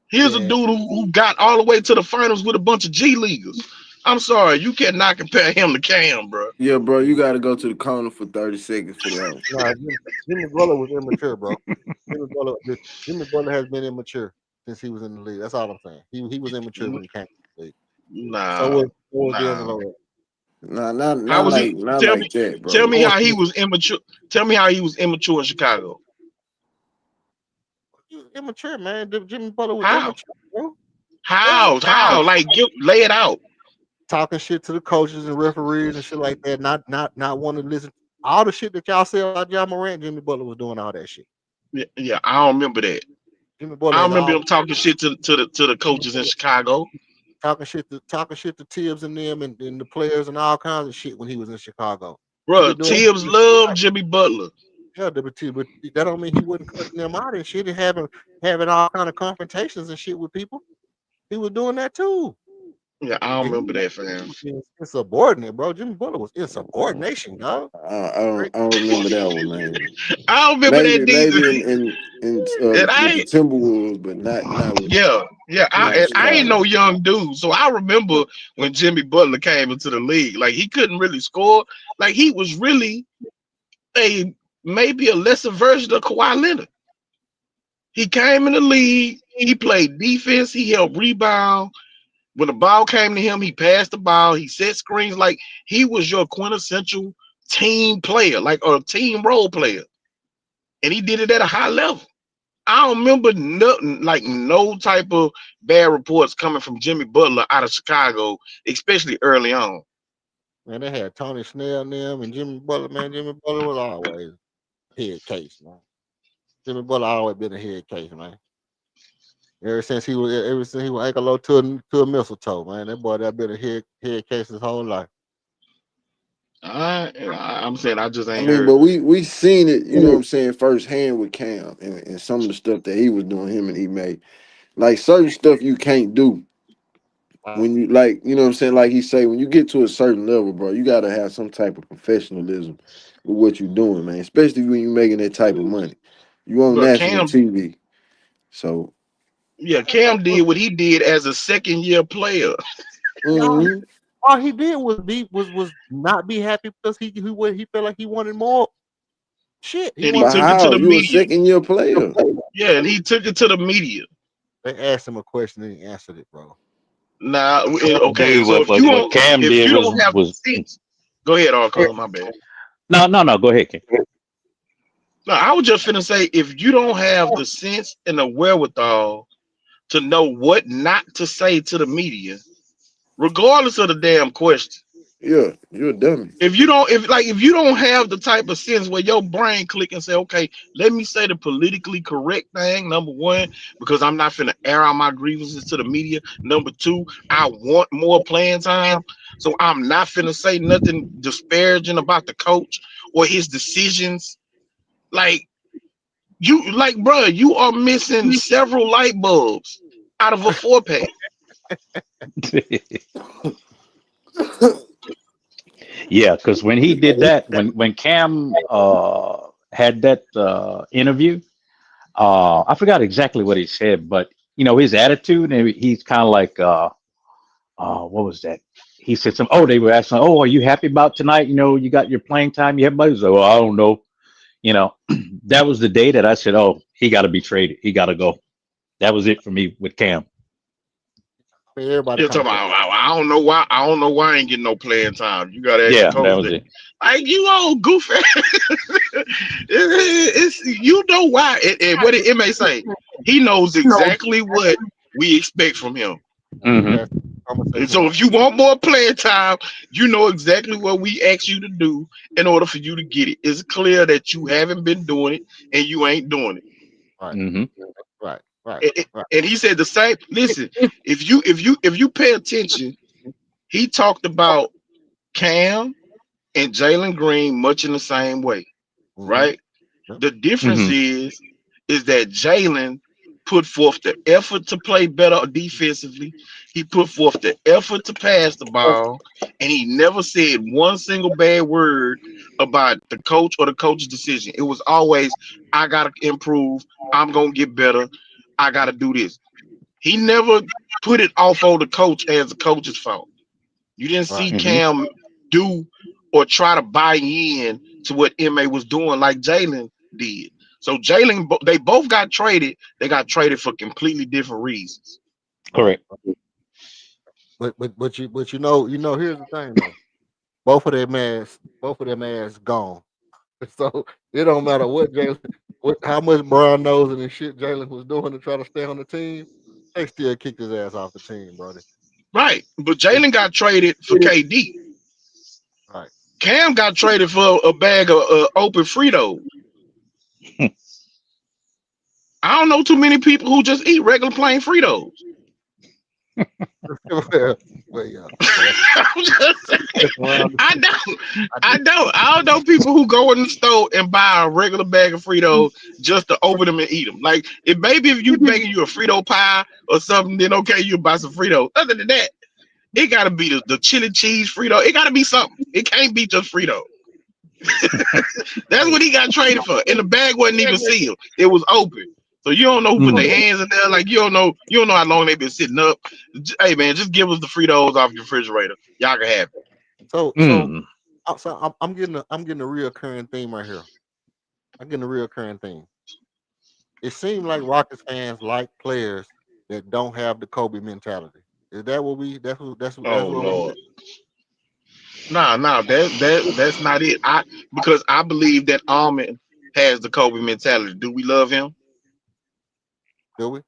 Here's a Yeah, dude who got all the way to the finals with a bunch of G leaguers. I'm sorry, you cannot compare him to Cam, bro. Yeah, bro, you got to go to the corner for 30 seconds for that one. nah, Jimmy Butler was immature, bro. Jimmy Butler has been immature since he was in the league. That's all I'm saying. He was immature when he came to the league. So Nah, was nah. D'Angelo. Nah, not How not was he? like not Tell me, like that, tell bro. me how he was immature. Tell me how he was immature in Chicago. He was immature, man. Jimmy Butler was How? immature, bro. Yeah. How? Like, lay it out. Talking shit to the coaches and referees and shit like that. Not wanting to listen. All the shit that y'all say about John Morant, Jimmy Butler was doing all that shit. Yeah, I don't remember that. Jimmy Butler I has remember all him talking shit to the coaches in Chicago. talking shit to Tibbs and them and the players and all kinds of shit when he was in Chicago. He Bro, been doing Tibbs loved Jimmy Butler. yeah, but that don't mean he wasn't cutting them out and shit and having all kind of confrontations and shit with people. He was doing that too. Yeah, I don't And remember that, he fam. was being insubordinate, bro. Jimmy Butler was insubordination, dog. I don't remember that one, man. I don't remember that neither. Maybe in And I with the ain't, Timberwolves, but yeah, not I ain't Chicago. no young dude. So I remember when Jimmy Butler came into the league. Like he couldn't really score. Like he was really a maybe a lesser version of Kawhi Leonard. He came in the league, he played defense, he helped rebound. When the ball came to him, he passed the ball, he set screens. Like he was your quintessential team player, like a team role player. And he did it at a high level. I don't remember nothing like no type of bad reports coming from Jimmy Butler out of Chicago, especially early on. Man, they had Tony Snell and them and Jimmy Butler, man. Jimmy Butler was always head case, man. Jimmy Butler always been a head case, man. Ever since he was ankle low to a mistletoe, man. That boy that been a head case his whole life. I'm saying I just I ain't mean, heard. but we seen it, you know what I'm saying, firsthand with Cam and some of the stuff that he was doing, him and he made. Like certain stuff you can't do when you like, you know what I'm saying, like he say, when you get to a certain level, bro, you gotta have some type of professionalism with what you're doing, man. Especially when you're making that type of money. You on But national Cam, TV. So Yeah, Cam did what he did as a second year player. mhm. All he did was not be happy because he felt like he wanted more shit. He And he But wanted. took it to how? the You a media. second year player. Yeah, and he took it to the media. They asked him a question and he answered it, bro. Now, okay, Dude, so what Cam if did you don't have was sense, go ahead, cuz my bad. no. Go ahead, Ken. No, I was just finna say, if you don't have the sense and the wherewithal to know what not to say to the media, regardless of the damn question. Yeah, you're a dummy. If you don't have the type of sense where your brain click and say, okay, let me say the politically correct thing, number one, because I'm not finna air out my grievances to the media. Number two, I want more playing time. So I'm not finna say nothing disparaging about the coach or his decisions. Like bro, you are missing several light bulbs out of a 4-pack. Yeah, because when he did that, when Cam had that interview, I forgot exactly what he said, but his attitude, and he's kind of like, what was that? He said some. Oh, they were asking, "Oh, are you happy about tonight? You got your playing time. You have buddies." He said, "Well, I don't know." You know, that was the day that I said, "Oh, he got to be traded. He got to go." That was it for me with Cam. Everybody You're kind of talking felt. about, I don't know why. I don't know why I ain't getting no playing time. You gotta ask the Yeah, that coach was that. it. Like you old goofy. It's you know why. And what did MA say? He knows exactly what we expect from him. We Hmm. had a And conversation so about. if you want more playing time, you know exactly what we ask you to do in order for you to get it. It's clear that you haven't been doing it and you ain't doing it. Right, Hmm. right, right, And, right. and he said the same. Listen, if you pay attention, he talked about Cam and Jalen Green much in the same way, Mm-hmm. right? Yep. The difference Hmm. is that Jalen put forth the effort to play better defensively. He put forth the effort to pass the ball, and he never said one single bad word about the coach or the coach's decision. It was always, I gotta improve, I'm gonna get better, I gotta do this. He never put it off on the coach as the coach's fault. You didn't Right. see Hmm. Cam do or try to buy in to what MA was doing like Jalen did. So they both got traded. They got traded for completely different reasons. Right. Correct. But here's the thing though. Both of them ass gone. So it don't matter what Jalen, how much brown nosing and shit Jalen was doing to try to stay on the team. They still kicked his ass off the team, brother. Right. But It's, Jalen got traded for KD. right. Cam got traded for a bag of open Fritos. I don't know too many people who just eat regular plain Fritos. Well, yeah. Well, I'm just saying. that's around the I shit. don't. I I do. don't. I don't know people who go in the store and buy a regular bag of Fritos just to open them and eat them. Like, if you making you a Frito pie or something, then okay, you buy some Fritos. Other than that, it gotta be the chili cheese Frito. It gotta be something. It can't be just Frito. That's Hey, what he got traded for. And the bag wasn't even sealed. It was open. So you don't know who put their Mm. hands in there. Like you don't know how long they've been sitting up. Hey man, just give us the Fritos off your refrigerator. Y'all can have it. so so Mm. I'm getting a reoccurring theme right here. I'm getting a reoccurring theme. It seems like Rockets fans like players that don't have the Kobe mentality. Is that what we? That's Oh what we. Lord. Nah, that's not it. Because I believe that Almond has the Kobe mentality. Do we love him? Do we?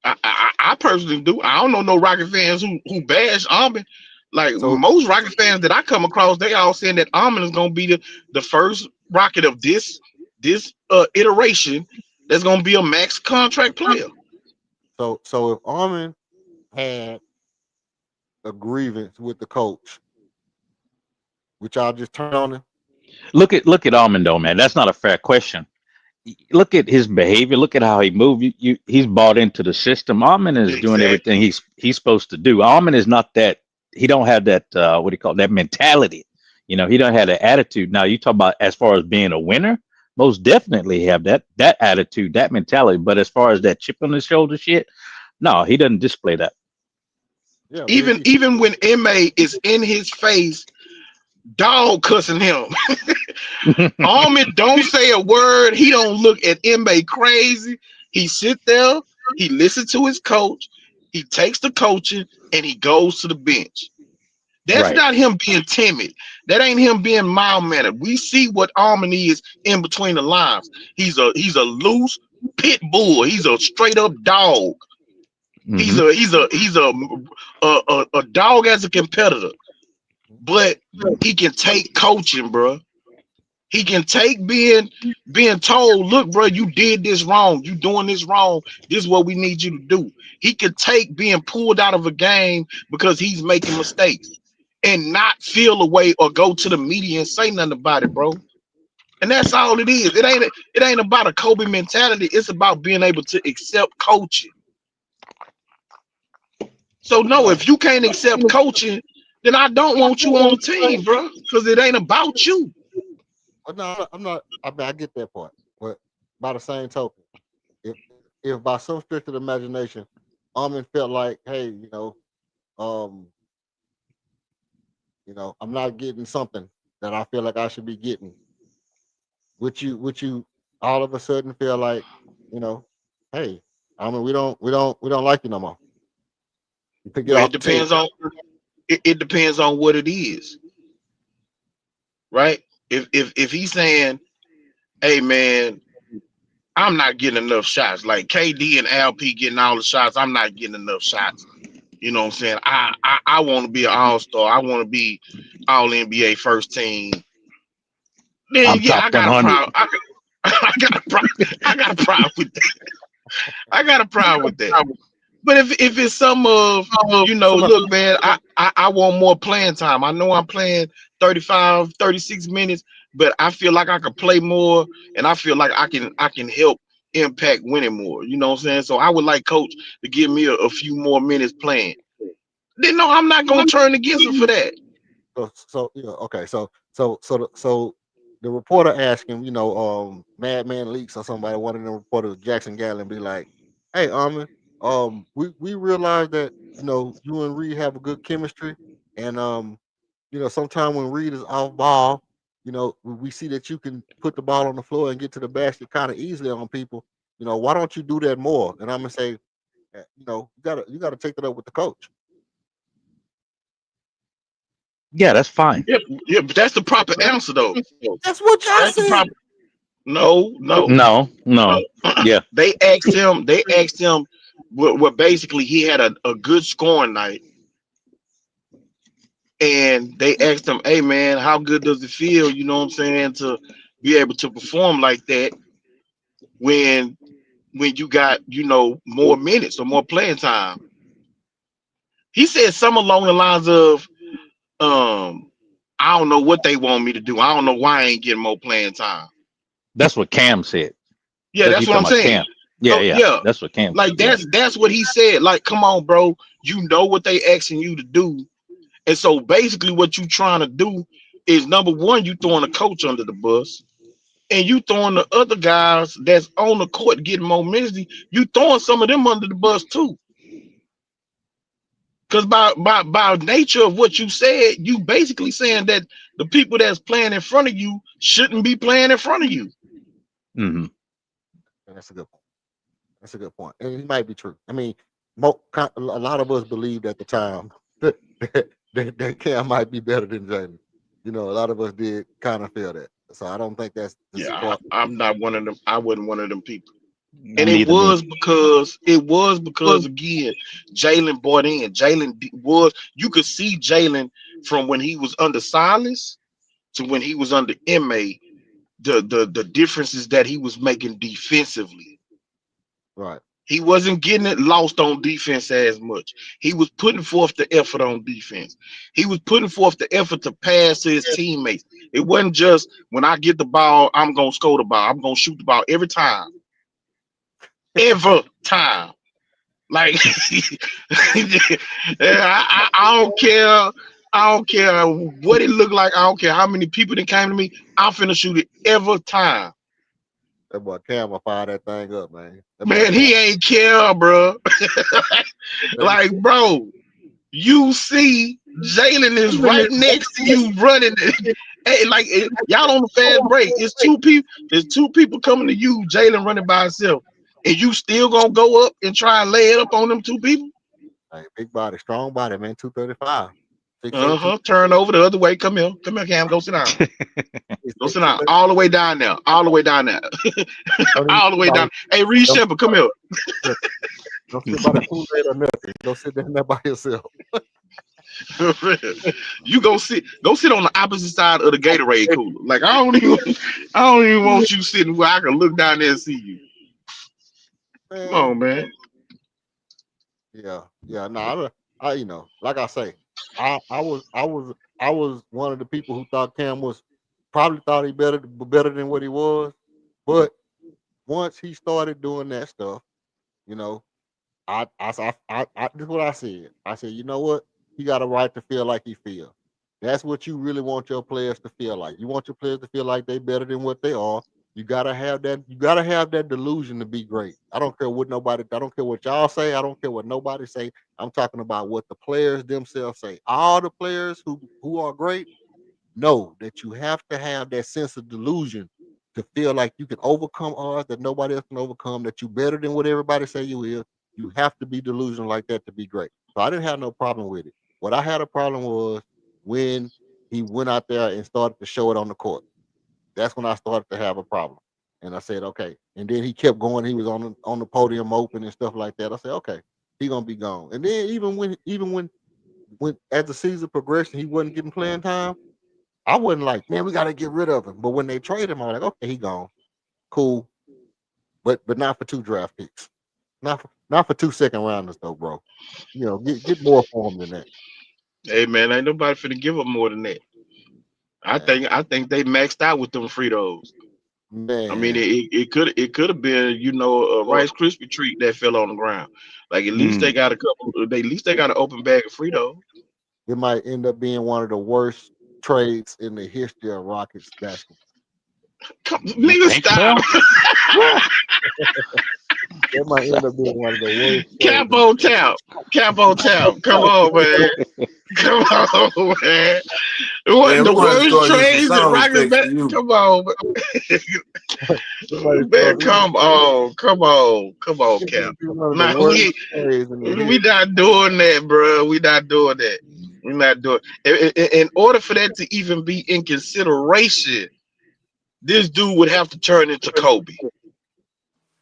I personally do. I don't know no Rocket fans who bash Almond. Like So most Rocket fans that I come across, they all saying that Almond is gonna be the first Rocket of this iteration that's gonna be a max contract player. so if Armin had a grievance with the coach, which I'll just turn on him. Look at Almond though, man. That's not a fair question. Look at his behavior. Look at how he moved. He's bought into the system. Almond is doing Exactly. everything he's supposed to do. Almond is not that. He don't have that. What do you call it, that mentality? He don't have that attitude. Now you talk about as far as being a winner. most definitely have that attitude, that mentality. But as far as that chip on his shoulder shit, no, he doesn't display that. Yeah, but if Even he even when MA is in his face, dog cussing him. Almond don't say a word. He don't look at MA crazy. He sit there. He listens to his coach. He takes the coaching and he goes to the bench. That's Right. not him being timid. That ain't him being mild mannered. We see what Almond is in between the lines. He's a loose pit bull. He's a straight up dog. He's Hmm. a dog as a competitor, but he can take coaching, bro. He can take being told, look, bro, you did this wrong. You doing this wrong. This is what we need you to do. He could take being pulled out of a game because he's making mistakes and not feel away or go to the media and say nothing about it, bro. And that's all it is. It ain't about a Kobe mentality. It's about being able to accept coaching. So no, no, if you can't accept coaching, then I don't want you on the team, bro, because it ain't about you. no, I'm not. I mean, I get that part, but by the same token, if if by some stretch of the imagination, Armin felt like, hey, um, I'm not getting something that I feel like I should be getting. Would you all of a sudden feel like, you know, hey, I mean, we don't like you no more. You could get Well, off the team. it depends on what it is, right? If he's saying, hey man, I'm not getting enough shots, like KD and LP getting all the shots, I'm not getting enough shots. You know what I'm saying? I want to be an all-star. I want to be all NBA first team. Then I'm yeah, top I got a 100. problem. I got a problem. I got a problem with that. I got a problem with that. But if it's some of, Somebody, look, man, I want more playing time. I know I'm playing 35, 36 minutes, but I feel like I could play more and I feel like I can help impact winning more. You know what I'm saying? So I would like coach to give me a few more minutes playing. Then no, I'm not gonna turn against him for that. so okay, so the reporter asked him, Madman Leaks or somebody, one of them reporters, Jackson Gallon, be like, hey, Armin, we realize that you and Reed have a good chemistry, and sometime when Reed is off ball, we see that you can put the ball on the floor and get to the basket kind of easily on people. Why don't you do that more? And I'm gonna say, you gotta take that up with the coach. Yeah, that's fine. Yeah, yeah, but that's the proper answer though. That's what y'all That's the said. proper. No, no, No, no. no. Yeah, They asked him. They asked him. What basically he had a good scoring night, and they asked him, "Hey man, how good does it feel? You know what I'm saying, to be able to perform like that when you got more minutes or more playing time?" He said something along the lines of, "I don't know what they want me to do. I don't know why I ain't getting more playing time." that's what Cam said. Yeah, That's that's you what I'm talking about saying. Cam. Yeah, So yeah. yeah, That's what Cam like said. Yeah. that's what he said. Like, come on, bro. You know what they asking you to do. And so basically what you trying to do is, number one, you throwing a coach under the bus, and you throwing the other guys that's on the court getting more minutes. You throwing some of them under the bus too. Because by nature of what you said, you basically saying that the people that's playing in front of you shouldn't be playing in front of you. Hmm. And that's a good point. That's a good point, and it might be true. I mean, a lot of us believed at the time that Cam might be better than Jamie. A lot of us did kind of feel that. So I don't think that's the Yeah, sport. I'm not one of them. I wasn't one of them people. And it Neither me. was because again, Jalen bought in. Was, you could see Jalen from when he was under Silas to when he was under MA, the differences that he was making defensively. Right. He wasn't getting it lost on defense as much. He was putting forth the effort on defense. He was putting forth the effort to pass to his teammates. It wasn't just when I get the ball, I'm gonna score the ball. I'm gonna shoot the ball every time. Every time. Like I don't care. I don't care what it looked like. I don't care how many people that came to me. I'm finna shoot it every time. That boy Cam will fire that thing up, man. That boy Man, Cam. he ain't care, bro. Like, bro, you see Jalen is right next to you running. Hey, like y'all on the fast break. It's two people. There's two people coming to you. Jalen running by himself, and you still gonna go up and try and lay it up on them two people? Hey, big body, strong body, man. 235, 6'8", Turn over the other way. Come here, Cam. Go sit down. Go sit down. 230. All the way down there. All the way down there. Don't even All the way down. Hey, Reed don't, Shepard, come here. don't sit by the Kool-Aid or nothing. Don't sit down there by yourself. You go sit on the opposite side of the Gatorade cooler. Like I don't even want you sitting where I can look down there and see you. Come Man, on, man. yeah. No, you know, like I say, I was one of the people who thought Cam was probably thought he better than what he was, but once he started doing that stuff, you know, this is what I said. I said, you know what? He got a right to feel like he feel. That's what you really want your players to feel like. You want your players to feel like they better than what they are. You gotta have that. You gotta have that delusion to be great. I don't care what nobody. I don't care what y'all say. I don't care what nobody say. I'm talking about what the players themselves say. All the players who are great know that you have to have that sense of delusion to feel like you can overcome odds that nobody else can overcome. That you better than what everybody say you is. You have to be delusional like that to be great. So I didn't have no problem with it. What I had a problem was when he went out there and started to show it on the court. That's when I started to have a problem. And I said, okay. And then he kept going. He was on the podium open and stuff like that. I said, okay, he gonna be gone. And then even when as the season progressed, he wasn't getting playing time. I wasn't like, man, we gotta get rid of him. But when they trade him, I was like, okay, he gone, cool. But not for 2 draft picks, not for 2 second rounders though, bro. You know, get more for him than that. Hey man, ain't nobody finna give up more than that. Man, I think they maxed out with them Fritos. I mean, man. it could have been, you know, a Well, Rice Krispie treat that fell on the ground. Like at least they Mm. got a couple. At least they got an open bag of Fritos. it might end up being one of the worst trades in the history of Rockets basketball. Come, You nigga, think stop. so? That might end up being one of the worst trades. Cap on tap. Cap on tap. Come on, man. Come on, man. What Man, the we're gonna have to worst start using trades in sound Rockets? effects for you. Come on, Somebody man. started. Come on, It Cap. might be one of the Nah, worst trades in the we history. not doing that, bro. We not doing that. We not doing. In order for that to even be in consideration, this dude would have to turn into Kobe.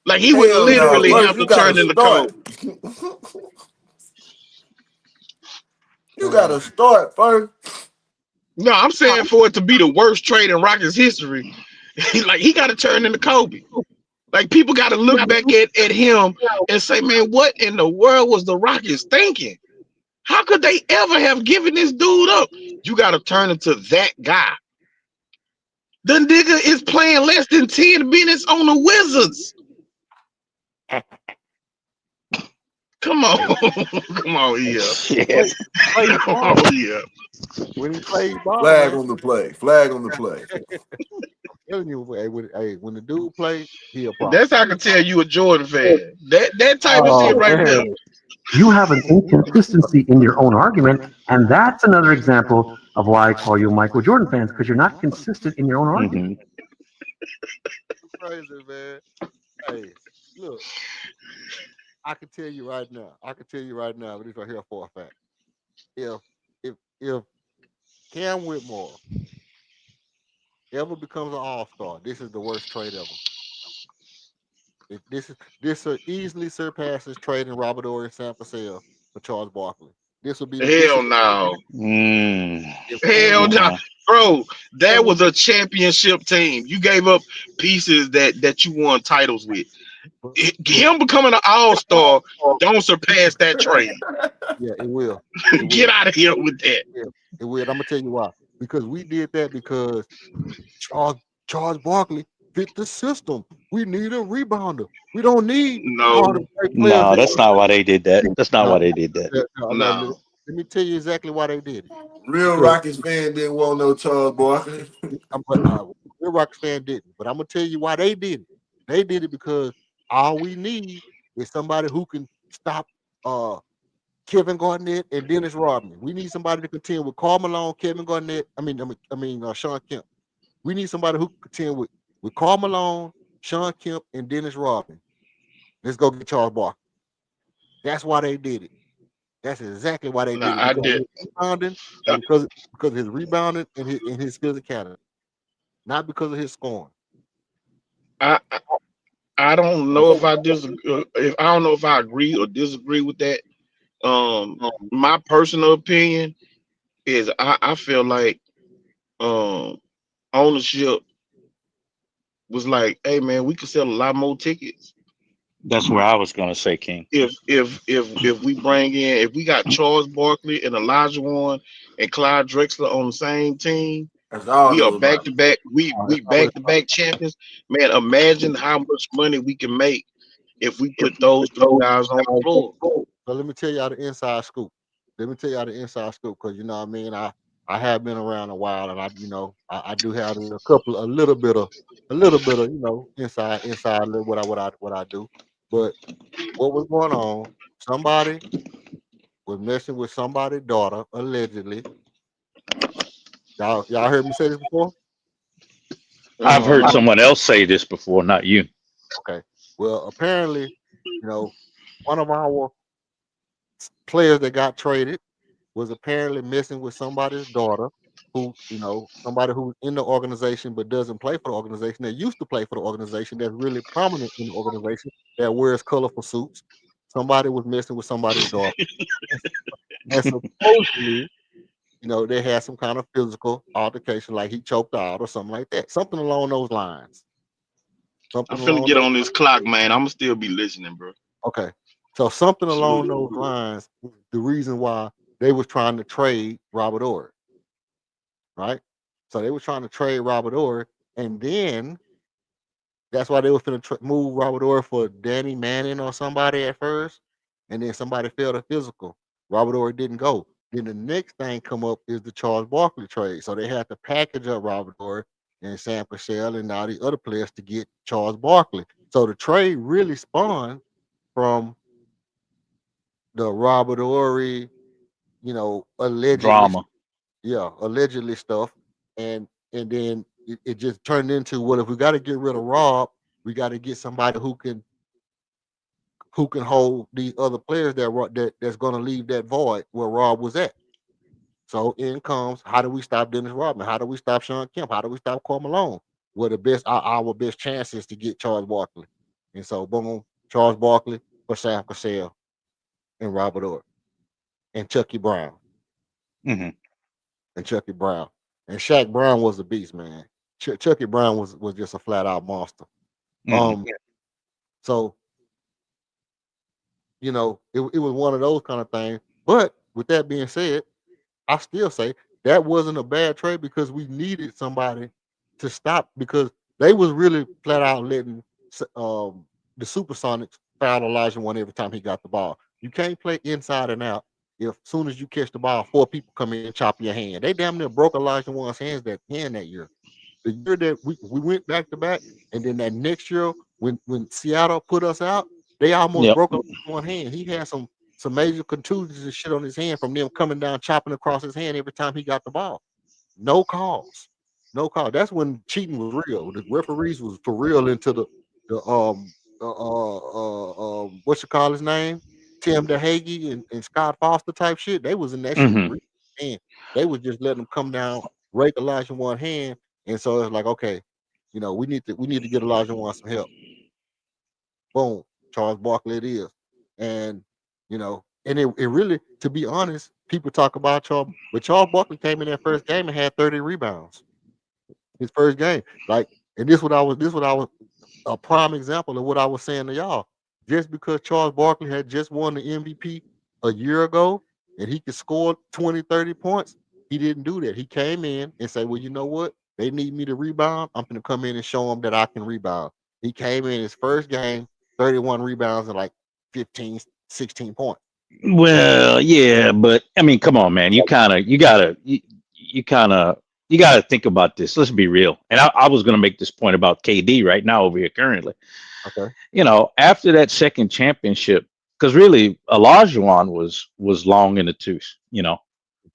Like he would Hell no. literally First, have you to gotta turn into start. Kobe. You gotta start first. No, I'm saying for it to be the worst trade in Rockets history, like he got to turn into Kobe. Like people got to look back at him and say, man, what in the world was the Rockets thinking? How could they ever have given this dude up? You got to turn into that guy. The nigga is playing less than 10 minutes on the Wizards. Come on. Come on here. Shit. Play Come ball. on here. When he played ball, Flag man. on the play. Flag on the play. Telling you, when the dude play, he a problem. That's how I can tell you a Jordan fan. That type of shit Oh right there. man, you have an inconsistency in your own argument, and that's another example of why I call you Michael Jordan fans, because you're not consistent in your own argument. Hmm. Crazy, man. Hey, look, I can tell you right now. I can tell you right now, but this right here for a fact. If if Cam Whitmore ever becomes an All Star, this is the worst trade ever. This easily surpasses trading Robert Ory and Sam Cassell for Charles Barkley. This Hell is no. Mm. if Cam Hell no. Uh-uh. Bro, that ever was a championship team. You gave up pieces that you won titles with. but Him becoming an all-star don't surpass that trade. yeah, it will. It Get will. out of here with that. Yeah, it will. I'm gonna tell you why. Because we did that because Charles Charles Barkley fit the system. We need a rebounder. We don't need all No, the great players No, that that's not why they did that. That's not no, why they did that. let no. me tell you exactly why they did it. Real Because Rockets fan didn't want no Charles Barkley. I'm but real Rockets fan didn't, but I'm gonna tell you why they did it. They did it because all we need is somebody who can stop Kevin Garnett and Dennis Rodman. We need somebody to contend with Karl Malone, Kevin Garnett. Sean Kemp. We need somebody who can contend with Karl Malone, Sean Kemp, and Dennis Rodman. Let's go get Charles Barkley. That's why they did it. That's exactly why they Nah, did it, I because of did. his rebounding and because of his rebounding and his physicality, not because of his scoring. I I don't know if I disagree. If I don't know if I agree or disagree with that. My personal opinion is I feel like um ownership was like, hey man, we could sell a lot more tickets That's where I was gonna say, King. if we bring in, if we got Charles Barkley and Elijah Warren and Clyde Drexler on the same team. That's all We it are was back about. to back. That's We not what back it's to about. back champions. Man, imagine how much money we can make if we put those three guys on the floor. So let me tell y'all the inside scoop. Let me tell y'all the inside scoop, because you know what I mean. I have been around a while, and I do have a little bit of inside what I do. But what was going on? Somebody was messing with somebody's daughter allegedly. Y'all heard me say this before? I've heard Uh, someone else say this before, not you. Okay. Well, apparently, you know, one of our players that got traded was apparently messing with somebody's daughter, who, somebody who's in the organization but doesn't play for the organization, that used to play for the organization, that's really prominent in the organization, that wears colorful suits. Somebody was messing with somebody's daughter. And supposedly, they had some kind of physical altercation, like he choked her out or something like that. Something along those lines. I'm Something finna along get those on this clock, man. I'ma still be listening, bro. Okay. So something along Salute. those lines is the reason why they was trying to trade Robert Orr, right? So they were trying to trade Robert Orr, and then that's why they was going to move Robert Orr for Danny Manning or somebody at first, and then somebody failed a physical. Robert Orr didn't go. Then the next thing come up is the Charles Barkley trade. So they had to package up Robert Orr and Sam Cassell and all the other players to get Charles Barkley. So the trade really spawned from the Robert Ory, allegedly, Drama. allegedly stuff, and then it just turned into, well, if we got to get rid of Rob, we got to get somebody who can hold these other players that's going to leave that void where Rob was at. So in comes, how do we stop Dennis Rodman? How do we stop Sean Kemp? How do we stop Karl Malone? Well, our best chances to get Charles Barkley, and so boom, Charles Barkley for Sam Cassell and Robert Orr and Chucky Brown. Hmm. And Chucky Brown. And Shaq Brown was a beast, man. Chucky Brown was just a flat out monster. Hmm. Um, so it was one of those kind of things. But with that being said, I still say that wasn't a bad trade, because we needed somebody to stop, because they was really flat out letting the Supersonics foul Elijah one every time he got the ball. You can't play inside and out if soon as you catch the ball, four people come in and chop your hand. They damn near broke Elijah one's hand that year. The year that we went back to back, and then that next year when Seattle put us out, they almost Yep. broke one hand. He had some major contusions and shit on his hand from them coming down, chopping across his hand every time he got the ball. No calls. No call. That's when cheating was real. The referees was for real into the what you call his name? Tim DeHage and Scott Foster type shit. They was in that shit Hmm. real, and they was just letting them come down, rake Elijah one hand. And so it's like, okay, we need to get Elijah one some help. Boom, Charles Barkley it is. And it really, to be honest, people talk about Charles, but Charles Barkley came in that first game and had 30 rebounds. His first game. Like, and this what I was a prime example of what I was saying to y'all. Just because Charles Barkley had just won the MVP a year ago and he could score 20, 30 points, he didn't do that. He came in and said, well, you know what? They need me to rebound. I'm going to come in and show them that I can rebound. He came in his first game, 31 rebounds and like 15, 16 points. Well, yeah, but I mean, come on, man. You kind of you got to think about this. Let's be real. And I was going to make this point about KD right now over here currently. Okay. After that second championship, because really Olajuwon was long in the tooth. Facts.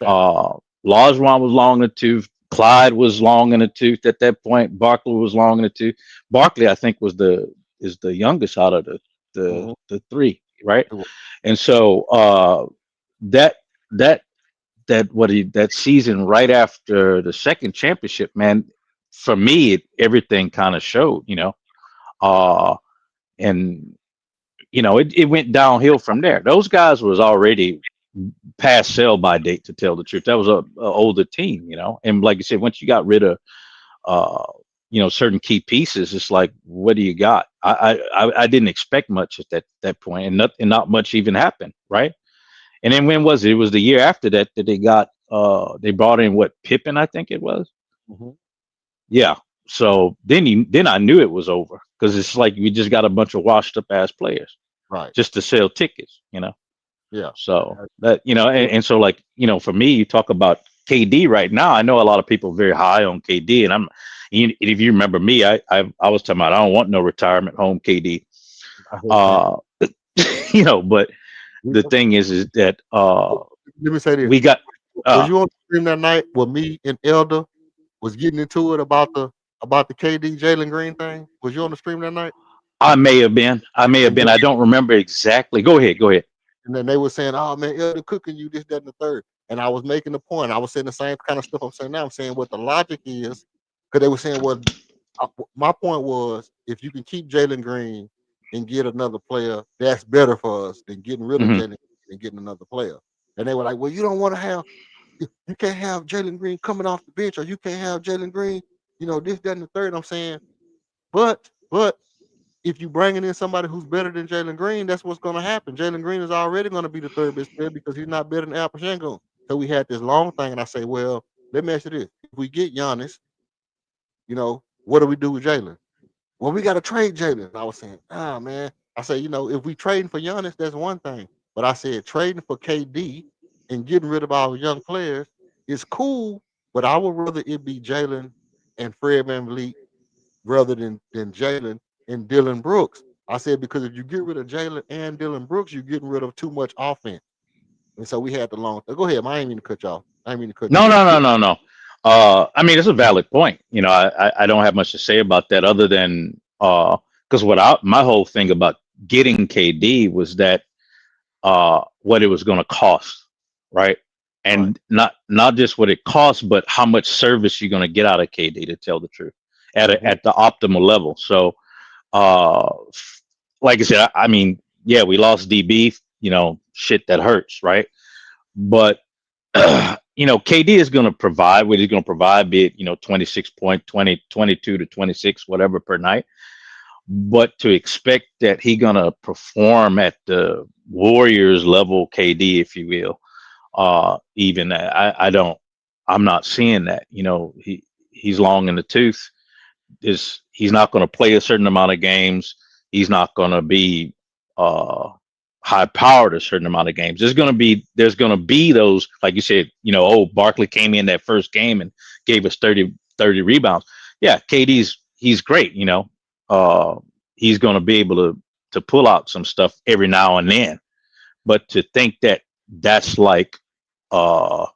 Uh, Olajuwon was long in the tooth. Clyde was long in the tooth at that point. Barkley was long in the tooth. Barkley, I think, is the youngest out of Mm-hmm. the three, right? And so that that that season right after the second championship, man, for me, everything kind of showed, uh, and it went downhill from there. Those guys was already past sell by date, to tell the truth. That was a older team, and like you said, once you got rid of uh, certain key pieces, it's like, what do you got? I didn't expect much at that point, and not much even happened, right? And then when was it? It was the year after that they got they brought in what, Pippen, I think it was. Mm-hmm. Yeah. So then I knew it was over, because it's like we just got a bunch of washed up ass players Right. just to sell tickets. Yeah. So and so, like, for me, you talk about KD right now. I know a lot of people are very high on KD, and if you remember me, I was talking about I don't want no retirement home KD. I heard that. But the thing is that Let me say this. we got Was you on the stream that night where me and Elder was getting into it about the KD Jalen Green thing? Was you on the stream that night? I may have been. And I don't remember exactly. Go ahead. Go ahead. then they were saying, "Oh man, Elder cooking you this, that, and the third." And I was making the point. I was saying the same kind of stuff I'm saying now. I'm saying what the logic is, because they were saying, "Well, my point was, if you can keep Jalen Green and get another player, that's better for us than getting rid of Hmm. Jalen and getting another player." And they were like, "Well, you don't want to have, you can't have Jalen Green coming off the bench, or you can't have Jalen Green, this, that, and the third." I'm saying, but if you bringing in somebody who's better than Jalen Green, that's what's going to happen. Jalen Green is already going to be the third best player because he's not better than Al Pachenko. So we had this long thing, and I say, well, let me ask you this: if we get Giannis, what do we do with Jalen? Well, we got to trade Jalen. I was saying, man. I said, if we trading for Giannis, that's one thing. But I said trading for KD and getting rid of our young players is cool. But I would rather it be Jalen and Fred VanVleet rather than Jalen and Dylan Brooks. I said, because if you get rid of Jalen and Dylan Brooks, you're getting rid of too much offense. And so we had the long. Go ahead. I ain't mean to cut you off. I ain't mean to cut you No, off. no, no, no, no. I mean, it's a valid point. I don't have much to say about that other than because my whole thing about getting KD was that what it was going to cost, right? Right. And not just what it costs, but how much service you're going to get out of KD, to tell the truth, Mm-hmm. at the optimal level. So, uh, like I said, I mean, yeah, we lost DB, shit that hurts, right? But KD is going to provide what he's going to provide, be it 26 point, 20, 22 to 26, whatever per night. But to expect that he going to perform at the Warriors level, KD, if you will, even I don't, I'm not seeing that. He's long in the tooth. He's not going to play a certain amount of games. He's not going to be uh, high powered a certain amount of games. There's going to be those, like you said, Barkley came in that first game and gave us 30 rebounds. Yeah, he's great. Uh, he's going to be able to pull out some stuff every now and then. But to think that that's like uh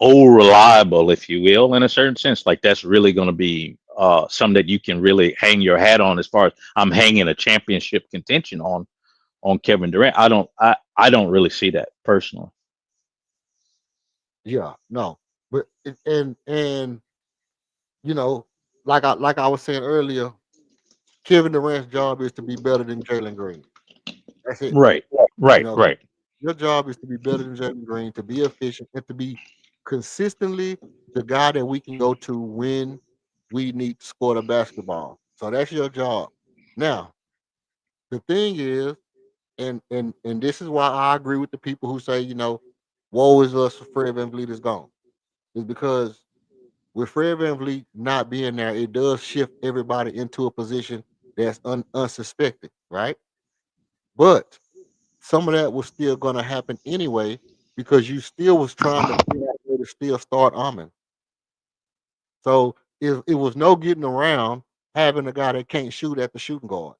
reliable, if you will, in a certain sense, like that's really going to be something that you can really hang your hat on, as far as I'm hanging a championship contention on Kevin Durant. I don't really see that personally. Yeah. No. But and you know, like I was saying earlier, Kevin Durant's job is to be better than Jalen Green. That's it. Right, You right, know, right. your job is to be better than Jalen Green, to be efficient, and to be consistently the guy that we can go to when we need to score the basketball. So that's your job. Now, the thing is, and this is why I agree with the people who say, woe is us for Fred VanVleet is gone. Is because with Fred VanVleet not being there, it does shift everybody into a position that's unsuspected, right? But some of that was still going to happen anyway because you still was trying to figure out a way to still start Armin. So it was no getting around having a guy that can't shoot at the shooting guard.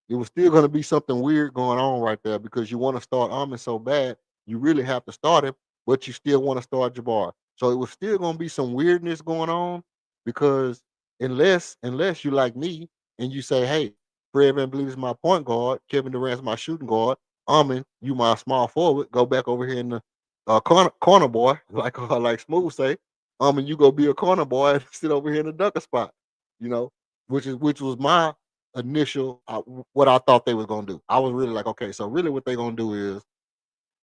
It was still going to be something weird going on right there because you want to start Ahmed so bad, you really have to start him, but you still want to start Jabbar. So it was still going to be some weirdness going on because unless you like me and you say, hey, Fred VanVleet is my point guard, Kevin Durant's my shooting guard, Ahmed, you my small forward, go back over here in the corner boy, like Smooth say, you go be a corner boy and sit over here in the dunker spot, you know, which was my initial what I thought they was gonna do. I was really like, okay, so really what they're gonna do is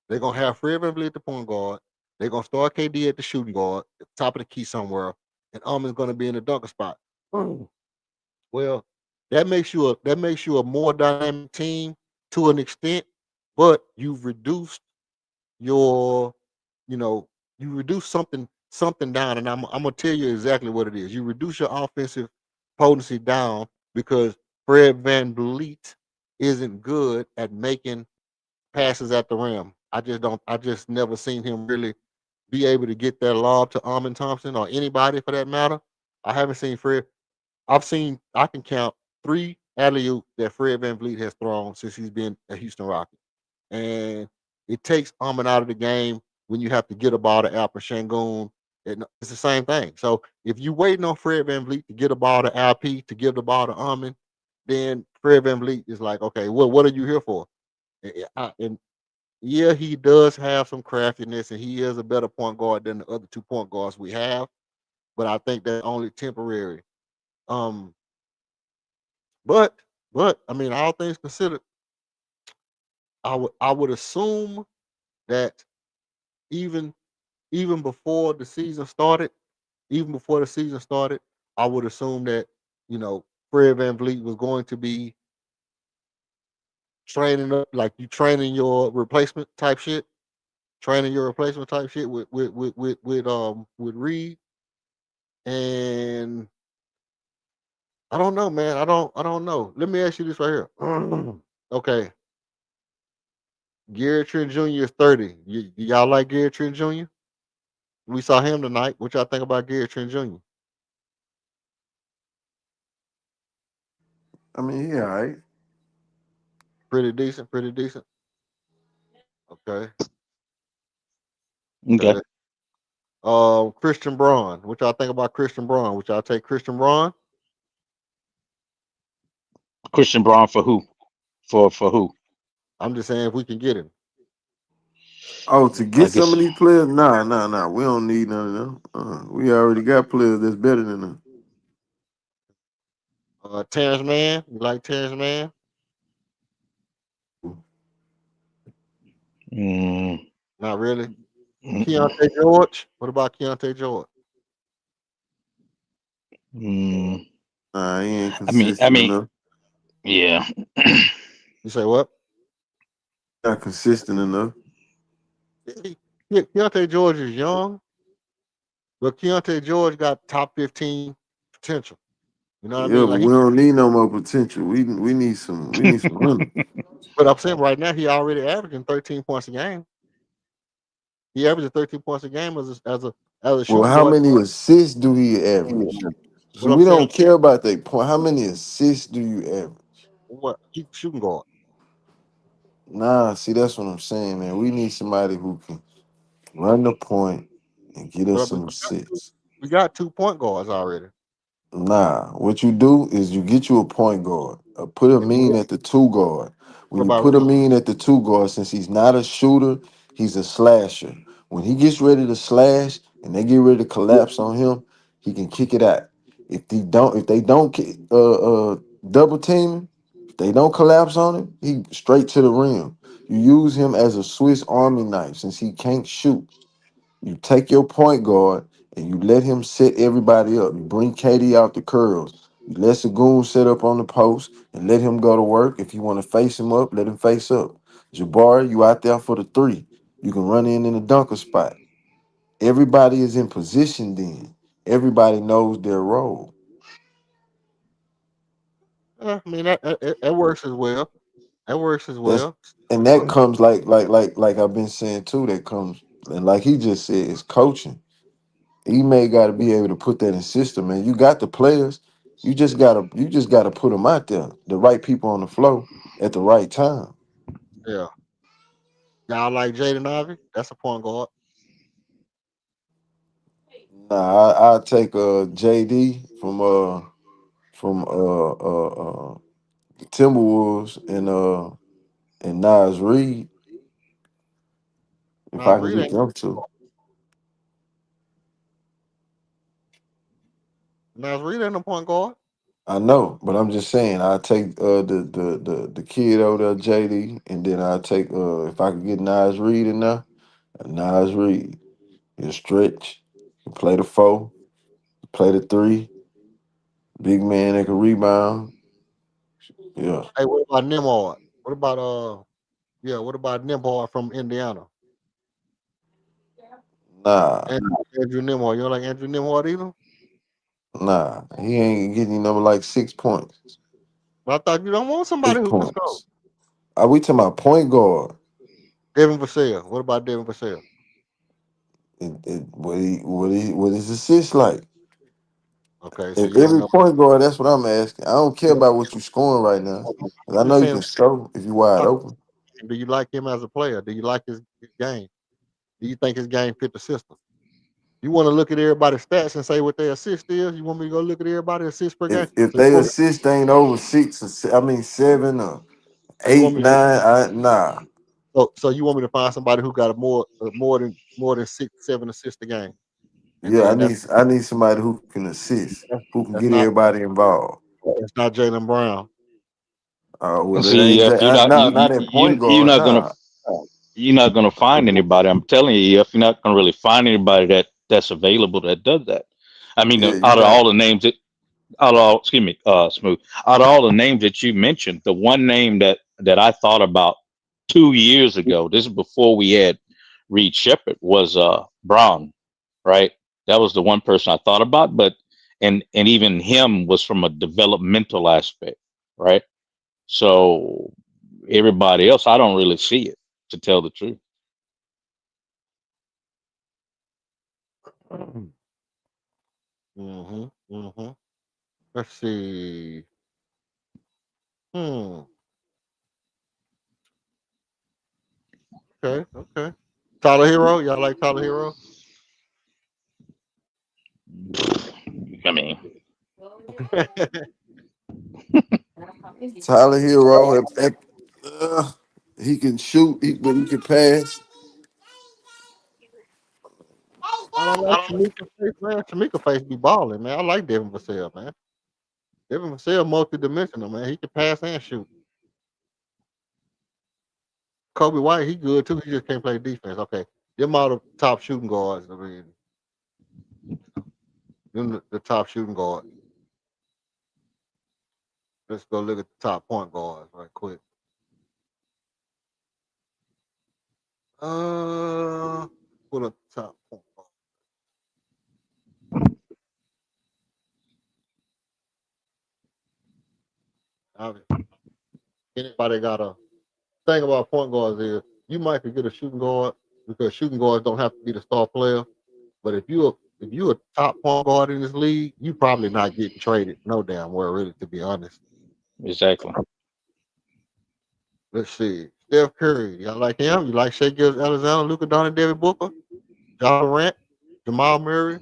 they're gonna have Fred VanVleet at the point guard, they're gonna start KD at the shooting guard, at the top of the key somewhere, and Ahmed's gonna be in the dunker spot. Well, that makes you a more dynamic team to an extent, but you've reduced your, you know, you reduce something down, and I'm gonna tell you exactly what it is. You reduce your offensive potency down because Fred Van Vliet isn't good at making passes at the rim. I just never seen him really be able to get that lob to Armin Thompson or anybody for that matter. I haven't seen Fred. I can count 3 alley-oop that Fred Van Vliet has thrown since he's been a Houston Rocket. And it takes Armin out of the game when you have to get a ball to Alper Shangoon. It's the same thing. So if you waiting on Fred Van Vliet to get a ball to LP to give the ball to Armin, then Fred Van Vliet is like, okay, well, what are you here for? And yeah, he does have some craftiness, and he is a better point guard than the other 2 point guards we have. But I think that's only temporary. Um, but I mean, all things considered, I would assume that even even before the season started, even before the season started, I would assume that you know Fred Van Vliet was going to be training up like you training your replacement type shit, training your replacement type shit with Reed. And I don't know, man. I don't know. Let me ask you this right here. Okay, Gary Trent Jr. is 30. Y'all like Gary Trent Jr.? We saw him tonight. What y'all think about Gary Trent Jr.? I mean, yeah, all right. Pretty decent, pretty decent. Okay, Okay. okay. Christian Braun. What y'all think about Christian Braun? Would y'all take Christian Braun? Christian Braun for who? For who? I'm just saying if we can get him. Oh, to I get some guess of these players, nah. We don't need none of them. We already got players that's better than them. Terrence Mann. You like Terrence Mann? mm, Not really. mm, Keontae George. What about Keontae George? mm. Nah, he ain't I consistent mean, enough. yeah. You say what? Not consistent enough. Keontae George is young, but Keontae George got top 15 potential. You know what I Yeah, mean? but Like we don't need no more potential. We need some running. but I'm saying right now he already averaging 13 points a game. He averages 13 points a game as a Well, shooting how guard. many assists do he average? So What I'm we saying, don't care about that point. How many assists do you average? what he shooting guard. Nah, see, that's what I'm saying, man. We need somebody who can run the point and get us But we some got two, assists. we got 2 point guards already. Nah, what you do is you get you a point guard. Put a And mean at the two guard. what When you about put a Reed? mean at the two guard, since he's not a shooter, he's a slasher. When he gets ready to slash and they get ready to collapse on him, he can kick it out. If they don't double team him, if they don't collapse on him, he straight to the rim. You use him as a Swiss Army knife since he can't shoot. You take your point guard and you let him set everybody up. You bring KD out the curls. You let Sagoon set up on the post and let him go to work. If you want to face him up, let him face up. Jabari, you out there for the three. You can run in the dunker spot. Everybody is in position then. Everybody knows their role. I mean that works as well. That works as That's well. and that comes like I've been saying too. That comes and like he just said, it's coaching. Ime got to be able to put that in system, man. You got the players. You just gotta put them out there. The right people on the floor at the right time. Yeah. Y'all like Jaden Ivey? That's a point guard. Nah, I take JD from Timberwolves and Nas Reed if Nah, I can Reed get ain't. them to. Nah, Reed ain't no point guard. I know, but I'm just saying I take the kid over there, JD, and then I take if I could get Nas Reed in there, Nas Reed. He'll stretch, he'll play the four, play the three, big man that can rebound. Yeah. Hey, what about Nimhard? What about yeah, what about Nimhard from Indiana? Nah, Andrew Nimhard. You don't like Andrew Nimhard either? nah. He ain't getting you number like 6 points. But I thought you don't want somebody Six who can score. points. Are we talking about point guard? Devin Vassell. What about Devin Vassell? What his assist like? Okay, so If you want to every know. point guard, that's what I'm asking. I don't care about what you scoring right now. 'Cause I I'm know just you saying, can score if you wide open. do you like him as a player? Do you like his game? Do you think his game fit the system? You want to look at everybody's stats and say what their assist is? You want me to go look at everybody's assist per game? If So you they want me, assist ain't over six, I mean 7 or so you want eight, me nine, nah. so you want me to find somebody who got a more than 6, 7 assists a game, and Yeah, I then need I need somebody who can assist, that's, who can that's get not everybody involved. that's not Jalen Brown. Well, it See, ain't if you're not no, you not you in point you're guard. not gonna Nah, you're not gonna find anybody. I'm telling you, if you're not gonna really find anybody that's available that does that. I mean, yeah, you're out of all not. the names that out of all, excuse me, Smooth, out of all the names that you mentioned, the one name that I thought about 2 years ago, this is before we had Reed Shepard, was Brown, right? That was the one person I thought about, but and even him was from a developmental aspect, right? So everybody else, I don't really see it, to tell the truth. Mm-hmm. Let's see. Hmm. Okay. Tyler Hero. Y'all like Tyler Hero? I mean, Tyler Hero, he can shoot, but he can pass. I don't like Tamika Face, man. Tamika Face be balling, man. I like Devin Vassell, man. Devin Vassell multi-dimensional, man. He can pass and shoot. Kobe White, he good too. He just can't play defense. Okay. Them all the top shooting guards. I mean, them the top shooting guards. Let's go look at the top point guards right quick. Uh, pull up the top point guard. Anybody got a thing about point guards is you might could get a shooting guard because shooting guards don't have to be the star player. But if you a top point guard in this league, you probably not getting traded no damn well, really, to be honest. exactly. Let's see. Steph Curry, y'all like him? You like Shea Gillis Alexander, Luka Doncic, David Booker, John Morant, Jamal Murray,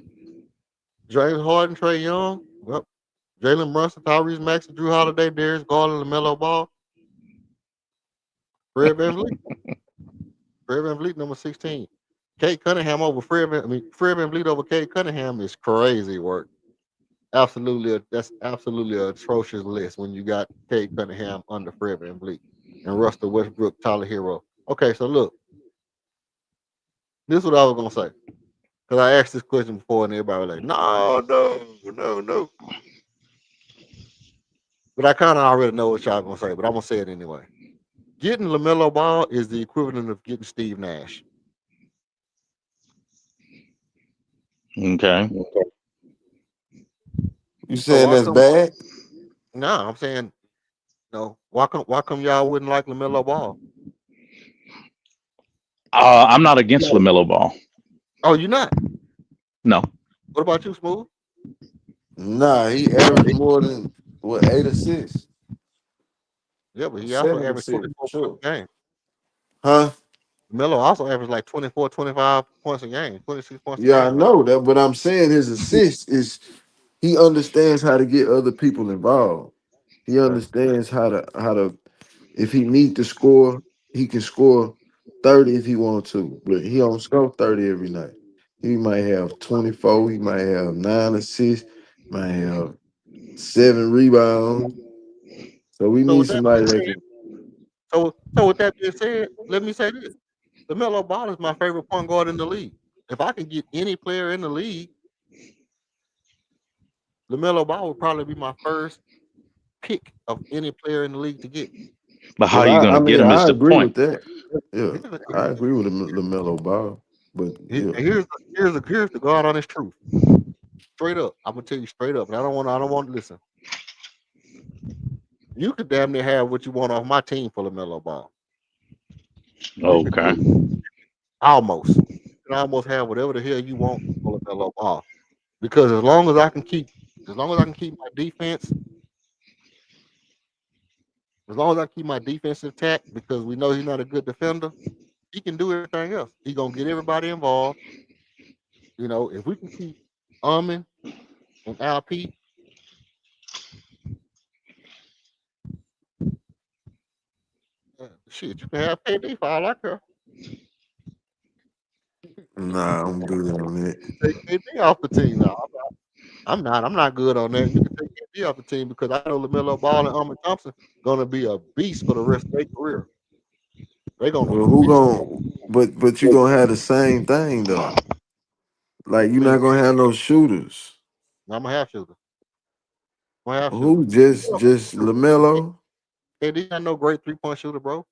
James Harden, Trey Young, well, Jalen Brunson, Tyrese Maxey, Drew Holiday, Darius Garland, LaMelo Ball, Fred VanVleet. Fred VanVleet, number 16. Kate Cunningham over Fred VanVleet over Kate Cunningham is crazy work. That's absolutely an atrocious list when you got Kate Cunningham under Fred VanVleet and Russell Westbrook, Tyler Hero. Okay, so look, this is what I was gonna say. Because I asked this question before and everybody was like, no. But I kind of already know what y'all gonna say, but I'm gonna say it anyway. Getting LaMelo Ball is the equivalent of getting Steve Nash. Okay. You So saying why that's come bad? no, I'm saying no, why come y'all wouldn't like LaMelo Ball? I'm not against LaMelo Ball. Oh, you're not? No. What about you, Smooth? Nah, he averaged more than what 8 assists, Yeah, but he also 7 averaged assists. 24 points Sure. a game. Huh? Melo also averaged like 24, 25 points a game, 26 points a Yeah, I game. know that, but I'm saying his assist is he understands how to get other people involved. He Okay. understands how to if he need to score, he can score 30 if he want to, but he don't score 30 every night. He might have 24, he might have 9 assists, might have 7 rebounds. So we So need with that being somebody that said, can. so with that being said, let me say this: LaMelo Ball is my favorite point guard in the league. If I can get any player in the league, LaMelo Ball would probably be my first pick of any player in the league to get. But how Well, are you going I to get mean, him is I the agree point. with that. Yeah, Here's the I thing. agree with the Melo Ball, but yeah. Here's the God honest truth. Straight up, I'm gonna tell you straight up, and I don't want to listen. You could damn near have what you want off my team for LaMelo Ball. You could Okay. almost, you can almost have whatever the hell you want for LaMelo Ball. Because as long as I can keep my defense, as long as I keep my defense intact, because we know he's not a good defender, he can do everything else. He gonna get everybody involved. You know, if we can keep Armin and LP, shit, you can have KD for all I care. Nah, I'm good on that. Take KD off the team now. I'm not good on that. You can take KD off the team because I know LaMelo Ball and Armin Thompson gonna be a beast for the rest of their career. They're gonna Well, who beast. going but you gonna have the same thing though. Like you're I mean, not gonna have no shooters. I'm gonna have shooters. I'm gonna have shooters. Who just Lamelo? KD not no great 3-point shooter, bro.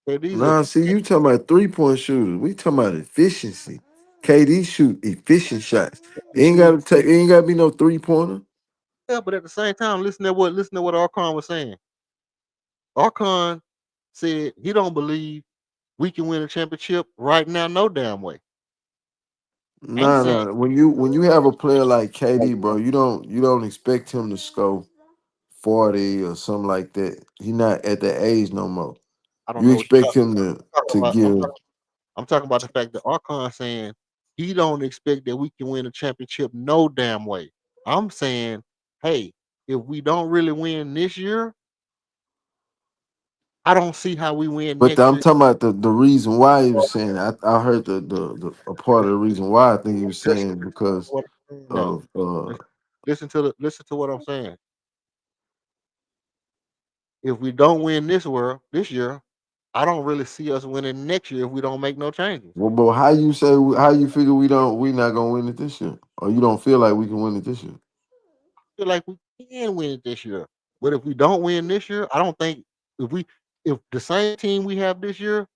KD's a Nah, see you talking about 3-point shooters. We talking about efficiency. KD shoot efficient shots. shoot. It ain't gotta be no 3-pointer. Yeah, but at the same time, listen to what Archon was saying. Archon said he don't believe we can win a championship right now, no damn way. I'm Nah, saying nah. When you have a player like KD, bro, you don't expect him to score 40 or something like that. He not at that age no more. I don't You know what you're expect him talking to about. give. I'm talking about the fact that Archon saying he don't expect that we can win a championship no damn way. I'm saying, hey, if we don't really win this year, I don't see how we win But next I'm year. talking about the reason why he was saying. I heard the a part of the reason why I think he was Listen saying because to what I'm saying now. of Listen to what I'm saying. If we don't win this year, I don't really see us winning next year if we don't make no changes. well, but how you figure we not gonna win it this year, or you don't feel like we can win it this year? I feel like we can win it this year. But if we don't win this year, I don't think if we if the same team we have this year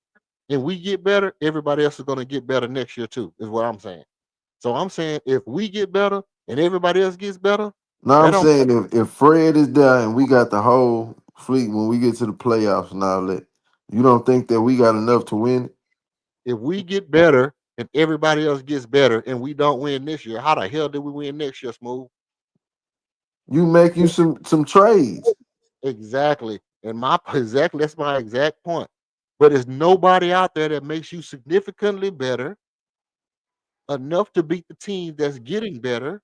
and we get better, everybody else is gonna get better next year too, is what I'm saying. So I'm saying if we get better and everybody else gets better, No, that I'm don't saying if Fred is there and we got the whole fleet when we get to the playoffs and all that, you don't think that we got enough to win it? if we get better and everybody else gets better and we don't win this year, how the hell did we win next year, Smooth? You make you some trades. Exactly. And my exactly that's my exact point. But there's nobody out there that makes you significantly better enough to beat the team that's getting better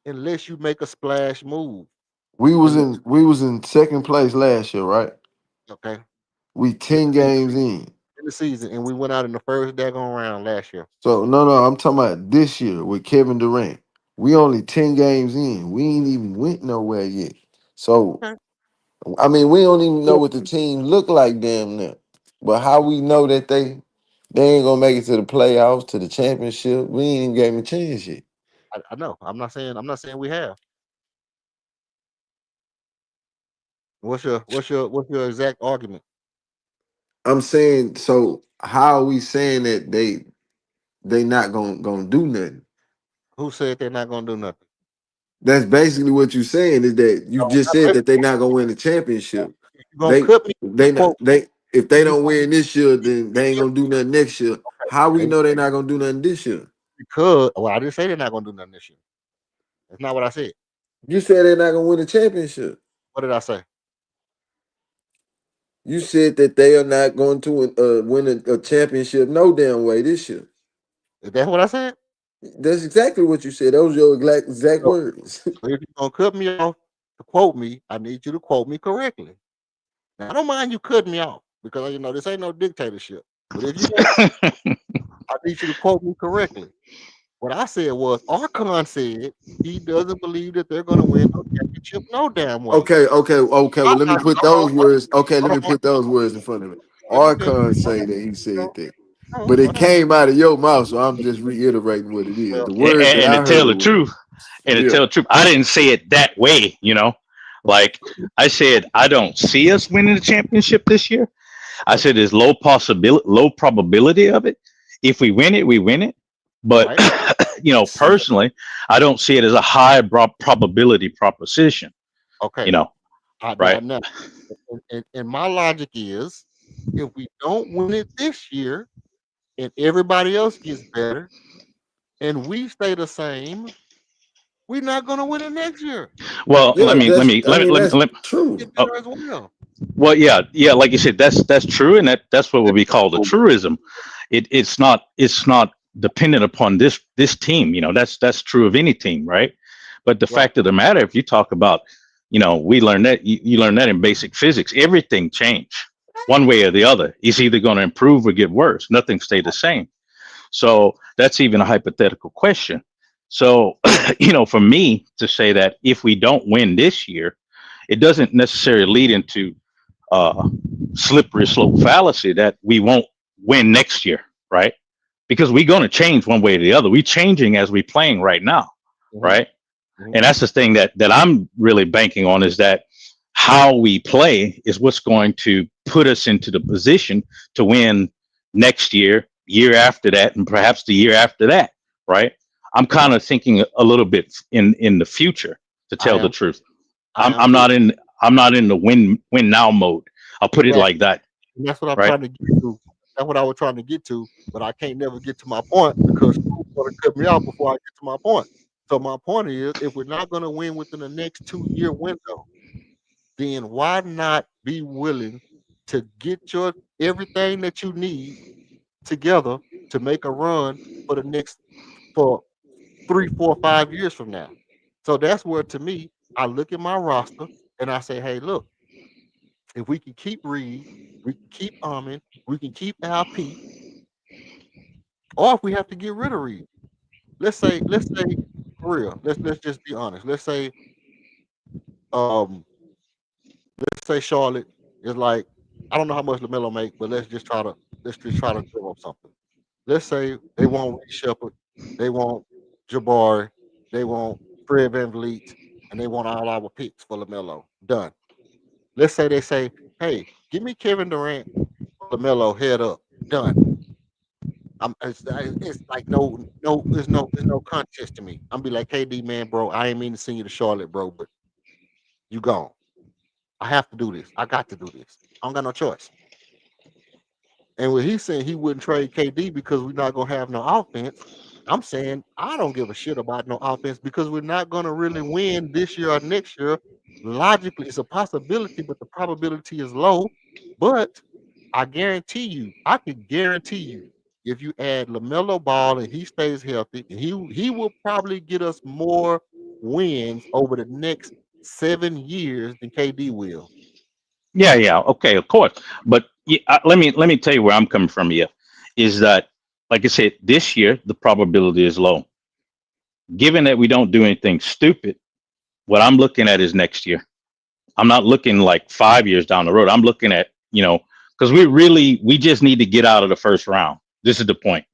unless you make a splash move. And We was in second place last year, right? okay, We in 10 the season, games in. and we went out in the first daggone round last year. So no, I'm talking about this year with Kevin Durant. We only 10 games in. We ain't even went nowhere yet. So Okay. I mean, we don't even know what the team look like damn near. But how we know that they ain't gonna make it to the playoffs, to the championship, we ain't even gave them a chance yet. I know. I'm not saying we have. What's your exact argument? I'm saying, so how are we saying that they not gonna do nothing? Who said they're not gonna do nothing? That's basically what you're saying, is that you No, just not said basically. that they not gonna win the championship. You're gonna They cut me they not quote. they if they You don't win this year, then they ain't gonna do nothing next year. How we okay. know they not gonna do nothing this year? because I didn't say they're not going to do nothing this year. That's not what I said. You said they're not gonna win a championship. What did I say? You said that they are not going to win a championship no damn way this year. Is that what I said? That's exactly what you said. Those are your exact So, words. so if you're going to cut me off to quote me, I need you to quote me correctly. Now, I don't mind you cutting me off because, this ain't no dictatorship. But if you want, I need you to quote me correctly. What I said was, Archon said he doesn't believe that they're going to win no championship no damn way. Okay. Well, let me put those words. Okay, let Hold me on, put those words in front of it. let me finish. Archon Hold say on, that he said that, hold on, but it hold on. came out of your mouth, so I'm just reiterating what it is. Well, The And, words that and to I tell the heard were, truth, yeah. I didn't say it that way. Like I said, I don't see us winning the championship this year. I said there's low probability of it. If we win it, we win it. But right. personally, I don't see it as a high probability proposition. Okay. Right? Now, and my logic is, if we don't win it this year, and everybody else gets better, and we stay the same, we're not going to win it next year. Well, Yeah, that's We true. get better as well. Well, yeah. Like you said, that's true, and that's what would be called a truism. It's not dependent upon this team. That's true of any team, right? But the Right. fact of the matter, if you talk about, we learned that you learn that in basic physics. Everything changed one way or the other. It's either going to improve or get worse. Nothing stayed the same. So that's even a hypothetical question. So, for me to say that if we don't win this year, it doesn't necessarily lead into slippery slope fallacy that we won't win next year, right? Because we're going to change one way or the other. We're changing as we're playing right now, right? Mhm. And that's the thing that I'm really banking on, is that how we play is what's going to put us into the position to win next year, year after that, and perhaps the year after that, right? I'm kind of thinking a little bit in the future, to I tell the am. truth. I am I'm too. not in the win now mode. I'll put it Exactly. like that, And that's what I'm right? trying to get to. That's what I was trying to get to, but I can't never get to my point because school's going to cut me off before I get to my point. So my point is, if we're not going to win within the next 2-year window, then why not be willing to get your everything that you need together to make a run for the next for 3, 4, 5 years from now? So that's where, to me, I look at my roster and I say, hey, look, if we can keep Reed, we can keep Armin, we can keep LP, or if we have to get rid of Reed. Let's say for real. Let's just be honest. Um let's say Charlotte is like, I don't know how much LaMelo make, but let's just try to give up something. Let's say they want Reed Shepard, they want Jabari, they want Fred VanVleet, and they want all our picks for LaMelo. Done. Let's say they say, hey, give me Kevin Durant, LaMelo, head up. Done. It's like there's no contest to me. I'm be like, KD, man, bro, I ain't mean to send you to Charlotte, bro, but you gone. I have to do this. I got to do this. I don't got no choice. And when he's saying he wouldn't trade KD because we're not gonna have no offense, I'm saying I don't give a shit about no offense because we're not gonna really win this year or next year. Logically, it's a possibility, but the probability is low. But I can guarantee you, if you add LaMelo Ball and he stays healthy, he will probably get us more wins over the next 7 years than KD will. Yeah. Okay, of course. But let me tell you where I'm coming from here. Is that, like I said, this year the probability is low. Given that we don't do anything stupid, what I'm looking at is next year. I'm not looking like 5 years down the road. I'm looking at, because we just need to get out of the first round. This is the point.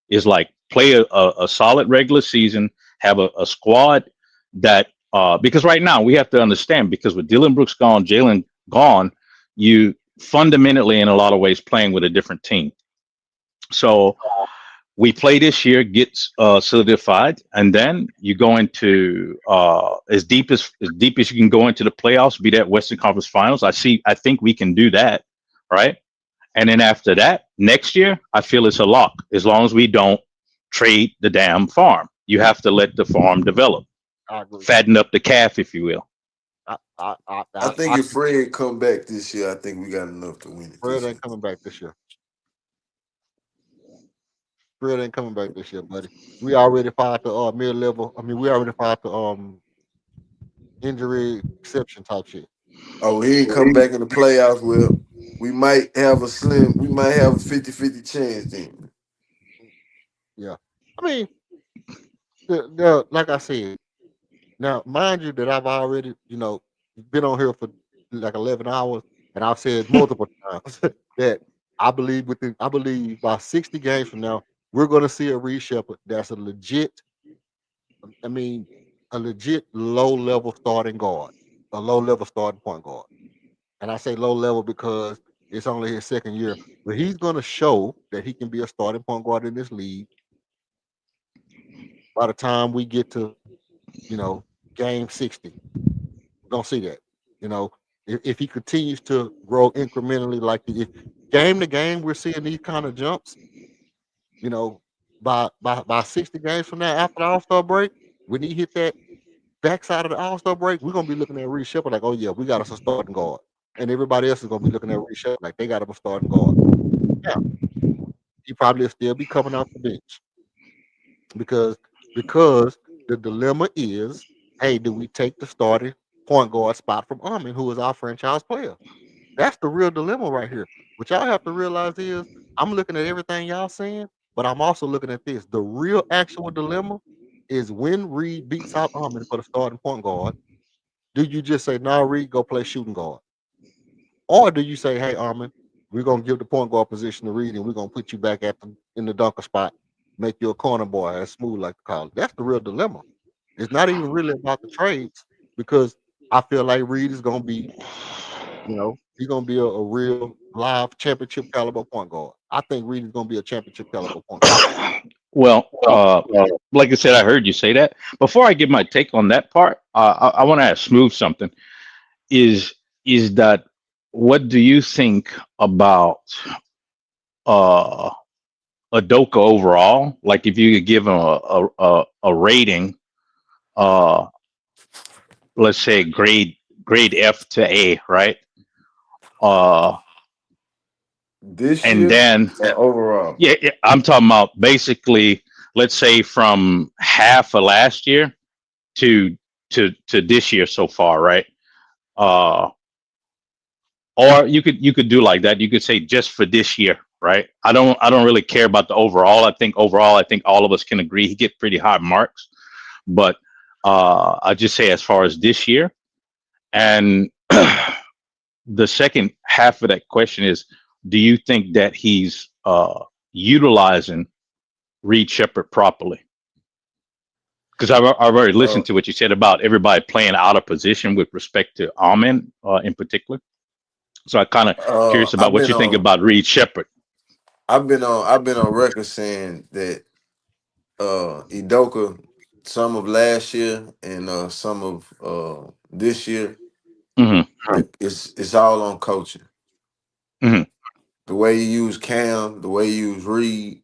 Is like play a solid regular season, have a squad that because right now we have to understand, because with Dylan Brooks gone, Jalen gone, you fundamentally in a lot of ways playing with a different team. So we play this year, gets solidified, and then you go into as deep as you can go into the playoffs, be that Western Conference Finals. I think we can do that, right? And then after that, next year, I feel it's a lock as long as we don't trade the damn farm. You have to let the farm develop, I agree. fatten up the calf, if you will. I think if Fred come back this year, I think we got enough to win it Fred this ain't year. coming back this year. Fred ain't coming back this year, buddy. We already filed the mid level. I mean, we already filed the injury exception type shit. Oh, he ain't come back in the playoffs. Well, we might have a 50-50 chance then. Yeah. I mean, the like I said, now mind you that I've already, been on here for like 11 hours, and I've said multiple times that I believe by 60 games from now, we're gonna see a Reed Shepard that's I mean, a legit low level starting guard, a low level starting point guard. And I say low level because it's only his second year, but he's going to show that he can be a starting point guard in this league by the time we get to, game 60. We're going to see that. You know, if he continues to grow incrementally, like if game to game, we're seeing these kind of jumps, you know, by 60 games from now after the All Star break, when he hit that backside of the All Star break, we're gonna be looking at Reed Shepard like, oh yeah, we got us a starting guard, and everybody else is gonna be looking at Reed Shepard like they got him a starting guard. Yeah, he probably will still be coming off the bench because because the dilemma is, hey, do we take the starting point guard spot from Armin, who is our franchise player? That's the real dilemma right here. What y'all have to realize is, I'm looking at everything y'all saying, but I'm also looking at this. The real actual dilemma is when Reed beats out Armin for the starting point guard. Do you just say, "Nah, Reed, go play shooting guard," or do you say, "Hey, Armin, we're gonna give the point guard position to Reed, and we're gonna put you back in the dunker spot, make you a corner boy, as smooth like the college." That's the real dilemma. It's not even really about the trades because I feel like Reed is gonna be, he's gonna be a real live championship caliber point guard. I think Reed is gonna be a championship caliber point guard. Well, like I said, I heard you say that. Before I give my take on that part, I want to ask Smooth something. Is is that what do you think about uh Adoka overall? Like, if you could give him a rating, uh, let's say grade F to A, right? Uh, This and year then or overall? yeah, I'm talking about basically, let's say from half of last year to to this year so far, right? Uh, or you could do like that. You could say just for this year, right? I don't really care about the overall. I think all of us can agree he get pretty high marks, but I just say as far as this year. And the second half of that question is, do you think that he's utilizing Reed Shepard properly? Because I've already Uh, listened to what you said about everybody playing out of position with respect to Amen in particular. So I kind of curious about I've what been you think on about Reed Shepard. I've been on record saying that Idoka, some of last year and some of this year, Hmm. it's all on coaching. Hmm. The way you use Cam, the way you use Reed,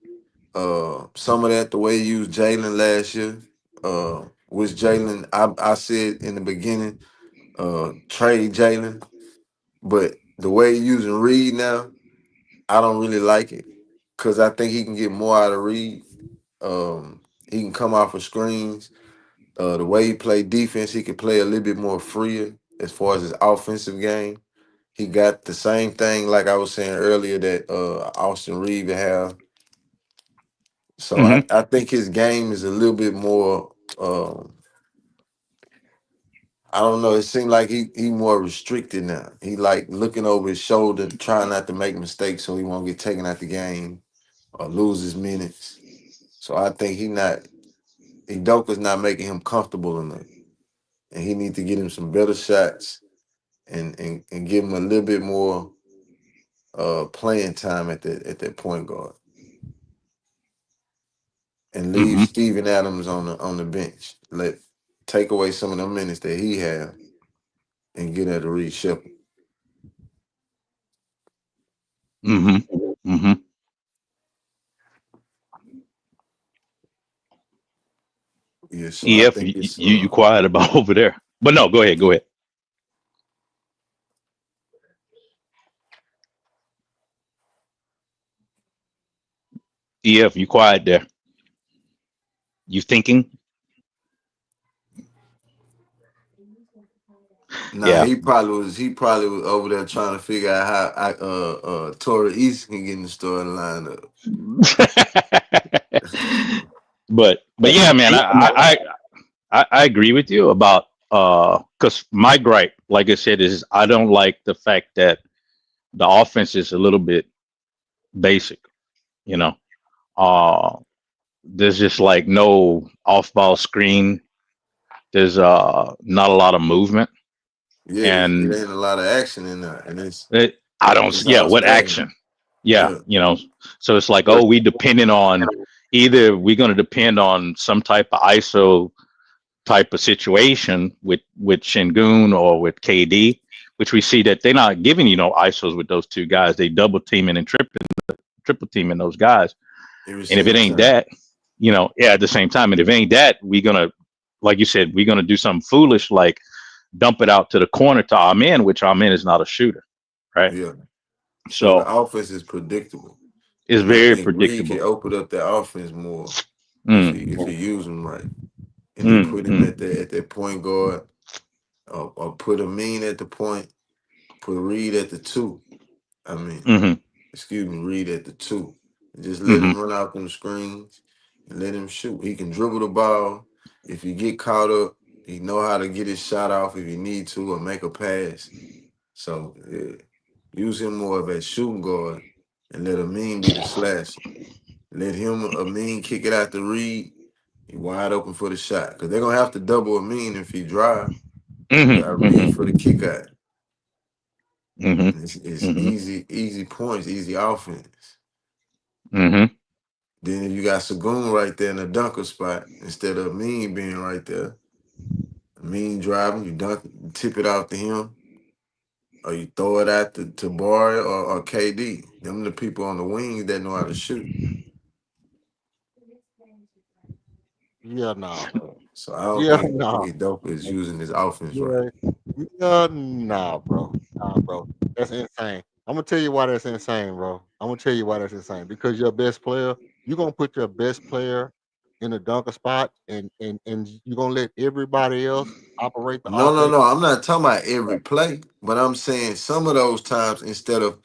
some of that, the way you used Jalen last year, which Jalen, I said in the beginning, trade Jalen, but the way you using Reed now, I don't really like it because I think he can get more out of Reed. He can come off of screens. The way he play defense, he can play a little bit more freer as far as his offensive game. He got the same thing, like I was saying earlier, that Austin Reed have. So Hmm. I think his game is a little bit more. I don't know. It seemed like he more restricted now. He like looking over his shoulder, trying not to make mistakes so he won't get taken out the game or lose his minutes. So I think Idoka's not making him comfortable enough, and he need to get him some better shots and give him a little bit more playing time at that point guard, and leave Hmm. Steven Adams on the bench. Take away some of the minutes that he have and get at a Reed Shepard. Hmm. Hmm. Yeah, so I EF, think it's you quiet about over there. But no, go ahead, go ahead. EF, you quiet there. You thinking? nah, Yeah. he probably was over there trying to figure out how Tori East can get in the starting lineup. But yeah, man, I agree with you about because my gripe, like I said, is I don't like the fact that the offense is a little bit basic. You know, uh, there's just like no off ball screen. There's not a lot of movement, Yeah, it and ain't a lot of action in there, and I don't. it's Yeah, what outstanding. action? Yeah, Yeah, so it's like, oh, we depending on either we're going to depend on some type of ISO type of situation with Shingun or with KD, which we see that they're not giving ISOs with those two guys. They double teaming and triple teaming those guys. every And if it single ain't time. that, yeah, at the same time, and if it ain't that, we're gonna, like you said, we're gonna do something foolish like dump it out to the corner to our man, which our man is not a shooter, right? Yeah. So the So offense is predictable, it's and I very think Reed can predictable. open up that offense more if he Mm, use him right, and then mm, put him mm, at that point guard, or put Amin at the point, put Reed at the two. I mean, mm-hmm, excuse me, Reed at the two. And just let mm-hmm, him run out them screens and let him shoot. He can dribble the ball. If you get caught up, he know how to get his shot off if you need to or make a pass. So yeah, use him more of a shooting guard and let Amin be the slasher. Let him Amin kick it out to Reed. He wide open for the shot. Because they're gonna have to double Amin if he drive. You got mm-hmm, Reed mm-hmm, for the kick out. mm-hmm, And it's mm-hmm, easy points, easy offense. mm-hmm. Then if you got Sagoon right there in the dunker spot instead of Mean being right there, Mean driving, you dunk, you tip it out to him, or you throw it out to Barry or KD. Them the people on the wings that know how to shoot. Yeah, no. So I don't Yeah, think no. Dope is using his offense right. Yeah, yeah, nah, bro. Nah, bro. That's insane. I'm gonna tell you why that's insane, bro. I'm gonna tell you why that's insane. Because your best player, you're gonna put your best player in the dunker spot, and you're gonna let everybody else operate the No, no, offense. no. I'm not talking about every play, but I'm saying some of those times instead of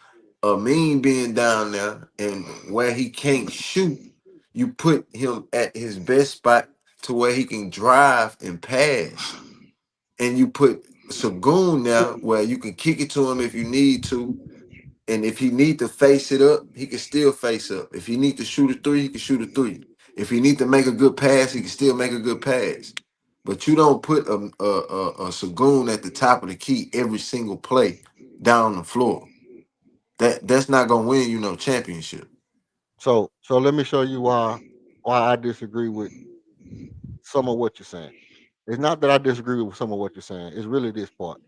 Mean being down there and where he can't shoot, you put him at his best spot to where he can drive and pass. And you put Sagoon now where you can kick it to him if you need to. And if he need to face it up, he can still face up. If he need to shoot a three, he can shoot a three. If he need to make a good pass, he can still make a good pass. But you don't put a Sagoon at the top of the key every single play down the floor. That's not gonna win you no championship. So let me show you why I disagree with some of what you're saying. It's not that I disagree with some of what you're saying. It's really this part.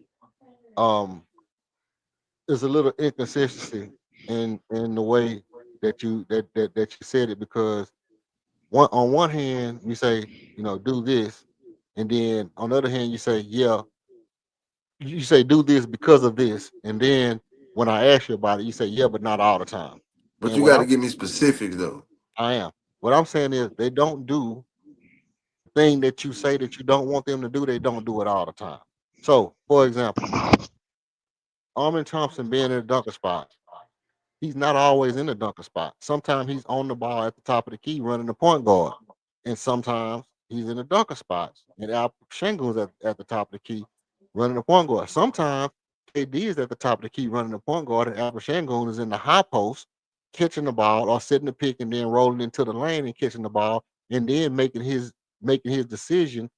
Um, there's a little inconsistency in the way that you said it, because on one hand you say, do this, and then on the other hand you say, yeah, you say do this because of this, and then when I ask you about it you say, yeah, but not all the time. But And you what got to give me specifics though. I am what I'm saying is they don't do the thing that you say that you don't want them to do. They don't do it all the time. So for example, Armin Thompson being in the dunker spot, he's not always in the dunker spot. Sometimes he's on the ball at the top of the key running the point guard. And sometimes he's in the dunker spot. And Al Shangun's at the top of the key running the point guard. Sometimes KD is at the top of the key running the point guard, and Al Shangun is in the high post catching the ball or setting the pick and then rolling into the lane and catching the ball and then making his decision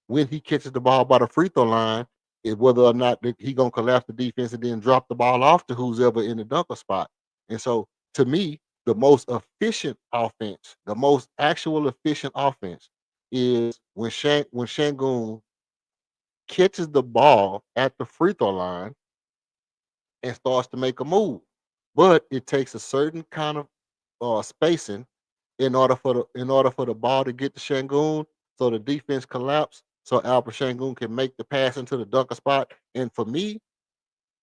when he catches the ball by the free throw line is whether or not he gonna collapse the defense and then drop the ball off to who's ever in the dunker spot. And so, to me, the most efficient offense, the most actual efficient offense, is when Shangun catches the ball at the free throw line and starts to make a move. But it takes a certain kind of spacing in order for the ball to get to Shangun, so the defense collapse, so Alpha Shangoon can make the pass into the dunker spot. And for me,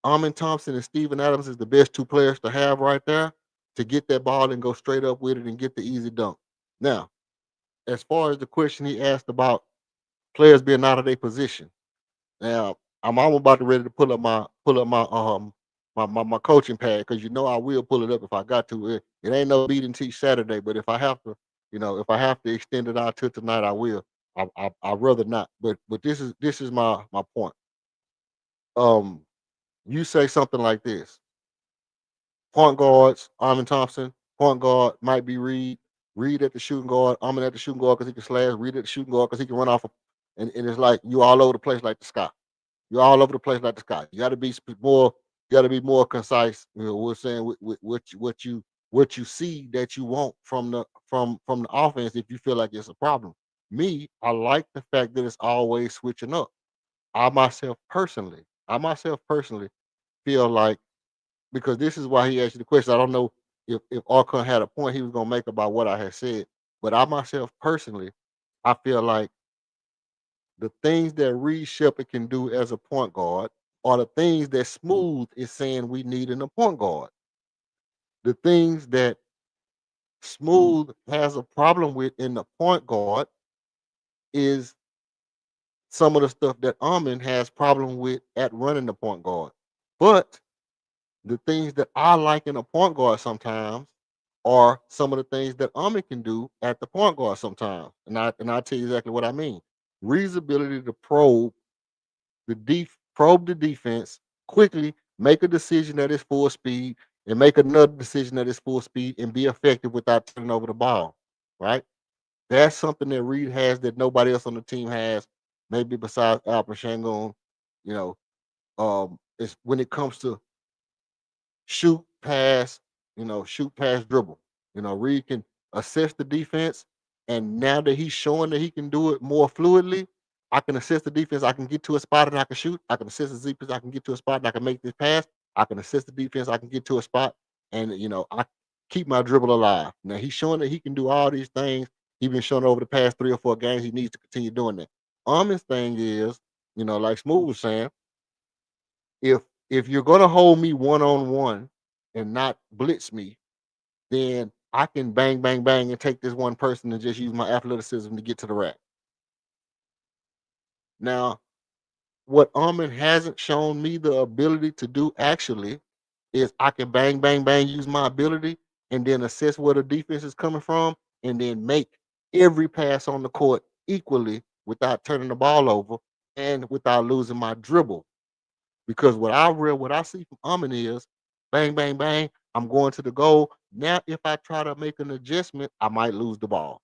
Amin Thompson and Steven Adams is the best two players to have right there to get that ball and go straight up with it and get the easy dunk. Now, as far as the question he asked about players being out of their position, now I'm almost about to ready to pull up my coaching pad because you know I will pull it up if I got to. It ain't no beat and teach Saturday, but if I have to, if I have to extend it out to tonight, I will. I'd rather not. But this is my point. Um, you say something like this: point guards, Armin Thompson, point guard might be Reed. Reed at the shooting guard, Armin at the shooting guard because he can slash. Reed at the shooting guard because he can run off. And it's like you all over the place like the sky. You're all over the place like the sky. You got to be more. You got to be more concise. We're saying with what you see that you want from the offense. If you feel like it's a problem, me, I like the fact that it's always switching up. I myself personally feel like because this is why he asked you the question. I don't know if Archon had a point he was gonna make about what I had said, but I myself personally, I feel like the things that Reed Shepard can do as a point guard are the things that Smooth is saying we need in a point guard. The things that Smooth has a problem with in the point guard is some of the stuff that Armin has problem with at running the point guard. But the things that I like in a point guard sometimes are some of the things that Armin can do at the point guard sometimes. And I tell you exactly what I mean. Reed's ability to probe the defense quickly, make a decision at his full speed, and make another decision at his full speed and be effective without turning over the ball. Right? That's something that Reed has that nobody else on the team has, maybe besides Alpha Shangon. You know, it's when it comes to shoot, pass, shoot, pass, dribble. Reed can assess the defense, and now that he's showing that he can do it more fluidly, I can assess the defense. I can get to a spot and I can shoot. I can assess the defense. I can get to a spot and I can make this pass. I can assess the defense. I can get to a spot, and I keep my dribble alive. Now he's showing that he can do all these things. He's been showing over the past 3 or 4 games. He needs to continue doing that. Armin's thing is, like Smooth was saying, if if you're gonna hold me one on one and not blitz me, then I can bang, bang, bang and take this one person and just use my athleticism to get to the rack. Now, what Armin hasn't shown me the ability to do actually is I can bang, bang, bang, use my ability and then assess where the defense is coming from and then make every pass on the court equally without turning the ball over and without losing my dribble. Because what I see from Amin is bang, bang, bang. I'm going to the goal. Now, if I try to make an adjustment, I might lose the ball,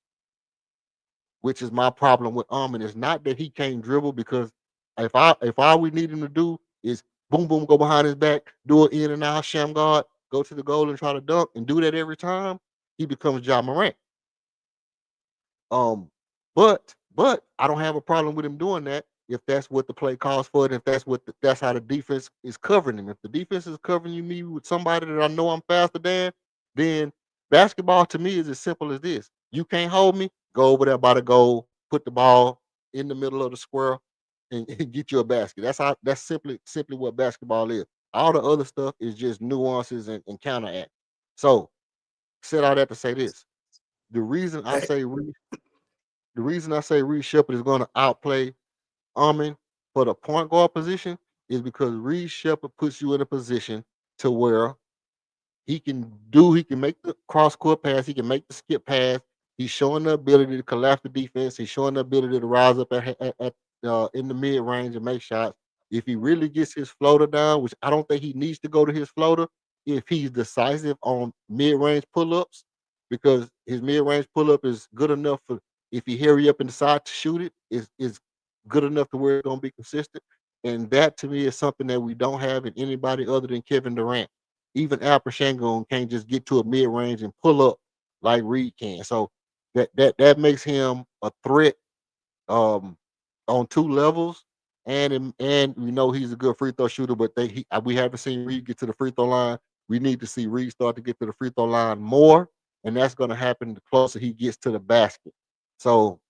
which is my problem with Amin. It's not that he can't dribble because if all we need him to do is boom, boom, go behind his back, do an in and out sham guard, go to the goal and try to dunk and do that every time, he becomes Ja Morant. Um, but I don't have a problem with him doing that if that's what the play calls for it. If that's how the defense is covering him. If the defense is covering me with somebody that I know I'm faster than, then basketball to me is as simple as this: you can't hold me, go over there by the goal, put the ball in the middle of the square, and get you a basket. That's simply what basketball is. All the other stuff is just nuances and counteract. So, said all that to say this: the reason I say Reed Shepard is going to outplay Amin for the point guard position is because Reed Shepard puts you in a position to where he can make the cross court pass, he can make the skip pass. He's showing the ability to collapse the defense. He's showing the ability to rise up in the mid range and make shots. If he really gets his floater down, which I don't think he needs to go to his floater, if he's decisive on mid range pull ups, because his mid range pull up is good enough for if he hurry up and decide to shoot it, is good enough to where it's gonna be consistent. And that to me is something that we don't have in anybody other than Kevin Durant. Even Alper Shangon can't just get to a mid range and pull up like Reed can. So that makes him a threat um, on 2 levels. And we know he's a good free throw shooter, but we haven't seen Reed get to the free throw line. We need to see Reed start to get to the free throw line more, and that's going to happen the closer he gets to the basket. So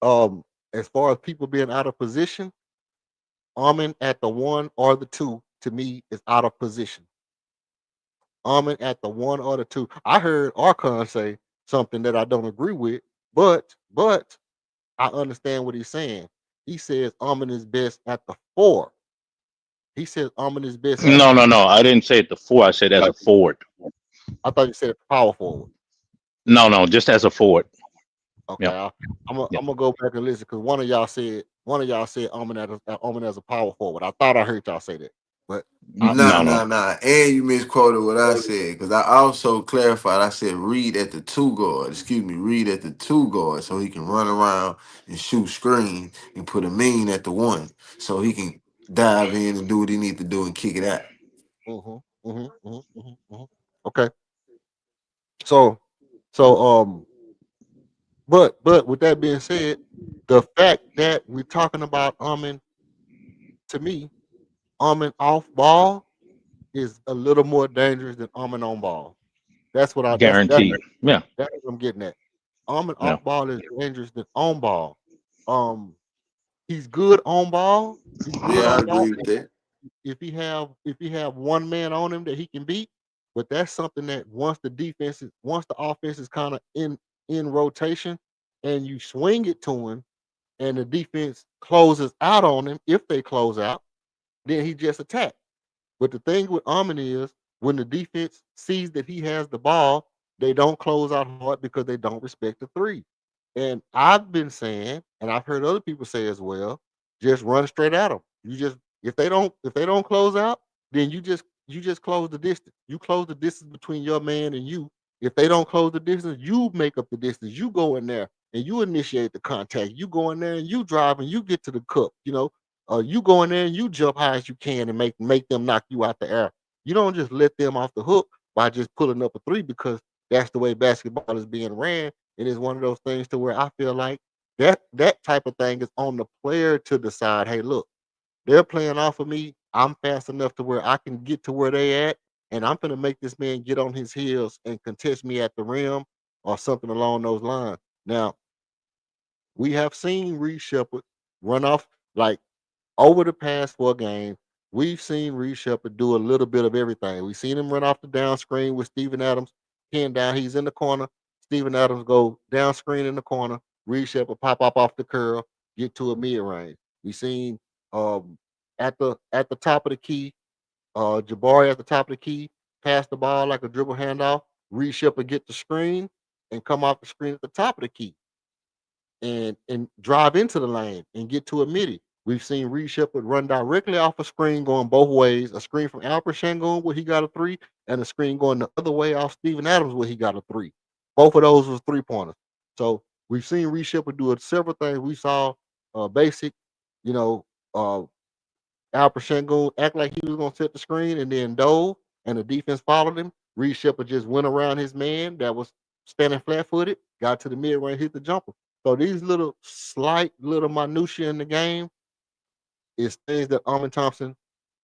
As far as people being out of position, Armin at the 1 or the 2 to me is out of position. Armin at the 1 or the 2. I heard Archon say something that I don't agree with, but I understand what he's saying. He says Armin is best at the 4. He says Armin is best at No, the. no, no. I didn't say it the four. I said as a forward. I thought you said power forward. No, no, just as a forward. Okay, Yeah, I'm yeah. gonna go back and listen because one of y'all said Armin as a power forward. I thought I heard y'all say that, but I Nah, No, nah, no. nah. And you misquoted what I said because I also clarified. I said read at the two guard. Excuse me, read at the two guard so he can run around and shoot screen and put a mean at the 1 so he can dive in and do what he need to do and kick it out. okay. So so but with that being said, the fact that we're talking about Armin, to me, Armin off ball is a little more dangerous than Armin on ball. That's what I Guaranteed. Yeah, that's what I'm getting at. Armin yeah. off ball is dangerous than on ball. Um, he's good on ball. He's good Yeah, I on ball. agree with that. If he have one man on him that he can beat, but that's something that once the offense is kind of in rotation, and you swing it to him, and the defense closes out on him. If they close out, then he just attacks. But the thing with Amon is when the defense sees that he has the ball, they don't close out hard because they don't respect the three. And I've been saying, and I've heard other people say as well, just run straight at them. You just if they don't close out, then you just close the distance. You close the distance between your man and you. If they don't close the distance, you make up the distance. You go in there and you initiate the contact. You go in there and you drive and you get to the cup. You go in there and you jump high as you can and make them knock you out the air. You don't just let them off the hook by just pulling up a three because that's the way basketball is being ran. It is one of those things to where I feel like that type of thing is on the player to decide. Hey, look, they're playing off of me. I'm fast enough to where I can get to where they at, and I'm gonna make this man get on his heels and contest me at the rim or something along those lines. Now we have seen Reed Shepard run off like over the past 4 games, we've seen Reed Shepard do a little bit of everything. We've seen him run off the down screen with Steven Adams, pinned down. He's in the corner. Steven Adams go down screen in the corner. Reed Shepard pop up off the curl, get to a mid range. We've seen at the top of the key, Jabari at the top of the key, pass the ball like a dribble handoff. Reed Shepard get the screen and come off the screen at the top of the key and drive into the lane and get to a midi. We've seen Reed Shepard run directly off a screen going both ways, a screen from Alper Shangoon where he got a three, and a screen going the other way off Steven Adams where he got a three. Both of those was 3 pointers. So we've seen Reed Shepard do several things. We saw basic, you know, uh Alper Shangoon act like he was gonna set the screen and then dove and the defense followed him. Reed Shepard just went around his man that was standing flat footed, got to the mid range, hit the jumper. So these little slight little minutia in the game is things that Armin Thompson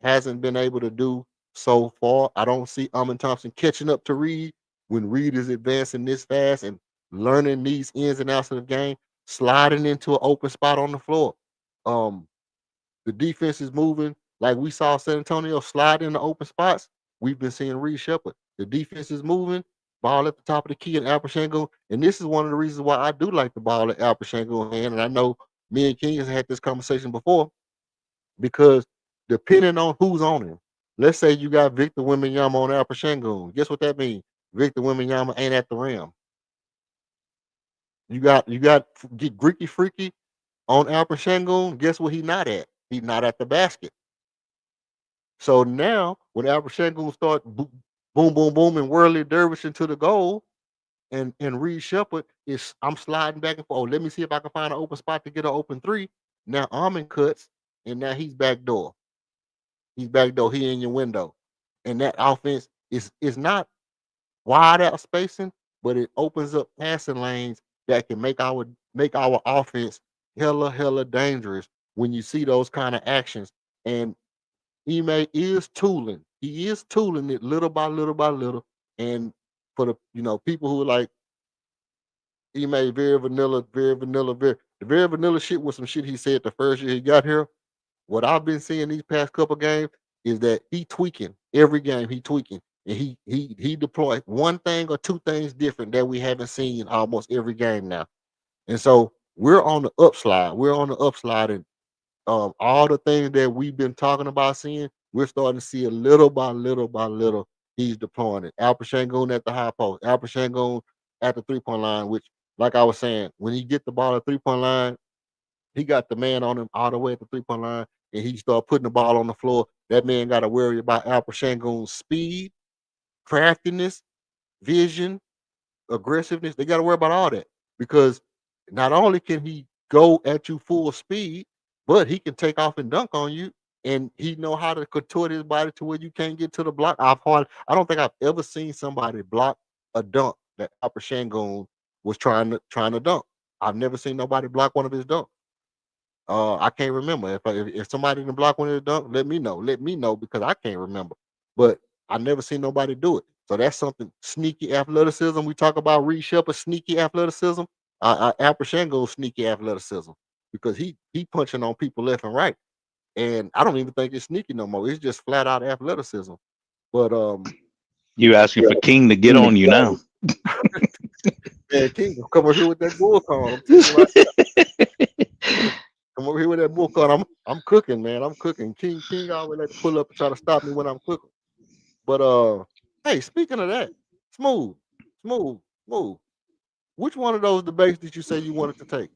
hasn't been able to do so far. I don't see Armin Thompson catching up to Reed when Reed is advancing this fast and learning these ins and outs of the game, sliding into an open spot on the floor. Um, the defense is moving like we saw San Antonio slide in the open spots. We've been seeing Reed Shepard. The defense is moving, ball at the top of the key in Alper. And this is one of the reasons why I do like the ball at Alper hand. And I know me and King has had this conversation before because depending on who's on him, let's say you got Victor Wembanyama on Alper. Guess what that means? Victor Wembanyama ain't at the rim. You got get Greeky Freaky on Alper. Guess what he not at? He's not at the basket. So now when Albert Shangoon start boom, boom, boom, and whirly dervish into the goal, and Reed Shepard is I'm sliding back and forth. Oh, let me see if I can find an open spot to get an open three. Now Armin cuts, and now he's back door. He's back door. He in your window, and that offense is not wide out spacing, but it opens up passing lanes that can make our offense hella dangerous when you see those kind of actions. And Ime is tooling. He is tooling it little by little by little. And for the people who are like, he made very vanilla, the very vanilla shit was some shit he said the first year he got here. What I've been seeing these past couple games is that he tweaking every game. He tweaking, and he deployed one thing or two things different that we haven't seen almost every game now. And so we're on the upslide. We're on the upslide, and all the things that we've been talking about seeing, we're starting to see a little by little by little. He's deploying it. Alper Şengün at the high post. Alper Şengün at the 3-point line, which, like I was saying, when he get the ball at 3-point line, he got the man on him all the way at the 3-point line, and he start putting the ball on the floor. That man got to worry about Alper Şengün's speed, craftiness, vision, aggressiveness. They got to worry about all that because not only can he go at you full speed, but he can take off and dunk on you, and he know how to contort his body to where you can't get to the block. I don't think I've ever seen somebody block a dunk that Alper Şengün was trying to dunk. I've never seen nobody block one of his dunks. I can't remember. If somebody didn't block one of the dunk, let me know. Let me know because I can't remember. But I never seen nobody do it. So that's something sneaky athleticism. We talk about Reed Shepard sneaky athleticism. Alper Şengün sneaky athleticism because he punching on people left and right, and I don't even think it's sneaky no more. It's just flat out athleticism. But You asking for King to get on you now? Man, King, come over here with that bull call. I'm telling you right now. Come over here with that bull call. I'm cooking, man. I'm cooking. King always like to pull up and try to stop me when I'm cooking. But hey, speaking of that, smooth. Which one of those debates did you say you wanted to take?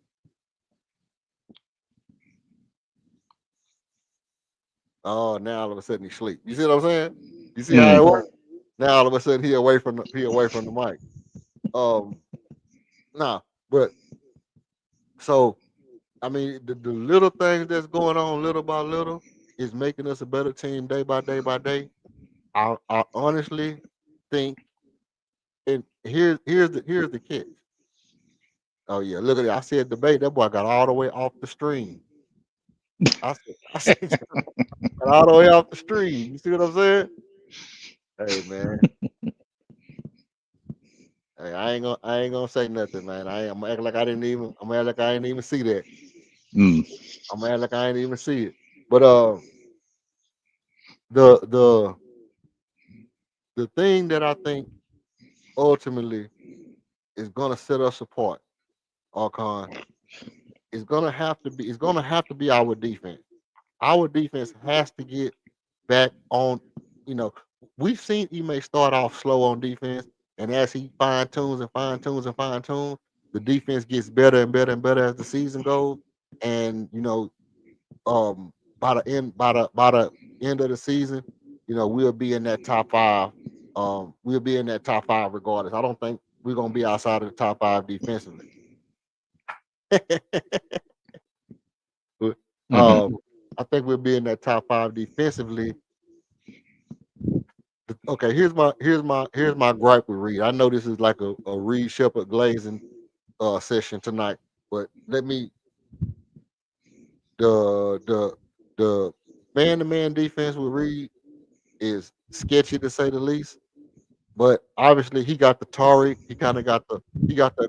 Oh, now all of a sudden he sleep. You see what I'm saying? You see how it works? Now all of a sudden he away from the mic. Nah, but so I mean the little things that's going on little by little is making us a better team day by day by day. I honestly think, and here's the catch. Oh yeah, look at it. I said debate. That boy got all the way off the stream. I said got all the way off the stream. You see what I'm saying? Hey man. Hey, I ain't gonna say nothing, man. I'm gonna act like I didn't even. I'm gonna act like I didn't even see that. I'm gonna act like I didn't even see it. But the thing that I think ultimately is gonna set us apart, Archon, is gonna have to be our defense. Our defense has to get back on. You know, we've seen Ime start off slow on defense, and as he fine tunes, the defense gets better and better and better as the season goes. And by the end of the season, we'll be in that top five. We'll be in that top five regardless. I don't think we're gonna be outside of the top five defensively. I think we'll be in that top five defensively. Okay, here's my gripe with Reed. I know this is like a Reed Shepard glazing session tonight, but the man-to-man defense with Reed is sketchy to say the least. But obviously he got the Tariq, he got the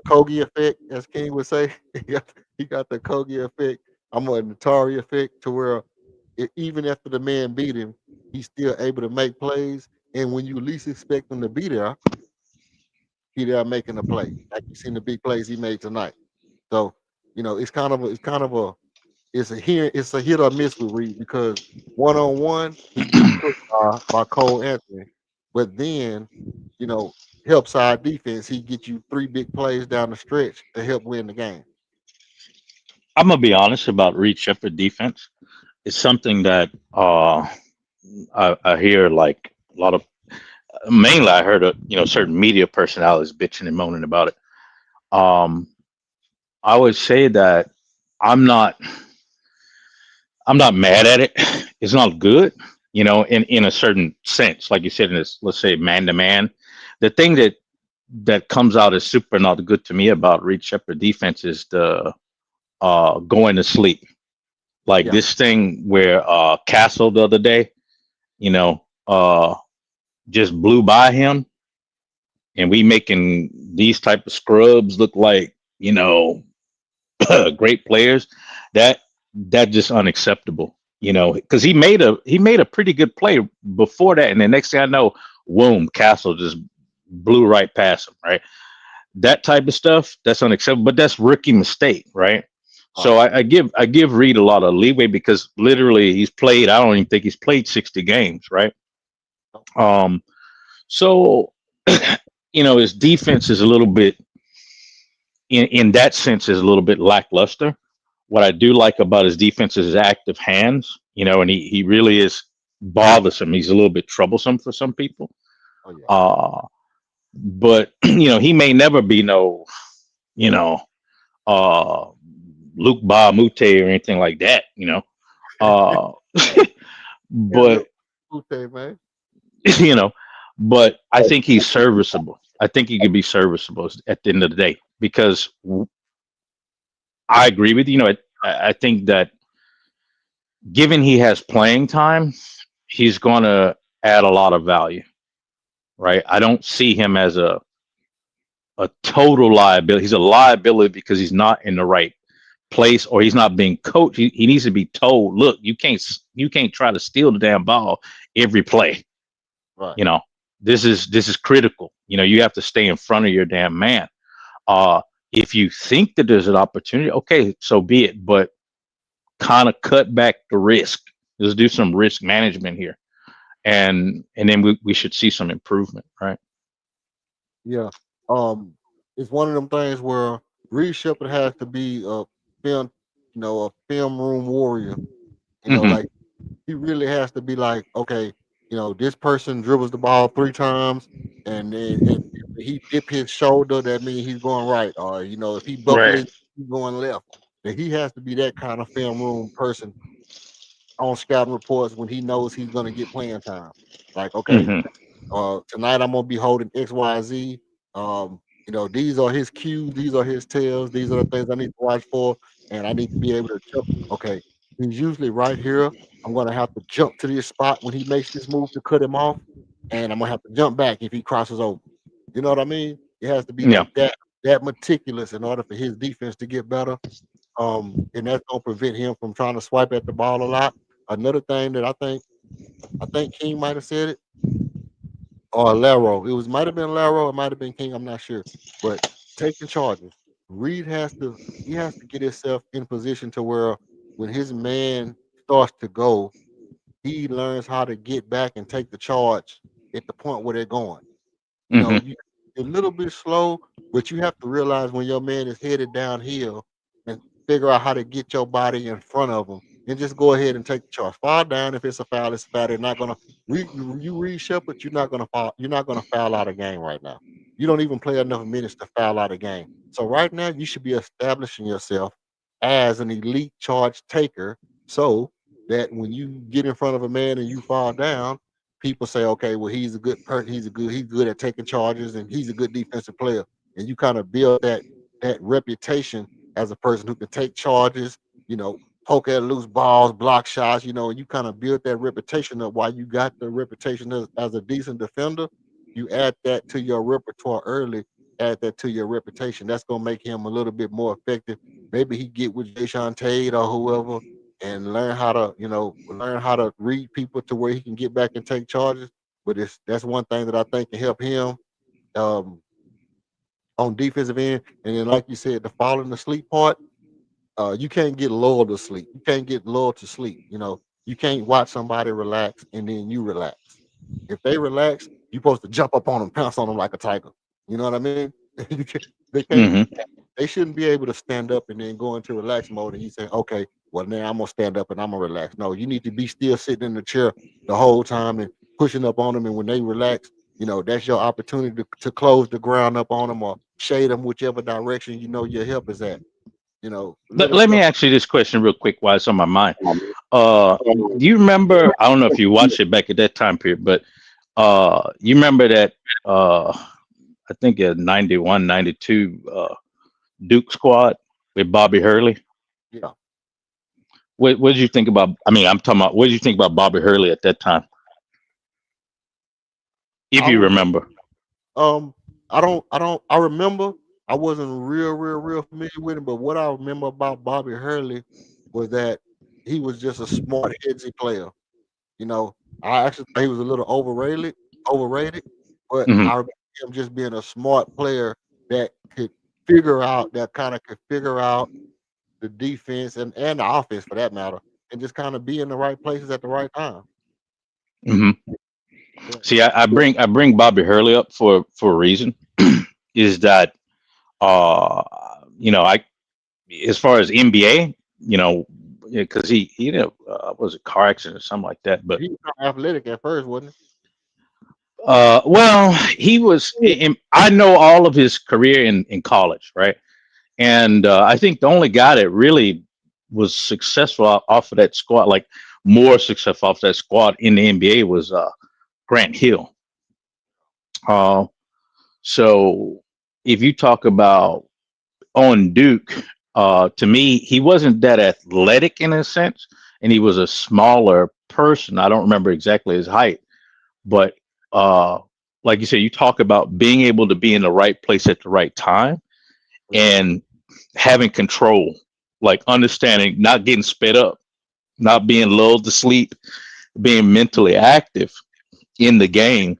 Kogi effect, as King would say. he got the Kogi effect. I'm on the Tari effect to where even after the man beat him, he's still able to make plays. And when you least expect him to be there, he there making a play. Like you seen the big plays he made tonight. So, it's a hit or miss with Reed because 1-on-1 he gets cooked by Cole Anthony. But then, help side defense, he get you 3 big plays down the stretch to help win the game. I'm gonna be honest about Reed Shepard defense. It's something that I hear like a lot of. Mainly, I heard certain media personalities bitching and moaning about it. I would say that I'm not mad at it. It's not good, in a certain sense, like you said, in this, let's say, man to man. The thing that comes out as super not good to me about Reed Shepard defense is the going to sleep. Like this thing where Castle the other day, just blew by him, and we making these type of scrubs look like you know, great players, that just unacceptable. You know, because he made a pretty good play before that, and the next thing I know, boom, Castle just blew right past him. Right, that type of stuff, that's unacceptable. But that's rookie mistake, right? So Right. I give Reed a lot of leeway because literally he's played. I don't even think he's played 60 games, right? Um, so his defense is a little bit in that sense is a little bit lackluster. What I do like about his defense is his active hands, and he really is bothersome. He's a little bit troublesome for some people. Oh yeah. But he may never be no, you know, uh Luke Ba Mute or anything like that. Uh Yeah, but look, Ute, man. you know, but I think he's serviceable. I think he could be serviceable at the end of the day because I agree with you. I think that given he has playing time, he's going to add a lot of value, right? I don't see him as a total liability. He's a liability because he's not in the right place or he's not being coached. He needs to be told, look, you can't try to steal the damn ball every play. Right. You know, this is critical. You have to stay in front of your damn man. Uh, if you think that there's an opportunity, okay, so be it. But kind of cut back the risk. Let's do some risk management here, and then we should see some improvement, right? Yeah. It's one of them things where Reed Shepard has to be a film, a film room warrior. Hmm. Like he really has to be like, okay, this person dribbles the ball 3 times, and then and he dip his shoulder, that means he's going right, or if he buckle Right. his, he's going left. That he has to be that kind of film room person on scouting reports when he knows he's going to get playing time. Like, okay, Hmm. tonight I'm gonna be holding XYZ. These are his cues, these are his tells, these are the things I need to watch for, and I need to be able to jump. Okay, he's usually right here. I'm gonna have to jump to this spot when he makes this move to cut him off, and I'm gonna have to jump back if he crosses over. You know what I mean? It has to be Yeah. like that meticulous in order for his defense to get better. And that's gonna prevent him from trying to swipe at the ball a lot. Another thing that I think King might have said it or Laro. It was might have been Laro, it might have been King. I'm not sure, but taking charges. Reed he has to get himself in position to where when his man starts to go, he learns how to get back and take the charge at the point where they're going. Hmm. You're a little bit slow, but you have to realize when your man is headed downhill and figure out how to get your body in front of him and just go ahead and take the charge. Fall down if it's a foul, it's a foul. They're not gonna you read Shepard, you're not gonna foul out a game right now. You don't even play enough minutes to foul out a game. So right now you should be establishing yourself as an elite charge taker so that when you get in front of a man and you fall down, people say, okay, well, he's a good person. He's good at taking charges, and he's a good defensive player. And you kind of build that reputation as a person who can take charges, you know, poke at loose balls, block shots, and you kind of build that reputation up. While you got the reputation as a decent defender, you add that to your repertoire early. Add that to your reputation. That's gonna make him a little bit more effective. Maybe he get with Jason Tate or whoever and learn how to read people to where he can get back and take charges. But that's one thing that I think can help him um, on defensive end. And then, like you said, the falling asleep part, you can't get lulled to sleep. You can't get lulled to sleep. You can't watch somebody relax and then you relax. If they relax, you're supposed to jump up on them, pounce on them like a tiger. You know what I mean? They can't. Hmm. They shouldn't be able to stand up and then go into relax mode and you say, okay, well now I'm gonna stand up and I'm gonna relax. No, you need to be still sitting in the chair the whole time and pushing up on them. And when they relax, that's your opportunity to close the ground up on them or shade them whichever direction your help is at. Little Let me stuff. ask you this question real quick while it's on my mind. Do you remember? I don't know if you watched it back at that time period, but you remember that? I think a 91, 92 Duke squad with Bobby Hurley. Yeah. What did you think about? I mean, I'm talking about. What did you think about Bobby Hurley at that time, if I you remember remember? I remember I wasn't real familiar with him, but what I remember about Bobby Hurley was that he was just a smart, headsy player. You know, I actually thought he was a little overrated, but Hmm. I remember him just being a smart player that kind of could figure out the defense and the offense for that matter, and just kind of be in the right places at the right time. Hmm. Yeah. See, I bring Bobby Hurley up for a reason. Is that uh I as far as NBA, because he was a car accident or something like that. But He was kinda athletic at first, wasn't well, he was. I know all of his career in college, right? And I think the only guy that really was successful off of that squad, like more successful off that squad in the NBA, was Grant Hill. Uh, so if you talk about on Duke, to me, he wasn't that athletic in a sense, and he was a smaller person. I don't remember exactly his height, but uh, like you said, you talk about being able to be in the right place at the right time he? Yeah. and having control, like understanding, not getting sped up, not being lulled to sleep, being mentally active in the game,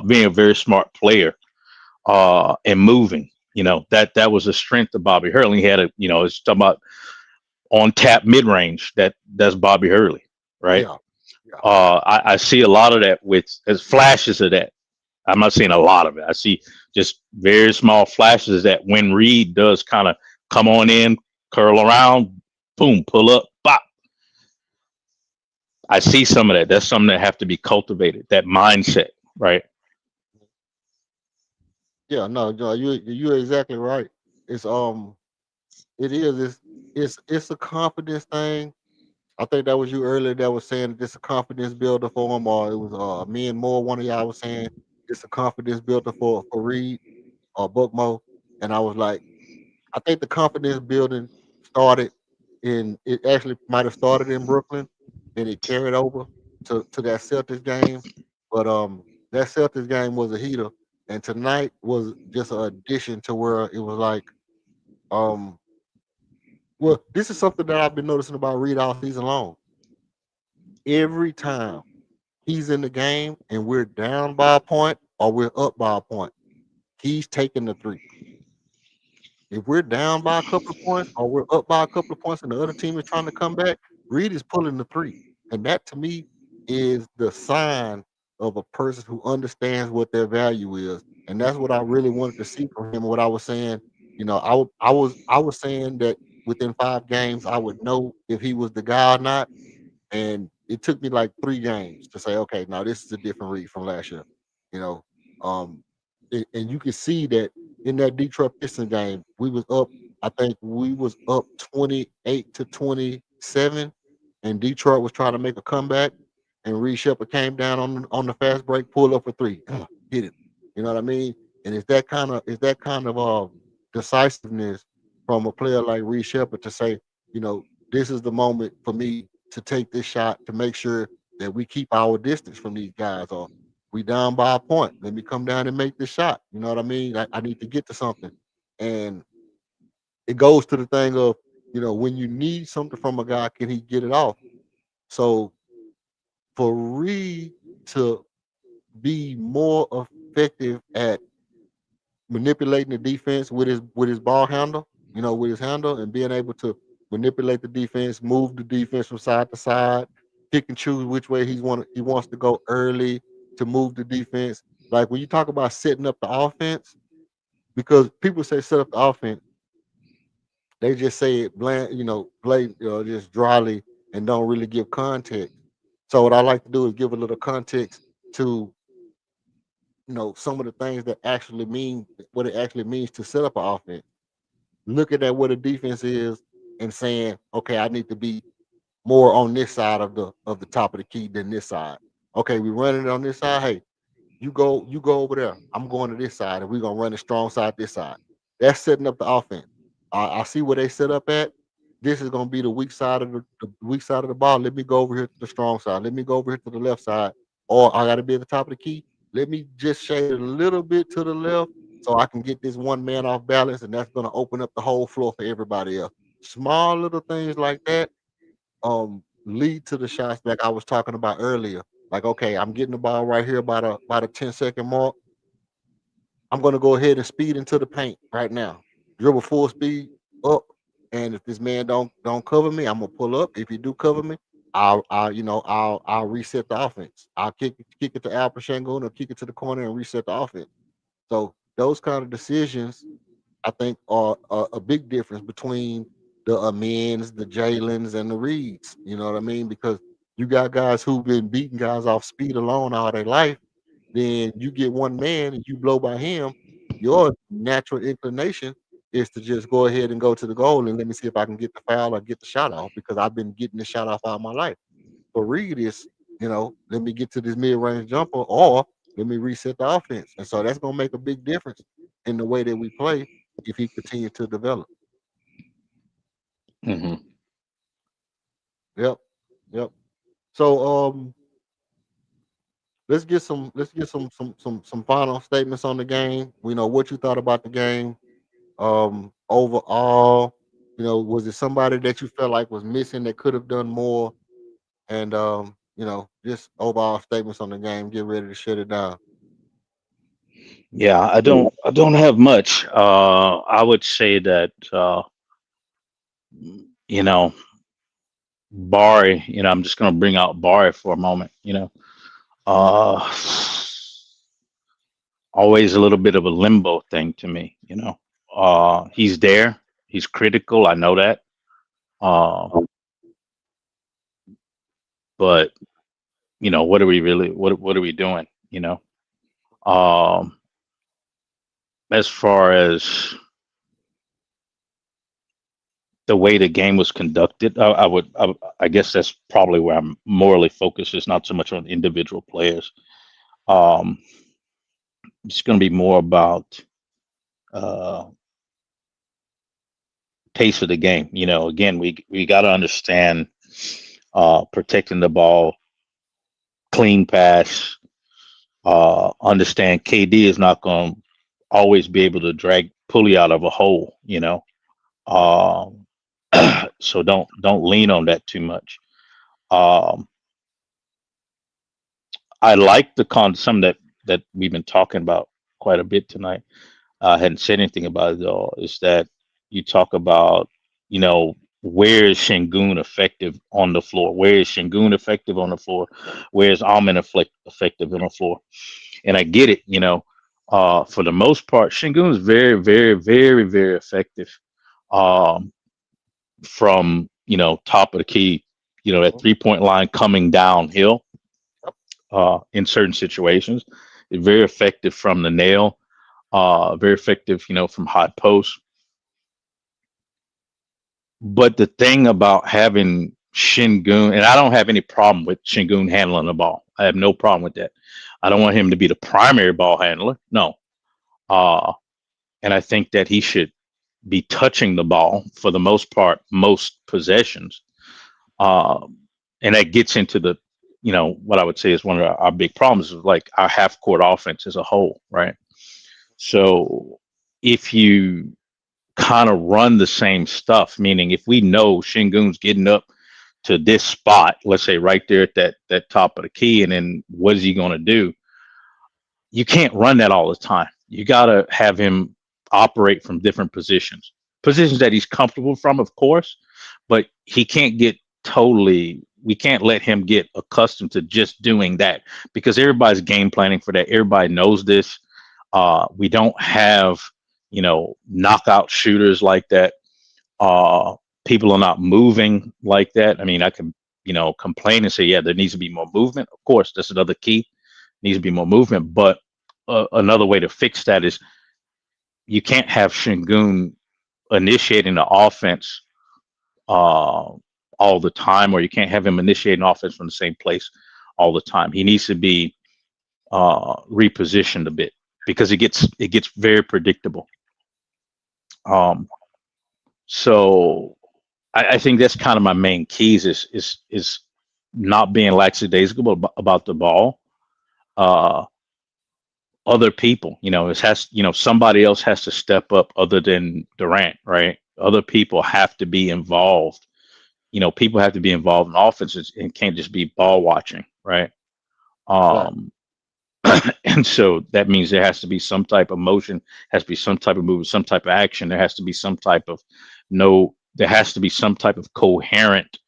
being a very smart player, and moving. That was a strength of Bobby Hurley. He had it's talking about on tap mid range. That's Bobby Hurley, right? Yeah. Yeah. I see a lot of that with as flashes of that. I'm not seeing a lot of it. I see just very small flashes of that when Reed does kind of come on in, curl around, boom, pull up, bop. I see some of that. That's something that have to be cultivated. That mindset, right? Yeah, no, you're exactly right. It's it is it's a confidence thing. I think that was you earlier that was saying that it's a confidence builder for him, or it was me and more one of y'all was saying it's a confidence builder for Reed or Bookmo, and I was like, I think the confidence building started it actually might have started in Brooklyn, then it carried over to that Celtics game, but that Celtics game was a heater, and tonight was just an addition to where it was like um well, this is something that I've been noticing about Reed all season long. Every time he's in the game and we're down by a point or we're up by a point, he's taking the three. If we're down by a couple of points or we're up by a couple of points and the other team is trying to come back, Reed is pulling the three. And that to me is the sign of a person who understands what their value is. And that's what I really wanted to see from him. What I was saying, I was saying that within 5 games I would know if he was the guy or not. And it took me like 3 games to say, okay, now this is a different Reed from last year. You know, um, and you can see that in that Detroit Pistons game, we was up. I think we was up 28-27, and Detroit was trying to make a comeback, and Reed Shepard came down on the fast break, pulled up for three, hit it. You know what I mean? And it's that kind of decisiveness from a player like Reed Shepard to say, this is the moment for me to take this shot to make sure that we keep our distance from these guys, or we down by a point. Let me come down and make this shot. You know what I mean? I need to get to something. And it goes to the thing of, when you need something from a guy, can he get it off? So for Reed to be more effective at manipulating the defense with his ball handle, with his handle and being able to manipulate the defense, move the defense from side to side, pick and choose which way he wants to go early to move the defense. Like when you talk about setting up the offense, because people say set up the offense, they just say it bland, blatant, just dryly and don't really give context. So what I like to do is give a little context to some of the things that actually mean what it actually means to set up an offense. Looking at what a defense is and saying, okay, I need to be more on this side of the top of the key than this side. Okay, we're running it on this side. Hey, you go over there. I'm going to this side, and we're gonna run the strong side this side. That's setting up the offense. I see where they set up at. This is gonna be the weak side of the weak side of the ball. Let me go over here to the strong side. Let me go over here to the left side. Or I got to be at the top of the key. Let me just shade a little bit to the left so I can get this one man off balance, and that's going to open up the whole floor for everybody else. Small little things like that lead to the shots like I was talking about earlier. Like, okay, I'm getting the ball right here by the 10-second mark. I'm gonna go ahead and speed into the paint right now. Dribble full speed up. And if this man don't cover me, I'm gonna pull up. If you do cover me, I'll reset the offense. I'll kick it to Al Pachengo or kick it to the corner and reset the offense. So those kind of decisions, I think, are a big difference between the Amens, the Jalen's, and the Reeds. You know what I mean? Because you got guys who've been beating guys off speed alone all their life. Then you get one man and you blow by him. Your natural inclination is to just go ahead and go to the goal and let me see if I can get the foul or get the shot off because I've been getting the shot off all my life. For Reed is, let me get to this mid-range jumper or let me reset the offense. And so that's gonna make a big difference in the way that we play if he continues to develop. Hmm. Yep. Yep. So let's get some final statements on the game. We know what you thought about the game. Overall, was it somebody that you felt like was missing that could have done more? And just overall statements on the game. Get ready to shut it down. Yeah, I don't have much. I would say that you know, Bari, I'm just gonna bring out Bari for a moment. Uh, always a little bit of a limbo thing to me. He's there, he's critical. I know that. Uh, but what are we really? What are we doing? Um, as far as the way the game was conducted, I guess that's probably where I'm morally focused. It's not so much on individual players. Um, it's going to be more about uh, pace of the game. Again, we got to understand protecting the ball, clean pass. Understand KD is not going to always be able to drag pulley out of a hole. Um, so don't lean on that too much. Um, I like some that we've been talking about quite a bit tonight. I hadn't said anything about it all. Is that you talk about, where is Shingun effective on the floor? Where is Shingun effective on the floor? Where is Almond effective on the floor? And I get it, for the most part, Shingun is very, very, very, very effective. Um, from top of the key, that 3-point line coming downhill in certain situations. It's very effective from the nail, very effective, from hot post. But the thing about having Shingun, and I don't have any problem with Shingun handling the ball. I have no problem with that. I don't want him to be the primary ball handler. No. And I think that he should be touching the ball for the most part, most possessions. And that gets into what I would say is one of our big problems is like our half court offense as a whole, right? So if you kind of run the same stuff, meaning if we know Shingun's getting up to this spot, let's say right there at that top of the key, and then what is he going to do? You can't run that all the time. You got to have him operate from different positions that he's comfortable from, of course, but he can't get we can't let him get accustomed to just doing that because everybody's game planning for that. Everybody knows this. We don't have, knockout shooters like that. People are not moving like that. I mean, I can, complain and say, yeah, there needs to be more movement. Of course, that's another key. Needs to be more movement. But another way to fix that is you can't have Shingun initiating the offense all the time, or you can't have him initiating offense from the same place all the time. He needs to be repositioned a bit because it gets very predictable. So I think that's kind of my main keys is not being lackadaisical about the ball, other people. It has, somebody else has to step up other than Durant, right? Other people have to be involved. People have to be involved in offenses and can't just be ball watching, right? Right. Um, and so that means there has to be some type of motion, has to be some type of movement, some type of action. There has to be some type of no, there has to be some type of coherent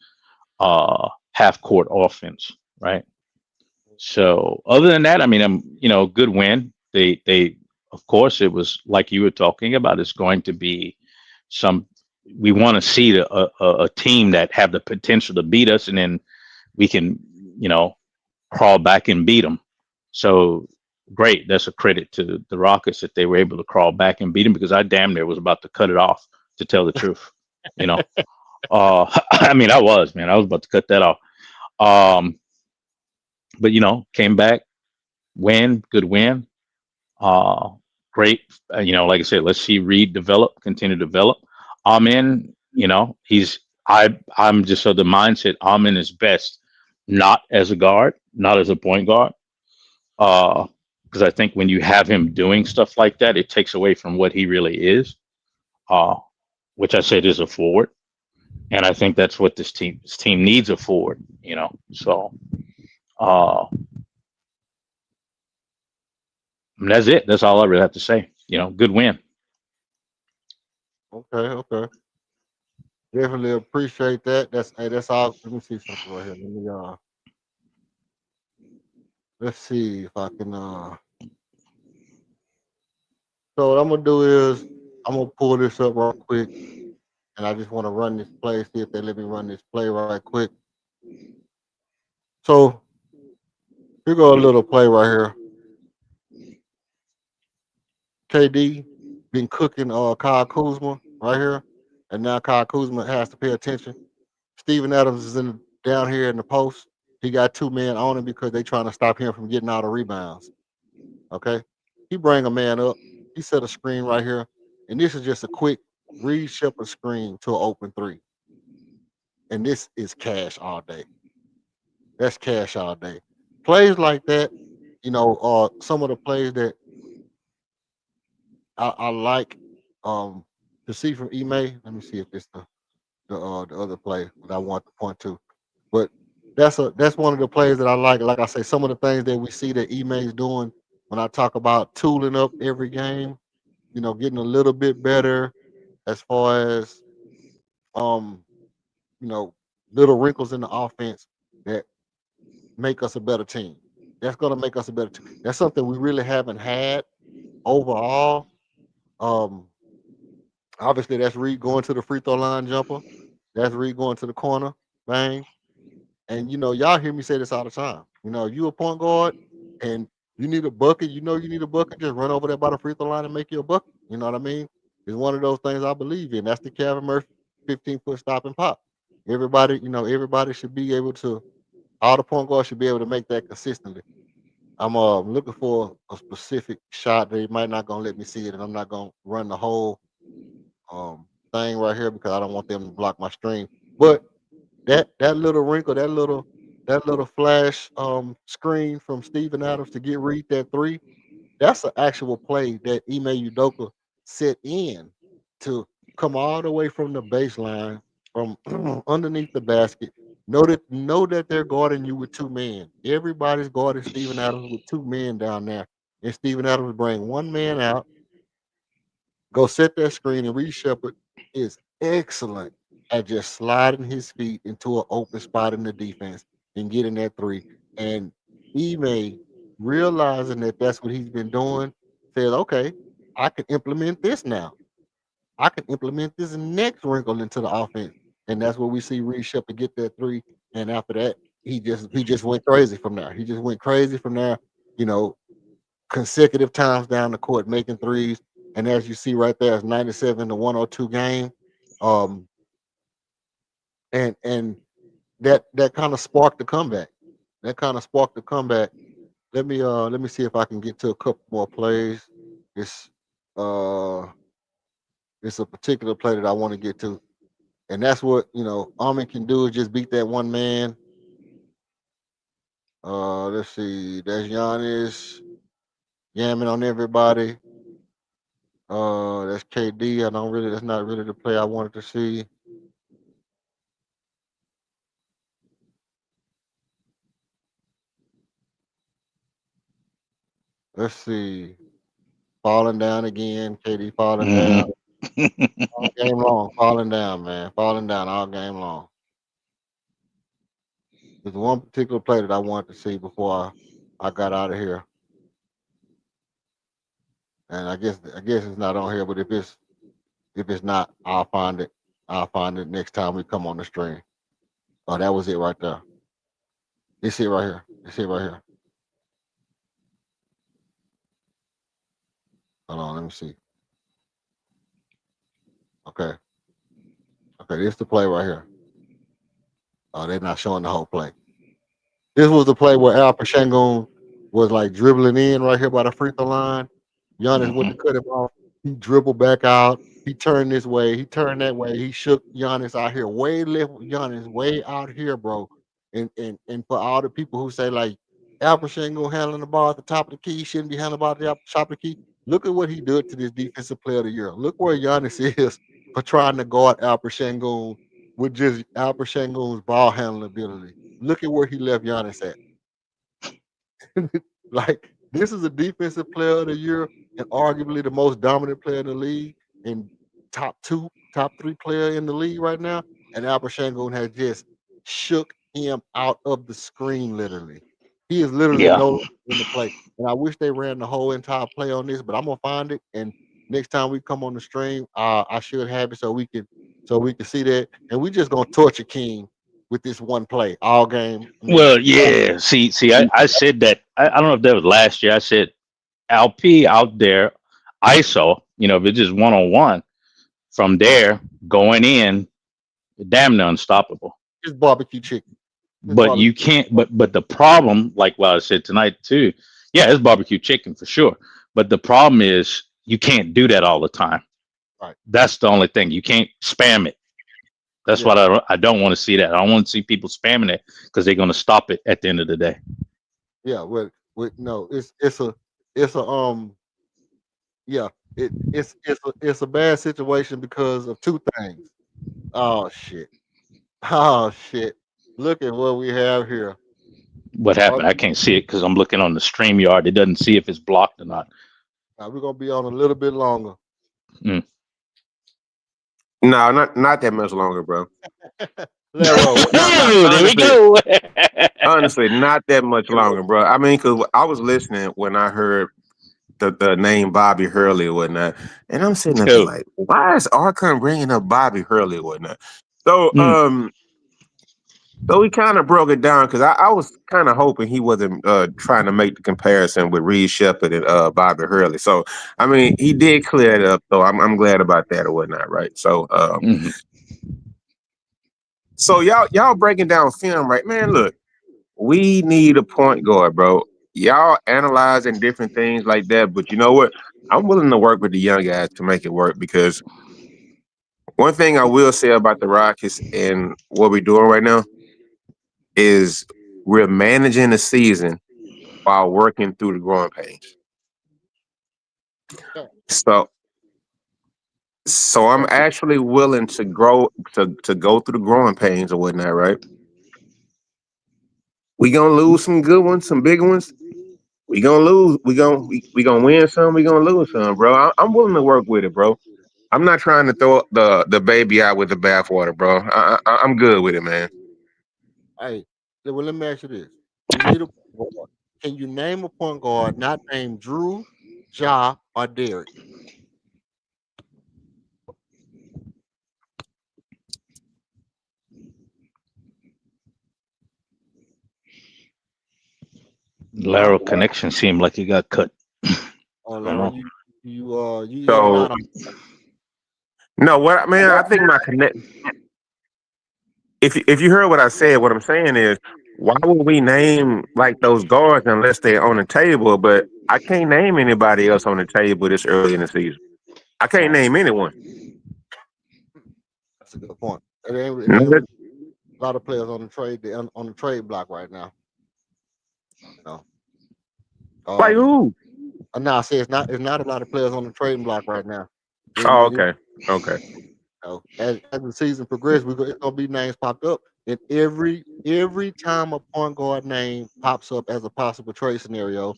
half court offense, right? So other than that, I mean, good win. They, of course, it was like you were talking about. It's going to be some. We want to see a team that have the potential to beat us, and then we can, you know, crawl back and beat them. So great. That's a credit to the Rockets that they were able to crawl back and beat them, because I damn near was about to cut it off, to tell the truth. You know, I mean, I was, man. I was about to cut that off. Um, but came back, win, good win. Uh, Great. Like I said, let's see Reed develop, continue to develop. Amen. I'm just of the mindset Amen is best not as a guard, not as a point guard. Because I think when you have him doing stuff like that, it takes away from what he really is. Uh, which I said is a forward, and I think that's what this team needs, a forward. So uh, and that's it. That's all I really have to say. Good win. Okay. Okay. Definitely appreciate that. That's all. Let me see something right here. Let's see if I can. So what I'm gonna do is I'm gonna pull this up real quick, and I just want to run this play. See if they let me run this play right quick. So here go a little play right here. KD been cooking Kyle Kuzma right here, and now Kyle Kuzma has to pay attention. Steven Adams is down here in the post. He got two men on him because they trying to stop him from getting out of rebounds. Okay, he bring a man up. He set a screen right here, and this is just a quick Reed Shepard screen to an open three, and this is cash all day. That's cash all day. Plays like that, some of the plays that I like to see from Ime. Let me see if it's the other play that I want to point to. But that's one of the plays that I like. Like I say, some of the things that we see that Ime is doing when I talk about tooling up every game, getting a little bit better as far as um, you know, little wrinkles in the offense that make us a better team. That's gonna make us a better team. That's something we really haven't had overall. Um, Obviously that's Reed going to the free throw line jumper. That's Reed going to the corner, bang. And y'all hear me say this all the time. You a point guard and you need a bucket. You need a bucket. Just run over there by the free throw line and make you a bucket. You know what I mean? It's one of those things I believe in. That's the Kevin Murphy 15-foot stop and pop. Everybody should be able to. All the point guards should be able to make that consistently. I'm looking for a specific shot. They might not gonna let me see it, and I'm not gonna run the whole thing right here because I don't want them to block my stream. But that little wrinkle, that little flash screen from Steven Adams to get Reed that three, that's an actual play that Ime Udoka set in to come all the way from the baseline, from underneath the basket. Know that they're guarding you with two men. Everybody's guarding Steven Adams with two men down there. And Steven Adams bring one man out, go set that screen, and Reed Shepard is excellent at just sliding his feet into an open spot in the defense and getting that three. And Ime, realizing that that's what he's been doing, says, okay, I can implement this now. I can implement this next wrinkle into the offense. And that's where we see Reed Shepard get that three. And after that, he just went crazy from there. He just went crazy from there, you know, consecutive times down the court making threes. And as you see right there, it's 97 to 102 game. Um, and that kind of sparked the comeback. That kind of sparked the comeback. Let me see if I can get to a couple more plays. It's uh it's a particular play that I want to get to. And that's what Armin can do is just beat that one man. Let's see, that's Giannis. yamming on everybody. That's KD. That's not really the play I wanted to see. Let's see. Falling down again. KD falling down. All game long. Falling down, man. Falling down all game long. There's one particular play that I wanted to see before I got out of here. And I guess it's not on here, but if it's not, I'll find it. I'll find it next time we come on the stream. Oh, that was it right there. It's it right here. It's it right here. Hold on, let me see. Okay. Okay, this is the play right here. Oh, they're not showing the whole play. This was the play where Al Pachengun was like dribbling in right here by the free throw line. Giannis went to cut him off. He dribbled back out. He turned this way. He turned that way. He shook Giannis out here. Way left Giannis way out here, bro. And for all the people who say like Al Pachengun handling the ball at the top of the key, he shouldn't be handling the ball at the top of the key. Look at what he did to this defensive player of the year. Look where Giannis is for trying to guard Al Pachengun with just Al Pachengun's ball handling ability. Look at where he left Giannis at. Like, this is a defensive player of the year and arguably the most dominant player in the league and top three player in the league right now. And Al Pachengun has just shook him out of the screen, literally. He is literally Yeah. no longer in the play. And I wish they ran the whole entire play on this, but I'm gonna find it. And next time we come on the stream, I should have it so we can see that. And we just gonna torture King with this one play all game. I mean, Well, yeah. See, I said that. I don't know if that was last year. I said LP out there, ISO. If it's just 1-on-1 from there going in, damn near unstoppable. just barbecue chicken. Just But you barbecue. can't. But the problem, like what I said tonight too, yeah, it's barbecue chicken for sure. But the problem is you can't do that all the time. Right. That's the only thing. You can't spam it. That's Yeah. what I don't want to see that. I don't want to see people spamming it because they're going to stop it at the end of the day. Yeah. No, it's a yeah, it's a bad situation because of two things. Oh shit. Oh shit. Look at what we have here. What Oh, happened? I can't see it because I'm looking on the stream yard. It doesn't see if it's blocked or not. now we're gonna be on a little bit longer. Mm. No, not that much longer, bro. Lero, There we go. Honestly, not that much longer, bro. I mean, because I was listening when I heard the name Bobby Hurley or whatnot, and I'm sitting there Dude. like, why is Archon bringing up Bobby Hurley or whatnot? So, so he kind of broke it down because I was kind of hoping he wasn't trying to make the comparison with Reed Shepard and Bobby Hurley. So, I mean, he did clear it up, so I'm glad about that or whatnot, right? So, so y'all breaking down film, right? Man, look, we need a point guard, bro. Y'all analyzing different things like that, but you know what? I'm willing to work with the young guys to make it work because one thing I will say about the Rockets and what we're doing right now is we're managing the season while working through the growing pains. So I'm actually willing to go through the growing pains or whatnot, right? We gonna lose some good ones, some big ones. We gonna lose. We gonna win some. We gonna lose some, bro. I'm willing to work with it, bro. I'm not trying to throw the baby out with the bathwater, bro. I'm good with it, man. Hey, well, let me ask you this. We need a point guard. Can you name a point guard not named Drew, Ja, or Derek? Lateral connection seemed like he got cut. Oh, Lero, you in and So out. no, what man? I think my connect. If you heard what I said, what I'm saying is, why would we name like those guards unless they're on the table? But I can't name anybody else on the table this early in the season. I can't name anyone. That's a good point. It ain't really a lot of players on the trade block right now. You know. Like who? No, I say it's not a lot of players on the trading block right now. Oh, And okay. Okay. as the season progresses, it's gonna be names popped up, and every time a point guard name pops up as a possible trade scenario,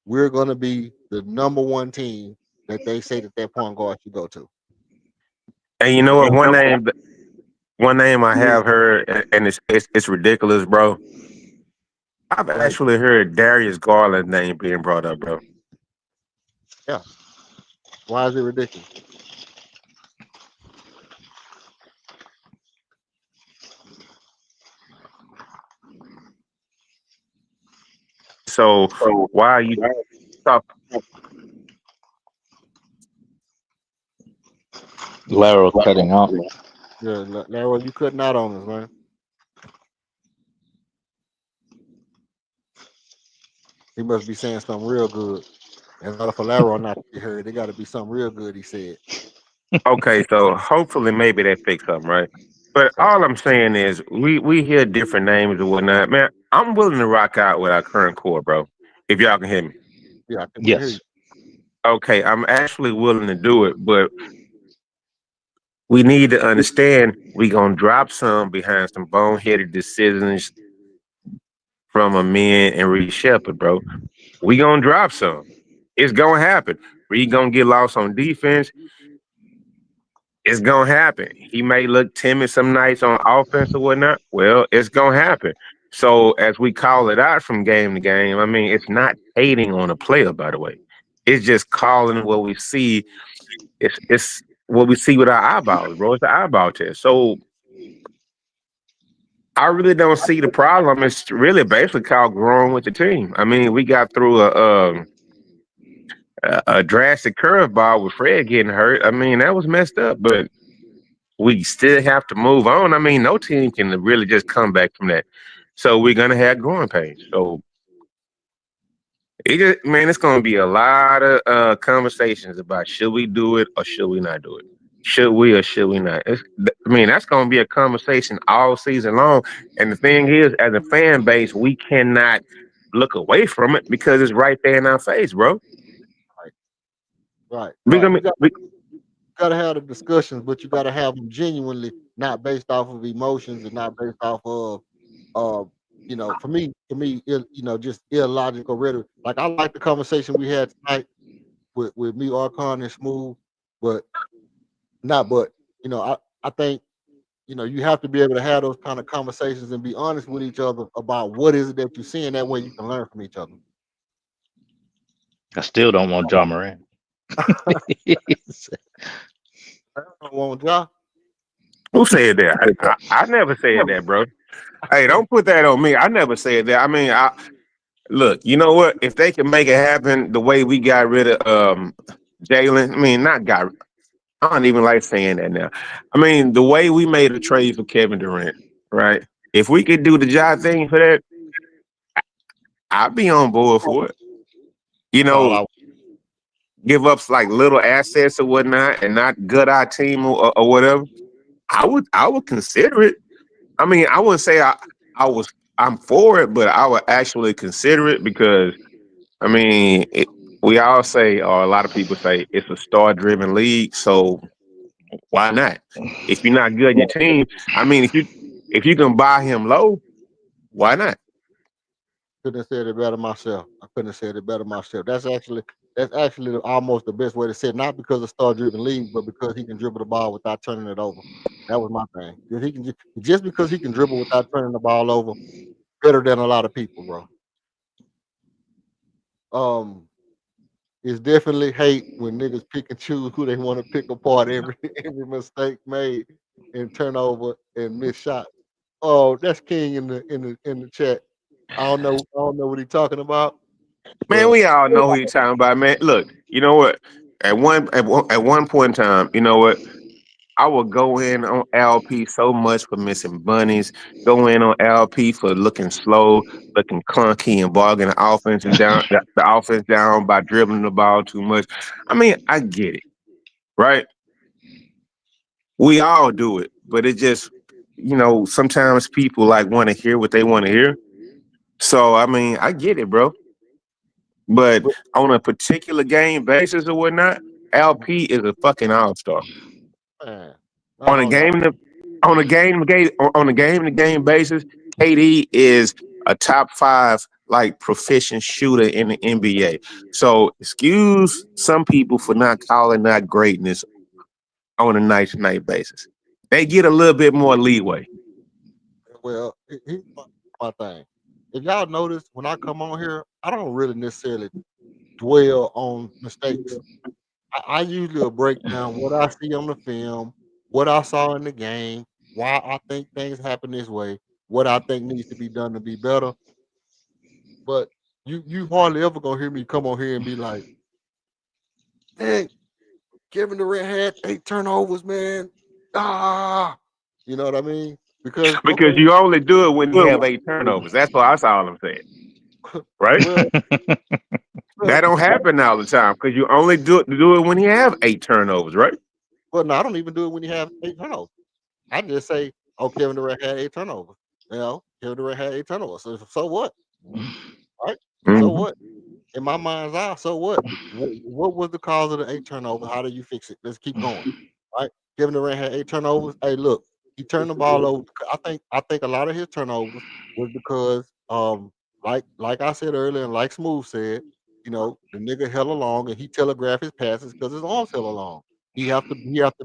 we're gonna be the number one team that they say that point guard should go to. And you know what? One name I have heard, and it's ridiculous, bro. I've Like, actually heard Darius Garland's name being brought up, bro. yeah, why is it ridiculous? So why are you talking? Lateral cutting off. Yeah, Larry, you cutting out on us, man. He must be saying something real good. In order for Larry not to be heard, it got to be something real good. He said. Okay, so hopefully maybe that fix something, right? But So all I'm saying is we hear different names and whatnot. Man, I'm willing to rock out with our current core, bro. If y'all can hear me. yeah, we can hear you. Yes. Okay, I'm actually willing to do it, but we need to understand we gonna drop some behind some boneheaded decisions from a man and Reed Shepard, bro. We gonna drop some. It's gonna happen. Reed gonna get lost on defense. It's gonna happen. He may look timid some nights on offense or whatnot. Well, it's gonna happen. So as we call it out from game to game, I mean, it's not hating on a player, by the way. It's just calling what we see. It's what we see with our eyeballs, bro. It's the eyeball test. So I really don't see the problem. It's really basically called growing with the team. I mean, we got through a drastic curveball with Fred getting hurt. I mean, that was messed up, but we still have to move on. I mean, no team can really just come back from that. So we're gonna have growing pains. So man, it's gonna be a lot of conversations about should we do it or should we not do it. Should we or should we not? I mean, that's going to be a conversation all season long. And the thing is, as a fan base, we cannot look away from it because it's right there in our face, bro. Right. We gonna You got to have the discussions, but you got to have them genuinely, not based off of emotions and not based off of, for me, just illogical rhetoric. Like I like the conversation we had tonight with me, Archon, and Smooth, but not. But I think you have to be able to have those kind of conversations and be honest with each other about what is it that you're seeing. That way, you can learn from each other. I still don't want John Moran. I don't want Ja. Who said that? I never said that, bro. Hey, don't put that on me. I never said that. I mean, look. You know what? If they can make it happen the way we got rid of Jalen, I mean, not got. I don't even like saying that now. I mean, the way we made a trade for Kevin Durant, right? If we could do the job thing for that, I'd be on board for it. You know, give up like little assets or whatnot, and not gut our team or whatever. I would consider it. I mean, I wouldn't say I'm for it, but I would actually consider it because I mean, we all say, or a lot of people say, it's a star-driven league, so why not? If you're not good in your team, I mean, if you can buy him low, why not? Couldn't have said it better myself. I couldn't have said it better myself. That's actually almost the best way to say it. Not because of star-driven league, but because he can dribble the ball without turning it over. That was my thing. If he can just because he can dribble without turning the ball over, better than a lot of people, bro. It's definitely hate when niggas pick and choose who they want to pick apart every mistake made and turnover and miss shot. Oh, that's King in the chat. I don't know what he's talking about, Man, but we all know who you're talking about, man. Look, you know what? At one point in time, you know what? I would go in on LP so much for missing bunnies, go in on LP for looking slow, looking clunky, and bogging the offense and down the offense down by dribbling the ball too much. I mean, I get it, right? We all do it, but it just, sometimes people like want to hear what they want to hear. So I mean, I get it, bro. But But on a particular game basis or whatnot, LP is a fucking all-star. man, On a no doubt. game to game basis, KD is a top 5 like proficient shooter in the NBA. So excuse some people for not calling that greatness on a night to night basis. They get a little bit more leeway. Well, here's my thing. If y'all notice, when I come on here, I don't really necessarily dwell on mistakes. I usually will break down what I see on the film, what I saw in the game, why I think things happen this way, what I think needs to be done to be better. But you hardly ever gonna hear me come on here and be like, man, Kevin Durant had 8 turnovers, man. Ah, you know what I mean? Because Because okay, you only do it when you have 8 turnovers. That's all I'm saying. Right? well, That don't happen all the time because you only do it when you have 8 turnovers, right? well, no, I don't even do it when you have 8 turnovers. I just say, oh, Kevin Durant had 8 turnovers. Kevin Durant had 8 turnovers. So what? Right? So Mhm. what? In my mind's eye, so what? What was the cause of the 8 turnovers? How do you fix it? Let's keep going. Right? Kevin Durant had 8 turnovers. Hey, look, he turned the ball over. I think a lot of his turnovers was because like I said earlier, and like Smooth said, the nigga hella long and he telegraphed his passes because his arms hella long. He have to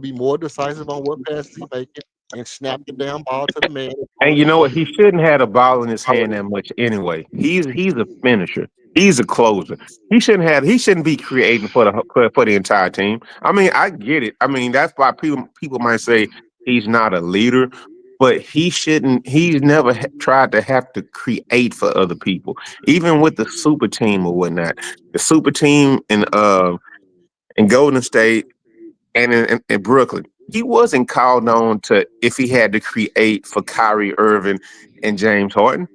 be more decisive on what passes he making and snap the damn ball to the man in front And of you his know face. what? He shouldn't have a ball in his hand that much anyway. He's a finisher. He's a closer. He shouldn't be creating for the entire team. I mean, I get it. I mean, that's why people might say he's not a leader, but he shouldn't. He's never tried to have to create for other people, even with the super team or whatnot. The super team in Golden State and in Brooklyn. He wasn't called on to if he had to create for Kyrie Irving and James Harden.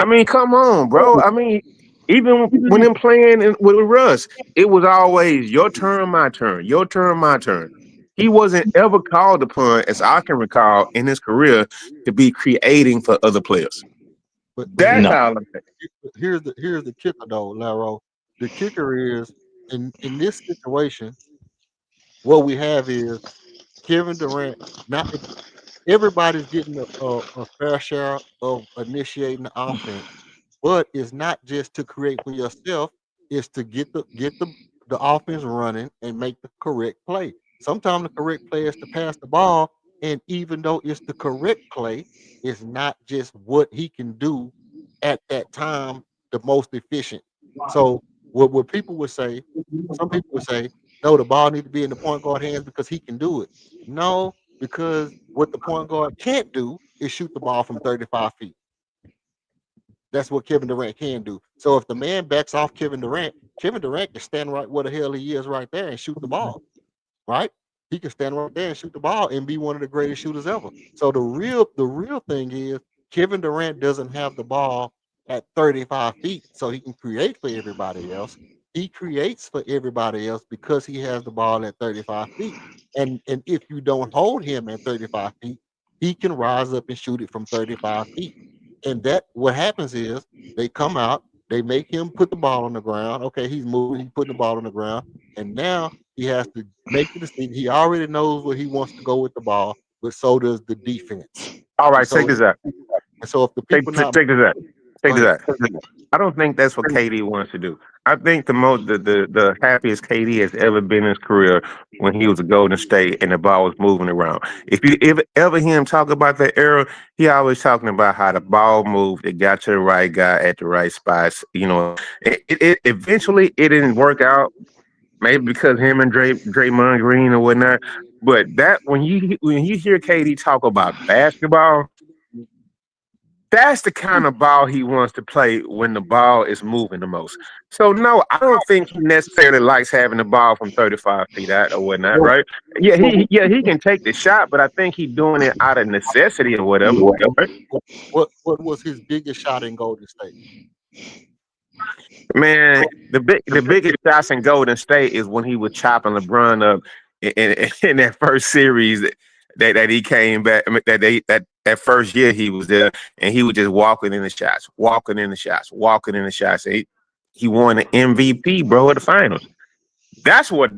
I mean, come on, bro. I mean, even when them playing with Russ, it was always your turn, my turn, your turn, my turn. He wasn't ever called upon, as I can recall, in his career, to be creating for other players. But That's No. how I'm saying. here's the kicker though, Laro. The kicker is in this situation, what we have is Kevin Durant. Now everybody's getting a fair share of initiating the offense, but it's not just to create for yourself, it's to get the offense running and make the correct play. Sometimes the correct play is to pass the ball, and even though it's the correct play, it's not just what he can do at that time the most efficient. So what people would say, some people would say, no, the ball needs to be in the point guard hands because he can do it. No, because what the point guard can't do is shoot the ball from 35 feet. That's what Kevin Durant can do. So if the man backs off Kevin Durant can stand right where the hell he is right there and shoot the ball, right? He can stand right there and shoot the ball and be one of the greatest shooters ever. So the real thing is Kevin Durant doesn't have the ball at 35 feet, so he can create for everybody else. He creates for everybody else because he has the ball at 35 feet. And if you don't hold him at 35 feet, he can rise up and shoot it from 35 feet. And that what happens is they come out, they make him put the ball on the ground. Okay, he's moving, he's putting the ball on the ground, and now he has to make the decision. He already knows where he wants to go with the ball, but so does the defense. All And right, check so, this out. and so if the Check, people check, not check this out. go Check this ahead. out. I don't think that's what KD wants to do. I think the happiest KD has ever been in his career when he was a Golden State and the ball was moving around. If you ever hear him talk about that era, he always talking about how the ball moved, it got to the right guy at the right spots. It eventually it didn't work out, maybe because him and Draymond Green or whatnot. But that when you hear KD talk about basketball, that's the kind of ball he wants to play when the ball is moving the most. So no, I don't think he necessarily likes having the ball from 35 feet out or whatnot, right? Yeah, he can take the shot, but I think he's doing it out of necessity or whatever. Right? What was his biggest shot in Golden State? Man, the biggest shots in Golden State is when he was chopping LeBron up in that first series that he came back. I mean, that first year he was there, and he was just walking in the shots, walking in the shots, walking in the shots. he won an MVP, bro, at the finals. That's what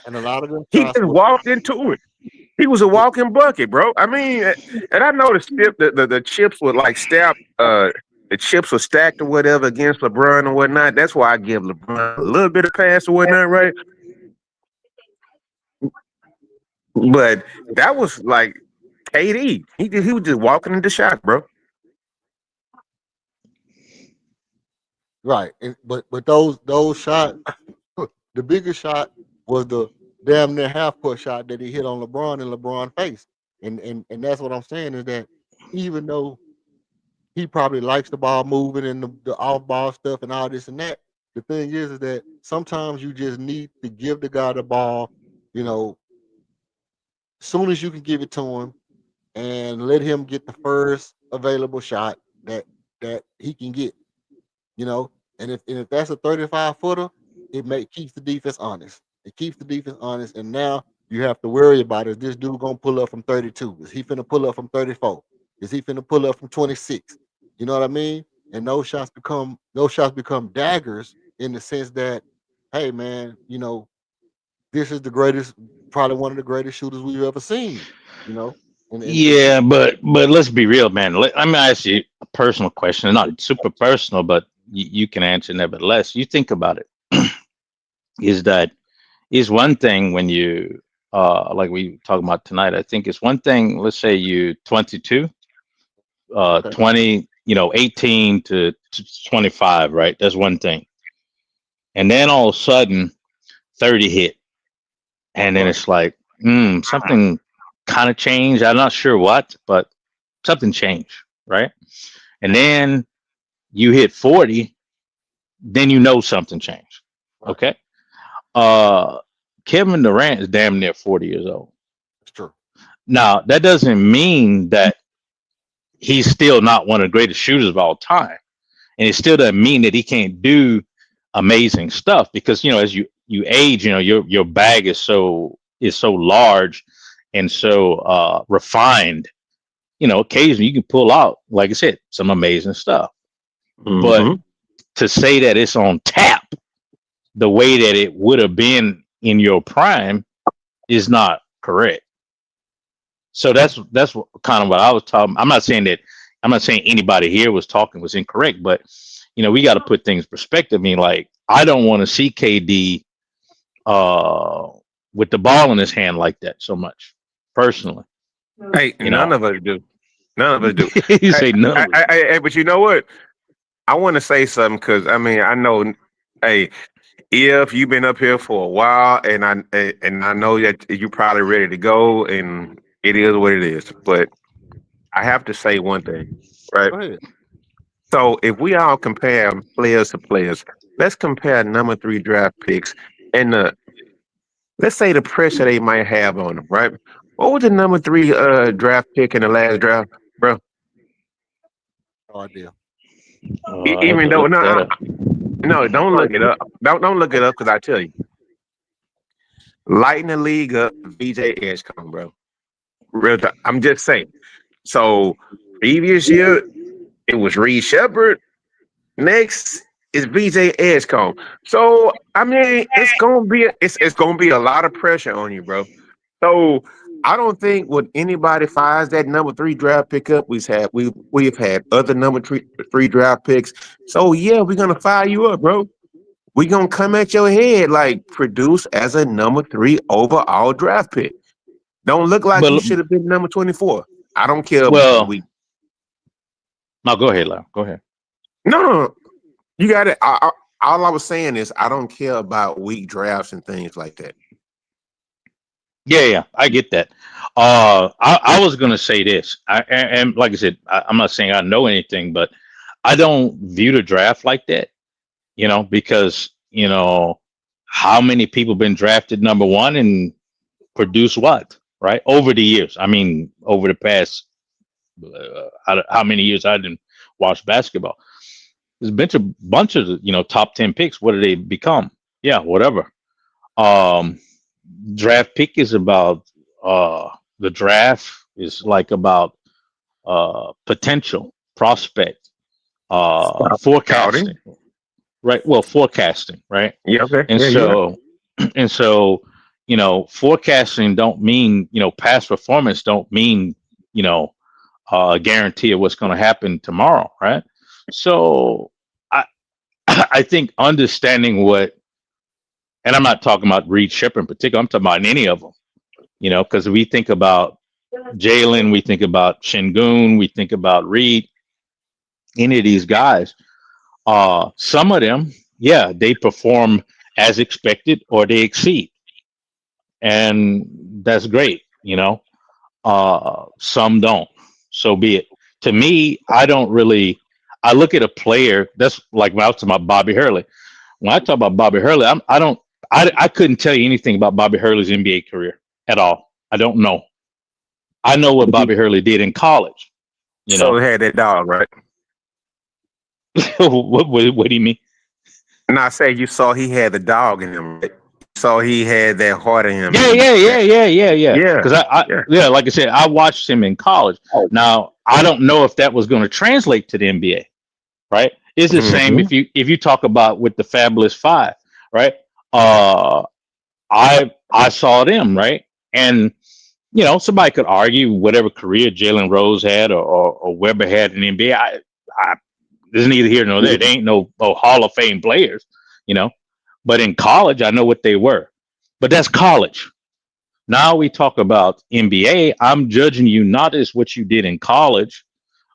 And a lot of them he shots just were walked into it. He was a walking bucket, bro. I mean, and I know the chips were like stacked, the chips were stacked or whatever against LeBron and whatnot. That's why I give LeBron a little bit of pass or whatnot, right? But that was like KD. He was just walking into shot, bro. right. But those shots, the biggest shot was the damn near half court shot that he hit on LeBron and LeBron face. And that's what I'm saying is that even though he probably likes the ball moving and the off ball stuff and all this and that, the thing is that sometimes you just need to give the guy the ball, you know, soon as you can give it to him and let him get the first available shot that he can get, you know. And if that's a 35 footer, keeps the defense honest. It keeps the defense honest. And now you have to worry about, is this dude gonna pull up from 32? Is he finna pull up from 34? Is he finna pull up from 26? You know what I mean? And those shots become daggers in the sense that, hey man, you know, this is the greatest, probably one of the greatest shooters we've ever seen. You know, and Yeah, but let's be real, man. Let me ask you a personal question. Not super personal, but you can answer nevertheless. You think about it. Is that is one thing when you like we talking about tonight? I think it's one thing. Let's say you 22, okay, 20, 18 to 25, right? That's one thing. And then all of a sudden, 30 hit, and then right, it's like, something kind of changed. I'm not sure what, but something changed, right? And then you hit 40, then something changed. right. Okay. Uh Kevin Durant is damn near 40 years old. It's true. Now, that doesn't mean that he's still not one of the greatest shooters of all time. And it still doesn't mean that he can't do amazing stuff because as you age, your bag is so large and so refined. Occasionally you can pull out, like I said, some amazing stuff. But Mm-hmm. to say that it's on tap the way that it would have been in your prime is not correct. So that's kind of what I was talking. I'm not saying anybody here was incorrect, but we got to put things in perspective. I mean, like, I don't want to see KD with the ball in his hand like that so much, personally. Hey, You none know, of us do. None of us do. you Hey, say none of us. but you know what? I want to say something because I mean I know. Hey, if you've been up here for a while, and I know that you're probably ready to go, and it is what it is. But I have to say one thing, right? Go ahead. So if we all compare players to players, let's compare number 3 draft picks and let's say the pressure they might have on them, right? What was the number 3 draft pick in the last draft, bro? No idea. I have Even to though look that up. no, don't look it up. Don't look it up because I tell you, lighting the league up, VJ Edgecombe, bro. Real talk. I'm just saying. So previous year it was Reed Shepard. Next is VJ Edgecombe. So I mean, it's gonna be a lot of pressure on you, bro. So I don't think when anybody finds that number 3 draft pick up, we've had other number three draft picks. So yeah, we're gonna fire you up, bro. We're gonna come at your head like produce as a number 3 overall draft pick. Don't look like you But should have been number 24. I don't care about well, weak. no, go ahead, Lau. Go ahead. No. You got it. All I was saying is I don't care about weak drafts and things like that. Yeah, I get that. I was gonna say this. And like I said, I'm not saying I know anything, but I don't view the draft like that. Because how many people been drafted number 1 and produce what, right? Over the years. I mean, over the past how many years I didn't watch basketball. There's been a bunch of top 10 picks. What do they become? Yeah, whatever. Um, Draft pick is about the draft is like about potential prospect Scouting. forecasting, right? Well, forecasting, right? Yeah, okay. And Yeah, you're right. so, and so, forecasting don't mean, past performance don't mean, you know, a guarantee of what's going to happen tomorrow, right? So, I, I think understanding what, and I'm not talking about Reed Shepard in particular. I'm talking about any of them, because we think about Jalen, we think about Shingun, we think about Reed, any of these guys. Some of them, yeah, they perform as expected or they exceed, and that's great. Some don't. So be it. To me, I don't really. I look at a player. That's like when I was talking about Bobby Hurley. When I talk about Bobby Hurley, I don't. I couldn't tell you anything about Bobby Hurley's NBA career at all. I don't know. I know what Bobby Hurley did in college. So he had that dog, right? What do you mean? And I say you saw he had the dog in him, right? You saw he had that heart in him. Yeah. Yeah. Because yeah, like I said, I watched him in college. Now I don't know if that was going to translate to the NBA, right? It's the same if you talk about with the Fabulous Five, right? I saw them, right, and somebody could argue whatever career Jalen Rose had or Weber had in the NBA. I there's neither here nor there. They ain't no Hall of Fame players, But in college, I know what they were. But that's college. Now we talk about NBA. I'm judging you not as what you did in college,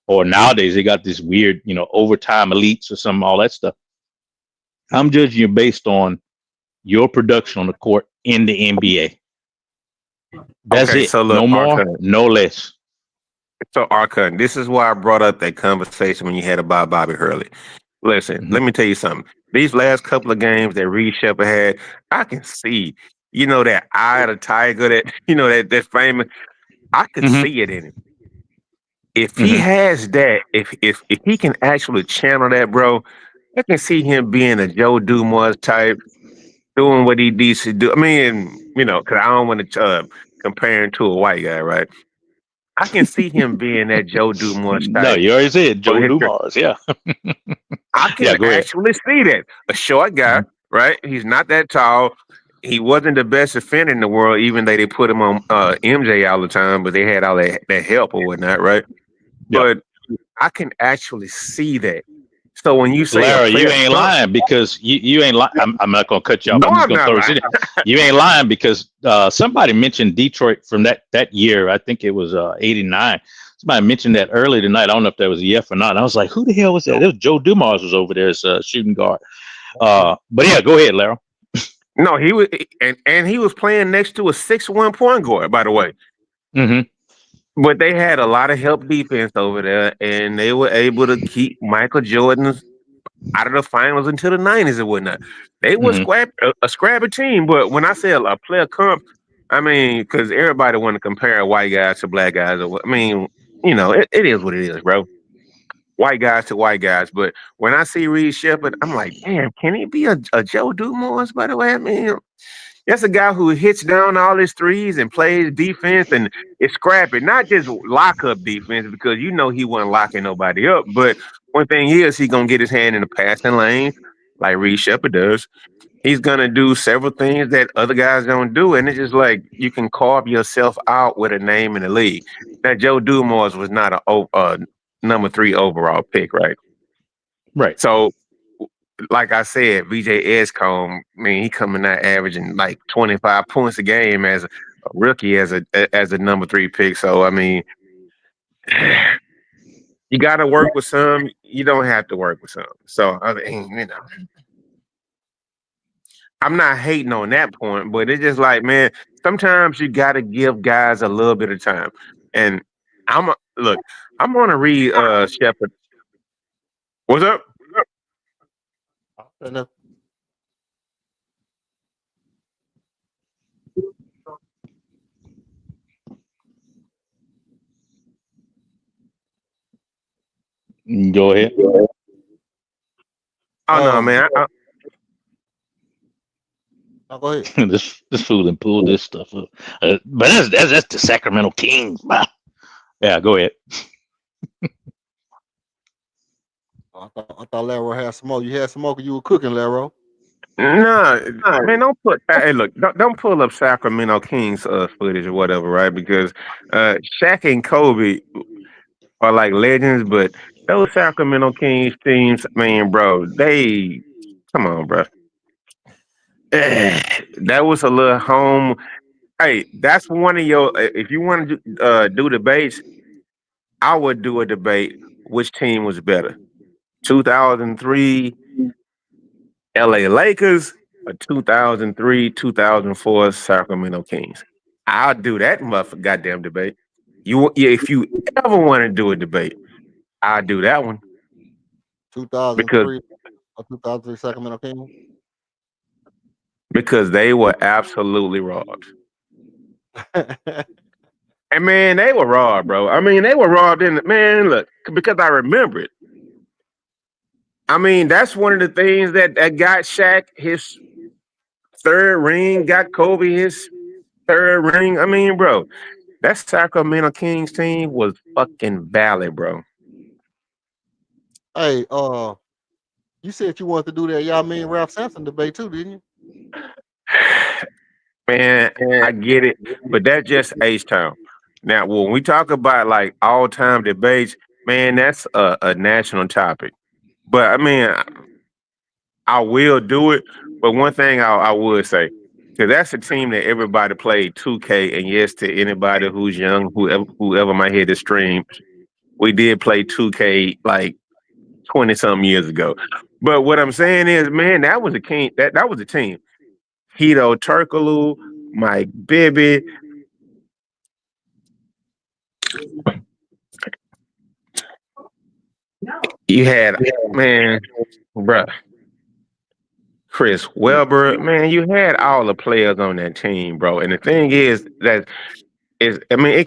or nowadays they got this weird, overtime elites or some all that stuff. I'm judging you based on your production on the court in the NBA. That's Okay, it. so look, No more, Arca. no less. So Arca, this is why I brought up that conversation when you had about Bobby Hurley. Listen, Mhm. let me tell you something. These last couple of games that Reed Shepard had, I can see, that eye of the tiger, that that famous. I could Mhm. see it in him. If he Mhm. has that, if he can actually channel that, bro, I can see him being a Joe Dumars type, doing what he needs to do. I mean, because I don't want to compare him to a white guy, right? I can see him being that Joe Dumars No, type you already said for Joe his career. Dumars. Yeah. I Yeah. can Go ahead. actually see that. A short guy, Mhm. right? He's not that tall. He wasn't the best defender in the world, even though they put him on MJ all the time, but they had all that help or whatnot, right? Yeah. But I can actually see that. So when you say a Larry, you player ain't comp, lying because you ain't lying. I'm not gonna cut you off. no, I'm just I'm gonna not throw this lying. in there. You ain't lying because somebody mentioned Detroit from that year. I think it was '89. Somebody mentioned that early tonight. I don't know if that was a yes or not. And I was like, who the hell was that? It was Joe Dumars was over there as shooting guard. But yeah, go ahead, Larry. No, he was, and he was playing next to a 6'1" point guard, by the way. Mm-hmm. But they had a lot of help defense over there, and they were able to keep Michael Jordan's out of the finals until the '90s and whatnot. They were Mm-hmm. a scrappy team, but when I say a player comp, I mean because everybody want to compare white guys to black guys. I mean, it is what it is, bro. White guys to white guys. But when I see Reed Shepard, I'm like, damn, can he be a Joe Dumars? By the way, I mean, that's a guy who hits down all his threes and plays defense and is scrappy, not just lock up defense because he wasn't locking nobody up. But one thing is he gonna get his hand in the passing lane like Reed Shepard does. He's gonna do several things that other guys don't do, and it's just like you can carve yourself out with a name in the league. That Joe Dumars was not a number 3 overall pick, right? Right. So like I said, VJ Escombe, I mean, he coming out averaging like 25 points a game as a rookie, as a number 3 pick. So I mean, you got to work with some. You don't have to work with some. So I mean, I'm not hating on that point, but it's just like, man, sometimes you got to give guys a little bit of time. And look, I'm gonna read Shepard. What's up? Go ahead. Oh no, man. Go ahead. this fool and pulled this stuff up. But that's the Sacramento Kings. Wow. Yeah, go ahead. I thought Laro had smoke. You had smoke, or you were cooking, Laro. Nah, man, don't put. Hey, look, don't pull up Sacramento Kings footage or whatever, right? Because Shaq and Kobe are like legends, but those Sacramento Kings teams, man, bro, they come on, bro. That was a little home. Hey, that's one of your. If you want to do debates, I would do a debate. Which team was better, 2003 LA Lakers or 2003 2004 Sacramento Kings? I'll do that motherfucker goddamn debate. Yeah, if you ever want to do a debate, I'll do that one because 2003 or 2003 Sacramento Kings. they were absolutely robbed. And man, they were robbed, bro. I mean, they were robbed in man, look, because I remember it. I mean, that's one of the things that got Shaq his third ring, got Kobe his third ring. I mean, bro, that Sacramento Kings team was fucking valid, bro. Hey, you said you wanted to do that y'all mean Ralph Sampson debate too, didn't you? Man, I get it, but that's just H Town. Now, when we talk about like all time debates, man, that's a national topic. But I mean, I will do it. But one thing I would say, because that's a team that everybody played 2K, and yes, to anybody who's young, whoever might hear the stream, we did play 2K like 20 something years ago. But what I'm saying is, man, that was a king. That was a team. Hito Turkoglu, Mike Bibby. You had man, bruh, Chris Webber. Man, you had all the players on that team, bro. And the thing is that is, I mean, it